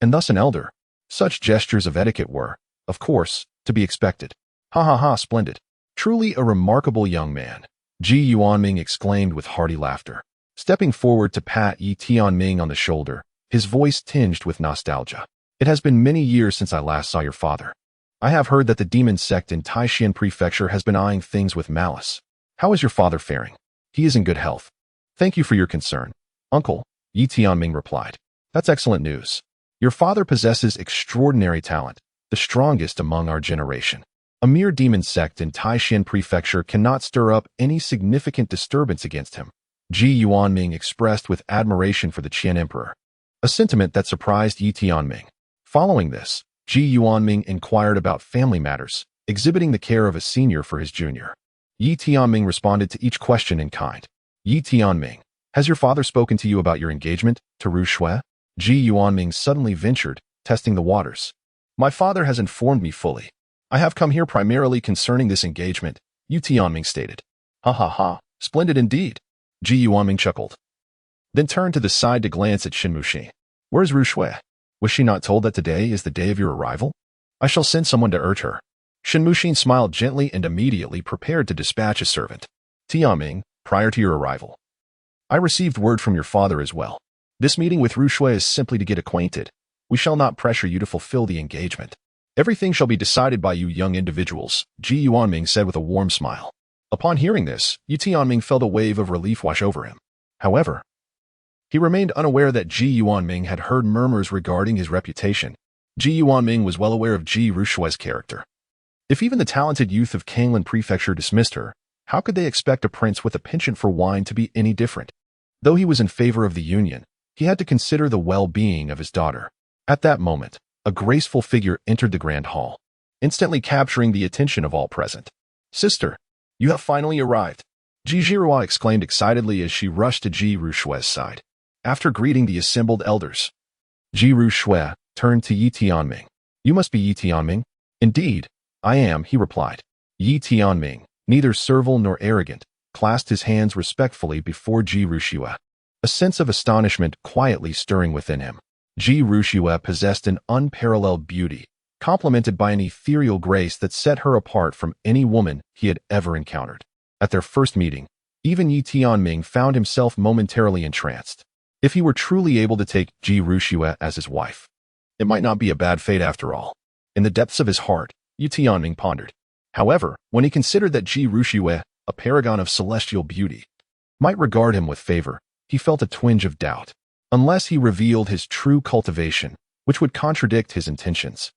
Speaker 1: and thus an elder. Such gestures of etiquette were, of course, to be expected. Ha ha ha, splendid. Truly a remarkable young man, Ji Yuanming exclaimed with hearty laughter. Stepping forward to pat Ye Tianming on the shoulder, his voice tinged with nostalgia. It has been many years since I last saw your father. I have heard that the demon sect in Taishan Prefecture has been eyeing things with malice. How is your father faring? He is in good health. Thank you for your concern, uncle, Ye Tianming replied. That's excellent news. Your father possesses extraordinary talent, the strongest among our generation. A mere demon sect in Taishan Prefecture cannot stir up any significant disturbance against him, Ji Yuanming expressed with admiration for the Qian Emperor, a sentiment that surprised Ye Tianming. Following this, Ji Yuanming inquired about family matters, exhibiting the care of a senior for his junior. Ye Tianming responded to each question in kind. Ye Tianming, has your father spoken to you about your engagement to Ruxue? Ji Yuanming suddenly ventured, testing the waters. My father has informed me fully. I have come here primarily concerning this engagement, Ye Tianming stated. Ha ha ha, splendid indeed. Ji Yuanming chuckled, then turned to the side to glance at Xin Muxin. Where's Ruxue? Was she not told that today is the day of your arrival? I shall send someone to urge her. Xin Muxin smiled gently and immediately prepared to dispatch a servant. Tianming, prior to your arrival, I received word from your father as well. This meeting with Ruxue is simply to get acquainted. We shall not pressure you to fulfill the engagement. Everything shall be decided by you young individuals, Ji Yuanming said with a warm smile. Upon hearing this, Ye Tianming felt a wave of relief wash over him. However, he remained unaware that Ji Yuanming had heard murmurs regarding his reputation. Ji Yuanming was well aware of Ji Ruxue's character. If even the talented youth of Kanglan Prefecture dismissed her, how could they expect a prince with a penchant for wine to be any different? Though he was in favor of the union, he had to consider the well-being of his daughter. At that moment, a graceful figure entered the grand hall, instantly capturing the attention of all present. Sister, you have finally arrived, Ji Zhiruo exclaimed excitedly as she rushed to Ji Ruxue's side. After greeting the assembled elders, Ji Ruxue turned to Ye Tianming. You must be Ye Tianming? Indeed, I am, he replied. Ye Tianming, neither servile nor arrogant, clasped his hands respectfully before Ji Ruxue, a sense of astonishment quietly stirring within him. Ji Ruxue possessed an unparalleled beauty, complemented by an ethereal grace that set her apart from any woman he had ever encountered. At their first meeting, even Ye Tianming found himself momentarily entranced. If he were truly able to take Ji Ruxue as his wife, it might not be a bad fate after all. In the depths of his heart, Ye Tianming pondered. However, when he considered that Ji Ruxue, a paragon of celestial beauty, might regard him with favor, he felt a twinge of doubt. Unless he revealed his true cultivation, which would contradict his intentions,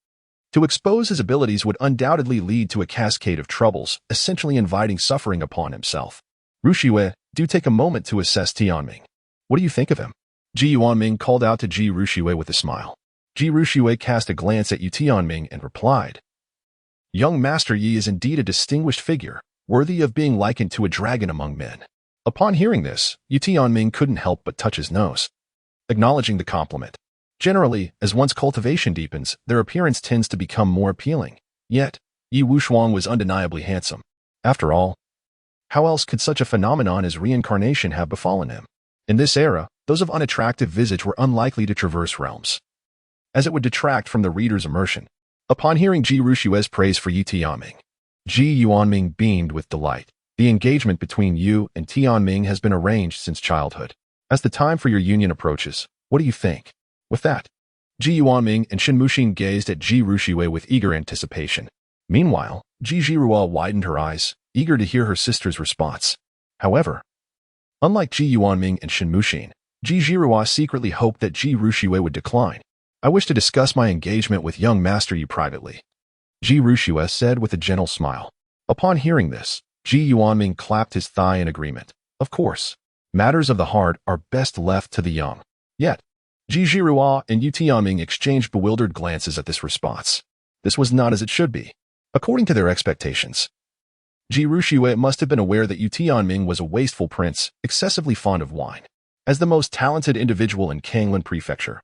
Speaker 1: To expose his abilities would undoubtedly lead to a cascade of troubles, essentially inviting suffering upon himself. Rushue, do take a moment to assess Tianming. What do you think of him? Ji Yuanming called out to Ji Rushue with a smile. Ji Rushue cast a glance at Ye Tianming and replied, Young Master Yi is indeed a distinguished figure, worthy of being likened to a dragon among men. Upon hearing this, Ye Tianming couldn't help but touch his nose, acknowledging the compliment. Generally, as one's cultivation deepens, their appearance tends to become more appealing. Yet, Yi Wushuang was undeniably handsome. After all, how else could such a phenomenon as reincarnation have befallen him? In this era, those of unattractive visage were unlikely to traverse realms, as it would detract from the reader's immersion. Upon hearing Ji Rushue's praise for Ye Tianming, Ji Yuanming beamed with delight. The engagement between you and Tianming has been arranged since childhood. As the time for your union approaches, what do you think? With that, Ji Yuanming and Shen Muxin gazed at Ji Rushue with eager anticipation. Meanwhile, Ji Zhirua widened her eyes, eager to hear her sister's response. However, unlike Ji Yuanming and Shen Muxin, Ji Zhirua secretly hoped that Ji Rushue would decline. I wish to discuss my engagement with young Master Yi privately, Ji Rushue said with a gentle smile. Upon hearing this, Ji Yuanming clapped his thigh in agreement. Of course, matters of the heart are best left to the young. Yet, Ji Zhirua and Ye Tianming exchanged bewildered glances at this response. This was not as it should be. According to their expectations, Ji Rushue must have been aware that Ye Tianming was a wasteful prince, excessively fond of wine. As the most talented individual in Kanglan Prefecture,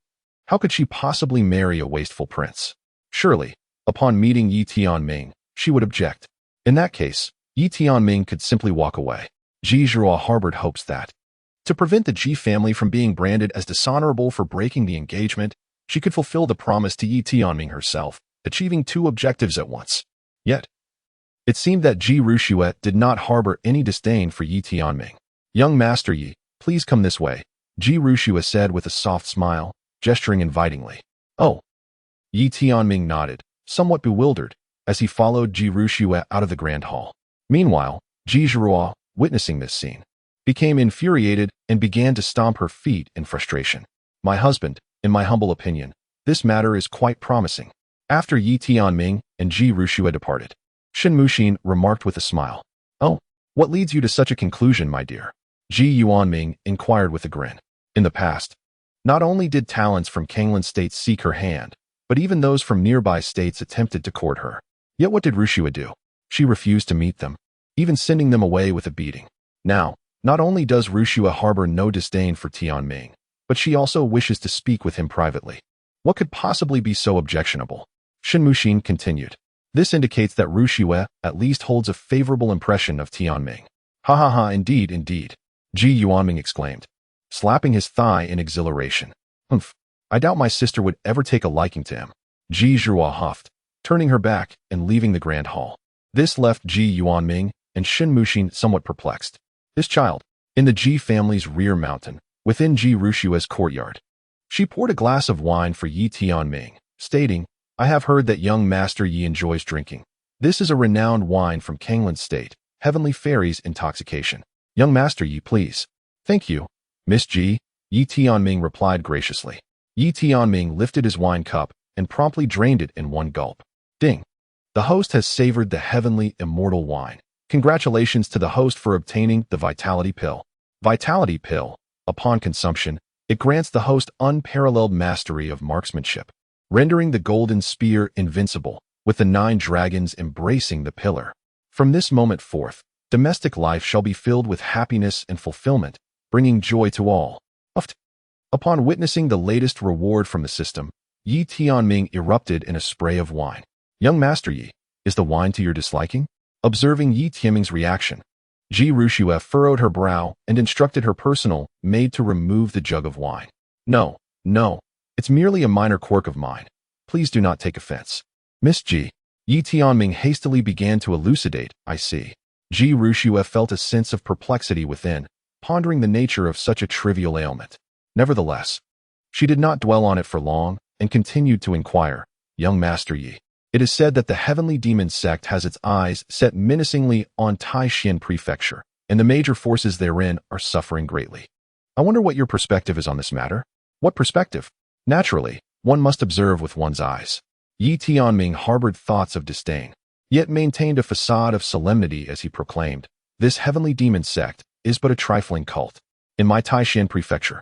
Speaker 1: how could she possibly marry a wasteful prince? Surely, upon meeting Ye Tianming, she would object. In that case, Ye Tianming could simply walk away. Ji Zhirua harbored hopes that, to prevent the Ji family from being branded as dishonorable for breaking the engagement, she could fulfill the promise to Ye Tianming herself, achieving two objectives at once. Yet, it seemed that Ji Rushue did not harbor any disdain for Ye Tianming. Young Master Yi, please come this way, Ji Rushue said with a soft smile, gesturing invitingly. Oh. Ye Tianming nodded, somewhat bewildered, as he followed Ji Rushue out of the grand hall. Meanwhile, Ji Zhirua, witnessing this scene, became infuriated and began to stomp her feet in frustration. My husband, in my humble opinion, this matter is quite promising. After Ye Tianming and Ji Rushue departed, Shen Muxin remarked with a smile. Oh, what leads you to such a conclusion, my dear? Ji Yuanming inquired with a grin. In the past, not only did talents from Kanglan states seek her hand, but even those from nearby states attempted to court her. Yet what did Rushue do? She refused to meet them, even sending them away with a beating. Now, not only does Rushue harbor no disdain for Tianming, but she also wishes to speak with him privately. What could possibly be so objectionable? Shen Muxin continued. This indicates that Rushue at least holds a favorable impression of Tianming. Ha ha ha, indeed, indeed, Ji Yuanming exclaimed, slapping his thigh in exhilaration. Humph, I doubt my sister would ever take a liking to him. Ji Zhirua huffed, turning her back and leaving the grand hall. This left Ji Yuanming and Shen Muxin somewhat perplexed. This child, in the Ji family's rear mountain, within Ji Rushue's courtyard. She poured a glass of wine for Ye Tianming, stating, I have heard that young Master Yi enjoys drinking. This is a renowned wine from Kanglan State, Heavenly Fairy's intoxication. Young Master Yi, please. Thank you, Miss Ji, Ye Tianming replied graciously. Ye Tianming lifted his wine cup and promptly drained it in one gulp. Ding. The host has savored the heavenly, immortal wine. Congratulations to the host for obtaining the Vitality Pill. Vitality Pill. Upon consumption, it grants the host unparalleled mastery of marksmanship, rendering the golden spear invincible, with the 9 dragons embracing the pillar. From this moment forth, domestic life shall be filled with happiness and fulfillment, bringing joy to all. Upon witnessing the latest reward from the system, Ye Tianming erupted in a spray of wine. Young Master Yi, is the wine to your disliking? Observing Ye Tianming's reaction, Ji Rushue furrowed her brow and instructed her personal maid to remove the jug of wine. No, it's merely a minor quirk of mine. Please do not take offense. Miss Ji, Ye Tianming hastily began to elucidate, I see. Ji Rushue felt a sense of perplexity within, pondering the nature of such a trivial ailment. Nevertheless, she did not dwell on it for long and continued to inquire, Young Master Yi, it is said that the heavenly demon sect has its eyes set menacingly on Taishan Prefecture, and the major forces therein are suffering greatly. I wonder what your perspective is on this matter? What perspective? Naturally, one must observe with one's eyes. Ye Tianming harbored thoughts of disdain, yet maintained a facade of solemnity as he proclaimed, "This heavenly demon sect is but a trifling cult. In my Taishan prefecture,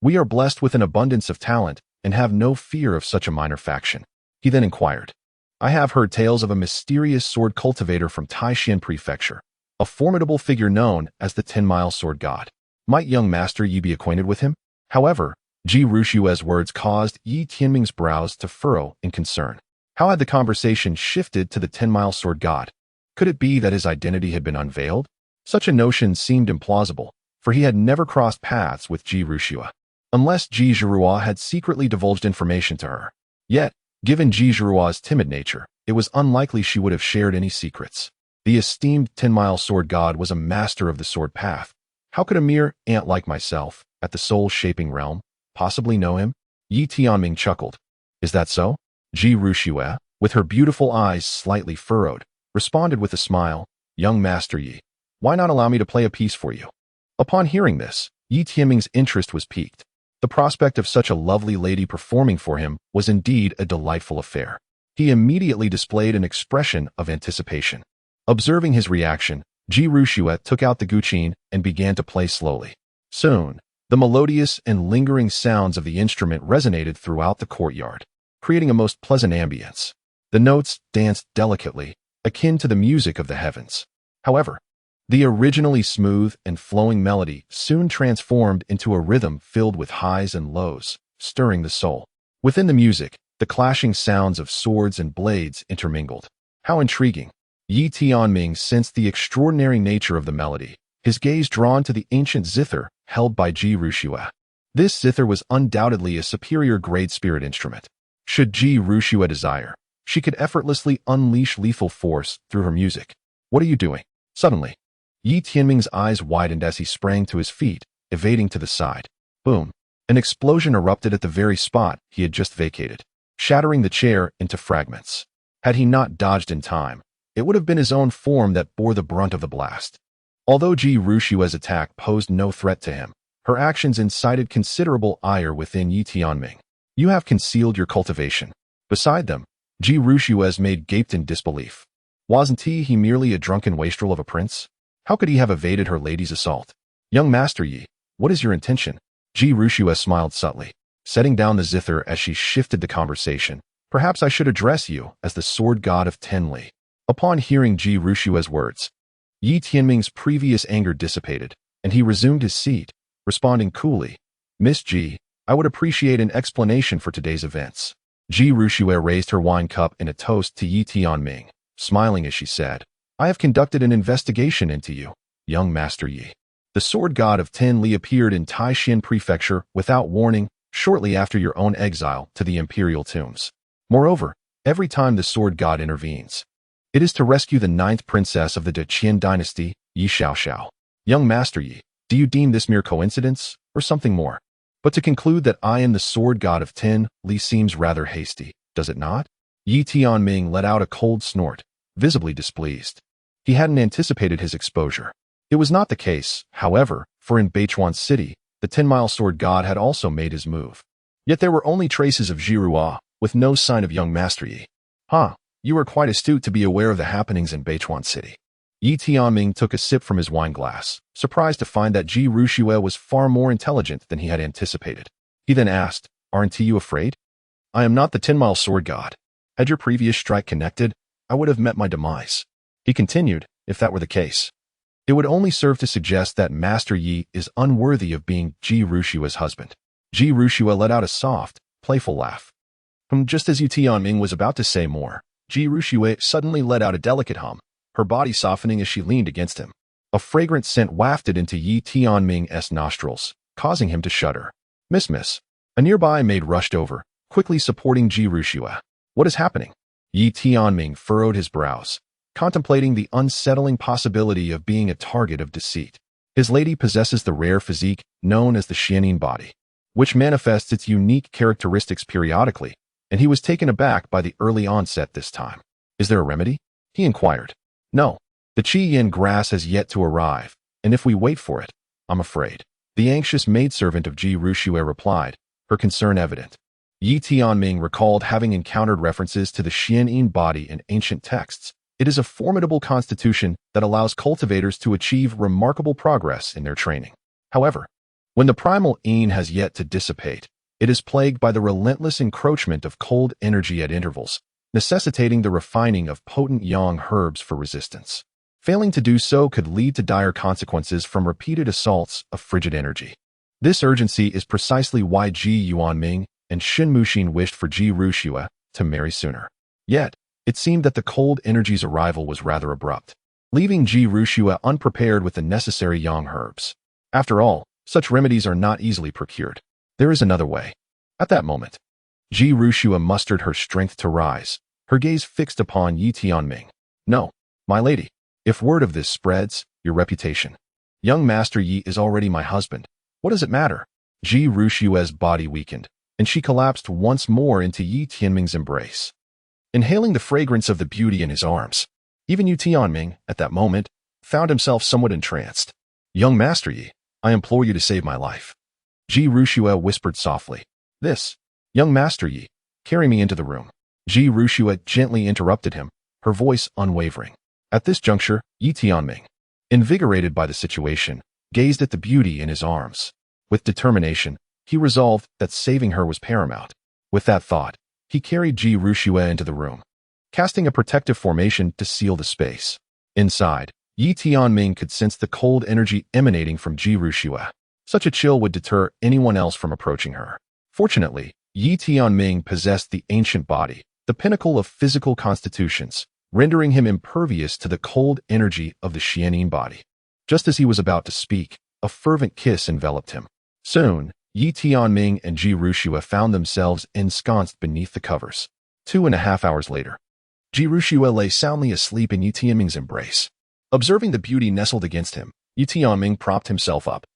Speaker 1: we are blessed with an abundance of talent and have no fear of such a minor faction." He then inquired, "I have heard tales of a mysterious sword cultivator from Taishan prefecture, a formidable figure known as the 10-mile sword god. Might young master Yi be acquainted with him?" However, Ji Rushue's words caused Ye Tianming's brows to furrow in concern. How had the conversation shifted to the 10-mile sword god? Could it be that his identity had been unveiled? Such a notion seemed implausible, for he had never crossed paths with Ji Rushue, unless Ji Zhirua had secretly divulged information to her. Yet, given Ji Zhirua's timid nature, it was unlikely she would have shared any secrets. The esteemed 10-mile sword god was a master of the sword path. How could a mere ant like myself, at the soul-shaping realm, possibly know him? Ye Tianming chuckled. "Is that so?" Ji Rushue, with her beautiful eyes slightly furrowed, responded with a smile, "Young Master Yi, why not allow me to play a piece for you?" Upon hearing this, Ye Tianming's interest was piqued. The prospect of such a lovely lady performing for him was indeed a delightful affair. He immediately displayed an expression of anticipation. Observing his reaction, Ji Rushue took out the guqin and began to play slowly. Soon, the melodious and lingering sounds of the instrument resonated throughout the courtyard, creating a most pleasant ambience. The notes danced delicately, akin to the music of the heavens. However, the originally smooth and flowing melody soon transformed into a rhythm filled with highs and lows, stirring the soul. Within the music, the clashing sounds of swords and blades intermingled. How intriguing! Ye Tianming sensed the extraordinary nature of the melody, his gaze drawn to the ancient zither held by Ji Rushue. This zither was undoubtedly a superior grade spirit instrument. Should Ji Rushue desire, she could effortlessly unleash lethal force through her music. "What are you doing?" Suddenly, Ye Tianming's eyes widened as he sprang to his feet, evading to the side. Boom! An explosion erupted at the very spot he had just vacated, shattering the chair into fragments. Had he not dodged in time, it would have been his own form that bore the brunt of the blast. Although Ji Rushue's attack posed no threat to him, her actions incited considerable ire within Ye Tianming. "You have concealed your cultivation." Beside them, Ji Rushue's maid gaped in disbelief. Wasn't he merely a drunken wastrel of a prince? How could he have evaded her lady's assault? "Young Master Yi, what is your intention?" Ji Rushue smiled subtly, setting down the zither as she shifted the conversation. "Perhaps I should address you as the sword god of Tenli." Upon hearing Ji Rushue's words, Ye Tianming's previous anger dissipated, and he resumed his seat, responding coolly, "Miss Ji, I would appreciate an explanation for today's events." Ji Rushue raised her wine cup in a toast to Ye Tianming, smiling as she said, "I have conducted an investigation into you, young Master Yi. The sword god of Tenli appeared in Taishan prefecture without warning shortly after your own exile to the imperial tombs. Moreover, every time the sword god intervenes, it is to rescue the 9th princess of the Great Qian Dynasty, Ye Xiaoxiao. Young Master Yi, do you deem this mere coincidence, or something more? But to conclude that I am the sword god of Tenli seems rather hasty, does it not?" Ye Tianming let out a cold snort, visibly displeased. He hadn't anticipated his exposure. It was not the case, however, for in Beichuan City, the 10-mile sword god had also made his move. Yet there were only traces of Zhirua, with no sign of young Master Yi. "Huh, you are quite astute to be aware of the happenings in Beichuan City." Ye Tianming took a sip from his wine glass, surprised to find that Ji Rushue was far more intelligent than he had anticipated. He then asked, "Aren't you afraid?" "I am not the 10-mile sword god. Had your previous strike connected, I would have met my demise." He continued, "If that were the case, it would only serve to suggest that Master Yi is unworthy of being Ji Rushue's husband." Ji Rushue let out a soft, playful laugh. Just as Ye Tianming was about to say more, Ji Rushue suddenly let out a delicate hum, her body softening as she leaned against him. A fragrant scent wafted into Ye Tianming's nostrils, causing him to shudder. Miss. A nearby maid rushed over, quickly supporting Ji Rushue. "What is happening?" Ye Tianming furrowed his brows, contemplating the unsettling possibility of being a target of deceit. His lady possesses the rare physique known as the Xianin body, which manifests its unique characteristics periodically, and he was taken aback by the early onset this time. "Is there a remedy?" he inquired. "No. The Qi Yin grass has yet to arrive, and if we wait for it, I'm afraid," the anxious maidservant of Ji Rushue replied, her concern evident. Ye Tianming recalled having encountered references to the Qian body in ancient texts. It is a formidable constitution that allows cultivators to achieve remarkable progress in their training. However, when the primal yin has yet to dissipate, it is plagued by the relentless encroachment of cold energy at intervals, necessitating the refining of potent yang herbs for resistance. Failing to do so could lead to dire consequences from repeated assaults of frigid energy. This urgency is precisely why Ji Yuanming and Shen Muxin wished for Ji Ruxue to marry sooner. Yet, it seemed that the cold energy's arrival was rather abrupt, leaving Ji Ruxue unprepared with the necessary yang herbs. After all, such remedies are not easily procured. There is another way. At that moment, Ji Ruxue mustered her strength to rise, her gaze fixed upon Ye Tianming. No, my lady, if word of this spreads, your reputation. Young Master Yi is already my husband. What does it matter? Ji Ruxue's body weakened, and she collapsed once more into Ye Tianming's embrace. Inhaling the fragrance of the beauty in his arms, even Ye Tianming, at that moment, found himself somewhat entranced. Young Master Yi, I implore you to save my life. Ji Ruxue whispered softly. This, young Master Yi, carry me into the room. Ji Ruxue gently interrupted him, her voice unwavering. At this juncture, Ye Tianming, invigorated by the situation, gazed at the beauty in his arms. With determination, he resolved that saving her was paramount. With that thought, he carried Ji Ruxue into the room, casting a protective formation to seal the space. Inside, Ye Tianming could sense the cold energy emanating from Ji Ruxue. Such a chill would deter anyone else from approaching her. Fortunately, Ye Tianming possessed the ancient body, the pinnacle of physical constitutions, rendering him impervious to the cold energy of the Qian body. Just as he was about to speak, a fervent kiss enveloped him. Soon, Ye Tianming and Ji Ruxue found themselves ensconced beneath the covers. 2.5 hours later, Ji Ruxue lay soundly asleep in Ye Tianming's embrace. Observing the beauty nestled against him, Ye Tianming propped himself up,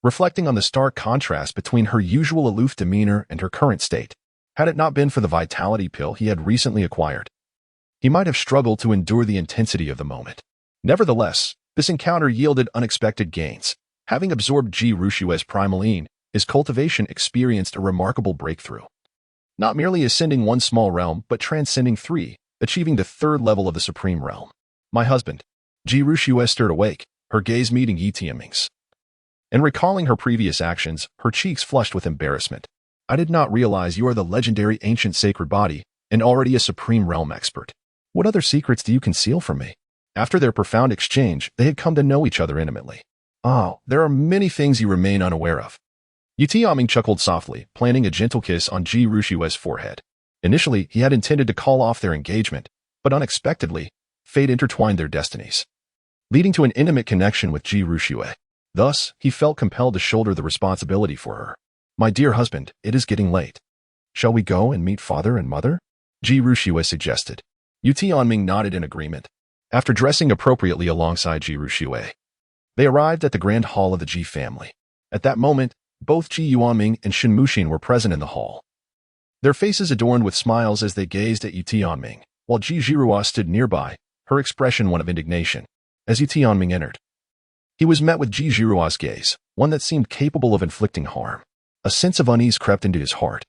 Speaker 1: reflecting on the stark contrast between her usual aloof demeanor and her current state. Had it not been for the vitality pill he had recently acquired, he might have struggled to endure the intensity of the moment. Nevertheless, this encounter yielded unexpected gains. Having absorbed Ji Ruxue's primal yin, his cultivation experienced a remarkable breakthrough. Not merely ascending one small realm, but transcending 3, achieving the 3rd level of the supreme realm. My husband. Ji Ruxue stirred awake, her gaze meeting Ye Tianming's. And recalling her previous actions, her cheeks flushed with embarrassment. I did not realize you are the legendary ancient sacred body, and already a supreme realm expert. What other secrets do you conceal from me? After their profound exchange, they had come to know each other intimately. Oh, there are many things you remain unaware of. Ye Tianming chuckled softly, planting a gentle kiss on Ji Ruxue's forehead. Initially, he had intended to call off their engagement, but unexpectedly, fate intertwined their destinies, leading to an intimate connection with Ji Ruxue. Thus, he felt compelled to shoulder the responsibility for her. My dear husband, it is getting late. Shall we go and meet father and mother? Ji Ruxue suggested. Ye Tianming nodded in agreement. After dressing appropriately alongside Ji Ruxue, they arrived at the grand hall of the Ji family. At that moment, both Ji Yuanming and Shen Muxin were present in the hall, their faces adorned with smiles as they gazed at Ye Tianming, while Ji Zhirua stood nearby, her expression one of indignation. As Ye Tianming entered, he was met with Ji Zhirua's gaze, one that seemed capable of inflicting harm. A sense of unease crept into his heart.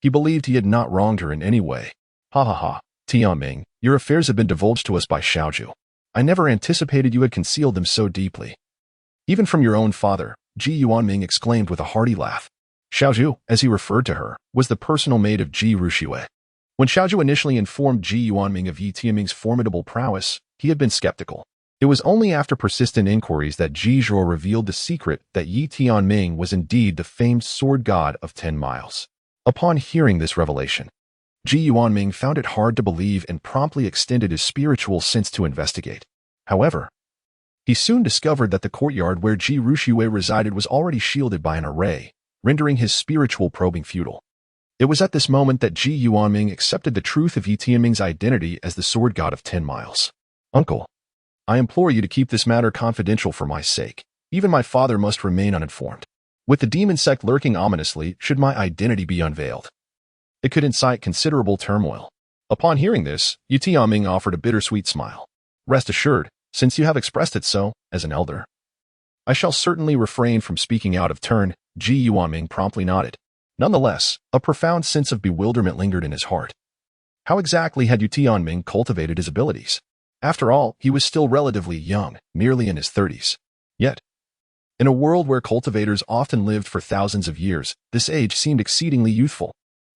Speaker 1: He believed he had not wronged her in any way. Ha ha ha, Tianming, your affairs have been divulged to us by Xiaozhu. I never anticipated you had concealed them so deeply. Even from your own father, Ji Yuanming exclaimed with a hearty laugh. Xiaozhu, as he referred to her, was the personal maid of Ji Ruxue. When Xiaozhu initially informed Ji Yuanming of Ye Tianming's formidable prowess, he had been skeptical. It was only after persistent inquiries that Ji Zhuo revealed the secret that Ye Tianming was indeed the famed sword god of 10 miles. Upon hearing this revelation, Ji Yuanming found it hard to believe and promptly extended his spiritual sense to investigate. However, he soon discovered that the courtyard where Ji Ruxue resided was already shielded by an array, rendering his spiritual probing futile. It was at this moment that Ji Yuanming accepted the truth of Ye Tianming's identity as the sword god of 10 miles. Uncle, I implore you to keep this matter confidential for my sake. Even my father must remain uninformed. With the demon sect lurking ominously, should my identity be unveiled, it could incite considerable turmoil. Upon hearing this, Ye Tianming offered a bittersweet smile. Rest assured, since you have expressed it so, as an elder, I shall certainly refrain from speaking out of turn. Ji Yuanming promptly nodded. Nonetheless, a profound sense of bewilderment lingered in his heart. How exactly had Ye Tianming cultivated his abilities? After all, he was still relatively young, merely in his 30s. Yet, in a world where cultivators often lived for thousands of years, this age seemed exceedingly youthful.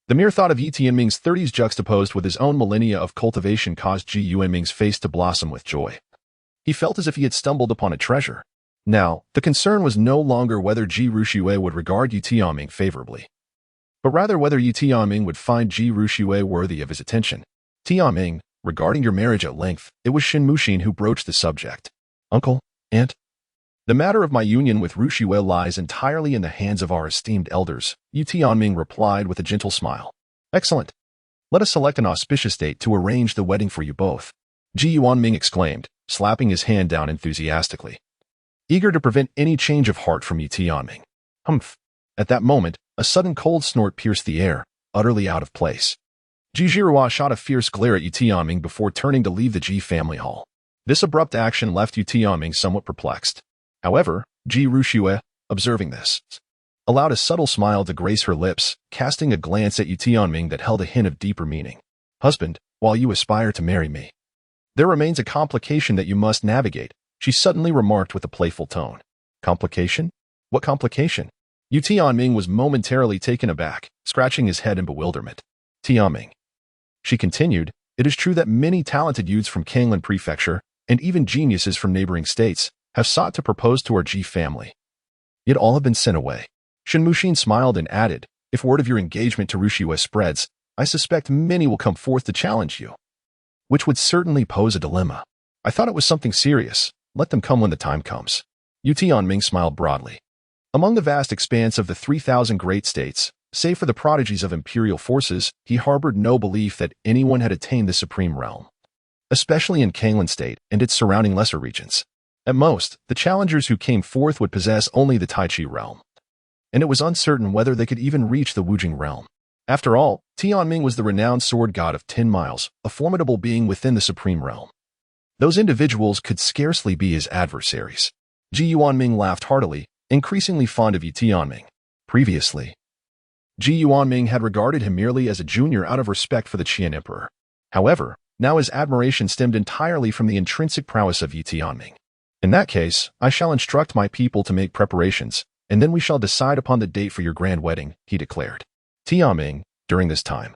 Speaker 1: The mere thought of Ye Tianming's 30s juxtaposed with his own millennia of cultivation caused Ji Yuanming's face to blossom with joy. He felt as if he had stumbled upon a treasure. Now, the concern was no longer whether Ji Ruxue would regard Ye Tianming favorably, but rather whether Ye Tianming would find Ji Ruxue worthy of his attention. Tianming, regarding your marriage at length, it was Shen Muxin who broached the subject. Uncle, aunt, the matter of my union with Ruxue lies entirely in the hands of our esteemed elders, Ye Tianming replied with a gentle smile. Excellent. Let us select an auspicious date to arrange the wedding for you both, Ji Yuanming exclaimed, slapping his hand down enthusiastically, eager to prevent any change of heart from Ye Tianming. Humph. At that moment, a sudden cold snort pierced the air, utterly out of place. Ji Zhirua shot a fierce glare at Ye Tianming before turning to leave the Ji family hall. This abrupt action left Ye Tianming somewhat perplexed. However, Ji Ruxue, observing this, allowed a subtle smile to grace her lips, casting a glance at Ye Tianming that held a hint of deeper meaning. Husband, while you aspire to marry me, there remains a complication that you must navigate, she suddenly remarked with a playful tone. Complication? What complication? Ye Tianming was momentarily taken aback, scratching his head in bewilderment. Tianming, she continued, it is true that many talented youths from Kanglan Prefecture, and even geniuses from neighboring states, have sought to propose to our Ji family. Yet all have been sent away. Shen Muxin smiled and added, if word of your engagement to Ruxue spreads, I suspect many will come forth to challenge you, which would certainly pose a dilemma. I thought it was something serious. Let them come when the time comes. Ye Tianming smiled broadly. Among the vast expanse of the 3,000 great states, save for the prodigies of imperial forces, he harbored no belief that anyone had attained the supreme realm, especially in Kanglan State and its surrounding lesser regions. At most, the challengers who came forth would possess only the Taichi realm, and it was uncertain whether they could even reach the Wujing realm. After all, Tianming was the renowned sword god of 10 miles, a formidable being within the supreme realm. Those individuals could scarcely be his adversaries. Ji Yuanming laughed heartily, increasingly fond of Ye Tianming. Previously, Ji Yuanming had regarded him merely as a junior out of respect for the Qian emperor. However, now his admiration stemmed entirely from the intrinsic prowess of Ye Tianming. In that case, I shall instruct my people to make preparations, and then we shall decide upon the date for your grand wedding, he declared. Tianming, during this time,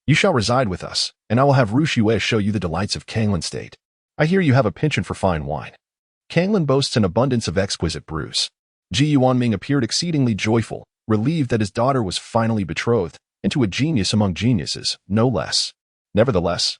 Speaker 1: you shall reside with us, and I will have Ruxue show you the delights of Kanglan State. I hear you have a penchant for fine wine. Kanglan boasts an abundance of exquisite brews. Ji Yuanming appeared exceedingly joyful, relieved that his daughter was finally betrothed, and to a genius among geniuses, no less. Nevertheless,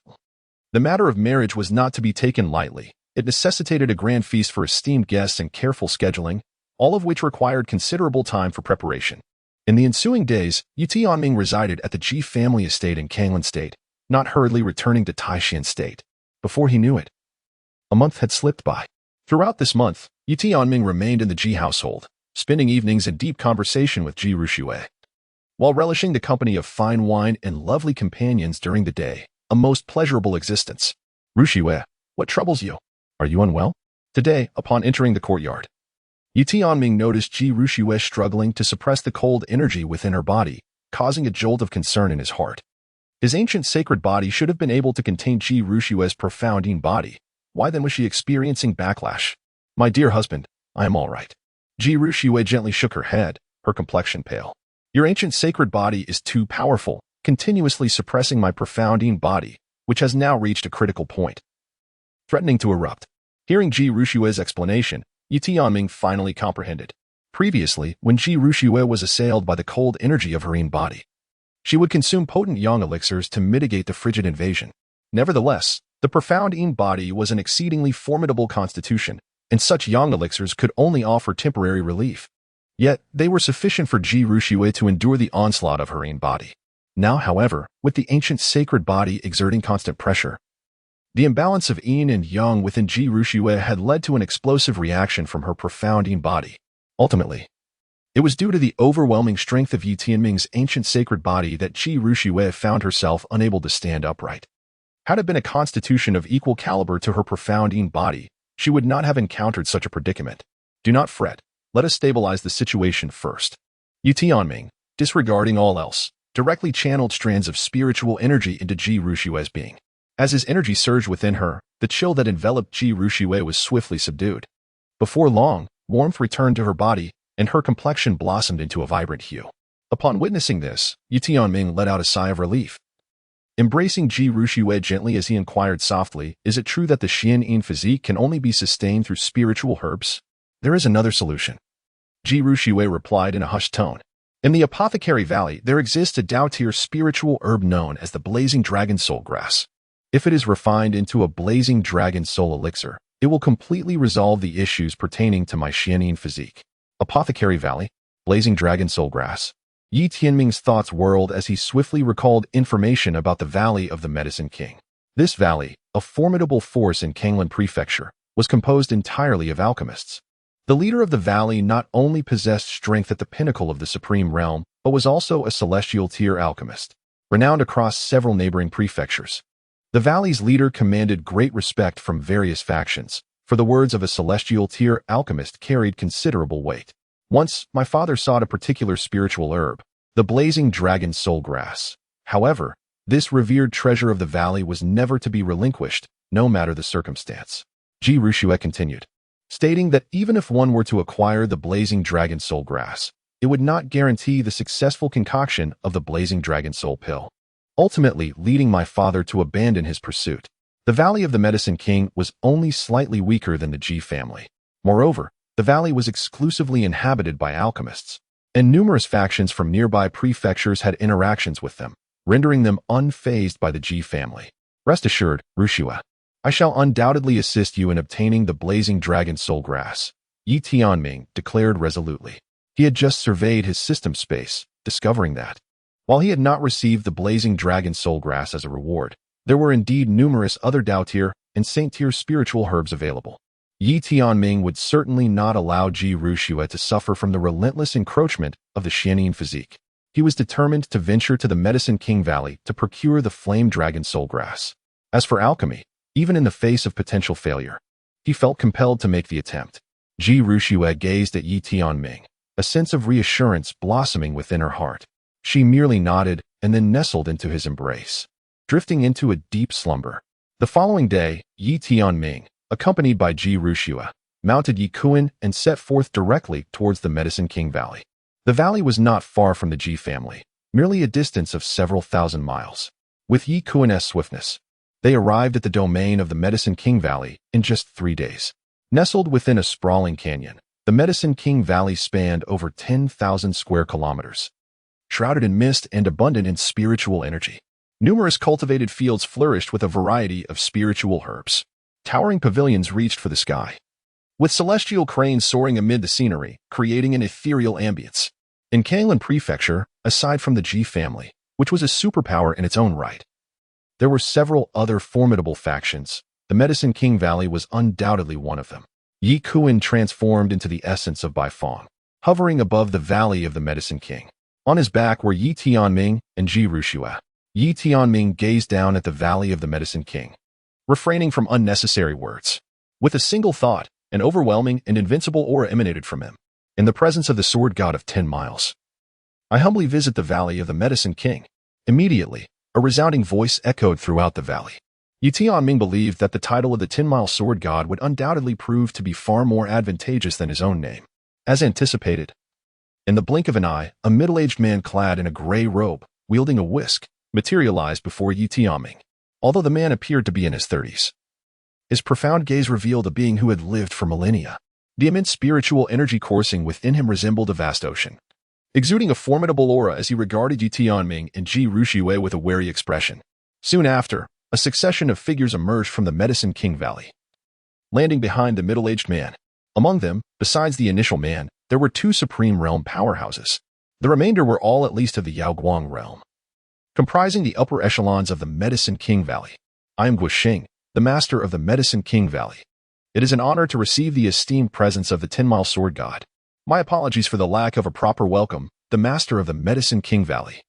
Speaker 1: the matter of marriage was not to be taken lightly. It necessitated a grand feast for esteemed guests and careful scheduling, all of which required considerable time for preparation. In the ensuing days, Ye Tianming resided at the Ji family estate in Kanglan State, not hurriedly returning to Taishan State. Before he knew it, a month had slipped by. Throughout this month, Ye Tianming remained in the Ji household, spending evenings in deep conversation with Ji Ruxue, while relishing the company of fine wine and lovely companions during the day, a most pleasurable existence. Ruxue, what troubles you? Are you unwell? Today, upon entering the courtyard, Ye Tianming noticed Ji Ruxue struggling to suppress the cold energy within her body, causing a jolt of concern in his heart. His ancient sacred body should have been able to contain Ji Ruxue's profound body. Why then was she experiencing backlash? My dear husband, I am all right. Ji Ruxue gently shook her head, her complexion pale. Your ancient sacred body is too powerful, continuously suppressing my profound body, which has now reached a critical point, threatening to erupt. Hearing Ji Ruxue's explanation, Ye Tianming finally comprehended. Previously, when Ji Ruxue was assailed by the cold energy of her body, she would consume potent yang elixirs to mitigate the frigid invasion. Nevertheless, the profound body was an exceedingly formidable constitution, and such yang elixirs could only offer temporary relief. Yet, they were sufficient for Ji Ruxue to endure the onslaught of her body. Now, however, with the ancient sacred body exerting constant pressure, the imbalance of yin and yang within Ji Ruxue had led to an explosive reaction from her profound body. Ultimately, it was due to the overwhelming strength of Ye Tianming's ancient sacred body that Ji Ruxue found herself unable to stand upright. Had it been a constitution of equal caliber to her profound body, she would not have encountered such a predicament. Do not fret. Let us stabilize the situation first. Ye Tianming, disregarding all else, directly channeled strands of spiritual energy into Ji Rushue's being. As his energy surged within her, the chill that enveloped Ji Rushue was swiftly subdued. Before long, warmth returned to her body, and her complexion blossomed into a vibrant hue. Upon witnessing this, Ye Tianming let out a sigh of relief. Embracing Ji Rushue gently as he inquired softly, "Is it true that the Qian physique can only be sustained through spiritual herbs?" "There is another solution," Ji Rushue replied in a hushed tone. "In the Apothecary Valley, there exists a Dao-tier spiritual herb known as the Blazing Dragon Soul Grass. If it is refined into a Blazing Dragon Soul Elixir, it will completely resolve the issues pertaining to my Qian physique." Apothecary Valley, Blazing Dragon Soul Grass. Ye Tianming's thoughts whirled as he swiftly recalled information about the Valley of the Medicine King. This valley, a formidable force in Kanglan Prefecture, was composed entirely of alchemists. The leader of the valley not only possessed strength at the pinnacle of the supreme realm, but was also a celestial tier alchemist, renowned across several neighboring prefectures. The valley's leader commanded great respect from various factions, for the words of a celestial tier alchemist carried considerable weight. Once, my father sought a particular spiritual herb, the Blazing Dragon Soul Grass. However, this revered treasure of the valley was never to be relinquished, no matter the circumstance. Ji Rushue continued, stating that even if one were to acquire the Blazing Dragon Soul Grass, it would not guarantee the successful concoction of the Blazing Dragon Soul Pill, ultimately leading my father to abandon his pursuit. The Valley of the Medicine King was only slightly weaker than the Ji family. Moreover, the valley was exclusively inhabited by alchemists, and numerous factions from nearby prefectures had interactions with them, rendering them unfazed by the Ji family. "Rest assured, Rushue, I shall undoubtedly assist you in obtaining the Blazing Dragon Soul Grass," Ye Tianming declared resolutely. He had just surveyed his system space, discovering that, while he had not received the Blazing Dragon Soul Grass as a reward, there were indeed numerous other Dao-tier and Saint-tier spiritual herbs available. Ye Tianming would certainly not allow Ji Rushue to suffer from the relentless encroachment of the Qian physique. He was determined to venture to the Medicine King Valley to procure the Flame Dragon Soul Grass. As for alchemy, even in the face of potential failure, he felt compelled to make the attempt. Ji Rushue gazed at Ye Tianming, a sense of reassurance blossoming within her heart. She merely nodded and then nestled into his embrace, drifting into a deep slumber. The following day, Ye Tianming, accompanied by Ji Rushue, mounted Ye Qian and set forth directly towards the Medicine King Valley. The valley was not far from the Ji family, merely a distance of several thousand miles. With Ye Qian's swiftness, they arrived at the domain of the Medicine King Valley in just 3 days. Nestled within a sprawling canyon, the Medicine King Valley spanned over 10,000 square kilometers, shrouded in mist and abundant in spiritual energy. Numerous cultivated fields flourished with a variety of spiritual herbs. Towering pavilions reached for the sky, with celestial cranes soaring amid the scenery, creating an ethereal ambience. In Kanglan Prefecture, aside from the Ji family, which was a superpower in its own right, there were several other formidable factions. The Medicine King Valley was undoubtedly one of them. Ye Qian transformed into the essence of Baifeng, hovering above the Valley of the Medicine King. On his back were Ye Tianming and Ji Rushue. Ye Tianming gazed down at the Valley of the Medicine King, refraining from unnecessary words. With a single thought, an overwhelming and invincible aura emanated from him. In the presence of the sword god of 10 miles, I humbly visit the Valley of the Medicine King. Immediately, a resounding voice echoed throughout the valley. Ye Tianming believed that the title of the 10-mile sword god would undoubtedly prove to be far more advantageous than his own name. As anticipated, in the blink of an eye, a middle-aged man clad in a gray robe, wielding a whisk, materialized before Ye Tianming. Although the man appeared to be in his 30s, his profound gaze revealed a being who had lived for millennia. The immense spiritual energy coursing within him resembled a vast ocean, exuding a formidable aura as he regarded Ye Tianming and Ji Rushue with a wary expression. Soon after, a succession of figures emerged from the Medicine King Valley, landing behind the middle-aged man. Among them, besides the initial man, there were 2 supreme realm powerhouses. The remainder were all at least of the Yaoguang realm, comprising the upper echelons of the Medicine King Valley. I am Guoxing, the master of the Medicine King Valley. It is an honor to receive the esteemed presence of the 10-mile sword god. My apologies for the lack of a proper welcome, the master of the Medicine King Valley.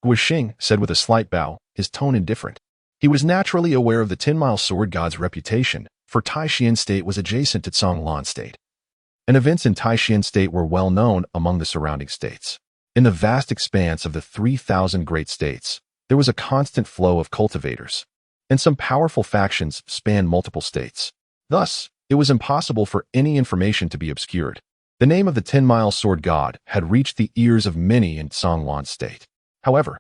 Speaker 1: Guoxing said with a slight bow, his tone indifferent. He was naturally aware of the 10-mile sword god's reputation, for Taishan State was adjacent to Conglan State, and events in Taishan State were well known among the surrounding states. In the vast expanse of the 3,000 great states, there was a constant flow of cultivators, and some powerful factions spanned multiple states. Thus, it was impossible for any information to be obscured. The name of the 10-mile sword god had reached the ears of many in Songwan state. However,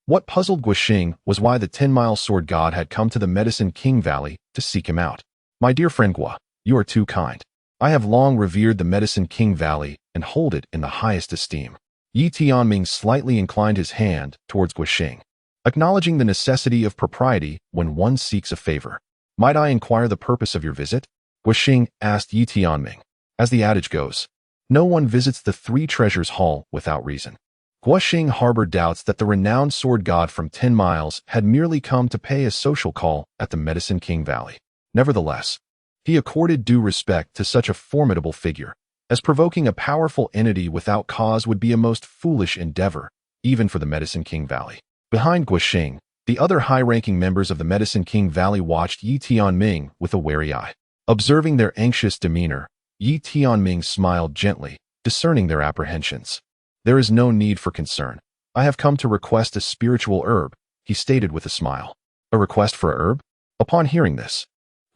Speaker 1: what puzzled Guoxing was why the 10-mile sword god had come to the Medicine King Valley to seek him out. My dear friend Guo, you are too kind. I have long revered the Medicine King Valley and hold it in the highest esteem. Ye Tianming slightly inclined his hand towards Guoxing, acknowledging the necessity of propriety when one seeks a favor. Might I inquire the purpose of your visit? Guoxing asked Ye Tianming. As the adage goes, no one visits the Three Treasures Hall without reason. Guoxing harbored doubts that the renowned sword god from 10 miles had merely come to pay a social call at the Medicine King Valley. Nevertheless, he accorded due respect to such a formidable figure, as provoking a powerful entity without cause would be a most foolish endeavor, even for the Medicine King Valley. Behind Guoxing, the other high-ranking members of the Medicine King Valley watched Ye Tianming with a wary eye. Observing their anxious demeanor, Ye Tianming smiled gently, discerning their apprehensions. There is no need for concern. I have come to request a spiritual herb, he stated with a smile. A request for a herb? Upon hearing this,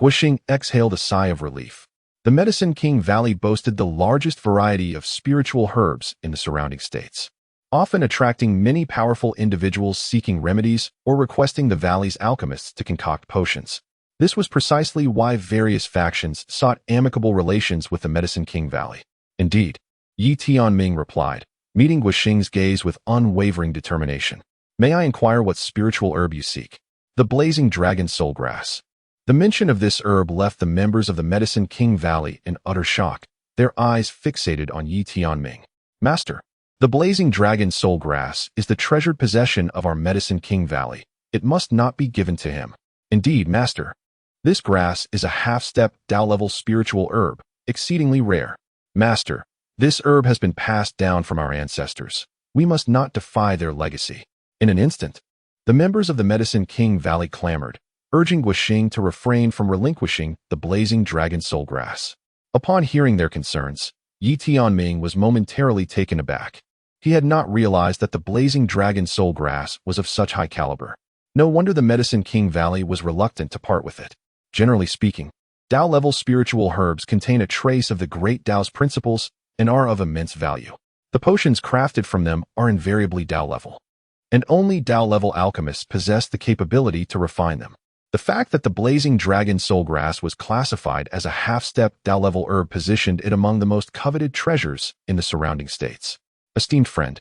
Speaker 1: Guoxing exhaled a sigh of relief. The Medicine King Valley boasted the largest variety of spiritual herbs in the surrounding states, often attracting many powerful individuals seeking remedies or requesting the valley's alchemists to concoct potions. This was precisely why various factions sought amicable relations with the Medicine King Valley. Indeed, Ye Tianming replied, meeting Guoxing's gaze with unwavering determination. May I inquire what spiritual herb you seek? The blazing dragon soul grass. The mention of this herb left the members of the Medicine King Valley in utter shock, their eyes fixated on Ye Tianming. Master, the blazing dragon soul grass is the treasured possession of our Medicine King Valley. It must not be given to him. Indeed, Master, this grass is a half-step Dao-level spiritual herb, exceedingly rare. Master, this herb has been passed down from our ancestors. We must not defy their legacy. In an instant, the members of the Medicine King Valley clamored, urging Guoxing to refrain from relinquishing the blazing dragon soul grass. Upon hearing their concerns, Ye Tianming was momentarily taken aback. He had not realized that the blazing dragon soul grass was of such high caliber. No wonder the Medicine King Valley was reluctant to part with it. Generally speaking, Dao-level spiritual herbs contain a trace of the great Dao's principles and are of immense value. The potions crafted from them are invariably Dao-level, and only Dao-level alchemists possess the capability to refine them. The fact that the blazing dragon soul grass was classified as a half-step Dao-level herb positioned it among the most coveted treasures in the surrounding states. Esteemed friend,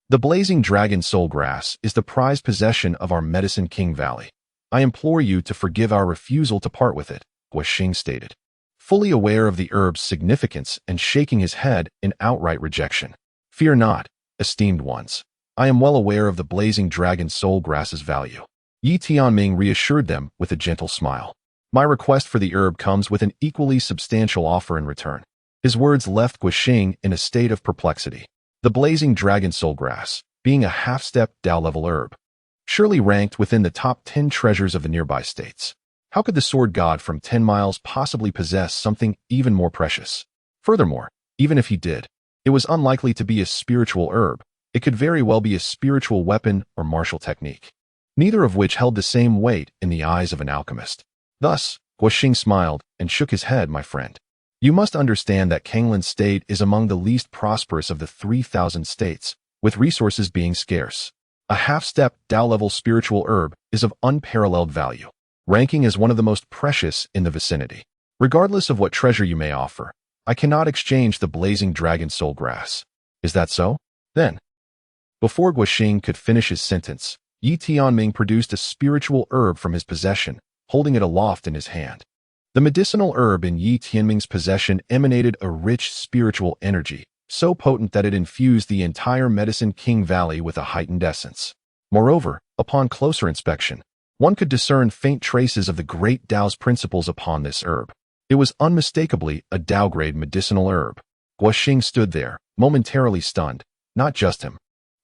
Speaker 1: the blazing dragon soul grass is the prized possession of our Medicine King Valley. I implore you to forgive our refusal to part with it, Guoxing stated, fully aware of the herb's significance and shaking his head in outright rejection. Fear not, esteemed ones. I am well aware of the blazing dragon soul grass's value. Ye Tianming reassured them with a gentle smile. My request for the herb comes with an equally substantial offer in return. His words left Guoxing in a state of perplexity. The blazing dragon soul grass, being a half-step Dao-level herb, surely ranked within the top 10 treasures of the nearby states. How could the sword god from 10 miles possibly possess something even more precious? Furthermore, even if he did, it was unlikely to be a spiritual herb. It could very well be a spiritual weapon or martial technique, neither of which held the same weight in the eyes of an alchemist. Thus, Guoxing smiled and shook his head. My friend, you must understand that Kanglan State is among the least prosperous of the 3,000 states, with resources being scarce. A half-step Dao-level spiritual herb is of unparalleled value, ranking as one of the most precious in the vicinity. Regardless of what treasure you may offer, I cannot exchange the blazing dragon soul grass. Is that so? Then, before Guoxing could finish his sentence, Ye Tianming produced a spiritual herb from his possession, holding it aloft in his hand. The medicinal herb in Ye Tianming's possession emanated a rich spiritual energy, so potent that it infused the entire Medicine King Valley with a heightened essence. Moreover, upon closer inspection, one could discern faint traces of the great Dao's principles upon this herb. It was unmistakably a Dao-grade medicinal herb. Guoxing stood there, momentarily stunned. Not just him,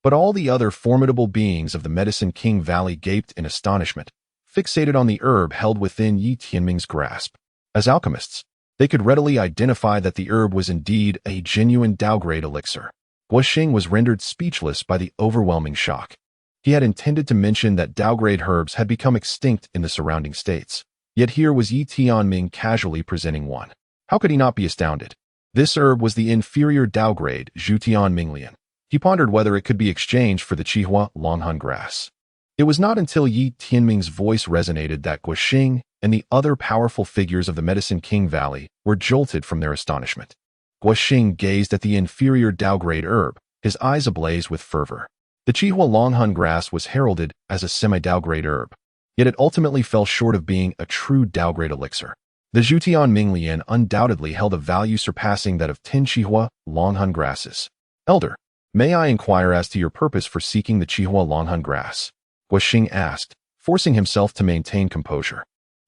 Speaker 1: but all the other formidable beings of the Medicine King Valley gaped in astonishment, fixated on the herb held within Ye Tianming's grasp. As alchemists, they could readily identify that the herb was indeed a genuine Dao-grade elixir. Guoxing was rendered speechless by the overwhelming shock. He had intended to mention that Dao-grade herbs had become extinct in the surrounding states. Yet here was Ye Tianming casually presenting one. How could he not be astounded? This herb was the inferior Dao-grade Zhu Tianminglian. He pondered whether it could be exchanged for the Qihua Longhan grass. It was not until Ye Tianming's voice resonated that Guoxing and the other powerful figures of the Medicine King Valley were jolted from their astonishment. Guoxing gazed at the inferior Dao-grade herb, his eyes ablaze with fervor. The Qihua Longhan grass was heralded as a semi-Dao-grade herb, yet it ultimately fell short of being a true Dao-grade elixir. The Zhu Tianminglian undoubtedly held a value surpassing that of 10 Qihua Longhan grasses. Elder, may I inquire as to your purpose for seeking the Qihua Longhan grass? Guoxing asked, forcing himself to maintain composure.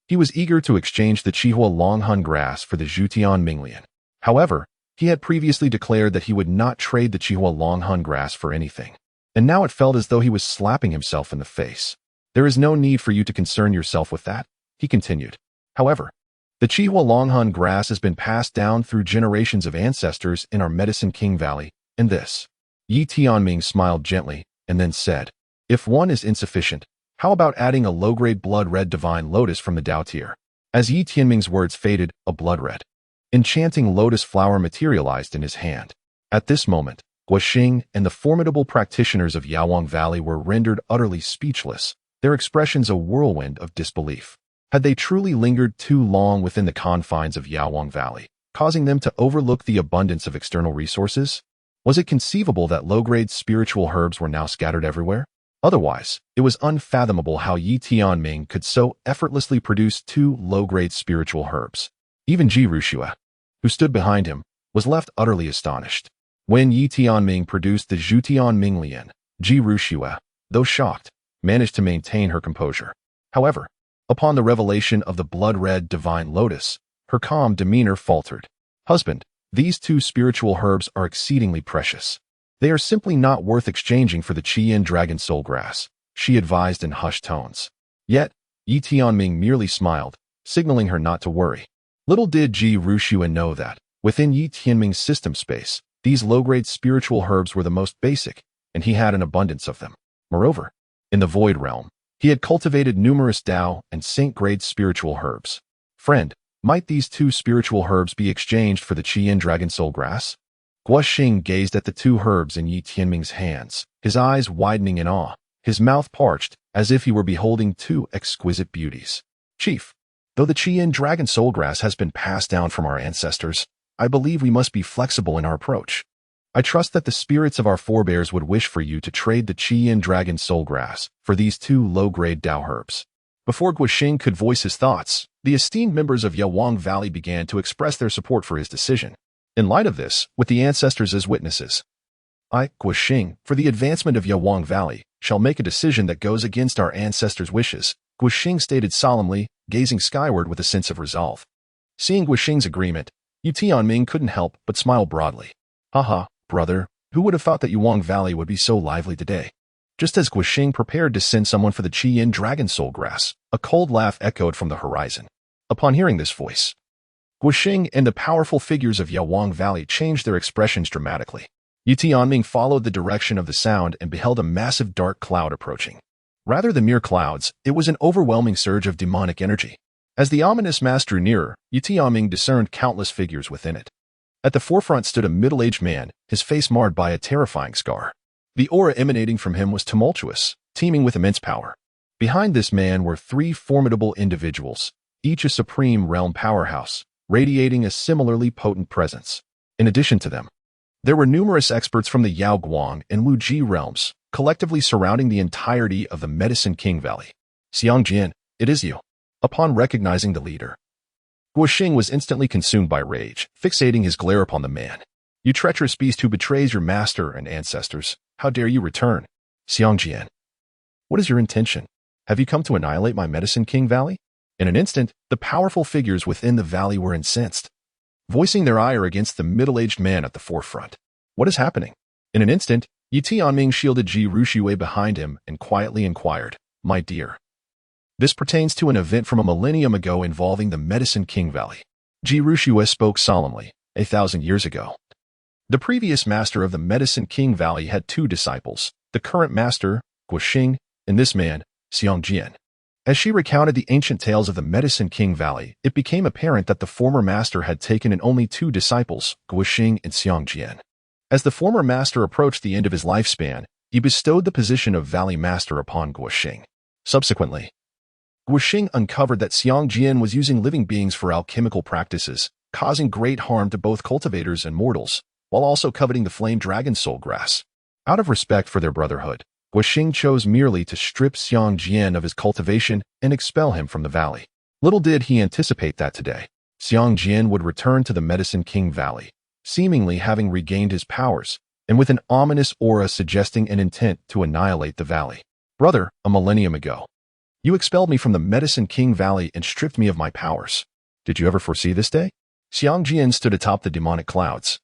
Speaker 1: He was eager to exchange the Qihua Longhan grass for the Zhu Tianminglian. However, he had previously declared that he would not trade the Qihua Longhan grass for anything. And now it felt as though he was slapping himself in the face. There is no need for you to concern yourself with that, he continued. However, the Qihua Longhan grass has been passed down through generations of ancestors in our Medicine King Valley, and this. Ye Tianming smiled gently, and then said, if one is insufficient, how about adding a low-grade blood-red divine lotus from the Dao tier? As Ye Tianming's words faded, a blood-red, enchanting lotus flower materialized in his hand. At this moment, Guoxing and the formidable practitioners of Yawang Valley were rendered utterly speechless, their expressions a whirlwind of disbelief. Had they truly lingered too long within the confines of Yawang Valley, causing them to overlook the abundance of external resources? Was it conceivable that low-grade spiritual herbs were now scattered everywhere? Otherwise, it was unfathomable how Ye Tianming could so effortlessly produce 2 low-grade spiritual herbs. Even Ji Ruxue, who stood behind him, was left utterly astonished. When Ye Tianming produced the Zhu Tianminglian, Ji Ruxue, though shocked, managed to maintain her composure. However, upon the revelation of the blood-red divine lotus, her calm demeanor faltered. Husband, these 2 spiritual herbs are exceedingly precious. They are simply not worth exchanging for the Qian dragon soul grass, she advised in hushed tones. Yet, Ye Tianming merely smiled, signaling her not to worry. Little did Ji Ruxue know that, within Ye Tianming's system space, these low-grade spiritual herbs were the most basic, and he had an abundance of them. Moreover, in the Void Realm, he had cultivated numerous Dao and Saint-grade spiritual herbs. Friend, might these 2 spiritual herbs be exchanged for the Qian dragon soul grass? Guoxing gazed at the 2 herbs in Ye Tianming's hands, his eyes widening in awe, his mouth parched, as if he were beholding 2 exquisite beauties. Chief, though the Qian dragon soul grass has been passed down from our ancestors, I believe we must be flexible in our approach. I trust that the spirits of our forebears would wish for you to trade the Qian dragon soul grass for these 2 low-grade Dao herbs. Before Guoxing could voice his thoughts, the esteemed members of Yawang Valley began to express their support for his decision. In light of this, with the ancestors as witnesses, I, Guoxing, for the advancement of Yawang Valley, shall make a decision that goes against our ancestors' wishes, Guoxing stated solemnly, gazing skyward with a sense of resolve. Seeing Guoxing's agreement, Ye Tianming couldn't help but smile broadly. Haha, brother, who would have thought that Yawang Valley would be so lively today? Just as Guoxing prepared to send someone for the Qian dragon soul grass, a cold laugh echoed from the horizon. Upon hearing this voice, Guoxing and the powerful figures of Yawang Valley changed their expressions dramatically. Ye Tianming followed the direction of the sound and beheld a massive dark cloud approaching. Rather than mere clouds, it was an overwhelming surge of demonic energy. As the ominous mass drew nearer, Ye Tianming discerned countless figures within it. At the forefront stood a middle-aged man, his face marred by a terrifying scar. The aura emanating from him was tumultuous, teeming with immense power. Behind this man were 3 formidable individuals, each a supreme realm powerhouse, radiating a similarly potent presence. In addition to them, there were numerous experts from the Yaoguang and Luji realms, collectively surrounding the entirety of the Medicine King Valley. Xiangjian, it is you. Upon recognizing the leader, Guoxing was instantly consumed by rage, fixating his glare upon the man. You treacherous beast who betrays your master and ancestors, how dare you return? Xiangjian, what is your intention? Have you come to annihilate my Medicine King Valley? In an instant, the powerful figures within the valley were incensed, voicing their ire against the middle-aged man at the forefront. What is happening? In an instant, Ye Tianming shielded Ji Ruxue behind him and quietly inquired, My dear. This pertains to an event from a millennium ago involving the Medicine King Valley. Ji Ruxue spoke solemnly, 1,000 years ago. The previous master of the Medicine King Valley had two disciples, the current master, Guoxing, and this man, Xiang Jian. As she recounted the ancient tales of the Medicine King Valley, it became apparent that the former master had taken in only two disciples, Guoxing and Xiang Jian. As the former master approached the end of his lifespan, he bestowed the position of Valley Master upon Guoxing. Subsequently, Guoxing uncovered that Xiang Jian was using living beings for alchemical practices, causing great harm to both cultivators and mortals, while also coveting the flame dragon soul grass. Out of respect for their brotherhood, Guoxing chose merely to strip Xiang Jian of his cultivation and expel him from the valley. Little did he anticipate that today, Xiang Jian would return to the Medicine King Valley, seemingly having regained his powers, and with an ominous aura suggesting an intent to annihilate the valley. Brother, a millennium ago, you expelled me from the Medicine King Valley and stripped me of my powers. Did you ever foresee this day? Xiang Jian stood atop the demonic clouds,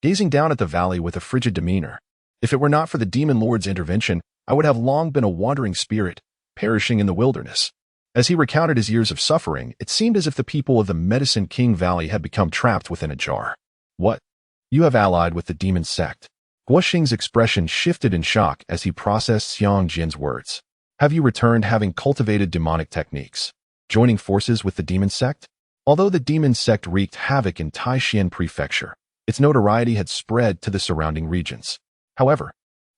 Speaker 1: gazing down at the valley with a frigid demeanor. If it were not for the demon lord's intervention, I would have long been a wandering spirit, perishing in the wilderness. As he recounted his years of suffering, it seemed as if the people of the Medicine King Valley had become trapped within a jar. What? You have allied with the demon sect. Guoxing's expression shifted in shock as he processed Xiang Jian's words. Have you returned having cultivated demonic techniques, joining forces with the demon sect? Although the demon sect wreaked havoc in Taishan Prefecture, its notoriety had spread to the surrounding regions. However,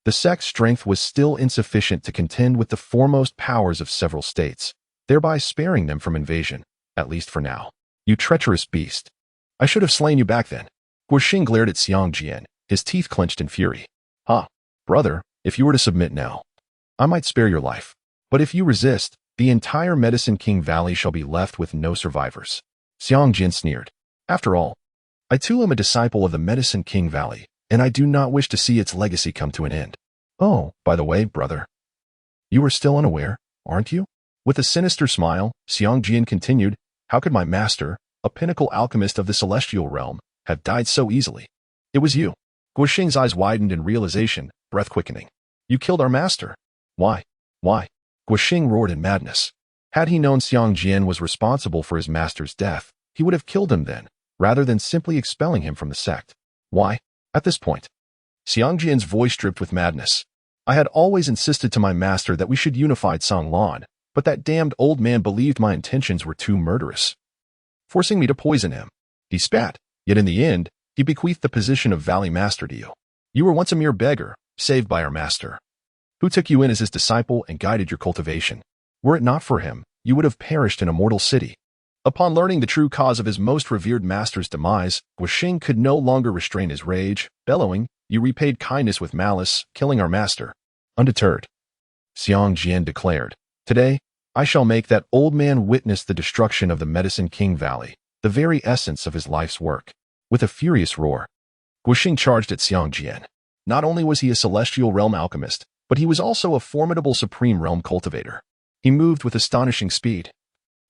Speaker 1: the sect's strength was still insufficient to contend with the foremost powers of several states, thereby sparing them from invasion, at least for now. You treacherous beast. I should have slain you back then. Guoxing glared at Xiang Jian, his teeth clenched in fury. Brother, if you were to submit now, I might spare your life. But if you resist, the entire Medicine King Valley shall be left with no survivors. Xiang Jian sneered. After all, I too am a disciple of the Medicine King Valley, and I do not wish to see its legacy come to an end. Oh, by the way, brother, you are still unaware, aren't you? With a sinister smile, Xiang Jian continued, how could my master, a pinnacle alchemist of the celestial realm, have died so easily? It was you. Guoxing's eyes widened in realization, breath quickening. You killed our master. Why? Why? Guoxing roared in madness. Had he known Xiang Jian was responsible for his master's death, he would have killed him then, rather than simply expelling him from the sect. Why? At this point, Xiang Jian's voice dripped with madness. I had always insisted to my master that we should unify Canglan, but that damned old man believed my intentions were too murderous, forcing me to poison him. He spat, yet in the end, he bequeathed the position of Valley Master to you. You were once a mere beggar, saved by our master, who took you in as his disciple and guided your cultivation. Were it not for him, you would have perished in a mortal city. Upon learning the true cause of his most revered master's demise, Guoxing could no longer restrain his rage, bellowing, you repaid kindness with malice, killing our master. Undeterred, Xiang Jian declared, today, I shall make that old man witness the destruction of the Medicine King Valley, the very essence of his life's work. With a furious roar, Guoxing charged at Xiang Jian. Not only was he a celestial realm alchemist, but he was also a formidable supreme realm cultivator. He moved with astonishing speed,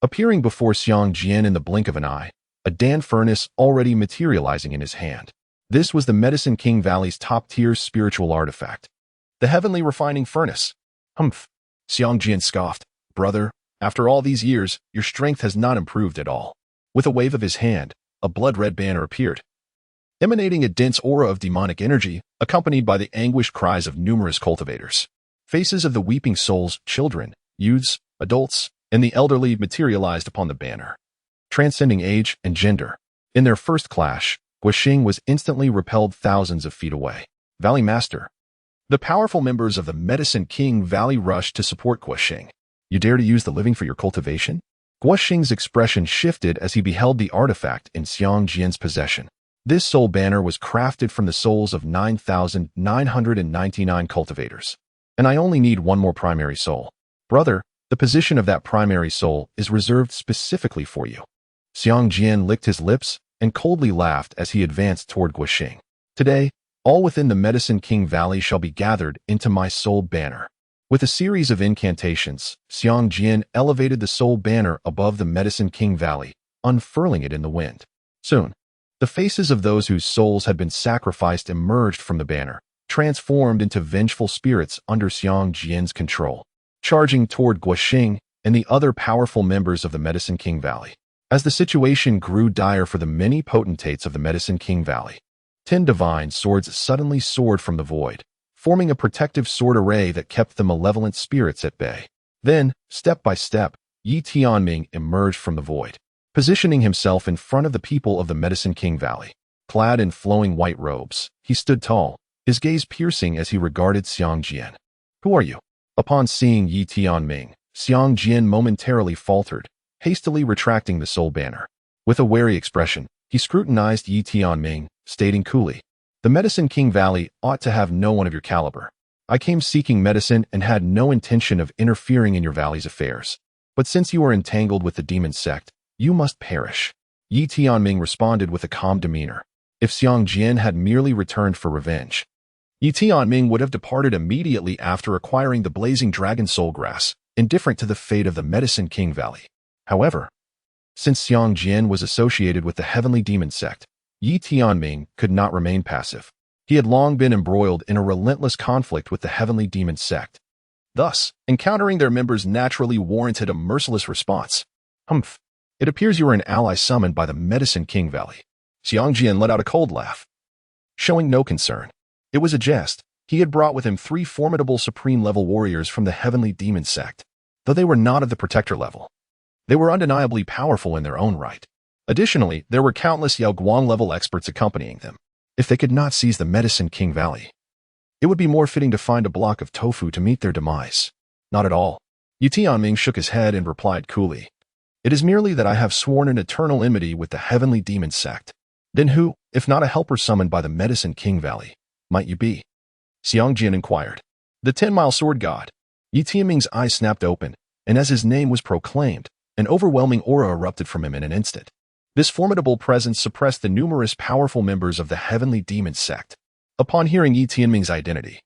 Speaker 1: appearing before Xiang Jian in the blink of an eye, a Dan furnace already materializing in his hand. This was the Medicine King Valley's top-tier spiritual artifact, the heavenly refining furnace. Humph, Xiang Jian scoffed. Brother, after all these years, your strength has not improved at all. With a wave of his hand, a blood-red banner appeared, emanating a dense aura of demonic energy, accompanied by the anguished cries of numerous cultivators. Faces of the weeping souls, children, youths, adults, and the elderly materialized upon the banner, transcending age and gender. In their first clash, Guoxing was instantly repelled thousands of feet away. Valley Master. The powerful members of the Medicine King Valley rushed to support Guoxing. You dare to use the living for your cultivation? Guoxing's expression shifted as he beheld the artifact in Xiang Jian's possession. This soul banner was crafted from the souls of 9,999 cultivators. And I only need one more primary soul. Brother, the position of that primary soul is reserved specifically for you. Xiang Jian licked his lips and coldly laughed as he advanced toward Guoxing. Today, all within the Medicine King Valley shall be gathered into my soul banner. With a series of incantations, Xiang Jian elevated the soul banner above the Medicine King Valley, unfurling it in the wind. Soon, the faces of those whose souls had been sacrificed emerged from the banner, transformed into vengeful spirits under Xiang Jian's control, charging toward Guoxing and the other powerful members of the Medicine King Valley. As the situation grew dire for the many potentates of the Medicine King Valley, 10 divine swords suddenly soared from the void, forming a protective sword array that kept the malevolent spirits at bay. Then, step by step, Ye Tianming emerged from the void, positioning himself in front of the people of the Medicine King Valley. Clad in flowing white robes, he stood tall, his gaze piercing as he regarded Xiang Jian. "Who are you?" Upon seeing Ye Tianming, Xiang Jian momentarily faltered, hastily retracting the soul banner. With a wary expression, he scrutinized Ye Tianming, stating coolly, "The Medicine King Valley ought to have no one of your caliber. I came seeking medicine and had no intention of interfering in your valley's affairs. But since you are entangled with the demon sect, you must perish." Ye Tianming responded with a calm demeanor. If Xiang Jian had merely returned for revenge, Ye Tianming would have departed immediately after acquiring the blazing dragon soul grass, indifferent to the fate of the Medicine King Valley. However, since Xiang Jian was associated with the heavenly demon sect, Ye Tianming could not remain passive. He had long been embroiled in a relentless conflict with the heavenly demon sect. Thus, encountering their members naturally warranted a merciless response. "Humph. It appears you are an ally summoned by the Medicine King Valley." Xiang Jian let out a cold laugh, showing no concern. It was a jest. He had brought with him 3 formidable supreme-level warriors from the heavenly demon sect. Though they were not of the protector level, they were undeniably powerful in their own right. Additionally, there were countless Yao Guang-level experts accompanying them. If they could not seize the Medicine King Valley, it would be more fitting to find a block of tofu to meet their demise. Not at all. Ye Tianming shook his head and replied coolly, "It is merely that I have sworn an eternal enmity with the heavenly demon sect." "Then who, if not a helper summoned by the Medicine King Valley, might you be?" Xiang Jian inquired. "The 10-mile sword god." Ye Tianming's eyes snapped open, and as his name was proclaimed, an overwhelming aura erupted from him in an instant. This formidable presence suppressed the numerous powerful members of the heavenly demon sect. Upon hearing Ye Tianming's identity,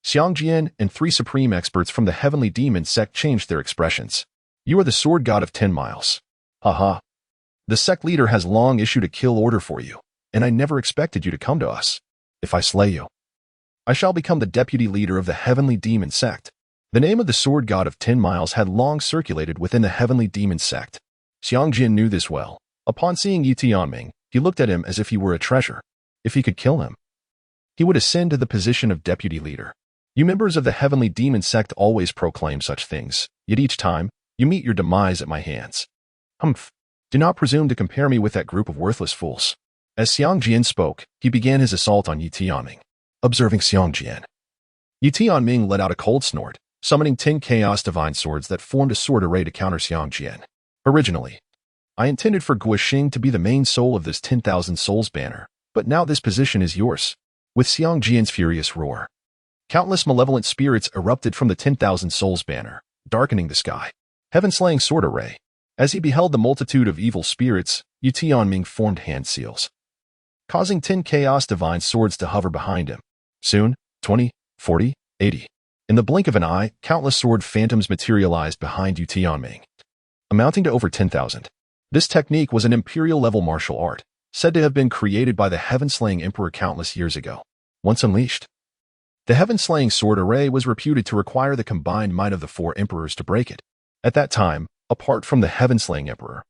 Speaker 1: Xiang Jian and 3 supreme experts from the heavenly demon sect changed their expressions. "You are the sword god of 10 miles. Haha. The sect leader has long issued a kill order for you, and I never expected you to come to us. If I slay you, I shall become the deputy leader of the heavenly demon sect." The name of the sword god of 10 miles had long circulated within the heavenly demon sect. Xiang Jian knew this well. Upon seeing Ye Tianming, he looked at him as if he were a treasure. If he could kill him, he would ascend to the position of deputy leader. You members of the heavenly demon sect always proclaim such things, yet each time, you meet your demise at my hands. Humph. Do not presume to compare me with that group of worthless fools. As Xiang Jian spoke, he began his assault on Ye Tianming. Observing Xiang Jian, Ye Tianming let out a cold snort, summoning 10 chaos divine swords that formed a sword array to counter Xiang Jian. Originally, I intended for Guoxing to be the main soul of this 10,000 souls banner, but now this position is yours. With Xiang Jian's furious roar, countless malevolent spirits erupted from the 10,000 souls banner, darkening the sky. Heaven-slaying sword array. As he beheld the multitude of evil spirits, Ye Tianming formed hand seals, causing 10 chaos divine swords to hover behind him. Soon, 20, 40, 80. In the blink of an eye, countless sword phantoms materialized behind Ye Tianming, amounting to over 10,000. This technique was an imperial-level martial art, said to have been created by the heaven-slaying emperor countless years ago. Once unleashed, the heaven-slaying sword array was reputed to require the combined might of the 4 emperors to break it. At that time, apart from the heaven-slaying emperor,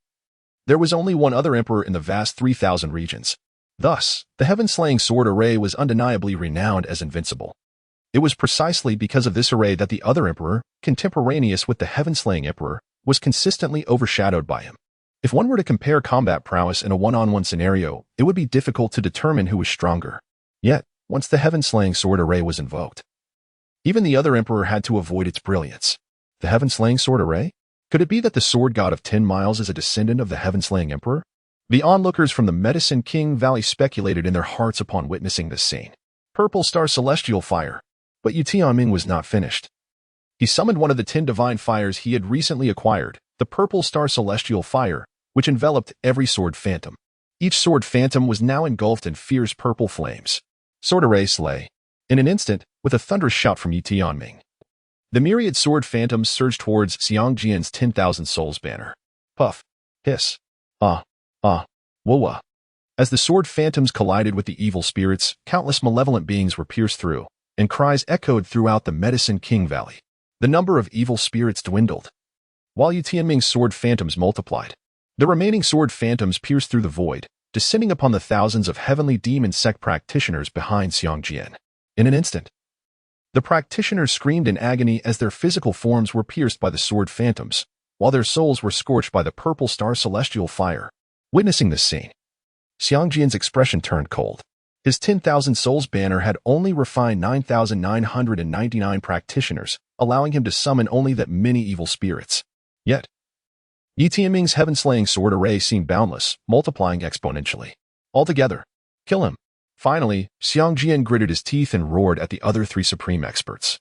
Speaker 1: there was only one other emperor in the vast 3,000 regions. Thus, the heaven-slaying sword array was undeniably renowned as invincible. It was precisely because of this array that the other emperor, contemporaneous with the heaven-slaying emperor, was consistently overshadowed by him. If one were to compare combat prowess in a one-on-one scenario, it would be difficult to determine who was stronger. Yet, once the heaven-slaying sword array was invoked, even the other emperor had to avoid its brilliance. The heaven-slaying sword array? Could it be that the sword god of 10 miles is a descendant of the heaven-slaying emperor? The onlookers from the Medicine King Valley speculated in their hearts upon witnessing this scene. Purple star celestial fire. But Ye Tianming was not finished. He summoned one of the 10 divine fires he had recently acquired, the purple star celestial fire, which enveloped every sword phantom. Each sword phantom was now engulfed in fierce purple flames. Sword array slay. In an instant, with a thunderous shout from Ye Tianming, the myriad sword phantoms surged towards Xiang Jian's 10,000 souls banner. Puff. Hiss. Wah. As the sword phantoms collided with the evil spirits, countless malevolent beings were pierced through, and cries echoed throughout the Medicine King Valley. The number of evil spirits dwindled, while Ye Tianming's sword phantoms multiplied. The remaining sword phantoms pierced through the void, descending upon the thousands of heavenly demon sect practitioners behind Xiangjian. In an instant, the practitioners screamed in agony as their physical forms were pierced by the sword phantoms, while their souls were scorched by the purple star celestial fire. Witnessing this scene, Xiangjian's expression turned cold. His 10,000 souls banner had only refined 9,999 practitioners, allowing him to summon only that many evil spirits. Yet, Ye Tianming's heaven-slaying sword array seemed boundless, multiplying exponentially. Altogether, kill him. Finally, Xiangjian gritted his teeth and roared at the other three supreme experts.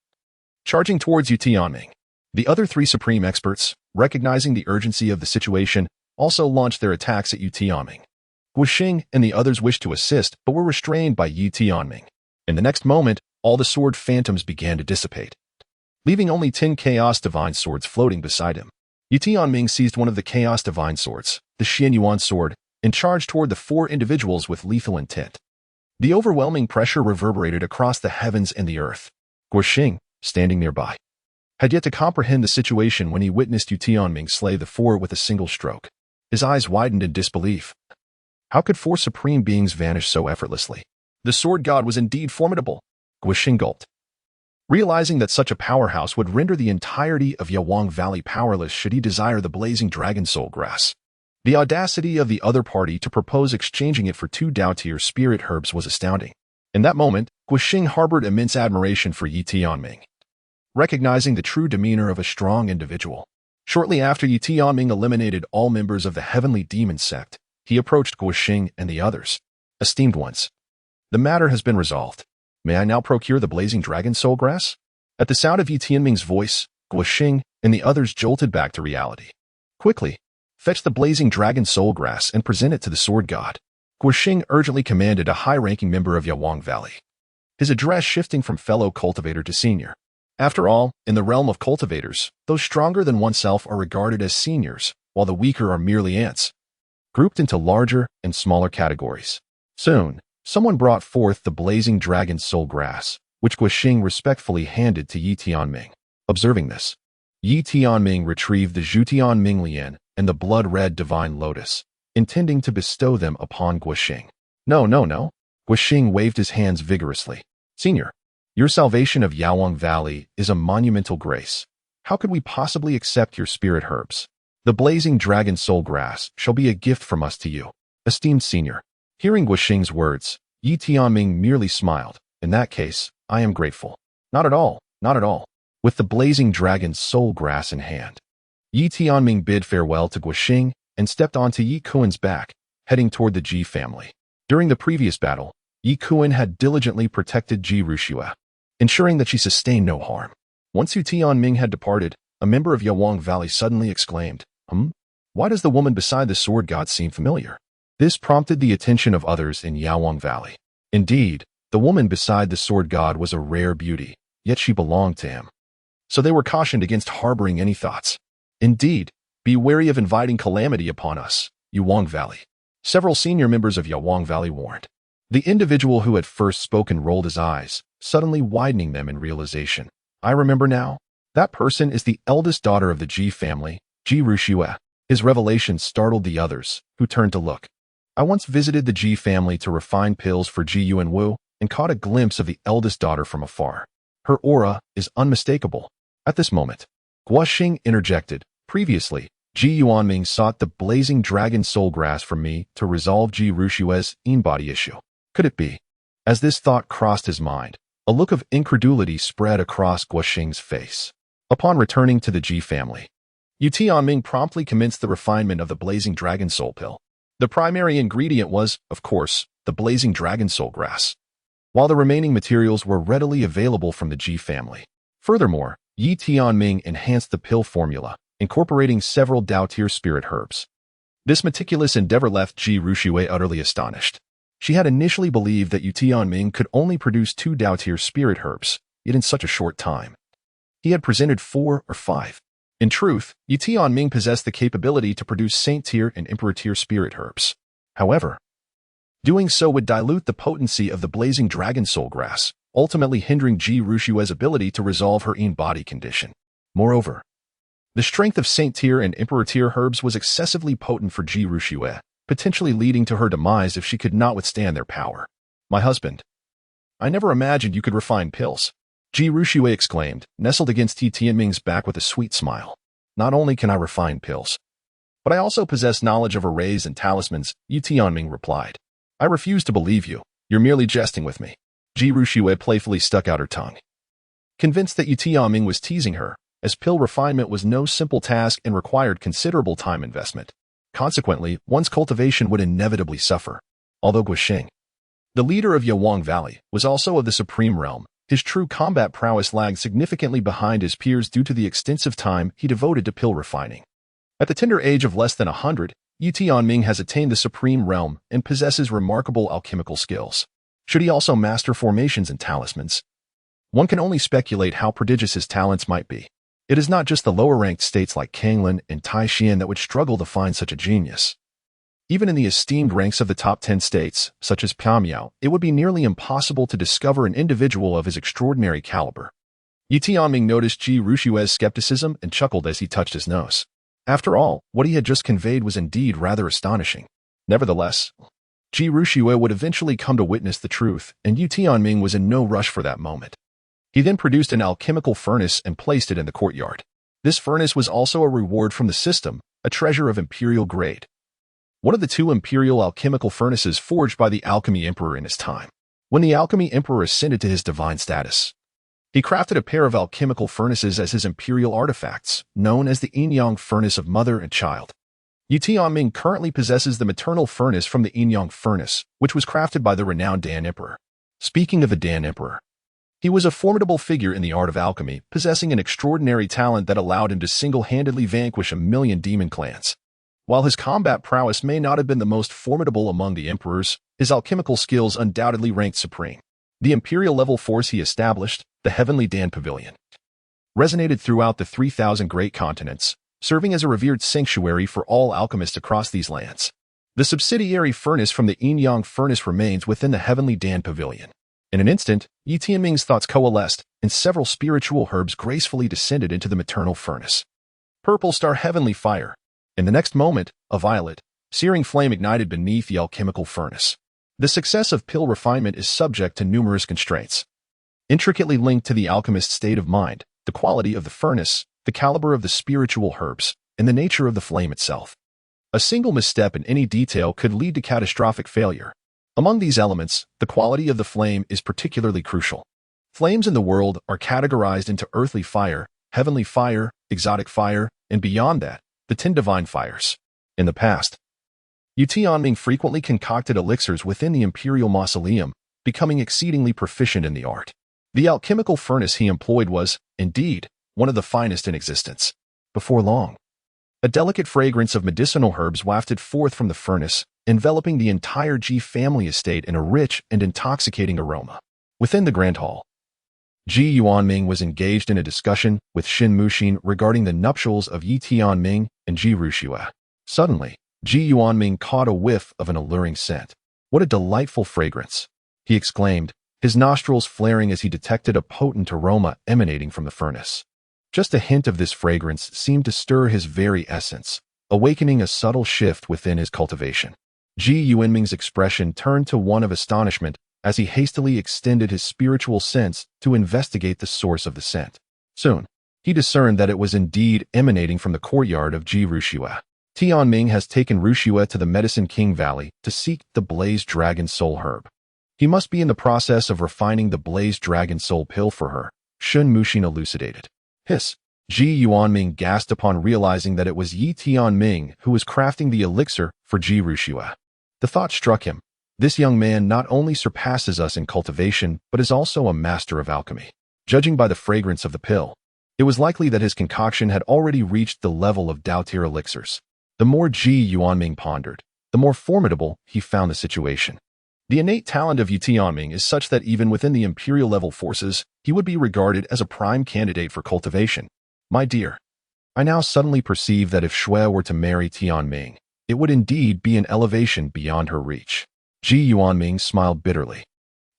Speaker 1: Charging towards Ye Tianming, the other three supreme experts, recognizing the urgency of the situation, also launched their attacks at Ye Tianming. Guoxing and the others wished to assist, but were restrained by Ye Tianming. In the next moment, all the sword phantoms began to dissipate, leaving only 10 Chaos Divine Swords floating beside him. Ye Tianming seized one of the Chaos Divine Swords, the Xian Yuan Sword, and charged toward the four individuals with lethal intent. The overwhelming pressure reverberated across the heavens and the earth. Guoxing, standing nearby, had yet to comprehend the situation when he witnessed Ye Tianming slay the four with a single stroke. His eyes widened in disbelief. How could four supreme beings vanish so effortlessly? The sword god was indeed formidable. Guoxing gulped, realizing that such a powerhouse would render the entirety of Yawang Valley powerless should he desire the blazing dragon soul grass. The audacity of the other party to propose exchanging it for 2 Dao-tier spirit herbs was astounding. In that moment, Guoxing harbored immense admiration for Ye Tianming, recognizing the true demeanor of a strong individual. Shortly after Ye Tianming eliminated all members of the heavenly demon sect, he approached Guoxing and the others. Esteemed ones, the matter has been resolved. May I now procure the blazing dragon soul grass? At the sound of Ye Tianming's voice, Guoxing and the others jolted back to reality. Quickly, fetch the blazing dragon soul grass and present it to the sword god. Guoxing urgently commanded a high-ranking member of Yawang Valley, his address shifting from fellow cultivator to senior. After all, in the realm of cultivators, those stronger than oneself are regarded as seniors, while the weaker are merely ants, grouped into larger and smaller categories. Soon, someone brought forth the blazing dragon soul grass, which Guoxing respectfully handed to Ye Tianming. Observing this, Ye Tianming retrieved the Zhutian Minglian and the blood-red divine lotus, intending to bestow them upon Guoxing. No. Guoxing waved his hands vigorously. Senior, your salvation of Yawang Valley is a monumental grace. How could we possibly accept your spirit herbs? The blazing dragon soul grass shall be a gift from us to you. Esteemed senior. Hearing Guoxing's words, Ye Tianming merely smiled. In that case, I am grateful. Not at all. With the blazing dragon soul grass in hand, Ye Tianming bid farewell to Guoxing and stepped onto Ye Kuan's back, heading toward the Ji family. During the previous battle, Ye Kuan had diligently protected Ji Rushua, ensuring that she sustained no harm. Once Ye Tianming had departed, a member of Yawang Valley suddenly exclaimed, Why does the woman beside the sword god seem familiar? This prompted the attention of others in Yawang Valley. Indeed, the woman beside the sword god was a rare beauty, yet she belonged to him. So they were cautioned against harboring any thoughts. Indeed, be wary of inviting calamity upon us, Yawang Valley. Several senior members of Yawang Valley warned. The individual who had first spoken rolled his eyes, suddenly widening them in realization. I remember now. That person is the eldest daughter of the Ji family, Ji Rushua. His revelation startled the others, who turned to look. I once visited the Ji family to refine pills for Ji Yuanwu and caught a glimpse of the eldest daughter from afar. Her aura is unmistakable. At this moment, Guoxing interjected. Previously, Ji Yuanming sought the blazing dragon soul grass from me to resolve Ji Rushua's in-body issue. Could it be? As this thought crossed his mind, a look of incredulity spread across Guoxing's face. Upon returning to the Ji family, Ye Tianming promptly commenced the refinement of the blazing dragon soul pill. The primary ingredient was, of course, the blazing dragon soul grass, while the remaining materials were readily available from the Ji family. Furthermore, Ye Tianming enhanced the pill formula, incorporating several Dao-tier spirit herbs. This meticulous endeavor left Ji Rushue utterly astonished. She had initially believed that Ye Tianming could only produce 2 Dao-tier spirit herbs, yet in such a short time, he had presented 4 or 5. In truth, Ye Tianming possessed the capability to produce Saint-tier and Emperor-tier spirit herbs. However, doing so would dilute the potency of the blazing dragon soul grass, ultimately hindering Ji Rushue's ability to resolve her in-body condition. Moreover, the strength of Saint-tier and Emperor-tier herbs was excessively potent for Ji Rushue, potentially leading to her demise if she could not withstand their power. My husband. I never imagined you could refine pills. Ji Ruxue exclaimed, nestled against Ye Tianming's back with a sweet smile. Not only can I refine pills, but I also possess knowledge of arrays and talismans, Ye Tianming replied. I refuse to believe you. You're merely jesting with me. Ji Ruxue playfully stuck out her tongue, convinced that Ye Tianming was teasing her, as pill refinement was no simple task and required considerable time investment. Consequently, one's cultivation would inevitably suffer. Although Guixing, the leader of Yewang Valley, was also of the Supreme Realm, his true combat prowess lagged significantly behind his peers due to the extensive time he devoted to pill refining. At the tender age of less than 100, Ye Tianming has attained the Supreme Realm and possesses remarkable alchemical skills. Should he also master formations and talismans, one can only speculate how prodigious his talents might be. It is not just the lower-ranked states like Kanglin and Taishan that would struggle to find such a genius. Even in the esteemed ranks of the top 10 states, such as Pyamiao, it would be nearly impossible to discover an individual of his extraordinary caliber. Ye Tianming noticed Ji Ruxue's skepticism and chuckled as he touched his nose. After all, what he had just conveyed was indeed rather astonishing. Nevertheless, Ji Ruxue would eventually come to witness the truth, and Ye Tianming was in no rush for that moment. He then produced an alchemical furnace and placed it in the courtyard. This furnace was also a reward from the system, a treasure of imperial grade. One of the two imperial alchemical furnaces forged by the alchemy emperor in his time. When the alchemy emperor ascended to his divine status, he crafted a pair of alchemical furnaces as his imperial artifacts, known as the Yin-Yang furnace of mother and child. Ye Tianming currently possesses the maternal furnace from the Yin-Yang furnace, which was crafted by the renowned Dan Emperor. Speaking of the Dan Emperor, he was a formidable figure in the art of alchemy, possessing an extraordinary talent that allowed him to single-handedly vanquish 1,000,000 demon clans. While his combat prowess may not have been the most formidable among the emperors, his alchemical skills undoubtedly ranked supreme. The imperial-level force he established, the Heavenly Dan Pavilion, resonated throughout the 3,000 great continents, serving as a revered sanctuary for all alchemists across these lands. The subsidiary furnace from the Yin-Yang furnace remains within the Heavenly Dan Pavilion. In an instant, Ye Tianming's thoughts coalesced, and several spiritual herbs gracefully descended into the maternal furnace. Purple star heavenly fire. In the next moment, a violet, searing flame ignited beneath the alchemical furnace. The success of pill refinement is subject to numerous constraints, intricately linked to the alchemist's state of mind, the quality of the furnace, the caliber of the spiritual herbs, and the nature of the flame itself. A single misstep in any detail could lead to catastrophic failure. Among these elements, the quality of the flame is particularly crucial. Flames in the world are categorized into earthly fire, heavenly fire, exotic fire, and beyond that, the 10 divine fires. In the past, Ye Tianming frequently concocted elixirs within the imperial mausoleum, becoming exceedingly proficient in the art. The alchemical furnace he employed was, indeed, one of the finest in existence. Before long, a delicate fragrance of medicinal herbs wafted forth from the furnace, enveloping the entire Ji family estate in a rich and intoxicating aroma. Within the grand hall, Ji Yuanming was engaged in a discussion with Xin Muxin regarding the nuptials of Ye Tianming and Ji Ruxue. Suddenly, Ji Yuanming caught a whiff of an alluring scent. What a delightful fragrance, he exclaimed, his nostrils flaring as he detected a potent aroma emanating from the furnace. Just a hint of this fragrance seemed to stir his very essence, awakening a subtle shift within his cultivation. Ji Yuanming's expression turned to one of astonishment as he hastily extended his spiritual sense to investigate the source of the scent. Soon, he discerned that it was indeed emanating from the courtyard of Ji Ruxue. Tianming has taken Ruxue to the Medicine King Valley to seek the Blaze Dragon Soul herb. He must be in the process of refining the Blaze Dragon Soul pill for her, Xin Muxin elucidated. Hiss! Ji Yuanming gasped upon realizing that it was Ye Tianming who was crafting the elixir for Ji Ruxue. The thought struck him. This young man not only surpasses us in cultivation, but is also a master of alchemy. Judging by the fragrance of the pill, it was likely that his concoction had already reached the level of Dao-tier elixirs. The more Ji Yuanming pondered, the more formidable he found the situation. The innate talent of Ye Tianming is such that even within the imperial-level forces, he would be regarded as a prime candidate for cultivation. My dear, I now suddenly perceive that if Shui were to marry Tianming, it would indeed be an elevation beyond her reach. Ji Yuanming smiled bitterly.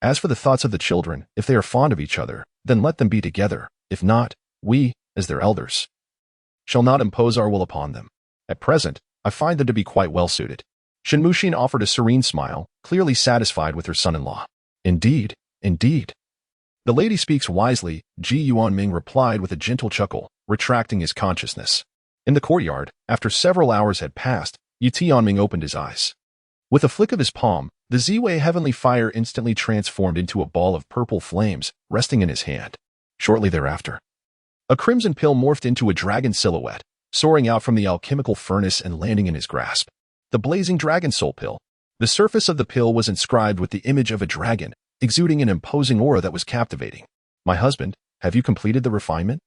Speaker 1: As for the thoughts of the children, if they are fond of each other, then let them be together. If not, we, as their elders, shall not impose our will upon them. At present, I find them to be quite well suited. Shenmuxin offered a serene smile, clearly satisfied with her son-in-law. Indeed, indeed. The lady speaks wisely, Ye Tianming replied with a gentle chuckle, retracting his consciousness. In the courtyard, after several hours had passed, Ye Tianming opened his eyes. With a flick of his palm, the Ziwei heavenly fire instantly transformed into a ball of purple flames, resting in his hand. Shortly thereafter, a crimson pill morphed into a dragon silhouette, soaring out from the alchemical furnace and landing in his grasp. The blazing dragon soul pill. The surface of the pill was inscribed with the image of a dragon, exuding an imposing aura that was captivating. My husband, have you completed the refinement?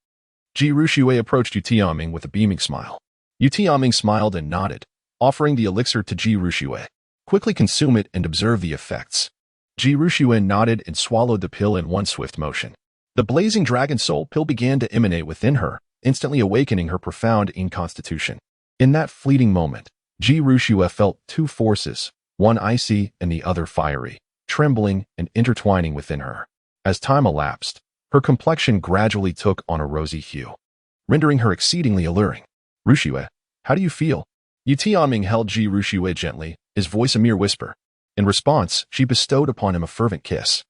Speaker 1: Ji Rushui approached Ye Tianming with a beaming smile. Ye Tianming smiled and nodded, offering the elixir to Ji Rushui. Quickly consume it and observe the effects. Ji Rushui nodded and swallowed the pill in one swift motion. The blazing dragon soul pill began to emanate within her, instantly awakening her profound inconstitution. In that fleeting moment, Ji Rushui felt two forces, one icy and the other fiery, trembling and intertwining within her. As time elapsed, her complexion gradually took on a rosy hue, rendering her exceedingly alluring. Rushui, how do you feel? Ye Tianming held Ji Rushui gently, his voice a mere whisper. In response, she bestowed upon him a fervent kiss.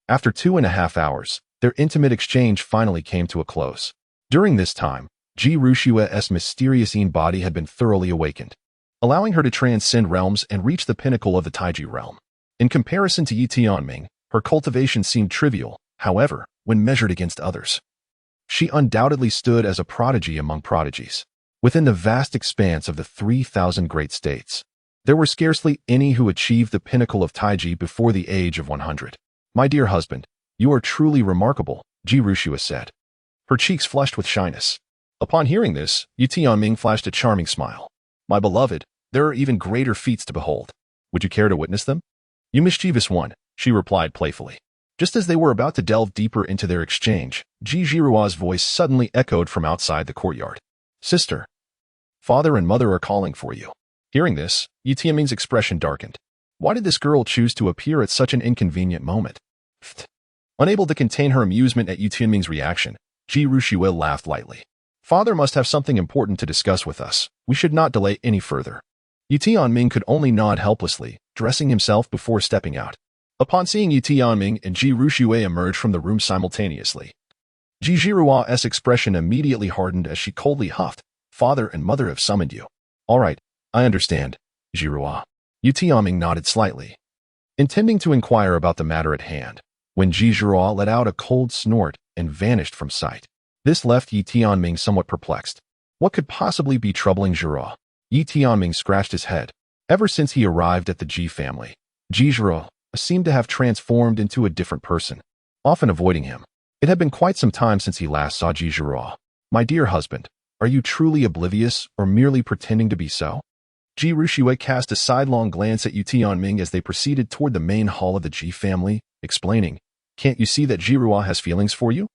Speaker 1: After 2.5 hours, their intimate exchange finally came to a close. During this time, Ji Rushui's mysterious body had been thoroughly awakened, allowing her to transcend realms and reach the pinnacle of the Taiji realm. In comparison to Ye Tianming, her cultivation seemed trivial, however, when measured against others. She undoubtedly stood as a prodigy among prodigies. Within the vast expanse of the 3,000 great states, there were scarcely any who achieved the pinnacle of Taiji before the age of 100. My dear husband, you are truly remarkable, Ji Rushui said. Her cheeks flushed with shyness. Upon hearing this, Ye Tianming flashed a charming smile. My beloved, there are even greater feats to behold. Would you care to witness them? You mischievous one, she replied playfully. Just as they were about to delve deeper into their exchange, Ji Zhirua's voice suddenly echoed from outside the courtyard. Sister, father and mother are calling for you. Hearing this, Ye Tianming's expression darkened. Why did this girl choose to appear at such an inconvenient moment? Unable to contain her amusement at Ye Tianming's reaction, Ji Rushui laughed lightly. Father must have something important to discuss with us. We should not delay any further. Ye Tianming could only nod helplessly, dressing himself before stepping out. Upon seeing Ye Tianming and Ji Rushui emerge from the room simultaneously, Ji Zhirua's expression immediately hardened as she coldly huffed. Father and mother have summoned you. All right, I understand, Zhirua. Ye Tianming nodded slightly, intending to inquire about the matter at hand, when Ji Zhirua let out a cold snort and vanished from sight. This left Ye Tianming somewhat perplexed. What could possibly be troubling Zhirua? Ye Tianming scratched his head. Ever since he arrived at the Ji family, Ji Zhirua seemed to have transformed into a different person, often avoiding him. It had been quite some time since he last saw Ji Zhirua. My dear husband, are you truly oblivious or merely pretending to be so? Ji Rushui cast a sidelong glance at Ye Tianming as they proceeded toward the main hall of the Ji family, explaining, Can't you see that Zhirua has feelings for you?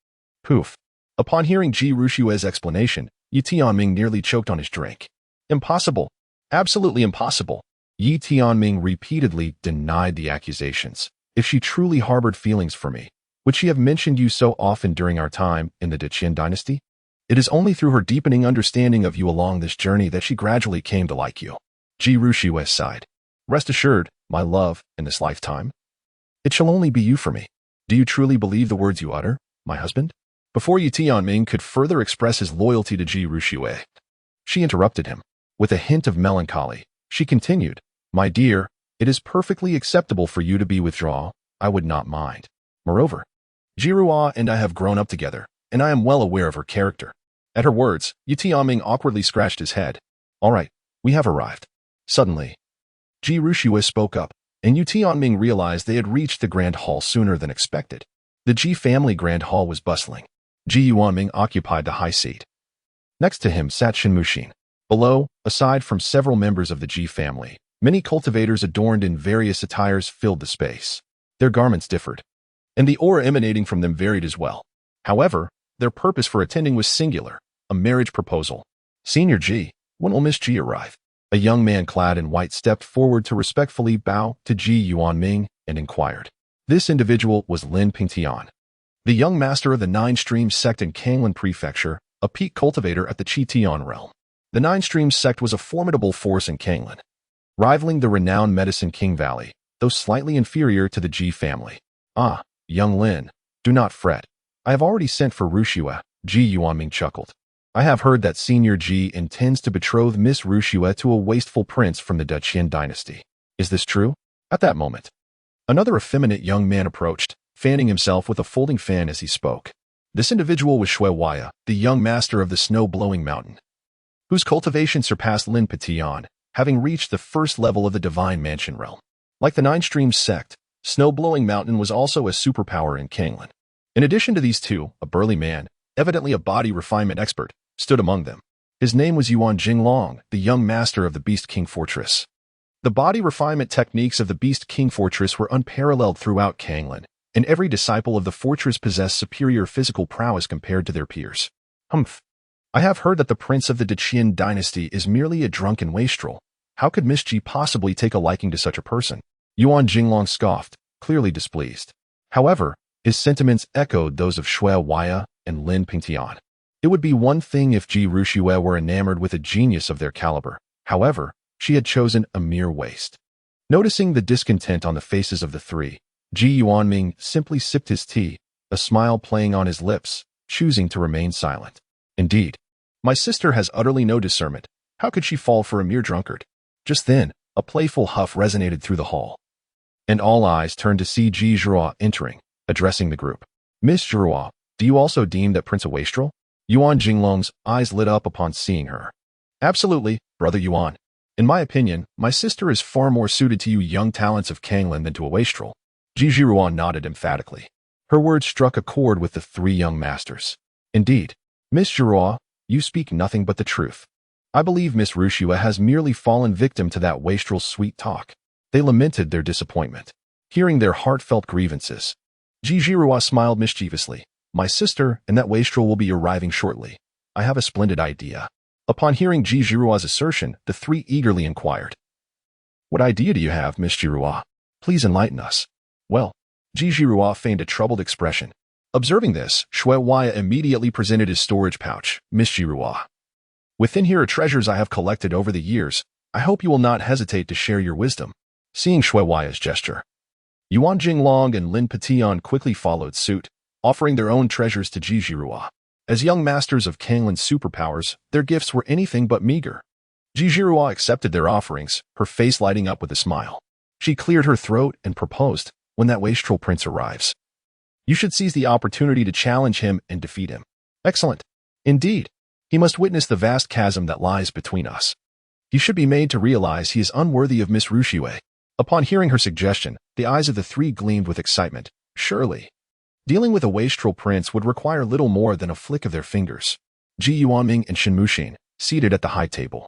Speaker 1: Poof. Upon hearing Ji Rushui's explanation, Ye Tianming nearly choked on his drink. Impossible. Absolutely impossible. Ye Tianming repeatedly denied the accusations. If she truly harbored feelings for me, would she have mentioned you so often during our time in the Great Qian Dynasty? It is only through her deepening understanding of you along this journey that she gradually came to like you. Ji Rushui sighed. Rest assured, my love, in this lifetime, it shall only be you for me. Do you truly believe the words you utter, my husband? Before Ye Tianming could further express his loyalty to Ji Rushui, she interrupted him. With a hint of melancholy, she continued, My dear, it is perfectly acceptable for you to be withdrawn. I would not mind. Moreover, Zhirua and I have grown up together, and I am well aware of her character. At her words, Ye Tianming awkwardly scratched his head. All right, we have arrived. Suddenly, Ji Rushui spoke up, and Ye Tianming realized they had reached the grand hall sooner than expected. The Ji family grand hall was bustling. Ji Yuanming occupied the high seat. Next to him sat Shenmuxin. Below, aside from several members of the Ji family, many cultivators adorned in various attires filled the space. Their garments differed, and the aura emanating from them varied as well. However, their purpose for attending was singular, a marriage proposal. Senior Ji, when will Miss Ji arrive? A young man clad in white stepped forward to respectfully bow to Ji Yuanming and inquired. This individual was Lin Pingtian, the young master of the Nine Streams sect in Kanglan Prefecture, a peak cultivator at the Qitian realm. The Nine Streams sect was a formidable force in Kanglan, rivaling the renowned Medicine King Valley, though slightly inferior to the Ji family. Ah, young Lin, do not fret. I have already sent for Rushue, Ji Yuanming chuckled. I have heard that Senior Ji intends to betroth Miss Rushue to a wasteful prince from the Qian Dynasty. Is this true? At that moment, another effeminate young man approached, fanning himself with a folding fan as he spoke. This individual was Shui Waya, the young master of the snow-blowing mountain, whose cultivation surpassed Lin Petian, having reached the first level of the Divine Mansion realm. Like the Nine Streams sect, Snow-Blowing Mountain was also a superpower in Kanglan. In addition to these two, a burly man, evidently a body refinement expert, stood among them. His name was Yuan Jinglong, the young master of the Beast King Fortress. The body refinement techniques of the Beast King Fortress were unparalleled throughout Kanglan, and every disciple of the fortress possessed superior physical prowess compared to their peers. Humph. I have heard that the prince of the Qian Dynasty is merely a drunken wastrel. How could Miss Ji possibly take a liking to such a person? Yuan Jinglong scoffed, clearly displeased. However, his sentiments echoed those of Shui Waya and Lin Pingtian. It would be one thing if Ji Rushue were enamored with a genius of their caliber. However, she had chosen a mere waste. Noticing the discontent on the faces of the three, Ji Yuanming simply sipped his tea, a smile playing on his lips, choosing to remain silent. Indeed, my sister has utterly no discernment. How could she fall for a mere drunkard? Just then, a playful huff resonated through the hall, and all eyes turned to see Ji Zhurua entering, addressing the group. Miss Zhurua, do you also deem that Prince a wastrel? Yuan Jinglong's eyes lit up upon seeing her. Absolutely, Brother Yuan. In my opinion, my sister is far more suited to you young talents of Kanglan than to a wastrel. Ji Zhurua nodded emphatically. Her words struck a chord with the three young masters. Indeed, Miss Zhurua, you speak nothing but the truth. I believe Miss Rushue has merely fallen victim to that wastrel's sweet talk. They lamented their disappointment, hearing their heartfelt grievances. Ji Zhurua smiled mischievously. My sister and that wastrel will be arriving shortly. I have a splendid idea. Upon hearing Ji Zhirua's assertion, the three eagerly inquired. What idea do you have, Miss Zhurua? Please enlighten us. Well, Ji Zhurua feigned a troubled expression. Observing this, Shui Waya immediately presented his storage pouch. Miss Zhurua, within here are treasures I have collected over the years. I hope you will not hesitate to share your wisdom. Seeing Shui Waya's gesture, Yuan Jinglong and Lin Petian quickly followed suit, offering their own treasures to Ji Zhurua. As young masters of Kanglan's superpowers, their gifts were anything but meager. Ji Zhurua accepted their offerings, her face lighting up with a smile. She cleared her throat and proposed, when that wastrel prince arrives, you should seize the opportunity to challenge him and defeat him. Excellent. Indeed, he must witness the vast chasm that lies between us. He should be made to realize he is unworthy of Miss Rushue. Upon hearing her suggestion, the eyes of the three gleamed with excitement. Surely, dealing with a wastrel prince would require little more than a flick of their fingers. Ji Yuanming and Shen Muxin, seated at the high table,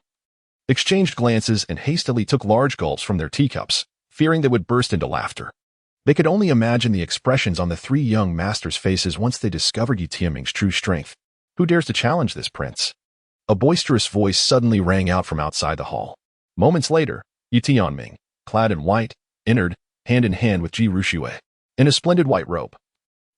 Speaker 1: exchanged glances and hastily took large gulps from their teacups, fearing they would burst into laughter. They could only imagine the expressions on the three young masters' faces once they discovered Ye Tianming's true strength. Who dares to challenge this prince? A boisterous voice suddenly rang out from outside the hall. Moments later, Ye Tianming, clad in white, entered, hand in hand with Ji Rushue, in a splendid white robe.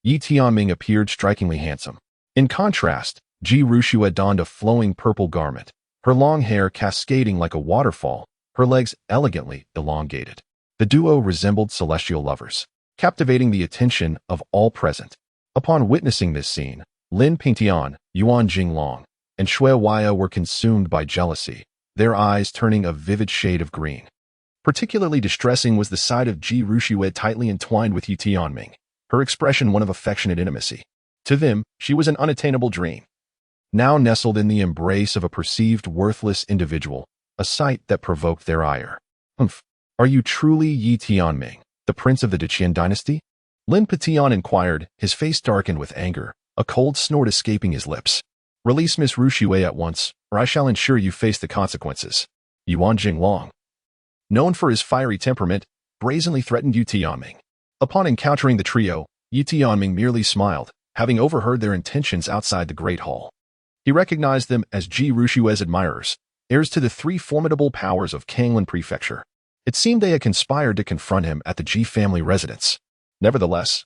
Speaker 1: Ye Tianming appeared strikingly handsome. In contrast, Ji Rushue donned a flowing purple garment, her long hair cascading like a waterfall, her legs elegantly elongated. The duo resembled celestial lovers, captivating the attention of all present. Upon witnessing this scene, Lin Pingtian, Yuan Jinglong, and Shui Waya were consumed by jealousy, their eyes turning a vivid shade of green. Particularly distressing was the sight of Ji Rushue tightly entwined with Ye Tianming, her expression one of affectionate intimacy. To them, she was an unattainable dream, now nestled in the embrace of a perceived worthless individual, a sight that provoked their ire. Humph. Are you truly Ye Tianming, the prince of the Qian Dynasty? Lin Petian inquired, his face darkened with anger, a cold snort escaping his lips. Release Miss Rushue at once, or I shall ensure you face the consequences. Yuan Jinglong, known for his fiery temperament, brazenly threatened Ye Tianming. Upon encountering the trio, Ye Tianming merely smiled, having overheard their intentions outside the Great Hall. He recognized them as Ji Rushue's admirers, heirs to the three formidable powers of Kanglan Prefecture. It seemed they had conspired to confront him at the Ji family residence. Nevertheless,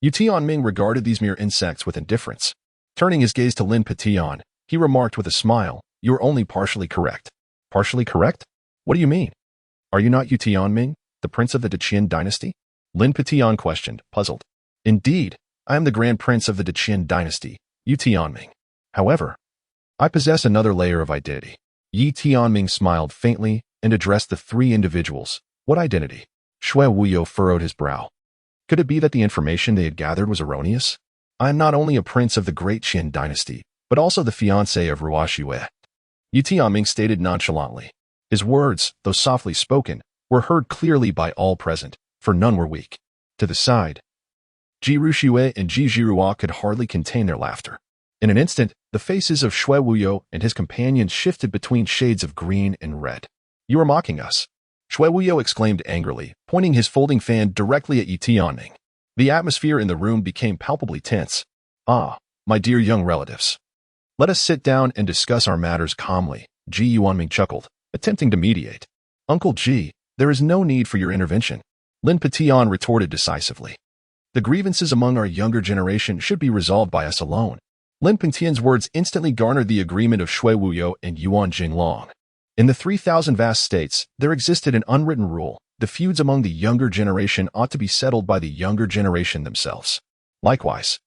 Speaker 1: Ye Tianming regarded these mere insects with indifference. Turning his gaze to Lin Petian, he remarked with a smile, you are only partially correct. Partially correct? What do you mean? Are you not Ye Tianming, the prince of the Qian Dynasty? Lin Petian questioned, puzzled. Indeed, I am the Grand Prince of the Qian Dynasty, Ye Tianming. However, I possess another layer of identity. Ye Tianming smiled faintly and addressed the three individuals. What identity? Shui Wuyo furrowed his brow. Could it be that the information they had gathered was erroneous? I am not only a prince of the Great Qian Dynasty, but also the fiancé of Ruoxue. Ye Tianming stated nonchalantly. His words, though softly spoken, were heard clearly by all present, for none were weak. To the side, Ji Ruoxue and Ji Zhiruo could hardly contain their laughter. In an instant, the faces of Shui Wuyo and his companions shifted between shades of green and red. You are mocking us, Shui Wuyo exclaimed angrily, pointing his folding fan directly at Ye Tianming. The atmosphere in the room became palpably tense. Ah, my dear young relatives. Let us sit down and discuss our matters calmly, Ji Yuanming chuckled, attempting to mediate. Uncle Ji, there is no need for your intervention, Lin Petian retorted decisively. The grievances among our younger generation should be resolved by us alone. Lin Petian's words instantly garnered the agreement of Shui Wuyo and Yuan Jinglong. In the 3,000 vast states, there existed an unwritten rule. The feuds among the younger generation ought to be settled by the younger generation themselves. Likewise,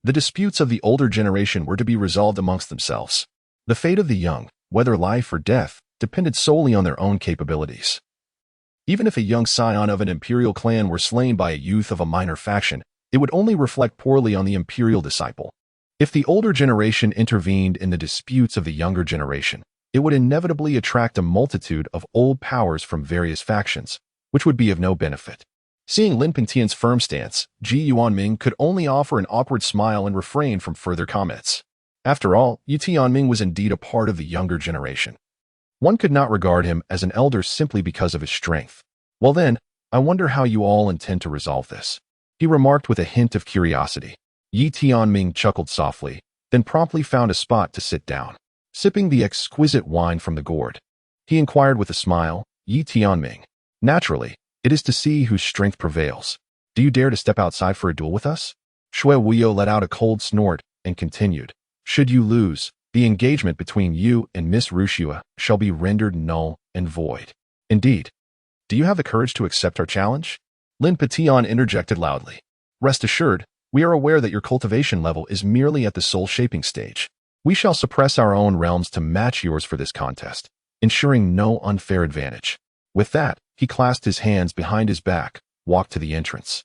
Speaker 1: the disputes of the older generation were to be resolved amongst themselves. The fate of the young, whether life or death, depended solely on their own capabilities. Even if a young scion of an imperial clan were slain by a youth of a minor faction, it would only reflect poorly on the imperial disciple. If the older generation intervened in the disputes of the younger generation, it would inevitably attract a multitude of old powers from various factions, which would be of no benefit. Seeing Lin Petian's firm stance, Ji Yuanming could only offer an awkward smile and refrain from further comments. After all, Ye Tianming was indeed a part of the younger generation. One could not regard him as an elder simply because of his strength. Well then, I wonder how you all intend to resolve this, he remarked with a hint of curiosity. Ye Tianming chuckled softly, then promptly found a spot to sit down. Sipping the exquisite wine from the gourd, he inquired with a smile, Ye Tianming. Naturally, it is to see whose strength prevails. Do you dare to step outside for a duel with us? Shui Wuyo let out a cold snort and continued. Should you lose, the engagement between you and Miss Ruoxue shall be rendered null and void. Indeed. Do you have the courage to accept our challenge? Lin Petian interjected loudly. Rest assured, we are aware that your cultivation level is merely at the soul-shaping stage. We shall suppress our own realms to match yours for this contest, ensuring no unfair advantage. With that, he clasped his hands behind his back, walked to the entrance,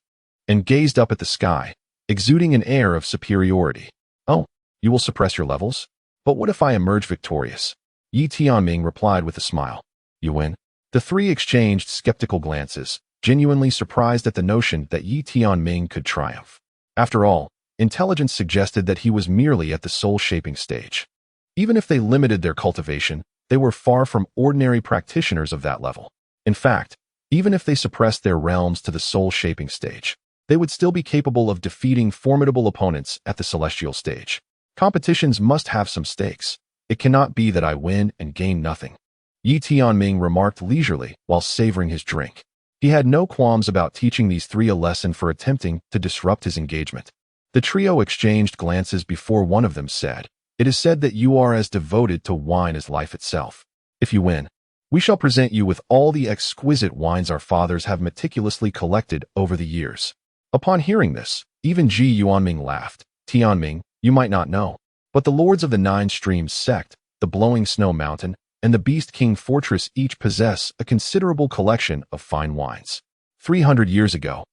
Speaker 1: and gazed up at the sky, exuding an air of superiority. Oh, you will suppress your levels? But what if I emerge victorious? Ye Tianming replied with a smile. You win. The three exchanged skeptical glances, genuinely surprised at the notion that Ye Tianming could triumph. After all, intelligence suggested that he was merely at the soul-shaping stage. Even if they limited their cultivation, they were far from ordinary practitioners of that level. In fact, even if they suppressed their realms to the soul-shaping stage, they would still be capable of defeating formidable opponents at the celestial stage. Competitions must have some stakes. It cannot be that I win and gain nothing, Ye Tianming remarked leisurely while savoring his drink. He had no qualms about teaching these three a lesson for attempting to disrupt his engagement. The trio exchanged glances before one of them said, It is said that you are as devoted to wine as life itself. If you win, we shall present you with all the exquisite wines our fathers have meticulously collected over the years. Upon hearing this, even Ji Yuanming laughed. Tianming, you might not know, but the lords of the Nine Streams sect, the Blowing Snow Mountain, and the Beast King Fortress each possess a considerable collection of fine wines. 300 years ago,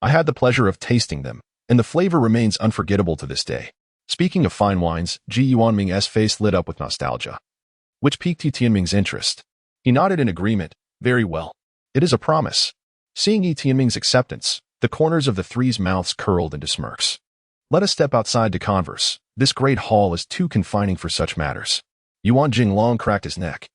Speaker 1: I had the pleasure of tasting them, and the flavor remains unforgettable to this day. Speaking of fine wines, Ji Yuanming's face lit up with nostalgia, which piqued Ye Tianming's interest. He nodded in agreement. Very well. It is a promise. Seeing Ye Tianming's acceptance, the corners of the three's mouths curled into smirks. Let us step outside to converse. This great hall is too confining for such matters. Yuan Jinglong cracked his neck,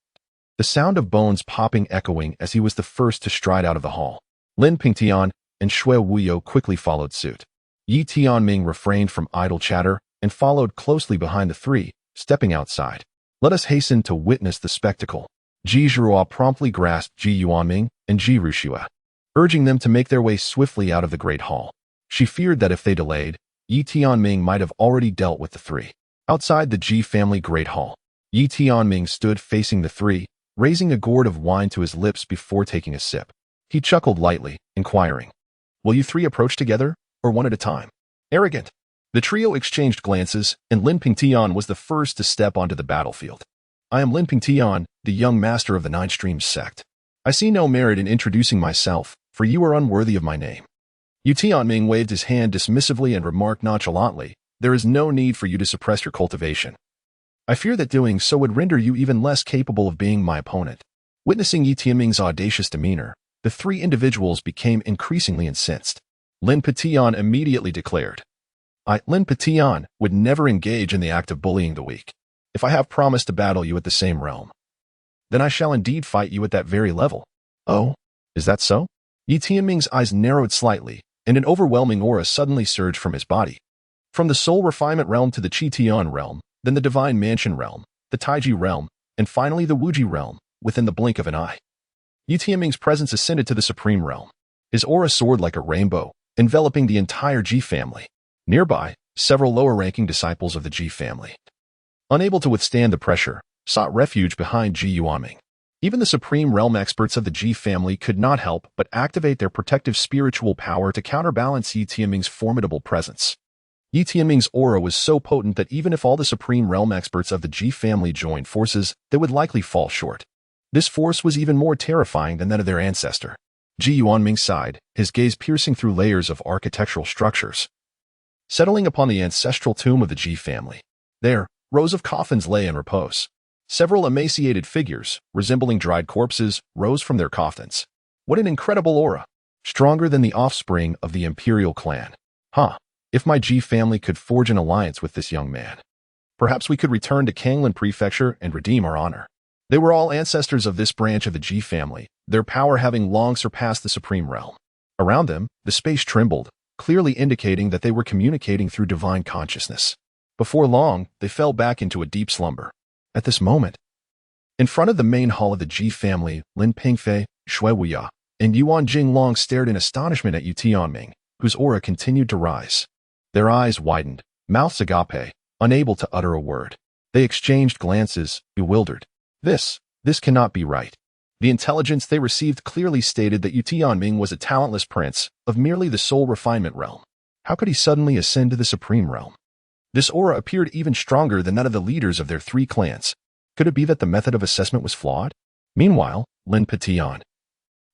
Speaker 1: the sound of bones popping echoing as he was the first to stride out of the hall. Lin Petian and Shui Wuyo quickly followed suit. Ye Tianming refrained from idle chatter and followed closely behind the three, stepping outside. Let us hasten to witness the spectacle. Ji Zhiruo promptly grasped Ji Yuanming and Ji Ruoxue, urging them to make their way swiftly out of the great hall. She feared that if they delayed, Ye Tianming might have already dealt with the three. Outside the Ji family great hall, Ye Tianming stood facing the three, raising a gourd of wine to his lips before taking a sip. He chuckled lightly, inquiring, "Will you three approach together, or one at a time?" Arrogant. The trio exchanged glances, and Lin Pingtian was the first to step onto the battlefield. "I am Lin Pingtian, the young master of the Nine Streams sect. I see no merit in introducing myself, for you are unworthy of my name." Ye Tianming waved his hand dismissively and remarked nonchalantly, "There is no need for you to suppress your cultivation. I fear that doing so would render you even less capable of being my opponent." Witnessing Ye Tianming's audacious demeanor, the three individuals became increasingly incensed. Lin Pingtian immediately declared, Lin Pingtian, would never engage in the act of bullying the weak. If I have promised to battle you at the same realm, then I shall indeed fight you at that very level." "Oh, is that so?" Ye Tianming's eyes narrowed slightly, and an overwhelming aura suddenly surged from his body. From the soul refinement realm to the Qitian realm, then the divine mansion realm, the Taiji realm, and finally the Wuji realm, within the blink of an eye. Ye Tianming's presence ascended to the supreme realm. His aura soared like a rainbow, enveloping the entire Ji family. Nearby, several lower-ranking disciples of the Ji family, unable to withstand the pressure, sought refuge behind Ji Yuanming. Even the supreme realm experts of the Ji family could not help but activate their protective spiritual power to counterbalance Ye Tianming's formidable presence. Ye Tianming's aura was so potent that even if all the supreme realm experts of the Ji family joined forces, they would likely fall short. This force was even more terrifying than that of their ancestor. Ji Yuanming sighed, his gaze piercing through layers of architectural structures, settling upon the ancestral tomb of the Ji family. There, rows of coffins lay in repose. Several emaciated figures, resembling dried corpses, rose from their coffins. What an incredible aura! Stronger than the offspring of the imperial clan. If my Ji family could forge an alliance with this young man, perhaps we could return to Kanglan Prefecture and redeem our honor. They were all ancestors of this branch of the Ji family, their power having long surpassed the supreme realm. Around them, the space trembled, clearly indicating that they were communicating through divine consciousness. Before long, they fell back into a deep slumber. At this moment, in front of the main hall of the Ji family, Lin Pingfei, Shui Wuya, and Yuan Jinglong stared in astonishment at Ye Tianming, whose aura continued to rise. Their eyes widened, mouths agape, unable to utter a word. They exchanged glances, bewildered. This cannot be right. The intelligence they received clearly stated that Ye Tianming was a talentless prince of merely the soul refinement realm. How could he suddenly ascend to the supreme realm? This aura appeared even stronger than that of the leaders of their three clans. Could it be that the method of assessment was flawed? Meanwhile, Lin Pingtian,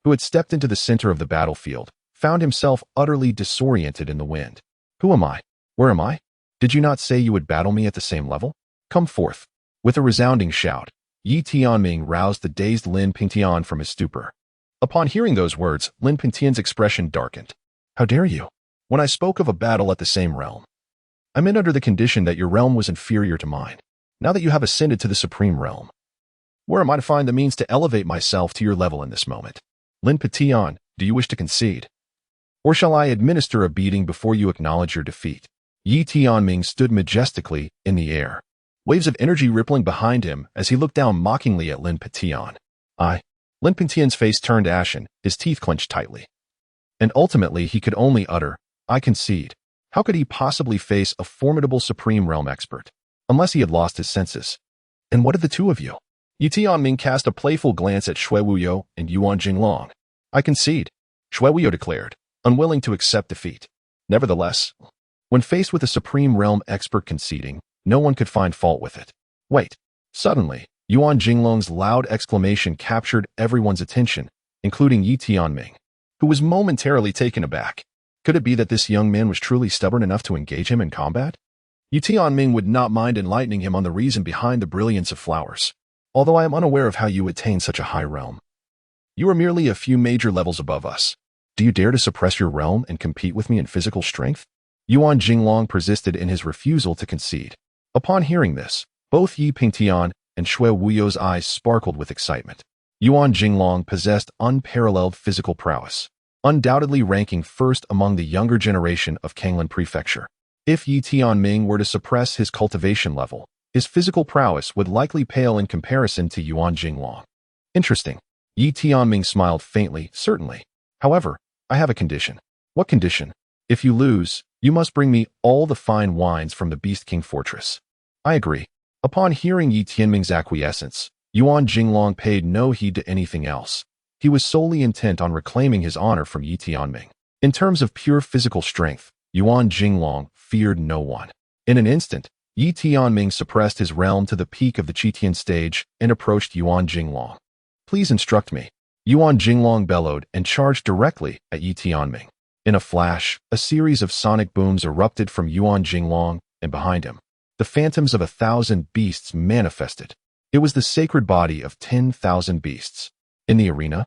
Speaker 1: who had stepped into the center of the battlefield, found himself utterly disoriented in the wind. "Who am I? Where am I? Did you not say you would battle me at the same level? Come forth." With a resounding shout, Ye Tianming roused the dazed Lin Pingtian from his stupor. Upon hearing those words, Lin Pingtian's expression darkened. "How dare you? When I spoke of a battle at the same realm, I meant under the condition that your realm was inferior to mine. Now that you have ascended to the supreme realm, where am I to find the means to elevate myself to your level in this moment? Lin Pingtian, do you wish to concede? Or shall I administer a beating before you acknowledge your defeat?" Ye Tianming stood majestically in the air, waves of energy rippling behind him as he looked down mockingly at Lin Pingtian. Lin Pingtian's face turned ashen, his teeth clenched tightly. And ultimately he could only utter, "I concede." How could he possibly face a formidable supreme realm expert, unless he had lost his senses? "And what of the two of you?" Ye Tianming cast a playful glance at Shui Wuyo and Yuan Jinglong. "I concede," Shui Wuyo declared, unwilling to accept defeat. Nevertheless, when faced with a supreme realm expert conceding, no one could find fault with it. Wait. Suddenly, Yuan Jinglong's loud exclamation captured everyone's attention, including Ye Tianming, who was momentarily taken aback. Could it be that this young man was truly stubborn enough to engage him in combat? Ye Tianming would not mind enlightening him on the reason behind the brilliance of flowers. "Although I am unaware of how you attain such a high realm, you are merely a few major levels above us. Do you dare to suppress your realm and compete with me in physical strength?" Yuan Jinglong persisted in his refusal to concede. Upon hearing this, both Ye Pingtian and Shui Wuyo's eyes sparkled with excitement. Yuan Jinglong possessed unparalleled physical prowess, undoubtedly ranking first among the younger generation of Kanglan Prefecture. If Ye Tianming were to suppress his cultivation level, his physical prowess would likely pale in comparison to Yuan Jinglong. "Interesting." Ye Tianming smiled faintly. "Certainly. However, I have a condition." "What condition?" "If you lose, you must bring me all the fine wines from the Beast King Fortress." "I agree." Upon hearing Ye Tianming's acquiescence, Yuan Jinglong paid no heed to anything else. He was solely intent on reclaiming his honor from Ye Tianming. In terms of pure physical strength, Yuan Jinglong feared no one. In an instant, Ye Tianming suppressed his realm to the peak of the Qitian stage and approached Yuan Jinglong. "Please instruct me." Yuan Jinglong bellowed and charged directly at Ye Tianming. In a flash, a series of sonic booms erupted from Yuan Jinglong, and behind him, the phantoms of 1,000 beasts manifested. It was the sacred body of 10,000 beasts. In the arena,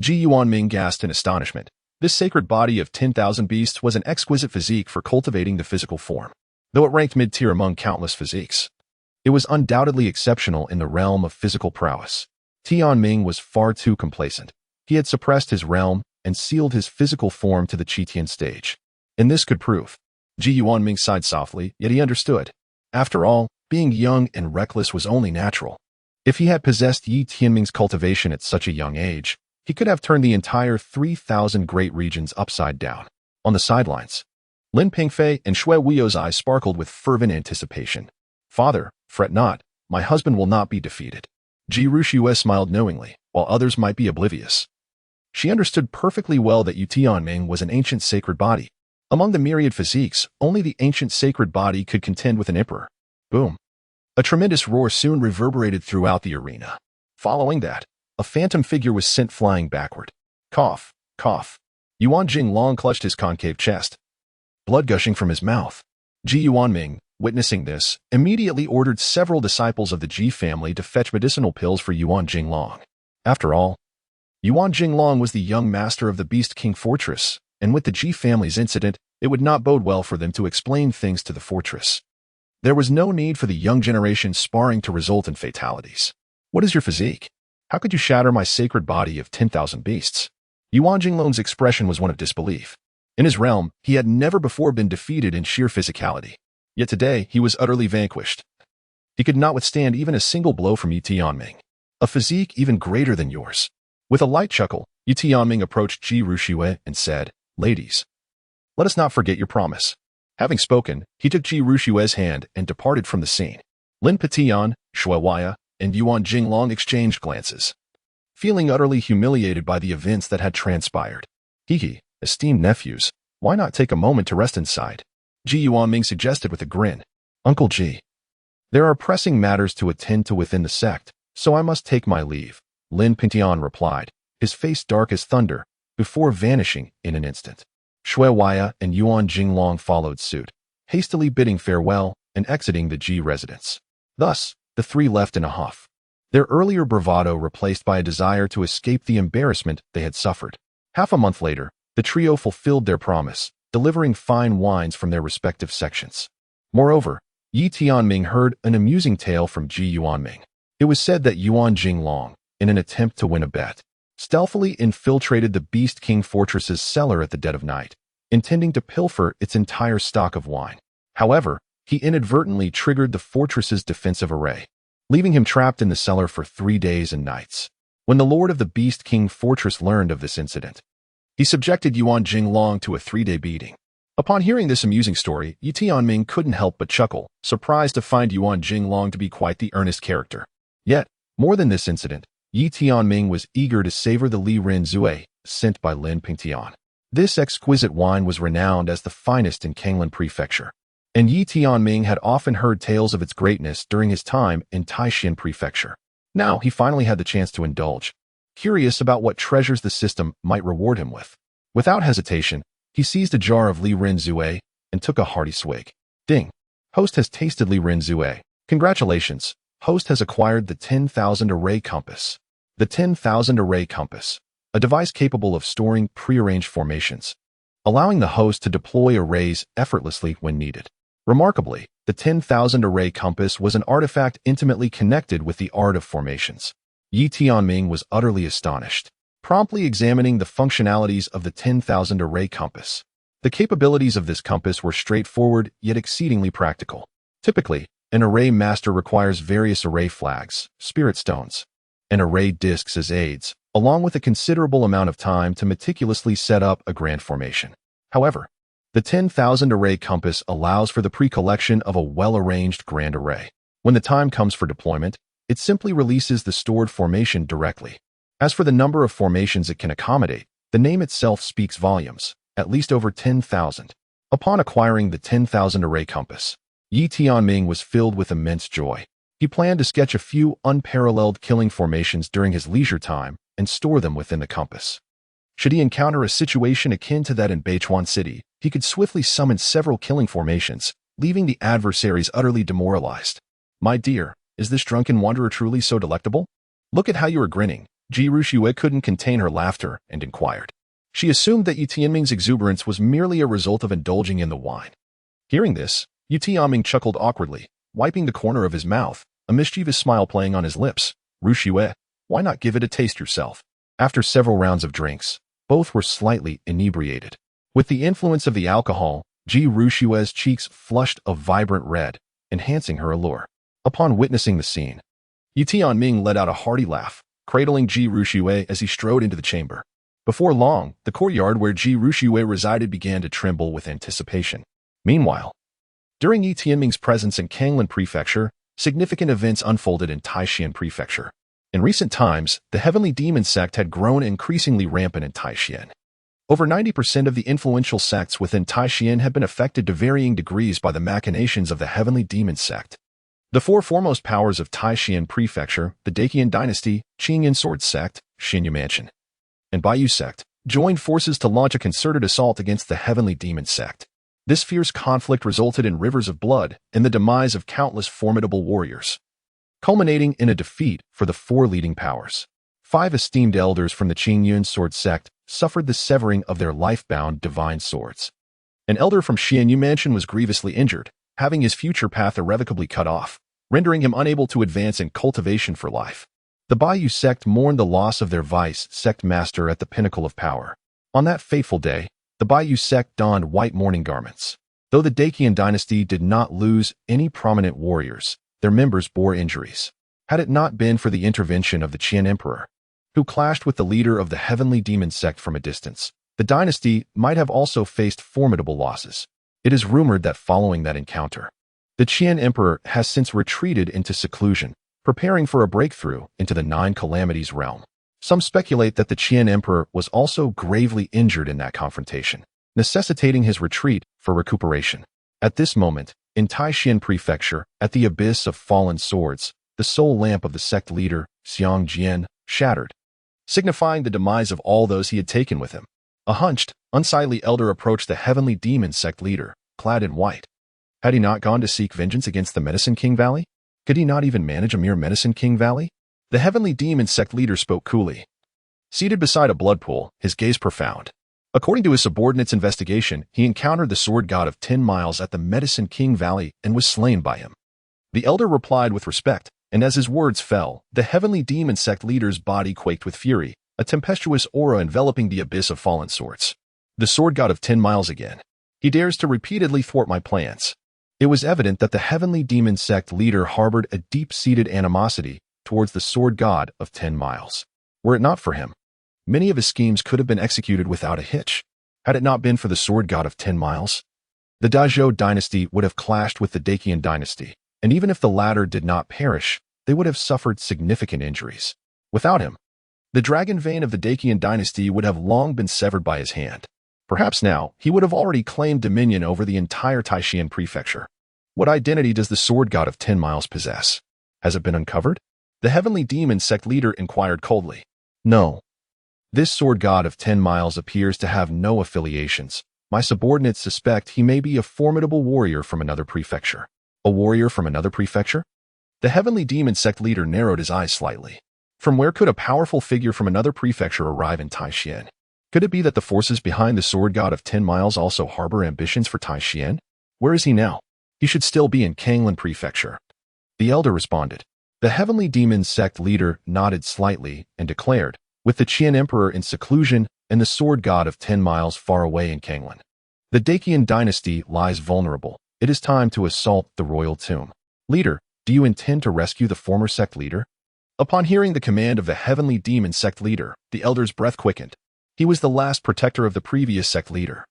Speaker 1: Ji Yuanming gasped in astonishment. This sacred body of 10,000 beasts was an exquisite physique for cultivating the physical form. Though it ranked mid-tier among countless physiques, it was undoubtedly exceptional in the realm of physical prowess. Tianming was far too complacent. He had suppressed his realm and sealed his physical form to the Qitian stage. And this could prove. Ji Yuanming sighed softly, yet he understood. After all, being young and reckless was only natural. If he had possessed Ye Tianming's cultivation at such a young age, he could have turned the entire 3,000 great regions upside down. On the sidelines, Lin Pingfei and Shui Wuyo's eyes sparkled with fervent anticipation. "Father, fret not, my husband will not be defeated." Ji Ruxue smiled knowingly, while others might be oblivious. She understood perfectly well that Ye Tianming was an ancient sacred body. Among the myriad physiques, only the ancient sacred body could contend with an emperor. Boom. A tremendous roar soon reverberated throughout the arena. Following that, a phantom figure was sent flying backward. Cough, cough. Yuan Jinglong clutched his concave chest, blood gushing from his mouth. Ji Yuanming, witnessing this, immediately ordered several disciples of the Ji family to fetch medicinal pills for Yuan Jinglong. After all, Yuan Jinglong was the young master of the Beast King Fortress, and with the Ji family's incident, it would not bode well for them to explain things to the fortress. There was no need for the young generation sparring to result in fatalities. "What is your physique? How could you shatter my sacred body of 10,000 beasts?" Yuan Jinglong's expression was one of disbelief. In his realm, he had never before been defeated in sheer physicality. Yet today, he was utterly vanquished. He could not withstand even a single blow from Ye Tianming. "A physique even greater than yours." With a light chuckle, Ye Tianming approached Ji Ruxue and said, "Ladies, let us not forget your promise." Having spoken, he took Ji Ruxue's hand and departed from the scene. Lin Petian, Shui Wuyo, and Yuan Jinglong exchanged glances, feeling utterly humiliated by the events that had transpired. "Hee, esteemed nephews, why not take a moment to rest inside?" Ji Yuanming suggested with a grin. "Uncle Ji, there are pressing matters to attend to within the sect, so I must take my leave," Lin Petian replied, his face dark as thunder, before vanishing in an instant. Shui Wuyo and Yuan Jinglong followed suit, hastily bidding farewell and exiting the Ji residence. Thus, the three left in a huff, their earlier bravado replaced by a desire to escape the embarrassment they had suffered. Half a month later, the trio fulfilled their promise, delivering fine wines from their respective sections. Moreover, Ye Tianming heard an amusing tale from Ji Yuanming. It was said that Yuan Jinglong, in an attempt to win a bet, stealthily infiltrated the Beast King Fortress's cellar at the dead of night, intending to pilfer its entire stock of wine. However, he inadvertently triggered the fortress's defensive array, leaving him trapped in the cellar for 3 days and nights. When the lord of the Beast King Fortress learned of this incident, he subjected Yuan Jinglong to a 3-day beating. Upon hearing this amusing story, Ye Tianming couldn't help but chuckle, surprised to find Yuan Jinglong to be quite the earnest character. Yet, more than this incident, Ye Tianming was eager to savor the Li Ren Zue sent by Lin Pingtian. This exquisite wine was renowned as the finest in Kanglan Prefecture, and Ye Tianming had often heard tales of its greatness during his time in Taishan Prefecture. Now he finally had the chance to indulge, curious about what treasures the system might reward him with. Without hesitation, he seized a jar of Li Ren Zue and took a hearty swig. Ding! Host has tasted Li Ren Zue. Congratulations! Host has acquired the 10,000 Array Compass. The 10,000 Array Compass, a device capable of storing prearranged formations, allowing the host to deploy arrays effortlessly when needed. Remarkably, the 10,000 Array Compass was an artifact intimately connected with the art of formations. Ye Tianming was utterly astonished, promptly examining the functionalities of the 10,000 Array Compass. The capabilities of this compass were straightforward yet exceedingly practical. Typically, an array master requires various array flags, spirit stones, and array discs as aids, along with a considerable amount of time to meticulously set up a grand formation. However, the 10,000 Array Compass allows for the pre-collection of a well-arranged grand array. When the time comes for deployment, It simply releases the stored formation directly. As for the number of formations it can accommodate, the name itself speaks volumes, at least over 10,000. Upon acquiring the 10,000 array compass, Ye Tianming was filled with immense joy. He planned to sketch a few unparalleled killing formations during his leisure time and store them within the compass. Should he encounter a situation akin to that in Beichuan City, he could swiftly summon several killing formations, leaving the adversaries utterly demoralized. My dear, is this drunken wanderer truly so delectable? Look at how you are grinning. Ji Ruxue couldn't contain her laughter and inquired. She assumed that Ye Tianming's exuberance was merely a result of indulging in the wine. Hearing this, Ye Tianming chuckled awkwardly, wiping the corner of his mouth, a mischievous smile playing on his lips. Ruxue, why not give it a taste yourself? After several rounds of drinks, both were slightly inebriated. With the influence of the alcohol, Ji Ruxue's cheeks flushed a vibrant red, enhancing her allure. Upon witnessing the scene, Ye Tianming let out a hearty laugh, cradling Ji Ruxue as he strode into the chamber. Before long, the courtyard where Ji Ruxue resided began to tremble with anticipation. Meanwhile, during Ye Tianming's presence in Kanglan Prefecture, significant events unfolded in Taishan Prefecture. In recent times, the heavenly demon sect had grown increasingly rampant in Taishan. Over 90% of the influential sects within Taishan had been affected to varying degrees by the machinations of the heavenly demon sect. The four foremost powers of Taishan Prefecture, the Great Qian Dynasty, Qingyan Sword Sect, Xinyu Mansion, and Baiyu Sect, joined forces to launch a concerted assault against the heavenly demon sect. This fierce conflict resulted in rivers of blood and the demise of countless formidable warriors, culminating in a defeat for the four leading powers. 5 esteemed elders from the Qingyan Sword Sect suffered the severing of their life-bound divine swords. An elder from Xinyu Mansion was grievously injured, having his future path irrevocably cut off, rendering him unable to advance in cultivation for life. The Baiyu sect mourned the loss of their vice sect master at the pinnacle of power. On that fateful day, the Baiyu sect donned white mourning garments. Though the Great Qian Dynasty did not lose any prominent warriors, their members bore injuries. Had it not been for the intervention of the Qian Emperor, who clashed with the leader of the heavenly demon sect from a distance, the dynasty might have also faced formidable losses. It is rumored that following that encounter, the Qian Emperor has since retreated into seclusion, preparing for a breakthrough into the Nine Calamities realm. Some speculate that the Qian Emperor was also gravely injured in that confrontation, necessitating his retreat for recuperation. At this moment, in Taishan Prefecture, at the abyss of fallen swords, the soul lamp of the sect leader, Xiang Jian, shattered, signifying the demise of all those he had taken with him. A hunched, unsightly elder approached the heavenly demon sect leader, clad in white. Had he not gone to seek vengeance against the Medicine King Valley? Could he not even manage a mere Medicine King Valley? The heavenly demon sect leader spoke coolly. Seated beside a blood pool, his gaze profound. According to his subordinate's investigation, he encountered the sword god of 10 miles at the Medicine King Valley and was slain by him. The elder replied with respect, and as his words fell, the heavenly demon sect leader's body quaked with fury, a tempestuous aura enveloping the abyss of fallen swords. The sword god of 10 miles again. He dares to repeatedly thwart my plans. It was evident that the heavenly demon sect leader harbored a deep-seated animosity towards the sword god of 10 miles. Were it not for him, many of his schemes could have been executed without a hitch. Had it not been for the sword god of 10 miles, the Dazhou dynasty would have clashed with the Great Qian Dynasty, and even if the latter did not perish, they would have suffered significant injuries. Without him, the dragon vein of the Great Qian Dynasty would have long been severed by his hand. Perhaps now, he would have already claimed dominion over the entire Taishan Prefecture. What identity does the sword god of 10 miles possess? Has it been uncovered? The heavenly demon sect leader inquired coldly. No. This sword god of 10 miles appears to have no affiliations. My subordinates suspect he may be a formidable warrior from another prefecture. A warrior from another prefecture? The heavenly demon sect leader narrowed his eyes slightly. From where could a powerful figure from another prefecture arrive in Taishan? Could it be that the forces behind the sword god of 10 miles also harbor ambitions for Taishan? Where is he now? He should still be in Kanglan Prefecture. The elder responded. The heavenly demon sect leader nodded slightly and declared, with the Qian Emperor in seclusion and the sword god of 10 miles far away in Kanglan, the Great Qian Dynasty lies vulnerable. It is time to assault the royal tomb. Leader, do you intend to rescue the former sect leader? Upon hearing the command of the heavenly demon sect leader, the elder's breath quickened. He was the last protector of the previous sect leader,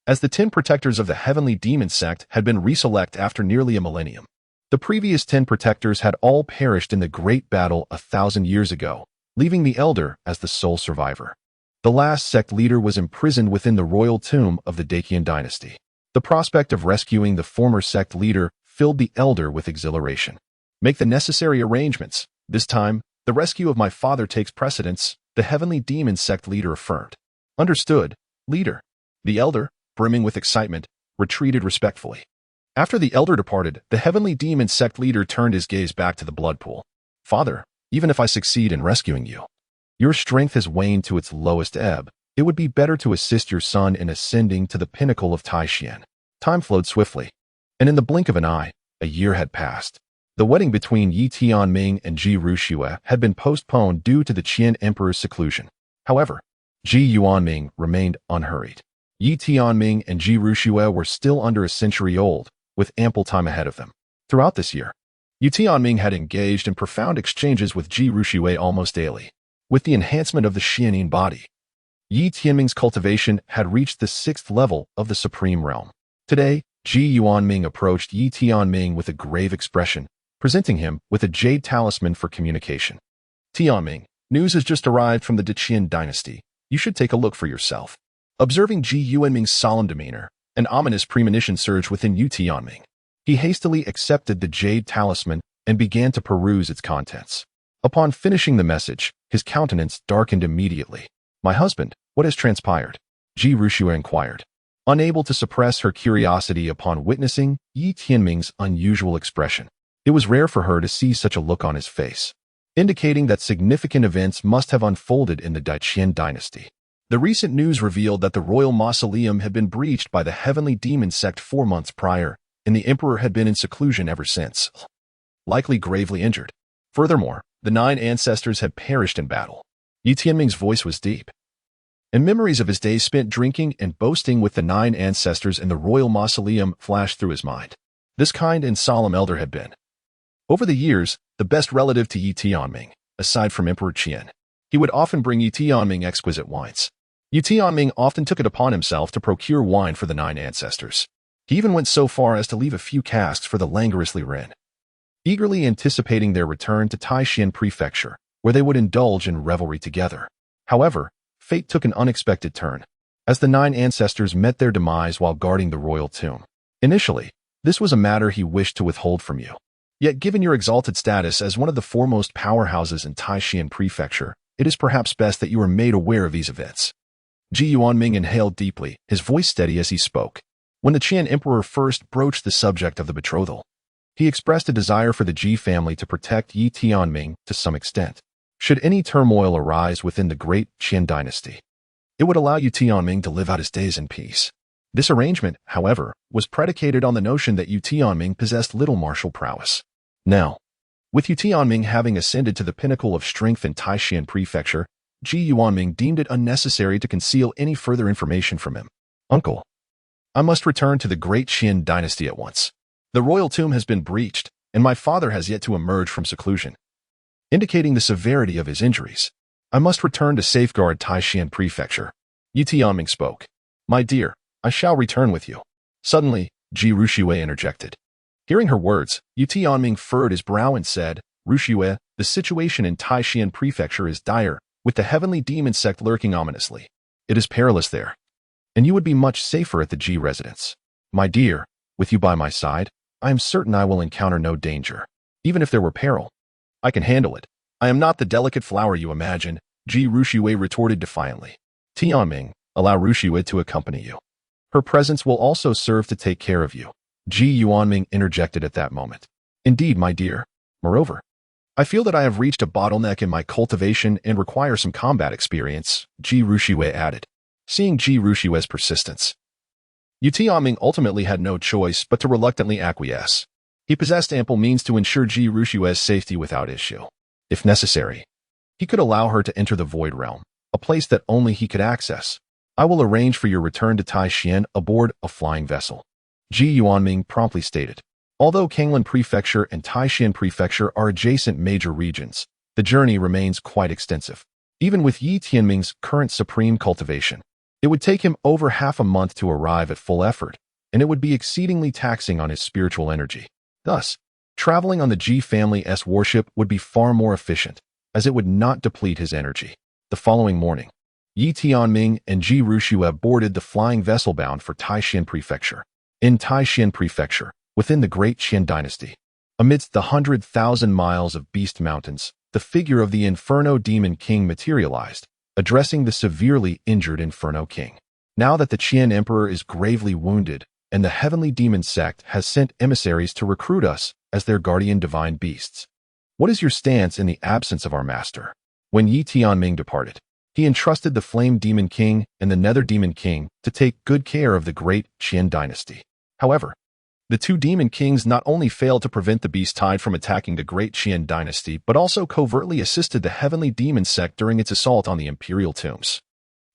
Speaker 1: as the 10 protectors of the heavenly demon sect had been reselect after nearly a millennium. The previous 10 protectors had all perished in the Great Battle 1,000 years ago, leaving the elder as the sole survivor. The last sect leader was imprisoned within the royal tomb of the Great Qian Dynasty. The prospect of rescuing the former sect leader filled the elder with exhilaration. Make the necessary arrangements. This time, the rescue of my father takes precedence, the heavenly demon sect leader affirmed. Understood, leader. The elder, brimming with excitement, retreated respectfully. After the elder departed, the heavenly demon sect leader turned his gaze back to the blood pool. Father, even if I succeed in rescuing you, your strength has waned to its lowest ebb. It would be better to assist your son in ascending to the pinnacle of Taishan. Time flowed swiftly, and in the blink of an eye, a year had passed. The wedding between Ye Tianming and Ji Ruxue had been postponed due to the Qian Emperor's seclusion. However, Ji Yuanming remained unhurried. Ye Tianming and Ji Ruxue were still under a century old, with ample time ahead of them. Throughout this year, Ye Tianming had engaged in profound exchanges with Ji Ruxue almost daily. With the enhancement of the Xianin body, Ye Tianming's cultivation had reached the 6th level of the supreme realm. Today, Ji Yuanming approached Ye Tianming with a grave expression, presenting him with a jade talisman for communication. Tianming, news has just arrived from the Great Qian Dynasty. You should take a look for yourself. Observing Ji Yuanming's solemn demeanor, an ominous premonition surged within Ye Tianming. He hastily accepted the jade talisman and began to peruse its contents. Upon finishing the message, his countenance darkened immediately. My husband, what has transpired? Ji Ruxue inquired, unable to suppress her curiosity upon witnessing Ye Tianming's unusual expression. It was rare for her to see such a look on his face, indicating that significant events must have unfolded in the Great Qian Dynasty. The recent news revealed that the royal mausoleum had been breached by the heavenly demon sect 4 months prior, and the emperor had been in seclusion ever since, likely gravely injured. Furthermore, the 9 ancestors had perished in battle. Ye Tianming's voice was deep, and memories of his days spent drinking and boasting with the 9 ancestors in the royal mausoleum flashed through his mind. This kind and solemn elder had been, over the years, the best relative to Ye Tianming, aside from Emperor Qian. He would often bring Ye Tianming exquisite wines. Ye Tianming often took it upon himself to procure wine for the 9 ancestors. He even went so far as to leave a few casks for the languorously Ren, eagerly anticipating their return to Taishan Prefecture, where they would indulge in revelry together. However, fate took an unexpected turn, as the 9 ancestors met their demise while guarding the royal tomb. Initially, this was a matter he wished to withhold from you. Yet given your exalted status as one of the foremost powerhouses in Taishan Prefecture, it is perhaps best that you are made aware of these events. Ji Yuanming inhaled deeply, his voice steady as he spoke. When the Qian Emperor first broached the subject of the betrothal, he expressed a desire for the Ji family to protect Ye Tianming to some extent. Should any turmoil arise within the Great Qian Dynasty, it would allow Ye Tianming to live out his days in peace. This arrangement, however, was predicated on the notion that Ye Tianming possessed little martial prowess. Now, with Ye Tianming having ascended to the pinnacle of strength in Taishan Prefecture, Ji Yuanming deemed it unnecessary to conceal any further information from him. Uncle, I must return to the Great Qian Dynasty at once. The royal tomb has been breached, and my father has yet to emerge from seclusion, indicating the severity of his injuries. I must return to safeguard Taishan Prefecture. Ye Tianming spoke. My dear, I shall return with you. Suddenly, Ji Ruxue interjected. Hearing her words, Ye Tianming furrowed his brow and said, Ruxue, the situation in Taishan Prefecture is dire, with the heavenly demon sect lurking ominously. It is perilous there, and you would be much safer at the Ji residence. My dear, with you by my side, I am certain I will encounter no danger. Even if there were peril, I can handle it. I am not the delicate flower you imagine, Ji Ruxue retorted defiantly. Tianming, allow Ruxue to accompany you. Her presence will also serve to take care of you. Ji Yuanming interjected at that moment. Indeed, my dear. Moreover, I feel that I have reached a bottleneck in my cultivation and require some combat experience, Ji Ruxue added. Seeing Ji Ruxue's persistence, Ye Tianming ultimately had no choice but to reluctantly acquiesce. He possessed ample means to ensure Ji Ruxue's safety without issue. If necessary, he could allow her to enter the Void Realm, a place that only he could access. I will arrange for your return to Taishan aboard a flying vessel, Ji Yuanming promptly stated. Although Kanglan Prefecture and Taishan Prefecture are adjacent major regions, the journey remains quite extensive. Even with Ye Tianming's current supreme cultivation, it would take him over half a month to arrive at full effort, and it would be exceedingly taxing on his spiritual energy. Thus, Traveling on the Ji family's warship would be far more efficient, as it would not deplete his energy. The following morning, Ye Tianming and Ji Ruxue boarded the flying vessel bound for Taishan Prefecture. In Taishan Prefecture, within the Great Qian Dynasty, amidst the 100,000 miles of beast mountains, the figure of the Inferno Demon King materialized, addressing the severely injured Inferno King. Now that the Qian Emperor is gravely wounded, and the Heavenly Demon Sect has sent emissaries to recruit us as their guardian divine beasts, what is your stance in the absence of our master? When Ye Tianming departed, he entrusted the Flame Demon King and the Nether Demon King to take good care of the Great Qian Dynasty. However, the two Demon Kings not only failed to prevent the Beast Tide from attacking the Great Qian Dynasty, but also covertly assisted the Heavenly Demon Sect during its assault on the imperial tombs.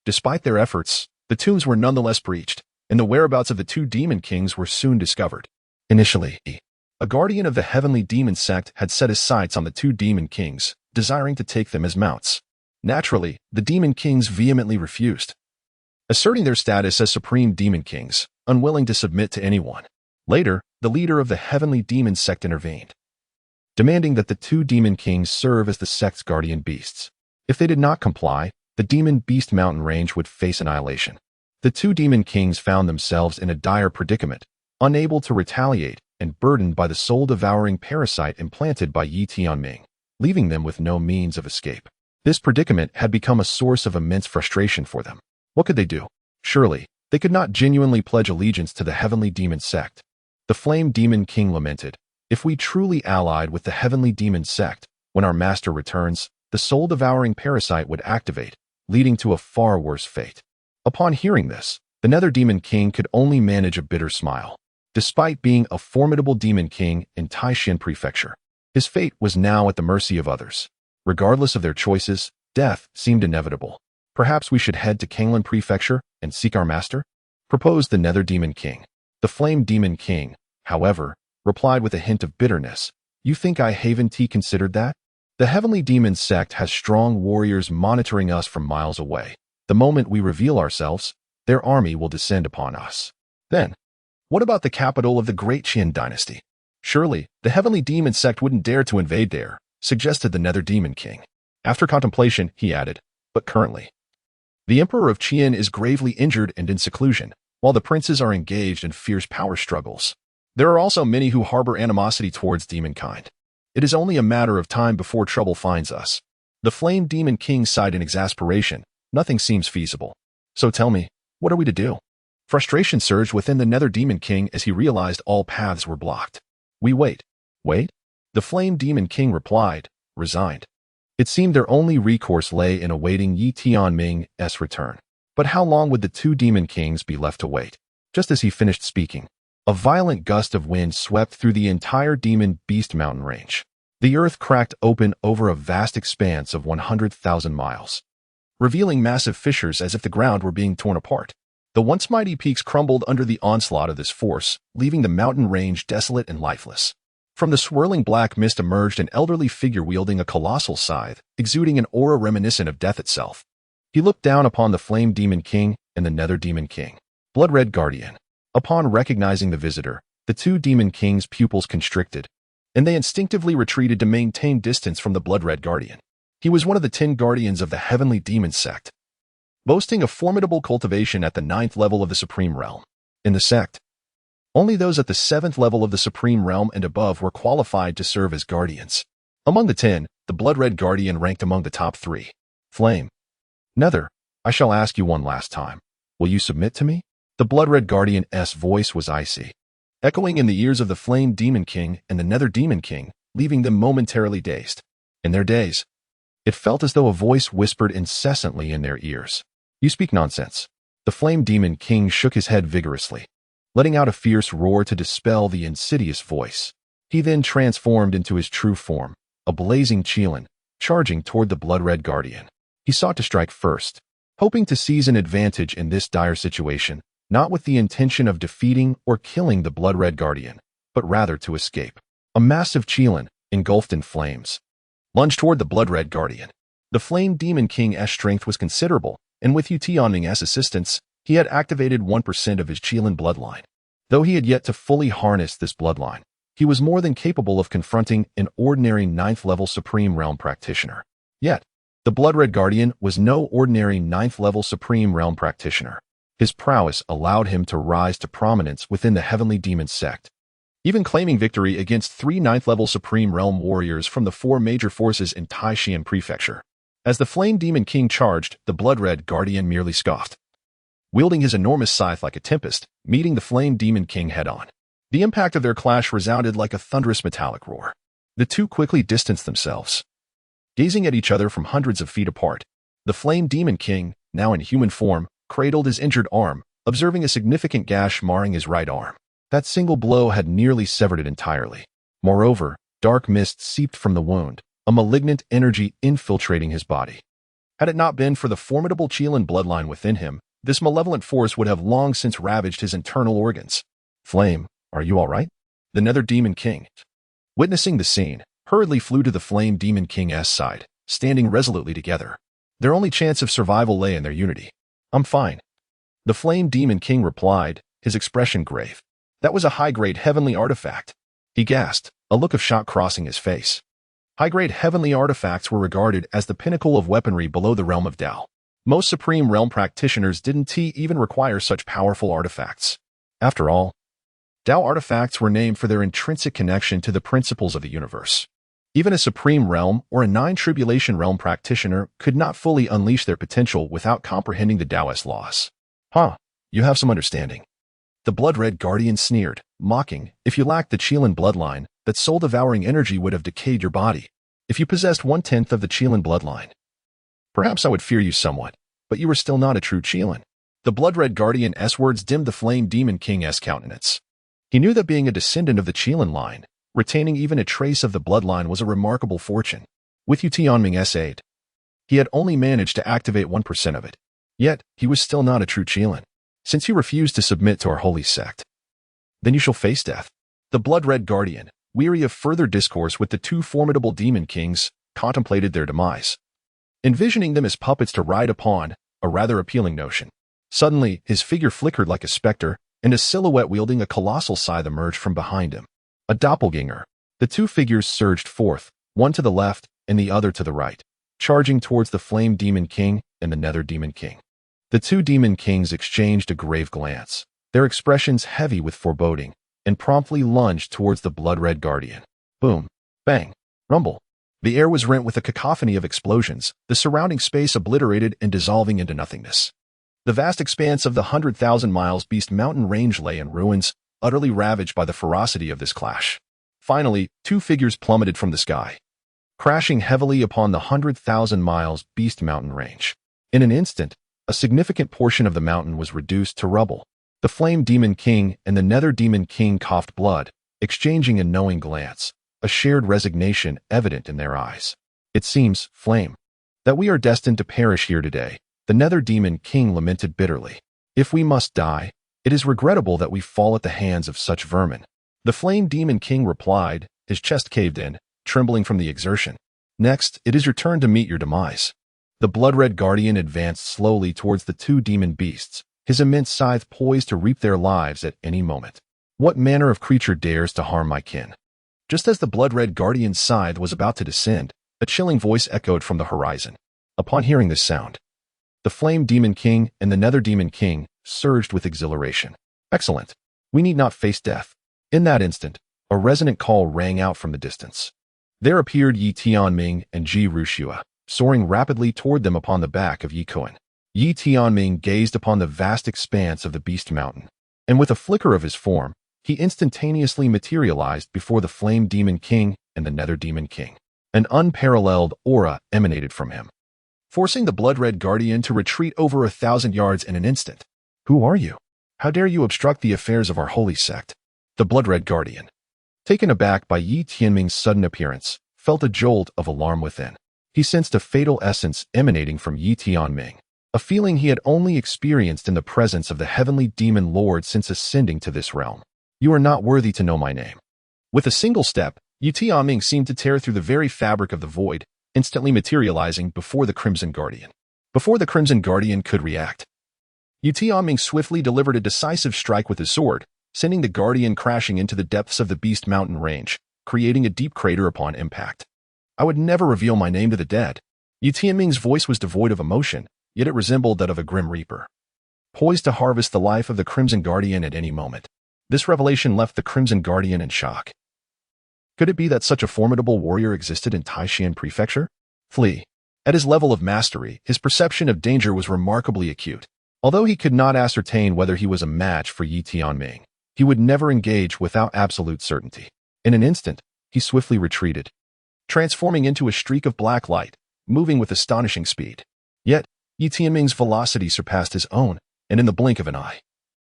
Speaker 1: Despite their efforts, the tombs were nonetheless breached, and the whereabouts of the two Demon Kings were soon discovered. Initially, a guardian of the Heavenly Demon Sect had set his sights on the two Demon Kings, desiring to take them as mounts. Naturally, the Demon Kings vehemently refused, asserting their status as Supreme Demon Kings, unwilling to submit to anyone. Later, the leader of the Heavenly Demon Sect intervened, demanding that the two Demon Kings serve as the sect's guardian beasts. If they did not comply, the Demon Beast Mountain range would face annihilation. The two Demon Kings found themselves in a dire predicament, unable to retaliate and burdened by the soul-devouring parasite implanted by Ye Tianming, leaving them with no means of escape. This predicament had become a source of immense frustration for them. What could they do? Surely, they could not genuinely pledge allegiance to the Heavenly Demon Sect. The Flame Demon King lamented, "If we truly allied with the Heavenly Demon Sect, when our master returns, the soul-devouring parasite would activate, leading to a far worse fate." Upon hearing this, the Nether Demon King could only manage a bitter smile. Despite being a formidable Demon King in Taishan Prefecture, his fate was now at the mercy of others. Regardless of their choices, death seemed inevitable. "Perhaps we should head to Kanglan Prefecture and seek our master?" proposed the Nether Demon King. The Flame Demon King, however, replied with a hint of bitterness, "You think I haven't considered that? The Heavenly Demon Sect has strong warriors monitoring us from miles away. The moment we reveal ourselves, their army will descend upon us. Then, what about the capital of the Great Qian Dynasty? Surely, the Heavenly Demon Sect wouldn't dare to invade there," suggested the Nether Demon King. After contemplation, he added, "But currently, the Emperor of Qian is gravely injured and in seclusion, while the princes are engaged in fierce power struggles. There are also many who harbor animosity towards demonkind. It is only a matter of time before trouble finds us." The Flame Demon King sighed in exasperation. "Nothing seems feasible. So tell me, what are we to do?" Frustration surged within the Nether Demon King as he realized all paths were blocked. "We wait." "Wait?" The Flame Demon King replied, resigned. It seemed their only recourse lay in awaiting Ye Tianming's return. But how long would the two Demon Kings be left to wait? Just as he finished speaking, a violent gust of wind swept through the entire Demon Beast Mountain range. The earth cracked open over a vast expanse of 100,000 miles, revealing massive fissures as if the ground were being torn apart. The once mighty peaks crumbled under the onslaught of this force, leaving the mountain range desolate and lifeless. From the swirling black mist emerged an elderly figure wielding a colossal scythe, exuding an aura reminiscent of death itself. He looked down upon the Flame Demon King and the Nether Demon King. "Blood-red Guardian." Upon recognizing the visitor, the two Demon Kings' pupils constricted, and they instinctively retreated to maintain distance from the Blood-red Guardian. He was one of the 10 guardians of the Heavenly Demon Sect, boasting a formidable cultivation at the 9th level of the Supreme Realm. In the sect, only those at the 7th level of the Supreme Realm and above were qualified to serve as guardians. Among the 10, the Blood-red Guardian ranked among the top 3. "Flame. Nether, I shall ask you one last time. Will you submit to me?" The Blood-red Guardian's voice was icy, echoing in the ears of the Flame Demon King and the Nether Demon King, leaving them momentarily dazed. In their daze, it felt as though a voice whispered incessantly in their ears. "You speak nonsense." The Flame Demon King shook his head vigorously, letting out a fierce roar to dispel the insidious voice. He then transformed into his true form, a blazing Qilin, charging toward the Blood-red Guardian. He sought to strike first, hoping to seize an advantage in this dire situation, not with the intention of defeating or killing the Blood-red Guardian, but rather to escape. A massive Qilin, engulfed in flames, lunged toward the Blood-red Guardian. The Flame Demon King's strength was considerable, and with Ye Tianming's assistance, he had activated 1% of his Qilin bloodline. Though he had yet to fully harness this bloodline, He was more than capable of confronting an ordinary 9th-level Supreme Realm practitioner. Yet, the Blood-Red Guardian was no ordinary 9th-level Supreme Realm practitioner. His prowess allowed him to rise to prominence within the Heavenly Demon sect, even claiming victory against 3 9th-level Supreme Realm warriors from the 4 major forces in Taishan Prefecture. As the Flame Demon King charged, the Blood-Red Guardian merely scoffed, wielding his enormous scythe like a tempest, meeting the Flame Demon King head-on. The impact of their clash resounded like a thunderous metallic roar. The two quickly distanced themselves, gazing at each other from hundreds of feet apart. The Flame Demon King, now in human form, cradled his injured arm, observing a significant gash marring his right arm. That single blow had nearly severed it entirely. Moreover, dark mist seeped from the wound, a malignant energy infiltrating his body. Had it not been for the formidable Qilin bloodline within him, this malevolent force would have long since ravaged his internal organs. Flame, are you all right? The Nether Demon King, witnessing the scene, hurriedly flew to the Flame Demon King's side, standing resolutely together. Their only chance of survival lay in their unity. I'm fine. The Flame Demon King replied, his expression grave. That was a high-grade heavenly artifact. He gasped, a look of shock crossing his face. High-grade heavenly artifacts were regarded as the pinnacle of weaponry below the realm of Dao. Most Supreme Realm practitioners didn't even require such powerful artifacts. After all, Dao artifacts were named for their intrinsic connection to the principles of the universe. Even a Supreme Realm or a 9 Tribulation Realm practitioner could not fully unleash their potential without comprehending the Taoist laws. You have some understanding. The Blood-Red Guardian sneered, mocking, if you lacked the Qilin bloodline, that soul-devouring energy would have decayed your body. If you possessed 1/10 of the Qilin bloodline, perhaps I would fear you somewhat, but you were still not a true Qilin. The Blood-Red Guardian's words dimmed the Flame Demon King's countenance. He knew that being a descendant of the Qilin line, retaining even a trace of the bloodline was a remarkable fortune. With Ye Tianming's aid, he had only managed to activate 1% of it. Yet, he was still not a true Qilin, since he refused to submit to our holy sect. Then you shall face death. The Blood-Red Guardian, weary of further discourse with the 2 formidable demon kings, contemplated their demise, envisioning them as puppets to ride upon, a rather appealing notion. Suddenly, his figure flickered like a specter, and a silhouette wielding a colossal scythe emerged from behind him. A doppelganger. The 2 figures surged forth, one to the left and the other to the right, charging towards the Flame Demon King and the Nether Demon King. The 2 demon kings exchanged a grave glance, their expressions heavy with foreboding, and promptly lunged towards the Blood-Red Guardian. Boom, bang, rumble. The air was rent with a cacophony of explosions, the surrounding space obliterated and dissolving into nothingness. The vast expanse of the 100,000 miles Beast Mountain range lay in ruins, utterly ravaged by the ferocity of this clash. Finally, 2 figures plummeted from the sky, crashing heavily upon the 100,000 miles Beast Mountain range. In an instant, a significant portion of the mountain was reduced to rubble. The Flame Demon King and the Nether Demon King coughed blood, exchanging a knowing glance, a shared resignation evident in their eyes. It seems, Flame, that we are destined to perish here today, the Nether Demon King lamented bitterly. If we must die, it is regrettable that we fall at the hands of such vermin. The Flame Demon King replied, his chest caved in, trembling from the exertion. Next, it is your turn to meet your demise. The Blood-Red Guardian advanced slowly towards the 2 demon beasts, his immense scythe poised to reap their lives at any moment. What manner of creature dares to harm my kin? Just as the Blood-Red Guardian's scythe was about to descend, a chilling voice echoed from the horizon. Upon hearing this sound, the Flame Demon King and the Nether Demon King surged with exhilaration. Excellent. We need not face death. In that instant, a resonant call rang out from the distance. There appeared Ye Tianming and Ji Rushua, soaring rapidly toward them upon the back of Ye Qian. Ye Tianming gazed upon the vast expanse of the Beast Mountain, and with a flicker of his form, he instantaneously materialized before the Flame Demon King and the Nether Demon King. An unparalleled aura emanated from him, forcing the Blood-Red Guardian to retreat over 1,000 yards in an instant. Who are you? How dare you obstruct the affairs of our holy sect? The Blood-Red Guardian, taken aback by Ye Tianming's sudden appearance, felt a jolt of alarm within. He sensed a fatal essence emanating from Ye Tianming, a feeling he had only experienced in the presence of the heavenly demon lord since ascending to this realm. You are not worthy to know my name. With a single step, Ye Tianming seemed to tear through the very fabric of the void, instantly materializing before the Crimson Guardian. Before the Crimson Guardian could react, Ye Tianming swiftly delivered a decisive strike with his sword, sending the Guardian crashing into the depths of the Beast Mountain range, creating a deep crater upon impact. I would never reveal my name to the dead. Ye Tianming's voice was devoid of emotion, yet it resembled that of a grim reaper, poised to harvest the life of the Crimson Guardian at any moment. This revelation left the Crimson Guardian in shock. Could it be that such a formidable warrior existed in Taishan Prefecture? Flee. At his level of mastery, his perception of danger was remarkably acute. Although he could not ascertain whether he was a match for Ye Tianming, he would never engage without absolute certainty. In an instant, he swiftly retreated, transforming into a streak of black light, moving with astonishing speed. Yet, Ye Tianming's velocity surpassed his own, and in the blink of an eye,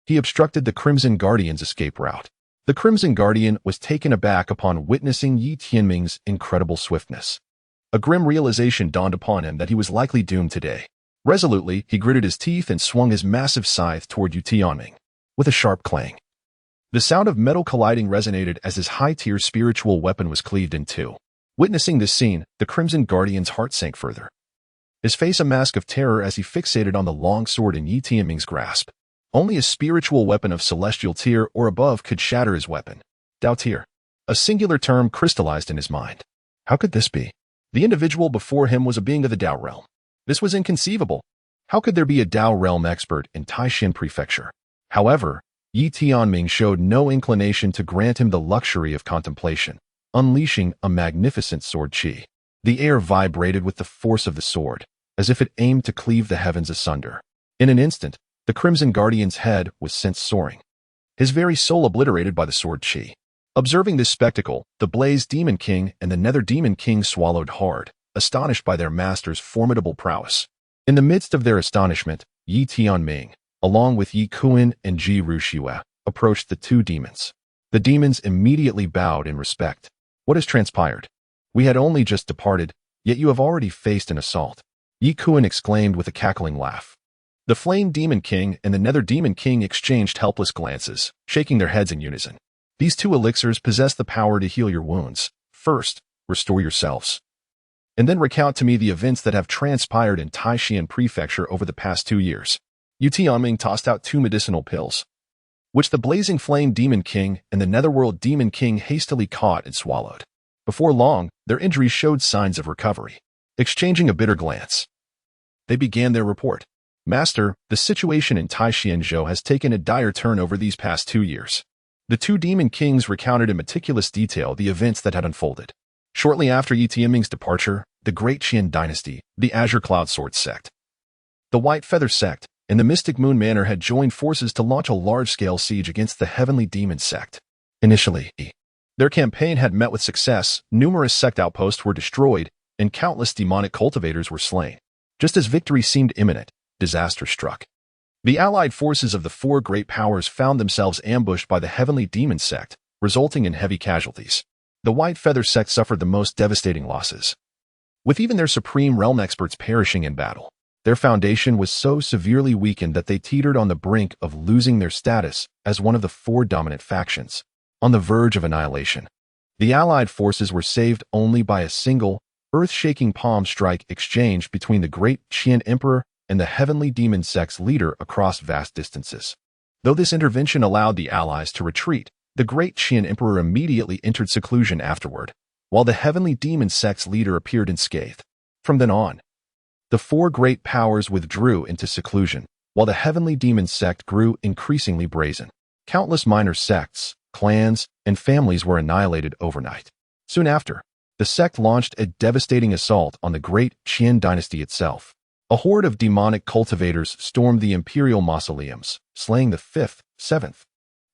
Speaker 1: he obstructed the Crimson Guardian's escape route. The Crimson Guardian was taken aback upon witnessing Ye Tianming's incredible swiftness. A grim realization dawned upon him that he was likely doomed today. Resolutely, he gritted his teeth and swung his massive scythe toward Ye Tianming. With a sharp clang, the sound of metal colliding resonated as his high-tier spiritual weapon was cleaved in two. Witnessing this scene, the Crimson Guardian's heart sank further, his face a mask of terror as he fixated on the long sword in Ye Tianming's grasp. Only a spiritual weapon of celestial tier or above could shatter his weapon. Dao tier. A singular term crystallized in his mind. How could this be? The individual before him was a being of the Dao realm. This was inconceivable. How could there be a Dao realm expert in Taishan Prefecture? However, Ye Tianming showed no inclination to grant him the luxury of contemplation, unleashing a magnificent sword chi. The air vibrated with the force of the sword, as if it aimed to cleave the heavens asunder. In an instant, the Crimson Guardian's head was sent soaring, his very soul obliterated by the sword chi. Observing this spectacle, the Blaze Demon King and the Nether Demon King swallowed hard, astonished by their master's formidable prowess. In the midst of their astonishment, Ye Tianming, along with Ye Qian and Ji Ruxue, approached the two demons. The demons immediately bowed in respect. What has transpired? We had only just departed, yet you have already faced an assault. Ye Qian exclaimed with a cackling laugh. The Flame Demon King and the Nether Demon King exchanged helpless glances, shaking their heads in unison. These two elixirs possess the power to heal your wounds. First, restore yourselves, and then recount to me the events that have transpired in Taishan Prefecture over the past 2 years. Ye Tianming tossed out 2 medicinal pills, which the Blazing Flame Demon King and the Netherworld Demon King hastily caught and swallowed. Before long, their injuries showed signs of recovery. Exchanging a bitter glance, they began their report. Master, the situation in Taishanzhou has taken a dire turn over these past 2 years. The 2 Demon Kings recounted in meticulous detail the events that had unfolded. Shortly after Ye Tianming's departure, the Great Qian Dynasty, the Azure Cloud Sword Sect, the White Feather Sect, and the Mystic Moon Manor had joined forces to launch a large-scale siege against the Heavenly Demon Sect. Initially, their campaign had met with success, numerous sect outposts were destroyed, and countless demonic cultivators were slain. Just as victory seemed imminent, disaster struck. The allied forces of the 4 great powers found themselves ambushed by the Heavenly Demon Sect, resulting in heavy casualties. The White Feather Sect suffered the most devastating losses, with even their supreme realm experts perishing in battle. Their foundation was so severely weakened that they teetered on the brink of losing their status as one of the 4 dominant factions, on the verge of annihilation. The allied forces were saved only by a single, earth-shaking palm strike exchange between the Great Qian Emperor and the Heavenly Demon Sect's leader across vast distances. Though this intervention allowed the allies to retreat, the Great Qian Emperor immediately entered seclusion afterward, while the Heavenly Demon Sect's leader appeared unscathed. From then on, the 4 great powers withdrew into seclusion, while the Heavenly Demon Sect grew increasingly brazen. Countless minor sects, clans, and families were annihilated overnight. Soon after, the sect launched a devastating assault on the Great Qian Dynasty itself. A horde of demonic cultivators stormed the imperial mausoleums, slaying the 5th, 7th,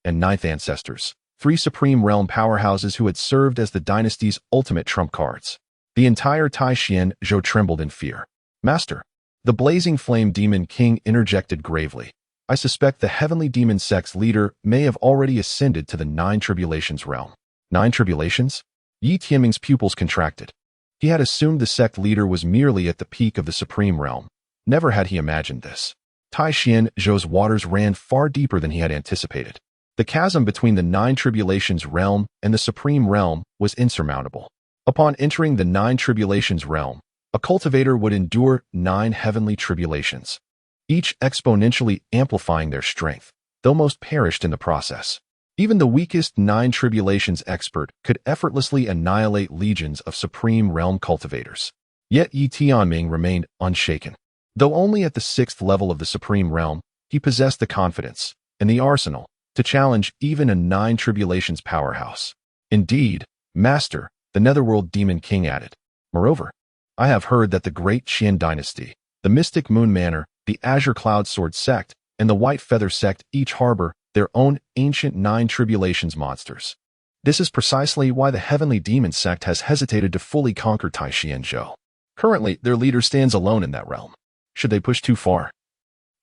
Speaker 1: and 9th ancestors, 3 supreme realm powerhouses who had served as the dynasty's ultimate trump cards. The entire Taishanzhou trembled in fear. Master, the Blazing Flame Demon King interjected gravely. I suspect the Heavenly Demon Sect's leader may have already ascended to the 9 Tribulations realm. 9 Tribulations? Ye Tianming's pupils contracted. He had assumed the sect leader was merely at the peak of the supreme realm. Never had he imagined this. Taishanzhou's waters ran far deeper than he had anticipated. The chasm between the 9 Tribulations realm and the supreme realm was insurmountable. Upon entering the 9 Tribulations realm, a cultivator would endure 9 heavenly tribulations, each exponentially amplifying their strength, though most perished in the process. Even the weakest Nine Tribulations expert could effortlessly annihilate legions of Supreme Realm cultivators. Yet Ye Tianming remained unshaken. Though only at the 6th level of the Supreme Realm, he possessed the confidence and the arsenal to challenge even a Nine Tribulations powerhouse. Indeed, Master, the Netherworld Demon King added. Moreover, I have heard that the Great Qian Dynasty, the Mystic Moon Manor, the Azure Cloud Sword Sect, and the White Feather Sect each harbor their own ancient Nine Tribulations monsters. This is precisely why the Heavenly Demon Sect has hesitated to fully conquer Taixianzhou. Currently, their leader stands alone in that realm. Should they push too far,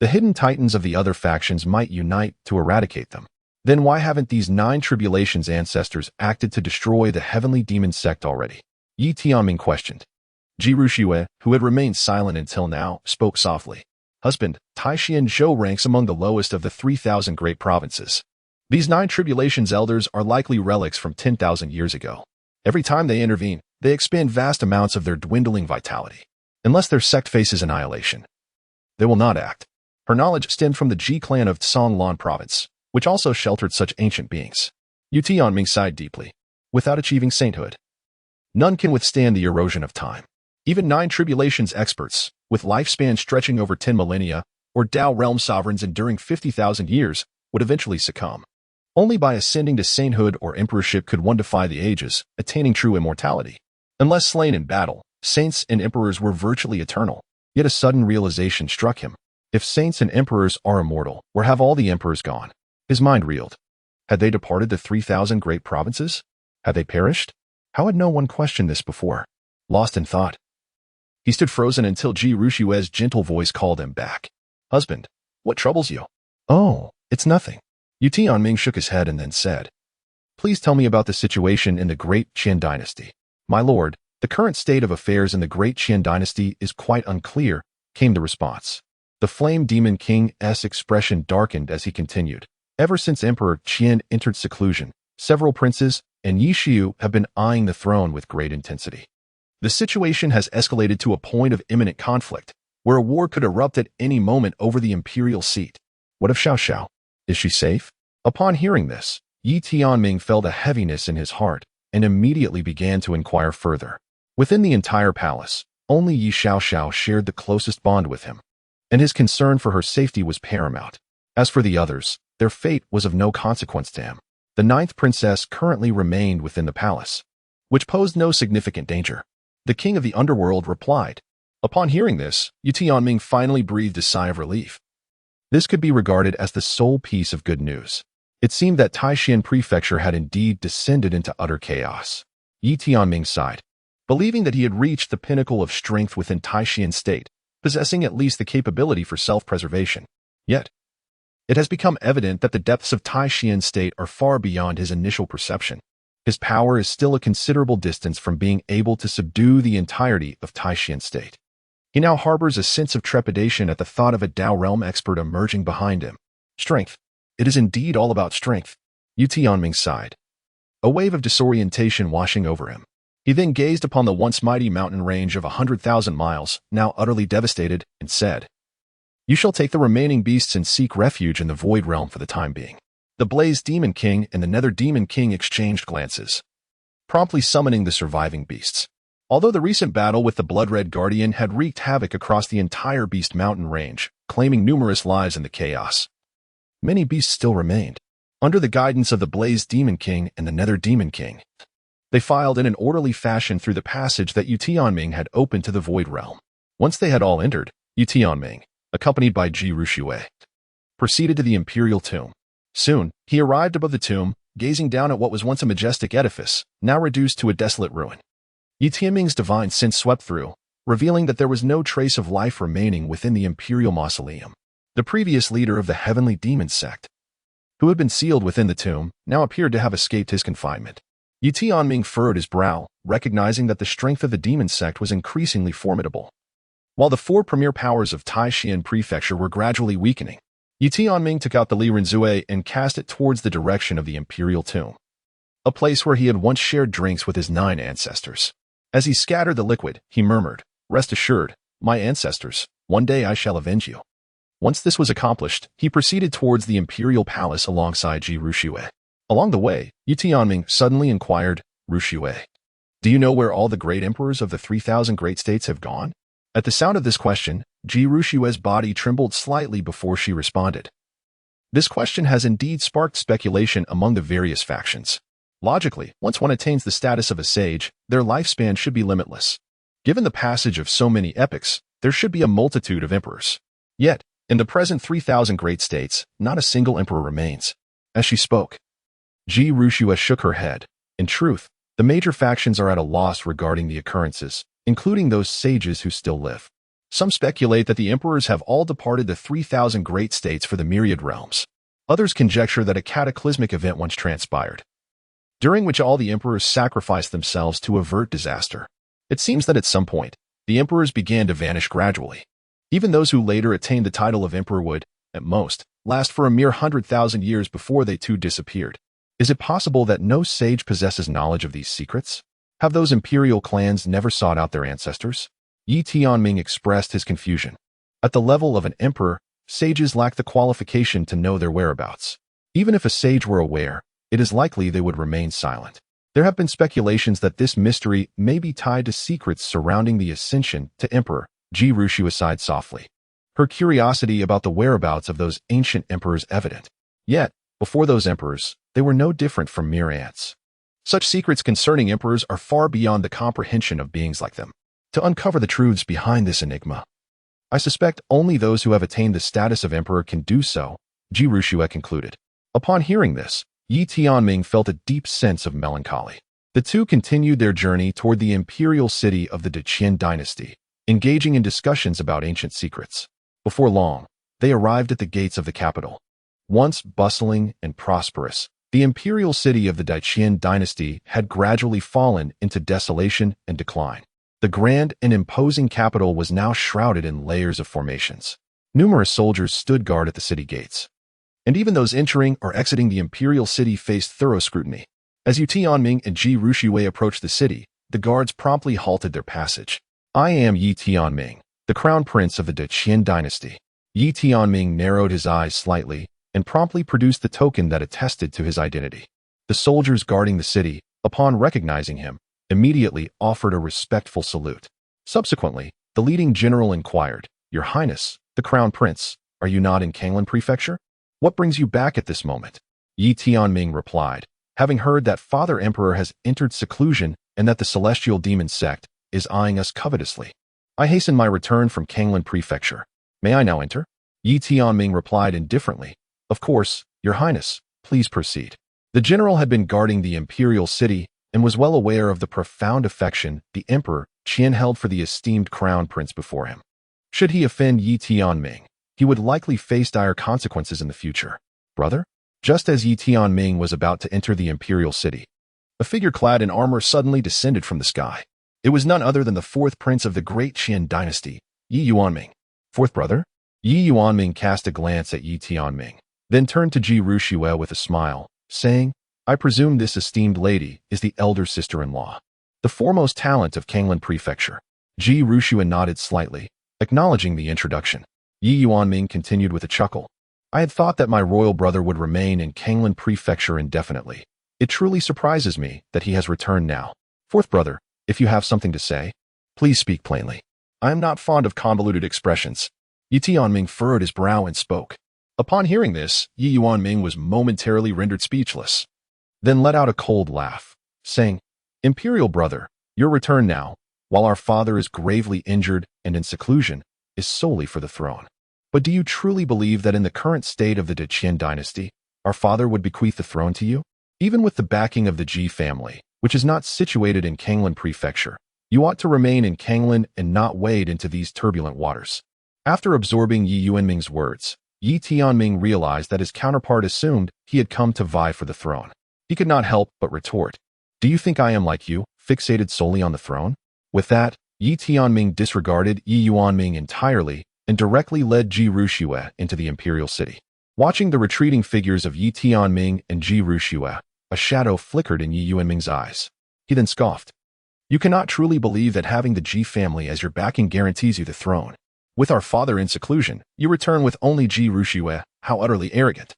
Speaker 1: the hidden titans of the other factions might unite to eradicate them. Then why haven't these Nine Tribulations ancestors acted to destroy the Heavenly Demon Sect already? Ye Tianming questioned. Ji Ruxue, who had remained silent until now, spoke softly. Husband, Taixianzhou ranks among the lowest of the 3,000 great provinces. These Nine Tribulations elders are likely relics from 10,000 years ago. Every time they intervene, they expend vast amounts of their dwindling vitality. Unless their sect faces annihilation, they will not act. Her knowledge stemmed from the Ji clan of Tsonglan province, which also sheltered such ancient beings. Ye Tianming sighed deeply. Without achieving sainthood, none can withstand the erosion of time. Even Nine Tribulations experts, with lifespans stretching over 10 millennia, or Tao realm sovereigns enduring 50,000 years, would eventually succumb. Only by ascending to sainthood or emperorship could one defy the ages, attaining true immortality. Unless slain in battle, saints and emperors were virtually eternal. Yet a sudden realization struck him. If saints and emperors are immortal, where have all the emperors gone? His mind reeled. Had they departed the 3,000 great provinces? Had they perished? How had no one questioned this before? Lost in thought, he stood frozen until Ji Ruxue's gentle voice called him back. Husband, what troubles you? Oh, it's nothing. Ye Tianming shook his head and then said, Please tell me about the situation in the Great Qian Dynasty. My lord, the current state of affairs in the Great Qian Dynasty is quite unclear, came the response. The Flame Demon King's expression darkened as he continued. Ever since Emperor Qian entered seclusion, several princes and Yi Xiu have been eyeing the throne with great intensity. The situation has escalated to a point of imminent conflict, where a war could erupt at any moment over the imperial seat. What of Xiao Xiao? Is she safe? Upon hearing this, Ye Tianming felt a heaviness in his heart and immediately began to inquire further. Within the entire palace, only Yi Xiao shared the closest bond with him, and his concern for her safety was paramount. As for the others, their fate was of no consequence to him. The 9th princess currently remained within the palace, which posed no significant danger. The king of the underworld replied. Upon hearing this, Ye Tianming finally breathed a sigh of relief. This could be regarded as the sole piece of good news. It seemed that Taixian Prefecture had indeed descended into utter chaos. Ye Tianming sighed, believing that he had reached the pinnacle of strength within Taixian state, possessing at least the capability for self-preservation. Yet, it has become evident that the depths of Taixian state are far beyond his initial perception. His power is still a considerable distance from being able to subdue the entirety of Taixian state. He now harbors a sense of trepidation at the thought of a Tao realm expert emerging behind him. Strength. It is indeed all about strength. Ye Tianming sighed, a wave of disorientation washing over him. He then gazed upon the once mighty mountain range of 100,000 miles, now utterly devastated, and said, You shall take the remaining beasts and seek refuge in the Void Realm for the time being. The Blaze Demon King and the Nether Demon King exchanged glances, promptly summoning the surviving beasts. Although the recent battle with the Blood-Red Guardian had wreaked havoc across the entire Beast Mountain range, claiming numerous lives in the chaos, many beasts still remained. Under the guidance of the Blaze Demon King and the Nether Demon King, they filed in an orderly fashion through the passage that Ye Tianming had opened to the Void Realm. Once they had all entered, Ye Tianming, accompanied by Ji Ruxue, proceeded to the Imperial Tomb. Soon, he arrived above the tomb, gazing down at what was once a majestic edifice, now reduced to a desolate ruin. Ye Tianming's divine sense swept through, revealing that there was no trace of life remaining within the imperial mausoleum. The previous leader of the Heavenly Demon Sect, who had been sealed within the tomb, now appeared to have escaped his confinement. Ye Tianming furrowed his brow, recognizing that the strength of the demon sect was increasingly formidable. While the 4 premier powers of Taixian Prefecture were gradually weakening, Ye Tianming took out the Li Renzue and cast it towards the direction of the Imperial Tomb, a place where he had once shared drinks with his 9 ancestors. As he scattered the liquid, he murmured, Rest assured, my ancestors, one day I shall avenge you. Once this was accomplished, he proceeded towards the Imperial Palace alongside Ji Ruxue. Along the way, Ye Tianming suddenly inquired, Ruxue, do you know where all the great emperors of the 3,000 great states have gone? At the sound of this question, Ji Rushue's body trembled slightly before she responded. This question has indeed sparked speculation among the various factions. Logically, once one attains the status of a sage, their lifespan should be limitless. Given the passage of so many epochs, there should be a multitude of emperors. Yet, in the present 3,000 great states, not a single emperor remains. As she spoke, Ji Rushue shook her head. In truth, the major factions are at a loss regarding the occurrences, including those sages who still live. Some speculate that the emperors have all departed the 3,000 great states for the myriad realms. Others conjecture that a cataclysmic event once transpired, during which all the emperors sacrificed themselves to avert disaster. It seems that at some point, the emperors began to vanish gradually. Even those who later attained the title of emperor would, at most, last for a mere 100,000 years before they too disappeared. Is it possible that no sage possesses knowledge of these secrets? Have those imperial clans never sought out their ancestors? Ye Tianming expressed his confusion. At the level of an emperor, sages lack the qualification to know their whereabouts. Even if a sage were aware, it is likely they would remain silent. There have been speculations that this mystery may be tied to secrets surrounding the ascension to emperor. Ji Ruxue sighed softly. Her curiosity about the whereabouts of those ancient emperors evident. Yet, before those emperors, they were no different from mere ants. Such secrets concerning emperors are far beyond the comprehension of beings like them. To uncover the truths behind this enigma, I suspect only those who have attained the status of emperor can do so, Ji Ruxue concluded. Upon hearing this, Ye Tianming felt a deep sense of melancholy. The two continued their journey toward the imperial city of the Great Qian Dynasty, engaging in discussions about ancient secrets. Before long, they arrived at the gates of the capital. Once bustling and prosperous, the imperial city of the Great Qian Dynasty had gradually fallen into desolation and decline. The grand and imposing capital was now shrouded in layers of formations. Numerous soldiers stood guard at the city gates, and even those entering or exiting the imperial city faced thorough scrutiny. As Ye Tianming and Ji Ruxue approached the city, the guards promptly halted their passage. I am Ye Tianming, the crown prince of the Great Qian Dynasty. Ye Tianming narrowed his eyes slightly and promptly produced the token that attested to his identity. The soldiers guarding the city, upon recognizing him, immediately offered a respectful salute. Subsequently, the leading general inquired, Your Highness, the Crown Prince, are you not in Kanglan Prefecture? What brings you back at this moment? Ye Tianming replied, having heard that Father Emperor has entered seclusion and that the celestial demon sect is eyeing us covetously. I hasten my return from Kanglan Prefecture. May I now enter? Ye Tianming replied indifferently, Of course, Your Highness, please proceed. The general had been guarding the imperial city and was well aware of the profound affection the Emperor Qian held for the esteemed crown prince before him. Should he offend Ye Tianming, he would likely face dire consequences in the future. Brother? Just as Ye Tianming was about to enter the imperial city, a figure clad in armor suddenly descended from the sky. It was none other than the fourth prince of the Great Qian Dynasty, Ye Tianming. Fourth brother? Ye Tianming cast a glance at Ye Tianming, then turned to Ji Ruxue with a smile, saying, I presume this esteemed lady is the elder sister-in-law, the foremost talent of Kanglan Prefecture. Ji Ruxue nodded slightly, acknowledging the introduction. Ye Tianming continued with a chuckle. I had thought that my royal brother would remain in Kanglan Prefecture indefinitely. It truly surprises me that he has returned now. Fourth brother, if you have something to say, please speak plainly. I am not fond of convoluted expressions. Ye Tianming furrowed his brow and spoke. Upon hearing this, Ye Tianming was momentarily rendered speechless, then let out a cold laugh, saying, Imperial brother, your return now, while our father is gravely injured and in seclusion, is solely for the throne. But do you truly believe that in the current state of the Great Qian Dynasty, our father would bequeath the throne to you? Even with the backing of the Ji family, which is not situated in Kanglan Prefecture, you ought to remain in Kanglan and not wade into these turbulent waters. After absorbing Ye Tianming's words, Ye Tianming realized that his counterpart assumed he had come to vie for the throne. He could not help but retort, Do you think I am like you, fixated solely on the throne? With that, Ye Tianming disregarded Ye Tianming entirely and directly led Ji Ruxue into the imperial city. Watching the retreating figures of Ye Tianming and Ji Ruxue, a shadow flickered in Ye Tianming's eyes. He then scoffed. You cannot truly believe that having the Ji family as your backing guarantees you the throne. With our father in seclusion, you return with only Ji Ruxue. How utterly arrogant.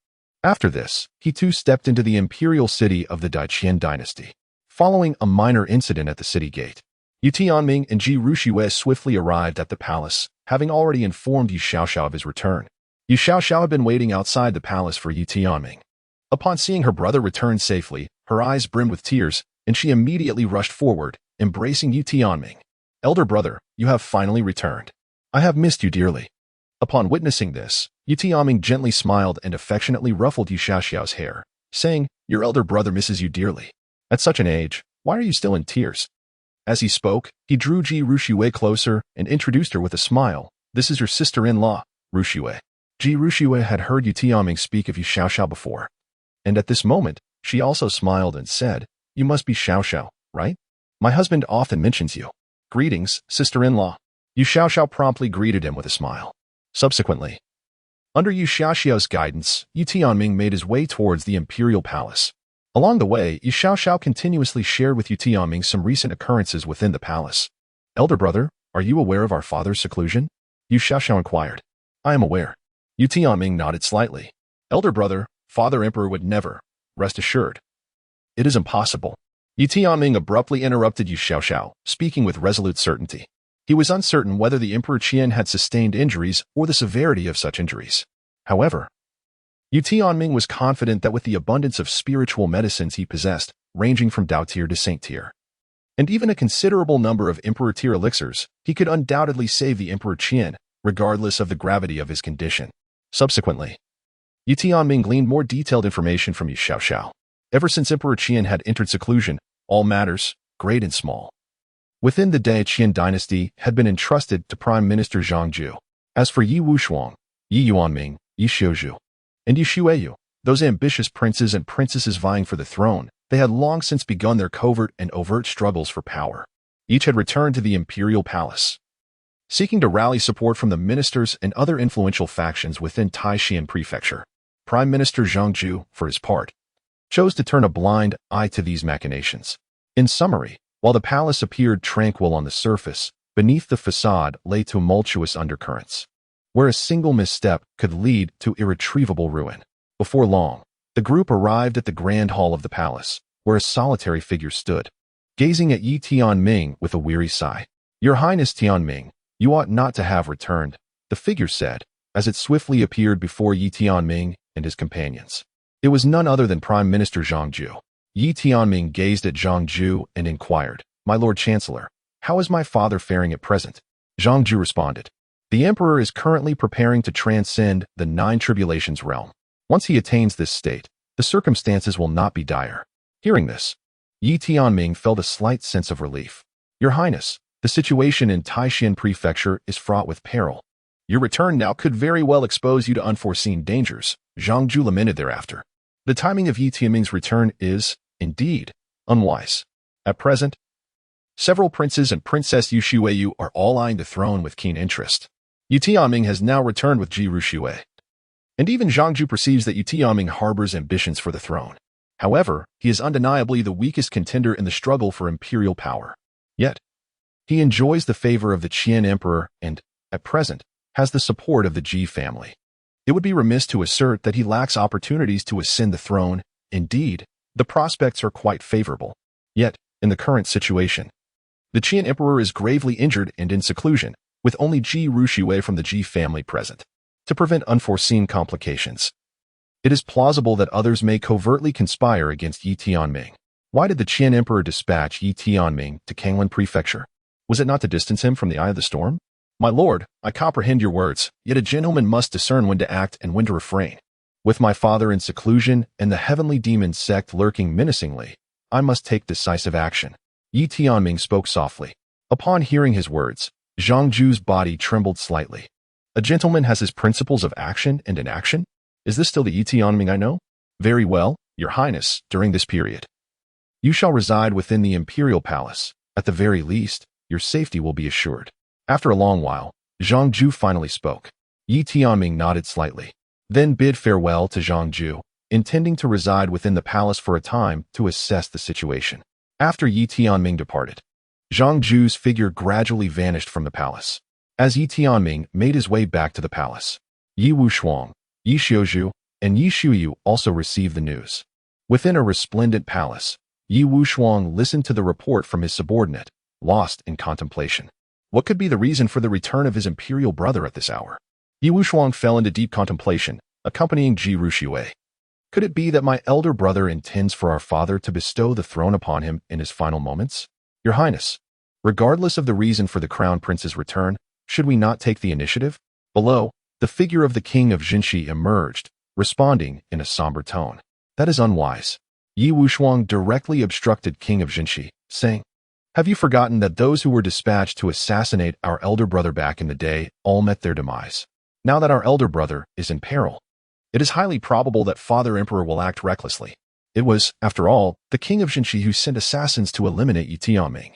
Speaker 1: After this, he too stepped into the imperial city of the Ye Qian Dynasty. Following a minor incident at the city gate, Ye Tianming and Ji Ruxue swiftly arrived at the palace, having already informed Ye Xiaoxiao of his return. Ye Xiaoxiao had been waiting outside the palace for Ye Tianming. Upon seeing her brother return safely, her eyes brimmed with tears, and she immediately rushed forward, embracing Ye Tianming. "Elder brother, you have finally returned. I have missed you dearly." Upon witnessing this, Ye Tianming gently smiled and affectionately ruffled Ye Xiaoxiao's hair, saying, "Your elder brother misses you dearly. At such an age, why are you still in tears?" As he spoke, he drew Ji Ruxue closer and introduced her with a smile. "This is your sister-in-law, Ruxue." Ji Ruxue had heard Ye Tianming speak of Ye Xiaoxiao before, and at this moment, she also smiled and said, "You must be Xiaoxiao, right? My husband often mentions you. Greetings, sister-in-law." Ye Xiaoxiao promptly greeted him with a smile. Subsequently, under Ye Xiaoxiao's guidance, Ye Tianming made his way towards the imperial palace. Along the way, Ye Xiaoxiao continuously shared with Ye Tianming some recent occurrences within the palace. "Elder brother, are you aware of our father's seclusion?" Ye Xiaoxiao inquired. "I am aware." Ye Tianming nodded slightly. "Elder brother, Father Emperor would never. Rest assured." "It is impossible." Ye Tianming abruptly interrupted Ye Xiaoxiao, speaking with resolute certainty. He was uncertain whether the Emperor Qian had sustained injuries or the severity of such injuries. However, Ye Tianming was confident that with the abundance of spiritual medicines he possessed, ranging from Dao tier to Saint tier, and even a considerable number of Emperor tier elixirs, he could undoubtedly save the Emperor Qian, regardless of the gravity of his condition. Subsequently, Ye Tianming gleaned more detailed information from Ye Xiaoxiao. Ever since Emperor Qian had entered seclusion, all matters, great and small, within the Great Qian Dynasty had been entrusted to Prime Minister Zhang Ju. As for Yi Wushuang, Yi Yuanming, Yi Xiuzhu, and Yi Xueyu, those ambitious princes and princesses vying for the throne, they had long since begun their covert and overt struggles for power. Each had returned to the imperial palace, seeking to rally support from the ministers and other influential factions within Taishan Prefecture. Prime Minister Zhang Ju, for his part, chose to turn a blind eye to these machinations. In summary, while the palace appeared tranquil on the surface, beneath the facade lay tumultuous undercurrents, where a single misstep could lead to irretrievable ruin. Before long, the group arrived at the grand hall of the palace, where a solitary figure stood, gazing at Ye Tianming with a weary sigh. "Your Highness Tianming, you ought not to have returned," the figure said, as it swiftly appeared before Ye Tianming and his companions. It was none other than Prime Minister Zhang Ju. Ye Tianming gazed at Zhang Ju and inquired, "My Lord Chancellor, how is my father faring at present?" Zhang Ju responded, "The Emperor is currently preparing to transcend the 9 tribulations realm. Once he attains this state, the circumstances will not be dire." Hearing this, Ye Tianming felt a slight sense of relief. "Your Highness, the situation in Taishan Prefecture is fraught with peril. Your return now could very well expose you to unforeseen dangers," Zhang Ju lamented thereafter. "The timing of Ye Tianming's return is, indeed, unwise. At present, several princes and Princess Yu Xueyu are all eyeing the throne with keen interest. Ye Tianming has now returned with Ji Ruxue, and even Zhang Ju perceives that Ye Tianming harbors ambitions for the throne. However, he is undeniably the weakest contender in the struggle for imperial power. Yet, he enjoys the favor of the Qian Emperor and, at present, has the support of the Ji family. It would be remiss to assert that he lacks opportunities to ascend the throne. Indeed, the prospects are quite favorable. Yet, in the current situation, the Qian Emperor is gravely injured and in seclusion, with only Ji Ruxue from the Ji family present, to prevent unforeseen complications. It is plausible that others may covertly conspire against Ye Tianming. Why did the Qian Emperor dispatch Ye Tianming to Kanglan Prefecture? Was it not to distance him from the eye of the storm? My lord, I comprehend your words, yet a gentleman must discern when to act and when to refrain. With my father in seclusion and the heavenly demon sect lurking menacingly, I must take decisive action. Ye Tianming spoke softly. Upon hearing his words, Zhang Ju's body trembled slightly. A gentleman has his principles of action and inaction? Is this still the Ye Tianming I know? Very well, your highness, during this period, you shall reside within the imperial palace. At the very least, your safety will be assured. After a long while, Zhang Ju finally spoke. Ye Tianming nodded slightly, then bid farewell to Zhang Ju, intending to reside within the palace for a time to assess the situation. After Ye Tianming departed, Zhang Ju's figure gradually vanished from the palace. As Ye Tianming made his way back to the palace, Yi Wushuang, Yi Xiuzhu, and Ye Shuyu also received the news. Within a resplendent palace, Yi Wushuang listened to the report from his subordinate, lost in contemplation. What could be the reason for the return of his imperial brother at this hour? Yi Wushuang fell into deep contemplation, accompanying Ji Ruxue. Could it be that my elder brother intends for our father to bestow the throne upon him in his final moments? Your Highness, regardless of the reason for the crown prince's return, should we not take the initiative? Below, the figure of the king of Jinshi emerged, responding in a somber tone. That is unwise. Yi Wushuang directly obstructed King of Jinshi, saying, have you forgotten that those who were dispatched to assassinate our elder brother back in the day all met their demise? Now that our elder brother is in peril, it is highly probable that Father Emperor will act recklessly. It was, after all, the king of Jinshi who sent assassins to eliminate Ye Tianming,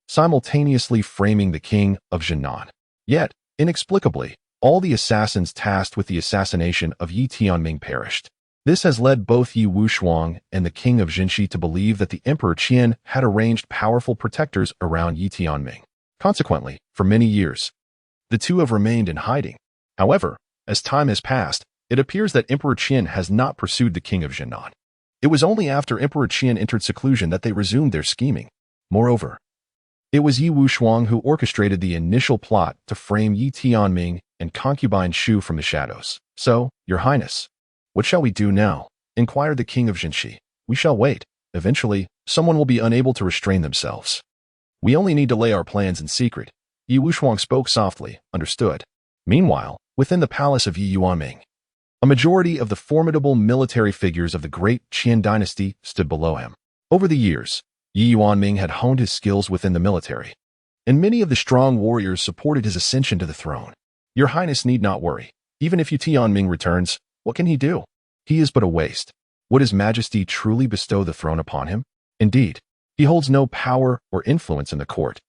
Speaker 1: simultaneously framing the king of Jinan. Yet, inexplicably, all the assassins tasked with the assassination of Ye Tianming perished. This has led both Yi Wushuang and the king of Jinshi to believe that the Emperor Qian had arranged powerful protectors around Ye Tianming. Consequently, for many years, the two have remained in hiding. However, as time has passed, it appears that Emperor Qian has not pursued the king of Jinan. It was only after Emperor Qian entered seclusion that they resumed their scheming. Moreover, it was Yi Wushuang who orchestrated the initial plot to frame Ye Tianming and concubine Shu from the shadows. So, Your Highness, what shall we do now? Inquired the king of Jinshi. We shall wait. Eventually, someone will be unable to restrain themselves. We only need to lay our plans in secret. Yi Wushuang spoke softly, understood. Meanwhile, within the palace of Ye Tianming, a majority of the formidable military figures of the Great Qian Dynasty stood below him. Over the years, Ye Tianming had honed his skills within the military, and many of the strong warriors supported his ascension to the throne. Your Highness need not worry. Even if Ye Tianming returns, what can he do? He is but a waste. Would His Majesty truly bestow the throne upon him? Indeed, he holds no power or influence in the court.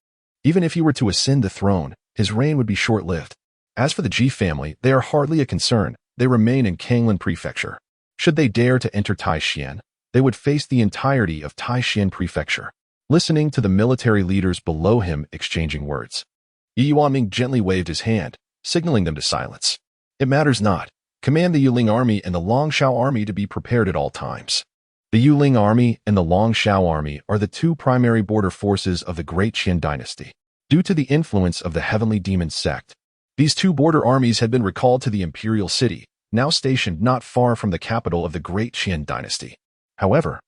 Speaker 1: Even if he were to ascend the throne, his reign would be short-lived. As for the Ji family, they are hardly a concern. They remain in Kanglin Prefecture. Should they dare to enter Taishan, they would face the entirety of Taishan Prefecture. Listening to the military leaders below him exchanging words, Ye Tianming gently waved his hand, signaling them to silence. It matters not. Command the Yuling army and the Longshao army to be prepared at all times. The Yuling army and the Longshao army are the two primary border forces of the Great Qian Dynasty. Due to the influence of the Heavenly Demon sect, these two border armies had been recalled to the imperial city, now stationed not far from the capital of the Great Qian Dynasty. However,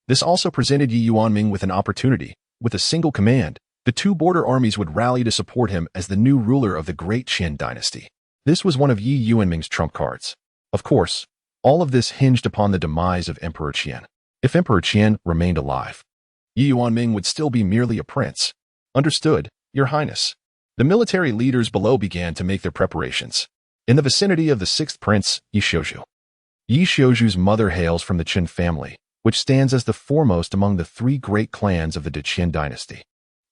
Speaker 1: this also presented Ye Tianming with an opportunity. With a single command, the two border armies would rally to support him as the new ruler of the Great Qian Dynasty. This was one of Ye Tianming's trump cards. Of course, all of this hinged upon the demise of Emperor Qian. If Emperor Qian remained alive, Ye Tianming would still be merely a prince. Understood, Your Highness. The military leaders below began to make their preparations. In the vicinity of the sixth prince, Ye Xiuzhu. Ye Xiuzhu's mother hails from the Qin family, which stands as the foremost among the three great clans of the Qian dynasty.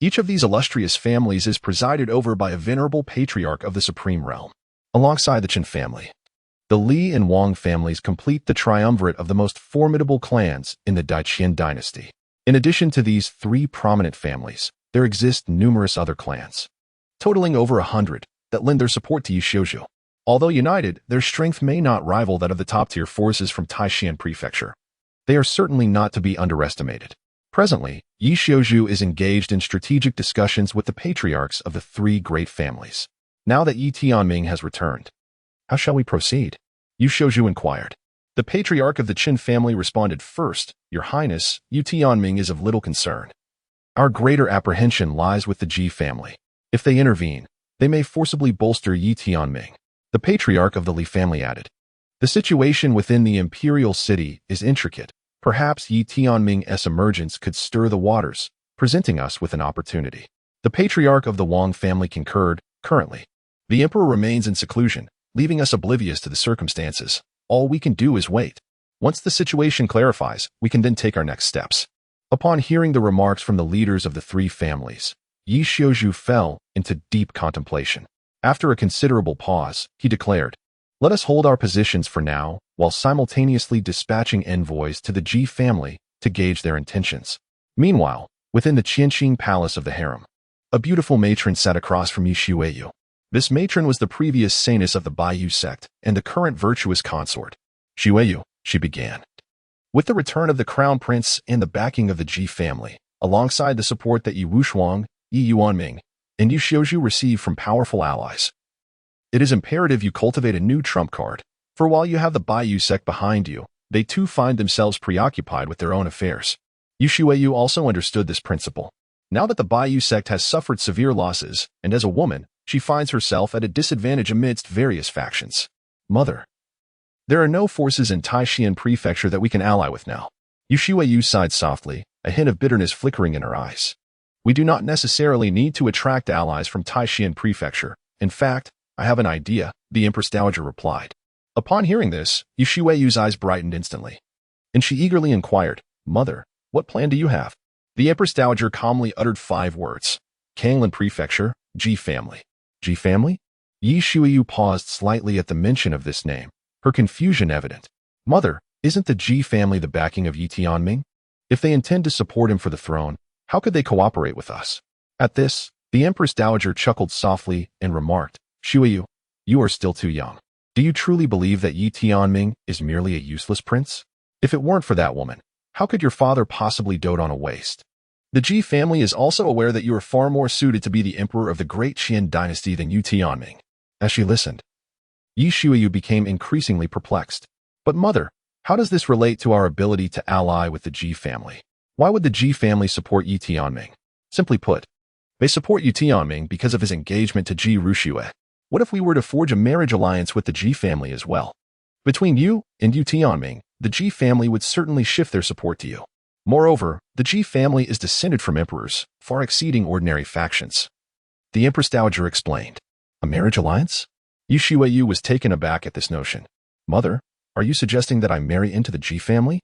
Speaker 1: Each of these illustrious families is presided over by a venerable patriarch of the supreme realm. Alongside the Qin family, the Li and Wang families complete the triumvirate of the most formidable clans in the Qian dynasty. In addition to these three prominent families, there exist numerous other clans, totaling over 100, that lend their support to Ye Xiuzhu. Although united, their strength may not rival that of the top-tier forces from Taishan Prefecture. They are certainly not to be underestimated. Presently, Ye Xiuzhu is engaged in strategic discussions with the patriarchs of the three great families. Now that Ye Tianming has returned, how shall we proceed? Ye Xiuzhu inquired. The patriarch of the Qin family responded first, Your Highness, Ye Tianming is of little concern. Our greater apprehension lies with the Ji family. If they intervene, they may forcibly bolster Ye Tianming. The patriarch of the Li family added. The situation within the imperial city is intricate. Perhaps Ye Tianming's emergence could stir the waters, presenting us with an opportunity. The patriarch of the Wang family concurred. Currently, the emperor remains in seclusion, leaving us oblivious to the circumstances. All we can do is wait. Once the situation clarifies, we can then take our next steps. Upon hearing the remarks from the leaders of the three families, Ye Xiuzhu fell into deep contemplation. After a considerable pause, he declared, Let us hold our positions for now, while simultaneously dispatching envoys to the Ji family to gauge their intentions. Meanwhile, within the Qianqing palace of the harem, a beautiful matron sat across from Ye Xiuzhu. This matron was the previous saintess of the Baiyu sect and the current virtuous consort. Xueyu, she began. With the return of the crown prince and the backing of the Ji family, alongside the support that Ye Wushuang, Ye Yuanming, and Ye Xiuzhu receive from powerful allies, it is imperative you cultivate a new trump card, for while you have the Baiyu sect behind you, they too find themselves preoccupied with their own affairs. Ye Xueyu also understood this principle. Now that the Baiyu sect has suffered severe losses, and as a woman, she finds herself at a disadvantage amidst various factions. Mother. There are no forces in Taishan Prefecture that we can ally with now. Ye Xueyu sighed softly, a hint of bitterness flickering in her eyes. We do not necessarily need to attract allies from Taishan Prefecture. In fact, I have an idea, the Empress Dowager replied. Upon hearing this, Ye Xueyu's eyes brightened instantly. And she eagerly inquired, Mother, what plan do you have? The Empress Dowager calmly uttered 5 words. Kanglan Prefecture, Ji family. Ji family? Ye Xueyu paused slightly at the mention of this name, her confusion evident. Mother, isn't the Ji family the backing of Ye Tianming? If they intend to support him for the throne, how could they cooperate with us? At this, the Empress Dowager chuckled softly and remarked, Xueyu, you are still too young. Do you truly believe that Ye Tianming is merely a useless prince? If it weren't for that woman, how could your father possibly dote on a waste? The Ji family is also aware that you are far more suited to be the emperor of the Great Qian Dynasty than Ye Tianming. As she listened, Ye Xueyu became increasingly perplexed. But mother, how does this relate to our ability to ally with the Ji family? Why would the Ji family support Ye Tianming? Simply put, they support Ye Tianming because of his engagement to Ji Ruxue. What if we were to forge a marriage alliance with the Ji family as well? Between you and Ye Tianming, the Ji family would certainly shift their support to you. Moreover, the Ji family is descended from emperors, far exceeding ordinary factions. The Empress Dowager explained. A marriage alliance? Ye Xueyu was taken aback at this notion. Mother, are you suggesting that I marry into the Ji family?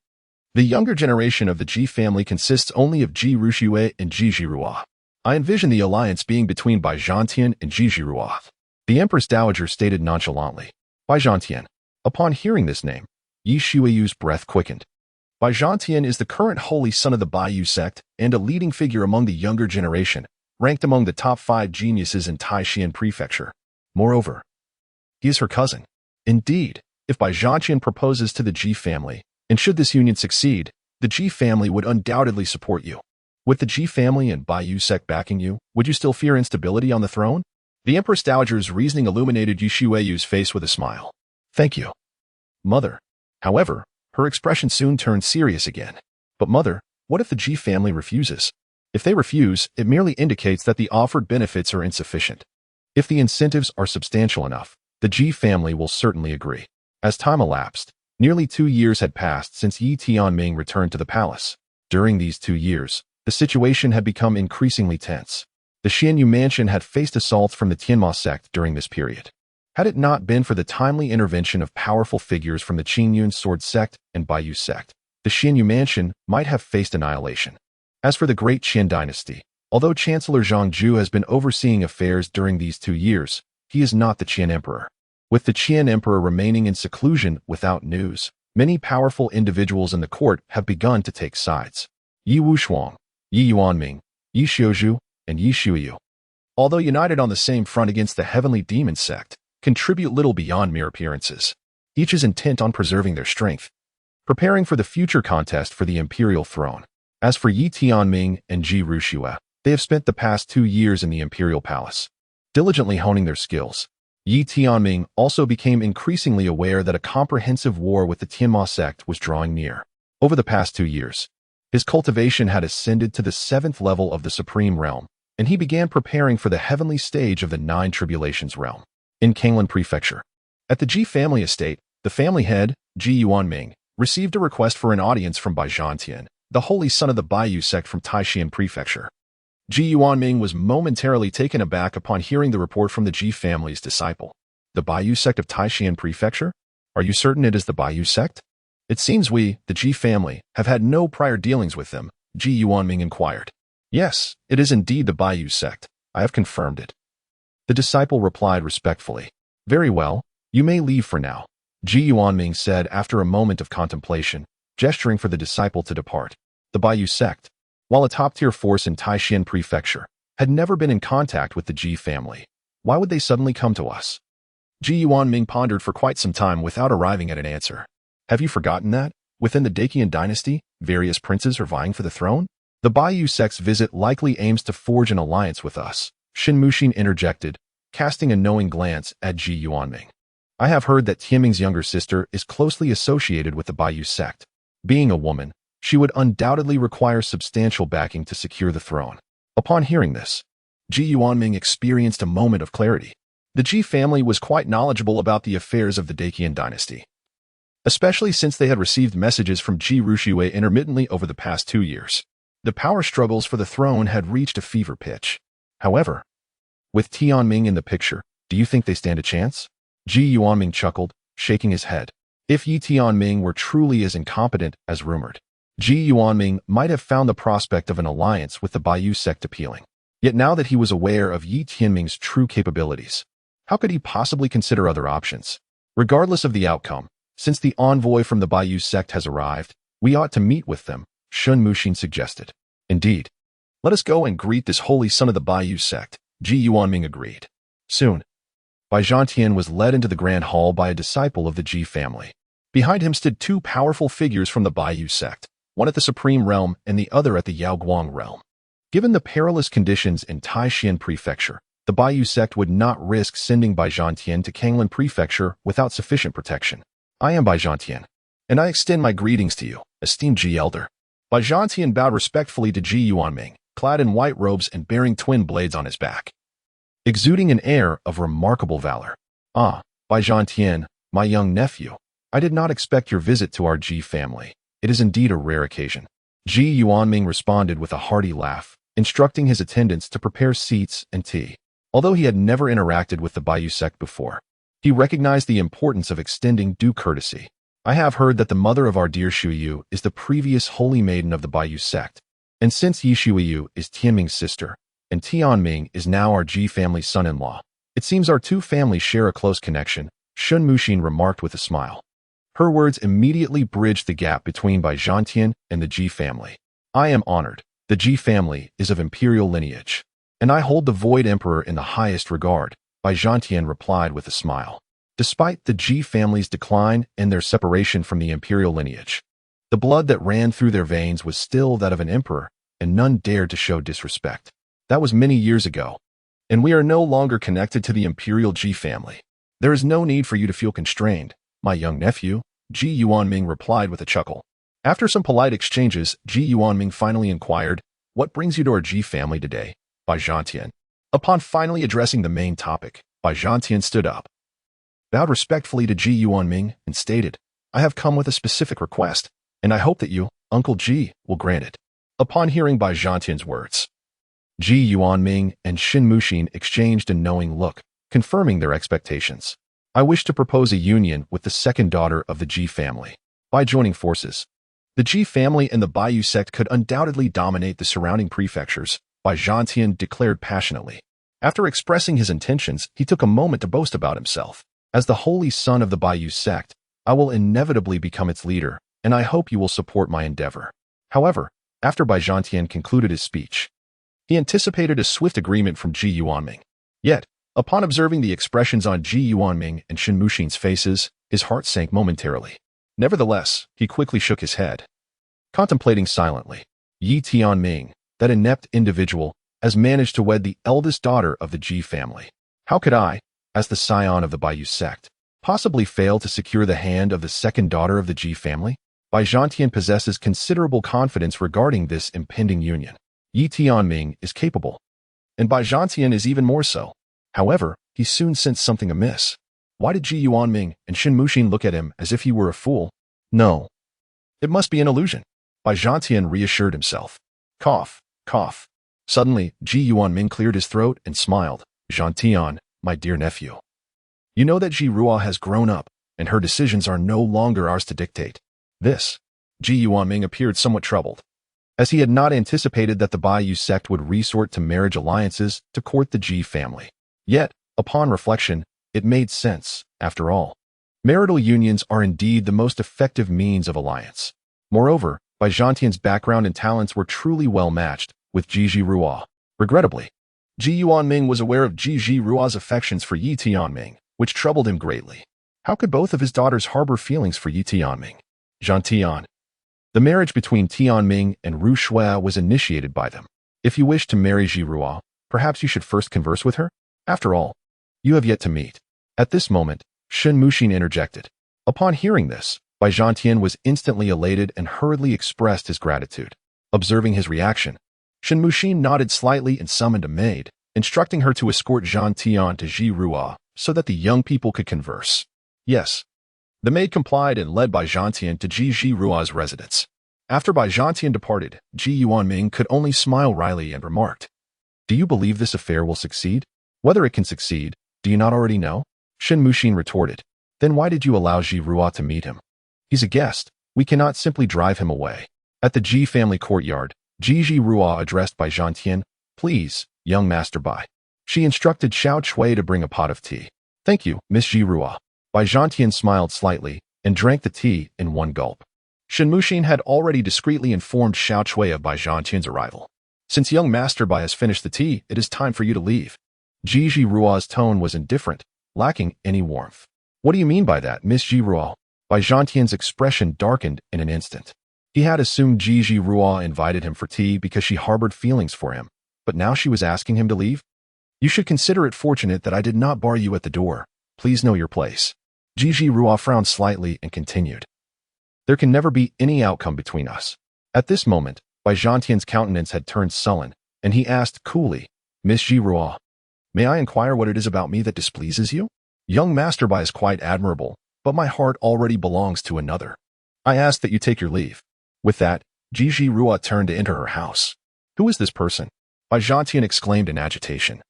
Speaker 1: The younger generation of the Ji family consists only of Ji Ruxue and Ji Zhirua. I envision the alliance being between Bai Zhantian and Ji Zhirua. The Empress Dowager stated nonchalantly. Bai Zhantian. Upon hearing this name, Ye Xueyu's breath quickened. Bai Zhantian is the current holy son of the Baiyu sect and a leading figure among the younger generation, ranked among the top 5 geniuses in Taishan Prefecture. Moreover, he is her cousin. Indeed, if Bai Zhantian proposes to the Ji family, and should this union succeed, the Ji family would undoubtedly support you. With the Ji family and Baiyu sect backing you, would you still fear instability on the throne? The Empress Dowager's reasoning illuminated Ye Xueyu's face with a smile. Thank you, Mother. However, her expression soon turned serious again. But mother, what if the Ji family refuses? If they refuse, it merely indicates that the offered benefits are insufficient. If the incentives are substantial enough, the Ji family will certainly agree. As time elapsed, nearly 2 years had passed since Ye Tianming returned to the palace. During these 2 years, the situation had become increasingly tense. The Xianyu mansion had faced assaults from the Tianma sect during this period. Had it not been for the timely intervention of powerful figures from the Qingyun sword sect and Baiyu sect, the Xianyu mansion might have faced annihilation. As for the Great Qian Dynasty, although Chancellor Zhangju has been overseeing affairs during these 2 years, he is not the Qian emperor. With the Qian emperor remaining in seclusion without news, many powerful individuals in the court have begun to take sides. Ye Wushuang, Ye Yuanming, Ye Xiuzhu, and Ye Xueyu, although united on the same front against the Heavenly Demon sect, contribute little beyond mere appearances. Each is intent on preserving their strength, preparing for the future contest for the imperial throne. As for Ye Tianming and Ji Ruxue, they have spent the past 2 years in the imperial palace, diligently honing their skills. Ye Tianming also became increasingly aware that a comprehensive war with the Tianma sect was drawing near. Over the past 2 years, his cultivation had ascended to the 7th level of the Supreme Realm, and he began preparing for the heavenly stage of the 9 Tribulations realm. In Kanglan Prefecture, at the Ji family estate, the family head, Ji Yuanming, received a request for an audience from Bai Zhantian, the holy son of the Baiyu sect from Taishan Prefecture. Ji Yuanming was momentarily taken aback upon hearing the report from the Ji family's disciple. The Baiyu sect of Taishan Prefecture? Are you certain it is the Baiyu sect? It seems we, the Ji family, have had no prior dealings with them, Ji Yuanming inquired. Yes, it is indeed the Baiyu sect. I have confirmed it. The disciple replied respectfully. Very well, you may leave for now, Ji Yuanming said after a moment of contemplation, gesturing for the disciple to depart. The Baiyu sect, while a top-tier force in Taishan Prefecture, had never been in contact with the Ji family. Why would they suddenly come to us? Ji Yuanming pondered for quite some time without arriving at an answer. Have you forgotten that? Within the Dacian dynasty, various princes are vying for the throne? The Baiyu sect's visit likely aims to forge an alliance with us, Shin Muxin interjected, casting a knowing glance at Ye Tianming. I have heard that Tianming's younger sister is closely associated with the Baiyu sect. Being a woman, she would undoubtedly require substantial backing to secure the throne. Upon hearing this, Ye Tianming experienced a moment of clarity. The Ji family was quite knowledgeable about the affairs of the Dacian dynasty, especially since they had received messages from Ji Rushui intermittently over the past 2 years. The power struggles for the throne had reached a fever pitch. However, with Tianming in the picture, do you think they stand a chance? Ye Tianming chuckled, shaking his head. If Ye Tianming were truly as incompetent as rumored, Ye Tianming might have found the prospect of an alliance with the Baiyu sect appealing. Yet now that he was aware of Ye Tianming's true capabilities, how could he possibly consider other options? Regardless of the outcome, since the envoy from the Baiyu sect has arrived, we ought to meet with them, Shin Muxin suggested. Indeed. Let us go and greet this holy son of the Baiyu sect, Ye Tianming agreed. Soon, Bai Zhantian was led into the grand hall by a disciple of the Ji family. Behind him stood 2 powerful figures from the Baiyu sect, one at the Supreme Realm and the other at the Yaoguang Realm. Given the perilous conditions in Taishan Prefecture, the Baiyu sect would not risk sending Bai Zhantian to Kanglan Prefecture without sufficient protection. I am Bai Zhantian, and I extend my greetings to you, esteemed Ji Elder. Bai Zhantian bowed respectfully to Ye Tianming, clad in white robes and bearing twin blades on his back, exuding an air of remarkable valor. Ah, Bai Zhantian, my young nephew, I did not expect your visit to our Ji family. It is indeed a rare occasion. Ye Tianming responded with a hearty laugh, instructing his attendants to prepare seats and tea. Although he had never interacted with the Baiyu sect before, he recognized the importance of extending due courtesy. I have heard that the mother of our dear Shuyu is the previous holy maiden of the Baiyu sect, and since Ye Shuyu is Tianming's sister, and Tianming is now our Ji family's son-in-law, it seems our 2 families share a close connection, Shin Muxin remarked with a smile. Her words immediately bridged the gap between Bai Zhantian and the Ji family. I am honored. The Ji family is of imperial lineage, and I hold the Void Emperor in the highest regard, Bai Zhantian replied with a smile. Despite the Ji family's decline and their separation from the imperial lineage, the blood that ran through their veins was still that of an emperor, and none dared to show disrespect. That was many years ago, and we are no longer connected to the imperial Ji family. There is no need for you to feel constrained, my young nephew, Ye Tianming replied with a chuckle. After some polite exchanges, Ye Tianming finally inquired, what brings you to our Ji family today, Bai Zhantian? Upon finally addressing the main topic, Bai Zhantian stood up, bowed respectfully to Ye Tianming, and stated, I have come with a specific request, and I hope that you, Uncle Ji, will grant it. Upon hearing Bai Zhantian's words, Ye Tianming and Shin Muxin exchanged a knowing look, confirming their expectations. I wish to propose a union with the second daughter of the Ji family. By joining forces, the Ji family and the Baiyu sect could undoubtedly dominate the surrounding prefectures, Bai Zhantian declared passionately. After expressing his intentions, he took a moment to boast about himself. As the holy son of the Baiyu sect, I will inevitably become its leader, and I hope you will support my endeavor. However, after Bai Zhantian concluded his speech, he anticipated a swift agreement from Ye Tianming. Yet, upon observing the expressions on Ye Tianming and Shin Muxin's faces, his heart sank momentarily. Nevertheless, he quickly shook his head, contemplating silently. Ye Tianming, that inept individual, has managed to wed the eldest daughter of the Ji family. How could I, as the scion of the Baiyu sect, possibly fail to secure the hand of the second daughter of the Ji family? Bai Zhantian possesses considerable confidence regarding this impending union. Ye Tianming is capable, and Bai Zhantian is even more so. However, he soon sensed something amiss. Why did Ye Tianming and Shin Muxin look at him as if he were a fool? No. It must be an illusion. Bai Zhantian reassured himself. Cough, cough. Suddenly, Ye Tianming cleared his throat and smiled. Zhantian, my dear nephew. You know that Ji Ruo has grown up, and her decisions are no longer ours to dictate. This. Ye Tianming appeared somewhat troubled, as he had not anticipated that the Baiyu sect would resort to marriage alliances to court the Ji family. Yet, upon reflection, it made sense, after all. Marital unions are indeed the most effective means of alliance. Moreover, Bai Zhantian's background and talents were truly well matched with Ji Ruo. Regrettably, Ye Tianming was aware of Ji Ruo's affections for Ye Tianming, which troubled him greatly. How could both of his daughters harbor feelings for Ye Tianming? Zhan Tian. The marriage between Tianming and Ru Shui was initiated by them. If you wish to marry Ji Ruo, perhaps you should first converse with her? After all, you have yet to meet. At this moment, Shen Muxin interjected. Upon hearing this, Bai Zhantian was instantly elated and hurriedly expressed his gratitude. Observing his reaction, Shen Muxin nodded slightly and summoned a maid, instructing her to escort Zhan Tian to Ji Ruo so that the young people could converse. Yes. The maid complied and led Bai Zhantian to Ji Ruo's residence. After Bai Zhantian departed, Ji Yuanming could only smile wryly and remarked, "Do you believe this affair will succeed? Whether it can succeed, do you not already know?" Shen Muxin retorted, "Then why did you allow Ji Ruo to meet him? He's a guest. We cannot simply drive him away." At the Ji family courtyard, Ji Ruo addressed Bai Zhantian, "Please, young Master Bai." She instructed Xiao Chui to bring a pot of tea. "Thank you, Miss Ji Ruo." Bai Zhantian smiled slightly and drank the tea in one gulp. Shen Muxin had already discreetly informed Xiao Chui of Bai Zhantian's arrival. "Since young Master Bai has finished the tea, it is time for you to leave." Ji Ruo's tone was indifferent, lacking any warmth. "What do you mean by that, Miss Ji Ruo?" Bai Zhantian's expression darkened in an instant. He had assumed Ji Ruo invited him for tea because she harbored feelings for him, but now she was asking him to leave? "You should consider it fortunate that I did not bar you at the door. Please know your place." Ji Ruo frowned slightly and continued. "There can never be any outcome between us." At this moment, Bai Zhantian's countenance had turned sullen, and he asked coolly, "Miss Ji Ruo, may I inquire what it is about me that displeases you? Young Master Bai is quite admirable, but my heart already belongs to another. I ask that you take your leave." With that, Ji Ruo turned to enter her house. "Who is this person?" Bai Zhantian exclaimed in agitation,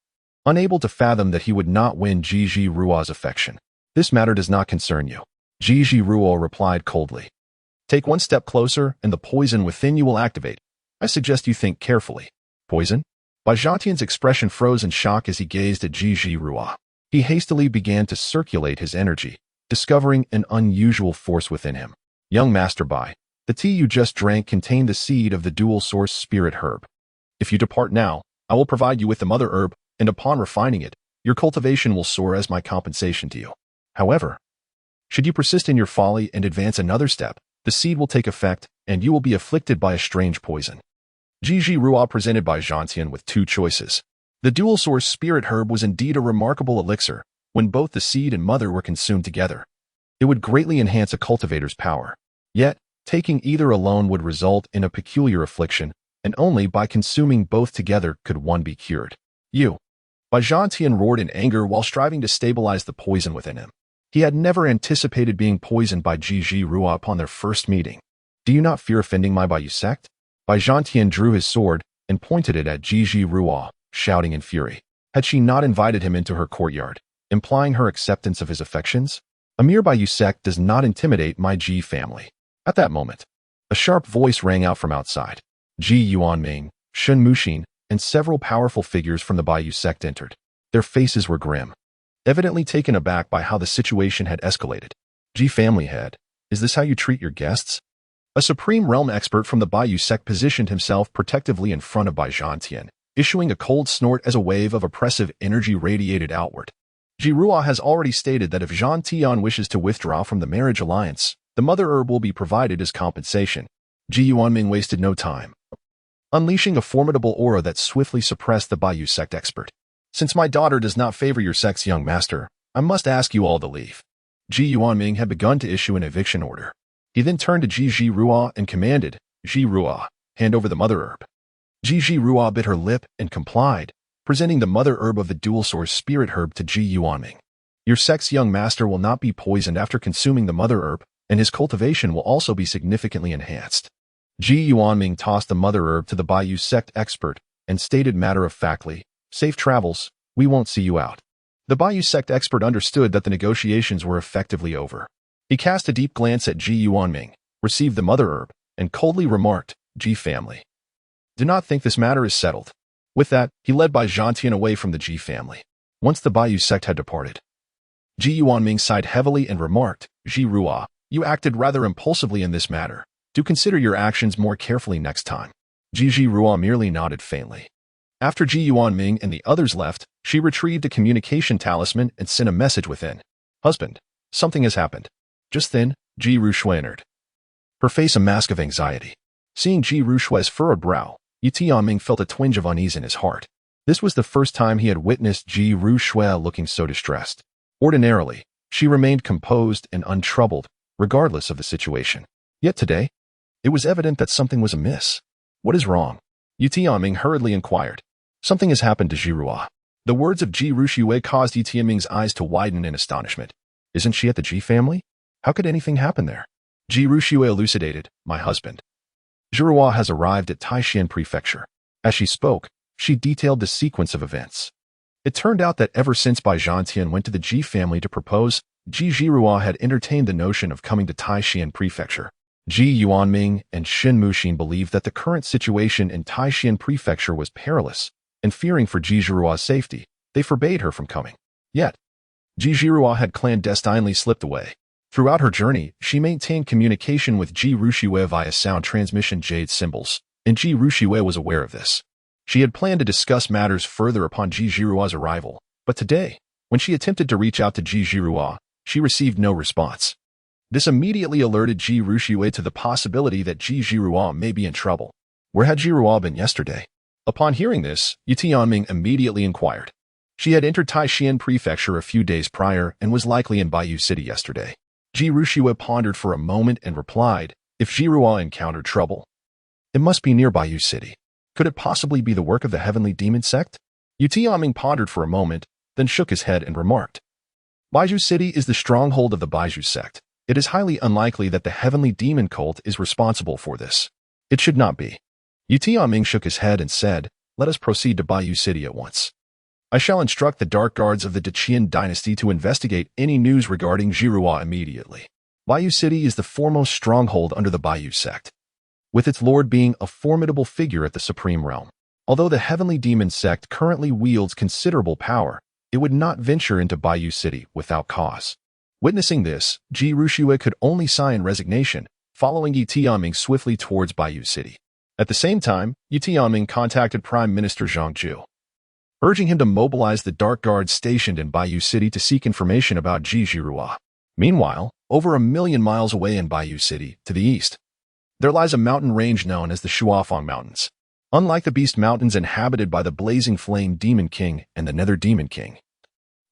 Speaker 1: unable to fathom that he would not win Ji Ruo's affection. "This matter does not concern you," Ji Ruo replied coldly. "Take one step closer and the poison within you will activate. I suggest you think carefully." "Poison?" Bai Zhantian's expression froze in shock as he gazed at Ji Ruo. He hastily began to circulate his energy, discovering an unusual force within him. "Young Master Bai, the tea you just drank contained the seed of the dual-source spirit herb. If you depart now, I will provide you with the mother herb, and upon refining it, your cultivation will soar as my compensation to you. However, should you persist in your folly and advance another step, the seed will take effect, and you will be afflicted by a strange poison." Ji Ruo presented Bai Zhantian with two choices. The dual-source spirit herb was indeed a remarkable elixir. When both the seed and mother were consumed together, it would greatly enhance a cultivator's power. Yet, taking either alone would result in a peculiar affliction, and only by consuming both together could one be cured. "You!" Bai Zhantian roared in anger while striving to stabilize the poison within him. He had never anticipated being poisoned by Ji Ruo upon their first meeting. "Do you not fear offending my Baiyu sect?" Bai Zhantian drew his sword and pointed it at Ji Ruo, shouting in fury. Had she not invited him into her courtyard, implying her acceptance of his affections? "A mere Baiyu sect does not intimidate my Ji family." At that moment, a sharp voice rang out from outside. Ji Yuanming, Shen Muxin, and several powerful figures from the Baiyu sect entered. Their faces were grim, evidently taken aback by how the situation had escalated. "Ji family head, is this how you treat your guests?" A supreme realm expert from the Baiyu sect positioned himself protectively in front of Bai Zhantian, issuing a cold snort as a wave of oppressive energy radiated outward. Ji Ruo has already stated that if Zhan Tian wishes to withdraw from the marriage alliance, the mother herb will be provided as compensation. Ji Yuanming wasted no time, unleashing a formidable aura that swiftly suppressed the Baiyu sect expert. "Since my daughter does not favor your sect's young master, I must ask you all to leave." Ji Yuanming had begun to issue an eviction order. He then turned to Ji Ruo and commanded, "Ji Ruo, hand over the mother herb." Ji Ruo bit her lip and complied, presenting the mother herb of the dual-source spirit herb to Ji Yuanming. "Your sect's young master will not be poisoned after consuming the mother herb, and his cultivation will also be significantly enhanced." Ji Yuanming tossed the mother herb to the Baiyu sect expert and stated matter-of-factly, "Safe travels, we won't see you out." The Baiyu sect expert understood that the negotiations were effectively over. He cast a deep glance at Ji Yuanming, received the mother herb, and coldly remarked, "Ji family, do not think this matter is settled." With that, he led Bai Zhantian away from the Ji family. Once the Baiyu sect had departed, Ji Yuanming sighed heavily and remarked, "Ji Ruo, you acted rather impulsively in this matter. Do consider your actions more carefully next time." Ji Ruo merely nodded faintly. After Ji Yuanming and the others left, she retrieved a communication talisman and sent a message within. "Husband, Something has happened. Just then, Ji Rushui entered, her face a mask of anxiety. Seeing Ji Rushui's furrowed brow, Ye Tianming felt a twinge of unease in his heart. This was the first time he had witnessed Ji Rushui looking so distressed. Ordinarily, she remained composed and untroubled, regardless of the situation. Yet today, it was evident that something was amiss. What is wrong? Ye Tianming hurriedly inquired. Something has happened to Jirua. The words of Ji Rushui caused Ye Tianming's eyes to widen in astonishment. Isn't she at the Ji family? How could anything happen there? Ji Rushui elucidated, my husband. Jirua has arrived at Taishan Prefecture. As she spoke, she detailed the sequence of events. It turned out that ever since Bai Zhantian went to the Ji family to propose, Ji Jirua had entertained the notion of coming to Taishan Prefecture. Ji Yuanming and Shin Muxin believed that the current situation in Taishan Prefecture was perilous, and fearing for Ji Jirua's safety, they forbade her from coming. Yet, Ji Jirua had clandestinely slipped away. Throughout her journey, she maintained communication with Ji Rushui via sound transmission jade symbols, and Ji Rushui was aware of this. She had planned to discuss matters further upon Ji Jirua's arrival, but today, when she attempted to reach out to Ji Jirua, she received no response. This immediately alerted Ji Rushui to the possibility that Ji Jirua may be in trouble. Where had Jirua been yesterday? Upon hearing this, Ye Tianming immediately inquired. She had entered Taishan Prefecture a few days prior and was likely in Baiyu City yesterday. Ji Rushui pondered for a moment and replied, if Jirua encountered trouble, it must be near Baiyu City. Could it possibly be the work of the heavenly demon sect? Ye Tianming pondered for a moment, then shook his head and remarked, Baiyu City is the stronghold of the Baiyu sect. It is highly unlikely that the heavenly demon cult is responsible for this. It should not be. Ye Tianming shook his head and said, let us proceed to Baiyu City at once. I shall instruct the dark guards of the Qian Dynasty to investigate any news regarding Jirua immediately. Baiyu City is the foremost stronghold under the Baiyu sect, with its lord being a formidable figure at the supreme realm. Although the heavenly demon sect currently wields considerable power, it would not venture into Baiyu City without cause. Witnessing this, Ji Rushui could only sigh in resignation, following Ye Tianming swiftly towards Baiyu City. At the same time, Ye Tianming contacted Prime Minister Zhang Ju, urging him to mobilize the dark guards stationed in Baiyu City to seek information about Ji Jirua. Meanwhile, over 1,000,000 miles away in Baiyu City, to the east, there lies a mountain range known as the Shuafang Mountains. Unlike the Beast Mountains inhabited by the Blazing Flame Demon King and the Nether Demon King,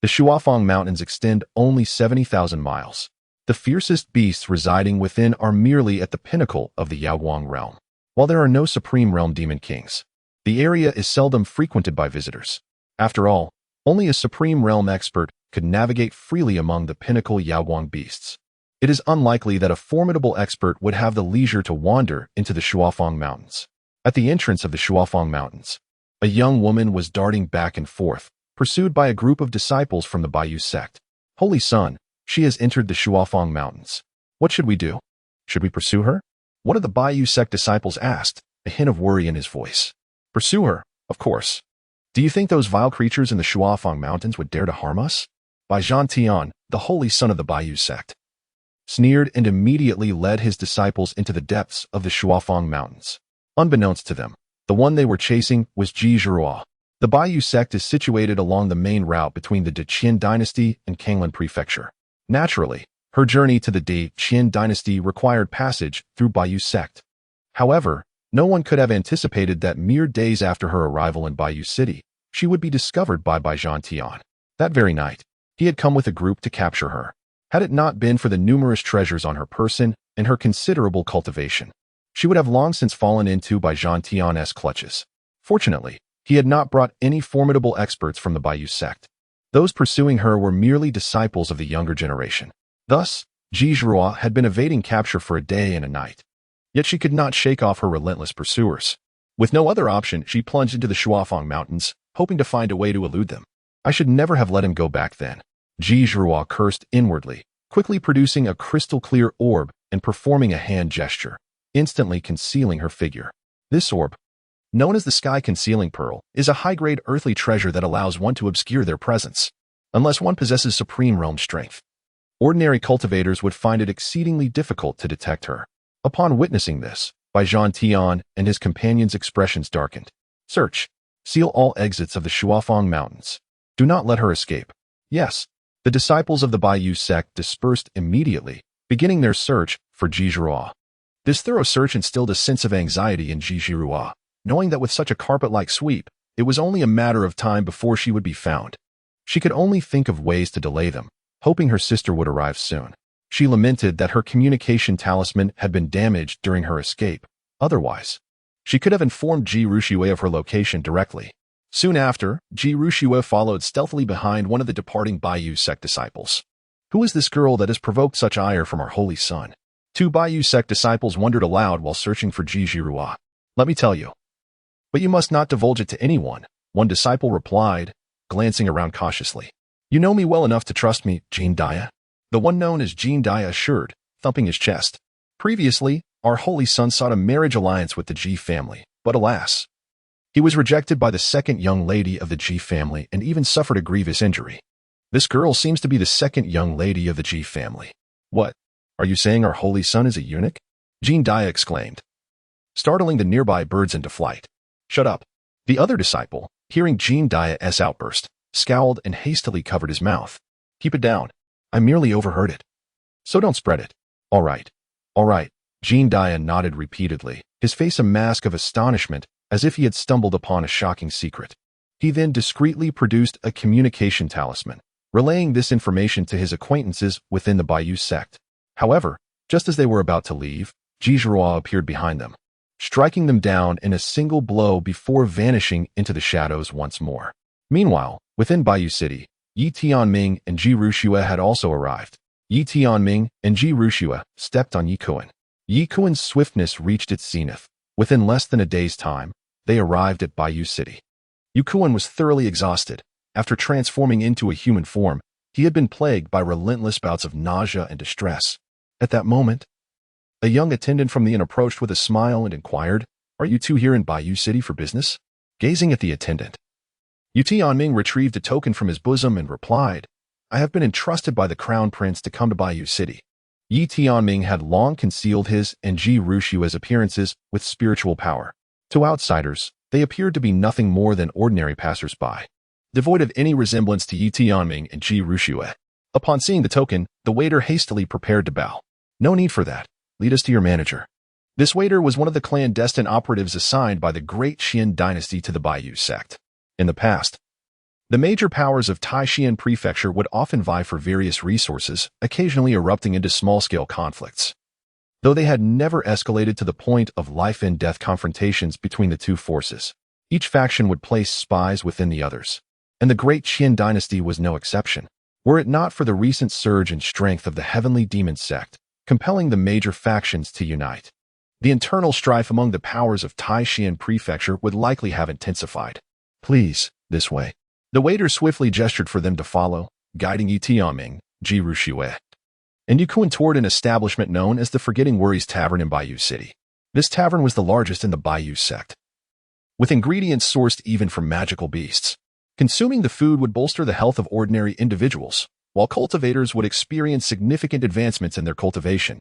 Speaker 1: the Shuafang Mountains extend only 70,000 miles. The fiercest beasts residing within are merely at the pinnacle of the Yaoguang realm. While there are no Supreme Realm Demon Kings, the area is seldom frequented by visitors. After all, only a Supreme Realm expert could navigate freely among the pinnacle Yaoguang beasts. It is unlikely that a formidable expert would have the leisure to wander into the Shuafang Mountains. At the entrance of the Shuafang Mountains, a young woman was darting back and forth, pursued by a group of disciples from the Baiyu sect. Holy Son, she has entered the Shuafang Mountains. What should we do? Should we pursue her? One of the Baiyu sect disciples asked, a hint of worry in his voice. Pursue her, of course. Do you think those vile creatures in the Shuafang Mountains would dare to harm us? Bai Zhantian, the holy son of the Baiyu sect, sneered and immediately led his disciples into the depths of the Shuafang Mountains. Unbeknownst to them, the one they were chasing was Ji Jirua. The Baiyu sect is situated along the main route between the Great Qian Dynasty and Kanglan Prefecture. Naturally, her journey to the Great Qian Dynasty required passage through Baiyu sect. However, no one could have anticipated that mere days after her arrival in Baiyu City, she would be discovered by Bai Zhantian. That very night, he had come with a group to capture her. Had it not been for the numerous treasures on her person and her considerable cultivation, she would have long since fallen into Bai Zhantian's clutches. Fortunately, he had not brought any formidable experts from the Baiyu sect. Those pursuing her were merely disciples of the younger generation. Thus, Ji Jirua had been evading capture for a day and a night. Yet she could not shake off her relentless pursuers. With no other option, she plunged into the Shuafang Mountains, hoping to find a way to elude them. I should never have let him go back then. Ji Jirua cursed inwardly, quickly producing a crystal-clear orb and performing a hand gesture, instantly concealing her figure. This orb, known as the Sky Concealing Pearl, is a high-grade earthly treasure that allows one to obscure their presence, unless one possesses supreme realm strength. Ordinary cultivators would find it exceedingly difficult to detect her. Upon witnessing this, Bai Zhantian and his companions' expressions darkened. Search. Seal all exits of the Shuafang Mountains. Do not let her escape. Yes, The disciples of the Baiyu sect dispersed immediately, beginning their search for Ji Zhirua. This thorough search instilled a sense of anxiety in Ji Zhirua, knowing that with such a carpet-like sweep, it was only a matter of time before she would be found. She could only think of ways to delay them, hoping her sister would arrive soon. She lamented that her communication talisman had been damaged during her escape. Otherwise, she could have informed Ji Ruxue of her location directly. Soon after, Ji Ruxue followed stealthily behind one of the departing Baiyu sect disciples. Who is this girl that has provoked such ire from our holy son? Two Baiyu sect disciples wondered aloud while searching for Ji Zhirua. Let me tell you. But you must not divulge it to anyone, one disciple replied, glancing around cautiously. You know me well enough to trust me, Jean Dia. The one known as Jean Dia assured, thumping his chest. Previously, our holy son sought a marriage alliance with the Ji family, but alas, he was rejected by the second young lady of the Ji family and even suffered a grievous injury. This girl seems to be the second young lady of the Ji family. What? Are you saying our holy son is a eunuch? Jean Dia exclaimed, startling the nearby birds into flight. Shut up. The other disciple, hearing Jean Dia's outburst, scowled and hastily covered his mouth. Keep it down. I merely overheard it. So don't spread it. All right. All right. Jean Dia nodded repeatedly, his face a mask of astonishment as if he had stumbled upon a shocking secret. He then discreetly produced a communication talisman, relaying this information to his acquaintances within the Baiyu sect. However, just as they were about to leave, Ji Zhirua appeared behind them, striking them down in a single blow before vanishing into the shadows once more. Meanwhile, within Baiyu City, Ye Tianming and Ji Ruxue had also arrived. Ye Tianming and Ji Ruxue stepped on Ye Qian. Ye Qian's swiftness reached its zenith. Within less than a day's time, they arrived at Baiyu City. Ye Qian was thoroughly exhausted. After transforming into a human form, he had been plagued by relentless bouts of nausea and distress. At that moment, a young attendant from the inn approached with a smile and inquired, Are you two here in Baiyu City for business? Gazing at the attendant, Ye Tianming retrieved a token from his bosom and replied, I have been entrusted by the crown prince to come to Baiyu City. Ye Tianming had long concealed his and Ji Ruxue's appearances with spiritual power. To outsiders, they appeared to be nothing more than ordinary passers-by, devoid of any resemblance to Ye Tianming and Ji Ruxue. Upon seeing the token, the waiter hastily prepared to bow. No need for that. Lead us to your manager. This waiter was one of the clandestine operatives assigned by the Great Qian Dynasty to the Baiyu sect. In the past, the major powers of Taishan Prefecture would often vie for various resources, occasionally erupting into small-scale conflicts. Though they had never escalated to the point of life-and-death confrontations between the two forces, each faction would place spies within the others, and the Great Qian Dynasty was no exception. Were it not for the recent surge in strength of the Heavenly Demon sect, compelling the major factions to unite, the internal strife among the powers of Taishan Prefecture would likely have intensified. Please, this way. The waiter swiftly gestured for them to follow, guiding Ye Tianming, Ji Ruxue, and Ye Qian toward an establishment known as the Forgetting Worries Tavern in Baiyu City. This tavern was the largest in the Baiyu sect, with ingredients sourced even from magical beasts. Consuming the food would bolster the health of ordinary individuals, while cultivators would experience significant advancements in their cultivation.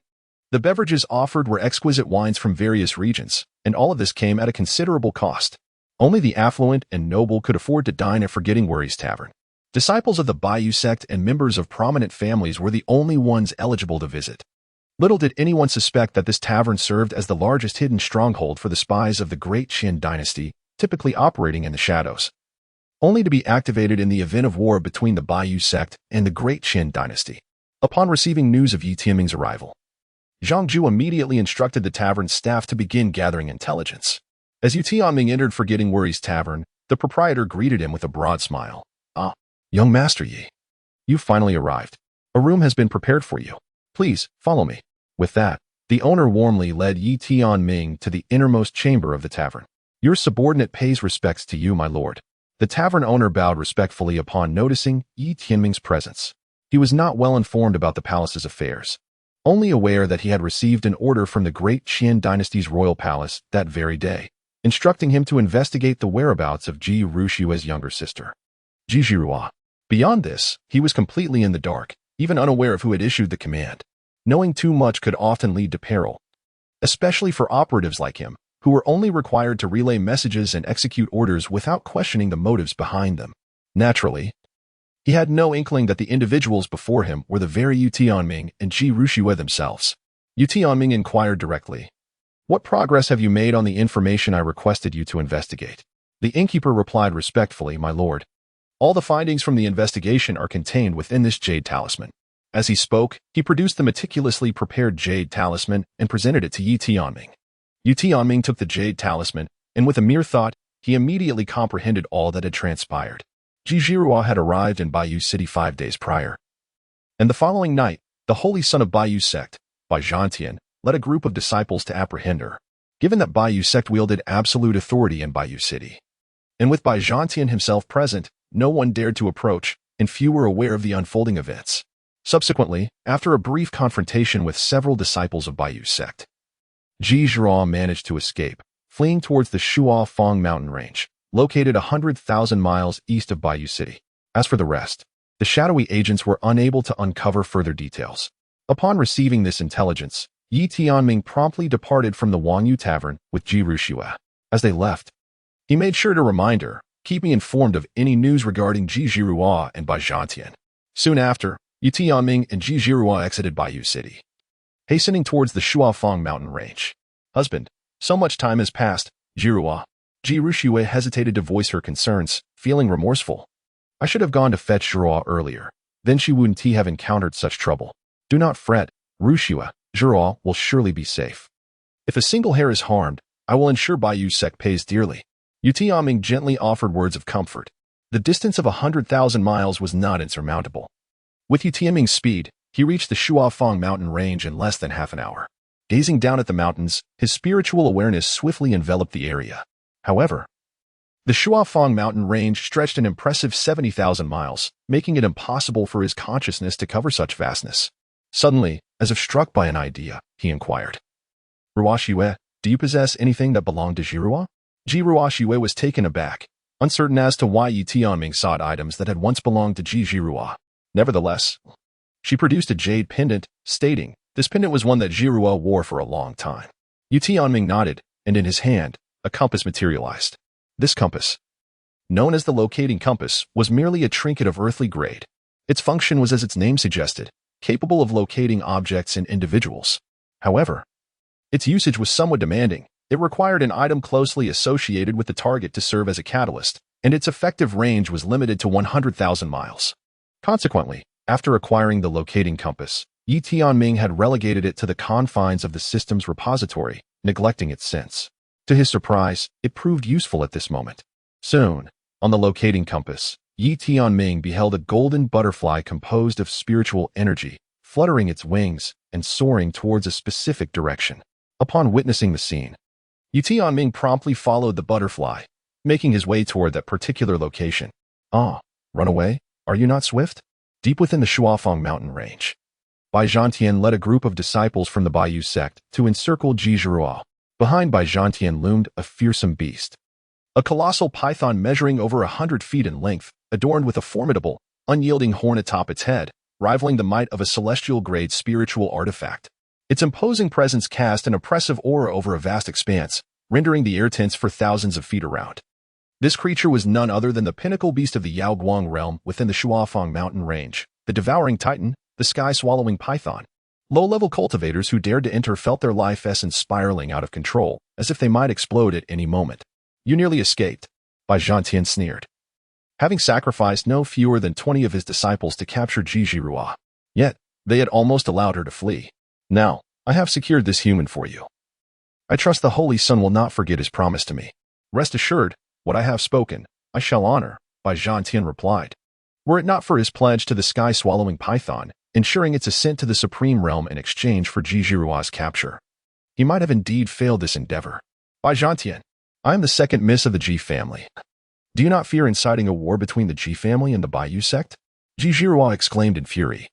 Speaker 1: The beverages offered were exquisite wines from various regions, and all of this came at a considerable cost. Only the affluent and noble could afford to dine at Forgetting Worries Tavern. Disciples of the Baiyu sect and members of prominent families were the only ones eligible to visit. Little did anyone suspect that this tavern served as the largest hidden stronghold for the spies of the Great Qian Dynasty, typically operating in the shadows, only to be activated in the event of war between the Baiyu sect and the Great Qian Dynasty. Upon receiving news of Ye Tianming's arrival, Zhang Ju immediately instructed the tavern staff to begin gathering intelligence. As Ye Tianming entered Forgetting Worries Tavern, the proprietor greeted him with a broad smile. Ah, young Master Yi, you've finally arrived. A room has been prepared for you. Please, follow me. With that, the owner warmly led Ye Tianming to the innermost chamber of the tavern. Your subordinate pays respects to you, my lord. The tavern owner bowed respectfully upon noticing Ye Tianming's presence. He was not well informed about the palace's affairs, only aware that he had received an order from the Great Qian Dynasty's royal palace that very day, instructing him to investigate the whereabouts of Ji Ruxue's younger sister, Ji Zhirua. Beyond this, he was completely in the dark, even unaware of who had issued the command. Knowing too much could often lead to peril, especially for operatives like him, who were only required to relay messages and execute orders without questioning the motives behind them. Naturally, He had no inkling that the individuals before him were the very Ye Tianming and Ji Ruxue themselves. Ye Tianming inquired directly, "What progress have you made on the information I requested you to investigate?" The innkeeper replied respectfully, "My lord, all the findings from the investigation are contained within this jade talisman." As he spoke, he produced the meticulously prepared jade talisman and presented it to Ye Tianming. Ye Tianming took the jade talisman, and with a mere thought, he immediately comprehended all that had transpired. Ji Zhirua had arrived in Baiyu City 5 days prior. And the following night, the holy son of Baiyu sect, Bai Zhantian, led a group of disciples to apprehend her, given that Baiyu sect wielded absolute authority in Baiyu City. And with Bai Zhantian himself present, no one dared to approach, and few were aware of the unfolding events. Subsequently, after a brief confrontation with several disciples of Baiyu sect, Ji Zhirua managed to escape, fleeing towards the Shuo Fang mountain range, located 100,000 miles east of Baiyu City. As for the rest, the shadowy agents were unable to uncover further details. Upon receiving this intelligence, Ye Tianming promptly departed from the Wangyu Tavern with Ji Ruxue. As they left, he made sure to remind her, keep me informed of any news regarding Ji Zhirua and Bai Zhantian. Soon after, Ye Tianming and Ji Zhirua exited Baiyu City, hastening towards the Shuofang mountain range. "Husband, so much time has passed, Zhirua." Ji Ruxue hesitated to voice her concerns, feeling remorseful. "I should have gone to fetch Zhirua earlier. Then she wouldn't have encountered such trouble. Do not fret, Ruxue. Zhirua will surely be safe. If a single hair is harmed, I will ensure Baiyu sect pays dearly." Ye Tianming gently offered words of comfort. The distance of 100,000 miles was not insurmountable. With Ye Tianming's speed, he reached the Shuofang mountain range in less than half an hour. Gazing down at the mountains, his spiritual awareness swiftly enveloped the area. However, the Shuofang mountain range stretched an impressive 70,000 miles, making it impossible for his consciousness to cover such vastness. Suddenly, as if struck by an idea, he inquired, "Ruoxue, do you possess anything that belonged to Zhirua?" Ji Ruoxue was taken aback, uncertain as to why Ye Tianming sought items that had once belonged to Ji Zhirua. Nevertheless, she produced a jade pendant, stating, this pendant was one that Zhirua wore for a long time. Ye Tianming nodded, and in his hand, a compass materialized. This compass, known as the locating compass, was merely a trinket of earthly grade. Its function was as its name suggested, capable of locating objects and individuals. However, its usage was somewhat demanding. It required an item closely associated with the target to serve as a catalyst, and its effective range was limited to 100,000 miles. Consequently, after acquiring the locating compass, Ye Tianming had relegated it to the confines of the system's repository, neglecting it since. To his surprise, it proved useful at this moment. Soon, on the locating compass, Ye Tianming beheld a golden butterfly composed of spiritual energy, fluttering its wings and soaring towards a specific direction. Upon witnessing the scene, Ye Tianming promptly followed the butterfly, making his way toward that particular location. "Ah, run away? Are you not swift?" Deep within the Shuofang mountain range, Bai Zhantian led a group of disciples from the Baiyu sect to encircle Ji Zhirua. Behind Bai Zhantian loomed a fearsome beast, a colossal python measuring over 100 feet in length, adorned with a formidable, unyielding horn atop its head, rivaling the might of a celestial-grade spiritual artifact. Its imposing presence cast an oppressive aura over a vast expanse, rendering the air tense for thousands of feet around. This creature was none other than the pinnacle beast of the Yaoguang realm within the Shuofang mountain range, the devouring titan, the sky-swallowing python. Low-level cultivators who dared to enter felt their life essence spiraling out of control, as if they might explode at any moment. "You nearly escaped," Bai Zhantian sneered, having sacrificed no fewer than 20 of his disciples to capture Ji Zhirua. Yet, they had almost allowed her to flee. "Now, I have secured this human for you. I trust the Holy Sun will not forget his promise to me. Rest assured, what I have spoken, I shall honor," Bai Zhantian replied. Were it not for his pledge to the sky-swallowing python, ensuring its ascent to the supreme realm in exchange for Ji Zhirua's capture, he might have indeed failed this endeavor. "Bai Zhantian, I am the second miss of the Ji family. Do you not fear inciting a war between the Ji family and the Baiyu sect?" Ji Zhirua exclaimed in fury,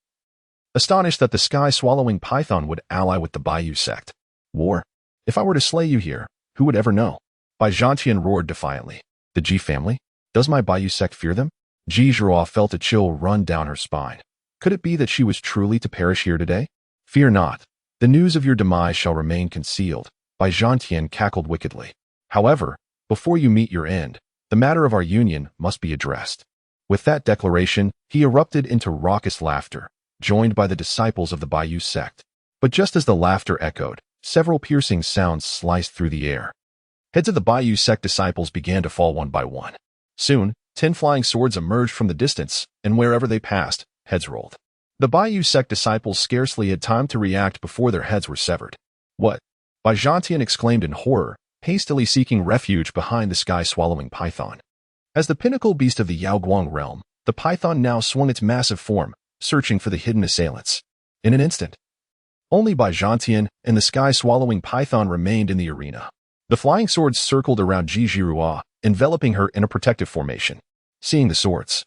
Speaker 1: astonished that the sky-swallowing python would ally with the Baiyu sect. "War? If I were to slay you here, who would ever know?" Bai Zhantian roared defiantly. "The Ji family? Does my Baiyu sect fear them?" Ji Zhirua felt a chill run down her spine. Could it be that she was truly to perish here today? "Fear not. The news of your demise shall remain concealed," Bai Zhantian cackled wickedly. "However, before you meet your end, the matter of our union must be addressed. With that declaration, he erupted into raucous laughter, joined by the disciples of the Baiyu sect. But just as the laughter echoed, several piercing sounds sliced through the air. Heads of the Baiyu sect disciples began to fall one by one. Soon, 10 flying swords emerged from the distance, and wherever they passed, heads rolled. The Baiyu sect disciples scarcely had time to react before their heads were severed. What? Bai Zhantian exclaimed in horror, hastily seeking refuge behind the sky-swallowing python. As the pinnacle beast of the Yaoguang realm, the python now swung its massive form, searching for the hidden assailants. In an instant, only Bai Zhantian and the sky-swallowing python remained in the arena. The flying swords circled around Ji Zhirua, enveloping her in a protective formation. Seeing the swords,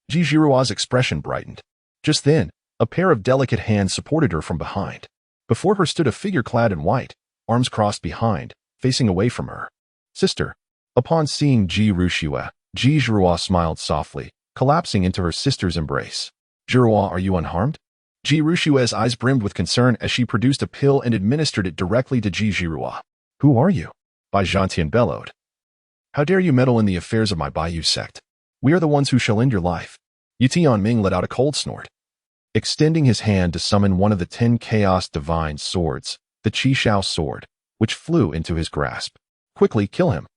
Speaker 1: Ji Zhirua's expression brightened. Just then, a pair of delicate hands supported her from behind. Before her stood a figure clad in white, arms crossed behind, facing away from her. Sister. Upon seeing Ji Rushua, Ji Zhirua smiled softly, collapsing into her sister's embrace. Zhirua, are you unharmed? Ji Rushua's eyes brimmed with concern as she produced a pill and administered it directly to Ji Zhirua. Who are you? Bai Zhantian bellowed. How dare you meddle in the affairs of my Baiyu sect? We are the ones who shall end your life. Ye Tianming let out a cold snort. Extending his hand to summon one of the 10 chaos divine swords, the Qi Shao sword, which flew into his grasp. Quickly kill him.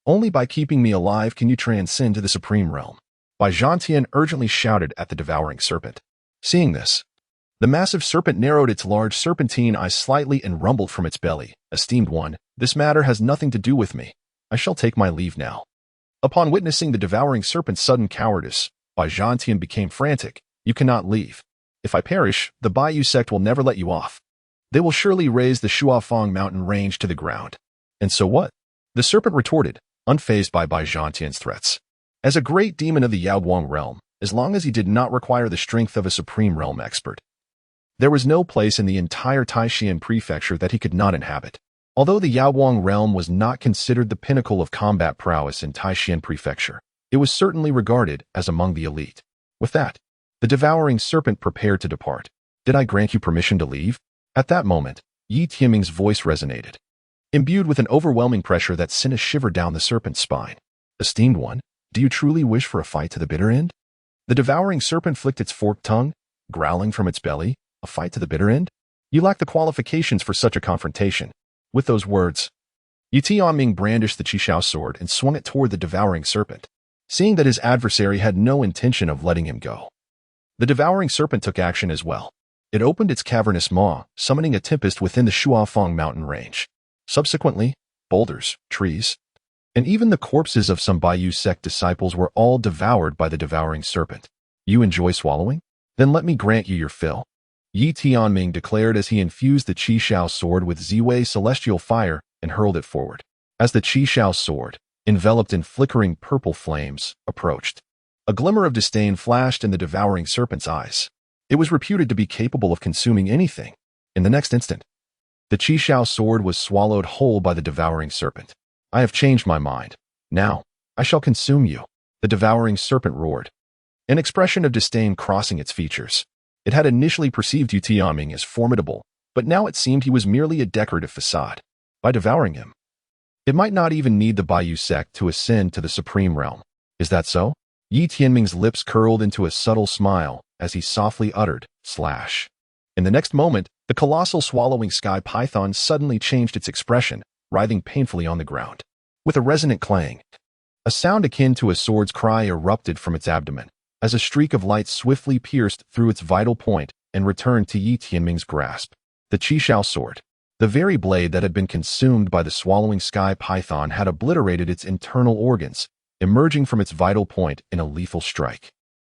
Speaker 1: Only by keeping me alive can you transcend to the supreme realm. Bai Zhantian urgently shouted at the devouring serpent. Seeing this, the massive serpent narrowed its large serpentine eyes slightly and rumbled from its belly. Esteemed one, this matter has nothing to do with me. I shall take my leave now. Upon witnessing the devouring serpent's sudden cowardice, Bai Zhantian became frantic. You cannot leave. If I perish, the Baiyu sect will never let you off. They will surely raise the Shuafang mountain range to the ground. And so what? The serpent retorted, unfazed by Bai Zhantian's threats. As a great demon of the Yaoguang realm, as long as he did not require the strength of a supreme realm expert, there was no place in the entire Taishan prefecture that he could not inhabit. Although the Yaoguang realm was not considered the pinnacle of combat prowess in Taishan prefecture, it was certainly regarded as among the elite. With that, the devouring serpent prepared to depart. Did I grant you permission to leave? At that moment, Ye Tianming's voice resonated, imbued with an overwhelming pressure that sent a shiver down the serpent's spine. Esteemed one, do you truly wish for a fight to the bitter end? The devouring serpent flicked its forked tongue, growling from its belly. A fight to the bitter end? You lack the qualifications for such a confrontation. With those words, Ye Tianming brandished the Qishao sword and swung it toward the devouring serpent. Seeing that his adversary had no intention of letting him go, the devouring serpent took action as well. It opened its cavernous maw, summoning a tempest within the Shuafang mountain range. Subsequently, boulders, trees, and even the corpses of some Baiyu sect disciples were all devoured by the devouring serpent. You enjoy swallowing? Then let me grant you your fill. Ye Tianming declared as he infused the Qi Shao sword with Ziwei celestial fire and hurled it forward. As the Qi Shao sword, enveloped in flickering purple flames, approached, a glimmer of disdain flashed in the devouring serpent's eyes. It was reputed to be capable of consuming anything. In the next instant, the Qi Shao sword was swallowed whole by the devouring serpent. I have changed my mind. Now, I shall consume you. The devouring serpent roared, an expression of disdain crossing its features. It had initially perceived Ye Tianming as formidable, but now it seemed he was merely a decorative facade. By devouring him, it might not even need the Baiyu sect to ascend to the supreme realm. Is that so? Ye Tianming's lips curled into a subtle smile as he softly uttered, slash. In the next moment, the colossal swallowing sky python suddenly changed its expression, writhing painfully on the ground. With a resonant clang, a sound akin to a sword's cry erupted from its abdomen, as a streak of light swiftly pierced through its vital point and returned to Ye Tianming's grasp. The Qi Shao sword, the very blade that had been consumed by the swallowing sky python, had obliterated its internal organs, emerging from its vital point in a lethal strike.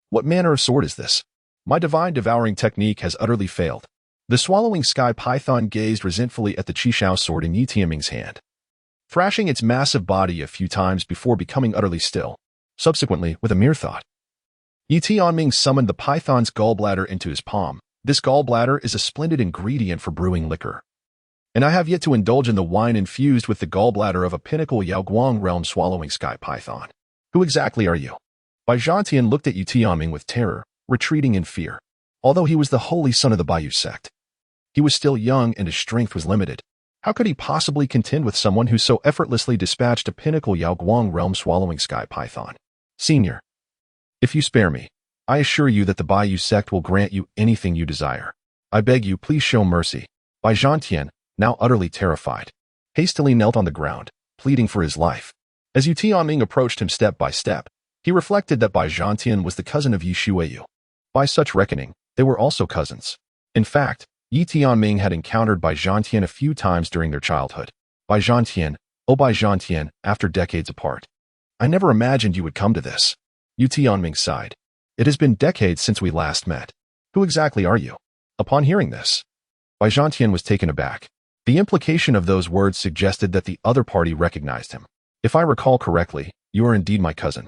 Speaker 1: What manner of sword is this? My divine devouring technique has utterly failed. The swallowing sky python gazed resentfully at the Qi Shao sword in Ye Tianming's hand, thrashing its massive body a few times before becoming utterly still. Subsequently, with a mere thought, Ye Tianming summoned the python's gallbladder into his palm. This gallbladder is a splendid ingredient for brewing liquor, and I have yet to indulge in the wine infused with the gallbladder of a pinnacle Yaoguang realm swallowing sky python. Who exactly are you? Bai Zhantian looked at Ye Tianming with terror, retreating in fear. Although he was the holy son of the Baiyu sect, he was still young and his strength was limited. How could he possibly contend with someone who so effortlessly dispatched a pinnacle Yaoguang realm swallowing sky python? Senior. If you spare me, I assure you that the Baiyu sect will grant you anything you desire. I beg you, please show mercy. Bai Zhantian, now utterly terrified, hastily knelt on the ground, pleading for his life. As Ye Tianming approached him step by step, he reflected that Bai Zhantian was the cousin of Ye Shuiyu. By such reckoning, they were also cousins. In fact, Ye Tianming had encountered Bai Zhantian a few times during their childhood. Bai Zhantian, oh Bai Zhantian, after decades apart. I never imagined you would come to this. Ye Tianming sighed. It has been decades since we last met. Who exactly are you? Upon hearing this, Bai Zhantian was taken aback. The implication of those words suggested that the other party recognized him. If I recall correctly, you are indeed my cousin.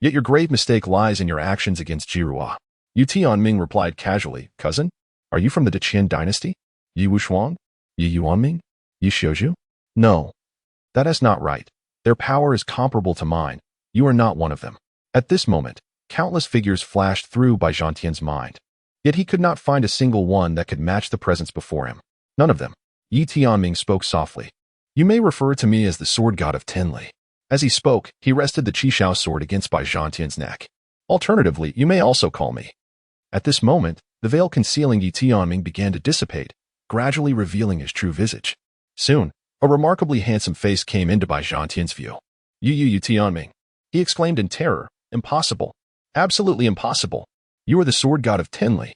Speaker 1: Yet your grave mistake lies in your actions against Jirua. Ye Tianming replied casually, Cousin? Are you from the Qian Dynasty? Ye Wushuang? Ye Yuanming? Ye Shouju? No. That is not right. Their power is comparable to mine. You are not one of them. At this moment, countless figures flashed through Bai Zhantian's mind. Yet he could not find a single one that could match the presence before him. None of them. Ye Tianming spoke softly. You may refer to me as the sword god of Tenli. As he spoke, he rested the Qishao sword against Bai Zhantian's neck. Alternatively, you may also call me. At this moment, the veil concealing Ye Tianming began to dissipate, gradually revealing his true visage. Soon, a remarkably handsome face came into Bai Zhantian's view. Ye Tianming, he exclaimed in terror. Impossible. Absolutely impossible. You are the sword god of Tenli.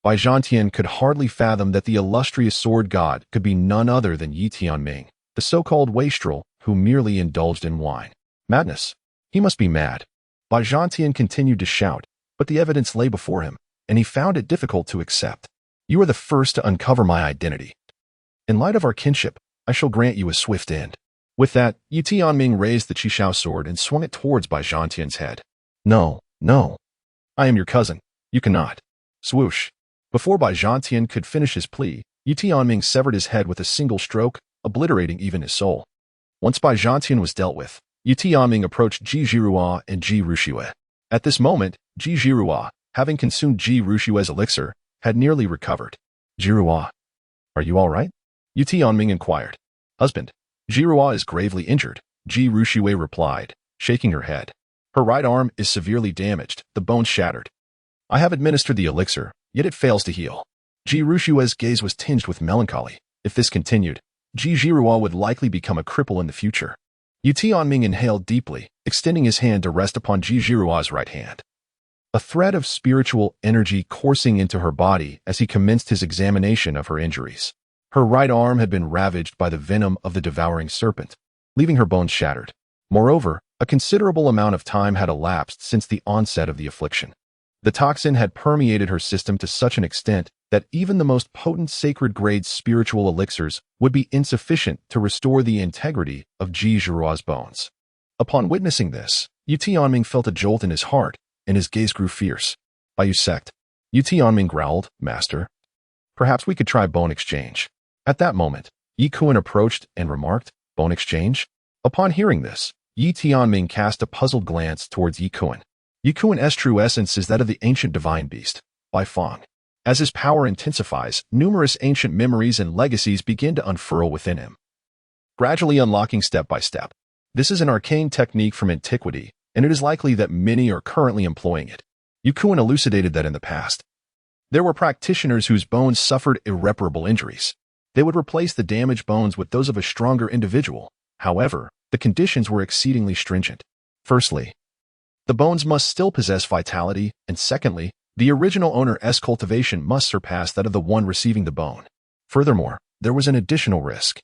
Speaker 1: Bai Zhantian could hardly fathom that the illustrious sword god could be none other than Ye Tianming, the so-called wastrel who merely indulged in wine. Madness. He must be mad. Bai Zhantian continued to shout, but the evidence lay before him, and he found it difficult to accept. You are the first to uncover my identity. In light of our kinship, I shall grant you a swift end. With that, Ye Tianming raised the Qishao sword and swung it towards Bai Zhantian's head. No, no. I am your cousin. You cannot. Swoosh. Before Bai Zhantian could finish his plea, Ye Tianming severed his head with a single stroke, obliterating even his soul. Once Bai Zhantian was dealt with, Ye Tianming approached Ji Jirua and Ji Ruxue. At this moment, Ji Jirua, having consumed Ji Ruxue's elixir, had nearly recovered. Jirua, are you all right? Ye Tianming inquired. Husband, Jirua is gravely injured, Ji Ruxue replied, shaking her head. Her right arm is severely damaged, the bones shattered. I have administered the elixir, yet it fails to heal. Ji Ruxue's gaze was tinged with melancholy. If this continued, Ji Jirua would likely become a cripple in the future. Ye Tianming inhaled deeply, extending his hand to rest upon Ji Jirua's right hand. A thread of spiritual energy coursing into her body as he commenced his examination of her injuries. Her right arm had been ravaged by the venom of the devouring serpent, leaving her bones shattered. Moreover, a considerable amount of time had elapsed since the onset of the affliction. The toxin had permeated her system to such an extent that even the most potent sacred-grade spiritual elixirs would be insufficient to restore the integrity of Ji Jirua's bones. Upon witnessing this, Ye Tianming felt a jolt in his heart, and his gaze grew fierce. Baiyu sect. Ye Tianming growled, Master. Perhaps we could try bone exchange. At that moment, Ye Kuan approached and remarked, Bone exchange? Upon hearing this, Ye Tianming cast a puzzled glance towards Ye Kuan. Ye Kuan's true essence is that of the ancient divine beast, Bai Fang. As his power intensifies, numerous ancient memories and legacies begin to unfurl within him, gradually unlocking step by step. This is an arcane technique from antiquity, and it is likely that many are currently employing it. Ye Kuan elucidated that in the past, there were practitioners whose bones suffered irreparable injuries. They would replace the damaged bones with those of a stronger individual. However, the conditions were exceedingly stringent. Firstly, the bones must still possess vitality, and secondly, the original owner's cultivation must surpass that of the one receiving the bone. Furthermore, there was an additional risk.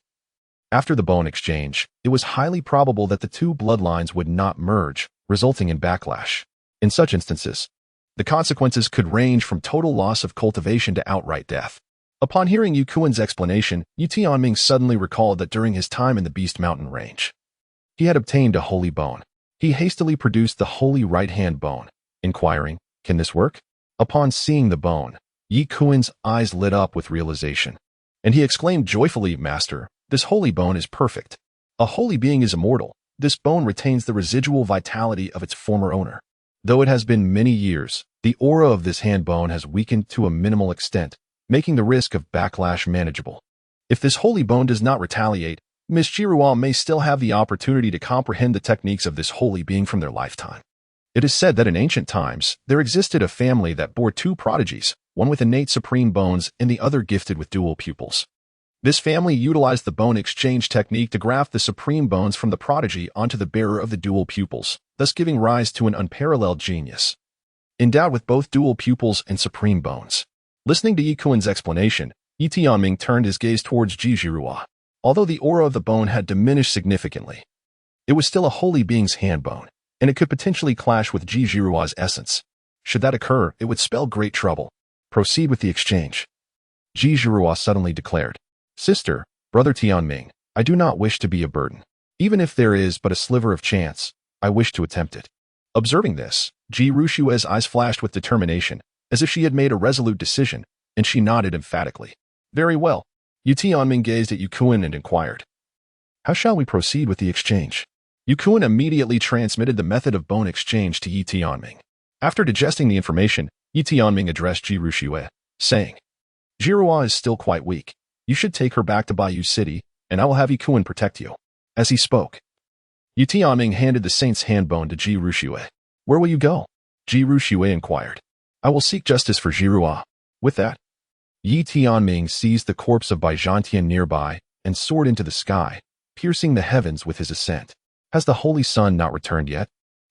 Speaker 1: After the bone exchange, it was highly probable that the two bloodlines would not merge, resulting in backlash. In such instances, the consequences could range from total loss of cultivation to outright death. Upon hearing Ye Kuan's explanation, Ye Tianming suddenly recalled that during his time in the Beast Mountain range, he had obtained a holy bone. He hastily produced the holy right-hand bone, inquiring, Can this work? Upon seeing the bone, Ye Kuan's eyes lit up with realization, and he exclaimed joyfully, Master, this holy bone is perfect. A holy being is immortal. This bone retains the residual vitality of its former owner. Though it has been many years, the aura of this hand bone has weakened to a minimal extent, making the risk of backlash manageable. If this holy bone does not retaliate, Miss Jirua may still have the opportunity to comprehend the techniques of this holy being from their lifetime. It is said that in ancient times, there existed a family that bore two prodigies, one with innate supreme bones and the other gifted with dual pupils. This family utilized the bone exchange technique to graft the supreme bones from the prodigy onto the bearer of the dual pupils, thus giving rise to an unparalleled genius. Endowed with both dual pupils and supreme bones. Listening to Ye Qian's explanation, Ye Tianming turned his gaze towards Ji Zhirua. Although the aura of the bone had diminished significantly, it was still a holy being's hand bone, and it could potentially clash with Ji Zhirua's essence. Should that occur, it would spell great trouble. Proceed with the exchange. Ji Zhirua suddenly declared, Sister, Brother Tianming, I do not wish to be a burden. Even if there is but a sliver of chance, I wish to attempt it. Observing this, Ji Rushue's eyes flashed with determination, as if she had made a resolute decision, and she nodded emphatically. Very well. Ye Tianming gazed at Ye Qian and inquired, How shall we proceed with the exchange? Ye Qian immediately transmitted the method of bone exchange to Ye Tianming. After digesting the information, Ye Tianming addressed Ji Rushue, saying, Zhirua is still quite weak. You should take her back to Baiyu City, and I will have Ye Qian protect you. As he spoke, Ye Tianming handed the saint's hand bone to Ji Rushue. Where will you go? Ji Rushue inquired. I will seek justice for Zhirua. With that, Ye Tianming seized the corpse of Bai Zhantian nearby and soared into the sky, piercing the heavens with his ascent. Has the Holy Sun not returned yet?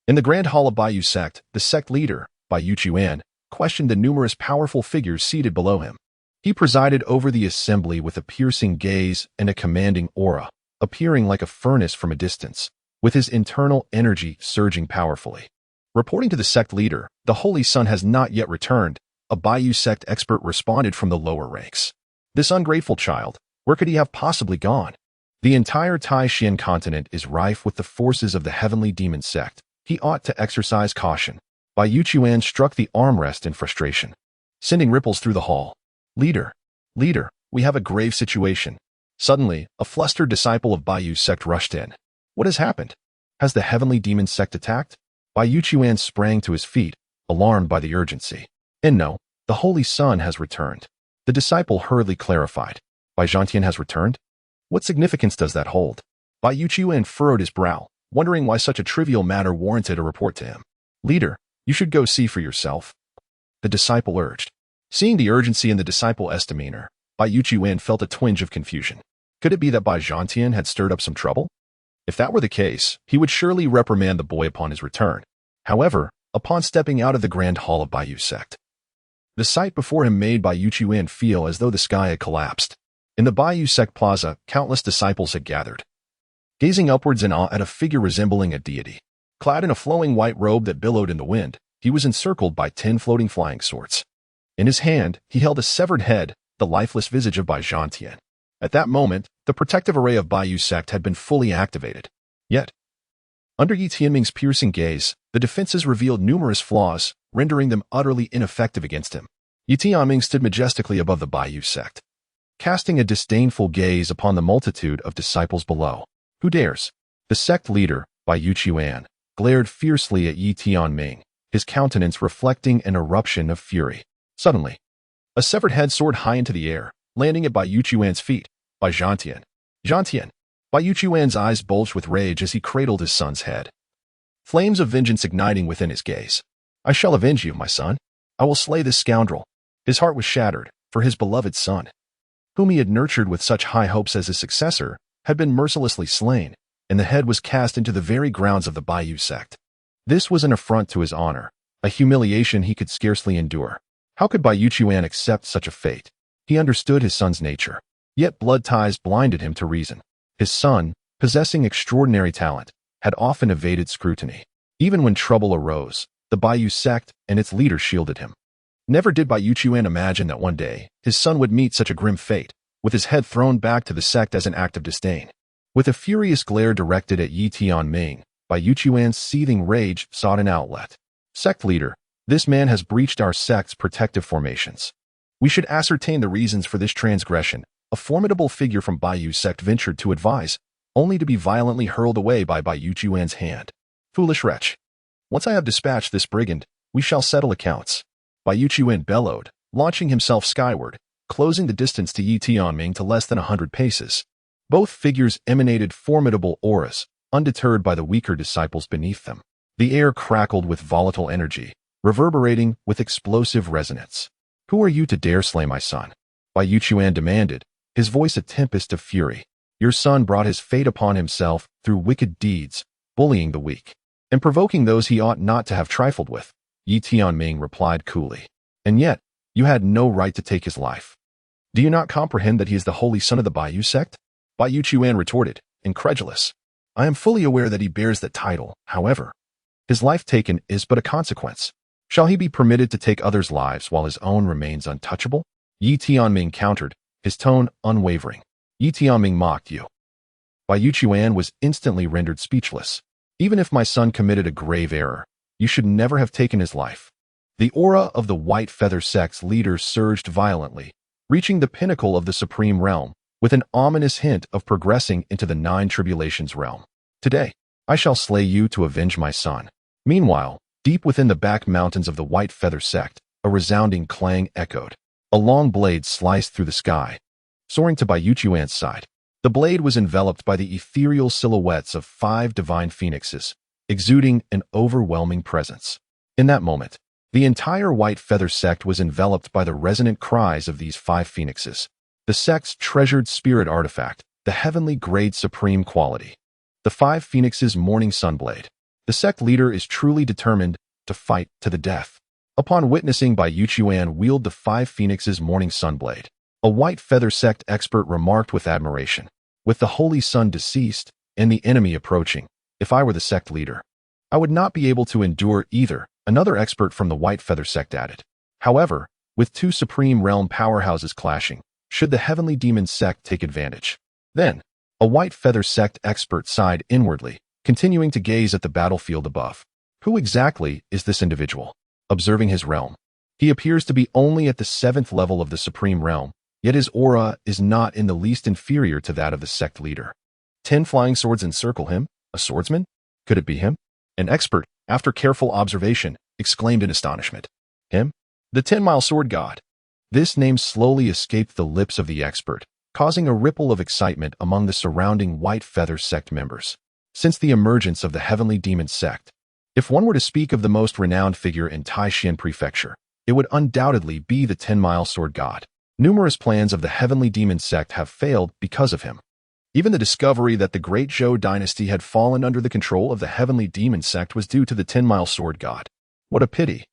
Speaker 1: In the Grand Hall of Baiyu sect, the sect leader, Bai Yuchuan, questioned the numerous powerful figures seated below him. He presided over the assembly with a piercing gaze and a commanding aura, appearing like a furnace from a distance, with his internal energy surging powerfully. Reporting to the sect leader, the Holy Sun has not yet returned, a Baiyu sect expert responded from the lower ranks. This ungrateful child, where could he have possibly gone? The entire Taishan continent is rife with the forces of the heavenly demon sect. He ought to exercise caution. Bai Yuchuan struck the armrest in frustration, sending ripples through the hall. Leader, we have a grave situation. Suddenly, a flustered disciple of Baiyu's sect rushed in. What has happened? Has the heavenly demon sect attacked? Bai Yuchuan sprang to his feet, alarmed by the urgency. And no, the Holy Sun has returned. The disciple hurriedly clarified. Bai Zhantian has returned? What significance does that hold? Bai Yuchuan furrowed his brow, wondering why such a trivial matter warranted a report to him. Leader, you should go see for yourself. The disciple urged. Seeing the urgency in the disciple's demeanor, Bai Yuchuan felt a twinge of confusion. Could it be that Bai Zhantian had stirred up some trouble? If that were the case, he would surely reprimand the boy upon his return. However, upon stepping out of the Grand Hall of Baiyu sect, the sight before him made Bai Yuchuan feel as though the sky had collapsed. In the Baiyu sect plaza, countless disciples had gathered, gazing upwards in awe at a figure resembling a deity. Clad in a flowing white robe that billowed in the wind, he was encircled by 10 floating flying swords. In his hand, he held a severed head, the lifeless visage of Bai Zhantian. At that moment, the protective array of Baiyu sect had been fully activated. Yet, under Ye Tianming's piercing gaze, the defenses revealed numerous flaws, rendering them utterly ineffective against him. Ye Tianming stood majestically above the Baiyu sect, casting a disdainful gaze upon the multitude of disciples below. Who dares? The sect leader, Bai Yuchuan, glared fiercely at Ye Tianming, his countenance reflecting an eruption of fury. Suddenly, a severed head soared high into the air, landing at Bai Yuchuan's feet. Bai Zhantian. Bai Yuchuan's eyes bulged with rage as he cradled his son's head, flames of vengeance igniting within his gaze. I shall avenge you, my son. I will slay this scoundrel. His heart was shattered, for his beloved son, whom he had nurtured with such high hopes as his successor, had been mercilessly slain, and the head was cast into the very grounds of the Baiyu sect. This was an affront to his honor, a humiliation he could scarcely endure. How could Bai Yuchuan accept such a fate? He understood his son's nature, yet blood ties blinded him to reason. His son, possessing extraordinary talent, had often evaded scrutiny. Even when trouble arose, the Baiyu sect and its leader shielded him. Never did Bai Yuchuan imagine that one day, his son would meet such a grim fate, with his head thrown back to the sect as an act of disdain. With a furious glare directed at Ye Tianming, Bai Yuchuan's seething rage sought an outlet. Sect leader, this man has breached our sect's protective formations. We should ascertain the reasons for this transgression. A formidable figure from Baiyu sect ventured to advise, only to be violently hurled away by Bai Yuchuan's hand. Foolish wretch. Once I have dispatched this brigand, we shall settle accounts. Bai Yuchuan bellowed, launching himself skyward, closing the distance to Ye Tianming to less than 100 paces. Both figures emanated formidable auras, undeterred by the weaker disciples beneath them. The air crackled with volatile energy, reverberating with explosive resonance. "Who are you to dare slay my son?" Ye Tianming demanded, his voice a tempest of fury. "Your son brought his fate upon himself through wicked deeds, bullying the weak, and provoking those he ought not to have trifled with," Ye Tianming replied coolly. "And yet, you had no right to take his life. Do you not comprehend that he is the holy son of the Baiyu sect?" Ye Tianming retorted, incredulous. "I am fully aware that he bears that title, however. His life taken is but a consequence. Shall he be permitted to take others' lives while his own remains untouchable?" Ye Tianming countered, his tone unwavering. "Ye Tianming mocked you." Ye Tianming was instantly rendered speechless. "Even if my son committed a grave error, you should never have taken his life." The aura of the White Feather sect's leader surged violently, reaching the pinnacle of the supreme realm, with an ominous hint of progressing into the Nine Tribulations realm. "Today, I shall slay you to avenge my son." Meanwhile, deep within the back mountains of the White Feather sect, a resounding clang echoed. A long blade sliced through the sky, soaring to Ye Tianming's side. The blade was enveloped by the ethereal silhouettes of 5 divine phoenixes, exuding an overwhelming presence. In that moment, the entire White Feather sect was enveloped by the resonant cries of these 5 phoenixes, the sect's treasured spirit artifact, the heavenly grade supreme quality. The 5 phoenixes' morning sunblade. The sect leader is truly determined to fight to the death. Upon witnessing Ye Tianming wield the 5 phoenixes' morning sunblade, a White Feather sect expert remarked with admiration, "With the holy sun deceased and the enemy approaching, if I were the sect leader, I would not be able to endure either," another expert from the White Feather sect added. "However, with 2 supreme realm powerhouses clashing, should the heavenly demon sect take advantage? Then," a White Feather sect expert sighed inwardly, continuing to gaze at the battlefield above. "Who exactly is this individual?" Observing his realm, "He appears to be only at the 7th level of the supreme realm, yet his aura is not in the least inferior to that of the sect leader. 10 flying swords encircle him? A swordsman? Could it be him?" An expert, after careful observation, exclaimed in astonishment. "Him? The 10-mile sword god." This name slowly escaped the lips of the expert, causing a ripple of excitement among the surrounding White Feather sect members. Since the emergence of the Heavenly Demon sect, if one were to speak of the most renowned figure in Taishan Prefecture, it would undoubtedly be the 10-mile sword god. Numerous plans of the Heavenly Demon sect have failed because of him. Even the discovery that the Great Qian Dynasty had fallen under the control of the Heavenly Demon sect was due to the 10-mile sword god. What a pity.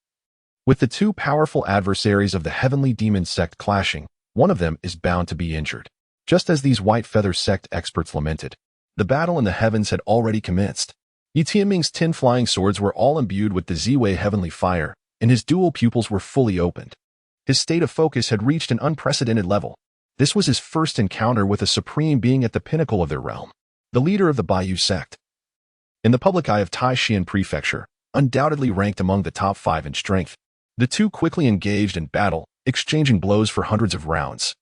Speaker 1: With the 2 powerful adversaries of the Heavenly Demon sect clashing, one of them is bound to be injured. Just as these White Feather sect experts lamented, the battle in the heavens had already commenced. Ye Tianming's 10 flying swords were all imbued with the Ziwei heavenly fire, and his dual pupils were fully opened. His state of focus had reached an unprecedented level. This was his first encounter with a supreme being at the pinnacle of their realm, the leader of the Baiyu sect. In the public eye of Taishan Prefecture, undoubtedly ranked among the top 5 in strength, the 2 quickly engaged in battle, exchanging blows for hundreds of rounds.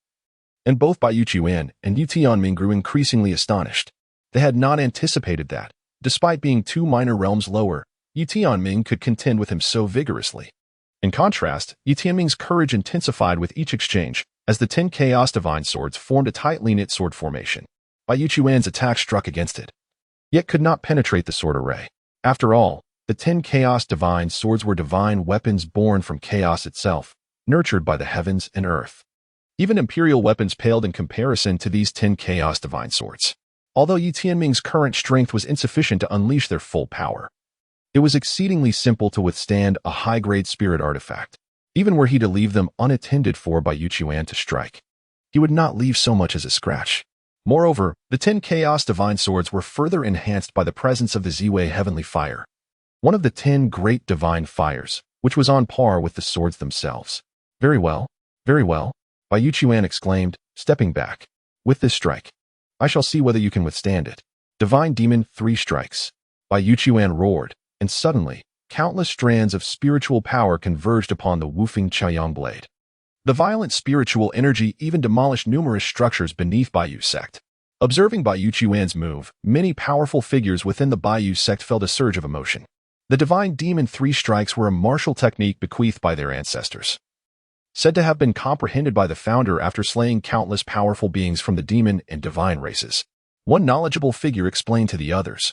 Speaker 1: And both Ye Tianming and Ye Tianming grew increasingly astonished. They had not anticipated that, despite being 2 minor realms lower, Ye Tianming could contend with him so vigorously. In contrast, Ye Tianming's courage intensified with each exchange, as the 10 Chaos Divine Swords formed a tightly knit sword formation. Ye Tianming's attack struck against it, yet could not penetrate the sword array. After all, the 10 Chaos Divine Swords were divine weapons born from chaos itself, nurtured by the heavens and earth. Even imperial weapons paled in comparison to these 10 Chaos Divine Swords. Although Ye Tianming's current strength was insufficient to unleash their full power, it was exceedingly simple to withstand a high-grade spirit artifact. Even were he to leave them unattended for by Ye Tianming to strike, he would not leave so much as a scratch. Moreover, the 10 Chaos Divine Swords were further enhanced by the presence of the Ziwei Heavenly Fire, one of the 10 great divine fires, which was on par with the swords themselves. Very well, Ye Tianming exclaimed, stepping back. "With this strike, I shall see whether you can withstand it." Divine Demon 3 strikes. Ye Tianming roared, and suddenly, countless strands of spiritual power converged upon the Wufeng Chaoyang blade. The violent spiritual energy even demolished numerous structures beneath Baiyu sect. Observing Ye Tianming's move, many powerful figures within the Baiyu sect felt a surge of emotion. The Divine Demon 3 strikes were a martial technique bequeathed by their ancestors, said to have been comprehended by the founder after slaying countless powerful beings from the demon and divine races. One knowledgeable figure explained to the others.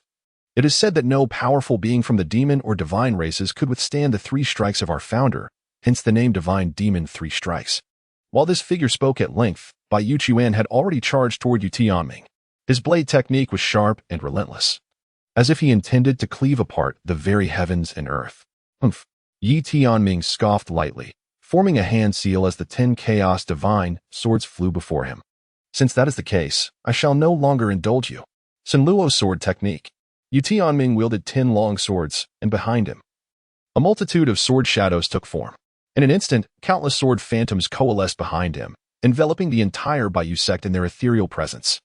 Speaker 1: It is said that no powerful being from the demon or divine races could withstand the 3 strikes of our founder, hence the name Divine Demon 3 Strikes. While this figure spoke at length, Bai Yuqian had already charged toward Ye Tianming. His blade technique was sharp and relentless, as if he intended to cleave apart the very heavens and earth. Humph! Ye Tianming scoffed lightly, forming a hand seal as the 10 chaos divine swords flew before him. Since that is the case, I shall no longer indulge you. Sun Luo's sword technique. Ye Tianming wielded 10 long swords, and behind him, a multitude of sword shadows took form. In an instant, countless sword phantoms coalesced behind him, enveloping the entire Baiyu sect in their ethereal presence.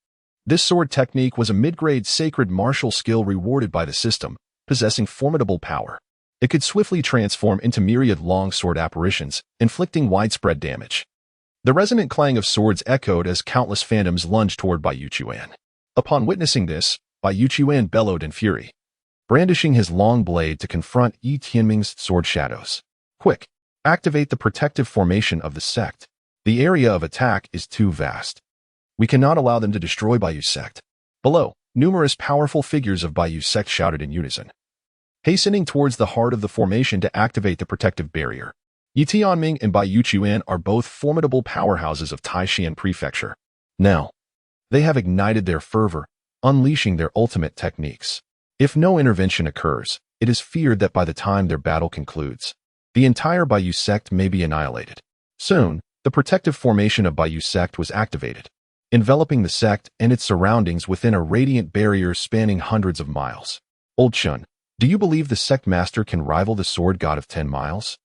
Speaker 1: This sword technique was a mid-grade sacred martial skill rewarded by the system, possessing formidable power. It could swiftly transform into myriad long sword apparitions, inflicting widespread damage. The resonant clang of swords echoed as countless phantoms lunged toward Bai Yuqian. Upon witnessing this, Bai Yuqian bellowed in fury, brandishing his long blade to confront Ye Tianming's sword shadows. Quick! Activate the protective formation of the sect. The area of attack is too vast. We cannot allow them to destroy Baiyu's sect. Below, numerous powerful figures of Baiyu's sect shouted in unison, hastening towards the heart of the formation to activate the protective barrier. Ye Tianming and Bai Yuqian are both formidable powerhouses of Taishan Prefecture. Now, they have ignited their fervor, unleashing their ultimate techniques. If no intervention occurs, it is feared that by the time their battle concludes, the entire Baiyu sect may be annihilated. Soon, the protective formation of Baiyu sect was activated, enveloping the sect and its surroundings within a radiant barrier spanning hundreds of miles. Old Shun, do you believe the sect master can rival the sword god of 10 miles?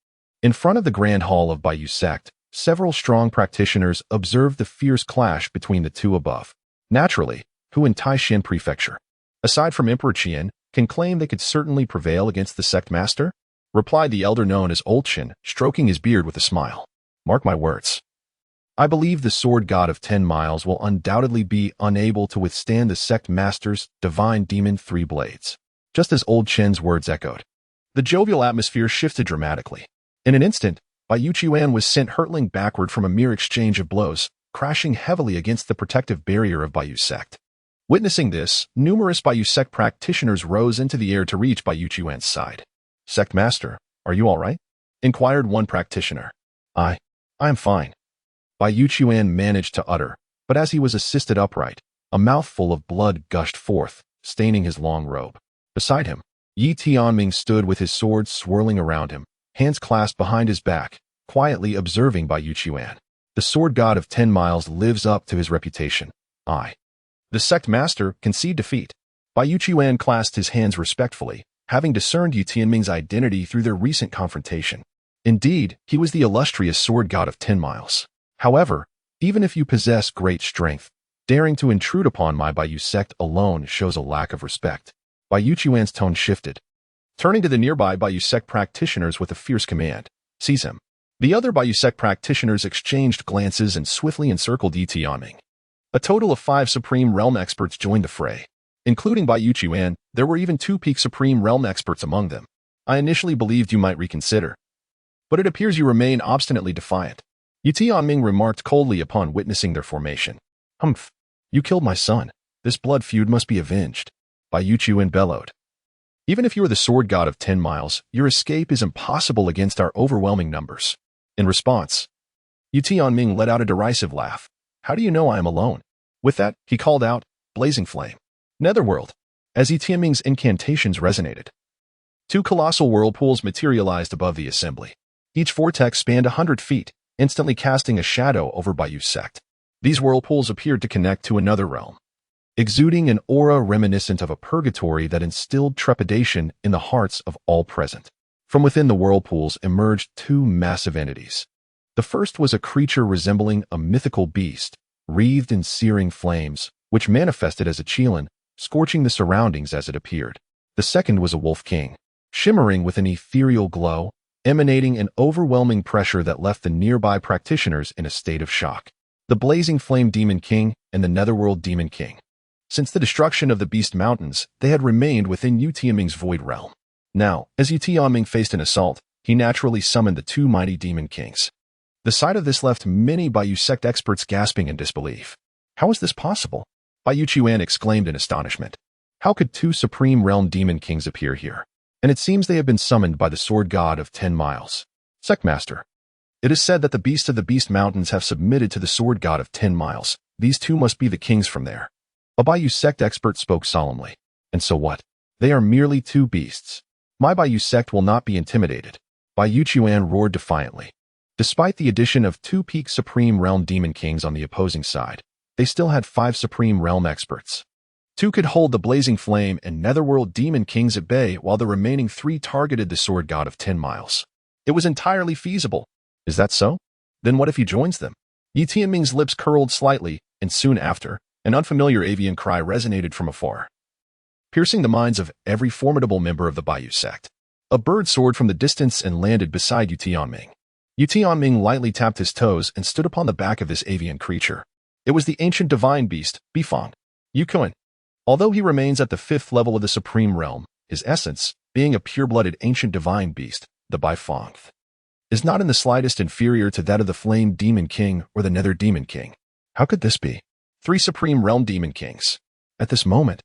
Speaker 1: In front of the grand hall of Baiyu sect, several strong practitioners observed the fierce clash between the two above. Naturally, who in Taishan Prefecture, aside from Emperor Qian, can claim they could certainly prevail against the sect master? Replied the elder known as Old Shin, stroking his beard with a smile. Mark my words. I believe the sword god of 10 miles will undoubtedly be unable to withstand the sect master's divine demon 3 blades. Just as Old Shin's words echoed, the jovial atmosphere shifted dramatically. In an instant, Bai Yuqian was sent hurtling backward from a mere exchange of blows, crashing heavily against the protective barrier of Baiyu sect. Witnessing this, numerous Baiyu sect practitioners rose into the air to reach Bai Yuqian's side. Sect master, are you all right? Inquired one practitioner. I am fine. Bai Yuqian managed to utter, but as he was assisted upright, a mouthful of blood gushed forth, staining his long robe. Beside him, Ye Tianming stood with his sword swirling around him, hands clasped behind his back, quietly observing Bai Yuqian. The sword god of 10 miles lives up to his reputation. The sect master concede defeat. Bai Yuqian clasped his hands respectfully, having discerned Ye Tianming's identity through their recent confrontation. Indeed, he was the illustrious sword god of 10 miles. However, even if you possess great strength, daring to intrude upon my Baiyu sect alone shows a lack of respect. Bai Yuqian's tone shifted, turning to the nearby Baiyu sect practitioners with a fierce command. Seize him. The other Baiyu sect practitioners exchanged glances and swiftly encircled Ye Tianming. A total of 5 Supreme Realm experts joined the fray. Including Bai Yuqian, there were even 2 Peak Supreme Realm experts among them. I initially believed you might reconsider, but it appears you remain obstinately defiant. Ye Tianming remarked coldly upon witnessing their formation. Humph! You killed my son. This blood feud must be avenged. Bai Yuqian bellowed. Even if you are the sword god of 10 miles, your escape is impossible against our overwhelming numbers. In response, Ye Tianming let out a derisive laugh. How do you know I am alone? With that, he called out, Blazing Flame. Netherworld. As Ye Tianming's incantations resonated, 2 colossal whirlpools materialized above the assembly. Each vortex spanned 100 feet, instantly casting a shadow over Baiyu's sect. These whirlpools appeared to connect to another realm, exuding an aura reminiscent of a purgatory that instilled trepidation in the hearts of all present. From within the whirlpools emerged 2 massive entities. The first was a creature resembling a mythical beast, wreathed in searing flames, which manifested as a Qilin, scorching the surroundings as it appeared. The second was a wolf king, shimmering with an ethereal glow, emanating an overwhelming pressure that left the nearby practitioners in a state of shock. The Blazing Flame Demon King and the Netherworld Demon King. Since the destruction of the Beast Mountains, they had remained within Ye Tianming's void realm. Now, as Ye Tianming faced an assault, he naturally summoned the 2 mighty Demon Kings. The sight of this left many Baiyu sect experts gasping in disbelief. How is this possible? Bai Yuqian exclaimed in astonishment. How could two supreme realm demon kings appear here? And it seems they have been summoned by the sword god of 10 miles. Sectmaster. It is said that the beasts of the Beast Mountains have submitted to the sword god of 10 miles. These two must be the kings from there. A Baiyu sect expert spoke solemnly. And so what? They are merely two beasts. My Baiyu sect will not be intimidated. Baiyu Qian roared defiantly. Despite the addition of two peak supreme realm demon kings on the opposing side, they still had 5 supreme realm experts. 2 could hold the blazing flame and netherworld demon kings at bay, while the remaining 3 targeted the sword god of 10 miles. It was entirely feasible. Is that so? Then what if he joins them? Ye Tianming's lips curled slightly, and soon after, an unfamiliar avian cry resonated from afar, piercing the minds of every formidable member of the Baiyu sect. A bird soared from the distance and landed beside Ye Tianming. Ye Tianming lightly tapped his toes and stood upon the back of this avian creature. It was the ancient divine beast, Bifang. Ye Tianming. Although he remains at the 5th level of the supreme realm, his essence, being a pure-blooded ancient divine beast, the Bifang, is not in the slightest inferior to that of the Flame Demon King or the Nether Demon King. How could this be? 3 supreme realm demon kings. At this moment,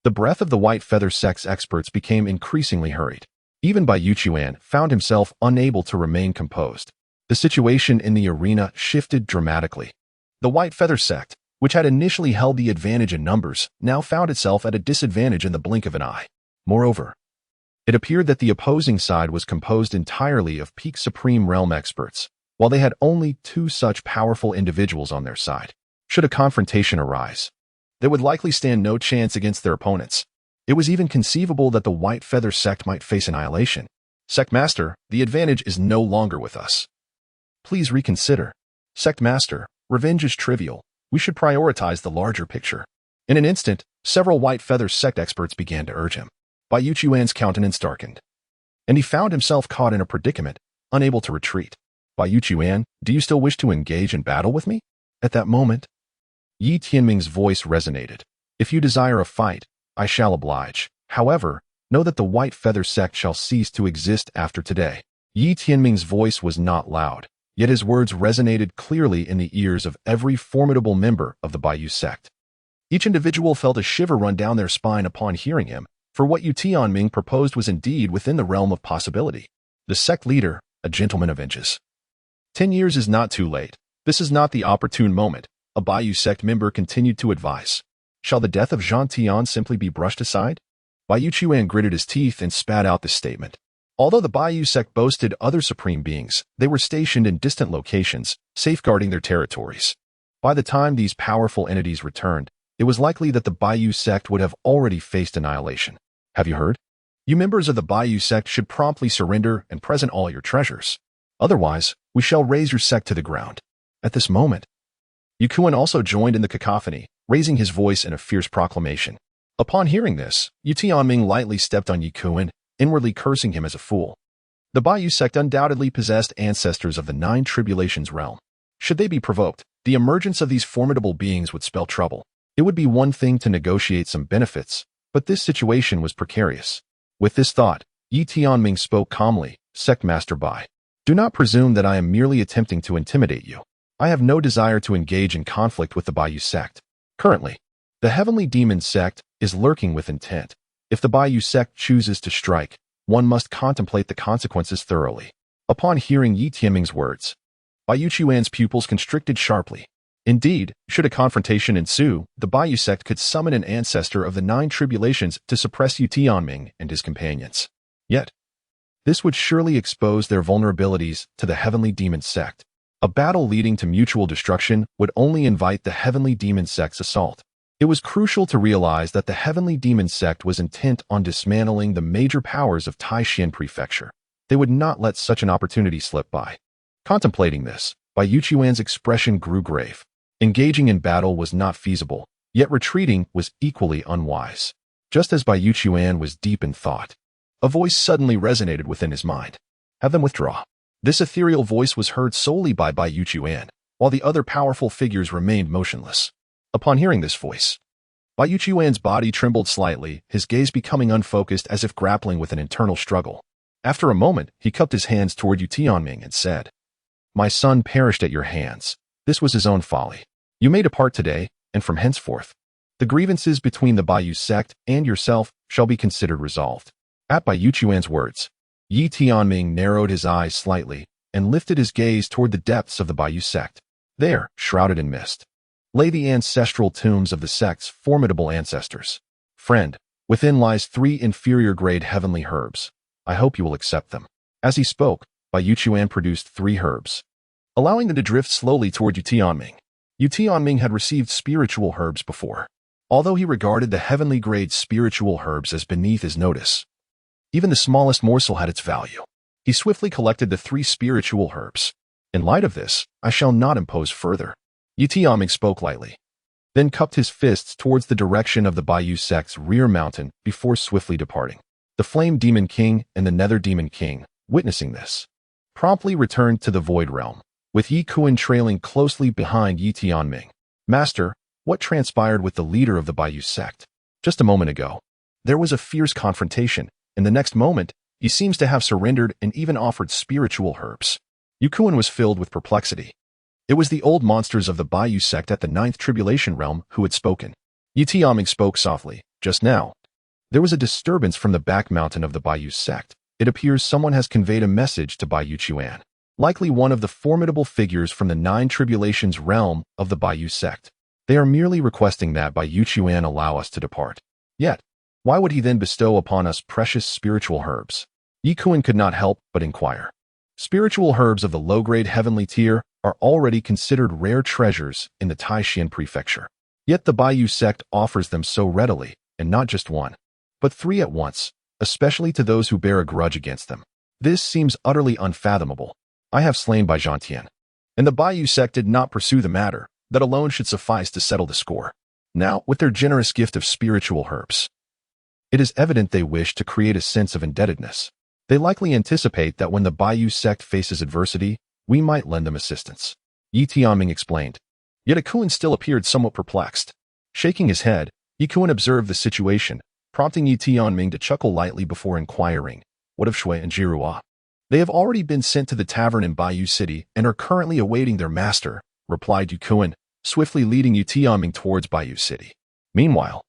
Speaker 1: the breath of the White Feather sect's experts became increasingly hurried. Even Baiyu Qian found himself unable to remain composed. The situation in the arena shifted dramatically. The White Feather sect, which had initially held the advantage in numbers, now found itself at a disadvantage in the blink of an eye. Moreover, it appeared that the opposing side was composed entirely of peak supreme realm experts, while they had only 2 such powerful individuals on their side. Should a confrontation arise, they would likely stand no chance against their opponents. It was even conceivable that the White Feather sect might face annihilation. Sectmaster, the advantage is no longer with us. Please reconsider. Sectmaster, revenge is trivial. We should prioritize the larger picture. In an instant, several White Feather sect experts began to urge him. Baiyu Qian's countenance darkened, and he found himself caught in a predicament, unable to retreat. Baiyu Qian, do you still wish to engage in battle with me? At that moment, Ye Tianming's voice resonated. If you desire a fight, I shall oblige. However, know that the White Feather sect shall cease to exist after today. Ye Tianming's voice was not loud, yet his words resonated clearly in the ears of every formidable member of the Baiyu sect. Each individual felt a shiver run down their spine upon hearing him, for what Ye Tianming proposed was indeed within the realm of possibility. The sect leader, a gentleman of inches. 10 years is not too late. This is not the opportune moment, a Baiyu sect member continued to advise. Shall the death of Zhang Tian simply be brushed aside? Baiyu Qian gritted his teeth and spat out this statement. Although the Baiyu sect boasted other supreme beings, they were stationed in distant locations, safeguarding their territories. By the time these powerful entities returned, it was likely that the Baiyu sect would have already faced annihilation. Have you heard? You members of the Baiyu sect should promptly surrender and present all your treasures. Otherwise, we shall raze your sect to the ground. At this moment, Ye Tianming also joined in the cacophony, raising his voice in a fierce proclamation. Upon hearing this, Ye Tianming lightly stepped on Ye Tianming, inwardly cursing him as a fool. The Baiyu sect undoubtedly possessed ancestors of the 9 tribulations realm. Should they be provoked, the emergence of these formidable beings would spell trouble. It would be one thing to negotiate some benefits, but this situation was precarious. With this thought, Ye Tianming spoke calmly, Sectmaster Bai. Do not presume that I am merely attempting to intimidate you. I have no desire to engage in conflict with the Baiyu sect. Currently, the Heavenly Demon sect is lurking with intent. If the Baiyu sect chooses to strike, one must contemplate the consequences thoroughly. Upon hearing Ye Tianming's words, Baiyu Qian's pupils constricted sharply. Indeed, should a confrontation ensue, the Baiyu sect could summon an ancestor of the 9 tribulations to suppress Ye Tianming and his companions. Yet, this would surely expose their vulnerabilities to the Heavenly Demon sect. A battle leading to mutual destruction would only invite the Heavenly Demon sect's assault. It was crucial to realize that the Heavenly Demon sect was intent on dismantling the major powers of Taishan Prefecture. They would not let such an opportunity slip by. Contemplating this, Baiyu Qian's expression grew grave. Engaging in battle was not feasible, yet retreating was equally unwise. Just as Baiyu Qian was deep in thought, a voice suddenly resonated within his mind. Have them withdraw. This ethereal voice was heard solely by Baiyu Qian, while the other powerful figures remained motionless. Upon hearing this voice, Baiyu Qian's body trembled slightly, his gaze becoming unfocused as if grappling with an internal struggle. After a moment, he cupped his hands toward Ye Tianming and said, My son perished at your hands. This was his own folly. You may depart today, and from henceforth, The grievances between the Baiyu sect and yourself shall be considered resolved. At Baiyu Chuan's words, Ye Tianming narrowed his eyes slightly and lifted his gaze toward the depths of the Baiyu sect. There, shrouded in mist, lay the ancestral tombs of the sect's formidable ancestors. Friend, within lies 3 inferior-grade heavenly herbs. I hope you will accept them. As he spoke, Baiyu Chuan produced 3 herbs, allowing them to drift slowly toward Ye Tianming. Ye Tianming had received spiritual herbs before, although he regarded the heavenly-grade spiritual herbs as beneath his notice. Even the smallest morsel had its value. He swiftly collected the 3 spiritual herbs. In light of this, I shall not impose further. Ye Tianming spoke lightly, then cupped his fists towards the direction of the Baiyu sect's rear mountain before swiftly departing. The Flame Demon King and the Nether Demon King, witnessing this, promptly returned to the Void Realm, with Ye Qian trailing closely behind Ye Tianming. Master, what transpired with the leader of the Baiyu sect? Just a moment ago, there was a fierce confrontation, and the next moment, he seems to have surrendered and even offered spiritual herbs. Ye Qian was filled with perplexity. It was the old monsters of the Baiyu sect at the 9th Tribulation Realm who had spoken. Ye Tianming spoke softly. Just now, there was a disturbance from the back mountain of the Baiyu sect. It appears someone has conveyed a message to Baiyu Chuan, likely one of the formidable figures from the 9 Tribulations realm of the Baiyu sect. They are merely requesting that Baiyu Chuan allow us to depart. Yet, why would he then bestow upon us precious spiritual herbs? Ye Qian could not help but inquire. Spiritual herbs of the low-grade heavenly tier are already considered rare treasures in the Taishan prefecture. Yet the Baiyu sect offers them so readily, and not just 1, but 3 at once, especially to those who bear a grudge against them. This seems utterly unfathomable. I have slain Bai Zhantian, and the Baiyu sect did not pursue the matter. That alone should suffice to settle the score. Now, with their generous gift of spiritual herbs, it is evident they wish to create a sense of indebtedness. They likely anticipate that when the Baiyu sect faces adversity, we might lend them assistance. Ye Tianming explained. Yet Ye Qian still appeared somewhat perplexed. Shaking his head, Ye Qian observed the situation, prompting Ye Tianming to chuckle lightly before inquiring, what of Shui and Jirua? They have already been sent to the tavern in Baiyu City and are currently awaiting their master, replied Ye Qian, swiftly leading Ye Tianming towards Baiyu City. Meanwhile,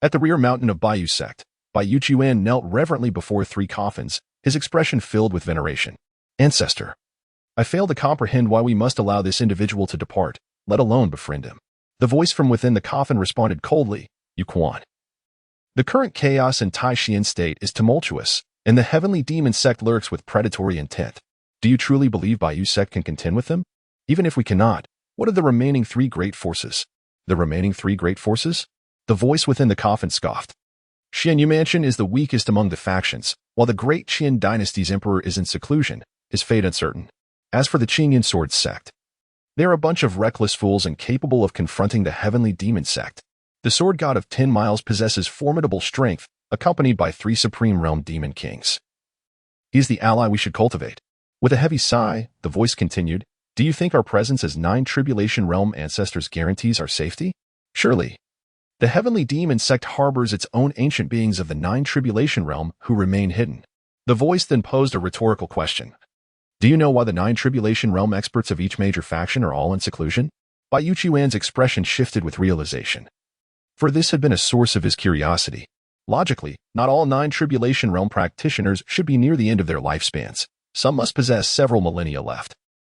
Speaker 1: at the rear mountain of Baiyu sect, Baiyu Chuan knelt reverently before 3 coffins, his expression filled with veneration. Ancestor, I fail to comprehend why we must allow this individual to depart, let alone befriend him. The voice from within the coffin responded coldly, Ye Qian. The current chaos in Taishan state is tumultuous, and the heavenly demon sect lurks with predatory intent. Do you truly believe Baiyu sect can contend with them? Even if we cannot, what are the remaining 3 great forces? The remaining 3 great forces? The voice within the coffin scoffed. Xianyu Mansion is the weakest among the factions, while the Great Qian Dynasty's emperor is in seclusion, his fate uncertain. As for the Qingyan Sword sect, they are a bunch of reckless fools incapable of confronting the heavenly demon sect. The sword god of 10 miles possesses formidable strength, accompanied by 3 supreme realm demon kings. He is the ally we should cultivate. With a heavy sigh, the voice continued, do you think our presence as 9 Tribulation Realm ancestors guarantees our safety? Surely. The heavenly demon sect harbors its own ancient beings of the 9 Tribulation Realm who remain hidden. The voice then posed a rhetorical question. Do you know why the 9 Tribulation Realm experts of each major faction are all in seclusion? Baiyu Chuan's expression shifted with realization. For this had been a source of his curiosity. Logically, not all 9 Tribulation Realm practitioners should be near the end of their lifespans. Some must possess several millennia left.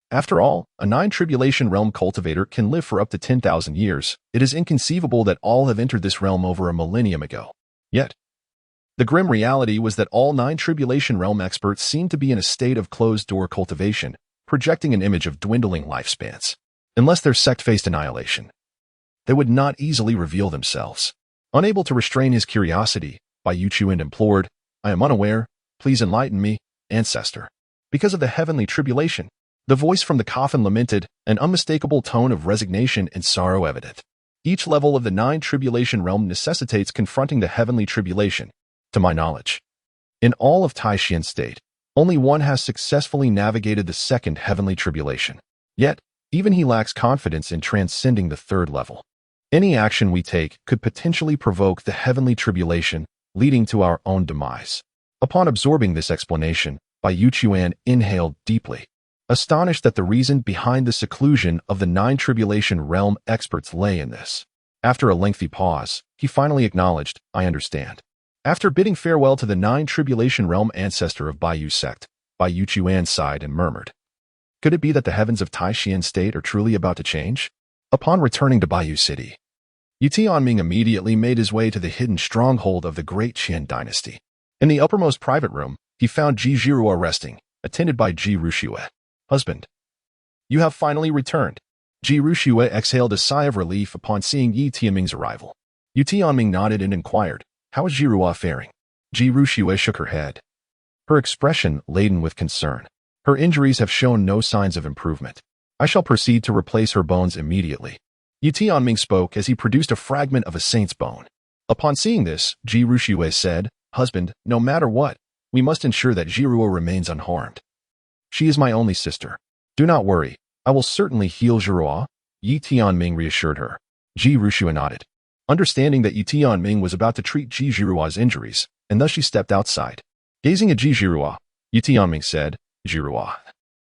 Speaker 1: After all, a 9 Tribulation Realm cultivator can live for up to 10,000 years. It is inconceivable that all have entered this realm over a millennium ago. Yet, the grim reality was that all 9 Tribulation Realm experts seemed to be in a state of closed-door cultivation, projecting an image of dwindling lifespans. Unless their sect faced annihilation, they would not easily reveal themselves. Unable to restrain his curiosity, Baiyu Chuan implored, I am unaware, please enlighten me, ancestor. Because of the heavenly tribulation, the voice from the coffin lamented, an unmistakable tone of resignation and sorrow evident. Each level of the 9 Tribulation Realm necessitates confronting the heavenly tribulation, to my knowledge. In all of Taishan state, only one has successfully navigated the 2nd heavenly tribulation. Yet, even he lacks confidence in transcending the 3rd level. Any action we take could potentially provoke the heavenly tribulation, leading to our own demise. Upon absorbing this explanation, Baiyu Chuan inhaled deeply, astonished that the reason behind the seclusion of the 9 Tribulation Realm experts lay in this. After a lengthy pause, he finally acknowledged, I understand. After bidding farewell to the 9 Tribulation Realm ancestor of Baiyu sect, Baiyu Chuan sighed and murmured. Could it be that the heavens of Taishan State are truly about to change? Upon returning to Baiyu City, Ye Tianming immediately made his way to the hidden stronghold of the Great Qian Dynasty. In the uppermost private room, he found Ji Zhirua resting, attended by Ji Ruxue. Husband, you have finally returned. Ji Ruxue exhaled a sigh of relief upon seeing Ye Tianming's arrival. Ye Tianming nodded and inquired, how is Zhirua faring? Ji Ruxue shook her head, her expression laden with concern. Her injuries have shown no signs of improvement. I shall proceed to replace her bones immediately. Ye Tianming spoke as he produced a fragment of a saint's bone. Upon seeing this, Ji Ruxue said, Husband, no matter what, we must ensure that Zhirua remains unharmed. She is my only sister. Do not worry, I will certainly heal Zhirua, Ye Tianming reassured her. Ji Ruxue nodded, understanding that Ye Tianming was about to treat Ji Zhirua's injuries, and thus she stepped outside. Gazing at Ji Zhirua, Ye Tianming said, Zhirua,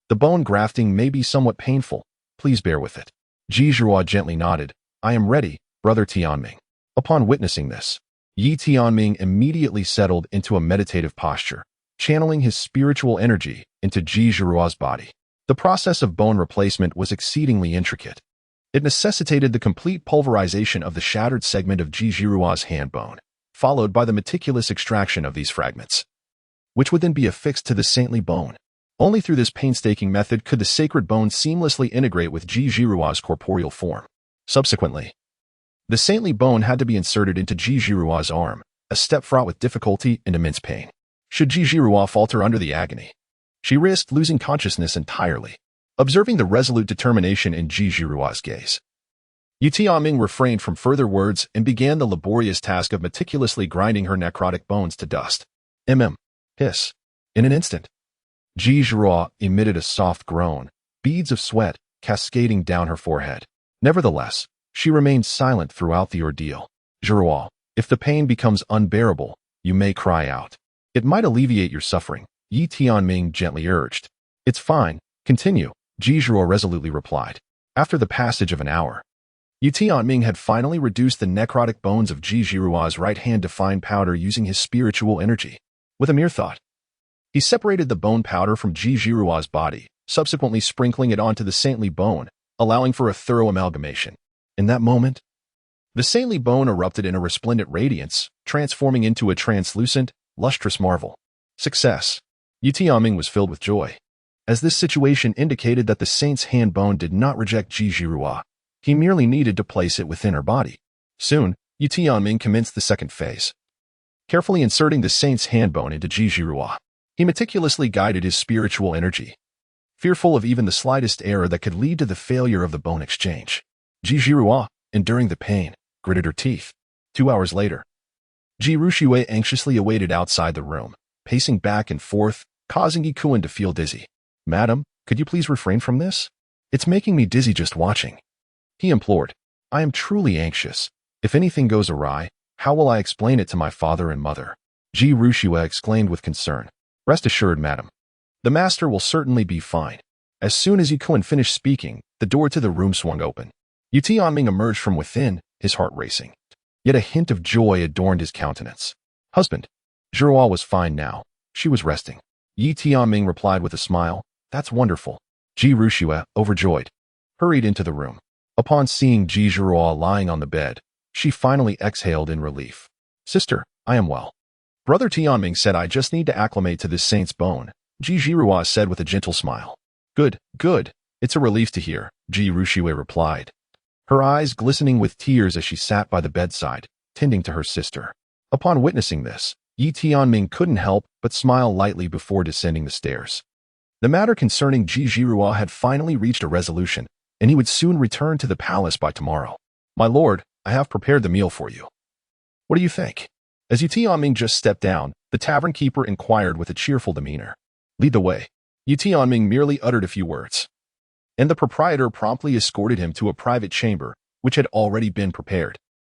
Speaker 1: the bone grafting may be somewhat painful. Please bear with it. Ji Zhirua gently nodded. I am ready, Brother Tianming. Upon witnessing this, Ye Tianming immediately settled into a meditative posture, channeling his spiritual energy into Ji Zhirua's body. The process of bone replacement was exceedingly intricate. It necessitated the complete pulverization of the shattered segment of Ji Zhirua's hand bone, followed by the meticulous extraction of these fragments, which would then be affixed to the saintly bone. Only through this painstaking method could the sacred bone seamlessly integrate with Ji Zhirua's corporeal form. Subsequently, the saintly bone had to be inserted into Ji Zhirua's arm, a step fraught with difficulty and immense pain. Should Ji Zhirua falter under the agony, she risked losing consciousness entirely. Observing the resolute determination in Ji Zhirua's gaze, Ye Tianming refrained from further words and began the laborious task of meticulously grinding her necrotic bones to dust. Hiss. In an instant, Ji Zhirua emitted a soft groan, beads of sweat cascading down her forehead. Nevertheless, she remained silent throughout the ordeal. Zhirua, if the pain becomes unbearable, you may cry out. It might alleviate your suffering, Ye Tianming gently urged. It's fine, continue, Ji Zhirua resolutely replied. After the passage of an hour, Ye Tianming had finally reduced the necrotic bones of Ji Zhirua's right hand to fine powder using his spiritual energy. With a mere thought, he separated the bone powder from Ji Zhirua's body, subsequently sprinkling it onto the saintly bone, allowing for a thorough amalgamation. In that moment, the saintly bone erupted in a resplendent radiance, transforming into a translucent, lustrous marvel. Success. Ye Tianming was filled with joy, as this situation indicated that the saint's hand bone did not reject Ji Zhirua. He merely needed to place it within her body. Soon, Ye Tianming commenced the second phase. Carefully inserting the saint's hand bone into Ji Zhirua, he meticulously guided his spiritual energy, fearful of even the slightest error that could lead to the failure of the bone exchange. Ji Zhirua, enduring the pain, gritted her teeth. 2 hours later, Ji Ruxue anxiously awaited outside the room, pacing back and forth, causing Ye Kuan to feel dizzy. Madam, could you please refrain from this? It's making me dizzy just watching. He implored. I am truly anxious. If anything goes awry, how will I explain it to my father and mother? Ji Ruxue exclaimed with concern. Rest assured, madam. The master will certainly be fine. As soon as Ye Kuan finished speaking, the door to the room swung open. Ye Tianming emerged from within, his heart racing. Yet a hint of joy adorned his countenance. Husband. Zhirua was fine now. She was resting. Ye Tianming replied with a smile. That's wonderful. Ji Ruxue, overjoyed, hurried into the room. Upon seeing Ji Zhirua lying on the bed, she finally exhaled in relief. Sister, I am well. Brother Tianming said I just need to acclimate to this saint's bone, Ji Zhirua said with a gentle smile. Good, good. It's a relief to hear, Ji Ruxue replied, her eyes glistening with tears as she sat by the bedside, tending to her sister. Upon witnessing this, Ye Tianming couldn't help but smile lightly before descending the stairs. The matter concerning Ji Zhirua had finally reached a resolution, and he would soon return to the palace by tomorrow. My lord, I have prepared the meal for you. What do you think? As Ye Tianming just stepped down, the tavern keeper inquired with a cheerful demeanor. Lead the way. Ye Tianming merely uttered a few words, and the proprietor promptly escorted him to a private chamber, which had already been prepared.